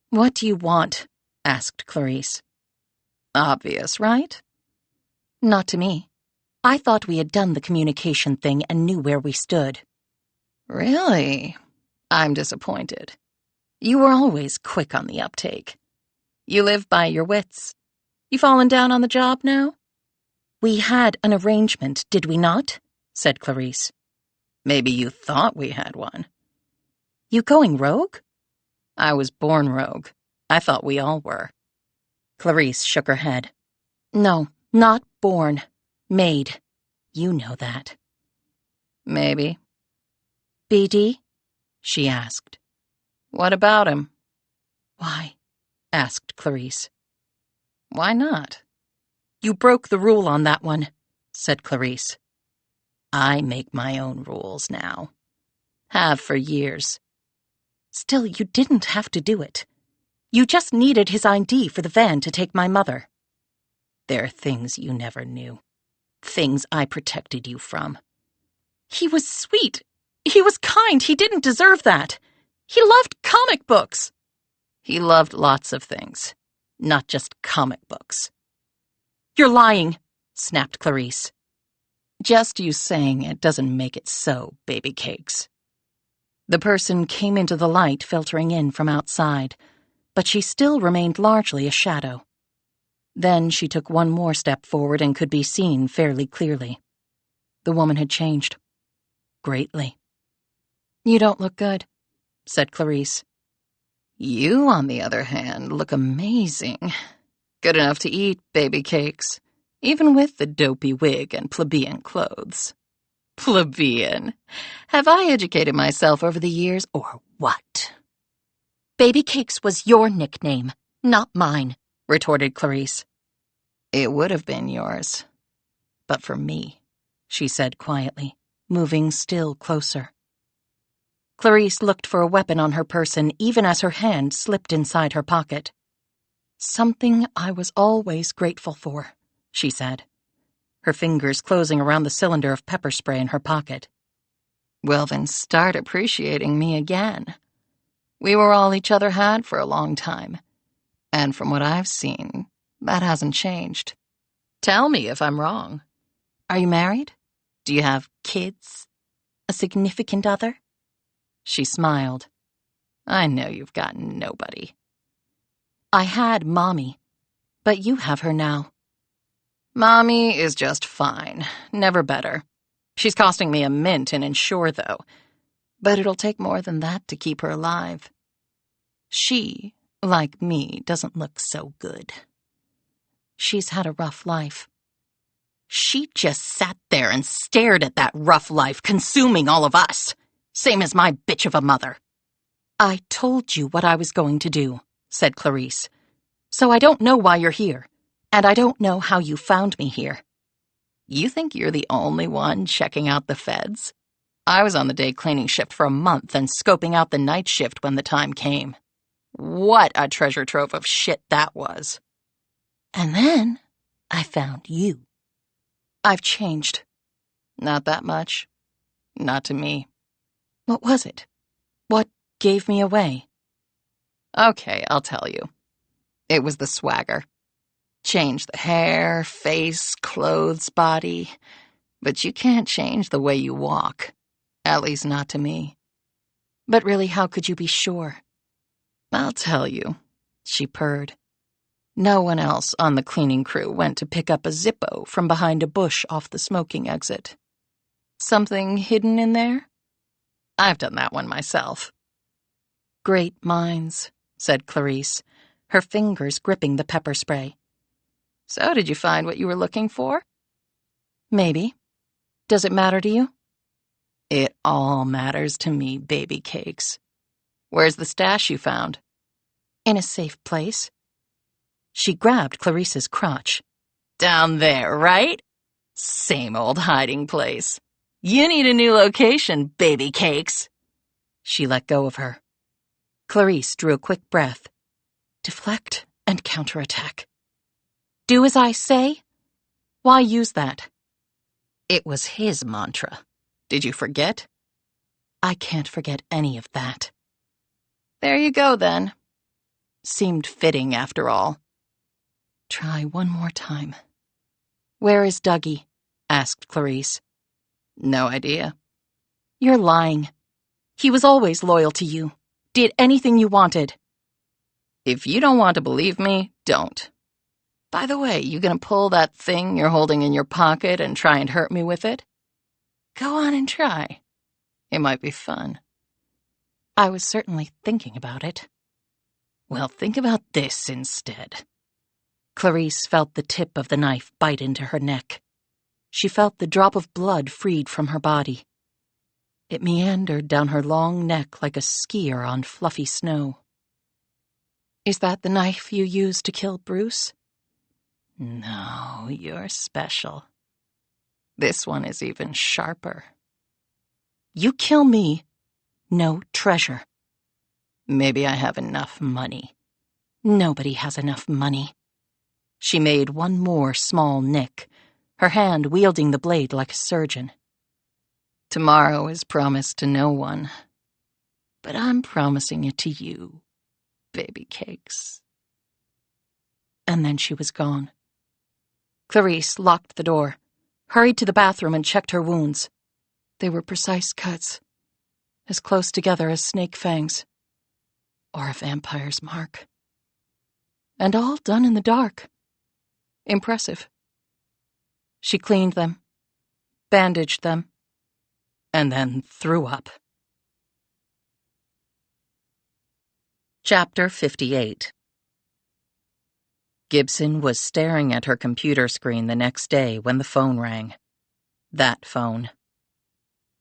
"What do you want?" asked Clarice. "Obvious, right?" "Not to me. I thought we had done the communication thing and knew where we stood." "Really? I'm disappointed. You were always quick on the uptake. You live by your wits. You fallen down on the job now?" "We had an arrangement, did we not?" said Clarice. "Maybe you thought we had one." "You going rogue?" "I was born rogue. I thought we all were." Clarice shook her head. "No, not born. Made. You know that." "Maybe." "BD?" she asked. "What about him?" "Why?" asked Clarice. "Why not?" "You broke the rule on that one," said Clarice. "I make my own rules now. Have for years." "Still, you didn't have to do it. You just needed his ID for the van to take my mother." "There are things you never knew. Things I protected you from." "He was sweet. He was kind. He didn't deserve that. He loved comic books." "He loved lots of things, not just comic books." "You're lying," snapped Clarice. "Just you saying it doesn't make it so, baby cakes." The person came into the light filtering in from outside, but she still remained largely a shadow. Then she took one more step forward and could be seen fairly clearly. The woman had changed. Greatly. "You don't look good," said Clarice. "You, on the other hand, look amazing. Good enough to eat, baby cakes, even with the dopey wig and plebeian clothes." "Plebeian? Have I educated myself over the years, or what?" "Baby Cakes was your nickname, not mine," retorted Clarice. "It would have been yours, but for me," she said quietly, moving still closer. Clarice looked for a weapon on her person even as her hand slipped inside her pocket. "Something I was always grateful for," she said, her fingers closing around the cylinder of pepper spray in her pocket. "Well, then start appreciating me again. We were all each other had for a long time, and from what I've seen, that hasn't changed. Tell me if I'm wrong. Are you married? Do you have kids? A significant other?" She smiled. "I know you've got nobody." "I had Mommy, but you have her now." "Mommy is just fine, never better. She's costing me a mint in insure, though. But it'll take more than that to keep her alive. She, like me, doesn't look so good. She's had a rough life." "She just sat there and stared at that rough life consuming all of us, same as my bitch of a mother." "I told you what I was going to do," said Clarice. "So I don't know why you're here, and I don't know how you found me here." "You think you're the only one checking out the feds? I was on the day cleaning shift for a month and scoping out the night shift when the time came. What a treasure trove of shit that was. And then I found you." "I've changed." "Not that much. Not to me." "What was it? What gave me away?" "Okay, I'll tell you. It was the swagger. Change the hair, face, clothes, body, but you can't change the way you walk. At least not to me. But really, how could you be sure? I'll tell you, she purred. No one else on the cleaning crew went to pick up a Zippo from behind a bush off the smoking exit. Something hidden in there? I've done that one myself. Great minds, said Clarice, her fingers gripping the pepper spray. So did you find what you were looking for? Maybe. Does it matter to you? It all matters to me, baby cakes. Where's the stash you found? In a safe place. She grabbed Clarice's crotch. Down there, right? Same old hiding place. You need a new location, baby cakes. She let go of her. Clarice drew a quick breath. Deflect and counterattack. Do as I say? Why use that? It was his mantra. Did you forget? I can't forget any of that. There you go, then. Seemed fitting, after all. Try one more time. Where is Dougie? Asked Clarice. No idea. You're lying. He was always loyal to you. Did anything you wanted. If you don't want to believe me, don't. By the way, you gonna pull that thing you're holding in your pocket and try and hurt me with it? Go on and try. It might be fun. I was certainly thinking about it. Well, think about this instead. Clarice felt the tip of the knife bite into her neck. She felt the drop of blood freed from her body. It meandered down her long neck like a skier on fluffy snow. Is that the knife you used to kill Bruce? No, you're special. This one is even sharper. You kill me, no treasure. Maybe I have enough money. Nobody has enough money. She made one more small nick, her hand wielding the blade like a surgeon. Tomorrow is promised to no one, but I'm promising it to you, baby cakes. And then she was gone. Clarice locked the door, hurried to the bathroom and checked her wounds. They were precise cuts, as close together as snake fangs, or a vampire's mark. And all done in the dark. Impressive. She cleaned them, bandaged them, and then threw up. Chapter 58. Gibson was staring at her computer screen the next day when the phone rang. That phone.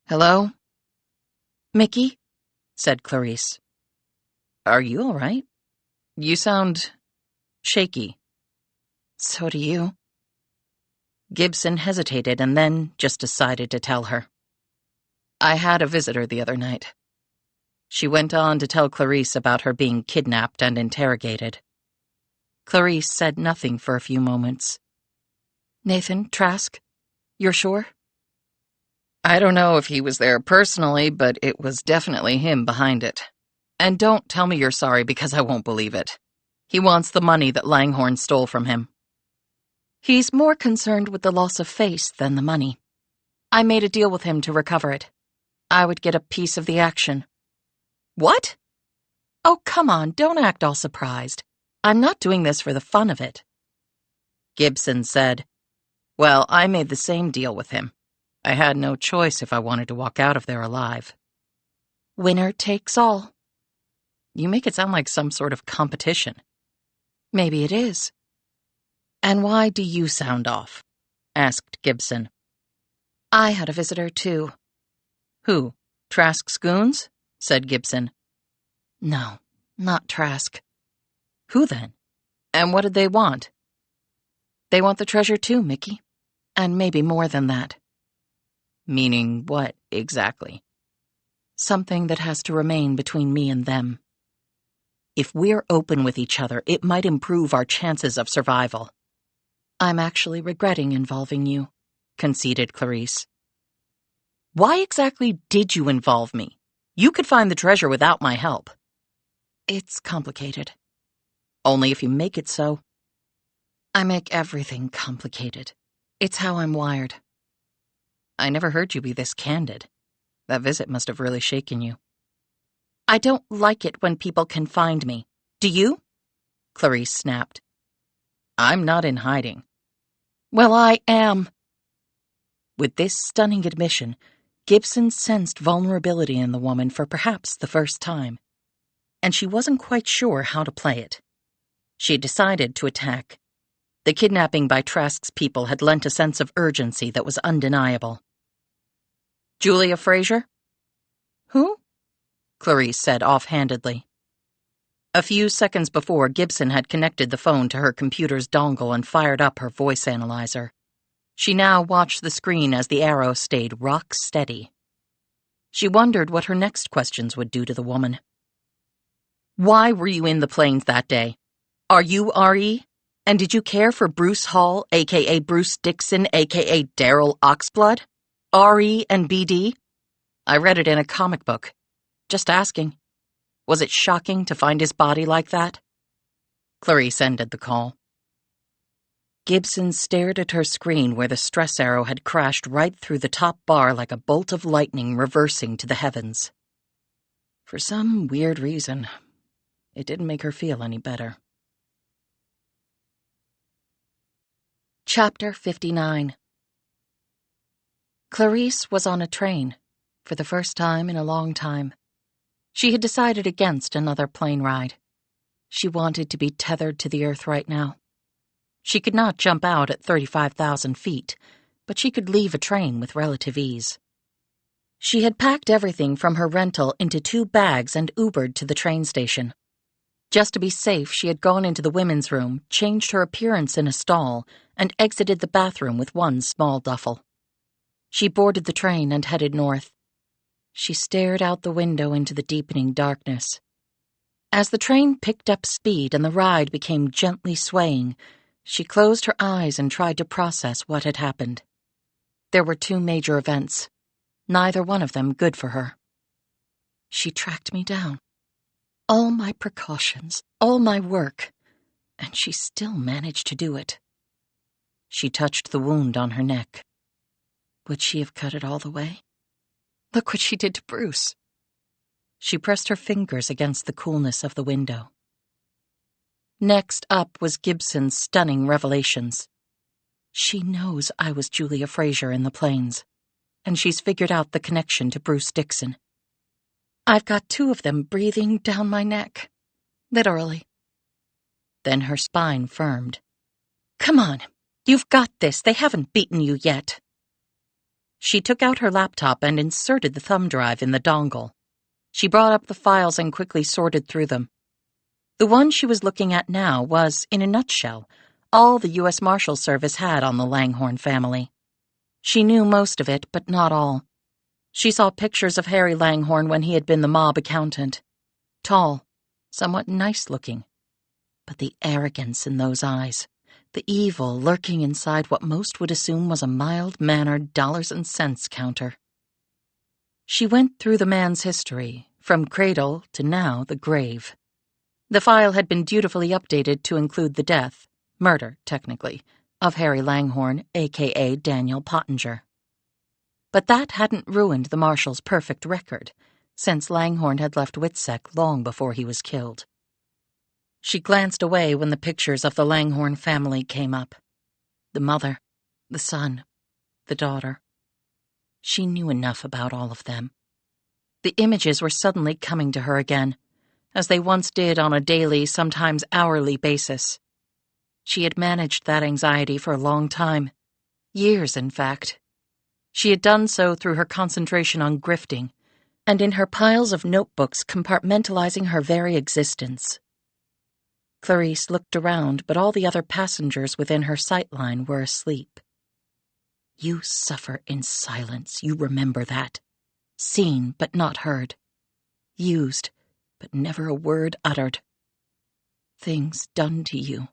Hello? Mickey? Said Clarice. Are you all right? You sound shaky. So do you. Gibson hesitated and then just decided to tell her. I had a visitor the other night. She went on to tell Clarice about her being kidnapped and interrogated. Clarice said nothing for a few moments. Nathan Trask? You're sure? I don't know if he was there personally, but it was definitely him behind it. And don't tell me you're sorry because I won't believe it. He wants the money that Langhorne stole from him. He's more concerned with the loss of face than the money. I made a deal with him to recover it. I would get a piece of the action. What? Oh, come on, don't act all surprised. I'm not doing this for the fun of it. Gibson said, Well, I made the same deal with him. I had no choice if I wanted to walk out of there alive. Winner takes all. You make it sound like some sort of competition. Maybe it is. And why do you sound off? Asked Gibson. I had a visitor, too. Who? Trask's goons? Said Gibson. No, not Trask. Who then? And what did they want? They want the treasure too, Mickey. And maybe more than that. Meaning what, exactly? Something that has to remain between me and them. If we're open with each other, it might improve our chances of survival. I'm actually regretting involving you, conceded Clarice. Why exactly did you involve me? You could find the treasure without my help. It's complicated. Only if you make it so. I make everything complicated. It's how I'm wired. I never heard you be this candid. That visit must have really shaken you. I don't like it when people can find me. Do you? Clarice snapped. I'm not in hiding. Well, I am. With this stunning admission, Gibson sensed vulnerability in the woman for perhaps the first time, and she wasn't quite sure how to play it. She had decided to attack. The kidnapping by Trask's people had lent a sense of urgency that was undeniable. Julia Fraser? Who? Clarice said offhandedly. A few seconds before, Gibson had connected the phone to her computer's dongle and fired up her voice analyzer. She now watched the screen as the arrow stayed rock steady. She wondered what her next questions would do to the woman. Why were you in the plains that day? Are you R.E.? And did you care for Bruce Hall, a.k.a. Bruce Dixon, a.k.a. Daryl Oxblood? R.E. and B.D.? I read it in a comic book. Just asking. Was it shocking to find his body like that? Clarice ended the call. Gibson stared at her screen where the stress arrow had crashed right through the top bar like a bolt of lightning reversing to the heavens. For some weird reason, it didn't make her feel any better. Chapter 59. Clarice was on a train, for the first time in a long time. She had decided against another plane ride. She wanted to be tethered to the earth right now. She could not jump out at 35,000 feet, but she could leave a train with relative ease. She had packed everything from her rental into 2 bags and Ubered to the train station. Just to be safe, she had gone into the women's room, changed her appearance in a stall, and exited the bathroom with 1 small duffel. She boarded the train and headed north. She stared out the window into the deepening darkness. As the train picked up speed and the ride became gently swaying, she closed her eyes and tried to process what had happened. There were 2 major events, neither one of them good for her. She tracked me down. All my precautions, all my work, and she still managed to do it. She touched the wound on her neck. Would she have cut it all the way? Look what she did to Bruce. She pressed her fingers against the coolness of the window. Next up was Gibson's stunning revelations. She knows I was Julia Fraser in the plains, and she's figured out the connection to Bruce Dixon. I've got 2 of them breathing down my neck. Literally. Then her spine firmed. Come on, you've got this. They haven't beaten you yet. She took out her laptop and inserted the thumb drive in the dongle. She brought up the files and quickly sorted through them. The one she was looking at now was, in a nutshell, all the U.S. Marshal Service had on the Langhorne family. She knew most of it, but not all. She saw pictures of Harry Langhorne when he had been the mob accountant. Tall, somewhat nice-looking. But the arrogance in those eyes, the evil lurking inside what most would assume was a mild-mannered dollars and cents counter. She went through the man's history, from cradle to now the grave. The file had been dutifully updated to include the death, murder, technically, of Harry Langhorne, a.k.a. Daniel Pottinger. But that hadn't ruined the Marshal's perfect record, since Langhorne had left Witsec long before he was killed. She glanced away when the pictures of the Langhorne family came up. The mother, the son, the daughter. She knew enough about all of them. The images were suddenly coming to her again, as they once did on a daily, sometimes hourly basis. She had managed that anxiety for a long time. Years, in fact. She had done so through her concentration on grifting, and in her piles of notebooks compartmentalizing her very existence. Clarice looked around, but all the other passengers within her sightline were asleep. You suffer in silence, you remember that. Seen, but not heard. Used, but never a word uttered. Things done to you.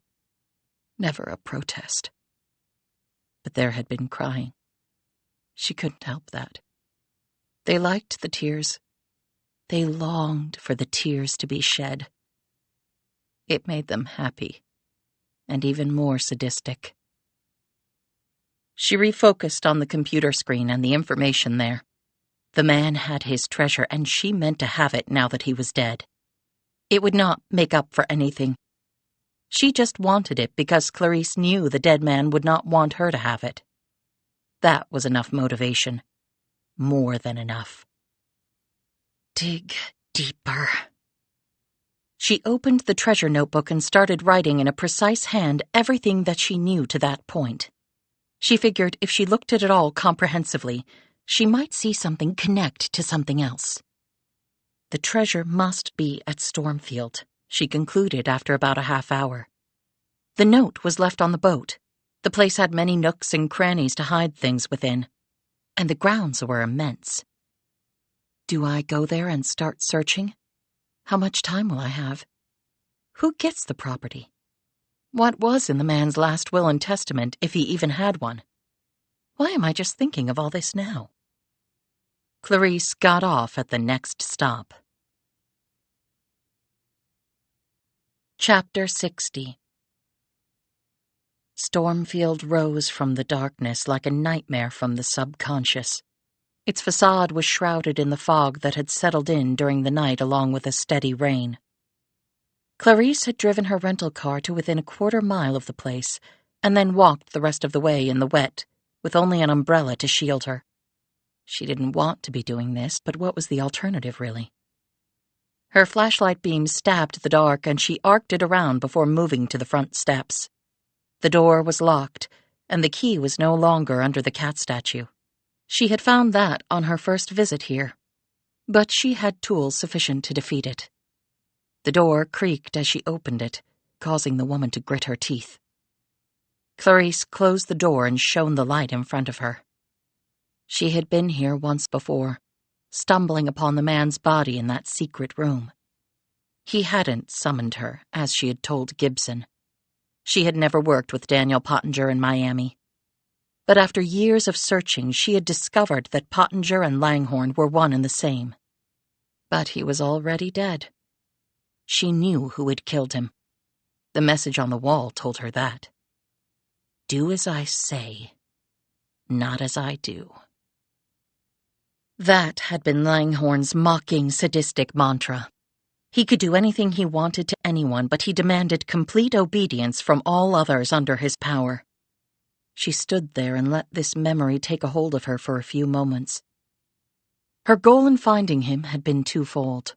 Never a protest. But there had been crying. She couldn't help that. They liked the tears. They longed for the tears to be shed. It made them happy, and even more sadistic. She refocused on the computer screen and the information there. The man had his treasure, and she meant to have it now that he was dead. It would not make up for anything. She just wanted it because Clarice knew the dead man would not want her to have it. That was enough motivation. More than enough. Dig deeper. She opened the treasure notebook and started writing in a precise hand everything that she knew to that point. She figured if she looked at it all comprehensively, she might see something connect to something else. The treasure must be at Stormfield, she concluded after about a half hour. The note was left on the boat. The place had many nooks and crannies to hide things within, and the grounds were immense. Do I go there and start searching? How much time will I have? Who gets the property? What was in the man's last will and testament, if he even had one? Why am I just thinking of all this now? Clarice got off at the next stop. Chapter 60. Stormfield rose from the darkness like a nightmare from the subconscious. Its facade was shrouded in the fog that had settled in during the night along with a steady rain. Clarice had driven her rental car to within a quarter-mile of the place, and then walked the rest of the way in the wet, with only an umbrella to shield her. She didn't want to be doing this, but what was the alternative, really? Her flashlight beam stabbed the dark, and she arced it around before moving to the front steps. The door was locked, and the key was no longer under the cat statue. She had found that on her first visit here, but she had tools sufficient to defeat it. The door creaked as she opened it, causing the woman to grit her teeth. Clarice closed the door and shone the light in front of her. She had been here once before, stumbling upon the man's body in that secret room. He hadn't summoned her, as she had told Gibson. She had never worked with Daniel Pottinger in Miami. But after years of searching, she had discovered that Pottinger and Langhorne were one and the same. But he was already dead. She knew who had killed him. The message on the wall told her that. Do as I say, not as I do. That had been Langhorne's mocking, sadistic mantra. He could do anything he wanted to anyone, but he demanded complete obedience from all others under his power. She stood there and let this memory take a hold of her for a few moments. Her goal in finding him had been twofold.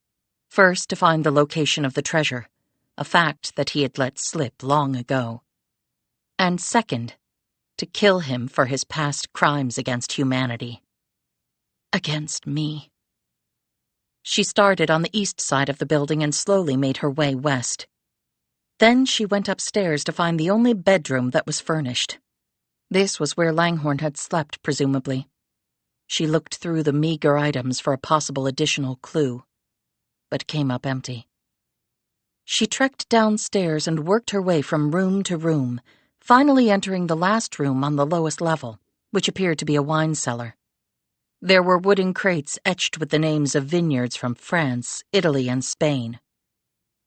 First, to find the location of the treasure, a fact that he had let slip long ago. And second, to kill him for his past crimes against humanity. Against me. She started on the east side of the building and slowly made her way west. Then she went upstairs to find the only bedroom that was furnished. This was where Langhorne had slept, presumably. She looked through the meager items for a possible additional clue, but came up empty. She trekked downstairs and worked her way from room to room, finally entering the last room on the lowest level, which appeared to be a wine cellar. There were wooden crates etched with the names of vineyards from France, Italy, and Spain.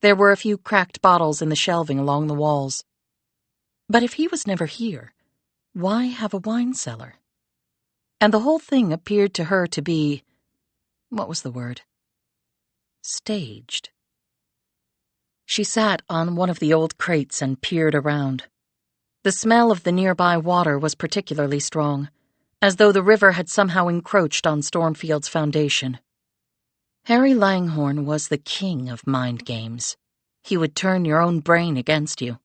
There were a few cracked bottles in the shelving along the walls. But if he was never here, why have a wine cellar? And the whole thing appeared to her to be, what was the word? Staged. She sat on one of the old crates and peered around. The smell of the nearby water was particularly strong, as though the river had somehow encroached on Stormfield's foundation. Harry Langhorne was the king of mind games. He would turn your own brain against you.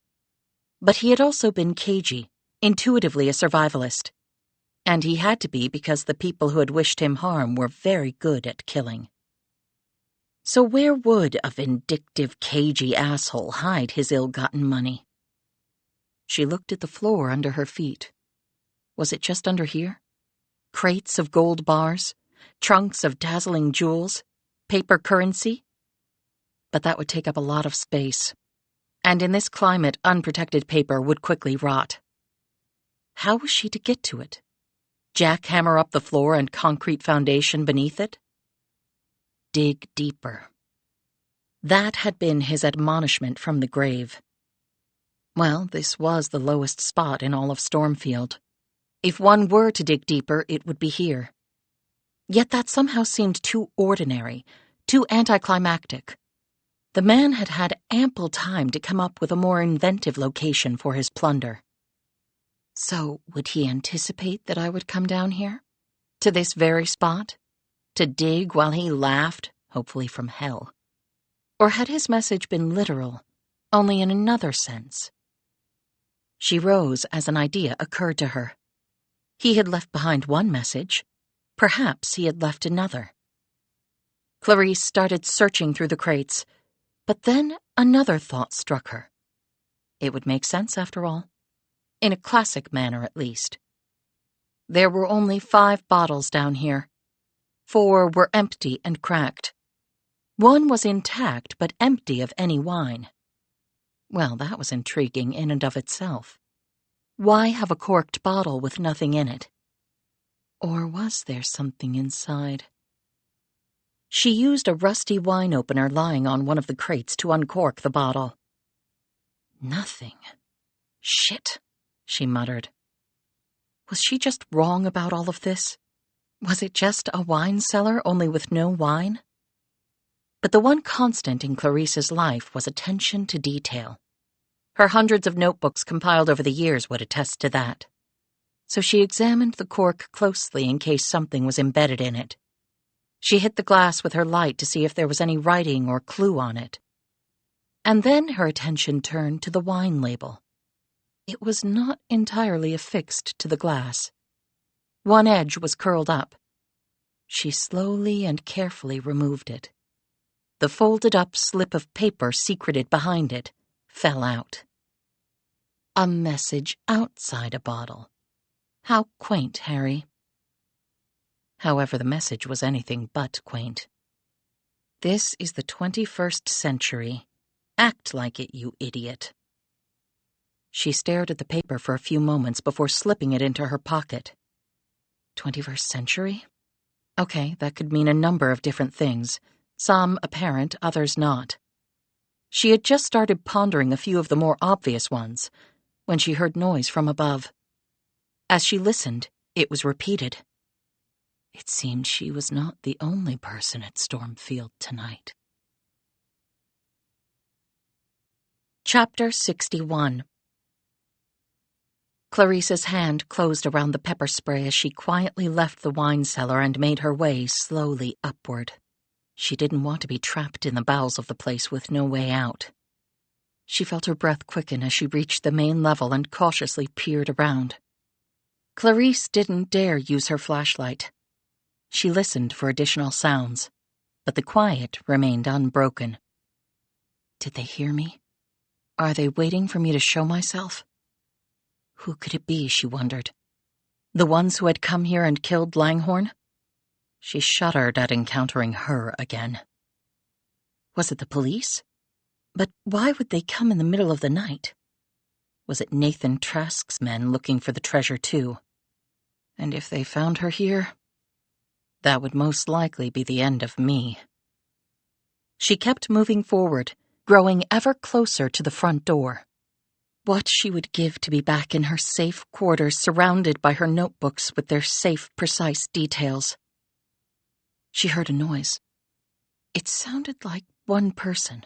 But he had also been cagey, intuitively a survivalist. And he had to be because the people who had wished him harm were very good at killing. So where would a vindictive, cagey asshole hide his ill-gotten money? She looked at the floor under her feet. Was it just under here? Crates of gold bars, trunks of dazzling jewels, paper currency? But that would take up a lot of space, and in this climate unprotected paper would quickly rot. How was she to get to it? Jackhammer up the floor and concrete foundation beneath it? Dig deeper. That had been his admonishment from the grave. Well, this was the lowest spot in all of Stormfield. If one were to dig deeper, it would be here. Yet that somehow seemed too ordinary, too anticlimactic. The man had had ample time to come up with a more inventive location for his plunder. So, would he anticipate that I would come down here? To this very spot? To dig while he laughed, hopefully from hell? Or had his message been literal, only in another sense? She rose as an idea occurred to her. He had left behind one message. Perhaps he had left another. Clarice started searching through the crates, but then another thought struck her. It would make sense, after all. In a classic manner, at least. There were only 5 bottles down here. 4 were empty and cracked. 1 was intact but empty of any wine. Well, that was intriguing in and of itself. Why have a corked bottle with nothing in it? Or was there something inside? She used a rusty wine opener lying on one of the crates to uncork the bottle. Nothing. Shit, she muttered. Was she just wrong about all of this? Was it just a wine cellar, only with no wine? But the one constant in Clarice's life was attention to detail. Her hundreds of notebooks compiled over the years would attest to that. So she examined the cork closely in case something was embedded in it. She hit the glass with her light to see if there was any writing or clue on it. And then her attention turned to the wine label. It was not entirely affixed to the glass. One edge was curled up. She slowly and carefully removed it. The folded-up slip of paper secreted behind it fell out. A message outside a bottle. How quaint, Harry. However, the message was anything but quaint. This is the 21st century. Act like it, you idiot. She stared at the paper for a few moments before slipping it into her pocket. 21st century? Okay, that could mean a number of different things. Some apparent, others not. She had just started pondering a few of the more obvious ones when she heard noise from above. As she listened, it was repeated. It seemed she was not the only person at Stormfield tonight. Chapter 61. Clarice's hand closed around the pepper spray as she quietly left the wine cellar and made her way slowly upward. She didn't want to be trapped in the bowels of the place with no way out. She felt her breath quicken as she reached the main level and cautiously peered around. Clarice didn't dare use her flashlight. She listened for additional sounds, but the quiet remained unbroken. Did they hear me? Are they waiting for me to show myself? Who could it be, she wondered? The ones who had come here and killed Langhorne? She shuddered at encountering her again. Was it the police? But why would they come in the middle of the night? Was it Nathan Trask's men looking for the treasure too? And if they found her here, that would most likely be the end of me. She kept moving forward, growing ever closer to the front door. What she would give to be back in her safe quarters, surrounded by her notebooks with their safe, precise details. She heard a noise. It sounded like one person.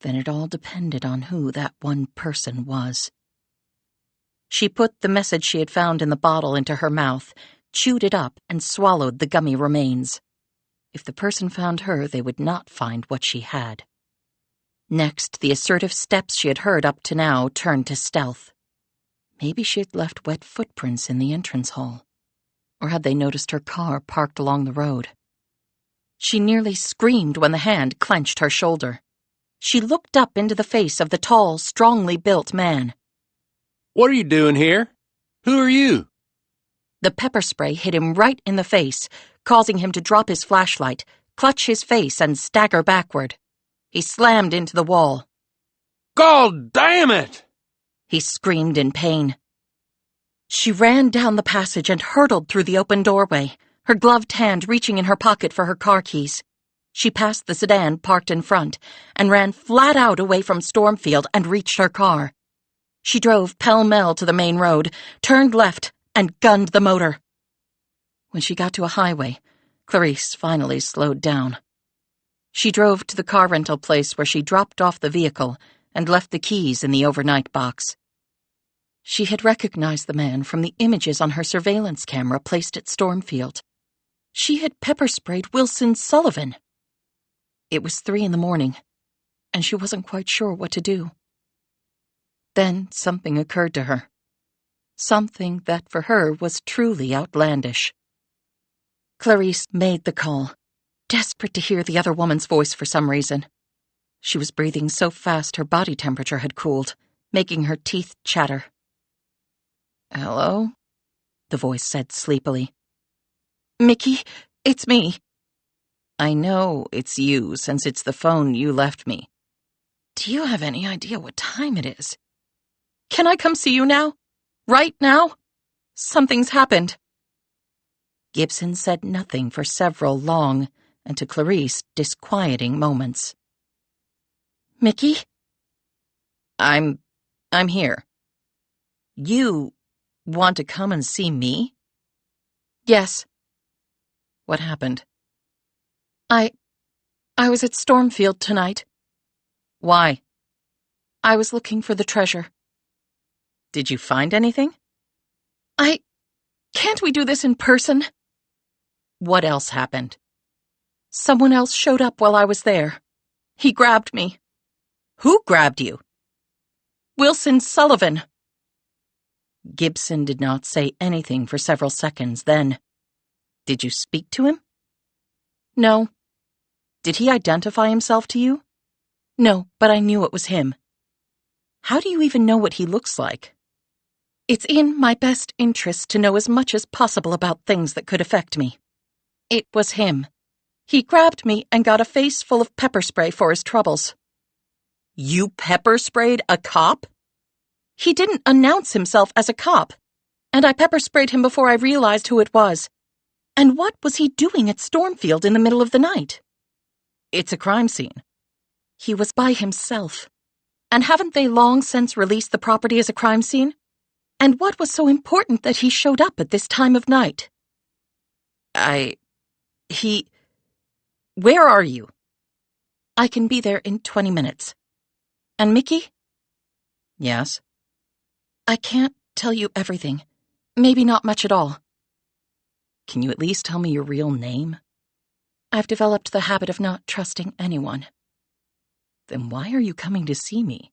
Then it all depended on who that one person was. She put the message she had found in the bottle into her mouth, chewed it up, and swallowed the gummy remains. If the person found her, they would not find what she had. Next, the assertive steps she had heard up to now turned to stealth. Maybe she had left wet footprints in the entrance hall. Or had they noticed her car parked along the road? She nearly screamed when the hand clenched her shoulder. She looked up into the face of the tall, strongly built man. What are you doing here? Who are you? The pepper spray hit him right in the face, causing him to drop his flashlight, clutch his face, and stagger backward. He slammed into the wall. God damn it! He screamed in pain. She ran down the passage and hurtled through the open doorway, her gloved hand reaching in her pocket for her car keys. She passed the sedan parked in front and ran flat out away from Stormfield and reached her car. She drove pell-mell to the main road, turned left, and gunned the motor. When she got to a highway, Clarice finally slowed down. She drove to the car rental place where she dropped off the vehicle and left the keys in the overnight box. She had recognized the man from the images on her surveillance camera placed at Stormfield. She had pepper-sprayed Wilson Sullivan. It was 3 a.m, and she wasn't quite sure what to do. Then something occurred to her. Something that for her was truly outlandish. Clarice made the call, desperate to hear the other woman's voice for some reason. She was breathing so fast her body temperature had cooled, making her teeth chatter. "Hello?" the voice said sleepily. "Mickey, it's me." "I know it's you since it's the phone you left me. Do you have any idea what time it is?" "Can I come see you now? Right now? Something's happened." Gibson said nothing for several long, and to Clarice, disquieting moments. "Mickey?" I'm here." "You want to come and see me?" "Yes." "What happened?" I was at Stormfield tonight." "Why?" "I was looking for the treasure." "Did you find anything?" Can't we do this in person?" "What else happened?" "Someone else showed up while I was there. He grabbed me." "Who grabbed you?" "Wilson Sullivan." Gibson did not say anything for several seconds then. "Did you speak to him?" "No." "Did he identify himself to you?" "No, but I knew it was him." "How do you even know what he looks like?" "It's in my best interest to know as much as possible about things that could affect me. It was him. He grabbed me and got a face full of pepper spray for his troubles." "You pepper sprayed a cop?" "He didn't announce himself as a cop, and I pepper sprayed him before I realized who it was. And what was he doing at Stormfield in the middle of the night?" "It's a crime scene." "He was by himself. And haven't they long since released the property as a crime scene? And what was so important that he showed up at this time of night?" Where are you?" "I can be there in 20 minutes. And Mickey?" "Yes?" "I can't tell you everything. Maybe not much at all." "Can you at least tell me your real name?" "I've developed the habit of not trusting anyone." "Then why are you coming to see me?"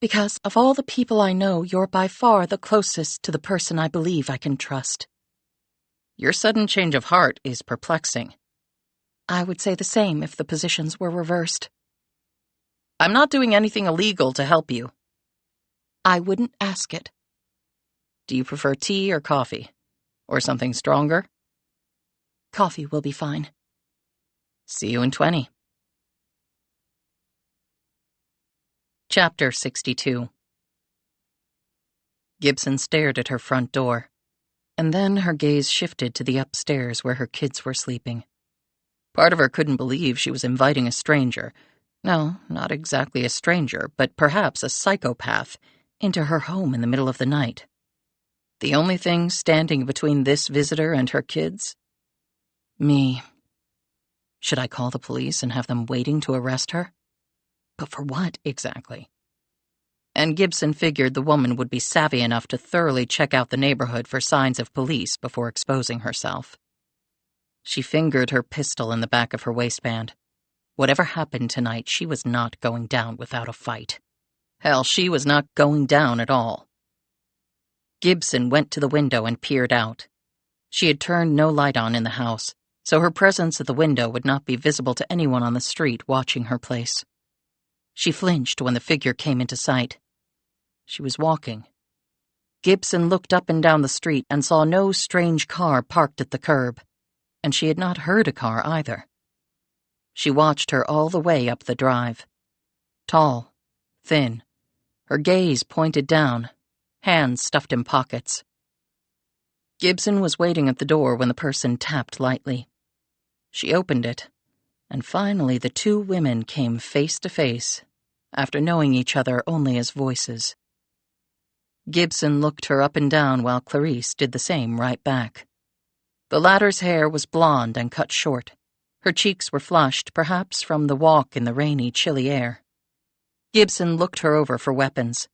"Because of all the people I know, you're by far the closest to the person I believe I can trust." "Your sudden change of heart is perplexing." "I would say the same if the positions were reversed." "I'm not doing anything illegal to help you." "I wouldn't ask it." "Do you prefer tea or coffee? Or something stronger?" "Coffee will be fine." "See you in 20. Chapter 62. Gibson stared at her front door, and then her gaze shifted to the upstairs where her kids were sleeping. Part of her couldn't believe she was inviting a stranger, no, not exactly a stranger, but perhaps a psychopath, into her home in the middle of the night. The only thing standing between this visitor and her kids? Me. Should I call the police and have them waiting to arrest her? But for what, exactly? And Gibson figured the woman would be savvy enough to thoroughly check out the neighborhood for signs of police before exposing herself. She fingered her pistol in the back of her waistband. Whatever happened tonight, she was not going down without a fight. Hell, she was not going down at all. Gibson went to the window and peered out. She had turned no light on in the house, so her presence at the window would not be visible to anyone on the street watching her place. She flinched when the figure came into sight. She was walking. Gibson looked up and down the street and saw no strange car parked at the curb, and she had not heard a car either. She watched her all the way up the drive. Tall, thin, her gaze pointed down, hands stuffed in pockets. Gibson was waiting at the door when the person tapped lightly. She opened it, And finally the two women came face to face, after knowing each other only as voices. Gibson looked her up and down while Clarice did the same right back. The latter's hair was blonde and cut short. Her cheeks were flushed, perhaps from the walk in the rainy, chilly air. Gibson looked her over for weapons.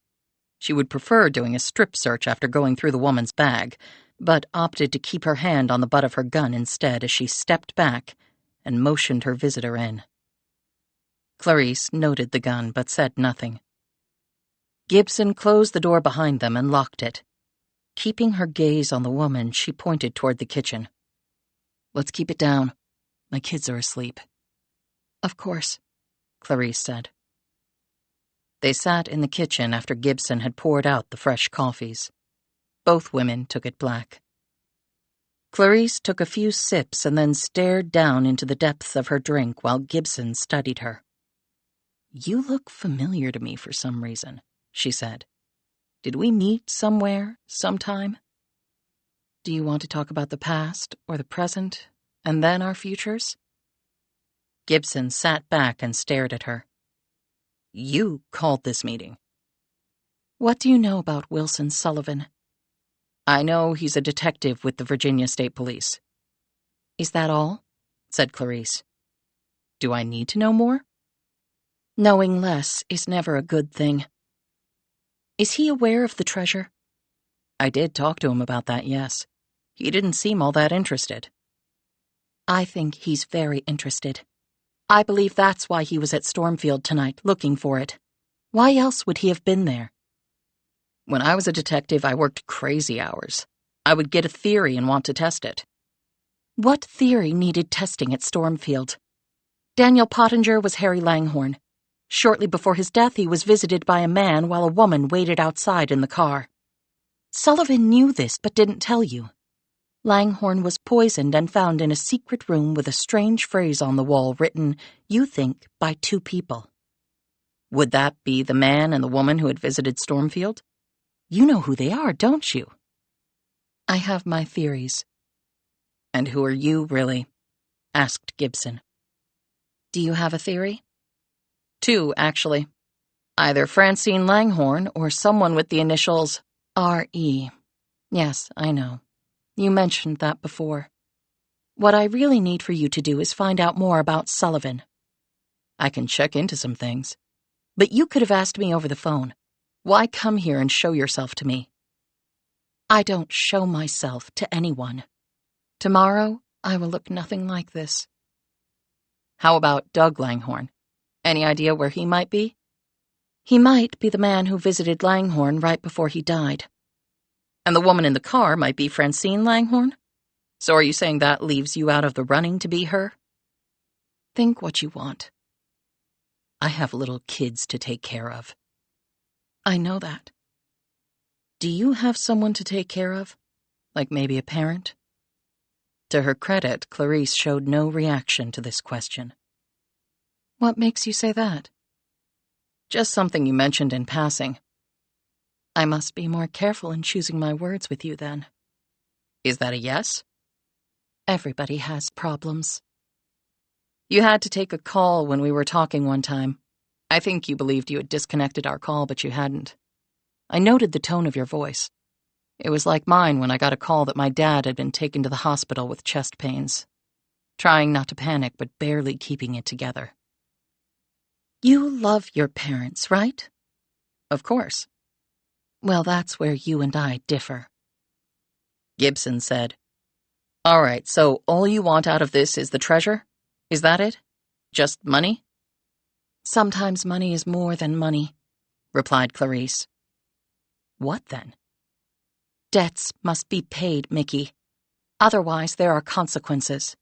She would prefer doing a strip search after going through the woman's bag, but opted to keep her hand on the butt of her gun instead as she stepped back and motioned her visitor in. Clarice noted the gun but said nothing. Gibson closed the door behind them and locked it. Keeping her gaze on the woman, she pointed toward the kitchen. "Let's keep it down. My kids are asleep." "Of course," Clarice said. They sat in the kitchen after Gibson had poured out the fresh coffees. Both women took it black. Clarice took a few sips and then stared down into the depths of her drink while Gibson studied her. "You look familiar to me for some reason," she said. "Did we meet somewhere, sometime? Do you want to talk about the past or the present, and then our futures?" Gibson sat back and stared at her. "You called this meeting." "What do you know about Wilson Sullivan?" "I know he's a detective with the Virginia State Police." "Is that all?" said Clarice. "Do I need to know more?" "Knowing less is never a good thing." "Is he aware of the treasure?" "I did talk to him about that, yes. He didn't seem all that interested." "I think he's very interested. I believe that's why he was at Stormfield tonight, looking for it. Why else would he have been there?" "When I was a detective, I worked crazy hours. I would get a theory and want to test it." "What theory needed testing at Stormfield? Daniel Pottinger was Harry Langhorne. Shortly before his death, he was visited by a man while a woman waited outside in the car. Sullivan knew this but didn't tell you. Langhorne was poisoned and found in a secret room with a strange phrase on the wall written, you think, by two people." "Would that be the man and the woman who had visited Stormfield?" "You know who they are, don't you?" "I have my theories." "And who are you, really?" asked Gibson. "Do you have a theory?" "Two, actually. Either Francine Langhorne or someone with the initials R.E. Yes, I know. You mentioned that before. What I really need for you to do is find out more about Sullivan." "I can check into some things." "But you could have asked me over the phone. Why come here and show yourself to me?" "I don't show myself to anyone. Tomorrow, I will look nothing like this." "How about Doug Langhorne? Any idea where he might be?" "He might be the man who visited Langhorne right before he died." "And the woman in the car might be Francine Langhorne? So are you saying that leaves you out of the running to be her?" "Think what you want." "I have little kids to take care of." "I know that." "Do you have someone to take care of? Like maybe a parent?" To her credit, Clarice showed no reaction to this question. "What makes you say that?" "Just something you mentioned in passing." "I must be more careful in choosing my words with you, then." "Is that a yes?" "Everybody has problems." "You had to take a call when we were talking one time. I think you believed you had disconnected our call, but you hadn't. I noted the tone of your voice. It was like mine when I got a call that my dad had been taken to the hospital with chest pains. Trying not to panic, but barely keeping it together." "You love your parents, right?" "Of course." "Well, that's where you and I differ." Gibson said, "All right, so all you want out of this is the treasure? Is that it? Just money?" "Sometimes money is more than money," replied Clarice. "What then?" "Debts must be paid, Mickey. Otherwise, there are consequences."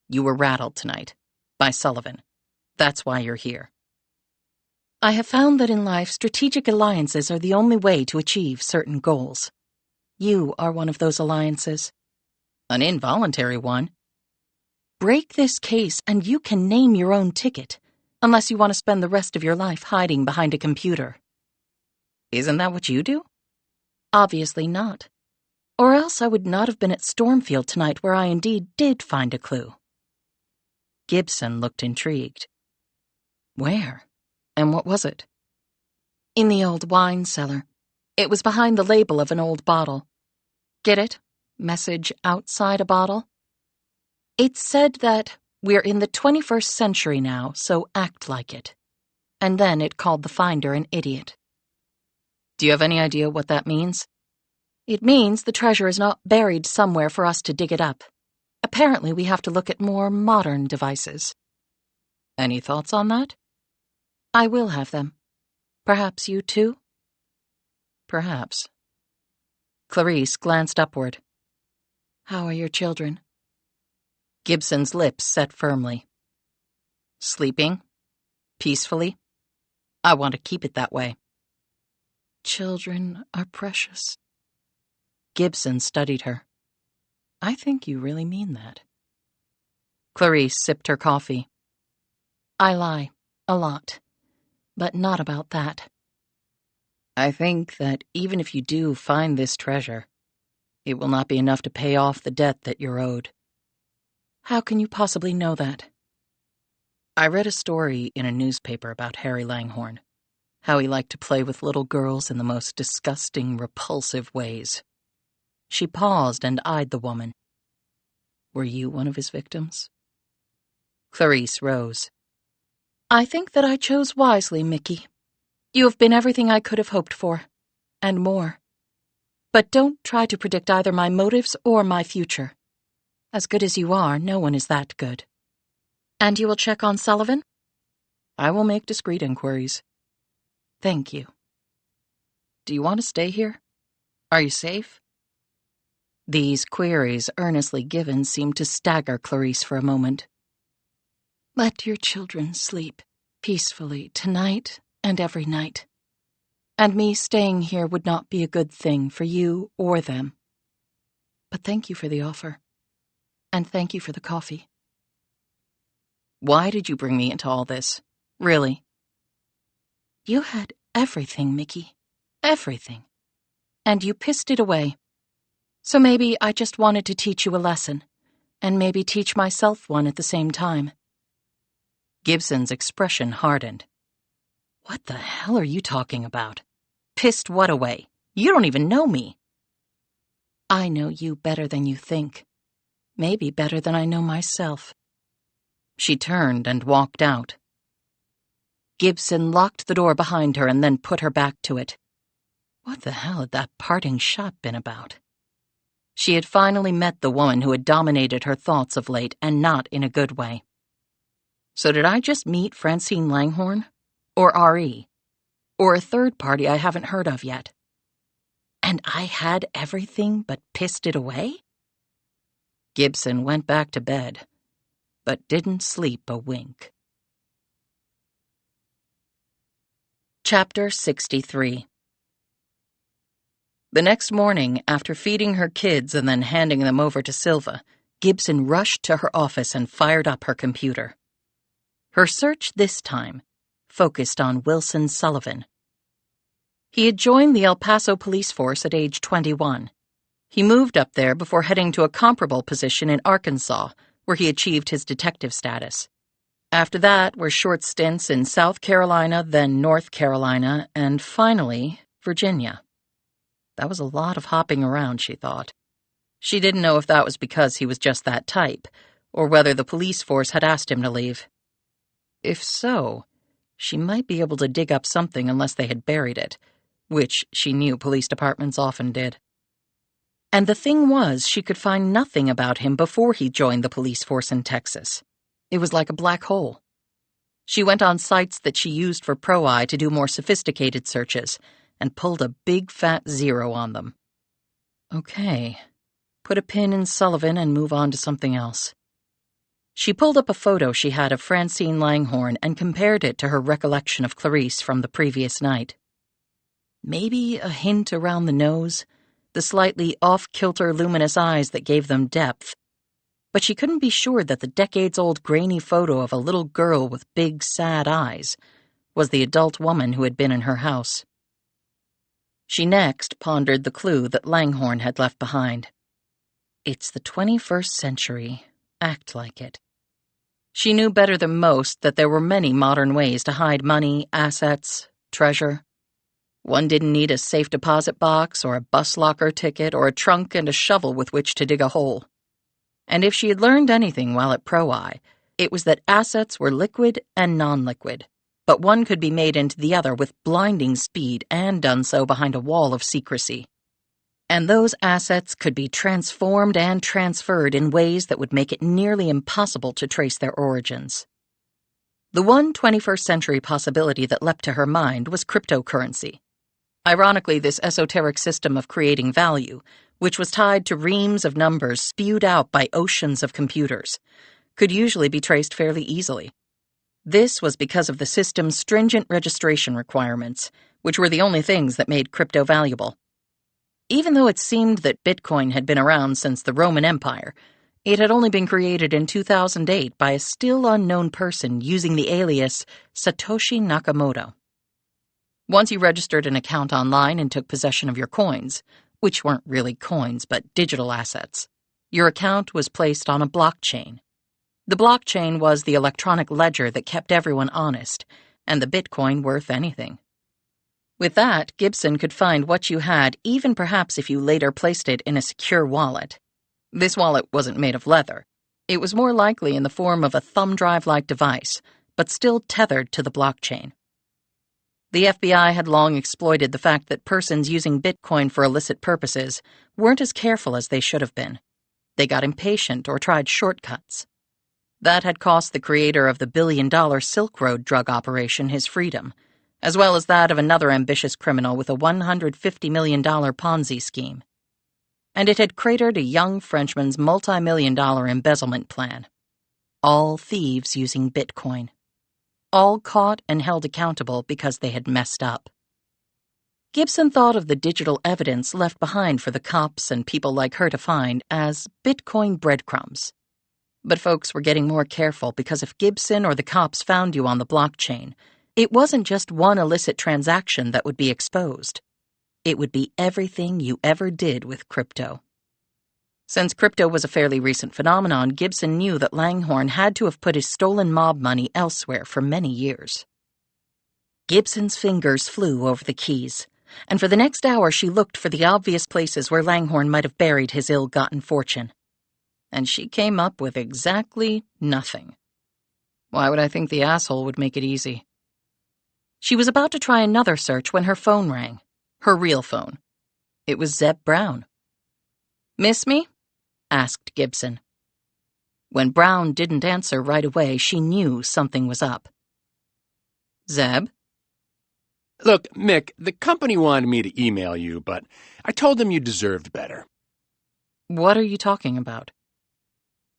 "You were rattled tonight. By Sullivan. That's why you're here." "I have found that in life, strategic alliances are the only way to achieve certain goals. You are one of those alliances." "An involuntary one." "Break this case and you can name your own ticket, unless you want to spend the rest of your life hiding behind a computer." "Isn't that what you do?" "Obviously not. Or else I would not have been at Stormfield tonight, where I indeed did find a clue." Gibson looked intrigued. Where? And what was it? In the old wine cellar. It was behind the label of an old bottle. Get it? Message outside a bottle? It said that we're in the 21st century now, so act like it. And then it called the finder an idiot. Do you have any idea what that means? It means the treasure is not buried somewhere for us to dig it up. Apparently, we have to look at more modern devices. Any thoughts on that? I will have them. Perhaps you too? Perhaps. Clarice glanced upward. How are your children? Gibson's lips set firmly. Sleeping? Peacefully? I want to keep it that way. Children are precious. Gibson studied her. I think you really mean that. Clarice sipped her coffee. I lie, a lot, but not about that. I think that even if you do find this treasure, it will not be enough to pay off the debt that you're owed. How can you possibly know that? I read a story in a newspaper about Harry Langhorne, how he liked to play with little girls in the most disgusting, repulsive ways. She paused and eyed the woman. Were you one of his victims? Clarice rose. I think that I chose wisely, Mickey. You have been everything I could have hoped for, and more. But don't try to predict either my motives or my future. As good as you are, no one is that good. And you will check on Sullivan? I will make discreet inquiries. Thank you. Do you want to stay here? Are you safe? These queries earnestly given seemed to stagger Clarice for a moment. Let your children sleep peacefully tonight and every night. And me staying here would not be a good thing for you or them. But thank you for the offer. And thank you for the coffee. Why did you bring me into all this? Really? You had everything, Mickey. Everything. And you pissed it away. So maybe I just wanted to teach you a lesson, and maybe teach myself one at the same time. Gibson's expression hardened. What the hell are you talking about? Pissed what away? You don't even know me. I know you better than you think. Maybe better than I know myself. She turned and walked out. Gibson locked the door behind her and then put her back to it. What the hell had that parting shot been about? She had finally met the woman who had dominated her thoughts of late, and not in a good way. So did I just meet Francine Langhorne? Or R.E.? Or a third party I haven't heard of yet? And I had everything but pissed it away? Gibson went back to bed, but didn't sleep a wink. Chapter 63. The next morning, after feeding her kids and then handing them over to Silva, Gibson rushed to her office and fired up her computer. Her search this time focused on Wilson Sullivan. He had joined the El Paso police force at age 21. He moved up there before heading to a comparable position in Arkansas, where he achieved his detective status. After that were short stints in South Carolina, then North Carolina, and finally, Virginia. That was a lot of hopping around, she thought. She didn't know if that was because he was just that type, or whether the police force had asked him to leave. If so, she might be able to dig up something unless they had buried it, which she knew police departments often did. And the thing was, she could find nothing about him before he joined the police force in Texas. It was like a black hole. She went on sites that she used for Pro-Eye to do more sophisticated searches, and pulled a big fat 0 on them. Okay, put a pin in Sullivan and move on to something else. She pulled up a photo she had of Francine Langhorne and compared it to her recollection of Clarice from the previous night. Maybe a hint around the nose, the slightly off-kilter luminous eyes that gave them depth, but she couldn't be sure that the decades-old grainy photo of a little girl with big, sad eyes was the adult woman who had been in her house. She next pondered the clue that Langhorne had left behind. It's the 21st century. Act like it. She knew better than most that there were many modern ways to hide money, assets, treasure. One didn't need a safe deposit box or a bus locker ticket or a trunk and a shovel with which to dig a hole. And if she had learned anything while at Pro-Eye, it was that assets were liquid and non-liquid, but one could be made into the other with blinding speed and done so behind a wall of secrecy. And those assets could be transformed and transferred in ways that would make it nearly impossible to trace their origins. The one 21st century possibility that leapt to her mind was cryptocurrency. Ironically, this esoteric system of creating value, which was tied to reams of numbers spewed out by oceans of computers, could usually be traced fairly easily. This was because of the system's stringent registration requirements, which were the only things that made crypto valuable. Even though it seemed that Bitcoin had been around since the Roman Empire, it had only been created in 2008 by a still unknown person using the alias Satoshi Nakamoto. Once you registered an account online and took possession of your coins, which weren't really coins but digital assets, your account was placed on a blockchain. The blockchain was the electronic ledger that kept everyone honest, and the Bitcoin worth anything. With that, Gibson could find what you had, even perhaps if you later placed it in a secure wallet. This wallet wasn't made of leather. It was more likely in the form of a thumb drive-like device, but still tethered to the blockchain. The FBI had long exploited the fact that persons using Bitcoin for illicit purposes weren't as careful as they should have been. They got impatient or tried shortcuts. That had cost the creator of the billion-dollar Silk Road drug operation his freedom, as well as that of another ambitious criminal with a $150 million Ponzi scheme. And it had cratered a young Frenchman's multi-million-dollar embezzlement plan. All thieves using Bitcoin. All caught and held accountable because they had messed up. Gibson thought of the digital evidence left behind for the cops and people like her to find as Bitcoin breadcrumbs. But folks were getting more careful because if Gibson or the cops found you on the blockchain, it wasn't just one illicit transaction that would be exposed. It would be everything you ever did with crypto. Since crypto was a fairly recent phenomenon, Gibson knew that Langhorne had to have put his stolen mob money elsewhere for many years. Gibson's fingers flew over the keys, and for the next hour she looked for the obvious places where Langhorne might have buried his ill-gotten fortune. And she came up with exactly nothing. Why would I think the asshole would make it easy? She was about to try another search when her phone rang. Her real phone. It was Zeb Brown. "Miss me?" asked Gibson. When Brown didn't answer right away, she knew something was up. "Zeb?" Look, Mick, the company wanted me to email you, but I told them you deserved better. "What are you talking about?"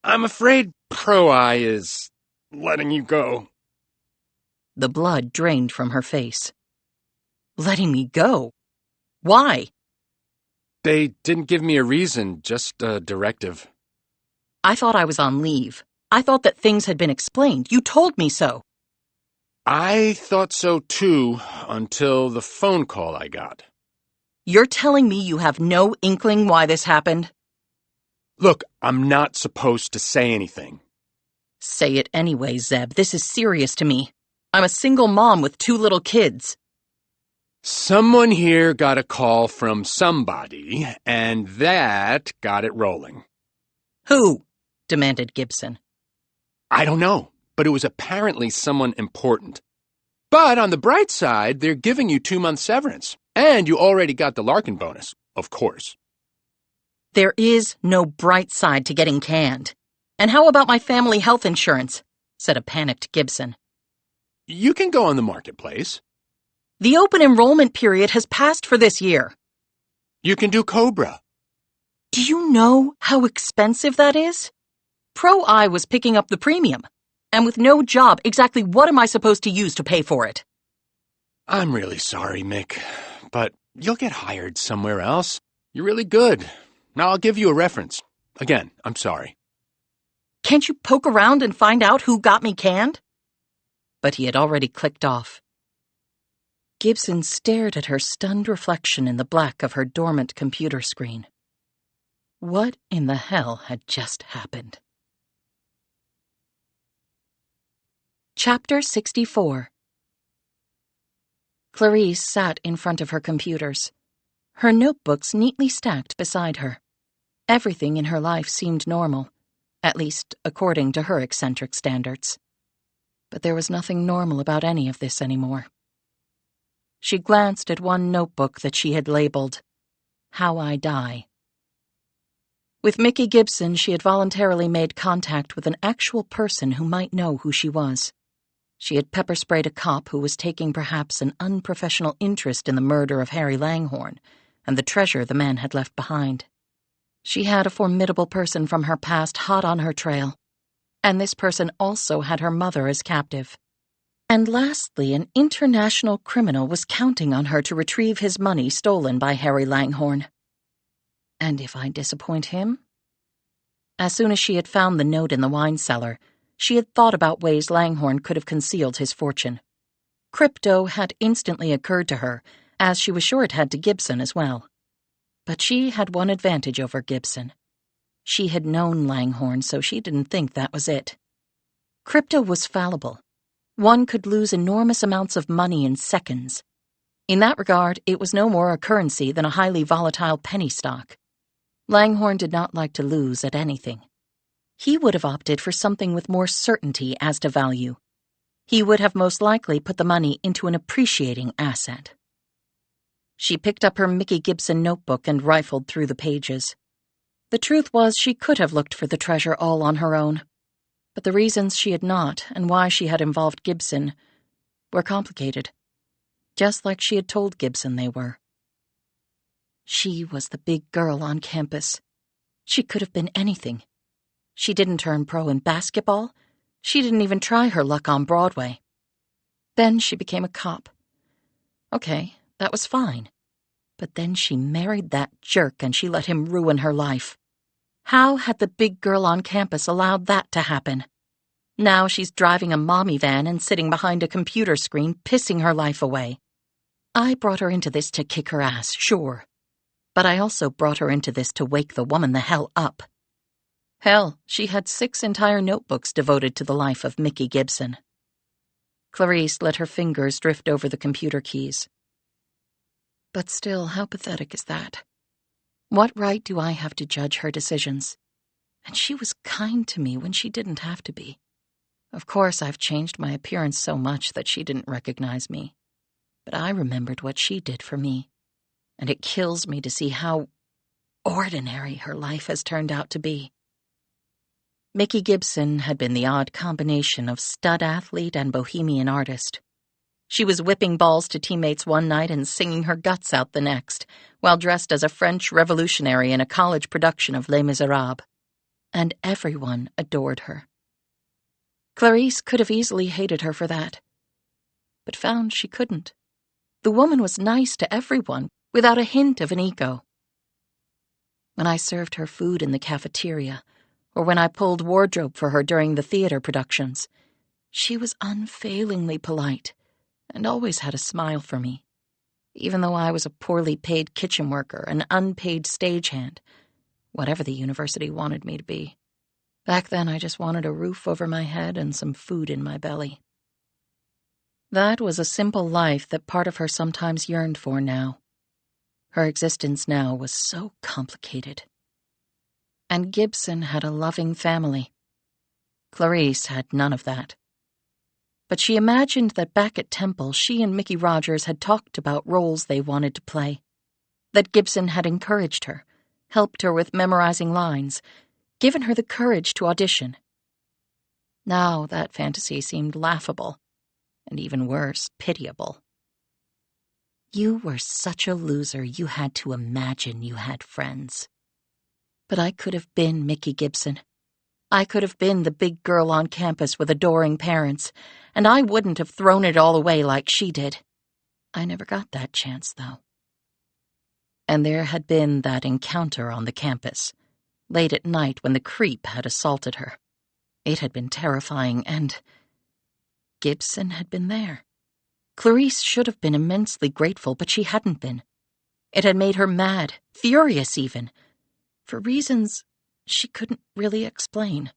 I'm afraid Pro-Eye is letting you go. The blood drained from her face. "Letting me go? Why?" They didn't give me a reason, just a directive. "I thought I was on leave. I thought that things had been explained. You told me so." I thought so too, until the phone call I got. "You're telling me you have no inkling why this happened?" Look, I'm not supposed to say anything. "Say it anyway, Zeb. This is serious to me. I'm a single mom with 2 little kids." Someone here got a call from somebody, and that got it rolling. "Who?" demanded Gibson. I don't know, but it was apparently someone important. But on the bright side, they're giving you 2-month severance, and you already got the Larkin bonus, of course. "There is no bright side to getting canned. And how about my family health insurance?" said a panicked Gibson. You can go on the marketplace. "The open enrollment period has passed for this year." You can do Cobra. "Do you know how expensive that is? Pro-Eye was picking up the premium. And with no job, exactly what am I supposed to use to pay for it?" I'm really sorry, Mick, but you'll get hired somewhere else. You're really good. Now I'll give you a reference. Again, I'm sorry. "Can't you poke around and find out who got me canned?" But he had already clicked off. Gibson stared at her stunned reflection in the black of her dormant computer screen. What in the hell had just happened? Chapter 64. Clarice sat in front of her computers, her notebooks neatly stacked beside her. Everything in her life seemed normal, at least according to her eccentric standards. But there was nothing normal about any of this anymore. She glanced at one notebook that she had labeled, How I Die. With Mickey Gibson, she had voluntarily made contact with an actual person who might know who she was. She had pepper-sprayed a cop who was taking perhaps an unprofessional interest in the murder of Harry Langhorne and the treasure the man had left behind. She had a formidable person from her past hot on her trail, and this person also had her mother as captive. And lastly, an international criminal was counting on her to retrieve his money stolen by Harry Langhorne. And if I disappoint him? As soon as she had found the note in the wine cellar, she had thought about ways Langhorne could have concealed his fortune. Crypto had instantly occurred to her, as she was sure it had to Gibson as well. But she had one advantage over Gibson. She had known Langhorne, so she didn't think that was it. Crypto was fallible. One could lose enormous amounts of money in seconds. In that regard, it was no more a currency than a highly volatile penny stock. Langhorne did not like to lose at anything. He would have opted for something with more certainty as to value. He would have most likely put the money into an appreciating asset. She picked up her Mickey Gibson notebook and rifled through the pages. The truth was she could have looked for the treasure all on her own, but the reasons she had not and why she had involved Gibson were complicated, just like she had told Gibson they were. She was the big girl on campus. She could have been anything. She didn't turn pro in basketball. She didn't even try her luck on Broadway. Then she became a cop. Okay, that was fine. But then she married that jerk and she let him ruin her life. How had the big girl on campus allowed that to happen? Now she's driving a mommy van and sitting behind a computer screen, pissing her life away. I brought her into this to kick her ass, sure. But I also brought her into this to wake the woman the hell up. Hell, she had 6 entire notebooks devoted to the life of Mickey Gibson. Clarice let her fingers drift over the computer keys. But still, how pathetic is that? What right do I have to judge her decisions? And she was kind to me when she didn't have to be. Of course, I've changed my appearance so much that she didn't recognize me. But I remembered what she did for me. And it kills me to see how ordinary her life has turned out to be. Mickey Gibson had been the odd combination of stud athlete and bohemian artist. She was whipping balls to teammates one night and singing her guts out the next, while dressed as a French revolutionary in a college production of Les Miserables. And everyone adored her. Clarice could have easily hated her for that, but found she couldn't. The woman was nice to everyone, without a hint of an ego. When I served her food in the cafeteria, or when I pulled wardrobe for her during the theater productions, she was unfailingly polite and always had a smile for me, even though I was a poorly paid kitchen worker, an unpaid stagehand, whatever the university wanted me to be. Back then, I just wanted a roof over my head and some food in my belly. That was a simple life that part of her sometimes yearned for now. Her existence now was so complicated. And Gibson had a loving family. Clarice had none of that. But she imagined that back at Temple, she and Mickey Rogers had talked about roles they wanted to play, that Gibson had encouraged her, helped her with memorizing lines, given her the courage to audition. Now that fantasy seemed laughable, and even worse, pitiable. You were such a loser you had to imagine you had friends. But I could have been Mickey Gibson. I could have been the big girl on campus with adoring parents, and I wouldn't have thrown it all away like she did. I never got that chance, though. And there had been that encounter on the campus, late at night when the creep had assaulted her. It had been terrifying, and Gibson had been there. Clarice should have been immensely grateful, but she hadn't been. It had made her mad, furious even, for reasons she couldn't really explain.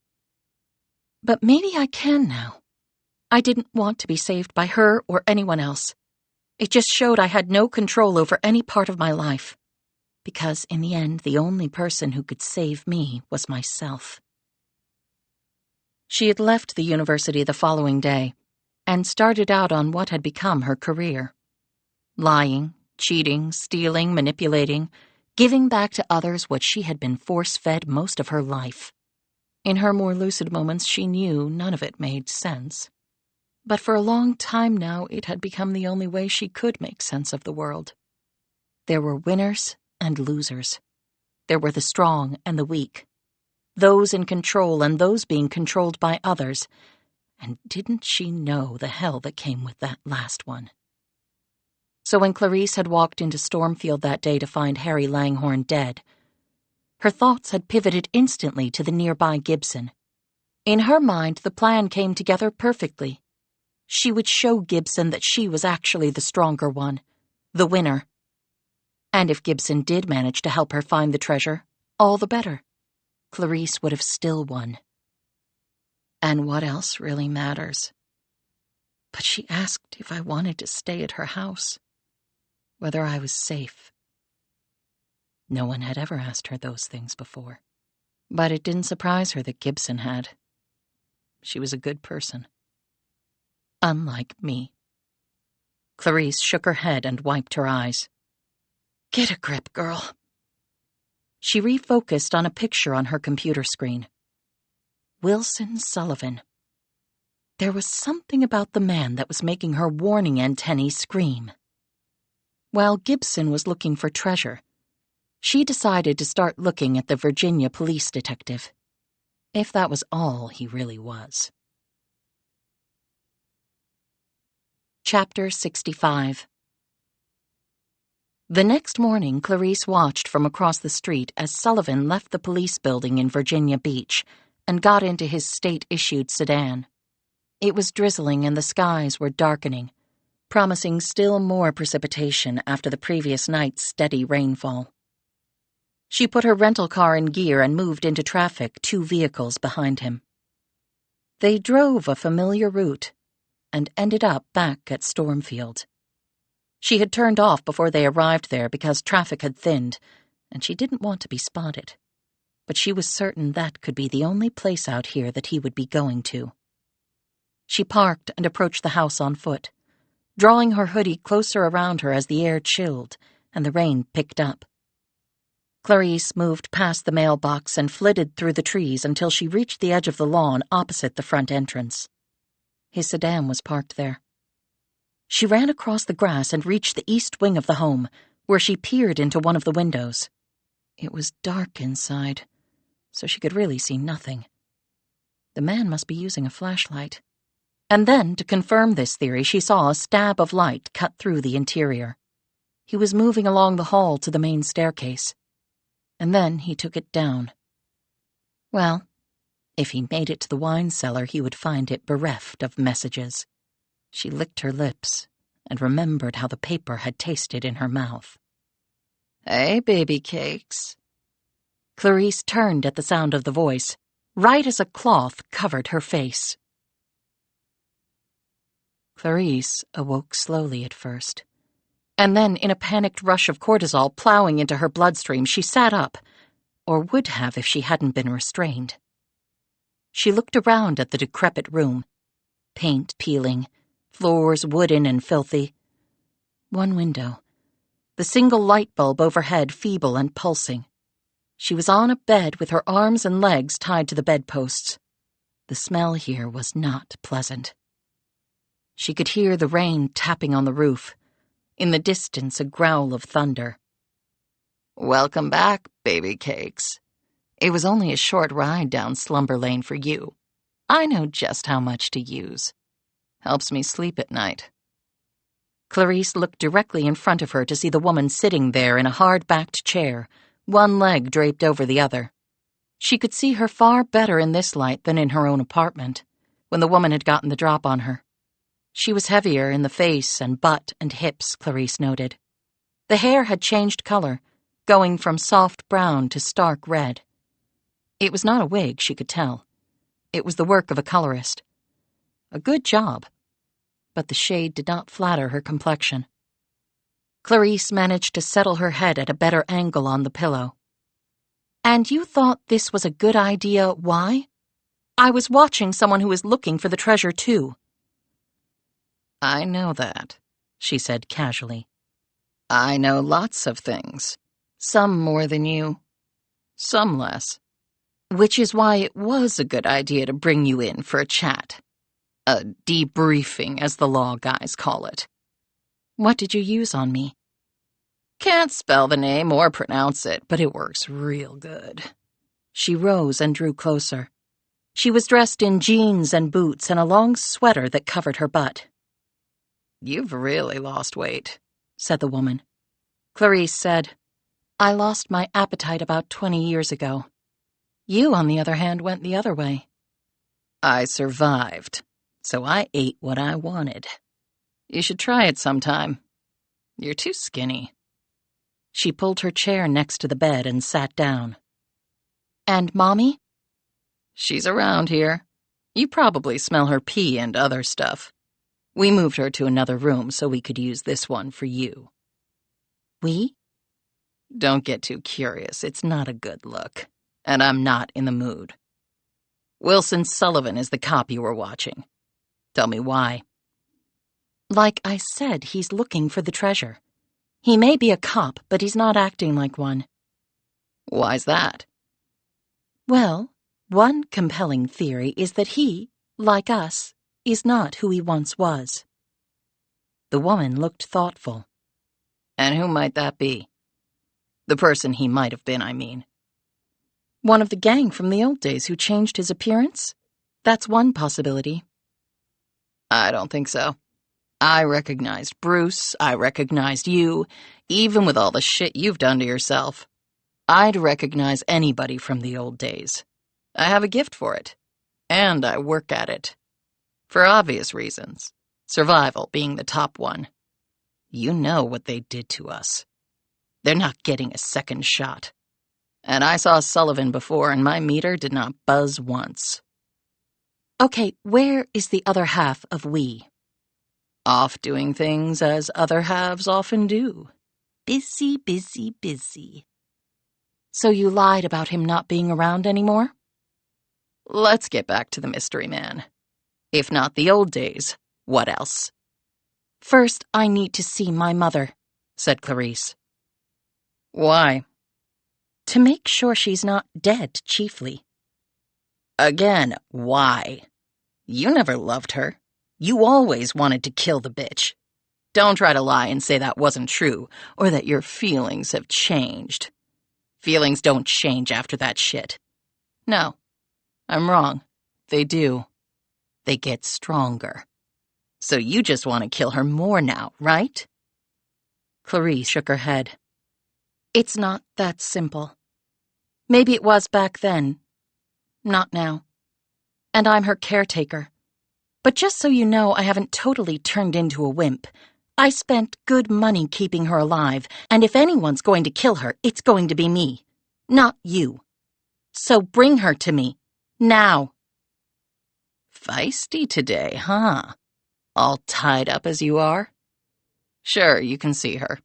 But maybe I can now. I didn't want to be saved by her or anyone else. It just showed I had no control over any part of my life. Because in the end, the only person who could save me was myself. She had left the university the following day and started out on what had become her career. Lying, cheating, stealing, manipulating, giving back to others what she had been force-fed most of her life. In her more lucid moments, she knew none of it made sense. But for a long time now, it had become the only way she could make sense of the world. There were winners and losers. There were the strong and the weak. Those in control and those being controlled by others. And didn't she know the hell that came with that last one? So when Clarice had walked into Stormfield that day to find Harry Langhorne dead, her thoughts had pivoted instantly to the nearby Gibson. In her mind, the plan came together perfectly. She would show Gibson that she was actually the stronger one, the winner. And if Gibson did manage to help her find the treasure, all the better. Clarice would have still won. And what else really matters? But she asked if I wanted to stay at her house, whether I was safe. No one had ever asked her those things before. But it didn't surprise her that Gibson had. She was a good person. Unlike me. Clarice shook her head and wiped her eyes. Get a grip, girl. She refocused on a picture on her computer screen. Wilson Sullivan. There was something about the man that was making her warning antennae scream. While Gibson was looking for treasure, she decided to start looking at the Virginia police detective, if that was all he really was. Chapter 65. The next morning, Clarice watched from across the street as Sullivan left the police building in Virginia Beach and got into his state-issued sedan. It was drizzling and the skies were darkening, promising still more precipitation after the previous night's steady rainfall. She put her rental car in gear and moved into traffic, 2 vehicles behind him. They drove a familiar route and ended up back at Stormfield. She had turned off before they arrived there because traffic had thinned, and she didn't want to be spotted. But she was certain that could be the only place out here that he would be going to. She parked and approached the house on foot, drawing her hoodie closer around her as the air chilled and the rain picked up. Clarice moved past the mailbox and flitted through the trees until she reached the edge of the lawn opposite the front entrance. His sedan was parked there. She ran across the grass and reached the east wing of the home, where she peered into one of the windows. It was dark inside, so she could really see nothing. The man must be using a flashlight. And then, to confirm this theory, she saw a stab of light cut through the interior. He was moving along the hall to the main staircase. And then he took it down. Well, if he made it to the wine cellar, he would find it bereft of messages. She licked her lips and remembered how the paper had tasted in her mouth. Hey, baby cakes. Clarice turned at the sound of the voice, right as a cloth covered her face. Clarice awoke slowly at first, and then in a panicked rush of cortisol plowing into her bloodstream, she sat up, or would have if she hadn't been restrained. She looked around at the decrepit room, paint peeling, floors wooden and filthy. One window, the single light bulb overhead feeble and pulsing. She was on a bed with her arms and legs tied to the bedposts. The smell here was not pleasant. She could hear the rain tapping on the roof. In the distance, a growl of thunder. Welcome back, baby cakes. It was only a short ride down Slumber Lane for you. I know just how much to use. Helps me sleep at night. Clarice looked directly in front of her to see the woman sitting there in a hard-backed chair, one leg draped over the other. She could see her far better in this light than in her own apartment, when the woman had gotten the drop on her. She was heavier in the face and butt and hips, Clarice noted. The hair had changed color, going from soft brown to stark red. It was not a wig, she could tell. It was the work of a colorist. A good job. But the shade did not flatter her complexion. Clarice managed to settle her head at a better angle on the pillow. And you thought this was a good idea, why? I was watching someone who was looking for the treasure, too. I know that, she said casually. I know lots of things. Some more than you. Some less. Which is why it was a good idea to bring you in for a chat. A debriefing, as the law guys call it. What did you use on me? Can't spell the name or pronounce it, but it works real good. She rose and drew closer. She was dressed in jeans and boots and a long sweater that covered her butt. You've really lost weight, said the woman. Clarice said, I lost my appetite about 20 years ago. You, on the other hand, went the other way. I survived, so I ate what I wanted. You should try it sometime. You're too skinny. She pulled her chair next to the bed and sat down. And Mommy? She's around here. You probably smell her pee and other stuff. We moved her to another room so we could use this one for you. We? Don't get too curious. It's not a good look. And I'm not in the mood. Wilson Sullivan is the cop you were watching. Tell me why. Like I said, he's looking for the treasure. He may be a cop, but he's not acting like one. Why's that? Well, one compelling theory is that he, like us, is not who he once was. The woman looked thoughtful. And who might that be? The person he might have been, I mean. One of the gang from the old days who changed his appearance? That's one possibility. I don't think so. I recognized Bruce, I recognized you, even with all the shit you've done to yourself. I'd recognize anybody from the old days. I have a gift for it. And I work at it. For obvious reasons. Survival being the top one. You know what they did to us. They're not getting a second shot. And I saw Sullivan before, and my meter did not buzz once. Okay, where is the other half of we? Off doing things as other halves often do. Busy, busy, busy. So you lied about him not being around anymore? Let's get back to the mystery man. If not the old days, what else? First, I need to see my mother, said Clarice. Why? To make sure she's not dead, chiefly. Again, why? You never loved her. You always wanted to kill the bitch. Don't try to lie and say that wasn't true, or that your feelings have changed. Feelings don't change after that shit. No, I'm wrong. They do. They get stronger. So you just want to kill her more now, right? Clarice shook her head. It's not that simple. Maybe it was back then. Not now. And I'm her caretaker. But just so you know, I haven't totally turned into a wimp. I spent good money keeping her alive, and if anyone's going to kill her, it's going to be me, not you. So bring her to me. Now. Feisty today, huh? All tied up as you are? Sure, you can see her.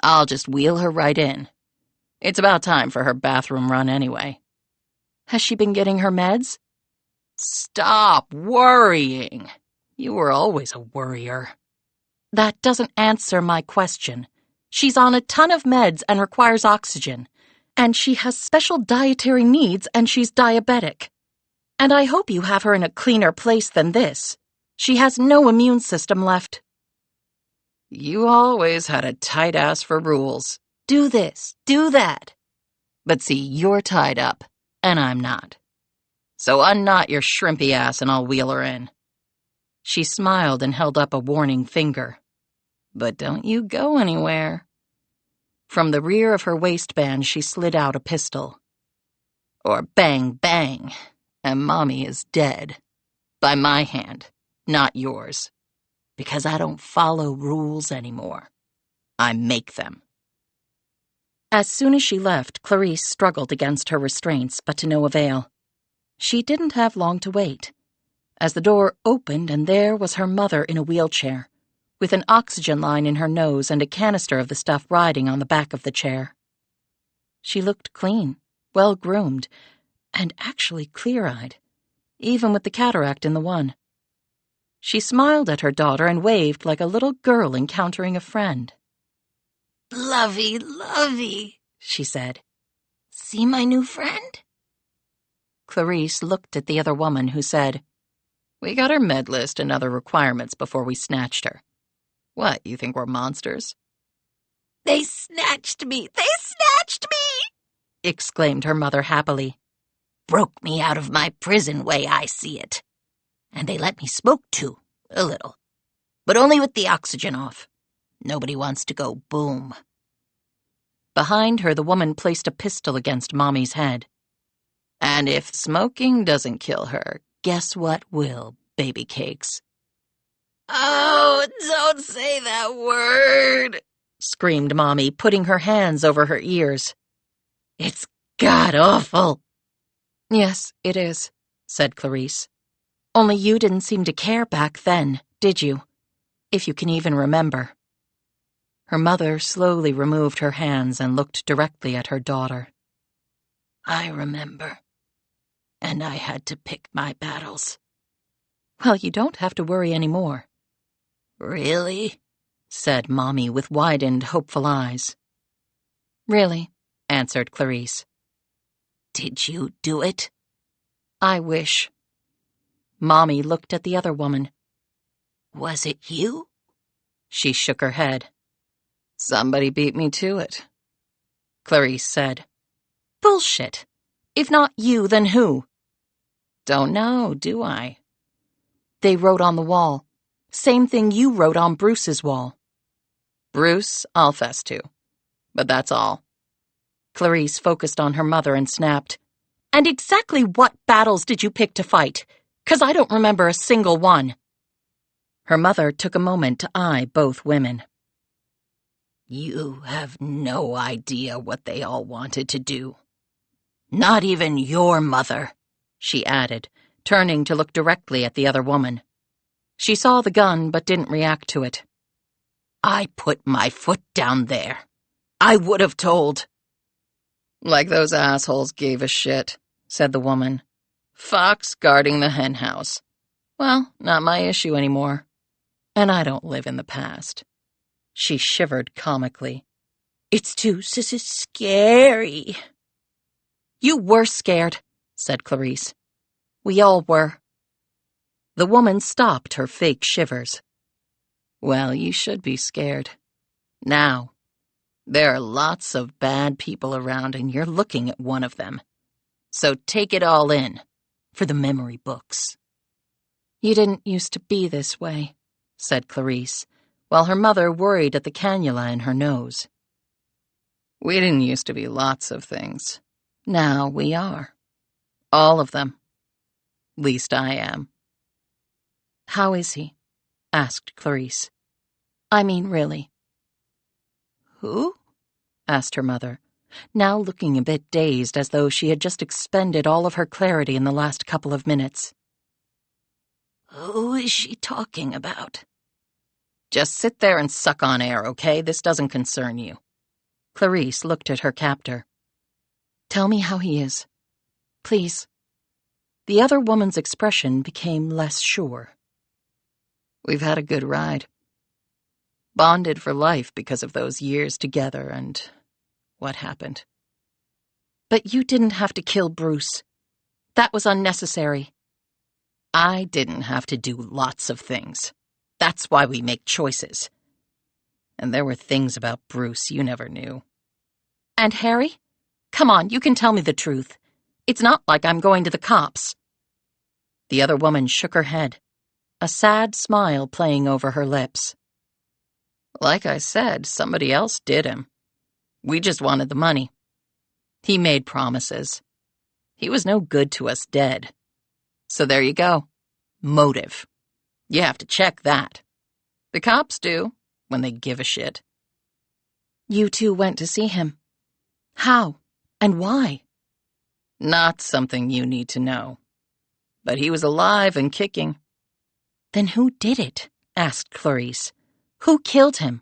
I'll just wheel her right in. It's about time for her bathroom run anyway. Has she been getting her meds? Stop worrying. You were always a worrier. That doesn't answer my question. She's on a ton of meds and requires oxygen. And she has special dietary needs and she's diabetic. And I hope you have her in a cleaner place than this. She has no immune system left. You always had a tight ass for rules. Do this, do that. But see, you're tied up, and I'm not. So unknot your shrimpy ass and I'll wheel her in. She smiled and held up a warning finger. But don't you go anywhere. From the rear of her waistband, she slid out a pistol. Or bang, bang, and Mommy is dead. By my hand, not yours. Because I don't follow rules anymore. I make them. As soon as she left, Clarice struggled against her restraints, but to no avail. She didn't have long to wait. as the door opened and there was her mother in a wheelchair, with an oxygen line in her nose and a canister of the stuff riding on the back of the chair. She looked clean, well-groomed, and actually clear-eyed, even with the cataract in the one. She smiled at her daughter and waved like a little girl encountering a friend. "Lovey, lovey," she said. "See my new friend?" Clarice looked at the other woman, who said, "We got her med list and other requirements before we snatched her. What, you think we're monsters?" "They snatched me! They snatched me!" exclaimed her mother happily. "Broke me out of my prison way I see it. And they let me smoke too, a little. But only with the oxygen off. Nobody wants to go boom." Behind her, the woman placed a pistol against Mommy's head. "And if smoking doesn't kill her, guess what will, baby cakes?" "Oh, don't say that word," screamed Mommy, putting her hands over her ears. "It's god-awful." "Yes, it is," said Clarice. "Only you didn't seem to care back then, did you? If you can even remember." Her mother slowly removed her hands and looked directly at her daughter. "I remember. And I had to pick my battles." "Well, you don't have to worry anymore." "Really?" said Mommy with widened, hopeful eyes. "Really," answered Clarice. "Did you do it?" "I wish." Mommy looked at the other woman. "Was it you?" She shook her head. "Somebody beat me to it," Clarice said. "Bullshit. If not you, then who?" "Don't know, do I?" "They wrote on the wall. Same thing you wrote on Bruce's wall." "Bruce, I'll fess to. But that's all." Clarice focused on her mother and snapped, "And exactly what battles did you pick to fight? 'Cause I don't remember a single one." Her mother took a moment to eye both women. "You have no idea what they all wanted to do. Not even your mother," she added, turning to look directly at the other woman. She saw the gun but didn't react to it. "I put my foot down there. I would have told." "Like those assholes gave a shit," said the woman. "Fox guarding the hen house. Well, not my issue anymore. And I don't live in the past." She shivered comically. "It's too scary." "You were scared," said Clarice. "We all were." The woman stopped her fake shivers. "Well, you should be scared. Now, there are lots of bad people around and you're looking at one of them. So take it all in, for the memory books." "You didn't used to be this way," said Clarice, while her mother worried at the cannula in her nose. "We didn't used to be lots of things. Now we are. All of them. Least I am." "How is he?" asked Clarice. "I mean, really." "Who?" asked her mother, now looking a bit dazed as though she had just expended all of her clarity in the last couple of minutes. "Who is she talking about?" "Just sit there and suck on air, okay? This doesn't concern you." Clarice looked at her captor. "Tell me how he is. Please." The other woman's expression became less sure. "We've had a good ride. Bonded for life because of those years together and what happened." "But you didn't have to kill Bruce. That was unnecessary." "I didn't have to do lots of things. That's why we make choices. And there were things about Bruce you never knew." "And Harry? Come on, you can tell me the truth. It's not like I'm going to the cops." The other woman shook her head, a sad smile playing over her lips. "Like I said, somebody else did him. We just wanted the money. He made promises. He was no good to us dead. So there you go. Motive. You have to check that. The cops do, when they give a shit." "You two went to see him. How? And why?" "Not something you need to know. but he was alive and kicking. Then who did it? Asked Clarice. Who killed him?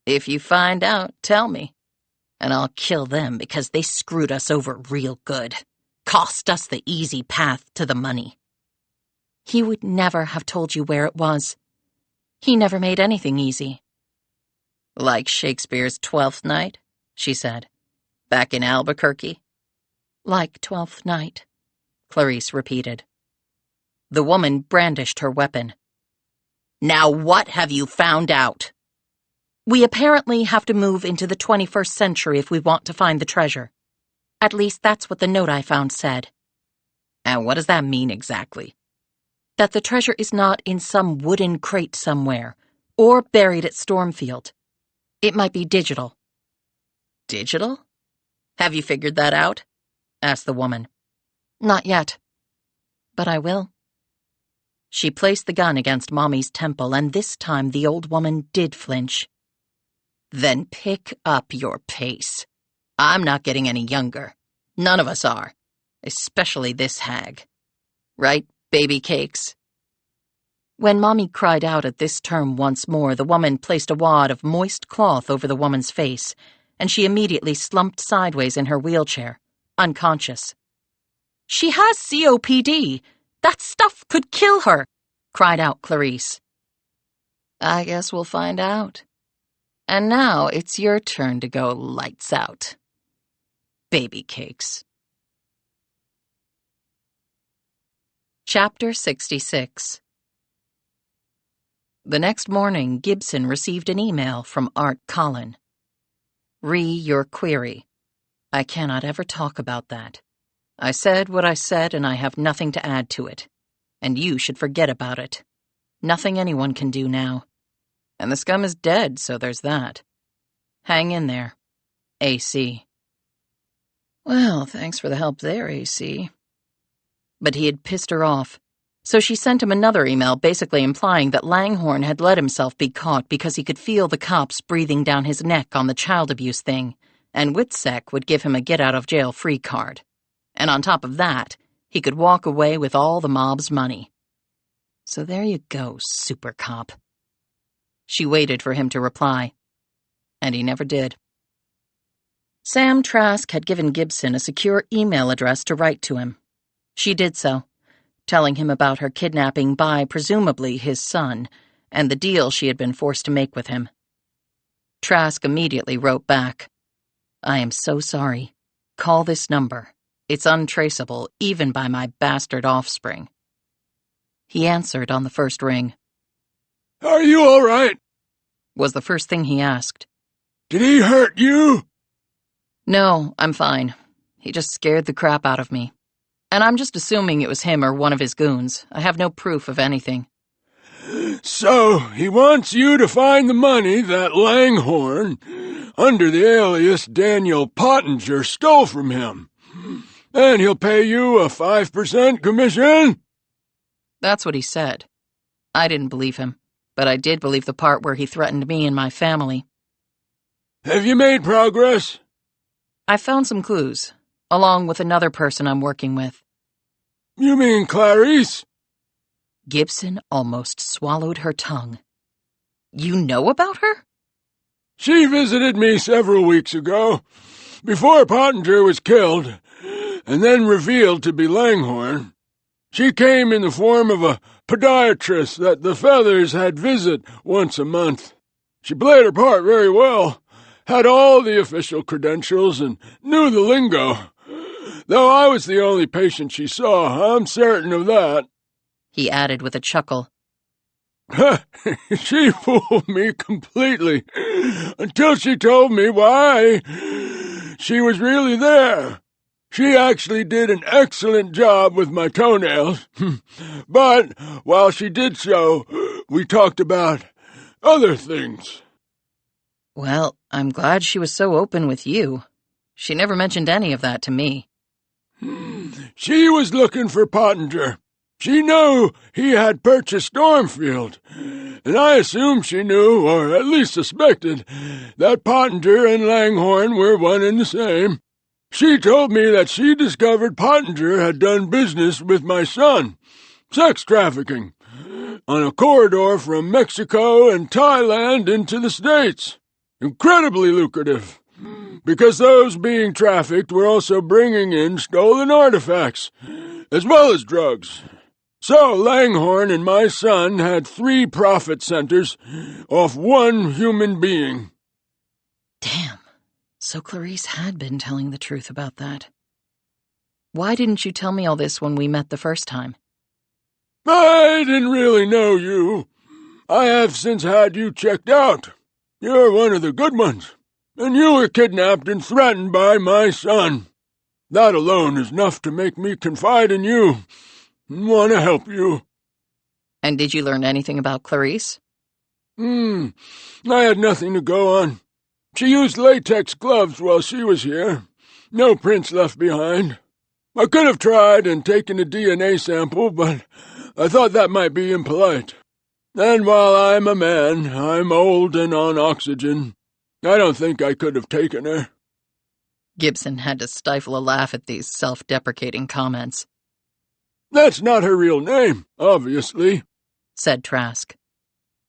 If you find out, tell me, and I'll kill them because they screwed us over real good. Cost us the easy path to the money. He would never have told you where it was. He never made anything easy. Like Shakespeare's Twelfth Night, she said. Back in Albuquerque. Like Twelfth Night, Clarice repeated. The woman brandished her weapon. Now what have you found out? We apparently have to move into the 21st century if we want to find the treasure. At least that's what the note I found said. And what does that mean exactly? That the treasure is not in some wooden crate somewhere, or buried at Stormfield. It might be digital. Digital? Have you figured that out? Asked the woman. Not yet. But I will. She placed the gun against Mommy's temple, and this time the old woman did flinch. Then pick up your pace. I'm not getting any younger. None of us are. Especially this hag. Right, baby cakes? When Mommy cried out at this term once more, the woman placed a wad of moist cloth over the woman's face, and she immediately slumped sideways in her wheelchair, unconscious. She has COPD! That stuff could kill her! Cried out Clarice. I guess we'll find out. And now it's your turn to go lights out. Baby cakes. Chapter 66. The next morning, Gibson received an email from Art Collin. Your query. I cannot ever talk about that. I said what I said, and I have nothing to add to it. And you should forget about it. Nothing anyone can do now. And the scum is dead, so there's that. Hang in there. AC. Well, thanks for the help there, AC. But he had pissed her off. So she sent him another email basically implying that Langhorne had let himself be caught because he could feel the cops breathing down his neck on the child abuse thing, and Witsec would give him a get-out-of-jail-free card. And on top of that, he could walk away with all the mob's money. So there you go, super cop. She waited for him to reply, and he never did. Sam Trask had given Gibson a secure email address to write to him. She did so, telling him about her kidnapping by, presumably, his son, and the deal she had been forced to make with him. Trask immediately wrote back, I am so sorry. Call this number. It's untraceable, even by my bastard offspring. He answered on the first ring. Are you all right? Was the first thing he asked. Did he hurt you? No, I'm fine. He just scared the crap out of me. And I'm just assuming it was him or one of his goons. I have no proof of anything. So, he wants you to find the money that Langhorne, under the alias Daniel Pottinger, stole from him. And he'll pay you a 5% commission? That's what he said. I didn't believe him, but I did believe the part where he threatened me and my family. Have you made progress? I found some clues, along with another person I'm working with. You mean Clarice? Gibson almost swallowed her tongue. You know about her? She visited me several weeks ago, before Pottinger was killed, and then revealed to be Langhorne. She came in the form of a podiatrist that the Feathers had visit once a month. She played her part very well, had all the official credentials, and knew the lingo. Though I was the only patient she saw, I'm certain of that. He added with a chuckle. She fooled me completely, until she told me why she was really there. She actually did an excellent job with my toenails, but while she did so, we talked about other things. Well, I'm glad she was so open with you. She never mentioned any of that to me. She was looking for Pottinger. She knew he had purchased Stormfield, and I assumed she knew, or at least suspected, that Pottinger and Langhorne were one and the same. She told me that she discovered Pottinger had done business with my son, sex trafficking, on a corridor from Mexico and Thailand into the States. Incredibly lucrative, because those being trafficked were also bringing in stolen artifacts, as well as drugs. So Langhorne and my son had 3 profit centers off one human being. Damn. So Clarice had been telling the truth about that. Why didn't you tell me all this when we met the first time? I didn't really know you. I have since had you checked out. You're one of the good ones, and you were kidnapped and threatened by my son. That alone is enough to make me confide in you and want to help you. And did you learn anything about Clarice? I had nothing to go on. She used latex gloves while she was here. No prints left behind. I could have tried and taken a DNA sample, but I thought that might be impolite. And while I'm a man, I'm old and on oxygen. I don't think I could have taken her. Gibson had to stifle a laugh at these self-deprecating comments. That's not her real name, obviously, said Trask.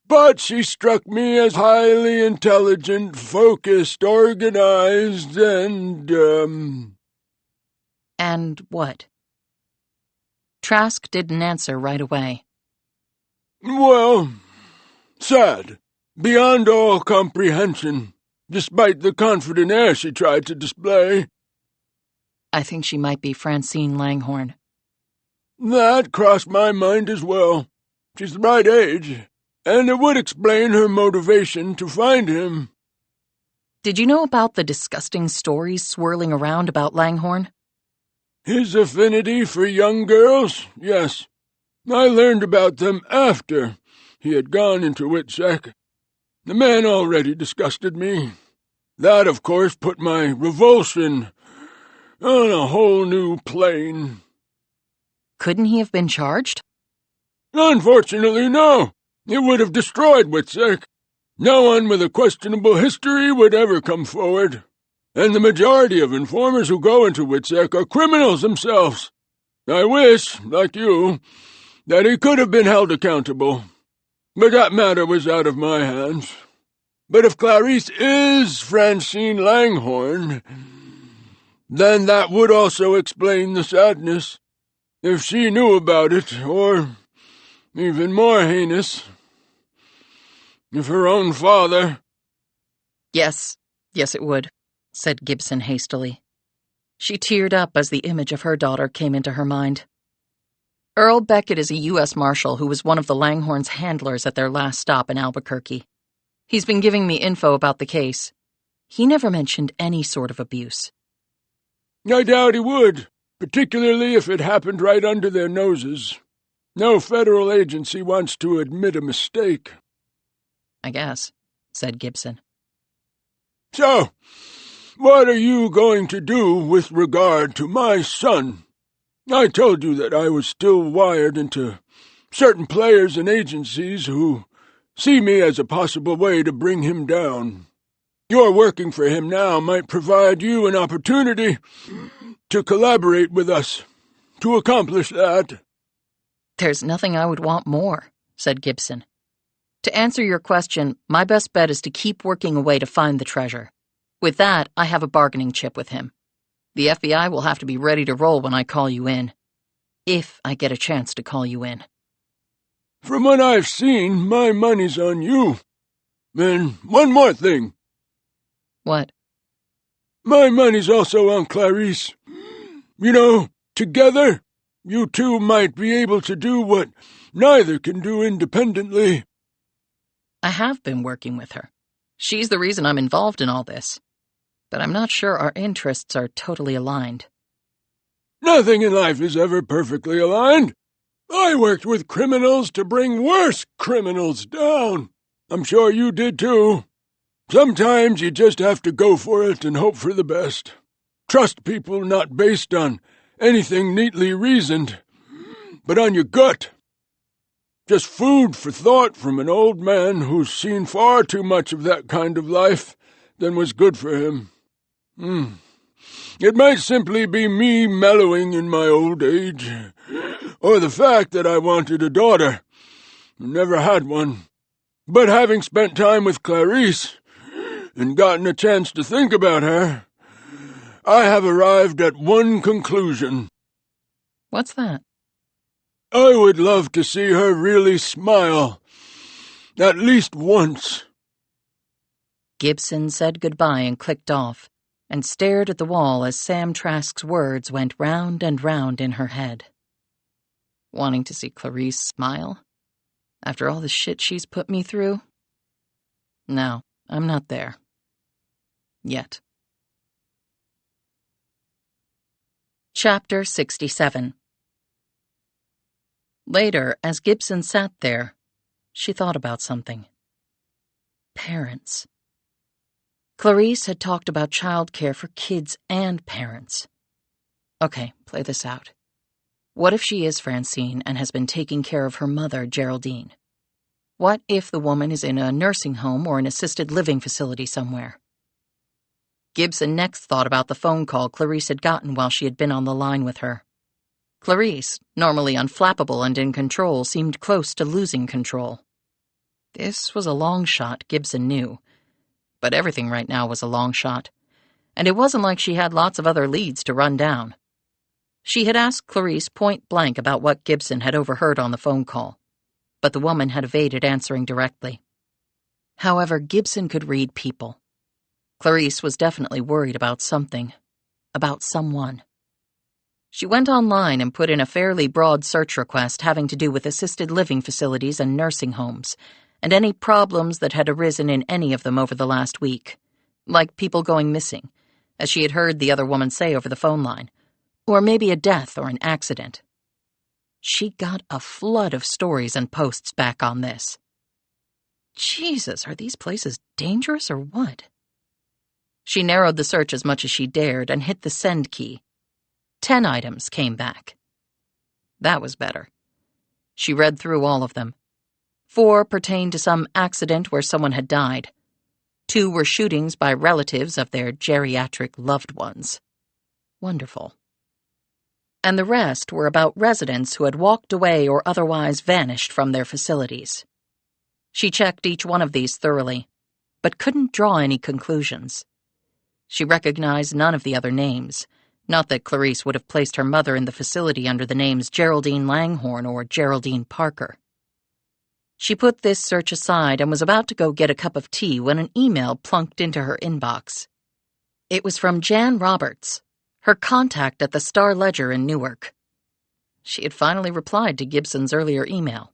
But she struck me as highly intelligent, focused, organized, and, And what? Trask didn't answer right away. Well, sad. Beyond all comprehension, despite the confident air she tried to display. I think she might be Francine Langhorne. That crossed my mind as well. She's the right age, and it would explain her motivation to find him. Did you know about the disgusting stories swirling around about Langhorne? His affinity for young girls? Yes. I learned about them after he had gone into Witsec. The man already disgusted me. That, of course, put my revulsion on a whole new plane. Couldn't he have been charged? Unfortunately, no. It would have destroyed Witsec. No one with a questionable history would ever come forward. And the majority of informers who go into Witsec are criminals themselves. I wish, like you, that he could have been held accountable. But that matter was out of my hands. But if Clarice is Francine Langhorne, then that would also explain the sadness. If she knew about it, or, even more heinous, if her own father— Yes, it would, said Gibson hastily. She teared up as the image of her daughter came into her mind. Earl Beckett is a U.S. Marshal who was one of the Langhorns' handlers at their last stop in Albuquerque. He's been giving me info about the case. He never mentioned any sort of abuse. I doubt he would, particularly if it happened right under their noses. No federal agency wants to admit a mistake. I guess, said Gibson. So, what are you going to do with regard to my son? I told you that I was still wired into certain players and agencies who see me as a possible way to bring him down. Your working for him now might provide you an opportunity to collaborate with us, to accomplish that. There's nothing I would want more, said Gibson. To answer your question, my best bet is to keep working away to find the treasure. With that, I have a bargaining chip with him. The FBI will have to be ready to roll when I call you in. If I get a chance to call you in. From what I've seen, my money's on you. And one more thing. What? My money's also on Clarice. You know, together, you two might be able to do what neither can do independently. I have been working with her. She's the reason I'm involved in all this. But I'm not sure our interests are totally aligned. Nothing in life is ever perfectly aligned. I worked with criminals to bring worse criminals down. I'm sure you did too. Sometimes you just have to go for it and hope for the best. Trust people not based on anything neatly reasoned, but on your gut. Just food for thought from an old man who's seen far too much of that kind of life than was good for him. It might simply be me mellowing in my old age, or the fact that I wanted a daughter. Never had one. But having spent time with Clarice, and gotten a chance to think about her, I have arrived at one conclusion. What's that? I would love to see her really smile. At least once. Gibson said goodbye and clicked off, and stared at the wall as Sam Trask's words went round and round in her head. Wanting to see Clarice smile? After all the shit she's put me through? No, I'm not there. Yet. Chapter 67. Later, as Gibson sat there, she thought about something. Parents. Clarice had talked about childcare for kids and parents. Okay, play this out. What if she is Francine and has been taking care of her mother, Geraldine? What if the woman is in a nursing home or an assisted living facility somewhere? Gibson next thought about the phone call Clarice had gotten while she had been on the line with her. Clarice, normally unflappable and in control, seemed close to losing control. This was a long shot, Gibson knew. But everything right now was a long shot, and it wasn't like she had lots of other leads to run down. She had asked Clarice point blank about what Gibson had overheard on the phone call, but the woman had evaded answering directly. However, Gibson could read people. Clarice was definitely worried about something, about someone. She went online and put in a fairly broad search request having to do with assisted living facilities and nursing homes, and any problems that had arisen in any of them over the last week, like people going missing, as she had heard the other woman say over the phone line, or maybe a death or an accident. She got a flood of stories and posts back on this. Jesus, are these places dangerous or what? She narrowed the search as much as she dared and hit the send key. 10 items came back. That was better. She read through all of them. 4 pertained to some accident where someone had died. 2 were shootings by relatives of their geriatric loved ones. Wonderful. And the rest were about residents who had walked away or otherwise vanished from their facilities. She checked each one of these thoroughly, but couldn't draw any conclusions. She recognized none of the other names, not that Clarice would have placed her mother in the facility under the names Geraldine Langhorne or Geraldine Parker. She put this search aside and was about to go get a cup of tea when an email plunked into her inbox. It was from Jan Roberts, her contact at the Star-Ledger in Newark. She had finally replied to Gibson's earlier email.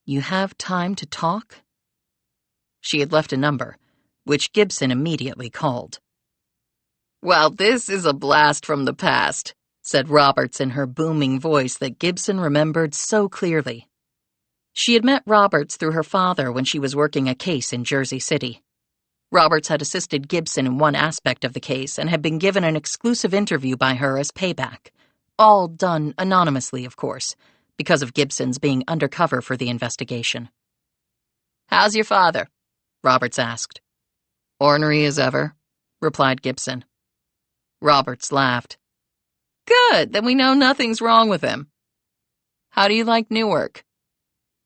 "You have time to talk?" She had left a number, which Gibson immediately called. "Well, this is a blast from the past," said Roberts in her booming voice that Gibson remembered so clearly. She had met Roberts through her father when she was working a case in Jersey City. Roberts had assisted Gibson in one aspect of the case and had been given an exclusive interview by her as payback, all done anonymously, of course, because of Gibson's being undercover for the investigation. "How's your father?" Roberts asked. "Ornery as ever," replied Gibson. Roberts laughed. "Good, then we know nothing's wrong with him. How do you like Newark?"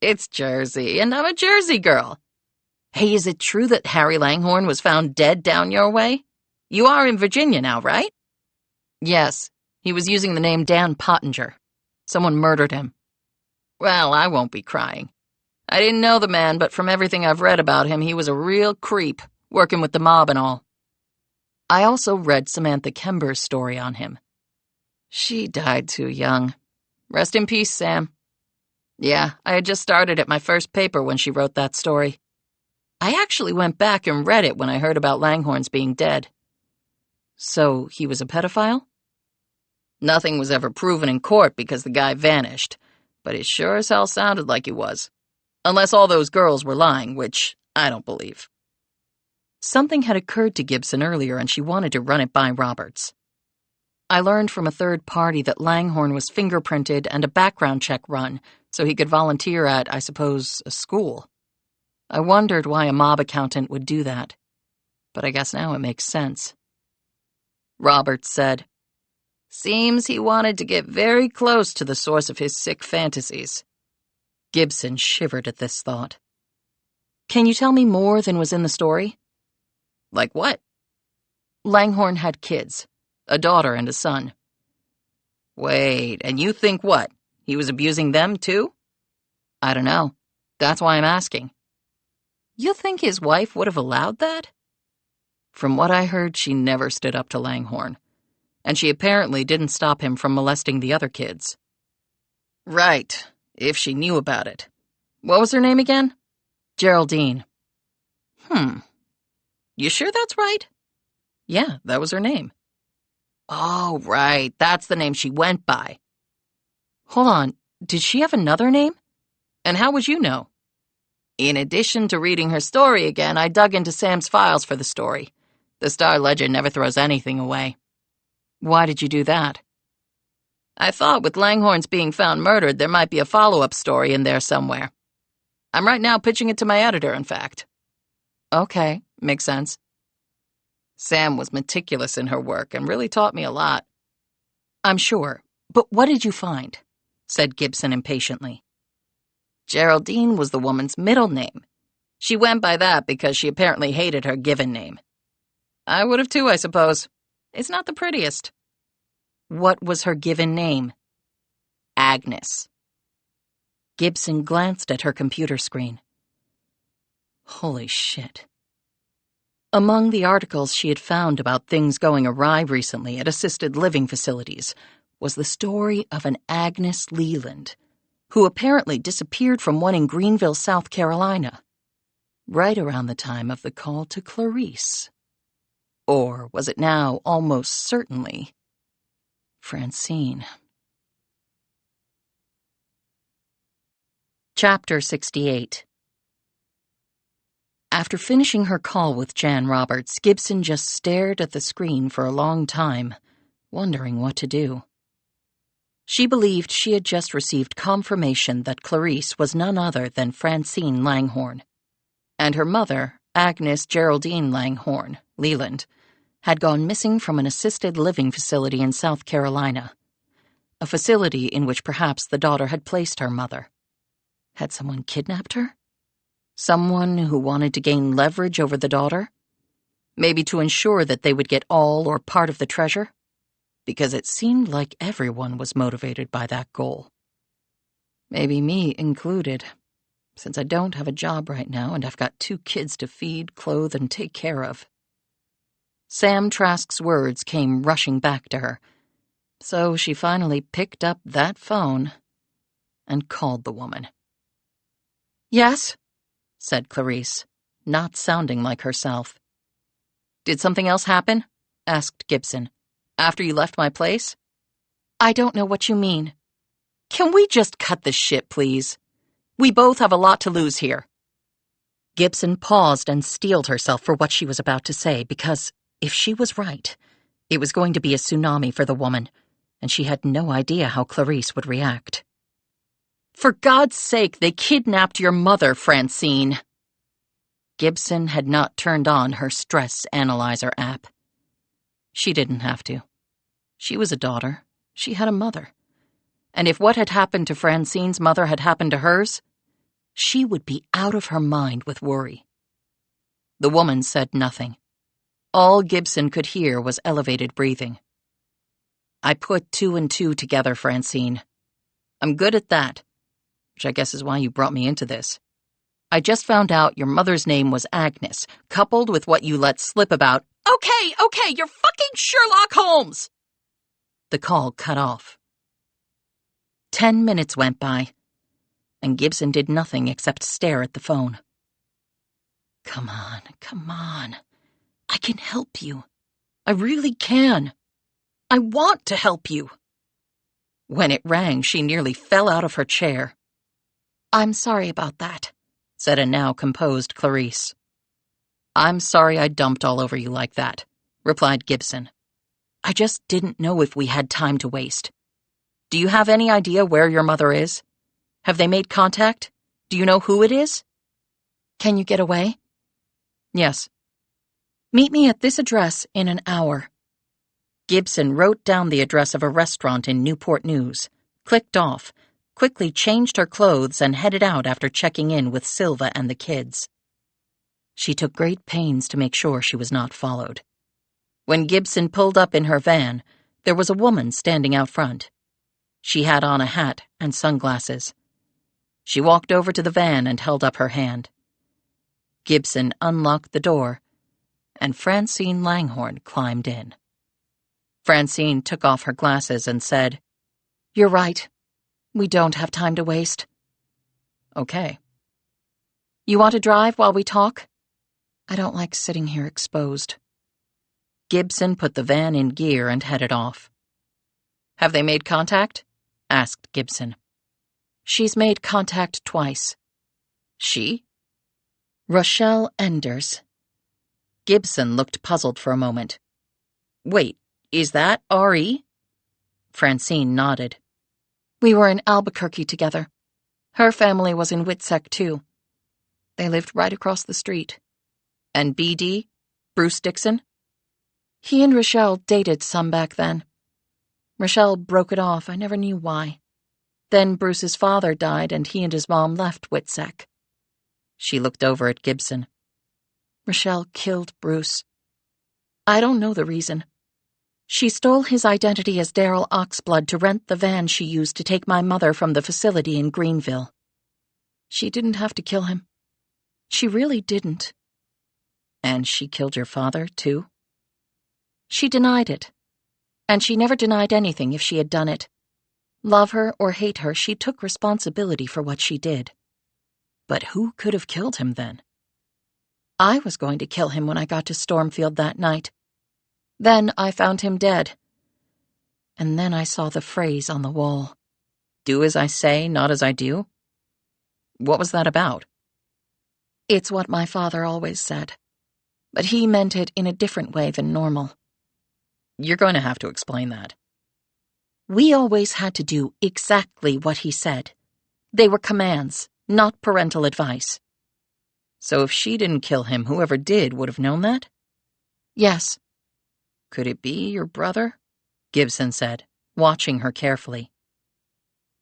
"It's Jersey, and I'm a Jersey girl. Hey, is it true that Harry Langhorne was found dead down your way? You are in Virginia now, right?" "Yes, he was using the name Dan Pottinger. Someone murdered him." "Well, I won't be crying. I didn't know the man, but from everything I've read about him, he was a real creep, working with the mob and all. I also read Samantha Kember's story on him. She died too young. Rest in peace, Sam. Yeah, I had just started at my first paper when she wrote that story. I actually went back and read it when I heard about Langhorne's being dead." "So he was a pedophile?" "Nothing was ever proven in court because the guy vanished, but it sure as hell sounded like he was. Unless all those girls were lying, which I don't believe." Something had occurred to Gibson earlier and she wanted to run it by Roberts. "I learned from a third party that Langhorne was fingerprinted and a background check run so he could volunteer at, I suppose, a school. I wondered why a mob accountant would do that, but I guess now it makes sense." Roberts said. Seems he wanted to get very close to the source of his sick fantasies. Gibson shivered at this thought. Can you tell me more than was in the story? Like what? Langhorne had kids, a daughter and a son. Wait, and you think what? He was abusing them too? I don't know. That's why I'm asking. You think his wife would have allowed that? From what I heard, she never stood up to Langhorne, and she apparently didn't stop him from molesting the other kids. Right, if she knew about it. What was her name again? Geraldine. You sure that's right? Yeah, that was her name. Oh, right, that's the name she went by. Hold on, did she have another name? And how would you know? In addition to reading her story again, I dug into Sam's files for the story. The Star Ledger never throws anything away. Why did you do that? I thought with Langhorne's being found murdered, there might be a follow-up story in there somewhere. I'm right now pitching it to my editor, in fact. Okay, makes sense. Sam was meticulous in her work and really taught me a lot. I'm sure, but what did you find? Said Gibson impatiently. Geraldine was the woman's middle name. She went by that because she apparently hated her given name. I would have too, I suppose. It's not the prettiest. What was her given name? Agnes. Gibson glanced at her computer screen. Holy shit. Among the articles she had found about things going awry recently at assisted living facilities was the story of an Agnes Leland, who apparently disappeared from one in Greenville, South Carolina, right around the time of the call to Clarice. Or was it now almost certainly Francine? Chapter 68. After finishing her call with Jan Roberts, Gibson just stared at the screen for a long time, wondering what to do. She believed she had just received confirmation that Clarice was none other than Francine Langhorne, and her mother, Agnes Geraldine Langhorne, Leland, had gone missing from an assisted living facility in South Carolina, a facility in which perhaps the daughter had placed her mother. Had someone kidnapped her? Someone who wanted to gain leverage over the daughter? Maybe to ensure that they would get all or part of the treasure? Because it seemed like everyone was motivated by that goal. Maybe me included, since I don't have a job right now and I've got 2 kids to feed, clothe, and take care of. Sam Trask's words came rushing back to her, so she finally picked up that phone and called the woman. Yes? Said Clarice, not sounding like herself. Did something else happen? Asked Gibson. After you left my place? I don't know what you mean. Can we just cut this shit, please? We both have a lot to lose here. Gibson paused and steeled herself for what she was about to say, because if she was right, it was going to be a tsunami for the woman, and she had no idea how Clarice would react. For God's sake, they kidnapped your mother, Francine. Gibson had not turned on her stress analyzer app. She didn't have to. She was a daughter. She had a mother. And if what had happened to Francine's mother had happened to hers, she would be out of her mind with worry. The woman said nothing. All Gibson could hear was elevated breathing. I put 2 and 2 together, Francine. I'm good at that, which I guess is why you brought me into this. I just found out your mother's name was Agnes, coupled with what you let slip about, Okay, you're fucking Sherlock Holmes! The call cut off. 10 minutes went by, and Gibson did nothing except stare at the phone. Come on. I can help you. I really can. I want to help you. When it rang, she nearly fell out of her chair. I'm sorry about that, said a now composed Clarice. I'm sorry I dumped all over you like that, replied Gibson. I just didn't know if we had time to waste. Do you have any idea where your mother is? Have they made contact? Do you know who it is? Can you get away? Yes. Meet me at this address in an hour. Gibson wrote down the address of a restaurant in Newport News, clicked off, quickly changed her clothes, and headed out after checking in with Silva and the kids. She took great pains to make sure she was not followed. When Gibson pulled up in her van, there was a woman standing out front. She had on a hat and sunglasses. She walked over to the van and held up her hand. Gibson unlocked the door, and Francine Langhorne climbed in. Francine took off her glasses and said, "You're right. We don't have time to waste." "Okay." "You want to drive while we talk? I don't like sitting here exposed." Gibson put the van in gear and headed off. "Have they made contact?" asked Gibson. "She's made contact twice." "She?" "Rochelle Enders." Gibson looked puzzled for a moment. "Wait, is that R.E.?" Francine nodded. "We were in Albuquerque together. Her family was in Witsec, too. They lived right across the street." "And B.D.? Bruce Dixon?" "He and Rochelle dated some back then. Rochelle broke it off, I never knew why. Then Bruce's father died and he and his mom left Witsec." She looked over at Gibson. "Rochelle killed Bruce. I don't know the reason. She stole his identity as Daryl Oxblood to rent the van she used to take my mother from the facility in Greenville. She didn't have to kill him. She really didn't." "And she killed your father, too?" "She denied it. And she never denied anything if she had done it. Love her or hate her, she took responsibility for what she did." "But who could have killed him then?" "I was going to kill him when I got to Stormfield that night. Then I found him dead. And then I saw the phrase on the wall. 'Do as I say, not as I do.' What was that about?" "It's what my father always said. But he meant it in a different way than normal." "You're going to have to explain that." "We always had to do exactly what he said. They were commands, not parental advice." "So if she didn't kill him, whoever did would have known that?" "Yes." "Could it be your brother?" Gibson said, watching her carefully.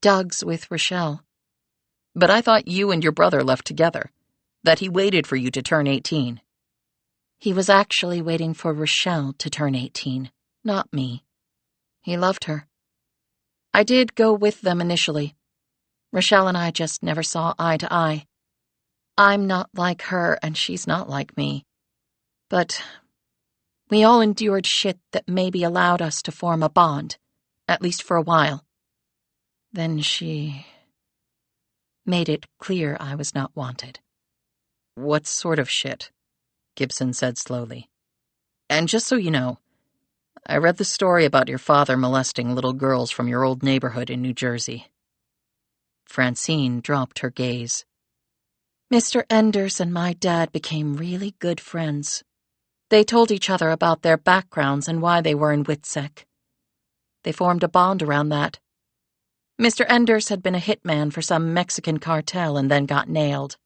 "Doug's with Rochelle." "But I thought you and your brother left together, that he waited for you to turn 18. "He was actually waiting for Rochelle to turn 18, not me. He loved her. I did go with them initially. Rochelle and I just never saw eye to eye. I'm not like her and she's not like me. But we all endured shit that maybe allowed us to form a bond, at least for a while. Then she made it clear I was not wanted." "What sort of shit?" Gibson said slowly. "And just so you know, I read the story about your father molesting little girls from your old neighborhood in New Jersey." Francine dropped her gaze. "Mr. Enders and my dad became really good friends. They told each other about their backgrounds and why they were in Witsec. They formed a bond around that. Mr. Enders had been a hitman for some Mexican cartel and then got nailed.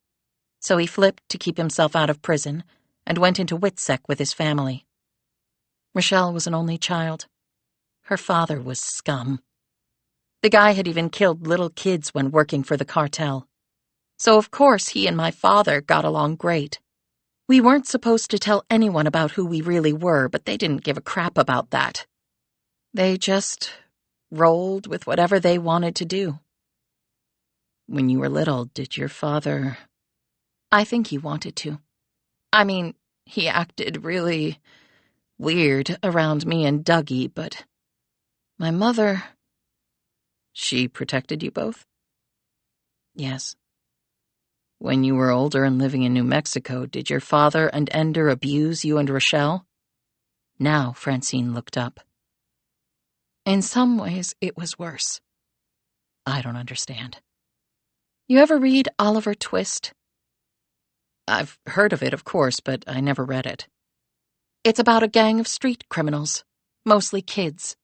So he flipped to keep himself out of prison and went into Witsec with his family. Rochelle was an only child. Her father was scum. The guy had even killed little kids when working for the cartel. So of course he and my father got along great. We weren't supposed to tell anyone about who we really were, but they didn't give a crap about that. They just rolled with whatever they wanted to do." "When you were little, did your father—" "I think he wanted to. I mean, he acted really weird around me and Dougie, but my mother—" "She protected you both?" "Yes." "When you were older and living in New Mexico, did your father and Ender abuse you and Rochelle?" Now Francine looked up. "In some ways, it was worse." "I don't understand." "You ever read Oliver Twist?" "I've heard of it, of course, but I never read it." "It's about a gang of street criminals, mostly kids.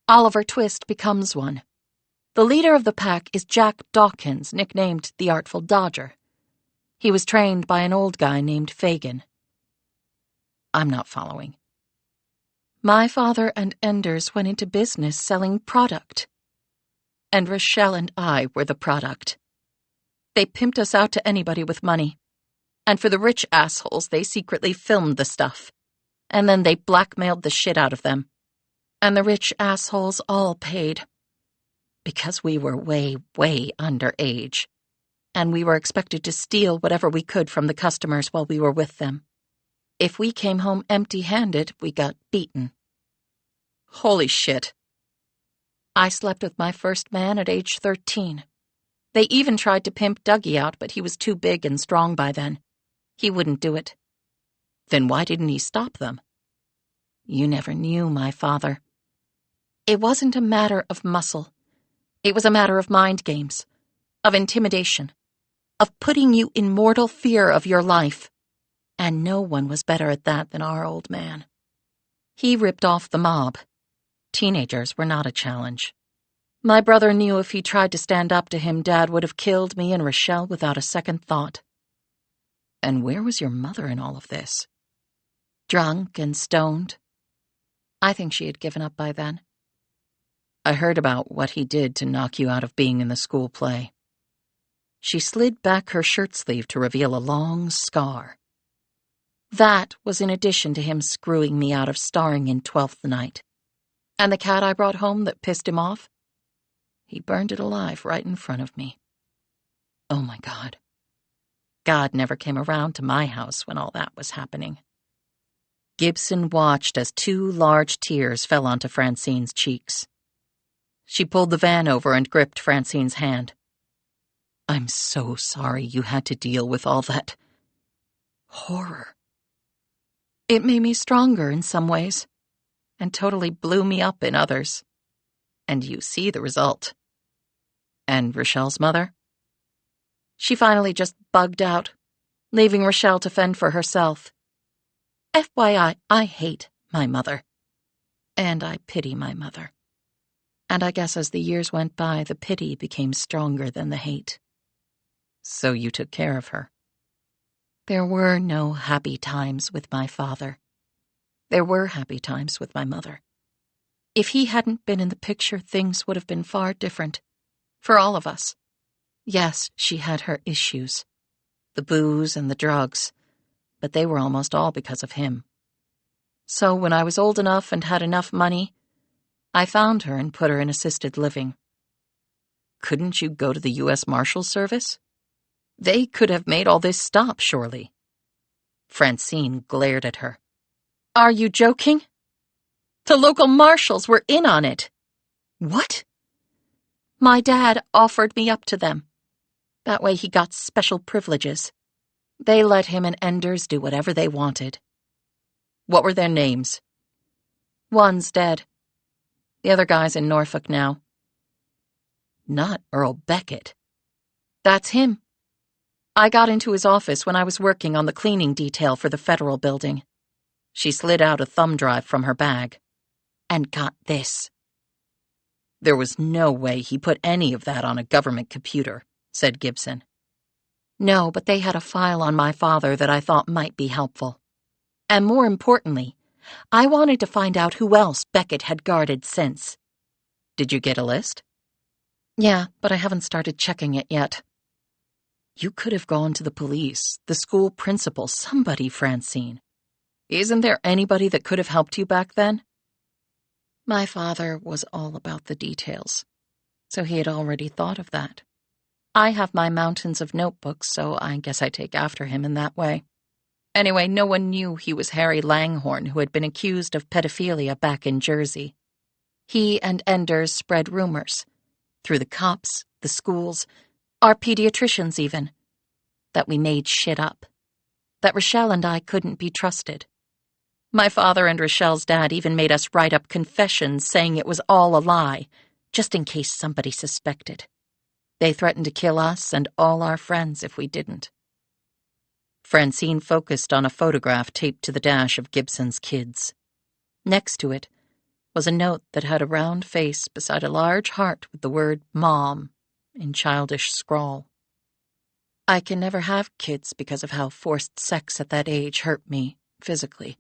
Oliver Twist becomes one. The leader of the pack is Jack Dawkins, nicknamed the Artful Dodger. He was trained by an old guy named Fagin." "I'm not following." My father and Enders went into business selling product. And Rochelle and I were the product. They pimped us out to anybody with money. And for the rich assholes, they secretly filmed the stuff. And then they blackmailed the shit out of them. And the rich assholes all paid. Because we were way, way underage. And we were expected to steal whatever we could from the customers while we were with them. If we came home empty-handed, we got beaten. Holy shit. I slept with my first man at age 13. They even tried to pimp Dougie out, but he was too big and strong by then. He wouldn't do it. Then why didn't he stop them? You never knew my father. It wasn't a matter of muscle. It was a matter of mind games, of intimidation, of putting you in mortal fear of your life. And no one was better at that than our old man. He ripped off the mob. Teenagers were not a challenge. My brother knew if he tried to stand up to him, Dad would have killed me and Rochelle without a second thought. And where was your mother in all of this? Drunk and stoned. I think she had given up by then. I heard about what he did to knock you out of being in the school play. She slid back her shirt sleeve to reveal a long scar. That was in addition to him screwing me out of starring in 12th Night. And the cat I brought home that pissed him off? He burned it alive right in front of me. Oh my God. God never came around to my house when all that was happening. Gibson watched as 2 large tears fell onto Francine's cheeks. She pulled the van over and gripped Francine's hand. I'm so sorry you had to deal with all that horror. It made me stronger in some ways, and totally blew me up in others. And you see the result. And Rochelle's mother? She finally just bugged out, leaving Rochelle to fend for herself. FYI, I hate my mother. And I pity my mother. And I guess as the years went by, the pity became stronger than the hate. So you took care of her. There were no happy times with my father. There were happy times with my mother. If he hadn't been in the picture, things would have been far different. For all of us. Yes, she had her issues. The booze and the drugs. But they were almost all because of him. So when I was old enough and had enough money, I found her and put her in assisted living. Couldn't you go to the U.S. Marshals Service? They could have made all this stop, surely. Francine glared at her. Are you joking? The local marshals were in on it. What? My dad offered me up to them. That way he got special privileges. They let him and Enders do whatever they wanted. What were their names? One's dead. The other guy's in Norfolk now. Not Earl Beckett. That's him. I got into his office when I was working on the cleaning detail for the federal building. She slid out a thumb drive from her bag. And got this. There was no way he put any of that on a government computer, said Gibson. No, but they had a file on my father that I thought might be helpful. And more importantly, I wanted to find out who else Beckett had guarded since. Did you get a list? Yeah, but I haven't started checking it yet. You could have gone to the police, the school principal, somebody, Francine. Isn't there anybody that could have helped you back then? My father was all about the details, so he had already thought of that. I have my mountains of notebooks, so I guess I take after him in that way. Anyway, no one knew he was Harry Langhorne, who had been accused of pedophilia back in Jersey. He and Enders spread rumors, through the cops, the schools, our pediatricians even, that we made shit up, that Rochelle and I couldn't be trusted. My father and Rochelle's dad even made us write up confessions saying it was all a lie, just in case somebody suspected. They threatened to kill us and all our friends if we didn't. Francine focused on a photograph taped to the dash of Gibson's kids. Next to it was a note that had a round face beside a large heart with the word Mom in childish scrawl. I can never have kids because of how forced sex at that age hurt me physically.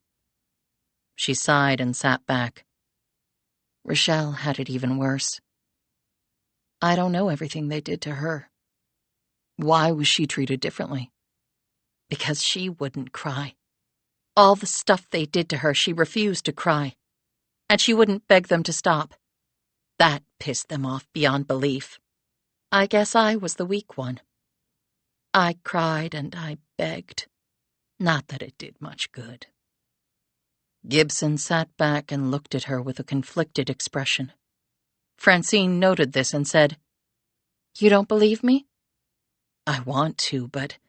She sighed and sat back. Rochelle had it even worse. I don't know everything they did to her. Why was she treated differently? Because she wouldn't cry. All the stuff they did to her, she refused to cry. And she wouldn't beg them to stop. That pissed them off beyond belief. I guess I was the weak one. I cried and I begged. Not that it did much good. Gibson sat back and looked at her with a conflicted expression. Francine noted this and said, "You don't believe me?" "I want to, but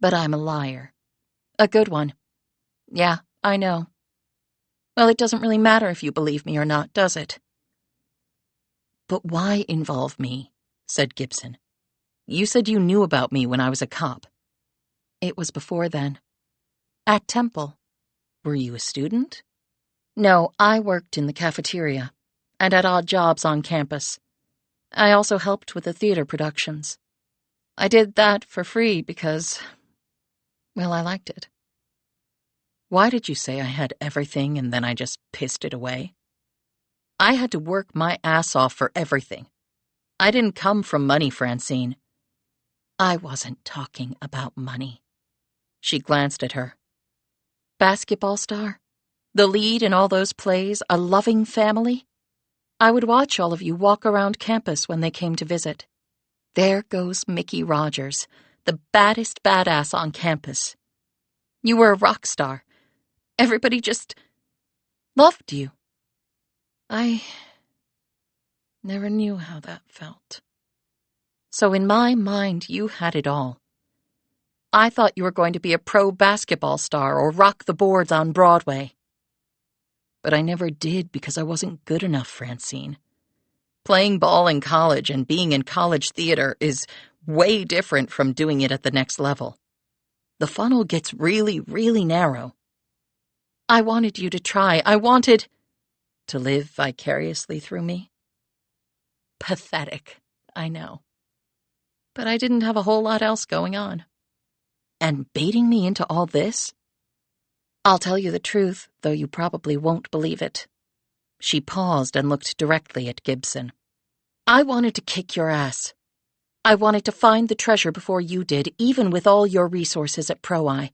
I'm a liar. A good one. Yeah, I know. Well, it doesn't really matter if you believe me or not, does it?" "But why involve me?" said Gibson. "You said you knew about me when I was a cop." "It was before then. At Temple." "Were you a student?" "No, I worked in the cafeteria and at odd jobs on campus. I also helped with the theater productions. I did that for free because, well, I liked it." "Why did you say I had everything and then I just pissed it away?" "I had to work my ass off for everything. I didn't come from money, Francine." "I wasn't talking about money." She glanced at her. "Basketball star? The lead in all those plays? A loving family? I would watch all of you walk around campus when they came to visit. There goes Mickey Rogers, the baddest badass on campus. You were a rock star. Everybody just loved you. I never knew how that felt. So in my mind, you had it all. I thought you were going to be a pro basketball star or rock the boards on Broadway. But I never did because I wasn't good enough, Francine. Playing ball in college and being in college theater is way different from doing it at the next level. The funnel gets really, really narrow. I wanted you to try. I wanted to live vicariously through me. Pathetic, I know. But I didn't have a whole lot else going on. And baiting me into all this? I'll tell you the truth, though you probably won't believe it." She paused and looked directly at Gibson. "I wanted to kick your ass. I wanted to find the treasure before you did, even with all your resources at Pro-I.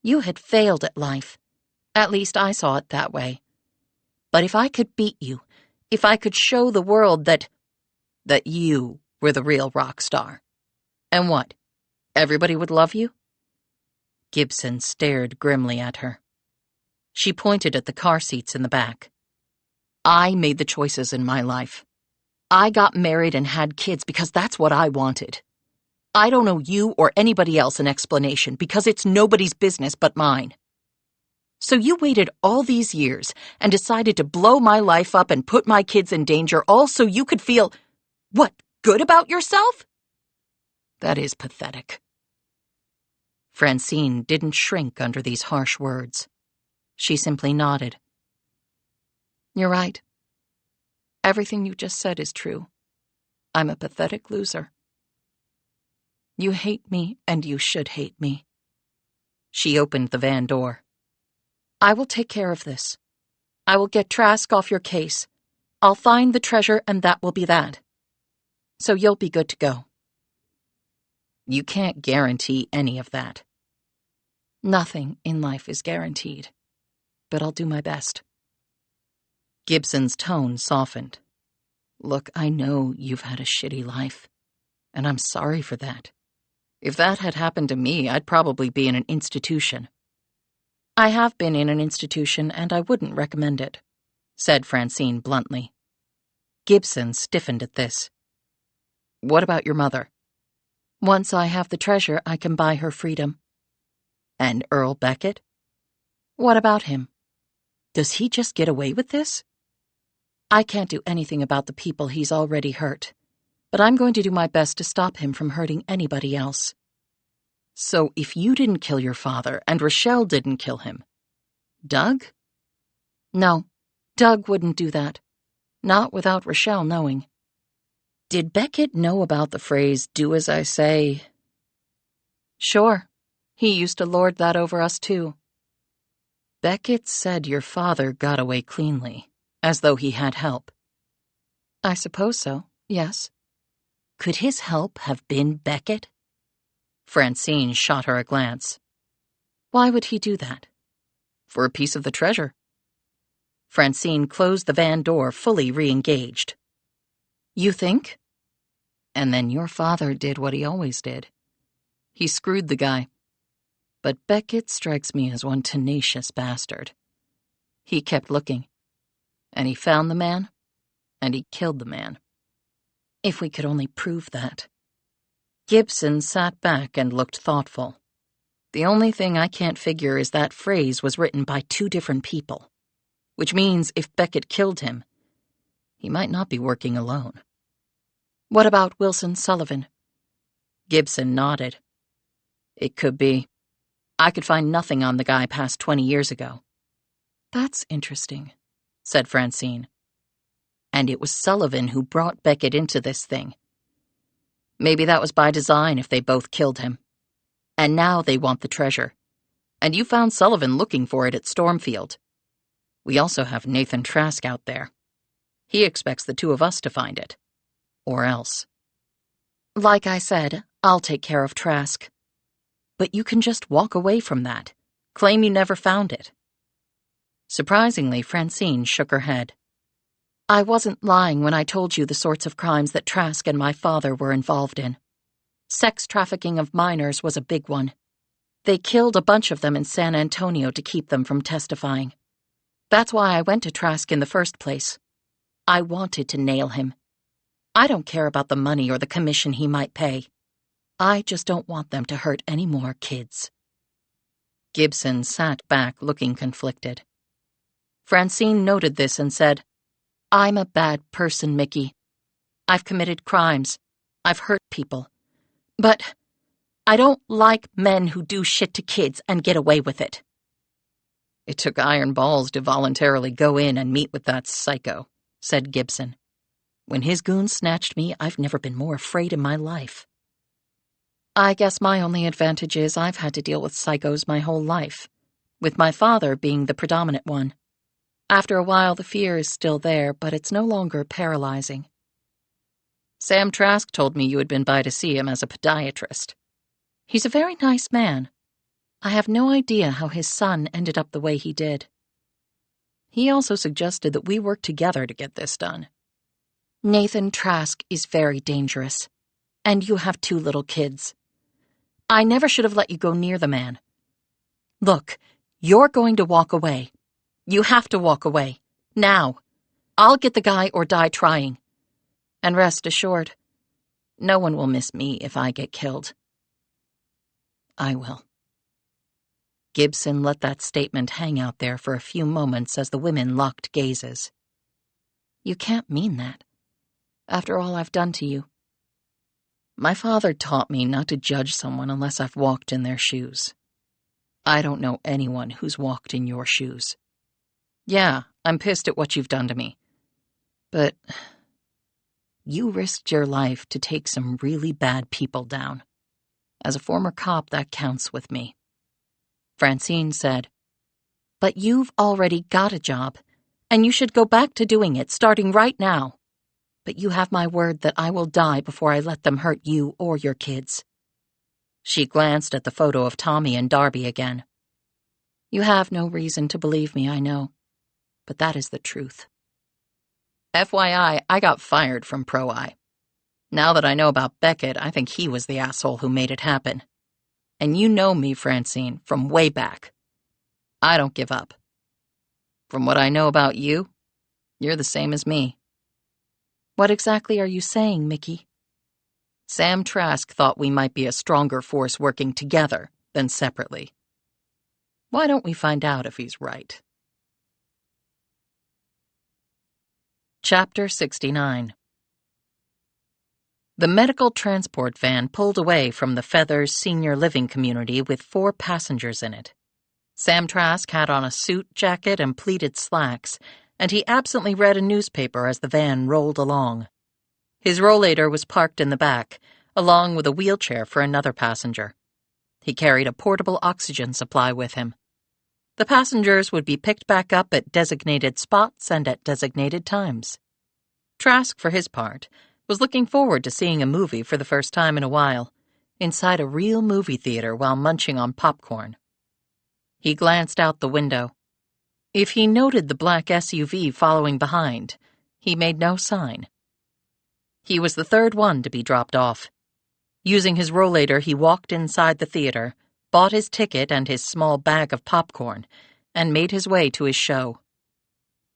You had failed at life. At least I saw it that way. But if I could beat you, if I could show the world that you were the real rock star. And what? Everybody would love you?" Gibson stared grimly at her. She pointed at the car seats in the back. "I made the choices in my life. I got married and had kids because that's what I wanted. I don't owe you or anybody else an explanation because it's nobody's business but mine. So you waited all these years and decided to blow my life up and put my kids in danger all so you could feel, what, good about yourself? That is pathetic." Francine didn't shrink under these harsh words. She simply nodded. "You're right. Everything you just said is true. I'm a pathetic loser. You hate me, and you should hate me." She opened the van door. "I will take care of this. I will get Trask off your case. I'll find the treasure, and that will be that. So you'll be good to go." "You can't guarantee any of that." "Nothing in life is guaranteed, but I'll do my best." Gibson's tone softened. "Look, I know you've had a shitty life, and I'm sorry for that. If that had happened to me, I'd probably be in an institution." "I have been in an institution, and I wouldn't recommend it," said Francine bluntly. Gibson stiffened at this. "What about your mother?" "Once I have the treasure, I can buy her freedom." "And Earl Beckett?" "What about him? Does he just get away with this?" "I can't do anything about the people he's already hurt, but I'm going to do my best to stop him from hurting anybody else." "So if you didn't kill your father and Rochelle didn't kill him, Doug?" "No, Doug wouldn't do that. Not without Rochelle knowing." "Did Beckett know about the phrase, 'do as I say'?" "Sure. He used to lord that over us, too." Beckett said your father got away cleanly, as though he had help. I suppose so, yes. Could his help have been Beckett? Francine shot her a glance. Why would he do that? For a piece of the treasure. Francine closed the van door, fully re-engaged. You think? And then your father did what he always did. He screwed the guy. But Beckett strikes me as one tenacious bastard. He kept looking. And he found the man. And he killed the man. If we could only prove that. Gibson sat back and looked thoughtful. The only thing I can't figure is that phrase was written by two different people. Which means if Beckett killed him, he might not be working alone. What about Wilson Sullivan? Gibson nodded. It could be. I could find nothing on the guy past 20 years ago. That's interesting, said Francine. And it was Sullivan who brought Beckett into this thing. Maybe that was by design if they both killed him. And now they want the treasure. And you found Sullivan looking for it at Stormfield. We also have Nathan Trask out there. He expects the two of us to find it. Or else. Like I said, I'll take care of Trask. But you can just walk away from that. Claim you never found it. Surprisingly, Francine shook her head. I wasn't lying when I told you the sorts of crimes that Trask and my father were involved in. Sex trafficking of minors was a big one. They killed a bunch of them in San Antonio to keep them from testifying. That's why I went to Trask in the first place. I wanted to nail him. I don't care about the money or the commission he might pay. I just don't want them to hurt any more kids. Gibson sat back, looking conflicted. Francine noted this and said, I'm a bad person, Mickey. I've committed crimes. I've hurt people. But I don't like men who do shit to kids and get away with it. It took iron balls to voluntarily go in and meet with that psycho, said Gibson. When his goons snatched me, I've never been more afraid in my life. I guess my only advantage is I've had to deal with psychos my whole life, with my father being the predominant one. After a while, the fear is still there, but it's no longer paralyzing. Sam Trask told me you had been by to see him as a podiatrist. He's a very nice man. I have no idea how his son ended up the way he did. He also suggested that we work together to get this done. Nathan Trask is very dangerous, and you have 2 little kids. I never should have let you go near the man. Look, you're going to walk away. You have to walk away. Now. I'll get the guy or die trying. And rest assured, no one will miss me if I get killed. I will. Gibson let that statement hang out there for a few moments as the women locked gazes. You can't mean that. After all I've done to you. My father taught me not to judge someone unless I've walked in their shoes. I don't know anyone who's walked in your shoes. Yeah, I'm pissed at what you've done to me. But you risked your life to take some really bad people down. As a former cop, that counts with me. Francine said, But you've already got a job, and you should go back to doing it, starting right now. But you have my word that I will die before I let them hurt you or your kids. She glanced at the photo of Tommy and Darby again. You have no reason to believe me, I know. But that is the truth. FYI, I got fired from Pro-Eye. Now that I know about Beckett, I think he was the asshole who made it happen. And you know me, Francine, from way back. I don't give up. From what I know about you, you're the same as me. What exactly are you saying, Mickey? Sam Trask thought we might be a stronger force working together than separately. Why don't we find out if he's right? Chapter 69. The medical transport van pulled away from the Feathers senior living community with 4 passengers in it. Sam Trask had on a suit jacket and pleated slacks, and he absently read a newspaper as the van rolled along. His rollator was parked in the back, along with a wheelchair for another passenger. He carried a portable oxygen supply with him. The passengers would be picked back up at designated spots and at designated times. Trask, for his part, was looking forward to seeing a movie for the first time in a while, inside a real movie theater while munching on popcorn. He glanced out the window. If he noted the black SUV following behind, he made no sign. He was the third one to be dropped off. Using his rollator, he walked inside the theater, bought his ticket and his small bag of popcorn, and made his way to his show.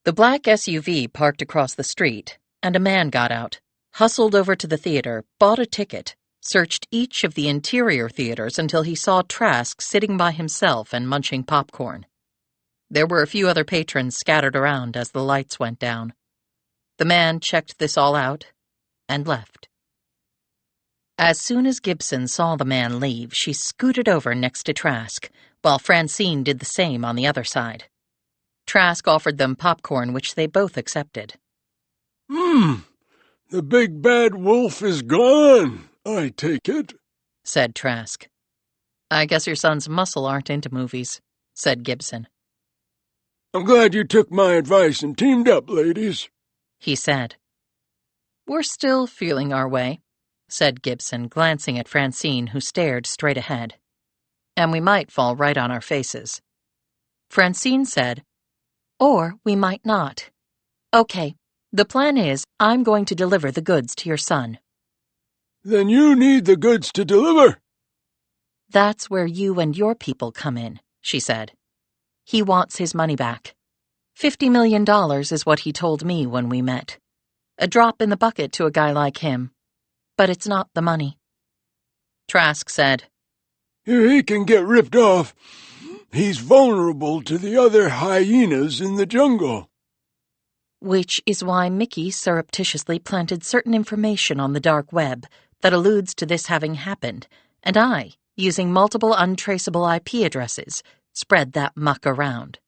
The black SUV parked across the street, and a man got out, hustled over to the theater, bought a ticket, searched each of the interior theaters until he saw Trask sitting by himself and munching popcorn. There were a few other patrons scattered around as the lights went down. The man checked this all out and left. As soon as Gibson saw the man leave, she scooted over next to Trask, while Francine did the same on the other side. Trask offered them popcorn, which they both accepted. The big bad wolf is gone, I take it, said Trask. I guess your son's muscle aren't into movies, said Gibson. I'm glad you took my advice and teamed up, ladies, he said. We're still feeling our way, said Gibson, glancing at Francine, who stared straight ahead. And we might fall right on our faces. Francine said, or we might not. Okay, the plan is I'm going to deliver the goods to your son. Then you need the goods to deliver. That's where you and your people come in, she said. He wants his money back. $50 million is what he told me when we met. A drop in the bucket to a guy like him. But it's not the money. Trask said, If he can get ripped off, he's vulnerable to the other hyenas in the jungle. Which is why Mickey surreptitiously planted certain information on the dark web that alludes to this having happened, and I, using multiple untraceable IP addresses, spread that muck around.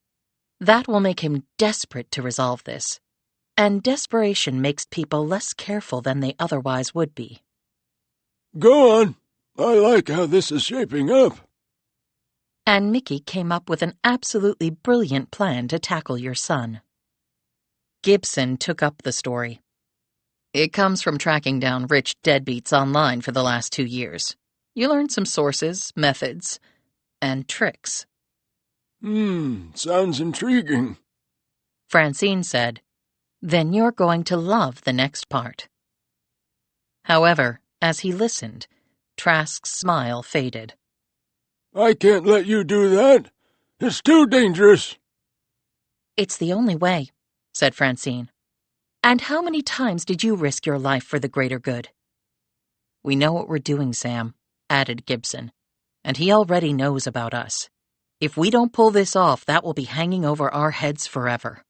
That will make him desperate to resolve this. And desperation makes people less careful than they otherwise would be. Go on. I like how this is shaping up. And Mickey came up with an absolutely brilliant plan to tackle your son. Gibson took up the story. It comes from tracking down rich deadbeats online for the last 2 years. You learn some sources, methods, and tricks. Sounds intriguing. Francine said, Then you're going to love the next part. However, as he listened, Trask's smile faded. I can't let you do that. It's too dangerous. It's the only way, said Francine. And how many times did you risk your life for the greater good? We know what we're doing, Sam, added Gibson, and he already knows about us. If we don't pull this off, that will be hanging over our heads forever.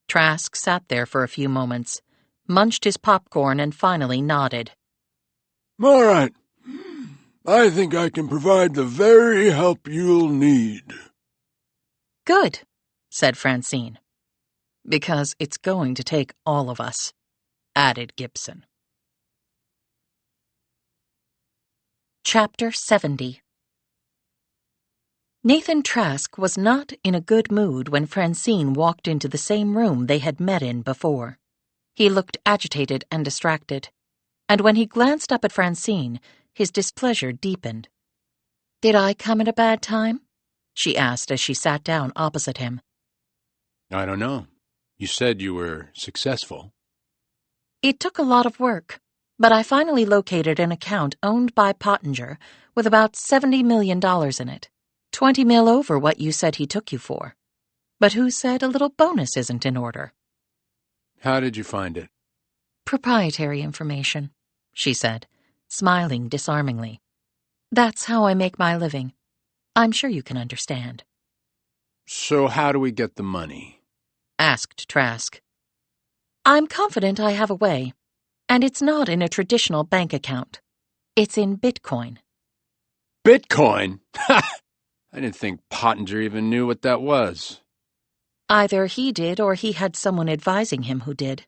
Trask sat there for a few moments, munched his popcorn, and finally nodded. All right. I think I can provide the very help you'll need. Good, said Francine. Because it's going to take all of us, added Gibson. Chapter 70. Nathan Trask was not in a good mood when Francine walked into the same room they had met in before. He looked agitated and distracted, and when he glanced up at Francine, his displeasure deepened. Did I come at a bad time? She asked as she sat down opposite him. I don't know. You said you were successful. It took a lot of work, but I finally located an account owned by Pottinger with about $70 million in it. 20 mil over what you said he took you for. But who said a little bonus isn't in order? How did you find it? Proprietary information, she said, smiling disarmingly. That's how I make my living. I'm sure you can understand. So how do we get the money? Asked Trask. I'm confident I have a way, and it's not in a traditional bank account. It's in Bitcoin. Bitcoin? I didn't think Pottinger even knew what that was. Either he did or he had someone advising him who did.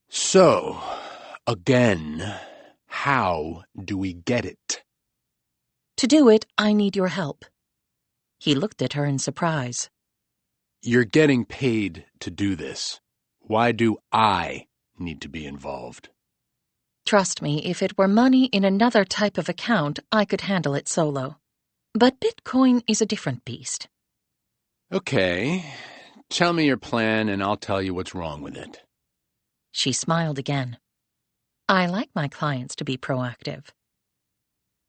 So, again, how do we get it? To do it, I need your help. He looked at her in surprise. You're getting paid to do this. Why do I need to be involved? Trust me, if it were money in another type of account, I could handle it solo. But Bitcoin is a different beast. Okay, tell me your plan and I'll tell you what's wrong with it. She smiled again. I like my clients to be proactive.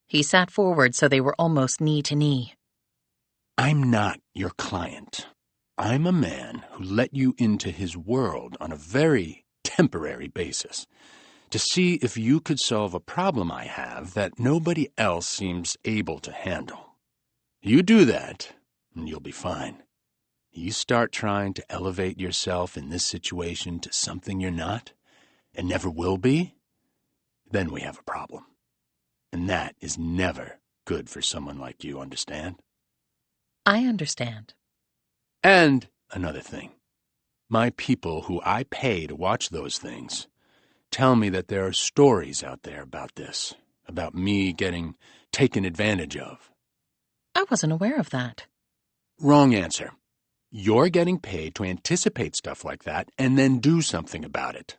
He sat forward so they were almost knee to knee. I'm not your client. I'm a man who let you into his world on a very temporary basis to see if you could solve a problem I have that nobody else seems able to handle. You do that, and you'll be fine. You start trying to elevate yourself in this situation to something you're not, and never will be, then we have a problem. And that is never good for someone like you, understand? I understand. And another thing. My people who I pay to watch those things tell me that there are stories out there about this, about me getting taken advantage of. I wasn't aware of that. Wrong answer. You're getting paid to anticipate stuff like that and then do something about it.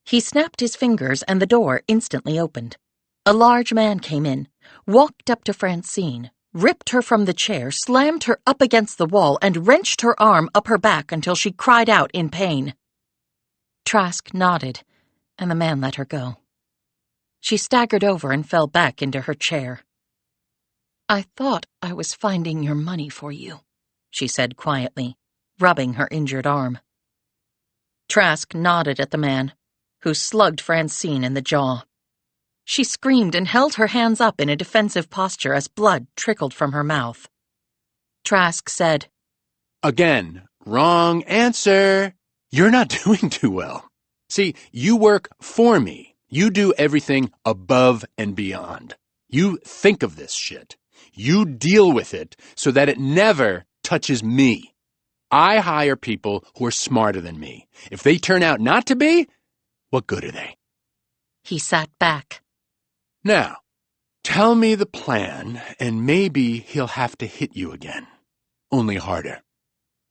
He snapped his fingers and the door instantly opened. A large man came in, walked up to Francine, ripped her from the chair, slammed her up against the wall, and wrenched her arm up her back until she cried out in pain. Trask nodded, and the man let her go. She staggered over and fell back into her chair. I thought I was finding your money for you, she said quietly, rubbing her injured arm. Trask nodded at the man, who slugged Francine in the jaw. She screamed and held her hands up in a defensive posture as blood trickled from her mouth. Trask said, Again, wrong answer. You're not doing too well. See, you work for me. You do everything above and beyond. You think of this shit. You deal with it so that it never touches me. I hire people who are smarter than me. If they turn out not to be, what good are they? He sat back. Now, tell me the plan, and maybe he'll have to hit you again. Only harder.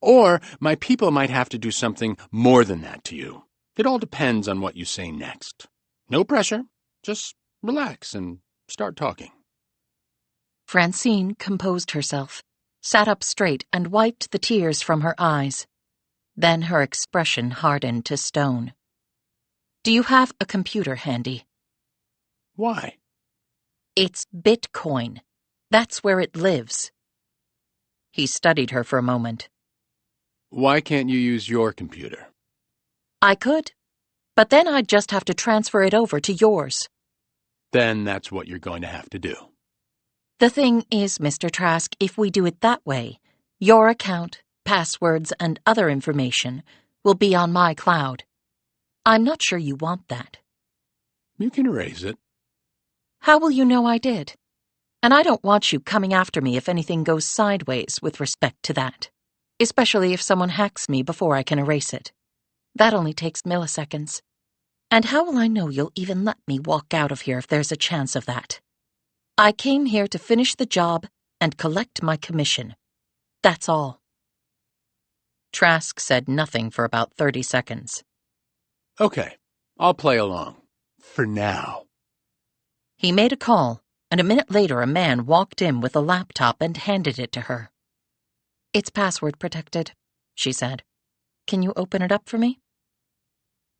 Or my people might have to do something more than that to you. It all depends on what you say next. No pressure. Just relax and start talking. Francine composed herself, sat up straight and wiped the tears from her eyes. Then her expression hardened to stone. Do you have a computer handy? Why? It's Bitcoin. That's where it lives. He studied her for a moment. Why can't you use your computer? I could, but then I'd just have to transfer it over to yours. Then that's what you're going to have to do. The thing is, Mr. Trask, if we do it that way, your account, passwords, and other information will be on my cloud. I'm not sure you want that. You can erase it. How will you know I did? And I don't want you coming after me if anything goes sideways with respect to that, especially if someone hacks me before I can erase it. That only takes milliseconds. And how will I know you'll even let me walk out of here if there's a chance of that? I came here to finish the job and collect my commission. That's all. Trask said nothing for about 30 seconds. Okay, I'll play along. For now. He made a call, and a minute later a man walked in with a laptop and handed it to her. It's password protected, she said. Can you open it up for me?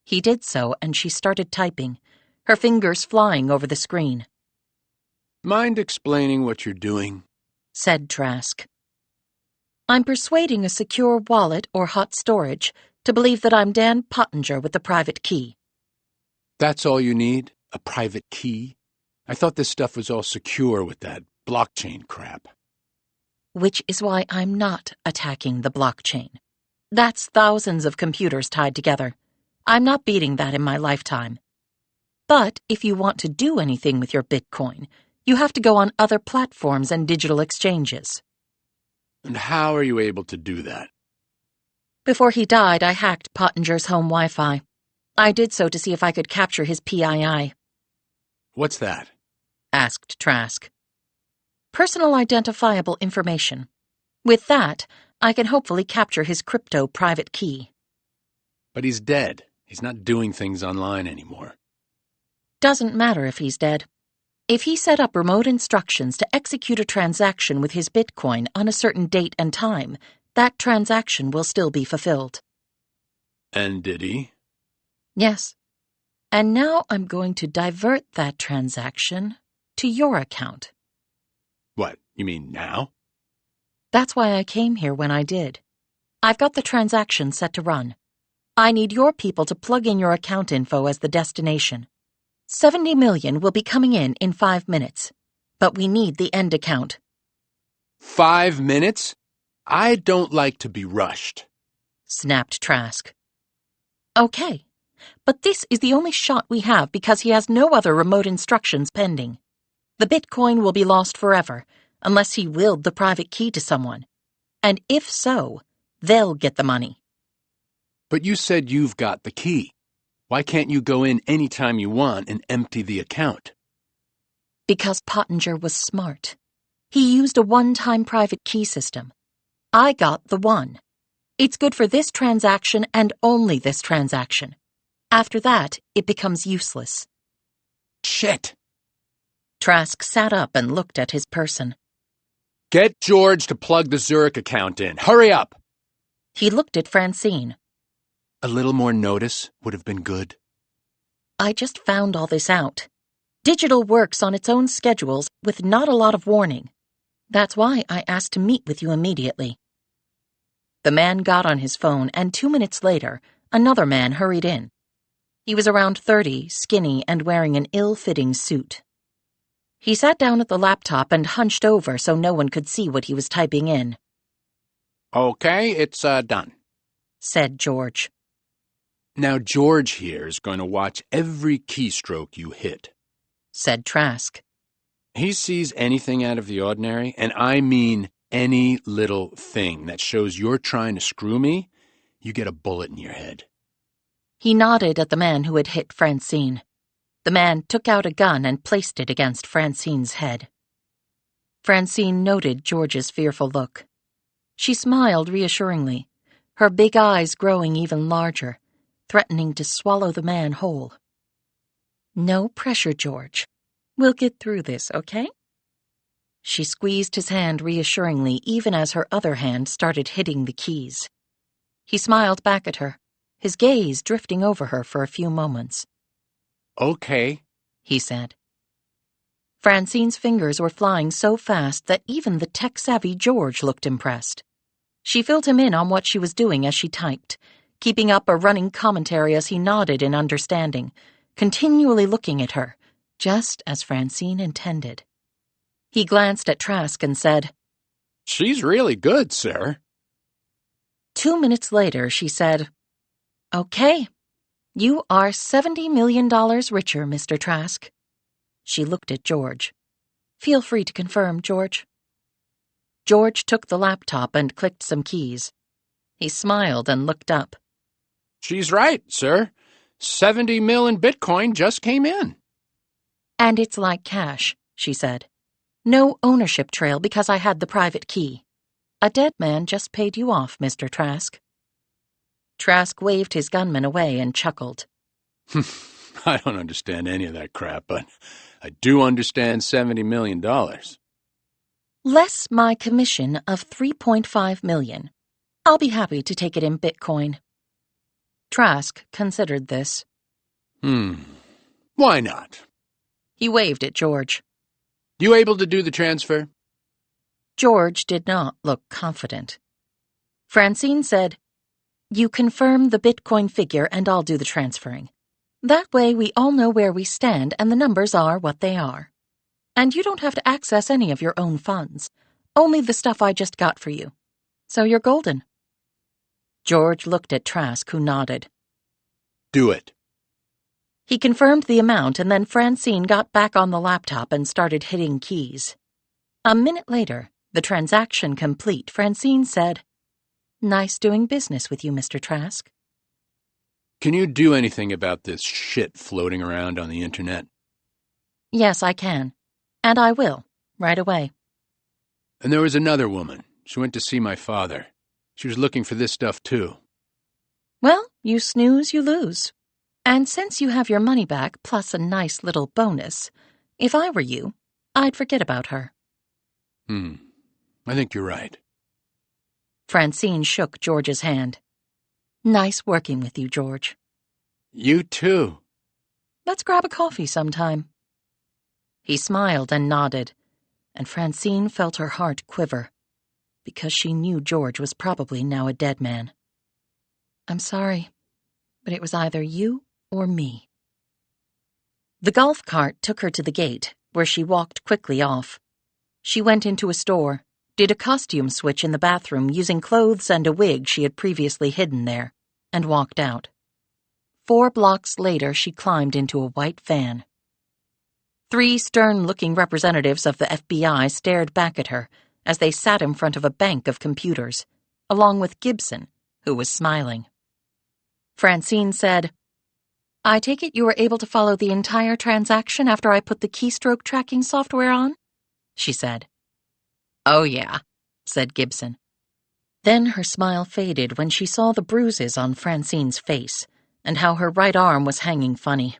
He did so, and she started typing, her fingers flying over the screen. Mind explaining what you're doing? Said Trask. I'm persuading a secure wallet or hot storage to believe that I'm Dan Pottinger with the private key. That's all you need? A private key? I thought this stuff was all secure with that blockchain crap. Which is why I'm not attacking the blockchain. That's thousands of computers tied together. I'm not beating that in my lifetime. But if you want to do anything with your Bitcoin, you have to go on other platforms and digital exchanges. And how are you able to do that? Before he died, I hacked Pottinger's home Wi-Fi. I did so to see if I could capture his PII. What's that? Asked Trask. Personal identifiable information. With that, I can hopefully capture his crypto private key. But he's dead. He's not doing things online anymore. Doesn't matter if he's dead. If he set up remote instructions to execute a transaction with his Bitcoin on a certain date and time, that transaction will still be fulfilled. And did he? Yes. And now I'm going to divert that transaction to your account. What, you mean now? That's why I came here when I did. I've got the transaction set to run. I need your people to plug in your account info as the destination. 70 million will be coming in 5 minutes. But we need the end account. 5 minutes? I don't like to be rushed. Snapped Trask. Okay, but this is the only shot we have because he has no other remote instructions pending. The Bitcoin will be lost forever, unless he willed the private key to someone. And if so, they'll get the money. But you said you've got the key. Why can't you go in any time you want and empty the account? Because Pottinger was smart. He used a one-time private key system. I got the one. It's good for this transaction and only this transaction. After that, it becomes useless. Shit! Trask sat up and looked at his person. Get George to plug the Zurich account in. Hurry up! He looked at Francine. A little more notice would have been good. I just found all this out. Digital works on its own schedules with not a lot of warning. That's why I asked to meet with you immediately. The man got on his phone, and 2 minutes later, another man hurried in. He was around 30, skinny, and wearing an ill-fitting suit. He sat down at the laptop and hunched over so no one could see what he was typing in. Okay, it's done, said George. Now George here is going to watch every keystroke you hit, said Trask. He sees anything out of the ordinary, and I mean any little thing that shows you're trying to screw me, you get a bullet in your head. He nodded at the man who had hit Francine. The man took out a gun and placed it against Francine's head. Francine noted George's fearful look. She smiled reassuringly, her big eyes growing even larger, threatening to swallow the man whole. No pressure, George. We'll get through this, okay? She squeezed his hand reassuringly even as her other hand started hitting the keys. He smiled back at her, his gaze drifting over her for a few moments. Okay, he said. Francine's fingers were flying so fast that even the tech-savvy George looked impressed. She filled him in on what she was doing as she typed, keeping up a running commentary as he nodded in understanding, continually looking at her, just as Francine intended. He glanced at Trask and said, She's really good, sir. 2 minutes later, she said, Okay, you are $70 million richer, Mr. Trask. She looked at George. Feel free to confirm, George. George took the laptop and clicked some keys. He smiled and looked up. She's right, sir. 70 mil in Bitcoin just came in. And it's like cash, she said. No ownership trail because I had the private key. A dead man just paid you off, Mr. Trask. Trask waved his gunman away and chuckled. I don't understand any of that crap, but I do understand $70 million. Less my commission of $3.5 million. I'll be happy to take it in Bitcoin. Trask considered this. Why not? He waved at George. You able to do the transfer? George did not look confident. Francine said, You confirm the Bitcoin figure and I'll do the transferring. That way we all know where we stand and the numbers are what they are. And you don't have to access any of your own funds, only the stuff I just got for you. So you're golden. George looked at Trask, who nodded. Do it. He confirmed the amount, and then Francine got back on the laptop and started hitting keys. A minute later, the transaction complete, Francine said, Nice doing business with you, Mr. Trask. Can you do anything about this shit floating around on the internet? Yes, I can. And I will, right away. And there was another woman. She went to see my father. She was looking for this stuff, too. Well, you snooze, you lose. And since you have your money back plus a nice little bonus, if I were you, I'd forget about her. I think you're right. Francine shook George's hand. Nice working with you, George. You too. Let's grab a coffee sometime. He smiled and nodded, and Francine felt her heart quiver, because she knew George was probably now a dead man. I'm sorry, but it was either you or me. The golf cart took her to the gate, where she walked quickly off. She went into a store, did a costume switch in the bathroom using clothes and a wig she had previously hidden there, and walked out. 4 blocks later, she climbed into a white van. 3 stern-looking representatives of the FBI stared back at her as they sat in front of a bank of computers, along with Gibson, who was smiling. Francine said, I take it you were able to follow the entire transaction after I put the keystroke tracking software on? She said. Oh, yeah, said Gibson. Then her smile faded when she saw the bruises on Francine's face and how her right arm was hanging funny.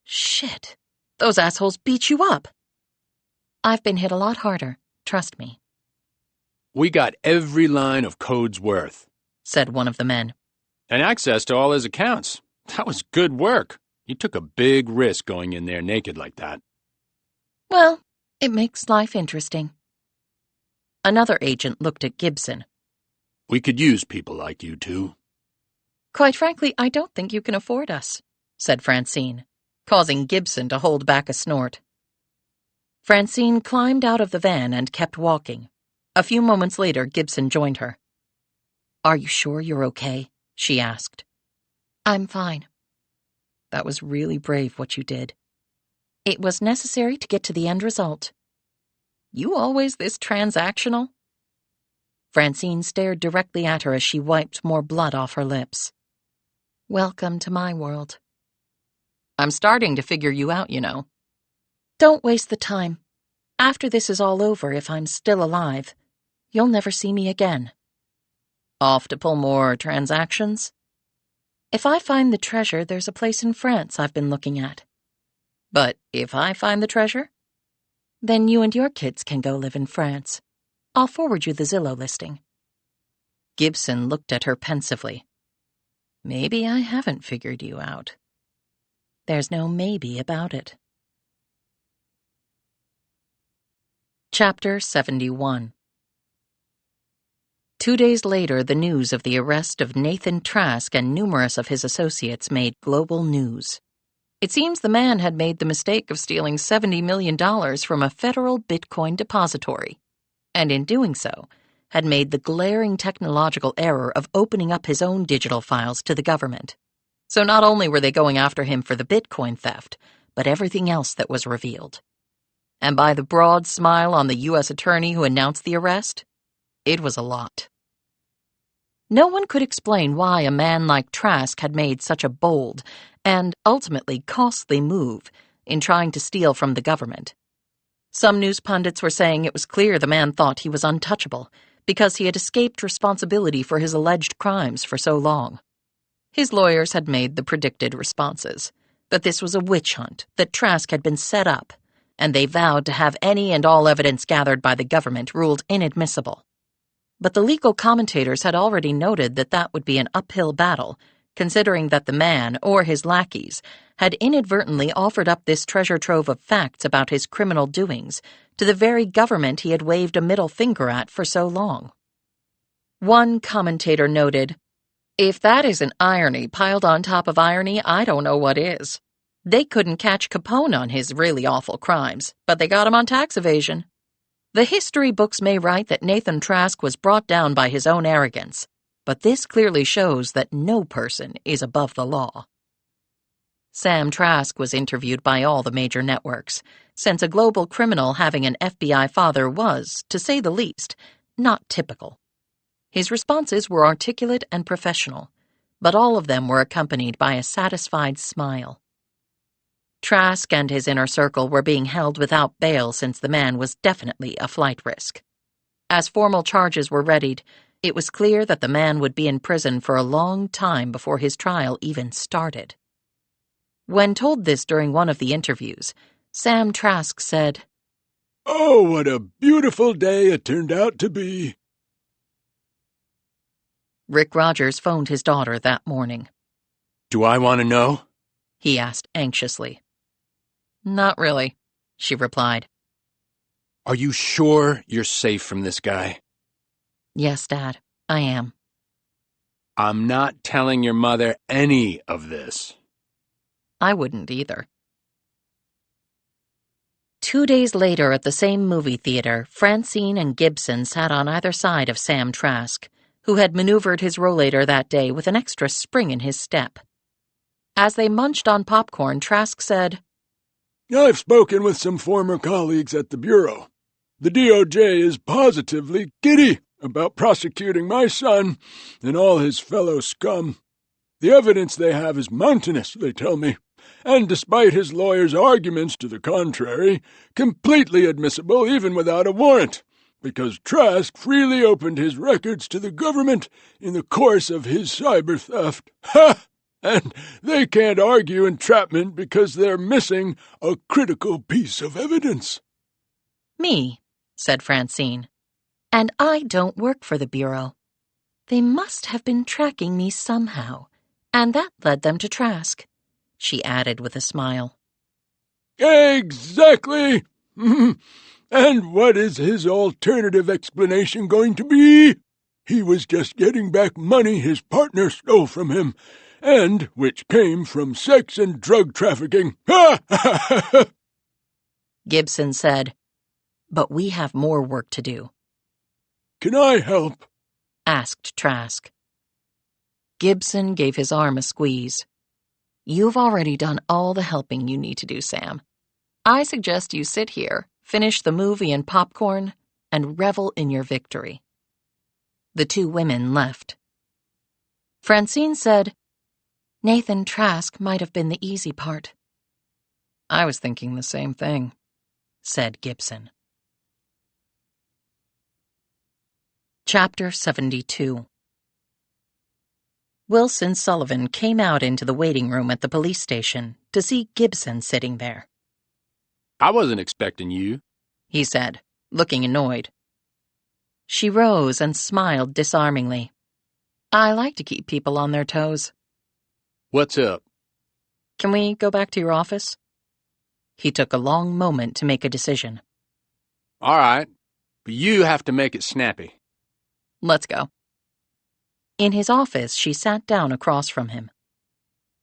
Shit, those assholes beat you up. I've been hit a lot harder, trust me. We got every line of code's worth, said one of the men. And access to all his accounts. That was good work. You took a big risk going in there naked like that. Well, it makes life interesting. Another agent looked at Gibson. We could use people like you two. Quite frankly, I don't think you can afford us, said Francine, causing Gibson to hold back a snort. Francine climbed out of the van and kept walking. A few moments later, Gibson joined her. Are you sure you're okay? She asked. I'm fine. That was really brave what you did. It was necessary to get to the end result. You always this transactional? Francine stared directly at her as she wiped more blood off her lips. Welcome to my world. I'm starting to figure you out, you know. Don't waste the time. After this is all over, if I'm still alive, you'll never see me again. Off to pull more transactions? If I find the treasure, there's a place in France I've been looking at. But if I find the treasure? Then you and your kids can go live in France. I'll forward you the Zillow listing. Gibson looked at her pensively. Maybe I haven't figured you out. There's no maybe about it. Chapter 71. 2 days later, the news of the arrest of Nathan Trask and numerous of his associates made global news. It seems the man had made the mistake of stealing $70 million from a federal Bitcoin depository, and in doing so, had made the glaring technological error of opening up his own digital files to the government. So not only were they going after him for the Bitcoin theft, but everything else that was revealed. And by the broad smile on the U.S. attorney who announced the arrest, it was a lot. No one could explain why a man like Trask had made such a bold and ultimately costly move in trying to steal from the government. Some news pundits were saying it was clear the man thought he was untouchable because he had escaped responsibility for his alleged crimes for so long. His lawyers had made the predicted responses, that this was a witch hunt, that Trask had been set up, and they vowed to have any and all evidence gathered by the government ruled inadmissible. But the legal commentators had already noted that that would be an uphill battle, considering that the man, or his lackeys, had inadvertently offered up this treasure trove of facts about his criminal doings to the very government he had waved a middle finger at for so long. One commentator noted, "If that isn't irony piled on top of irony, I don't know what is. They couldn't catch Capone on his really awful crimes, but they got him on tax evasion. The history books may write that Nathan Trask was brought down by his own arrogance, but this clearly shows that no person is above the law." Sam Trask was interviewed by all the major networks, since a global criminal having an FBI father was, to say the least, not typical. His responses were articulate and professional, but all of them were accompanied by a satisfied smile. Trask and his inner circle were being held without bail since the man was definitely a flight risk. As formal charges were readied, it was clear that the man would be in prison for a long time before his trial even started. When told this during one of the interviews, Sam Trask said, "Oh, what a beautiful day it turned out to be." Rick Rogers phoned his daughter that morning. Do I want to know? He asked anxiously. Not really, she replied. Are you sure you're safe from this guy? Yes, Dad, I am. I'm not telling your mother any of this. I wouldn't either. 2 days later at the same movie theater, Francine and Gibson sat on either side of Sam Trask, who had maneuvered his rollator that day with an extra spring in his step. As they munched on popcorn, Trask said, "I've spoken with some former colleagues at the Bureau. The DOJ is positively giddy about prosecuting my son and all his fellow scum. The evidence they have is mountainous, they tell me, and despite his lawyer's arguments to the contrary, completely admissible even without a warrant, because Trask freely opened his records to the government in the course of his cyber theft. Ha! And they can't argue entrapment because they're missing a critical piece of evidence." Me, said Francine. And I don't work for the Bureau. They must have been tracking me somehow, and that led them to Trask, she added with a smile. "Exactly! And what is his alternative explanation going to be? He was just getting back money his partner stole from him, and which came from sex and drug trafficking. Ha! Gibson said, But we have more work to do. Can I help? Asked Trask. Gibson gave his arm a squeeze. You've already done all the helping you need to do, Sam. I suggest you sit here, finish the movie and popcorn, and revel in your victory. The two women left. Francine said, Nathan Trask might have been the easy part. I was thinking the same thing, said Gibson. Chapter 72. Wilson Sullivan came out into the waiting room at the police station to see Gibson sitting there. I wasn't expecting you, he said, looking annoyed. She rose and smiled disarmingly. I like to keep people on their toes. What's up? Can we go back to your office? He took a long moment to make a decision. All right, but you have to make it snappy. Let's go. In his office, she sat down across from him.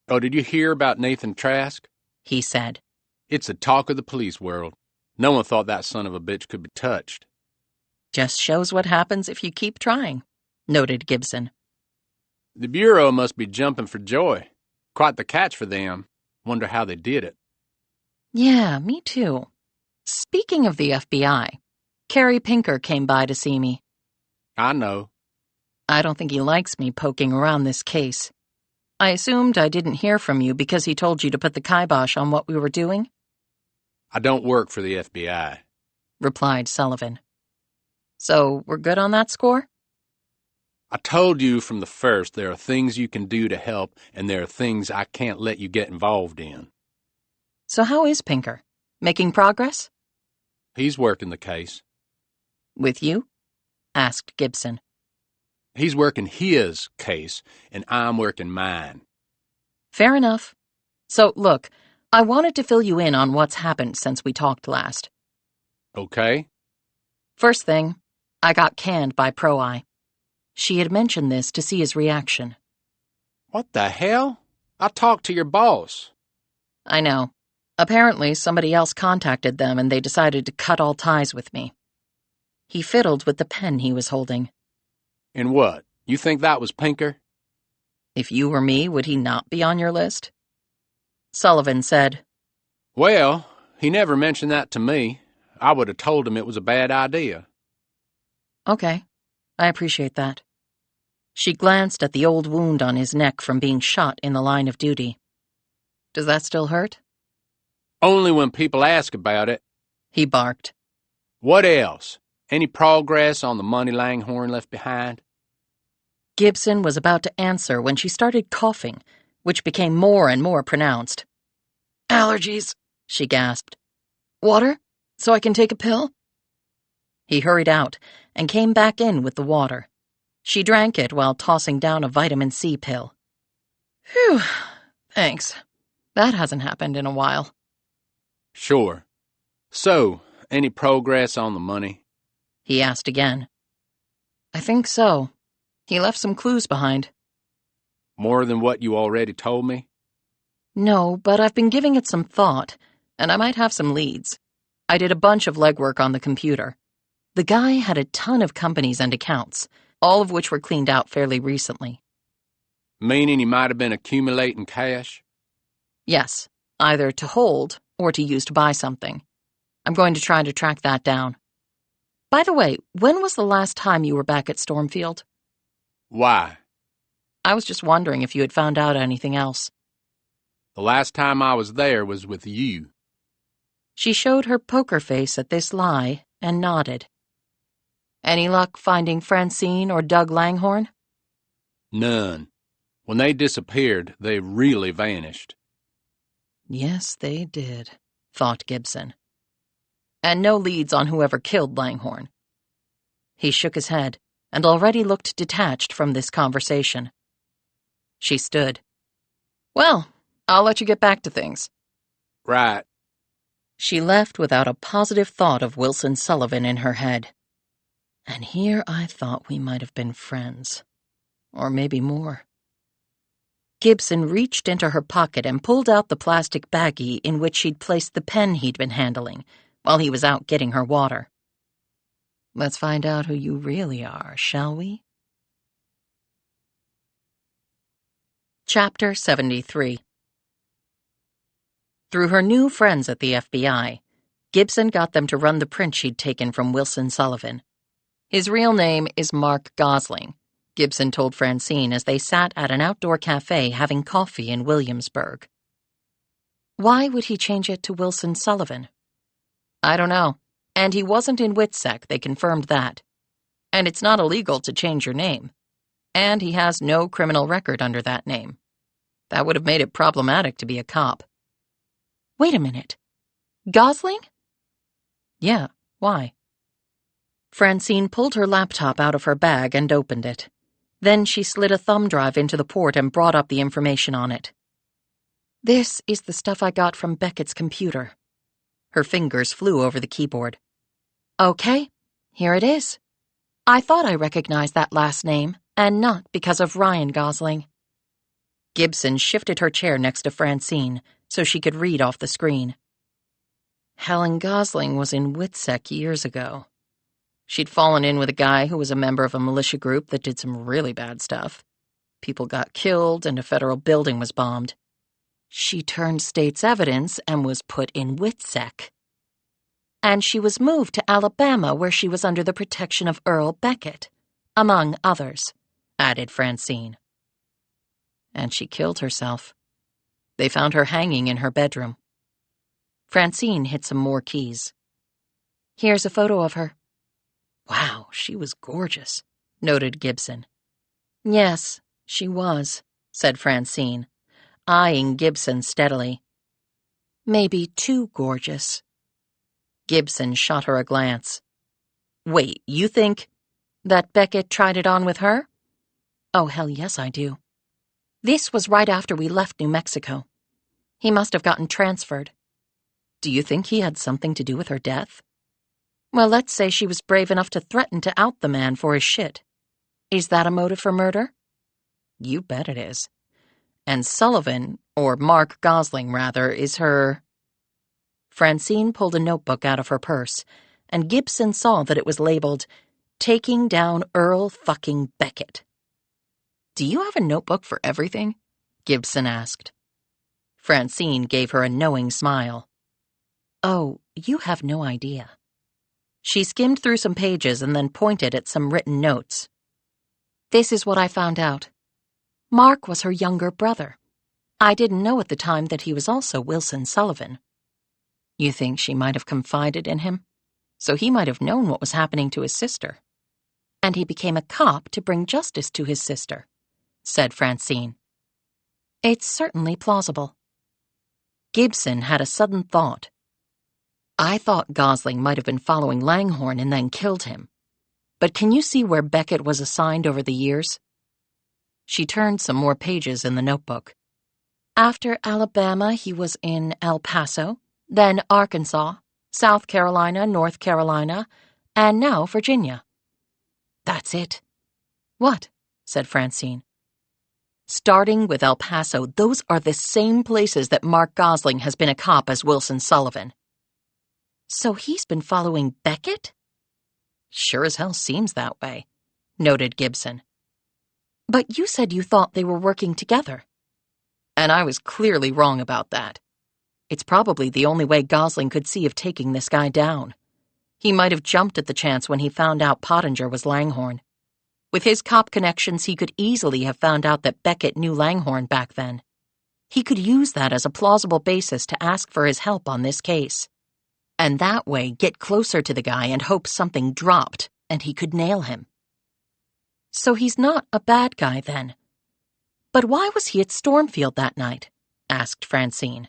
Oh, did you hear about Nathan Trask? He said. It's the talk of the police world. No one thought that son of a bitch could be touched. Just shows what happens if you keep trying, noted Gibson. The Bureau must be jumping for joy. Quite the catch for them. Wonder how they did it. Yeah, me too. Speaking of the FBI, Carrie Pinker came by to see me. I know. I don't think he likes me poking around this case. I assumed I didn't hear from you because he told you to put the kibosh on what we were doing? I don't work for the FBI, replied Sullivan. So we're good on that score? I told you from the first there are things you can do to help, and there are things I can't let you get involved in. So how is Pinker? Making progress? He's working the case. With you? Asked Gibson. He's working his case, and I'm working mine. Fair enough. So, look, I wanted to fill you in on what's happened since we talked last. Okay. First thing, I got canned by Pro-Eye. She had mentioned this to see his reaction. What the hell? I talked to your boss. I know. Apparently, somebody else contacted them and they decided to cut all ties with me. He fiddled with the pen he was holding. And what? You think that was Pinker? If you were me, would he not be on your list? Sullivan said, Well, he never mentioned that to me. I would have told him it was a bad idea. Okay, I appreciate that. She glanced at the old wound on his neck from being shot in the line of duty. Does that still hurt? Only when people ask about it. He barked. What else? Any progress on the money Langhorne left behind? Gibson was about to answer when she started coughing, which became more and more pronounced. "Allergies," she gasped. "Water? So I can take a pill?" He hurried out and came back in with the water. She drank it while tossing down a vitamin C pill. "Phew, thanks. That hasn't happened in a while." Sure. So, any progress on the money? He asked again. "I think so. He left some clues behind." More than what you already told me? "No, but I've been giving it some thought, and I might have some leads. I did a bunch of legwork on the computer. The guy had a ton of companies and accounts, all of which were cleaned out fairly recently." Meaning he might have been accumulating cash? "Yes, either to hold or to use to buy something. I'm going to try to track that down. By the way, when was the last time you were back at Stormfield?" Why? "I was just wondering if you had found out anything else." The last time I was there was with you. She showed her poker face at this lie and nodded. "Any luck finding Francine or Doug Langhorne?" None. When they disappeared, they really vanished. "Yes, they did," thought Gibson. "And no leads on whoever killed Langhorne." He shook his head and already looked detached from this conversation. She stood. "Well, I'll let you get back to things." Right. She left without a positive thought of Wilson Sullivan in her head. And here I thought we might have been friends. Or maybe more. Gibson reached into her pocket and pulled out the plastic baggie in which she'd placed the pen he'd been handling while he was out getting her water. "Let's find out who you really are, shall we?" Chapter 73. Through her new friends at the FBI, Gibson got them to run the print she'd taken from Wilson Sullivan. "His real name is Mark Gosling," Gibson told Francine as they sat at an outdoor cafe having coffee in Williamsburg. "Why would he change it to Wilson Sullivan?" "I don't know. And he wasn't in WITSEC, they confirmed that. And it's not illegal to change your name. And he has no criminal record under that name. That would have made it problematic to be a cop." "Wait a minute. Gosling?" "Yeah, why?" Francine pulled her laptop out of her bag and opened it. Then she slid a thumb drive into the port and brought up the information on it. "This is the stuff I got from Beckett's computer." Her fingers flew over the keyboard. "Okay, here it is. I thought I recognized that last name, and not because of Ryan Gosling." Gibson shifted her chair next to Francine so she could read off the screen. Helen Gosling was in WITSEC years ago. She'd fallen in with a guy who was a member of a militia group that did some really bad stuff. People got killed and a federal building was bombed. She turned state's evidence and was put in WITSEC. And she was moved to Alabama where she was under the protection of Earl Beckett, among others, added Francine. And she killed herself. They found her hanging in her bedroom. Francine hit some more keys. "Here's a photo of her." "Wow, she was gorgeous," noted Gibson. "Yes, she was," said Francine, eyeing Gibson steadily. "Maybe too gorgeous." Gibson shot her a glance. "Wait, you think that Beckett tried it on with her?" "Oh, hell yes, I do. This was right after we left New Mexico. He must have gotten transferred." "Do you think he had something to do with her death?" "Well, let's say she was brave enough to threaten to out the man for his shit. Is that a motive for murder?" "You bet it is. And Sullivan, or Mark Gosling, rather, is her—" Francine pulled a notebook out of her purse, and Gibson saw that it was labeled, "Taking Down Earl fucking Beckett." "Do you have a notebook for everything?" Gibson asked. Francine gave her a knowing smile. "Oh, you have no idea." She skimmed through some pages and then pointed at some written notes. "This is what I found out. Mark was her younger brother. I didn't know at the time that he was also Wilson Sullivan." "You think she might have confided in him?" so he might have known what was happening to his sister. And he became a cop to bring justice to his sister, said Francine. It's certainly plausible. Gibson had a sudden thought. I thought Gosling might have been following Langhorne and then killed him. But can you see where Beckett was assigned over the years? She turned some more pages in the notebook. After Alabama, he was in El Paso, then Arkansas, South Carolina, North Carolina, and now Virginia. That's it. What? Said Francine. Starting with El Paso, those are the same places that Mark Gosling has been a cop as Wilson Sullivan. So he's been following Beckett? Sure as hell seems that way, noted Gibson. But you said you thought they were working together. And I was clearly wrong about that. It's probably the only way Gosling could see of taking this guy down. He might have jumped at the chance when he found out Pottinger was Langhorne. With his cop connections, he could easily have found out that Beckett knew Langhorne back then. He could use that as a plausible basis to ask for his help on this case. And that way get closer to the guy and hope something dropped and he could nail him. So he's not a bad guy then. But why was he at Stormfield that night? Asked Francine.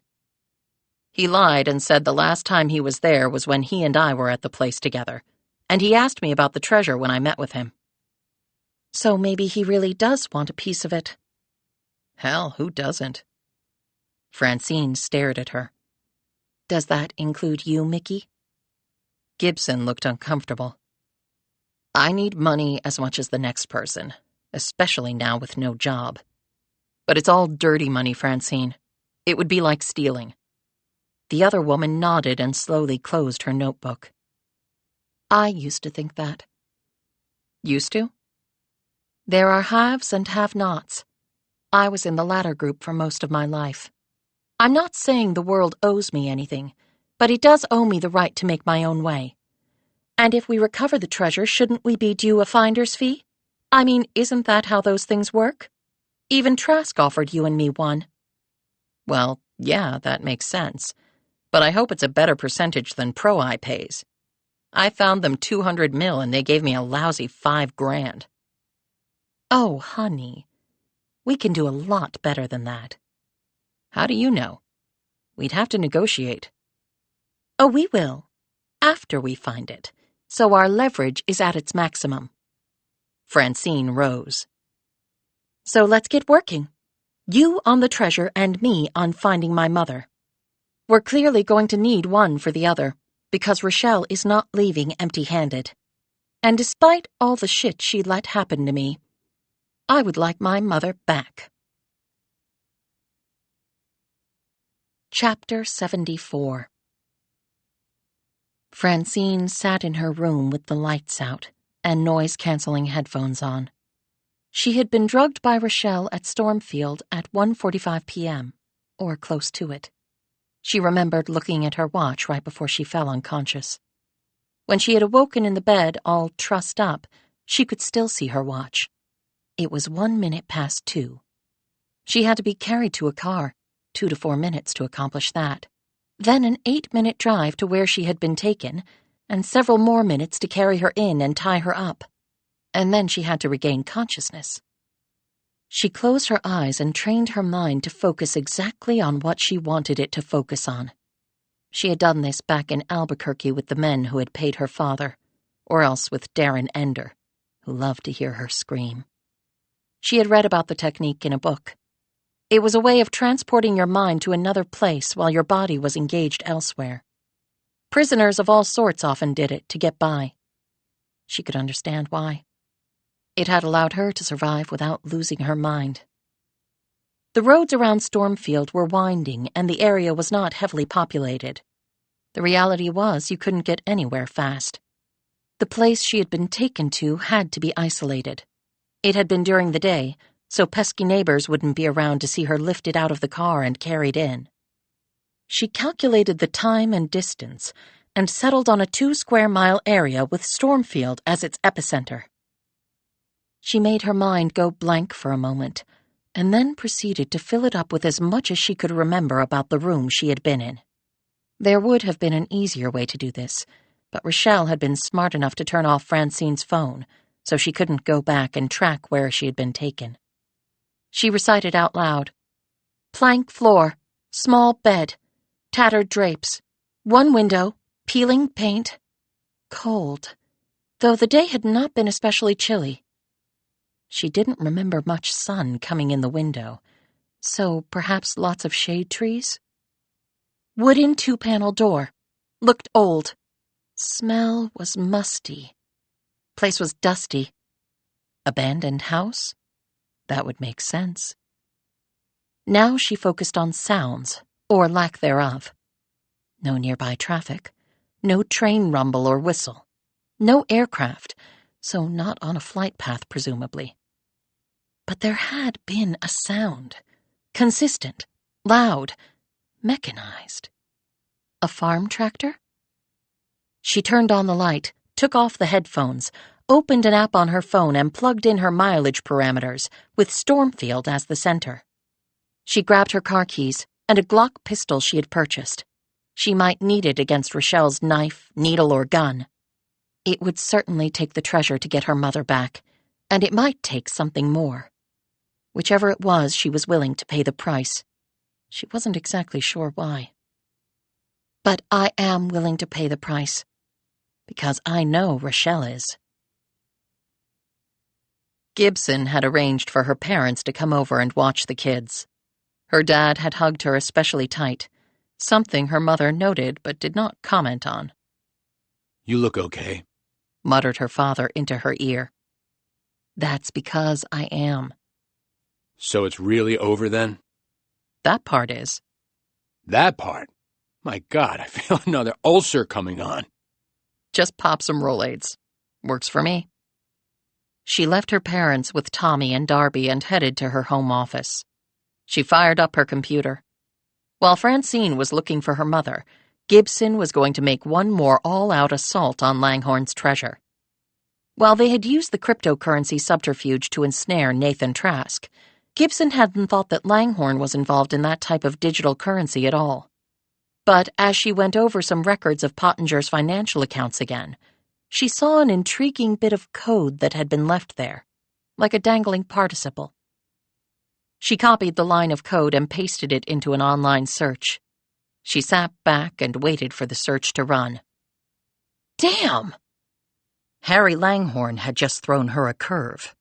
He lied and said the last time he was there was when he and I were at the place together, and he asked me about the treasure when I met with him. So maybe he really does want a piece of it. Hell, who doesn't? Francine stared at her. Does that include you, Mickey? Gibson looked uncomfortable. I need money as much as the next person, especially now with no job. But it's all dirty money, Francine. It would be like stealing. The other woman nodded and slowly closed her notebook. I used to think that. Used to? There are haves and have-nots. I was in the latter group for most of my life. I'm not saying the world owes me anything, but it does owe me the right to make my own way. And if we recover the treasure, shouldn't we be due a finder's fee? I mean, isn't that how those things work? Even Trask offered you and me one. Well, yeah, that makes sense. But I hope it's a better percentage than Pro-Eye pays. I found them $200 million and they gave me a lousy $5,000. Oh, honey, we can do a lot better than that. How do you know? We'd have to negotiate. Oh, we will, after we find it, so our leverage is at its maximum. Francine rose. So let's get working. You on the treasure and me on finding my mother. We're clearly going to need one for the other, because Rochelle is not leaving empty-handed. And despite all the shit she let happen to me, I would like my mother back. Chapter 74. Francine sat in her room with the lights out and noise-canceling headphones on. She had been drugged by Rochelle at Stormfield at 1:45 p.m., or close to it. She remembered looking at her watch right before she fell unconscious. When she had awoken in the bed, all trussed up, she could still see her watch. It was 2:01. She had to be carried to a car, 2 to 4 minutes to accomplish that. Then an 8-minute drive to where she had been taken, and several more minutes to carry her in and tie her up. And then she had to regain consciousness. She closed her eyes and trained her mind to focus exactly on what she wanted it to focus on. She had done this back in Albuquerque with the men who had paid her father, or else with Darren Ender, who loved to hear her scream. She had read about the technique in a book. It was a way of transporting your mind to another place while your body was engaged elsewhere. Prisoners of all sorts often did it to get by. She could understand why. It had allowed her to survive without losing her mind. The roads around Stormfield were winding, and the area was not heavily populated. The reality was you couldn't get anywhere fast. The place she had been taken to had to be isolated. It had been during the day, so pesky neighbors wouldn't be around to see her lifted out of the car and carried in. She calculated the time and distance and settled on a 2-square-mile area with Stormfield as its epicenter. She made her mind go blank for a moment, and then proceeded to fill it up with as much as she could remember about the room she had been in. There would have been an easier way to do this, But Rochelle had been smart enough to turn off Francine's phone, so she couldn't go back and track where she had been taken. She recited out loud, "Plank floor, small bed, tattered drapes, one window, peeling paint, cold, though the day had not been especially chilly." She didn't remember much sun coming in the window, so perhaps lots of shade trees? Wooden 2-panel door. Looked old. Smell was musty. Place was dusty. Abandoned house? That would make sense. Now she focused on sounds, or lack thereof. No nearby traffic. No train rumble or whistle. No aircraft, so not on a flight path, presumably. But there had been a sound. Consistent, loud, mechanized. A farm tractor? She turned on the light, took off the headphones, opened an app on her phone and plugged in her mileage parameters, with Stormfield as the center. She grabbed her car keys and a Glock pistol she had purchased. She might need it against Rochelle's knife, needle, or gun. It would certainly take the treasure to get her mother back, and it might take something more. Whichever it was, she was willing to pay the price. She wasn't exactly sure why. But I am willing to pay the price, because I know Rochelle is. Gibson had arranged for her parents to come over and watch the kids. Her dad had hugged her especially tight, something her mother noted but did not comment on. "You look okay," muttered her father into her ear. "That's because I am." "So it's really over then?" "That part is." "That part? My God, I feel another ulcer coming on." "Just pop some Rolaids. Works for me." She left her parents with Tommy and Darby and headed to her home office. She fired up her computer. While Francine was looking for her mother, Gibson was going to make one more all-out assault on Langhorne's treasure. While they had used the cryptocurrency subterfuge to ensnare Nathan Trask, Gibson hadn't thought that Langhorne was involved in that type of digital currency at all. But as she went over some records of Pottinger's financial accounts again, she saw an intriguing bit of code that had been left there, like a dangling participle. She copied the line of code and pasted it into an online search. She sat back and waited for the search to run. Damn! Harry Langhorne had just thrown her a curve.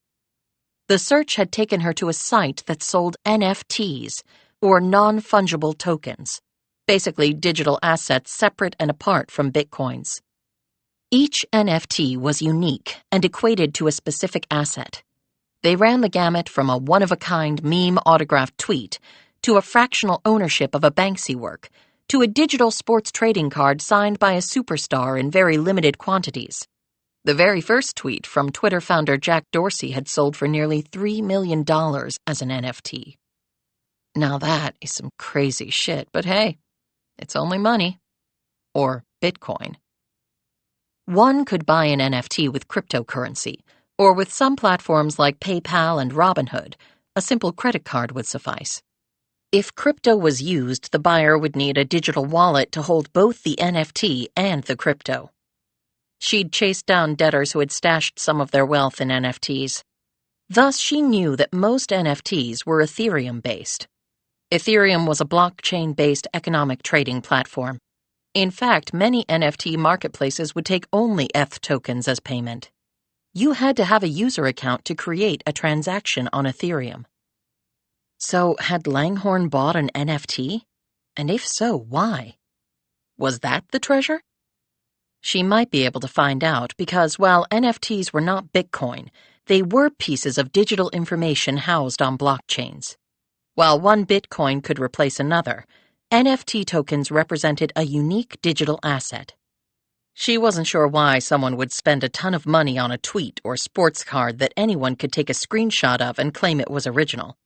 The search had taken her to a site that sold NFTs, or non-fungible tokens, basically digital assets separate and apart from bitcoins. Each NFT was unique and equated to a specific asset. They ran the gamut from a one-of-a-kind meme autographed tweet to a fractional ownership of a Banksy work to a digital sports trading card signed by a superstar in very limited quantities. The very first tweet from Twitter founder Jack Dorsey had sold for nearly $3 million as an NFT. Now that is some crazy shit, but hey, it's only money. Or Bitcoin. One could buy an NFT with cryptocurrency, or with some platforms like PayPal and Robinhood, a simple credit card would suffice. If crypto was used, the buyer would need a digital wallet to hold both the NFT and the crypto. She'd chased down debtors who had stashed some of their wealth in NFTs. Thus, she knew that most NFTs were Ethereum-based. Ethereum was a blockchain-based economic trading platform. In fact, many NFT marketplaces would take only ETH tokens as payment. You had to have a user account to create a transaction on Ethereum. So, had Langhorne bought an NFT? And if so, why? Was that the treasure? She might be able to find out because, while NFTs were not Bitcoin, they were pieces of digital information housed on blockchains. While one Bitcoin could replace another, NFT tokens represented a unique digital asset. She wasn't sure why someone would spend a ton of money on a tweet or sports card that anyone could take a screenshot of and claim it was original.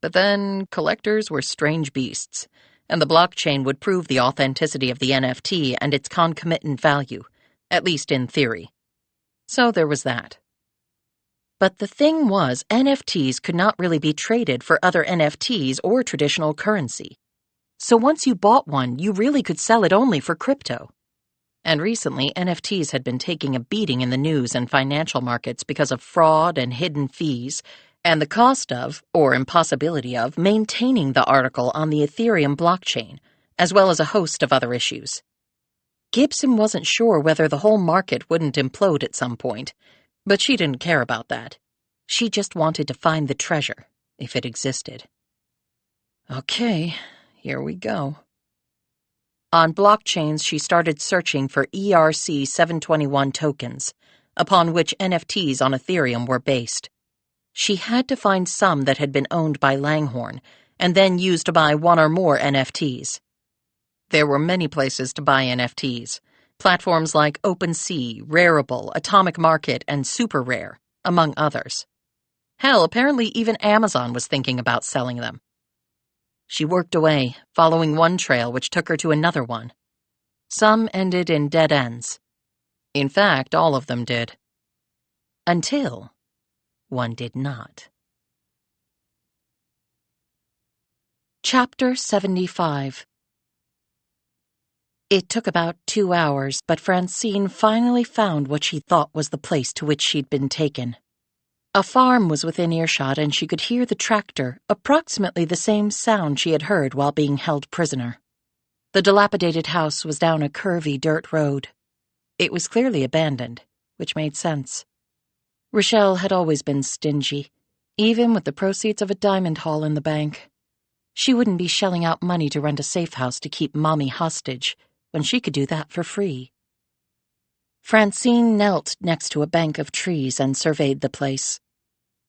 But then, collectors were strange beasts, and the blockchain would prove the authenticity of the NFT and its concomitant value, at least in theory. So there was that. But the thing was, NFTs could not really be traded for other NFTs or traditional currency. So once you bought one, you really could sell it only for crypto. And recently, NFTs had been taking a beating in the news and financial markets because of fraud and hidden fees, and the cost of, or impossibility of, maintaining the article on the Ethereum blockchain, as well as a host of other issues. Gibson wasn't sure whether the whole market wouldn't implode at some point, but she didn't care about that. She just wanted to find the treasure, if it existed. Okay, here we go. On blockchains, she started searching for ERC 721 tokens, upon which NFTs on Ethereum were based. She had to find some that had been owned by Langhorne, and then used to buy one or more NFTs. There were many places to buy NFTs, platforms like OpenSea, Rarible, Atomic Market, and Super Rare, among others. Hell, apparently even Amazon was thinking about selling them. She worked away, following one trail which took her to another one. Some ended in dead ends. In fact, all of them did. Until one did not. Chapter 75. It took about 2 hours, but Francine finally found what she thought was the place to which she'd been taken. A farm was within earshot, and she could hear the tractor, approximately the same sound she had heard while being held prisoner. The dilapidated house was down a curvy dirt road. It was clearly abandoned, which made sense. Rochelle had always been stingy, even with the proceeds of a diamond haul in the bank. She wouldn't be shelling out money to rent a safe house to keep Mommy hostage, when she could do that for free. Francine knelt next to a bank of trees and surveyed the place.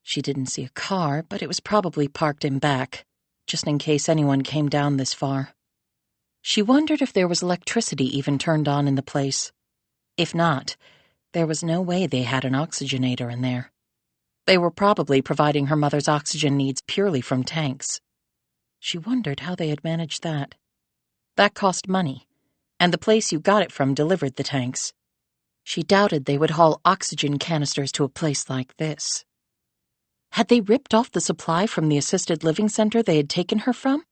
She didn't see a car, but it was probably parked in back, just in case anyone came down this far. She wondered if there was electricity even turned on in the place. If not, there was no way they had an oxygenator in there. They were probably providing her mother's oxygen needs purely from tanks. She wondered how they had managed that. That cost money, and the place you got it from delivered the tanks. She doubted they would haul oxygen canisters to a place like this. Had they ripped off the supply from the assisted living center they had taken her from?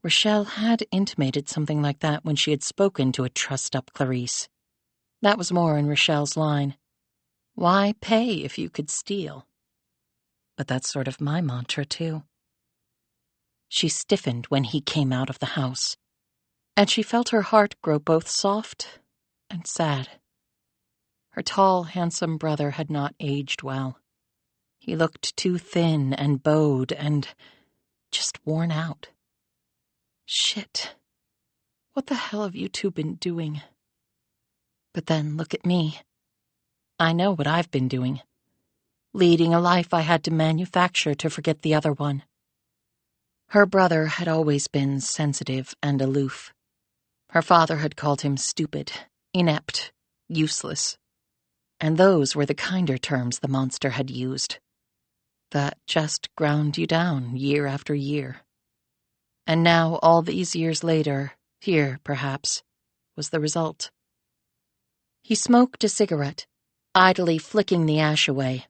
Rochelle had intimated something like that when she had spoken to a trussed-up Clarice. That was more in Rochelle's line. Why pay if you could steal? But that's sort of my mantra, too. She stiffened when he came out of the house, and she felt her heart grow both soft and sad. Her tall, handsome brother had not aged well. He looked too thin and bowed and just worn out. Shit. What the hell have you two been doing? But then look at me. I know what I've been doing. Leading a life I had to manufacture to forget the other one. Her brother had always been sensitive and aloof. Her father had called him stupid, inept, useless. And those were the kinder terms the monster had used. That just ground you down year after year. And now, all these years later, here, perhaps, was the result. He smoked a cigarette, idly flicking the ash away.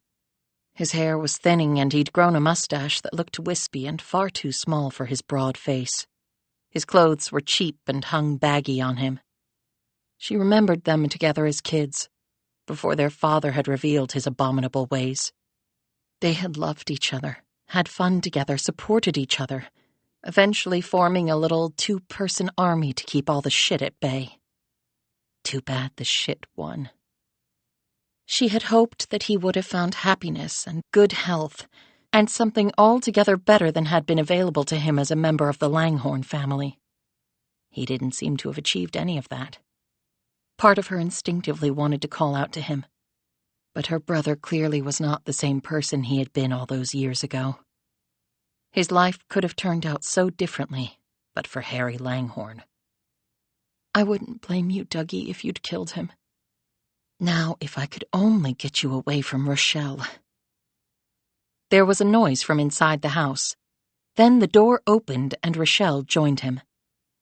His hair was thinning, and he'd grown a mustache that looked wispy and far too small for his broad face. His clothes were cheap and hung baggy on him. She remembered them together as kids, before their father had revealed his abominable ways. They had loved each other, had fun together, supported each other, eventually forming a little two-person army to keep all the shit at bay. Too bad the shit won. She had hoped that he would have found happiness and good health, and something altogether better than had been available to him as a member of the Langhorne family. He didn't seem to have achieved any of that. Part of her instinctively wanted to call out to him, but her brother clearly was not the same person he had been all those years ago. His life could have turned out so differently, but for Harry Langhorne. I wouldn't blame you, Dougie, if you'd killed him. Now, if I could only get you away from Rochelle. There was a noise from inside the house. Then the door opened and Rochelle joined him.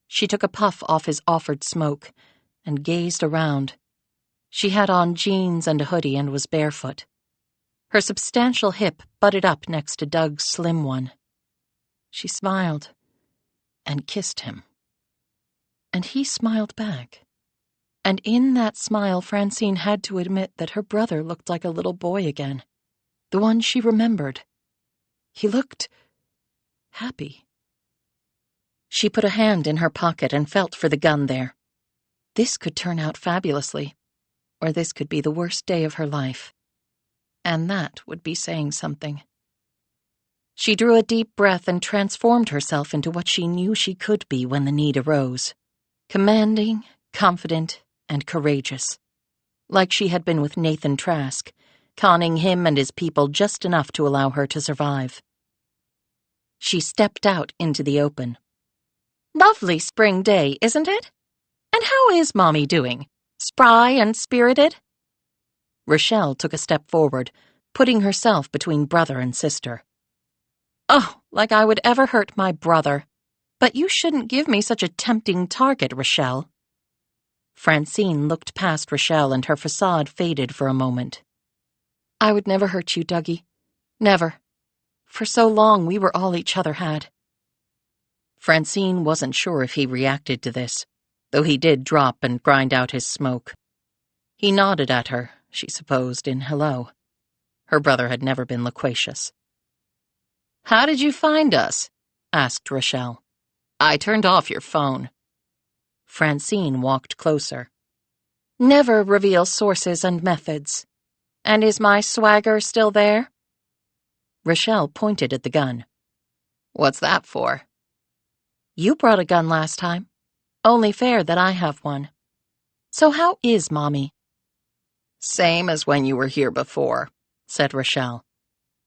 She took a puff off his offered smoke and gazed around. She had on jeans and a hoodie and was barefoot. Her substantial hip butted up next to Doug's slim one. She smiled and kissed him. And he smiled back And in that smile, Francine had to admit that her brother looked like a little boy again. The one she remembered. He looked happy. She put a hand in her pocket and felt for the gun there. This could turn out fabulously, or this could be the worst day of her life. And that would be saying something. She drew a deep breath and transformed herself into what she knew she could be when the need arose. Commanding, confident, and courageous. Like she had been with Nathan Trask, conning him and his people just enough to allow her to survive. She stepped out into the open. Lovely spring day, isn't it? And how is Mommy doing? Spry and spirited? Rochelle took a step forward, putting herself between brother and sister. Oh, like I would ever hurt my brother. But you shouldn't give me such a tempting target, Rochelle. Francine looked past Rochelle and her facade faded for a moment. I would never hurt you, Dougie. Never. For so long we were all each other had. Francine wasn't sure if he reacted to this, though he did drop and grind out his smoke. He nodded at her, she supposed, in hello. Her brother had never been loquacious. How did you find us? Asked Rochelle. I turned off your phone. Francine walked closer. Never reveal sources and methods. And is my swagger still there? Rochelle pointed at the gun. What's that for? You brought a gun last time. Only fair that I have one. So how is Mommy? Same as when you were here before, said Rochelle.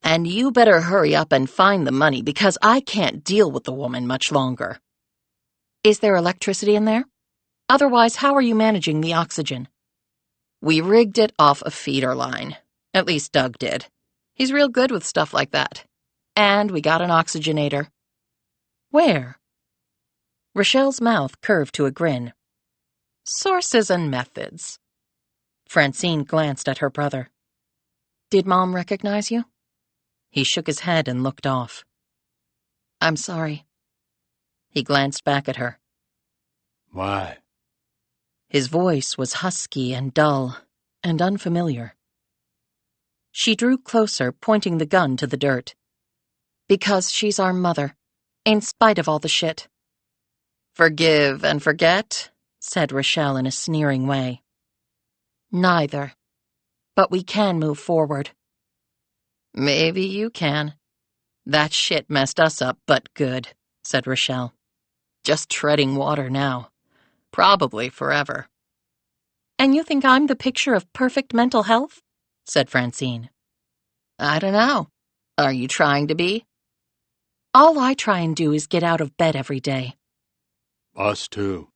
And you better hurry up and find the money because I can't deal with the woman much longer. Is there electricity in there? Otherwise, how are you managing the oxygen? We rigged it off a feeder line. At least Doug did. He's real good with stuff like that. And we got an oxygenator. Where? Rochelle's mouth curved to a grin. Sources and methods. Francine glanced at her brother. Did Mom recognize you? He shook his head and looked off. I'm sorry. He glanced back at her. Why? His voice was husky and dull and unfamiliar. She drew closer, pointing the gun to the dirt. Because she's our mother, in spite of all the shit. Forgive and forget, said Rochelle in a sneering way. Neither. But we can move forward. Maybe you can. That shit messed us up, but good, said Rochelle. Just treading water now. Probably forever. And you think I'm the picture of perfect mental health? Said Francine. I don't know. Are you trying to be? All I try and do is get out of bed every day. Us too,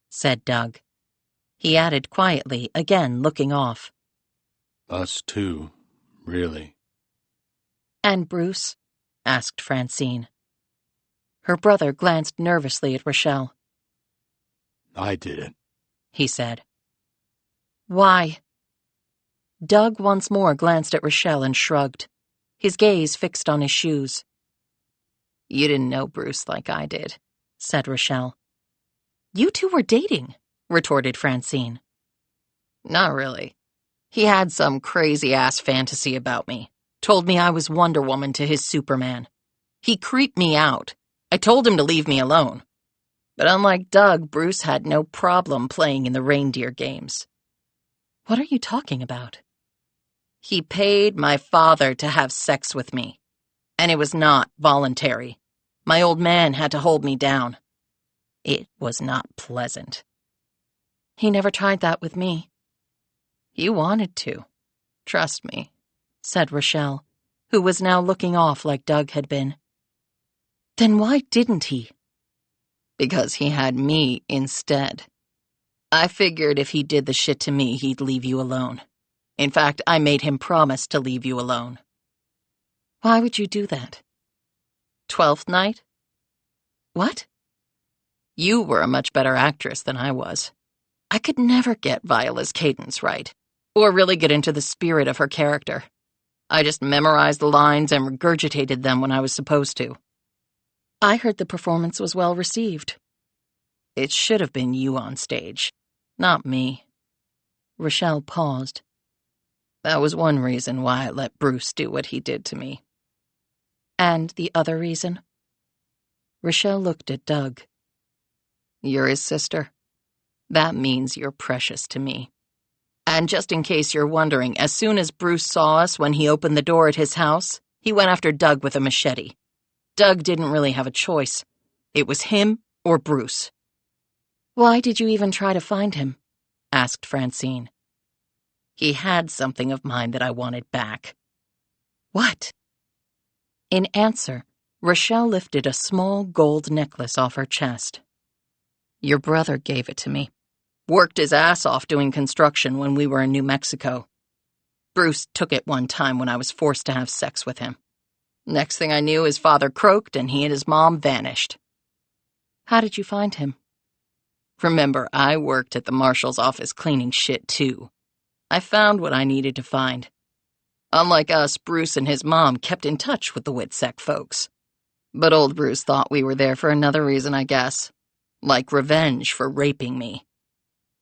said Doug. He added quietly, again looking off. Us too, really. And Bruce? Asked Francine. Her brother glanced nervously at Rochelle. I did it, he said. Why? Doug once more glanced at Rochelle and shrugged, his gaze fixed on his shoes. You didn't know Bruce like I did, said Rochelle. You two were dating, retorted Francine. Not really. He had some crazy-ass fantasy about me. Told me I was Wonder Woman to his Superman. He creeped me out. I told him to leave me alone. But unlike Doug, Bruce had no problem playing in the reindeer games. What are you talking about? He paid my father to have sex with me. And it was not voluntary. My old man had to hold me down. It was not pleasant. He never tried that with me. He wanted to. Trust me, said Rochelle, who was now looking off like Doug had been. Then why didn't he? Because he had me instead. I figured if he did the shit to me, he'd leave you alone. In fact, I made him promise to leave you alone. Why would you do that? 12th night? What? You were a much better actress than I was. I could never get Viola's cadence right, or really get into the spirit of her character. I just memorized the lines and regurgitated them when I was supposed to. I heard the performance was well received. It should have been you on stage, not me, Rochelle paused. That was one reason why I let Bruce do what he did to me. And the other reason? Rochelle looked at Doug. You're his sister. That means you're precious to me. And just in case you're wondering, as soon as Bruce saw us when he opened the door at his house, he went after Doug with a machete. Doug didn't really have a choice. It was him or Bruce. Why did you even try to find him? Asked Francine. He had something of mine that I wanted back. What? In answer, Rochelle lifted a small gold necklace off her chest. Your brother gave it to me. Worked his ass off doing construction when we were in New Mexico. Bruce took it one time when I was forced to have sex with him. Next thing I knew, his father croaked and he and his mom vanished. How did you find him? Remember, I worked at the marshal's office cleaning shit too. I found what I needed to find. Unlike us, Bruce and his mom kept in touch with the Witsec folks. But old Bruce thought we were there for another reason, I guess. Like revenge for raping me.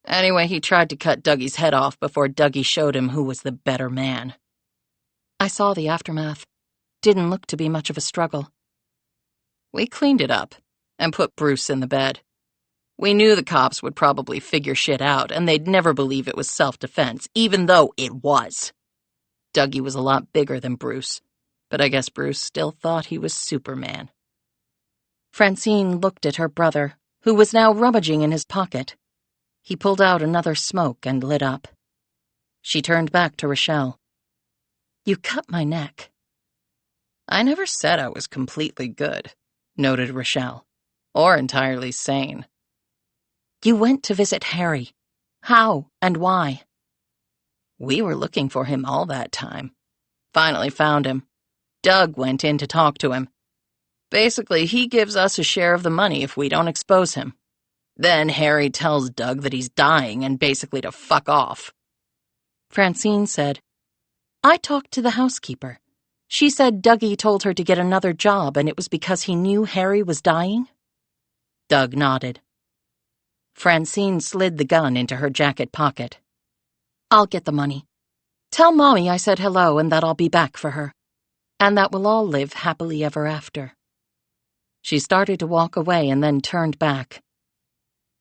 Anyway, he tried to cut Dougie's head off before Dougie showed him who was the better man. I saw the aftermath. Didn't look to be much of a struggle. We cleaned it up and put Bruce in the bed. We knew the cops would probably figure shit out and they'd never believe it was self-defense, even though it was. Dougie was a lot bigger than Bruce, but I guess Bruce still thought he was Superman. Francine looked at her brother, who was now rummaging in his pocket. He pulled out another smoke and lit up. She turned back to Rochelle. You cut my neck. I never said I was completely good, noted Rochelle, or entirely sane. You went to visit Harry. How and why? We were looking for him all that time. Finally found him. Doug went in to talk to him. Basically, he gives us a share of the money if we don't expose him. Then Harry tells Doug that he's dying and basically to fuck off. Francine said, I talked to the housekeeper. She said Dougie told her to get another job and it was because he knew Harry was dying? Doug nodded. Francine slid the gun into her jacket pocket. I'll get the money. Tell Mommy I said hello and that I'll be back for her. And that we'll all live happily ever after. She started to walk away and then turned back.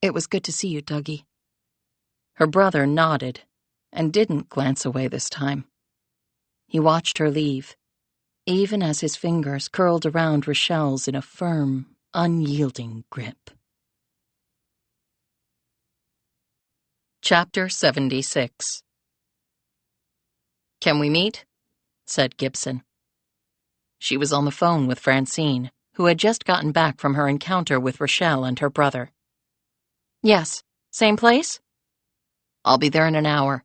It was good to see you, Dougie. Her brother nodded and didn't glance away this time. He watched her leave, even as his fingers curled around Rochelle's in a firm, unyielding grip. Chapter 76. Can we meet? Said Gibson. She was on the phone with Francine, who had just gotten back from her encounter with Rochelle and her brother. Yes. Same place? I'll be there in an hour.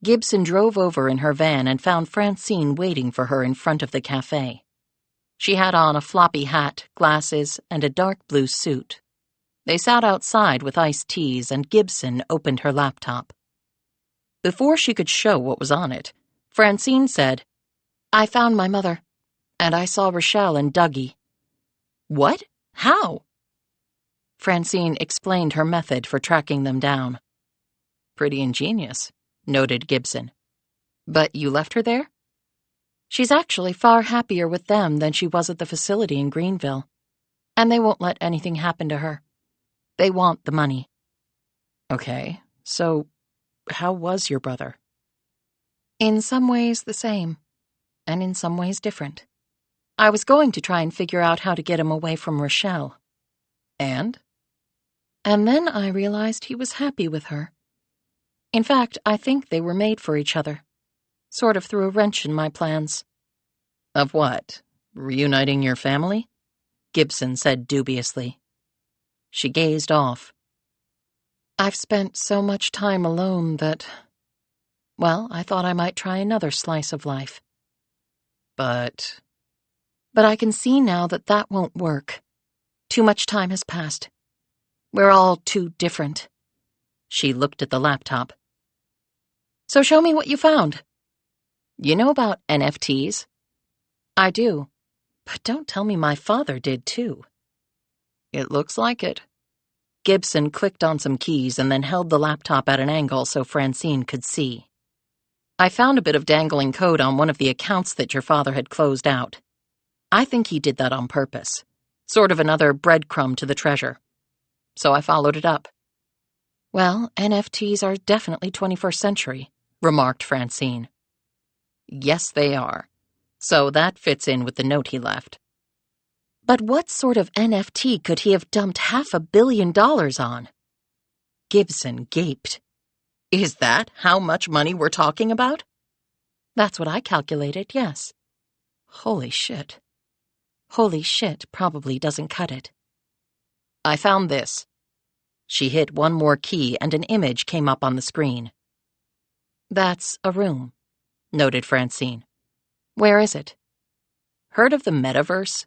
Gibson drove over in her van and found Francine waiting for her in front of the cafe. She had on a floppy hat, glasses, and a dark blue suit. They sat outside with iced teas and Gibson opened her laptop. Before she could show what was on it, Francine said, I found my mother, and I saw Rochelle and Dougie. What? How? Francine explained her method for tracking them down. Pretty ingenious, noted Gibson. But you left her there? She's actually far happier with them than she was at the facility in Greenville. And they won't let anything happen to her. They want the money. Okay, so how was your brother? In some ways the same, and in some ways different. I was going to try and figure out how to get him away from Rochelle. And? And then I realized he was happy with her. In fact, I think they were made for each other. Sort of threw a wrench in my plans. Of what? Reuniting your family? Gibson said dubiously. She gazed off. I've spent so much time alone that, well, I thought I might try another slice of life. But I can see now that that won't work. Too much time has passed. We're all too different. She looked at the laptop. So show me what you found. You know about NFTs? I do. But don't tell me my father did too. It looks like it. Gibson clicked on some keys and then held the laptop at an angle so Francine could see. I found a bit of dangling code on one of the accounts that your father had closed out. I think he did that on purpose. Sort of another breadcrumb to the treasure. So I followed it up. Well, NFTs are definitely 21st century, remarked Francine. Yes, they are. So that fits in with the note he left. But what sort of NFT could he have dumped $500 million on? Gibson gaped. Is that how much money we're talking about? That's what I calculated, yes. Holy shit. Holy shit probably doesn't cut it. I found this. She hit one more key and an image came up on the screen. That's a room, noted Francine. Where is it? Heard of the metaverse?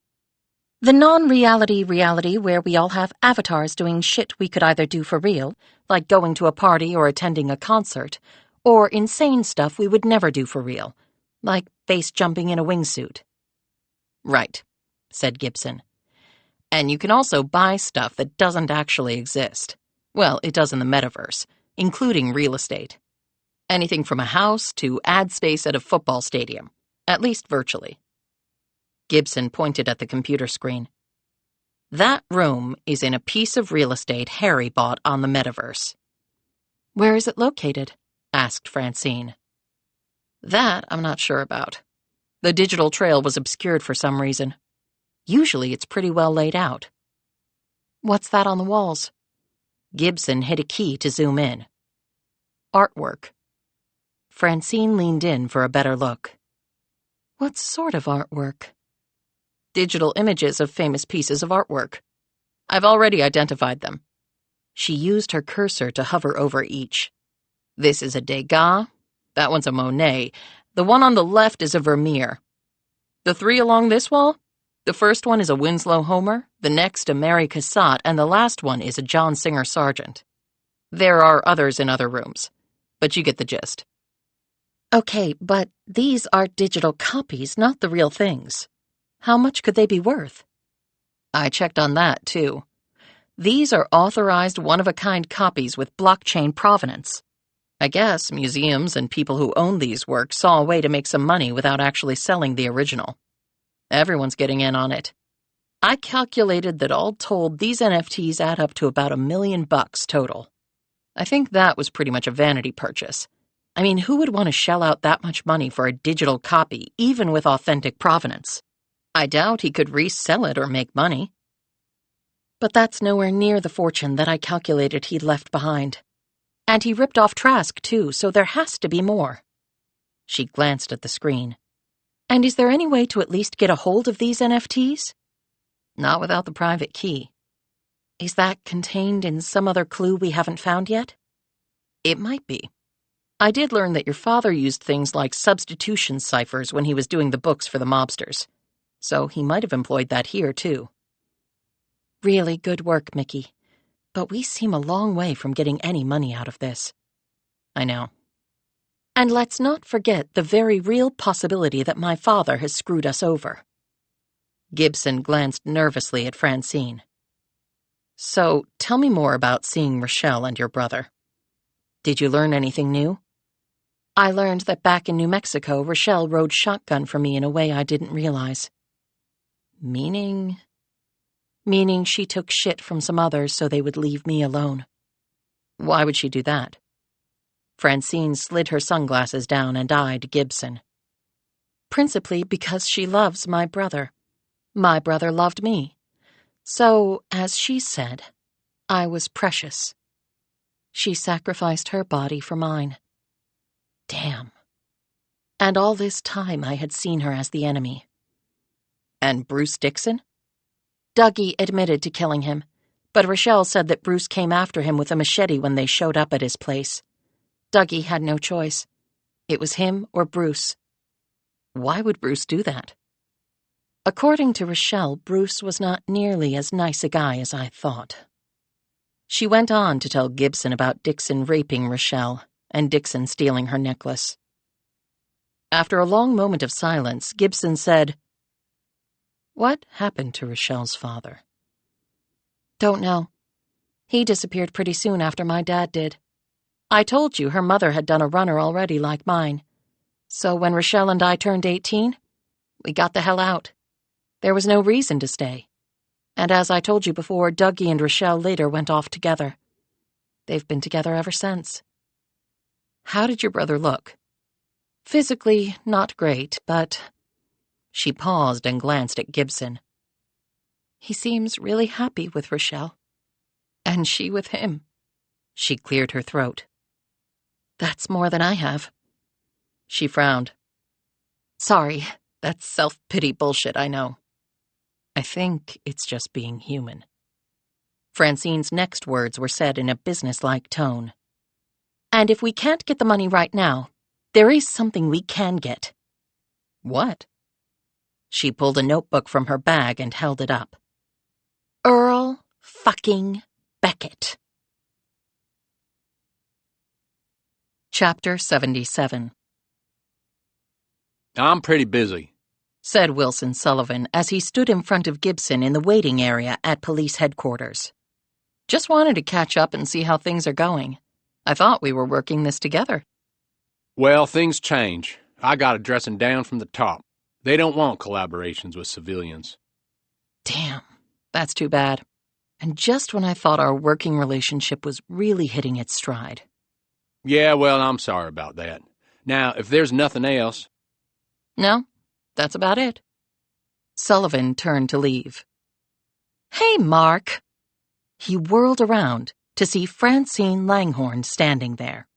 The non-reality reality where we all have avatars doing shit we could either do for real, like going to a party or attending a concert, or insane stuff we would never do for real, like base jumping in a wingsuit. Right, said Gibson. And you can also buy stuff that doesn't actually exist. Well, it does in the metaverse, including real estate. Anything from a house to ad space at a football stadium, at least virtually. Gibson pointed at the computer screen. That room is in a piece of real estate Harry bought on the metaverse. Where is it located? Asked Francine. That I'm not sure about. The digital trail was obscured for some reason. Usually it's pretty well laid out. What's that on the walls? Gibson hit a key to zoom in. Artwork. Francine leaned in for a better look. What sort of artwork? Digital images of famous pieces of artwork. I've already identified them. She used her cursor to hover over each. This is a Degas, that one's a Monet, the one on the left is a Vermeer. The three along this wall? The first one is a Winslow Homer, the next a Mary Cassatt, and the last one is a John Singer Sargent. There are others in other rooms, but you get the gist. Okay, but these are digital copies, not the real things. How much could they be worth? I checked on that, too. These are authorized one-of-a-kind copies with blockchain provenance. I guess museums and people who own these works saw a way to make some money without actually selling the original. Everyone's getting in on it. I calculated that all told, these NFTs add up to about $1 million total. I think that was pretty much a vanity purchase. I mean, who would want to shell out that much money for a digital copy, even with authentic provenance? I doubt he could resell it or make money. But that's nowhere near the fortune that I calculated he'd left behind. And he ripped off Trask, too, so there has to be more. She glanced at the screen. And is there any way to at least get a hold of these NFTs? Not without the private key. Is that contained in some other clue we haven't found yet? It might be. I did learn that your father used things like substitution ciphers when he was doing the books for the mobsters. So he might have employed that here, too. Really good work, Mickey. But we seem a long way from getting any money out of this. I know. And let's not forget the very real possibility that my father has screwed us over. Gibson glanced nervously at Francine. So, tell me more about seeing Rochelle and your brother. Did you learn anything new? I learned that back in New Mexico, Rochelle rode shotgun for me in a way I didn't realize. Meaning? Meaning she took shit from some others so they would leave me alone. Why would she do that? Francine slid her sunglasses down and eyed Gibson. Principally because she loves my brother. My brother loved me. So, as she said, I was precious. She sacrificed her body for mine. Damn. And all this time I had seen her as the enemy. And Bruce Dixon? Dougie admitted to killing him, but Rochelle said that Bruce came after him with a machete when they showed up at his place. Dougie had no choice. It was him or Bruce. Why would Bruce do that? According to Rochelle, Bruce was not nearly as nice a guy as I thought. She went on to tell Gibson about Dixon raping Rochelle and Dixon stealing her necklace. After a long moment of silence, Gibson said, "What happened to Rochelle's father?" "Don't know. He disappeared pretty soon after my dad did. I told you her mother had done a runner already like mine. So when Rochelle and I turned 18, we got the hell out. There was no reason to stay. And as I told you before, Dougie and Rochelle later went off together. They've been together ever since. How did your brother look? Physically, not great, but... She paused and glanced at Gibson. He seems really happy with Rochelle. And she with him. She cleared her throat. That's more than I have. She frowned. Sorry, that's self-pity bullshit, I know. I think it's just being human. Francine's next words were said in a businesslike tone. And if we can't get the money right now, there is something we can get. What? She pulled a notebook from her bag and held it up. Earl fucking Beckett. Chapter 77. I'm pretty busy, said Wilson Sullivan as he stood in front of Gibson in the waiting area at police headquarters. Just wanted to catch up and see how things are going. I thought we were working this together. Well, things change. I got a dressing down from the top. They don't want collaborations with civilians. Damn, that's too bad. And just when I thought our working relationship was really hitting its stride. Yeah, well, I'm sorry about that. Now, if there's nothing else... No, that's about it. Sullivan turned to leave. Hey, Mark. He whirled around to see Francine Langhorne standing there.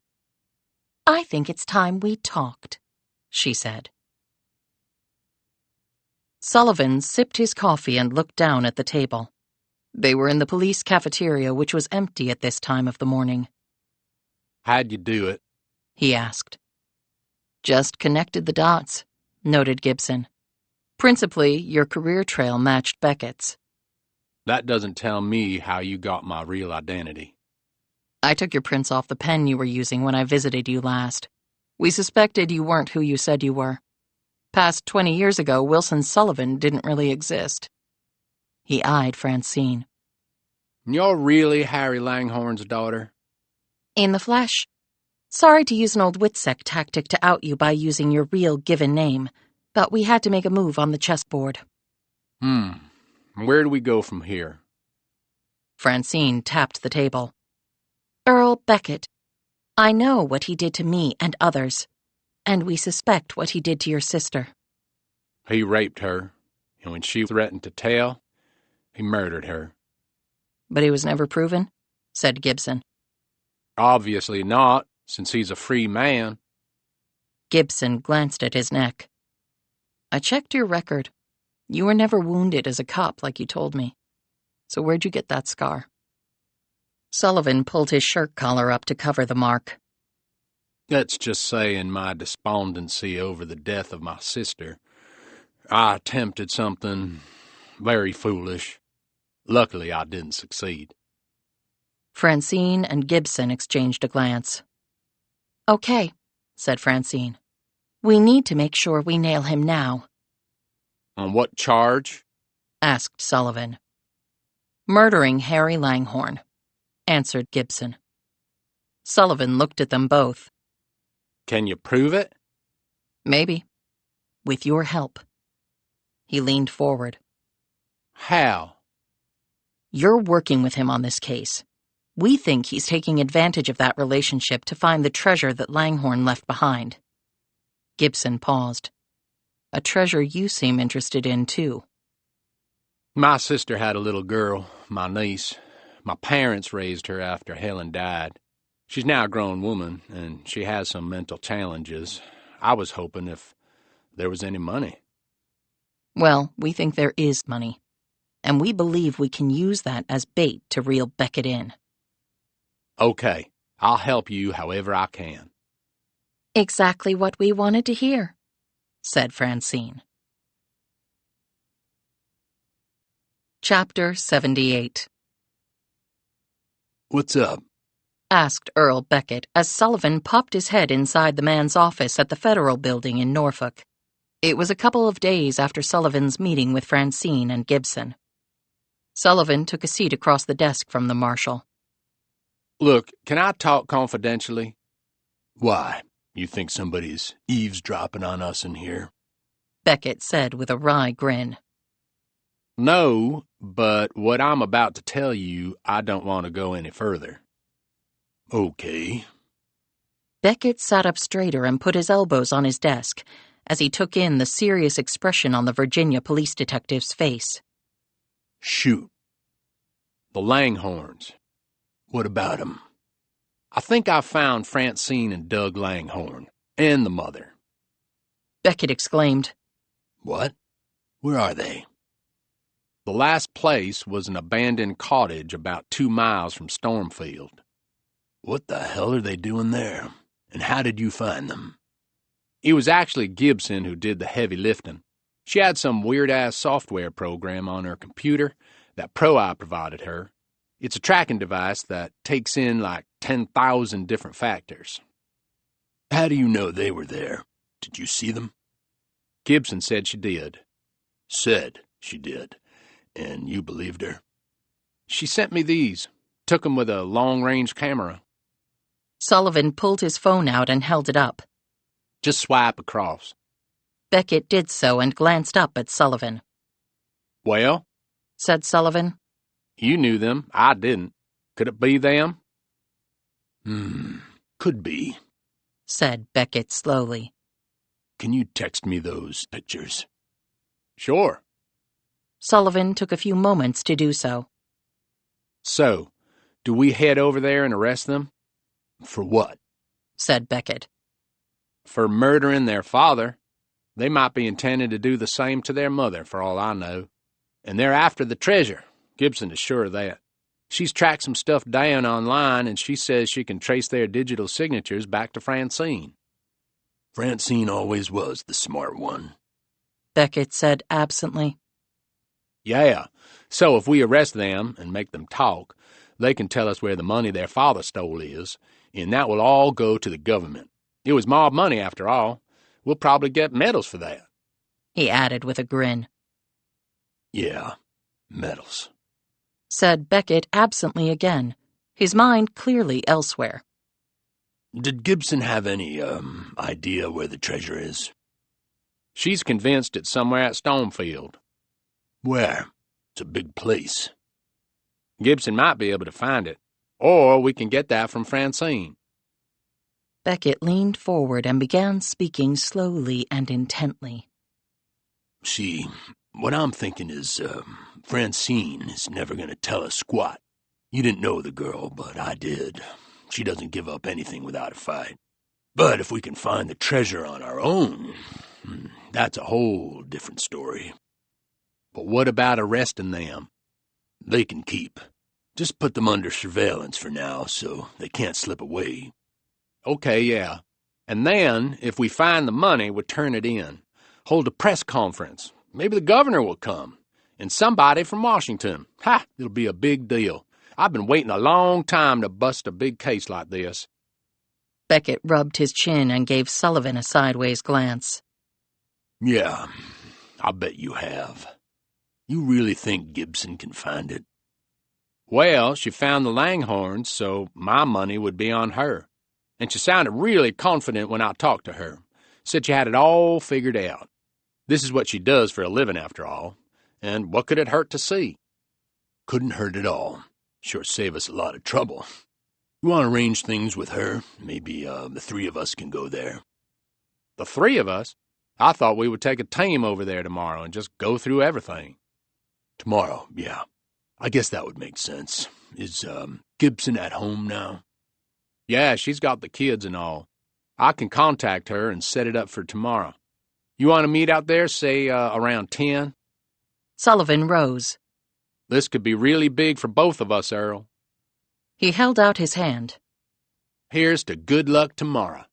I think it's time we talked, she said. Sullivan sipped his coffee and looked down at the table. They were in the police cafeteria, which was empty at this time of the morning. How'd you do it? He asked. Just connected the dots, noted Gibson. Principally, your career trail matched Beckett's. That doesn't tell me how you got my real identity. I took your prints off the pen you were using when I visited you last. We suspected you weren't who you said you were. Past 20 years ago, Wilson Sullivan didn't really exist. He eyed Francine. You're really Harry Langhorne's daughter? In the flesh. Sorry to use an old Witsec tactic to out you by using your real given name, but we had to make a move on the chessboard. Where do we go from here? Francine tapped the table. Earl Beckett. I know what he did to me and others, and we suspect what he did to your sister. He raped her, and when she threatened to tell, he murdered her. But it was never proven, said Gibson. Obviously not, since he's a free man. Gibson glanced at his neck. I checked your record. You were never wounded as a cop like you told me. So where'd you get that scar? Sullivan pulled his shirt collar up to cover the mark. Let's just say in my despondency over the death of my sister, I attempted something very foolish. Luckily, I didn't succeed. Francine and Gibson exchanged a glance. Okay, said Francine. We need to make sure we nail him now. On what charge? Asked Sullivan. Murdering Harry Langhorne, answered Gibson. Sullivan looked at them both. Can you prove it? Maybe. With your help. He leaned forward. How? You're working with him on this case. We think he's taking advantage of that relationship to find the treasure that Langhorne left behind. Gibson paused. A treasure you seem interested in, too. My sister had a little girl, my niece. My parents raised her after Helen died. She's now a grown woman, and she has some mental challenges. I was hoping if there was any money. Well, we think there is money, and we believe we can use that as bait to reel Beckett in. Okay, I'll help you however I can. Exactly what we wanted to hear, said Francine. Chapter 78. What's up? Asked Earl Beckett as Sullivan popped his head inside the man's office at the Federal Building in Norfolk. It was a couple of days after Sullivan's meeting with Francine and Gibson. Sullivan took a seat across the desk from the marshal, Look, can I talk confidentially? Why? You think somebody's eavesdropping on us in here? Beckett said with a wry grin. No, but what I'm about to tell you, I don't want to go any further. Okay. Beckett sat up straighter and put his elbows on his desk as he took in the serious expression on the Virginia police detective's face. Shoot. The Langhorns. What about them? I think I found Francine and Doug Langhorn, and the mother. Beckett exclaimed. What? Where are they? The last place was an abandoned cottage about 2 miles from Stormfield. What the hell are they doing there? And how did you find them? It was actually Gibson who did the heavy lifting. She had some weird-ass software program on her computer that Pro-Eye provided her. It's a tracking device that takes in like 10,000 different factors. How do you know they were there? Did you see them? Gibson said she did. Said she did. And you believed her? She sent me these. Took them with a long-range camera. Sullivan pulled his phone out and held it up. Just swipe across. Beckett did so and glanced up at Sullivan. Well? Said Sullivan. You knew them. I didn't. Could it be them? Could be, said Beckett slowly. Can you text me those pictures? Sure. Sullivan took a few moments to do so. So, do we head over there and arrest them? For what? Said Beckett. For murdering their father. They might be intending to do the same to their mother, for all I know. And they're after the treasure. Gibson is sure of that. She's tracked some stuff down online, and she says she can trace their digital signatures back to Francine. Francine always was the smart one, Beckett said absently. Yeah, so if we arrest them and make them talk, they can tell us where the money their father stole is, and that will all go to the government. It was mob money, after all. We'll probably get medals for that. He added with a grin. Yeah, medals, said Beckett absently again, his mind clearly elsewhere. Did Gibson have any, idea where the treasure is? She's convinced it's somewhere at Stormfield. Where? It's a big place. Gibson might be able to find it, or we can get that from Francine. Beckett leaned forward and began speaking slowly and intently. See, what I'm thinking is, Francine is never going to tell us squat. You didn't know the girl, but I did. She doesn't give up anything without a fight. But if we can find the treasure on our own, that's a whole different story. But what about arresting them? They can keep. Just put them under surveillance for now so they can't slip away. Okay, yeah. And then, if we find the money, we'll turn it in. Hold a press conference. Maybe the governor will come. And somebody from Washington. Ha! It'll be a big deal. I've been waiting a long time to bust a big case like this. Beckett rubbed his chin and gave Sullivan a sideways glance. Yeah, I'll bet you have. You really think Gibson can find it? Well, she found the Langhorns, so my money would be on her. And she sounded really confident when I talked to her. Said she had it all figured out. This is what she does for a living, after all. And what could it hurt to see? Couldn't hurt at all. Sure save us a lot of trouble. You want to arrange things with her? Maybe, the three of us can go there. The three of us? I thought we would take a team over there tomorrow and just go through everything. Tomorrow, yeah. I guess that would make sense. Is, Gibson at home now? Yeah, she's got the kids and all. I can contact her and set it up for tomorrow. You want to meet out there, say, around 10? Sullivan rose. This could be really big for both of us, Earl. He held out his hand. Here's to good luck tomorrow.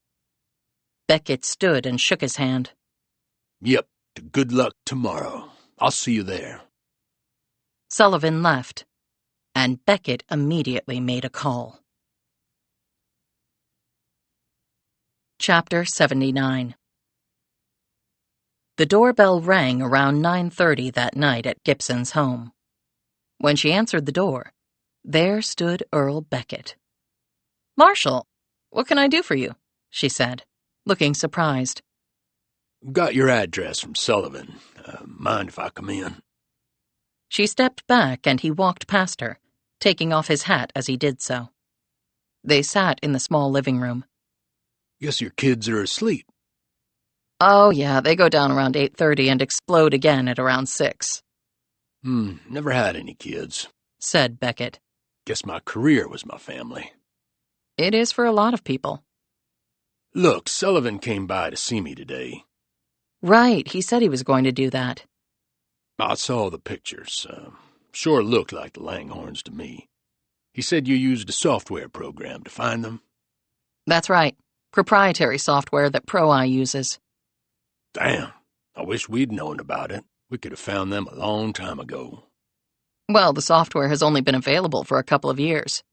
Beckett stood and shook his hand. Yep, to good luck tomorrow. I'll see you there. Sullivan left, and Beckett immediately made a call. Chapter 79. The doorbell rang around 9:30 that night at Gibson's home. When she answered the door, there stood Earl Beckett. "Marshall, what can I do for you?" she said, looking surprised. Got your address from Sullivan. Mind if I come in? She stepped back and he walked past her, taking off his hat as he did so. They sat in the small living room. Guess your kids are asleep. Oh, yeah, they go down around 8:30 and explode again at around 6. Never had any kids, said Beckett. Guess my career was my family. It is for a lot of people. Look, Sullivan came by to see me today. Right, he said he was going to do that. I saw the pictures. Sure looked like the Langhorns to me. He said you used a software program to find them? That's right. Proprietary software that Pro-Eye uses. Damn. I wish we'd known about it. We could have found them a long time ago. Well, the software has only been available for a couple of years.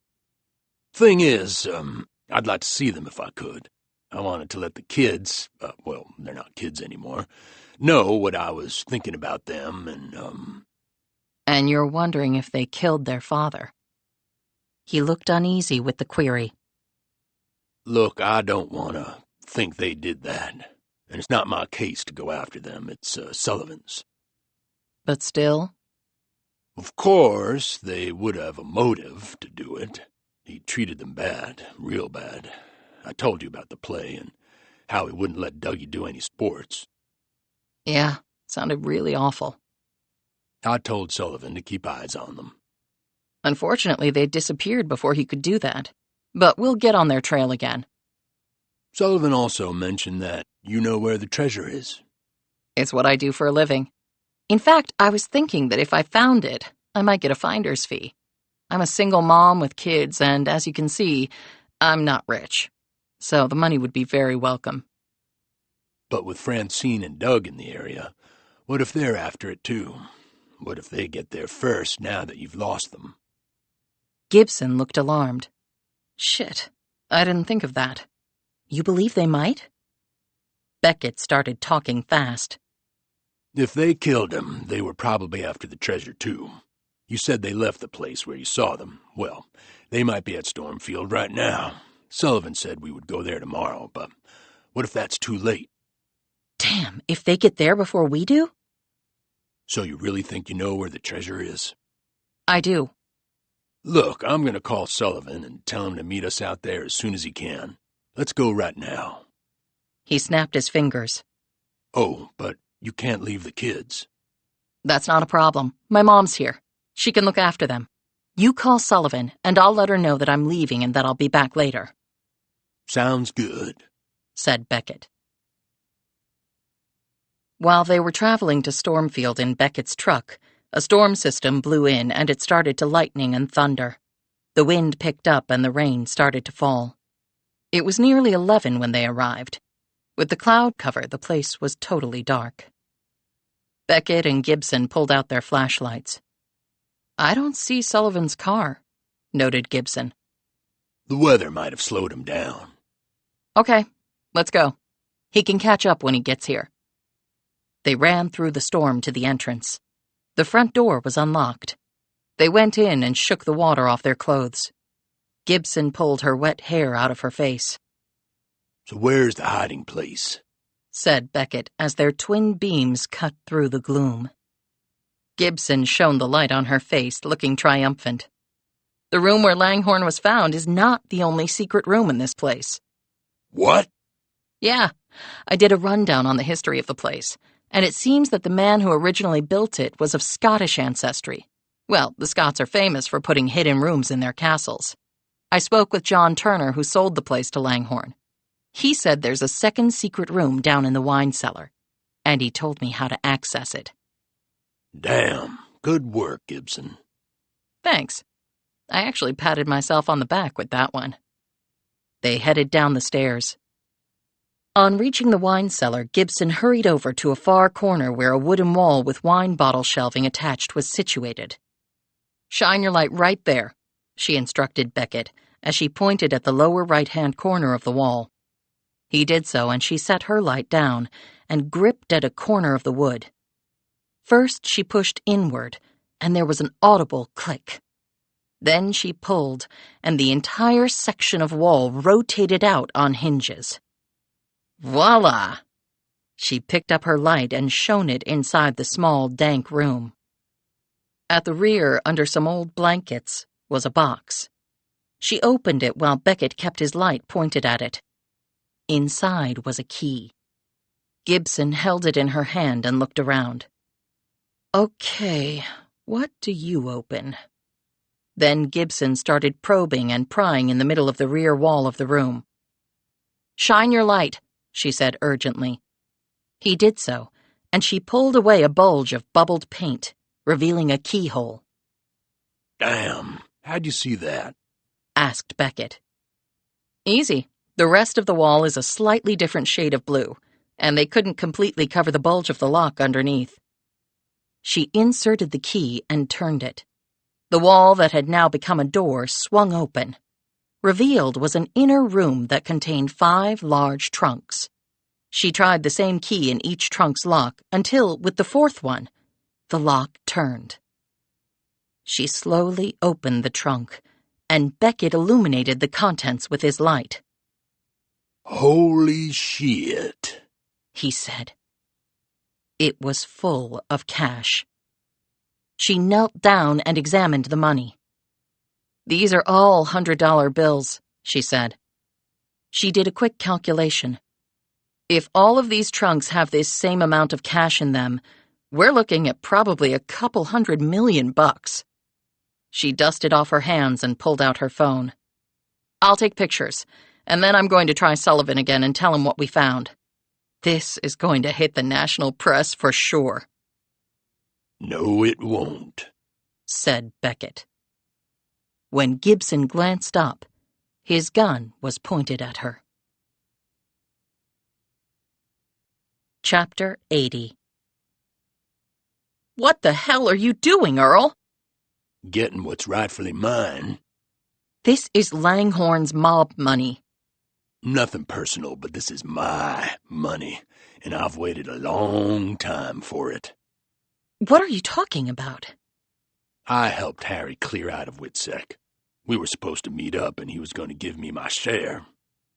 Thing is, I'd like to see them if I could. I wanted to let the kids, well, they're not kids anymore, know what I was thinking about them and. And you're wondering if they killed their father. He looked uneasy with the query. Look, I don't want to think they did that. And it's not my case to go after them. It's Sullivan's. But still? Of course, they would have a motive to do it. He treated them bad, real bad. I told you about the play and how he wouldn't let Dougie do any sports. Yeah, sounded really awful. I told Sullivan to keep eyes on them. Unfortunately, they disappeared before he could do that. But we'll get on their trail again. Sullivan also mentioned that you know where the treasure is. It's what I do for a living. In fact, I was thinking that if I found it, I might get a finder's fee. I'm a single mom with kids, and as you can see, I'm not rich. So the money would be very welcome. But with Francine and Doug in the area, what if they're after it too? What if they get there first now that you've lost them? Gibson looked alarmed. Shit, I didn't think of that. You believe they might? Beckett started talking fast. If they killed him, they were probably after the treasure too. You said they left the place where you saw them. Well, they might be at Stormfield right now. Sullivan said we would go there tomorrow, but what if that's too late? Damn, if they get there before we do? So you really think you know where the treasure is? I do. Look, I'm going to call Sullivan and tell him to meet us out there as soon as he can. Let's go right now. He snapped his fingers. Oh, but you can't leave the kids. That's not a problem. My mom's here. She can look after them. You call Sullivan, and I'll let her know that I'm leaving and that I'll be back later. Sounds good, said Beckett. While they were traveling to Stormfield in Beckett's truck, a storm system blew in and it started to lightning and thunder. The wind picked up and the rain started to fall. It was nearly 11 when they arrived. With the cloud cover, the place was totally dark. Beckett and Gibson pulled out their flashlights. I don't see Sullivan's car, noted Gibson. The weather might have slowed him down. Okay, let's go. He can catch up when he gets here. They ran through the storm to the entrance. The front door was unlocked. They went in and shook the water off their clothes. Gibson pulled her wet hair out of her face. So where's the hiding place? Said Beckett as their twin beams cut through the gloom. Gibson shone the light on her face, looking triumphant. The room where Langhorn was found is not the only secret room in this place. What? Yeah, I did a rundown on the history of the place, and it seems that the man who originally built it was of Scottish ancestry. Well, the Scots are famous for putting hidden rooms in their castles. I spoke with John Turner, who sold the place to Langhorn. He said there's a second secret room down in the wine cellar, and he told me how to access it. Damn, good work, Gibson. Thanks. I actually patted myself on the back with that one. They headed down the stairs. On reaching the wine cellar, Gibson hurried over to a far corner where a wooden wall with wine bottle shelving attached was situated. Shine your light right there, she instructed Beckett as she pointed at the lower right-hand corner of the wall. He did so, and she set her light down and gripped at a corner of the wood. First, she pushed inward, and there was an audible click. Then she pulled, and the entire section of wall rotated out on hinges. Voila! She picked up her light and shone it inside the small, dank room. At the rear, under some old blankets, was a box. She opened it while Beckett kept his light pointed at it. Inside was a key. Gibson held it in her hand and looked around. Okay, what do you open? Then Gibson started probing and prying in the middle of the rear wall of the room. Shine your light, she said urgently. He did so, and she pulled away a bulge of bubbled paint, revealing a keyhole. Damn, how'd you see that? Asked Beckett. Easy. The rest of the wall is a slightly different shade of blue, and they couldn't completely cover the bulge of the lock underneath. She inserted the key and turned it. The wall that had now become a door swung open. Revealed was an inner room that contained 5 large trunks. She tried the same key in each trunk's lock until, with the 4th one, the lock turned. She slowly opened the trunk, and Beckett illuminated the contents with his light. Holy shit, he said. It was full of cash. She knelt down and examined the money. These are all $100 bills, she said. She did a quick calculation. If all of these trunks have this same amount of cash in them, we're looking at probably a couple $100 million. She dusted off her hands and pulled out her phone. I'll take pictures, and then I'm going to try Sullivan again and tell him what we found. This is going to hit the national press for sure. No, it won't, said Beckett. When Gibson glanced up, his gun was pointed at her. Chapter 80. What the hell are you doing, Earl? Getting what's rightfully mine. This is Langhorne's mob money. Nothing personal, but this is my money, and I've waited a long time for it. What are you talking about? I helped Harry clear out of Witsec. We were supposed to meet up, and he was going to give me my share.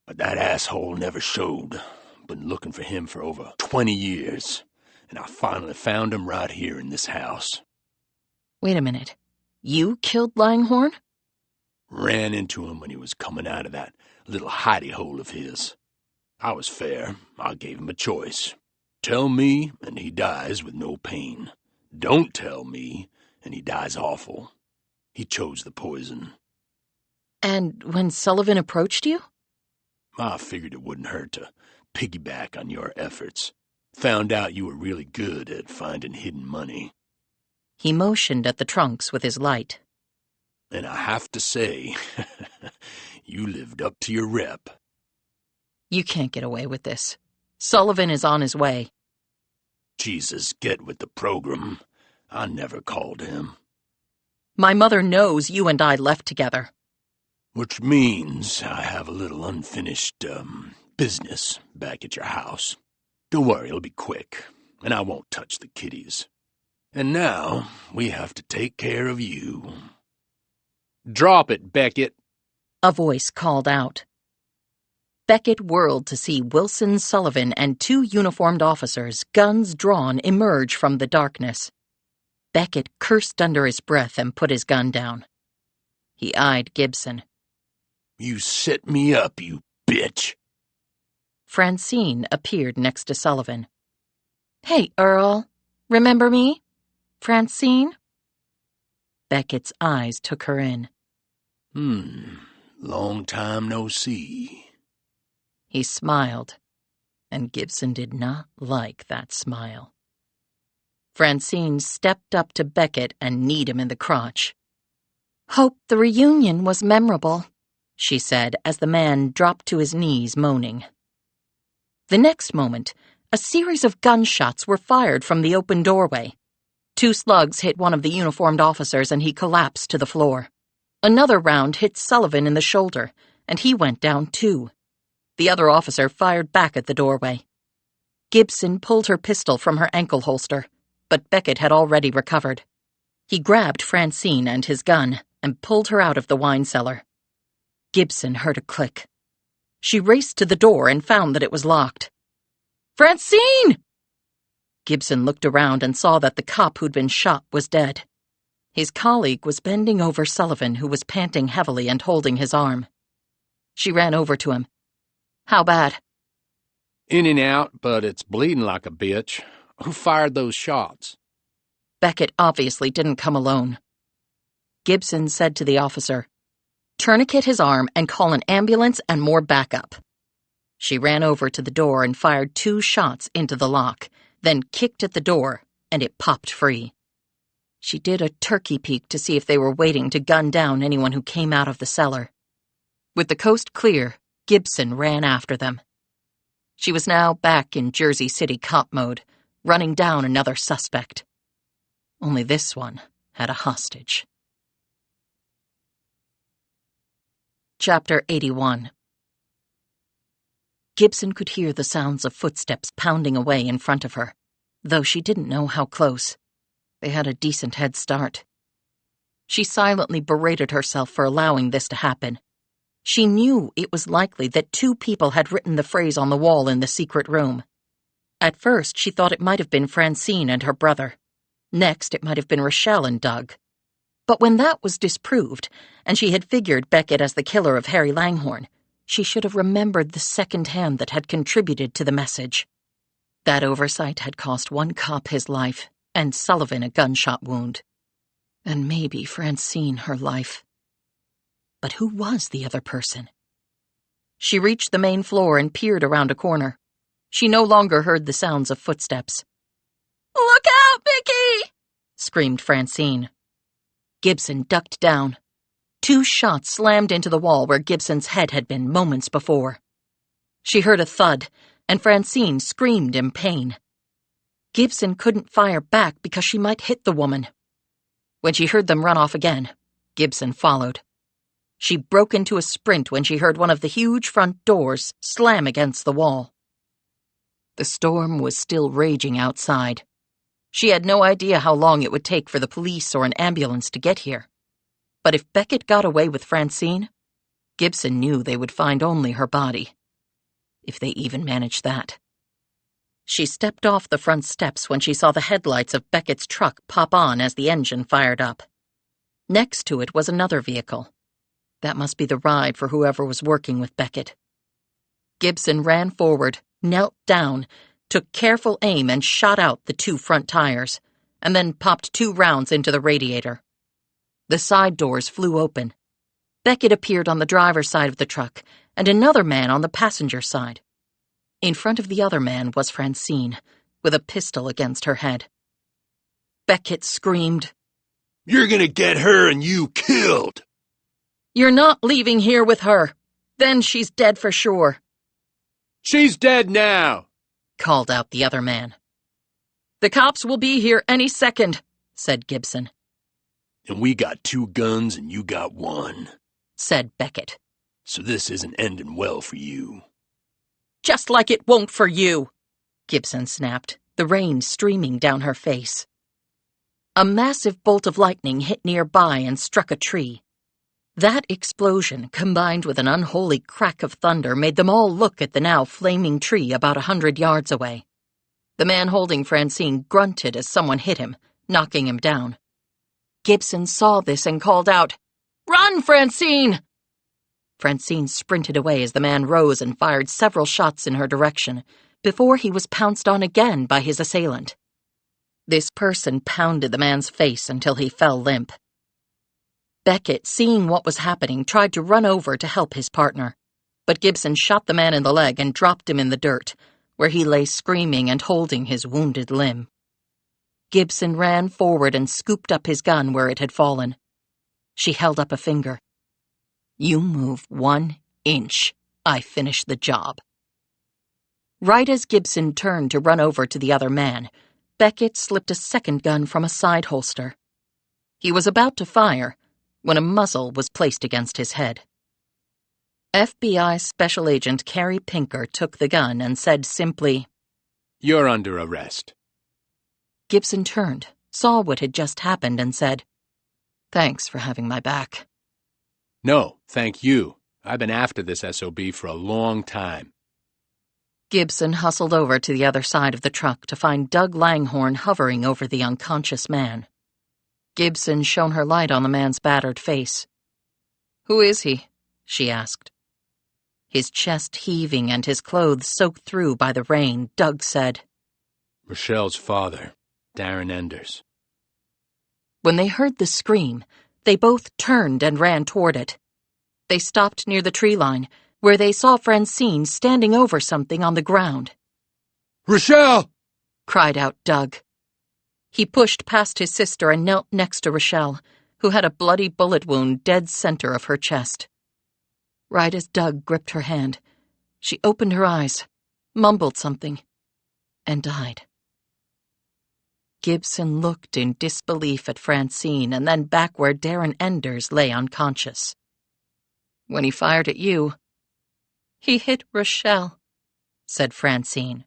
But that asshole never showed. Been looking for him for over 20 years, and I finally found him right here in this house. Wait a minute. You killed Langhorne? Ran into him when he was coming out of that little hidey hole of his. I was fair. I gave him a choice. Tell me, and he dies with no pain. Don't tell me, and he dies awful. He chose the poison. And when Sullivan approached you? I figured it wouldn't hurt to piggyback on your efforts. Found out you were really good at finding hidden money. He motioned at the trunks with his light. And I have to say, you lived up to your rep. You can't get away with this. Sullivan is on his way. Jesus, get with the program. I never called him. My mother knows you and I left together. Which means I have a little unfinished, business back at your house. Don't worry, it'll be quick, and I won't touch the kiddies. And now, we have to take care of you. Drop it, Beckett, a voice called out. Beckett whirled to see Wilson Sullivan and 2 uniformed officers, guns drawn, emerge from the darkness. Beckett cursed under his breath and put his gun down. He eyed Gibson. You set me up, you bitch. Francine appeared next to Sullivan. Hey, Earl. Remember me? Francine? Beckett's eyes took her in. Long time no see. He smiled, and Gibson did not like that smile. Francine stepped up to Beckett and kneed him in the crotch. Hope the reunion was memorable, she said as the man dropped to his knees moaning. The next moment, a series of gunshots were fired from the open doorway. 2 slugs hit one of the uniformed officers and he collapsed to the floor. Another round hit Sullivan in the shoulder, and he went down too. The other officer fired back at the doorway. Gibson pulled her pistol from her ankle holster, but Beckett had already recovered. He grabbed Francine and his gun and pulled her out of the wine cellar. Gibson heard a click. She raced to the door and found that it was locked. "Francine!" Gibson looked around and saw that the cop who'd been shot was dead. His colleague was bending over Sullivan, who was panting heavily and holding his arm. She ran over to him. "How bad?" In and out, but it's bleeding like a bitch. Who fired those shots? Beckett obviously didn't come alone. Gibson said to the officer, "Tourniquet his arm and call an ambulance and more backup." She ran over to the door and fired 2 shots into the lock, then kicked at the door, and it popped free. She did a turkey peek to see if they were waiting to gun down anyone who came out of the cellar. With the coast clear, Gibson ran after them. She was now back in Jersey City cop mode, running down another suspect. Only this one had a hostage. Chapter 81. Gibson could hear the sounds of footsteps pounding away in front of her, though she didn't know how close. They had a decent head start. She silently berated herself for allowing this to happen. She knew it was likely that 2 people had written the phrase on the wall in the secret room. At first, she thought it might have been Francine and her brother. Next, it might have been Rochelle and Doug. But when that was disproved, and she had figured Beckett as the killer of Harry Langhorne, she should have remembered the second hand that had contributed to the message. That oversight had cost one cop his life, and Sullivan a gunshot wound. And maybe Francine her life. But who was the other person? She reached the main floor and peered around a corner. She no longer heard the sounds of footsteps. "Look out, Vicky!" screamed Francine. Gibson ducked down. 2 shots slammed into the wall where Gibson's head had been moments before. She heard a thud, and Francine screamed in pain. Gibson couldn't fire back because she might hit the woman. When she heard them run off again, Gibson followed. She broke into a sprint when she heard one of the huge front doors slam against the wall. The storm was still raging outside. She had no idea how long it would take for the police or an ambulance to get here. But if Beckett got away with Francine, Gibson knew they would find only her body. If they even managed that. She stepped off the front steps when she saw the headlights of Beckett's truck pop on as the engine fired up. Next to it was another vehicle. That must be the ride for whoever was working with Beckett. Gibson ran forward, knelt down, took careful aim and shot out the 2 front tires, and then popped 2 rounds into the radiator. The side doors flew open. Beckett appeared on the driver's side of the truck, and another man on the passenger side. In front of the other man was Francine, with a pistol against her head. Beckett screamed, "You're gonna get her and you killed!" "You're not leaving here with her. Then she's dead for sure," She's dead now, called out the other man. "The cops will be here any second," said Gibson. "And we got 2 guns and you got 1, said Beckett. "So this isn't ending well for you." "Just like it won't for you," Gibson snapped, the rain streaming down her face. A massive bolt of lightning hit nearby and struck a tree. That explosion, combined with an unholy crack of thunder, made them all look at the now flaming tree about 100 yards away. The man holding Francine grunted as someone hit him, knocking him down. Gibson saw this and called out, "Run, Francine!" Francine sprinted away as the man rose and fired several shots in her direction, before he was pounced on again by his assailant. This person pounded the man's face until he fell limp. Beckett, seeing what was happening, tried to run over to help his partner, but Gibson shot the man in the leg and dropped him in the dirt, where he lay screaming and holding his wounded limb. Gibson ran forward and scooped up his gun where it had fallen. She held up a finger. "You move 1 inch, I finish the job." Right as Gibson turned to run over to the other man, Beckett slipped a second gun from a side holster. He was about to fire when a muzzle was placed against his head. FBI Special Agent Carrie Pinker took the gun and said simply, You're under arrest. Gibson turned, saw what had just happened, and said, Thanks for having my back. No, thank you. I've been after this SOB for a long time. Gibson hustled over to the other side of the truck to find Doug Langhorne hovering over the unconscious man. Gibson shone her light on the man's battered face. "Who is he?" she asked. His chest heaving and his clothes soaked through by the rain, Doug said, Rochelle's father, Darren Enders. When they heard the scream, they both turned and ran toward it. They stopped near the tree line, where they saw Francine standing over something on the ground. Rochelle! Cried out Doug. He pushed past his sister and knelt next to Rochelle, who had a bloody bullet wound dead center of her chest. Right as Doug gripped her hand, she opened her eyes, mumbled something, and died. Gibson looked in disbelief at Francine and then back where Darren Enders lay unconscious. When he fired at you, he hit Rochelle, said Francine,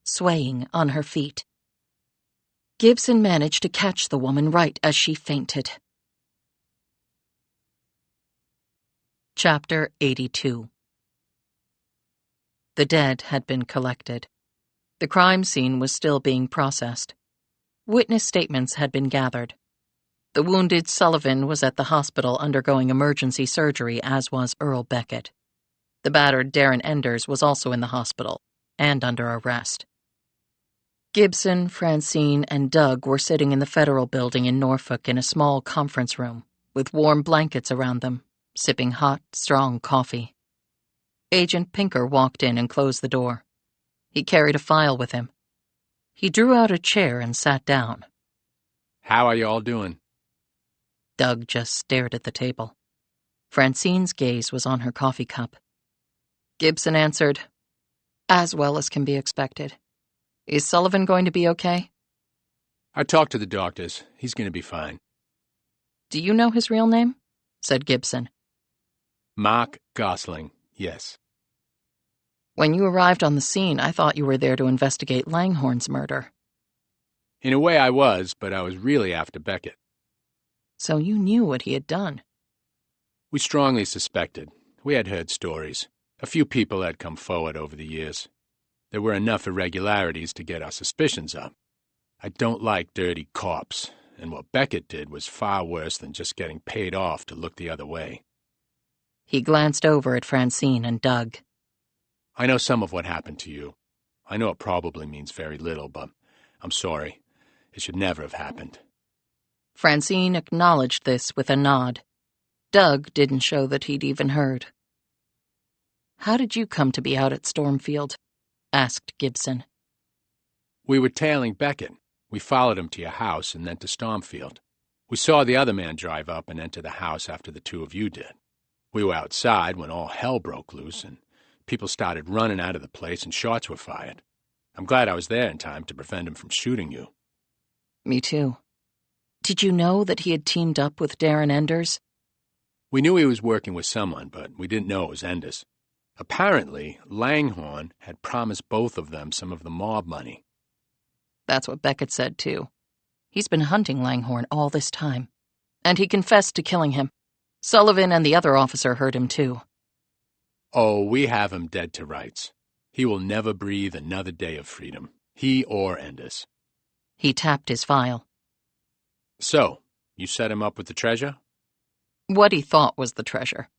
swaying on her feet. Gibson managed to catch the woman right as she fainted. Chapter 82. The dead had been collected. The crime scene was still being processed. Witness statements had been gathered. The wounded Sullivan was at the hospital undergoing emergency surgery, as was Earl Beckett. The battered Darren Enders was also in the hospital and under arrest. Gibson, Francine, and Doug were sitting in the Federal Building in Norfolk in a small conference room, with warm blankets around them, sipping hot, strong coffee. Agent Pinker walked in and closed the door. He carried a file with him. He drew out a chair and sat down. How are you all doing? Doug just stared at the table. Francine's gaze was on her coffee cup. Gibson answered, "As well as can be expected. Is Sullivan going to be okay?" I talked to the doctors. He's going to be fine. "Do you know his real name?" said Gibson. Mark Gosling, yes. "When you arrived on the scene, I thought you were there to investigate Langhorne's murder." In a way I was, but I was really after Beckett. "So you knew what he had done?" We strongly suspected. We had heard stories. A few people had come forward over the years. There were enough irregularities to get our suspicions up. I don't like dirty cops, and what Beckett did was far worse than just getting paid off to look the other way. He glanced over at Francine and Doug. I know some of what happened to you. I know it probably means very little, but I'm sorry. It should never have happened. Francine acknowledged this with a nod. Doug didn't show that he'd even heard. "How did you come to be out at Stormfield?" asked Gibson. We were tailing Beckett. We followed him to your house and then to Stormfield. We saw the other man drive up and enter the house after the two of you did. We were outside when all hell broke loose and people started running out of the place and shots were fired. I'm glad I was there in time to prevent him from shooting you. Me too. Did you know that he had teamed up with Darren Enders? We knew he was working with someone, but we didn't know it was Enders. Apparently, Langhorne had promised both of them some of the mob money. That's what Beckett said, too. He's been hunting Langhorne all this time. And he confessed to killing him. Sullivan and the other officer heard him, too. Oh, we have him dead to rights. He will never breathe another day of freedom. He or Enders. He tapped his file. So, you set him up with the treasure? What he thought was the treasure.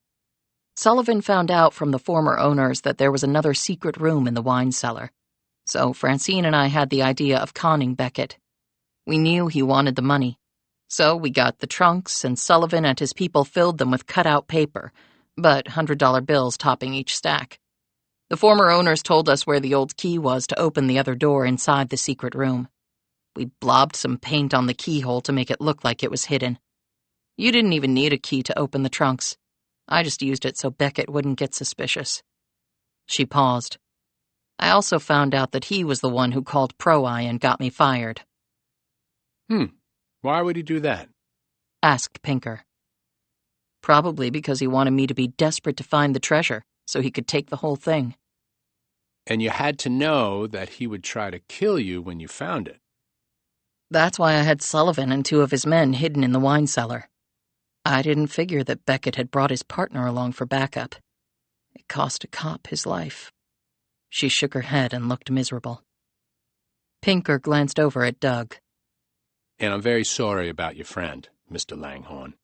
Sullivan found out from the former owners that there was another secret room in the wine cellar. So Francine and I had the idea of conning Beckett. We knew he wanted the money. So we got the trunks, and Sullivan and his people filled them with cut-out paper, but $100 bills topping each stack. The former owners told us where the old key was to open the other door inside the secret room. We blobbed some paint on the keyhole to make it look like it was hidden. You didn't even need a key to open the trunks. I just used it so Beckett wouldn't get suspicious. She paused. I also found out that he was the one who called Pro-Eye and got me fired. Why would he do that? Asked Pinker. Probably because he wanted me to be desperate to find the treasure, so he could take the whole thing. And you had to know that he would try to kill you when you found it. That's why I had Sullivan and two of his men hidden in the wine cellar. I didn't figure that Beckett had brought his partner along for backup. It cost a cop his life. She shook her head and looked miserable. Pinker glanced over at Doug. And I'm very sorry about your friend, Mr. Langhorne.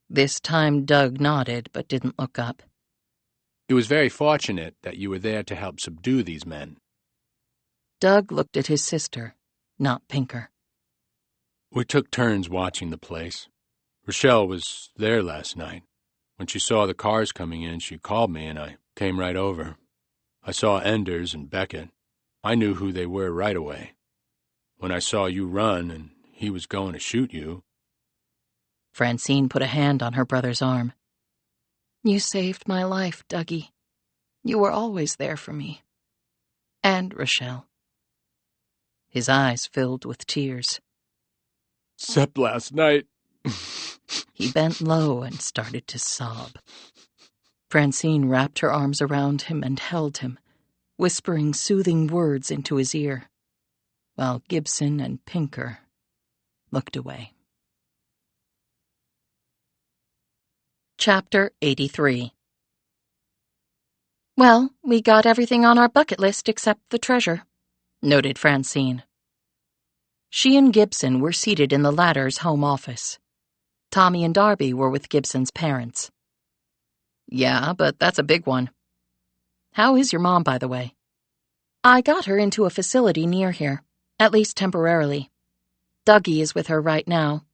This time Doug nodded but didn't look up. It was very fortunate that you were there to help subdue these men. Doug looked at his sister, not Pinker. We took turns watching the place. Rochelle was there last night. When she saw the cars coming in, she called me and I came right over. I saw Enders and Beckett. I knew who they were right away. When I saw you run and he was going to shoot you... Francine put a hand on her brother's arm. You saved my life, Dougie. You were always there for me. And Rochelle. His eyes filled with tears. Except last night. He bent low and started to sob. Francine wrapped her arms around him and held him, whispering soothing words into his ear, while Gibson and Pinker looked away. Chapter 83. Well, we got everything on our bucket list except the treasure, noted Francine. She and Gibson were seated in the latter's home office. Tommy and Darby were with Gibson's parents. Yeah, but that's a big one. How is your mom, by the way? I got her into a facility near here, at least temporarily. Dougie is with her right now.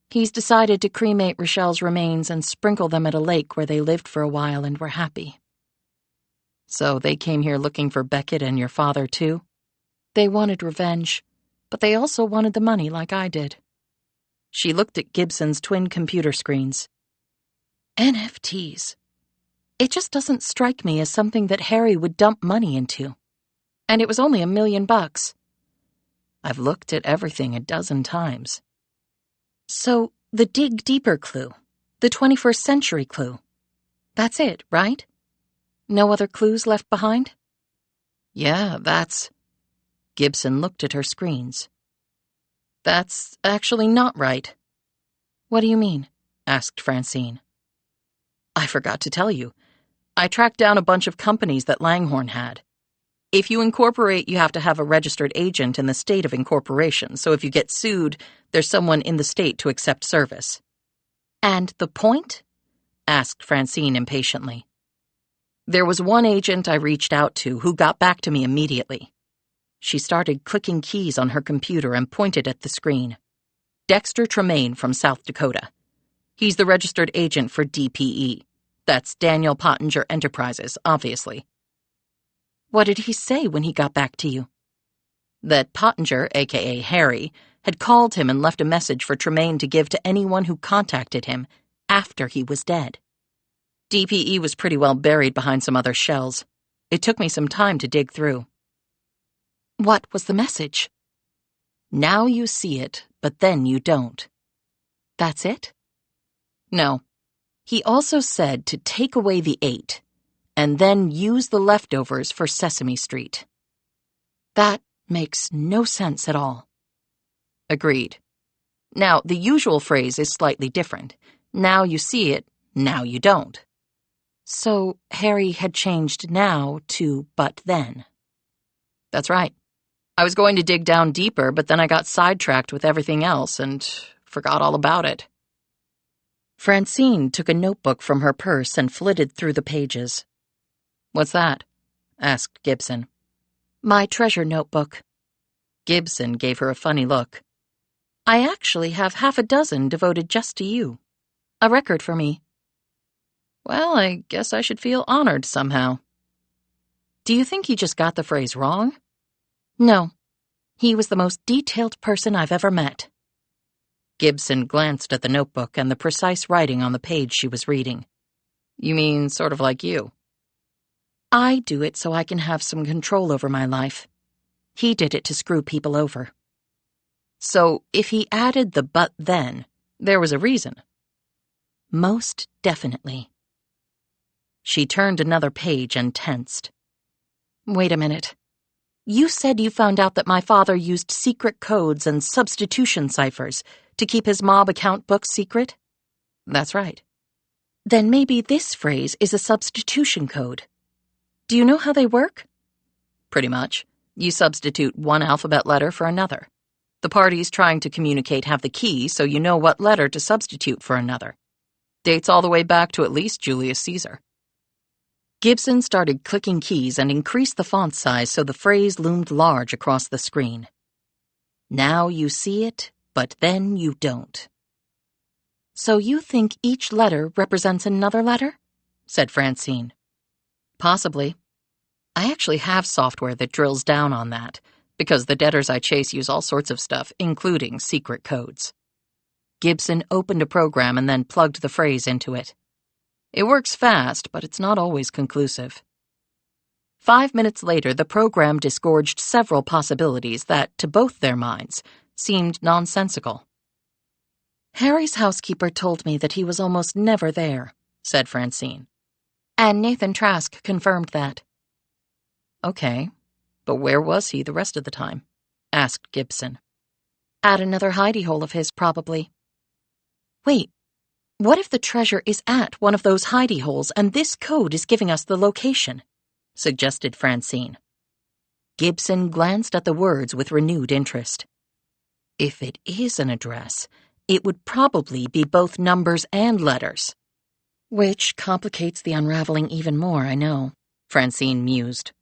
He's decided to cremate Rochelle's remains and sprinkle them at a lake where they lived for a while and were happy. So they came here looking for Beckett and your father, too? They wanted revenge, but they also wanted the money like I did. She looked at Gibson's twin computer screens. NFTs. It just doesn't strike me as something that Harry would dump money into. And it was only $1 million. I've looked at everything a dozen times. So, the dig deeper clue, the 21st century clue. That's it, right? No other clues left behind? Yeah, that's... Gibson looked at her screens. That's actually not right. What do you mean? Asked Francine. I forgot to tell you. I tracked down a bunch of companies that Langhorne had. If you incorporate, you have to have a registered agent in the state of incorporation, so if you get sued, there's someone in the state to accept service. And the point? Asked Francine impatiently. There was one agent I reached out to who got back to me immediately. She started clicking keys on her computer and pointed at the screen. Dexter Tremaine from South Dakota. He's the registered agent for DPE. That's Daniel Pottinger Enterprises, obviously. What did he say when he got back to you? That Pottinger, a.k.a. Harry, had called him and left a message for Tremaine to give to anyone who contacted him after he was dead. DPE was pretty well buried behind some other shells. It took me some time to dig through. What was the message? Now you see it, but then you don't. That's it? No. He also said to take away the 8, and then use the leftovers for Sesame Street. That makes no sense at all. Agreed. Now, the usual phrase is slightly different. Now you see it, now you don't. So Harry had changed now to but then. That's right. I was going to dig down deeper, but then I got sidetracked with everything else and forgot all about it. Francine took a notebook from her purse and flitted through the pages. What's that? Asked Gibson. My treasure notebook. Gibson gave her a funny look. I actually have half a dozen devoted just to you. A record for me. Well, I guess I should feel honored somehow. Do you think he just got the phrase wrong? No. He was the most detailed person I've ever met. Gibson glanced at the notebook and the precise writing on the page she was reading. You mean sort of like you? I do it so I can have some control over my life. He did it to screw people over. So if he added the but then, there was a reason. Most definitely. She turned another page and tensed. Wait a minute. You said you found out that my father used secret codes and substitution ciphers to keep his mob account book secret? That's right. Then maybe this phrase is a substitution code. Do you know how they work? Pretty much. You substitute one alphabet letter for another. The parties trying to communicate have the key, so you know what letter to substitute for another. Dates all the way back to at least Julius Caesar. Gibson started clicking keys and increased the font size so the phrase loomed large across the screen. Now you see it, but then you don't. So you think each letter represents another letter? Said Francine. Possibly. I actually have software that drills down on that, because the debtors I chase use all sorts of stuff, including secret codes. Gibson opened a program and then plugged the phrase into it. It works fast, but it's not always conclusive. 5 minutes later, the program disgorged several possibilities that, to both their minds, seemed nonsensical. Harry's housekeeper told me that he was almost never there, said Francine. And Nathan Trask confirmed that. Okay, but where was he the rest of the time? Asked Gibson. At another hidey hole of his, probably. Wait, what if the treasure is at one of those hidey holes and this code is giving us the location? Suggested Francine. Gibson glanced at the words with renewed interest. If it is an address, it would probably be both numbers and letters. Which complicates the unraveling even more, I know, Francine mused.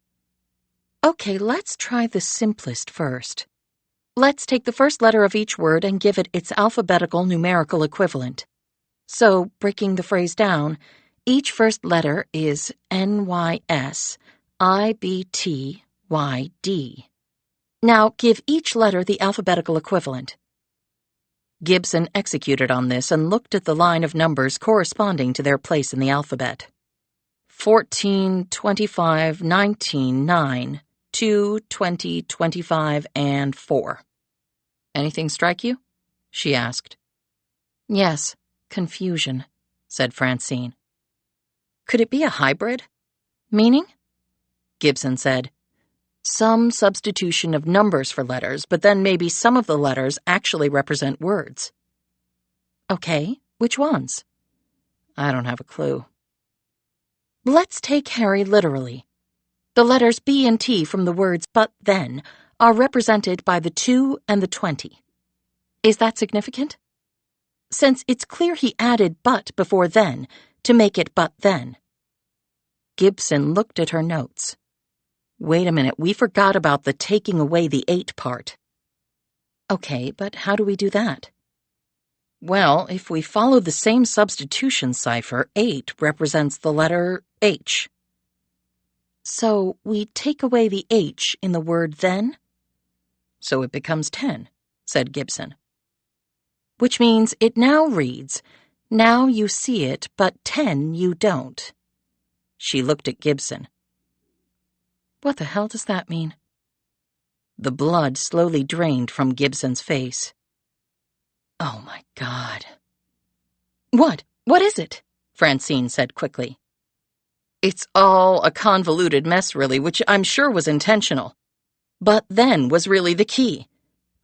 Okay, let's try the simplest first. Let's take the first letter of each word and give it its alphabetical numerical equivalent. So, breaking the phrase down, each first letter is NYSIBTYD. Now, give each letter the alphabetical equivalent. Gibson executed on this and looked at the line of numbers corresponding to their place in the alphabet. 14, 25, 19, 9, 2, 20, 25, and 4. Anything strike you? She asked. Yes, confusion, said Francine. Could it be a hybrid? Meaning? Gibson said. Some substitution of numbers for letters, but then maybe some of the letters actually represent words. Okay, which ones? I don't have a clue. Let's take Harry literally. The letters B and T from the words but then are represented by the 2 and the 20. Is that significant? Since it's clear he added but before then to make it but then. Gibson looked at her notes. Wait a minute, we forgot about the taking away the 8 part. Okay, but how do we do that? Well, if we follow the same substitution cipher, 8 represents the letter H. So we take away the H in the word then? So it becomes 10, said Gibson. Which means it now reads, now you see it, but 10 you don't. She looked at Gibson. What the hell does that mean? The blood slowly drained from Gibson's face. Oh my God. What? What is it? Francine said quickly. It's all a convoluted mess, really, which I'm sure was intentional. But then was really the key.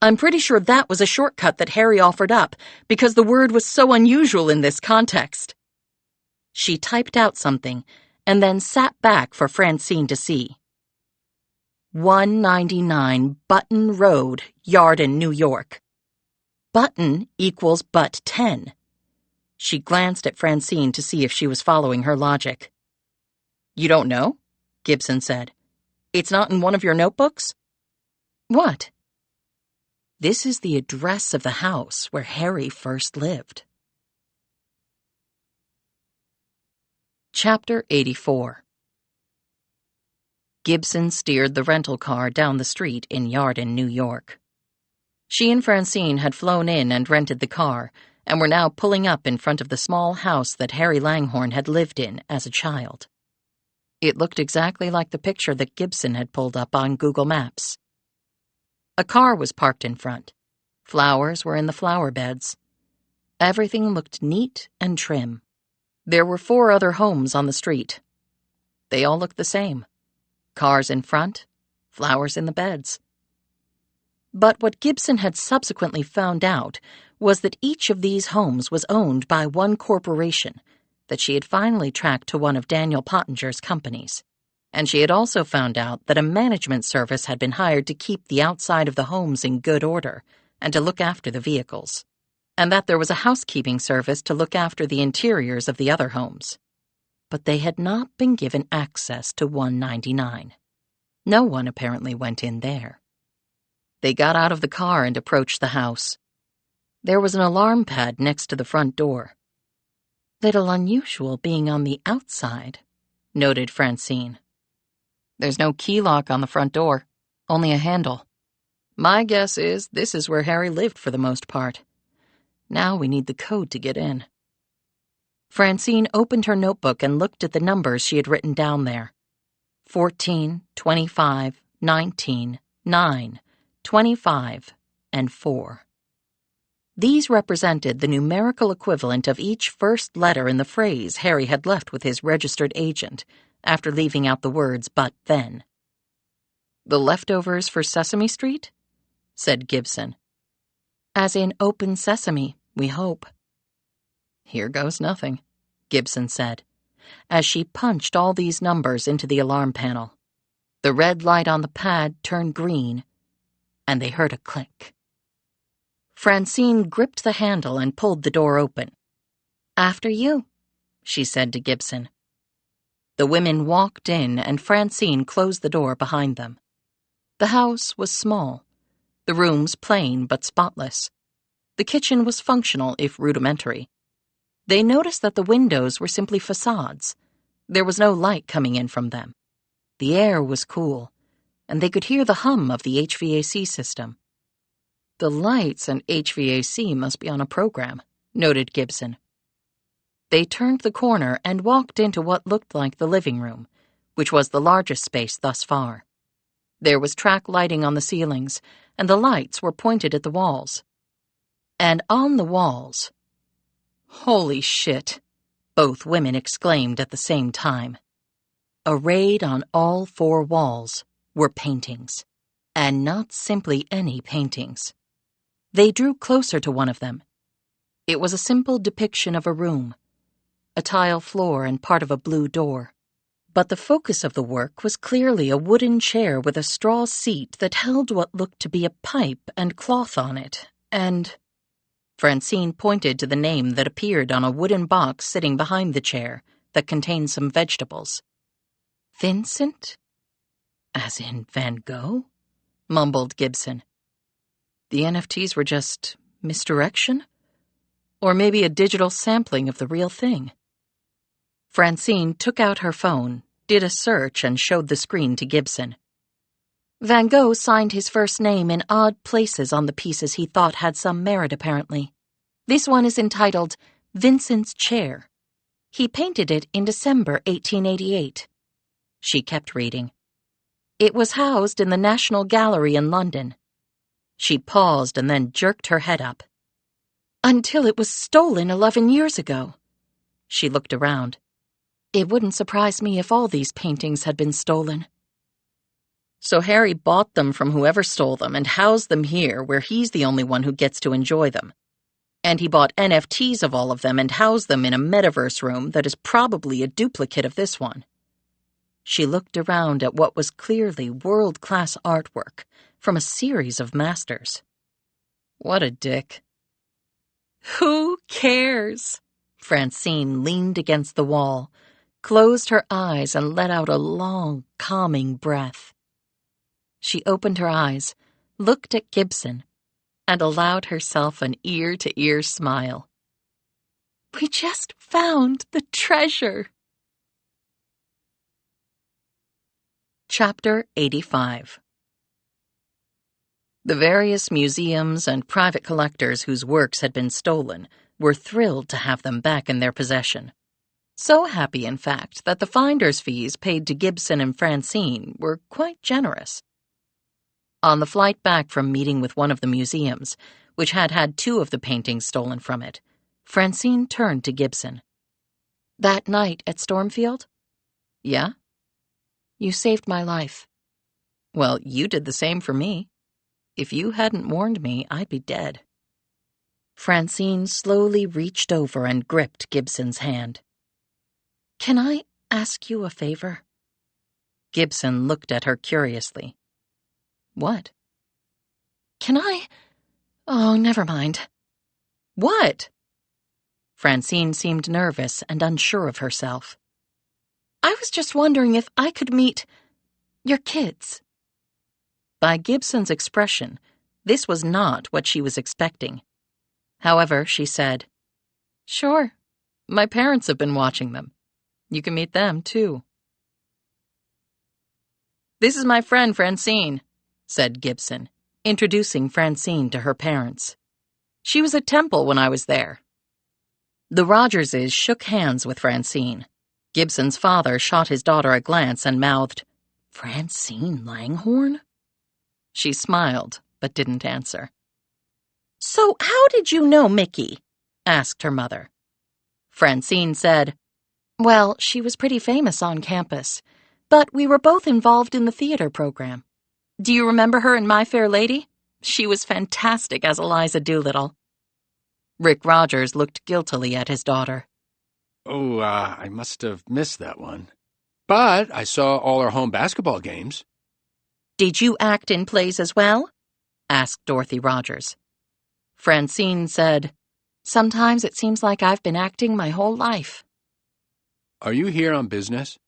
I'm pretty sure that was a shortcut that Harry offered up, because the word was so unusual in this context. She typed out something, and then sat back for Francine to see. 199 Button Road, Yarden, New York. Button equals but 10. She glanced at Francine to see if she was following her logic. You don't know? Gibson said. It's not in one of your notebooks? What? This is the address of the house where Harry first lived. Chapter 84. Gibson steered the rental car down the street in Yarden, New York. She and Francine had flown in and rented the car, and were now pulling up in front of the small house that Harry Langhorne had lived in as a child. It looked exactly like the picture that Gibson had pulled up on Google Maps. A car was parked in front. Flowers were in the flower beds. Everything looked neat and trim. There were 4 other homes on the street. They all looked the same. Cars in front, flowers in the beds. But what Gibson had subsequently found out was that each of these homes was owned by one corporation that she had finally tracked to one of Daniel Pottinger's companies. And she had also found out that a management service had been hired to keep the outside of the homes in good order and to look after the vehicles, and that there was a housekeeping service to look after the interiors of the other homes. But they had not been given access to 199. No one apparently went in there. They got out of the car and approached the house. There was an alarm pad next to the front door. "Little unusual being on the outside," noted Francine. "There's no key lock on the front door, only a handle. My guess is this is where Harry lived for the most part. Now we need the code to get in." Francine opened her notebook and looked at the numbers she had written down there. 14, 25, 19, 9, 25, and 4. These represented the numerical equivalent of each first letter in the phrase Harry had left with his registered agent after leaving out the words "but then." "The leftovers for Sesame Street?" said Gibson. "As in open sesame, we hope." "Here goes nothing," Gibson said, as she punched all these numbers into the alarm panel. The red light on the pad turned green, and they heard a click. Francine gripped the handle and pulled the door open. "After you," she said to Gibson. The women walked in, and Francine closed the door behind them. The house was small, the rooms plain but spotless. The kitchen was functional, if rudimentary. They noticed that the windows were simply facades. There was no light coming in from them. The air was cool, and they could hear the hum of the HVAC system. "The lights and HVAC must be on a program," noted Gibson. They turned the corner and walked into what looked like the living room, which was the largest space thus far. There was track lighting on the ceilings, and the lights were pointed at the walls. And on the walls— "Holy shit!" both women exclaimed at the same time. Arrayed on all 4 walls were paintings, and not simply any paintings. They drew closer to one of them. It was a simple depiction of a room, a tile floor and part of a blue door. But the focus of the work was clearly a wooden chair with a straw seat that held what looked to be a pipe and cloth on it, and— Francine pointed to the name that appeared on a wooden box sitting behind the chair that contained some vegetables. "Vincent? As in Van Gogh?" mumbled Gibson. The NFTs were just misdirection? Or maybe a digital sampling of the real thing? Francine took out her phone, did a search, and showed the screen to Gibson. Van Gogh signed his first name in odd places on the pieces he thought had some merit, apparently. This one is entitled Vincent's Chair. He painted it in December 1888. She kept reading. It was housed in the National Gallery in London. She paused and then jerked her head up. "Until it was stolen 11 years ago." She looked around. "It wouldn't surprise me if all these paintings had been stolen." "So Harry bought them from whoever stole them and housed them here where he's the only one who gets to enjoy them. And he bought NFTs of all of them and housed them in a metaverse room that is probably a duplicate of this one." She looked around at what was clearly world-class artwork from a series of masters. "What a dick." "Who cares?" Francine leaned against the wall, closed her eyes, and let out a long, calming breath. She opened her eyes, looked at Gibson, and allowed herself an ear-to-ear smile. "We just found the treasure." Chapter 85. The various museums and private collectors whose works had been stolen were thrilled to have them back in their possession. So happy, in fact, that the finder's fees paid to Gibson and Francine were quite generous. On the flight back from meeting with one of the museums, which had had 2 of the paintings stolen from it, Francine turned to Gibson. "That night at Stormfield?" "Yeah?" "You saved my life." "Well, you did the same for me. If you hadn't warned me, I'd be dead." Francine slowly reached over and gripped Gibson's hand. "Can I ask you a favor?" Gibson looked at her curiously. "What?" "Can I? Oh, never mind." "What?" Francine seemed nervous and unsure of herself. "I was just wondering if I could meet your kids." By Gibson's expression, this was not what she was expecting. However, she said, "Sure. My parents have been watching them. You can meet them, too." "This is my friend Francine," said Gibson, introducing Francine to her parents. "She was at Temple when I was there." The Rogerses shook hands with Francine. Gibson's father shot his daughter a glance and mouthed, "Francine Langhorne?" She smiled, but didn't answer. "So how did you know Mickey?" asked her mother. Francine said, "Well, she was pretty famous on campus, but we were both involved in the theater program. Do you remember her in My Fair Lady? She was fantastic as Eliza Doolittle." Rick Rogers looked guiltily at his daughter. Oh, I must have missed that one. But I saw all our home basketball games. "Did you act in plays as well?" asked Dorothy Rogers. Francine said, "Sometimes it seems like I've been acting my whole life." Are you here on business?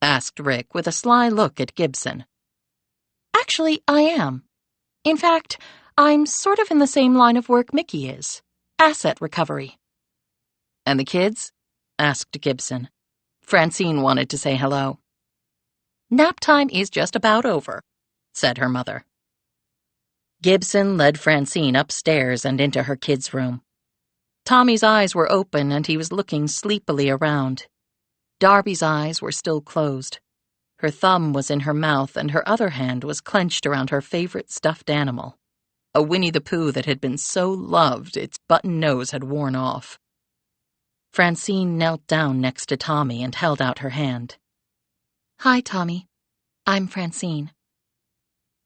asked Rick with a sly look at Gibson. "Actually, I am. In fact, I'm sort of in the same line of work Mickey is. Asset recovery." "And the kids?" asked Gibson. Francine wanted to say hello. "Nap time is just about over," said her mother. Gibson led Francine upstairs and into her kids' room. Tommy's eyes were open and he was looking sleepily around. Darby's eyes were still closed. Her thumb was in her mouth and her other hand was clenched around her favorite stuffed animal, a Winnie the Pooh that had been so loved its button nose had worn off. Francine knelt down next to Tommy and held out her hand. "Hi, Tommy. I'm Francine."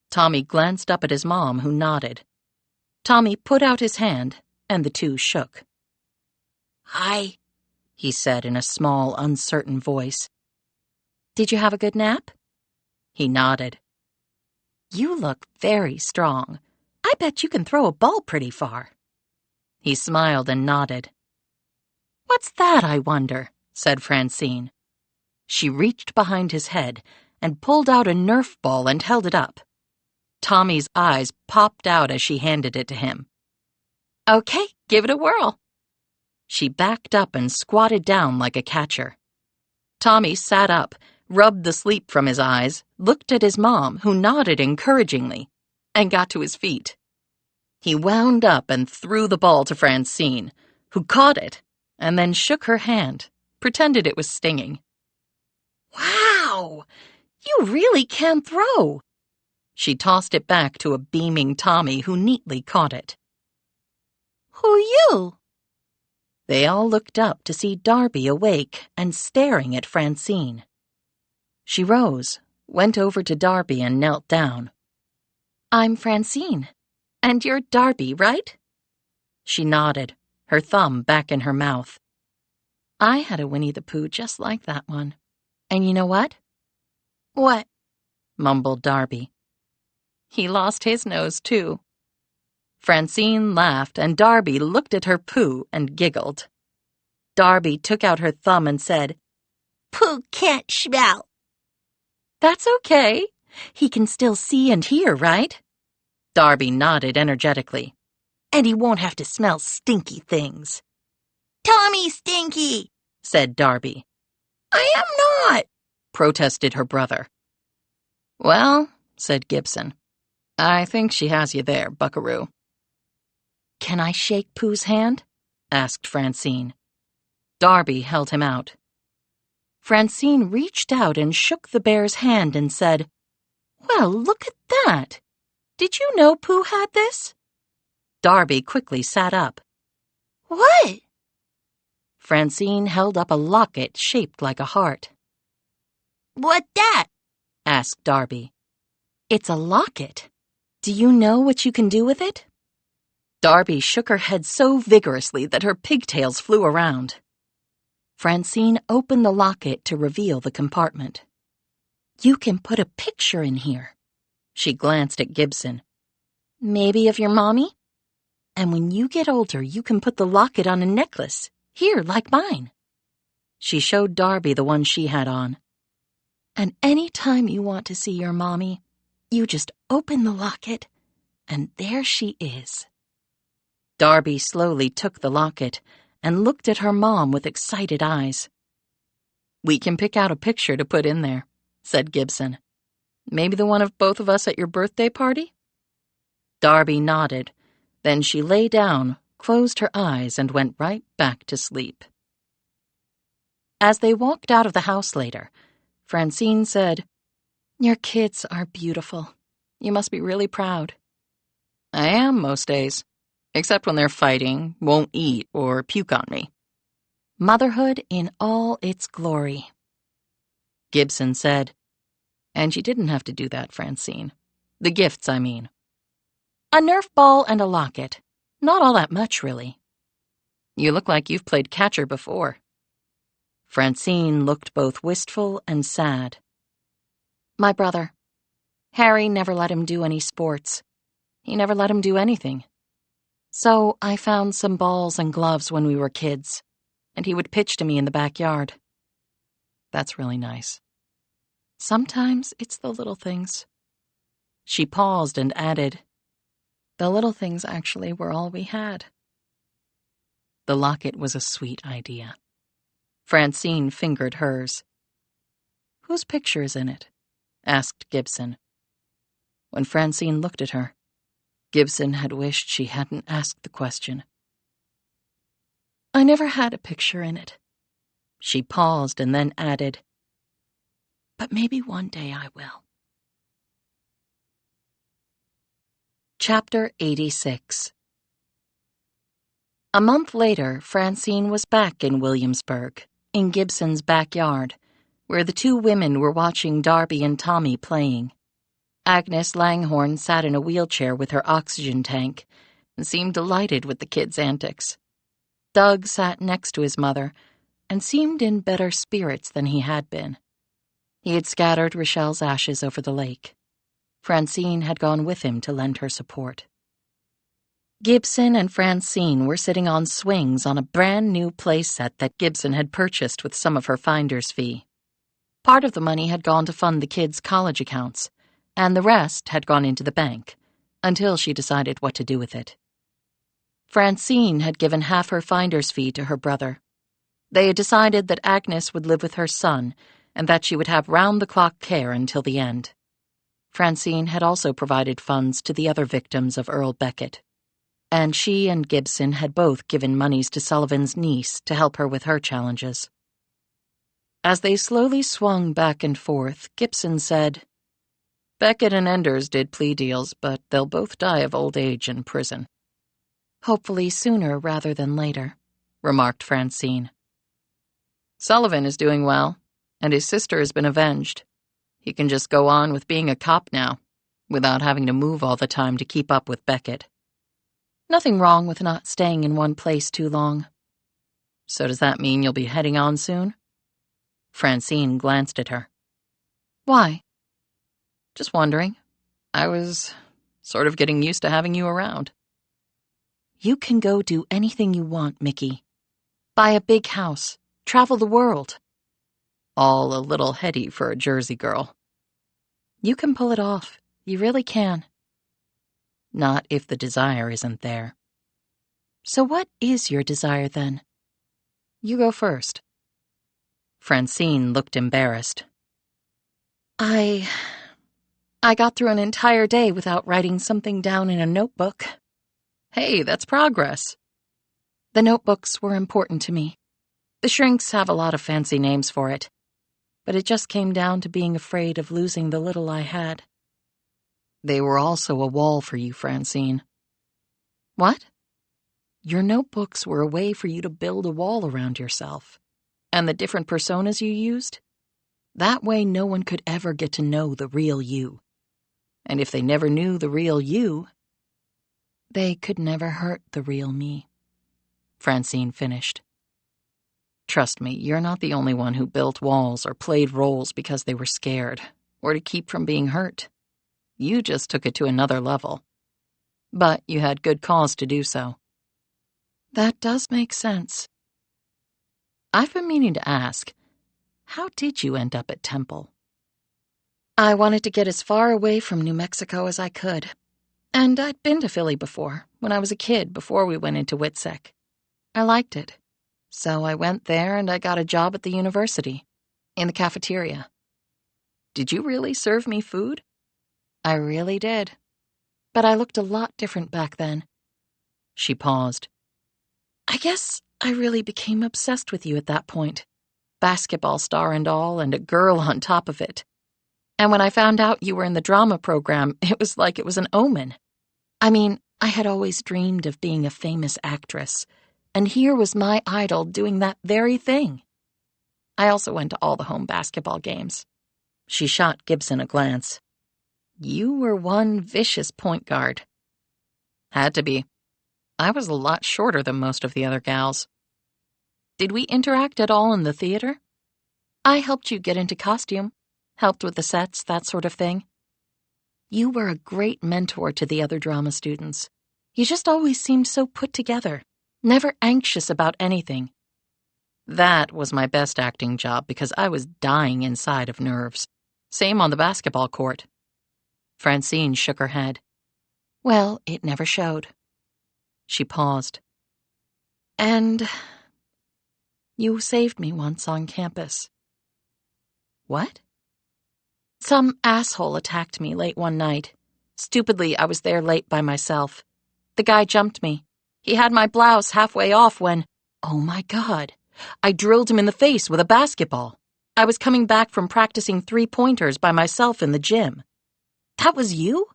Tommy glanced up at his mom, who nodded. Tommy put out his hand, and the two shook. "Hi," he said in a small, uncertain voice. "Did you have a good nap?" He nodded. "You look very strong. I bet you can throw a ball pretty far." He smiled and nodded. "What's that, I wonder?" said Francine. She reached behind his head and pulled out a Nerf ball and held it up. Tommy's eyes popped out as she handed it to him. "Okay, give it a whirl." She backed up and squatted down like a catcher. Tommy sat up, rubbed the sleep from his eyes, looked at his mom, who nodded encouragingly, and got to his feet. He wound up and threw the ball to Francine, who caught it and then shook her hand, pretended it was stinging. "Wow, you really can throw." She tossed it back to a beaming Tommy, who neatly caught it. "Who you?" They all looked up to see Darby awake and staring at Francine. She rose, went over to Darby and knelt down. "I'm Francine. And you're Darby, right?" She nodded, her thumb back in her mouth. "I had a Winnie the Pooh just like that one. And you know what?" "What?" mumbled Darby. "He lost his nose, too." Francine laughed, and Darby looked at her Pooh and giggled. Darby took out her thumb and said, "Pooh can't smell." "That's okay. He can still see and hear, right?" Darby nodded energetically. "And he won't have to smell stinky things." "Tommy Stinky," said Darby. "I am not," protested her brother. "Well," said Gibson, "I think she has you there, buckaroo." "Can I shake Pooh's hand?" asked Francine. Darby held him out. Francine reached out and shook the bear's hand and said, "Well, look at that. Did you know Pooh had this?" Darby quickly sat up. "What?" Francine held up a locket shaped like a heart. "What that?" asked Darby. "It's a locket. Do you know what you can do with it?" Darby shook her head so vigorously that her pigtails flew around. Francine opened the locket to reveal the compartment. "You can put a picture in here." She glanced at Gibson. "Maybe of your mommy? And when you get older, you can put the locket on a necklace, here, like mine." She showed Darby the one she had on. "And any time you want to see your mommy, you just open the locket, and there she is." Darby slowly took the locket and looked at her mom with excited eyes. "We can pick out a picture to put in there," said Gibson. "Maybe the one of both of us at your birthday party?" Darby nodded. Then she lay down, closed her eyes, and went right back to sleep. As they walked out of the house later, Francine said, "Your kids are beautiful. You must be really proud." "I am most days, except when they're fighting, won't eat, or puke on me." Motherhood in all its glory. Gibson said, "And you didn't have to do that, Francine. The gifts, I mean." "A Nerf ball and a locket. Not all that much, really." "You look like you've played catcher before." Francine looked both wistful and sad. "My brother. Harry never let him do any sports. He never let him do anything. So I found some balls and gloves when we were kids, and he would pitch to me in the backyard." "That's really nice." "Sometimes it's the little things." She paused and added, "The little things actually were all we had." The locket was a sweet idea. Francine fingered hers. "Whose picture is in it?" asked Gibson. When Francine looked at her, Gibson had wished she hadn't asked the question. "I never had a picture in it." She paused and then added, "But maybe one day I will." Chapter 86. A month later, Francine was back in Williamsburg, in Gibson's backyard, where the two women were watching Darby and Tommy playing. Agnes Langhorne sat in a wheelchair with her oxygen tank and seemed delighted with the kids' antics. Doug sat next to his mother and seemed in better spirits than he had been. He had scattered Rochelle's ashes over the lake. Francine had gone with him to lend her support. Gibson and Francine were sitting on swings on a brand-new play set that Gibson had purchased with some of her finder's fee. Part of the money had gone to fund the kids' college accounts, and the rest had gone into the bank, until she decided what to do with it. Francine had given half her finder's fee to her brother. They had decided that Agnes would live with her son, and that she would have round-the-clock care until the end. Francine had also provided funds to the other victims of Earl Beckett, and she and Gibson had both given monies to Sullivan's niece to help her with her challenges. As they slowly swung back and forth, Gibson said, "Beckett and Enders did plea deals, but they'll both die of old age in prison." "Hopefully sooner rather than later," remarked Francine. "Sullivan is doing well, and his sister has been avenged. He can just go on with being a cop now, without having to move all the time to keep up with Beckett. Nothing wrong with not staying in one place too long." "So does that mean you'll be heading on soon?" Francine glanced at her. "Why?" "Just wondering. I was sort of getting used to having you around." "You can go do anything you want, Mickey. Buy a big house, travel the world." All a little heady for a Jersey girl. "You can pull it off. You really can." "Not if the desire isn't there." "So what is your desire, then?" "You go first." Francine looked embarrassed. I got through an entire day without writing something down in a notebook." "Hey, that's progress." "The notebooks were important to me. The shrinks have a lot of fancy names for it. But it just came down to being afraid of losing the little I had." "They were also a wall for you, Francine." "What?" "Your notebooks were a way for you to build a wall around yourself. And the different personas you used? That way no one could ever get to know the real you. And if they never knew the real you..." They could never hurt the real me, Francine finished. Trust me, you're not the only one who built walls or played roles because they were scared, or to keep from being hurt. You just took it to another level. But you had good cause to do so. That does make sense. I've been meaning to ask, how did you end up at Temple? I wanted to get as far away from New Mexico as I could. And I'd been to Philly before, when I was a kid, before we went into WITSEC. I liked it. So I went there and I got a job at the university, in the cafeteria. Did you really serve me food? I really did. But I looked a lot different back then. She paused. I guess I really became obsessed with you at that point. Basketball star and all, and a girl on top of it. And when I found out you were in the drama program, it was like it was an omen. I mean, I had always dreamed of being a famous actress, and here was my idol doing that very thing. I also went to all the home basketball games. She shot Gibson a glance. You were one vicious point guard. Had to be. I was a lot shorter than most of the other gals. Did we interact at all in the theater? I helped you get into costume, helped with the sets, that sort of thing. You were a great mentor to the other drama students. You just always seemed so put together, never anxious about anything. That was my best acting job because I was dying inside of nerves. Same on the basketball court. Francine shook her head. Well, it never showed. She paused. And you saved me once on campus. What? Some asshole attacked me late one night. Stupidly, I was there late by myself. The guy jumped me. He had my blouse halfway off when, oh my God, I drilled him in the face with a basketball. I was coming back from practicing 3-pointers by myself in the gym. That was you?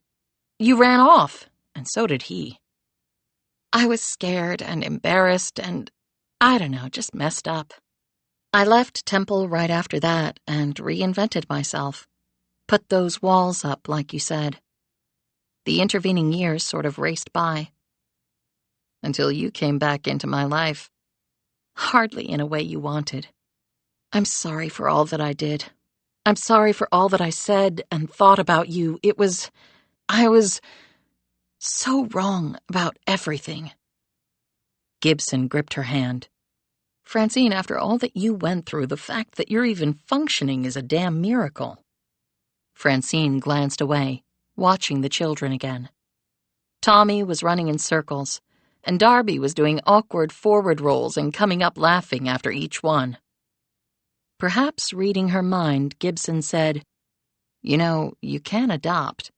You ran off, and so did he. I was scared and embarrassed and, I don't know, just messed up. I left Temple right after that and reinvented myself. Put those walls up, like you said. The intervening years sort of raced by. Until you came back into my life. Hardly in a way you wanted. I'm sorry for all that I did. I'm sorry for all that I said and thought about you. I was so wrong about everything. Gibson gripped her hand. Francine, after all that you went through, the fact that you're even functioning is a damn miracle. Francine glanced away, watching the children again. Tommy was running in circles, and Darby was doing awkward forward rolls and coming up laughing after each one. Perhaps reading her mind, Gibson said, You know, you can adopt.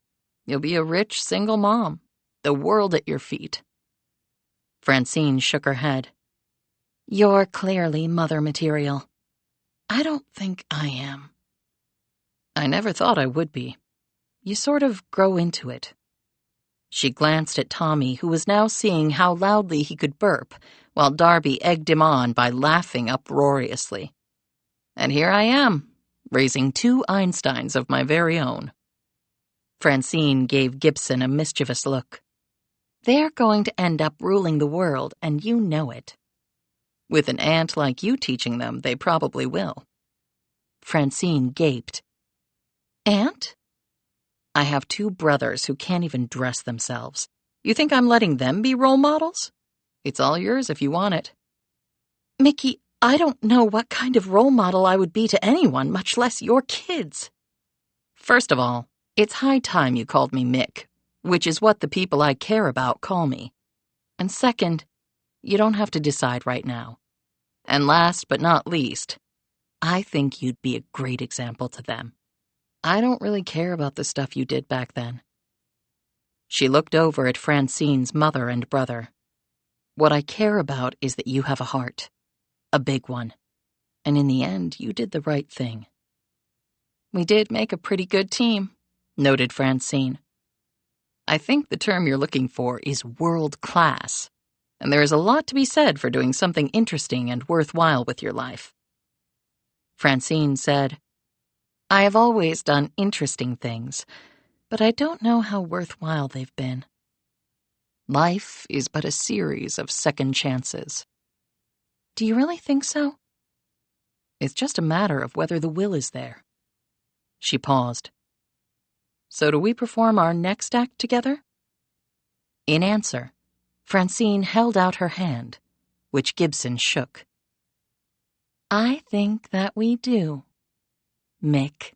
You'll be a rich single mom, the world at your feet. Francine shook her head. You're clearly mother material. I don't think I am. I never thought I would be. You sort of grow into it. She glanced at Tommy, who was now seeing how loudly he could burp, while Darby egged him on by laughing uproariously. And here I am, raising 2 Einsteins of my very own. Francine gave Gibson a mischievous look. They're going to end up ruling the world, and you know it. With an aunt like you teaching them, they probably will. Francine gaped. Aunt? I have 2 brothers who can't even dress themselves. You think I'm letting them be role models? It's all yours if you want it. Mickey, I don't know what kind of role model I would be to anyone, much less your kids. First of all, it's high time you called me Mick, which is what the people I care about call me. And second, you don't have to decide right now. And last but not least, I think you'd be a great example to them. I don't really care about the stuff you did back then. She looked over at Francine's mother and brother. What I care about is that you have a heart. A big one. And in the end, you did the right thing. We did make a pretty good team, noted Francine. I think the term you're looking for is world class, and there is a lot to be said for doing something interesting and worthwhile with your life. Francine said, I have always done interesting things, but I don't know how worthwhile they've been. Life is but a series of second chances. Do you really think so? It's just a matter of whether the will is there. She paused. So do we perform our next act together? In answer, Francine held out her hand, which Gibson shook. I think that we do, Mick.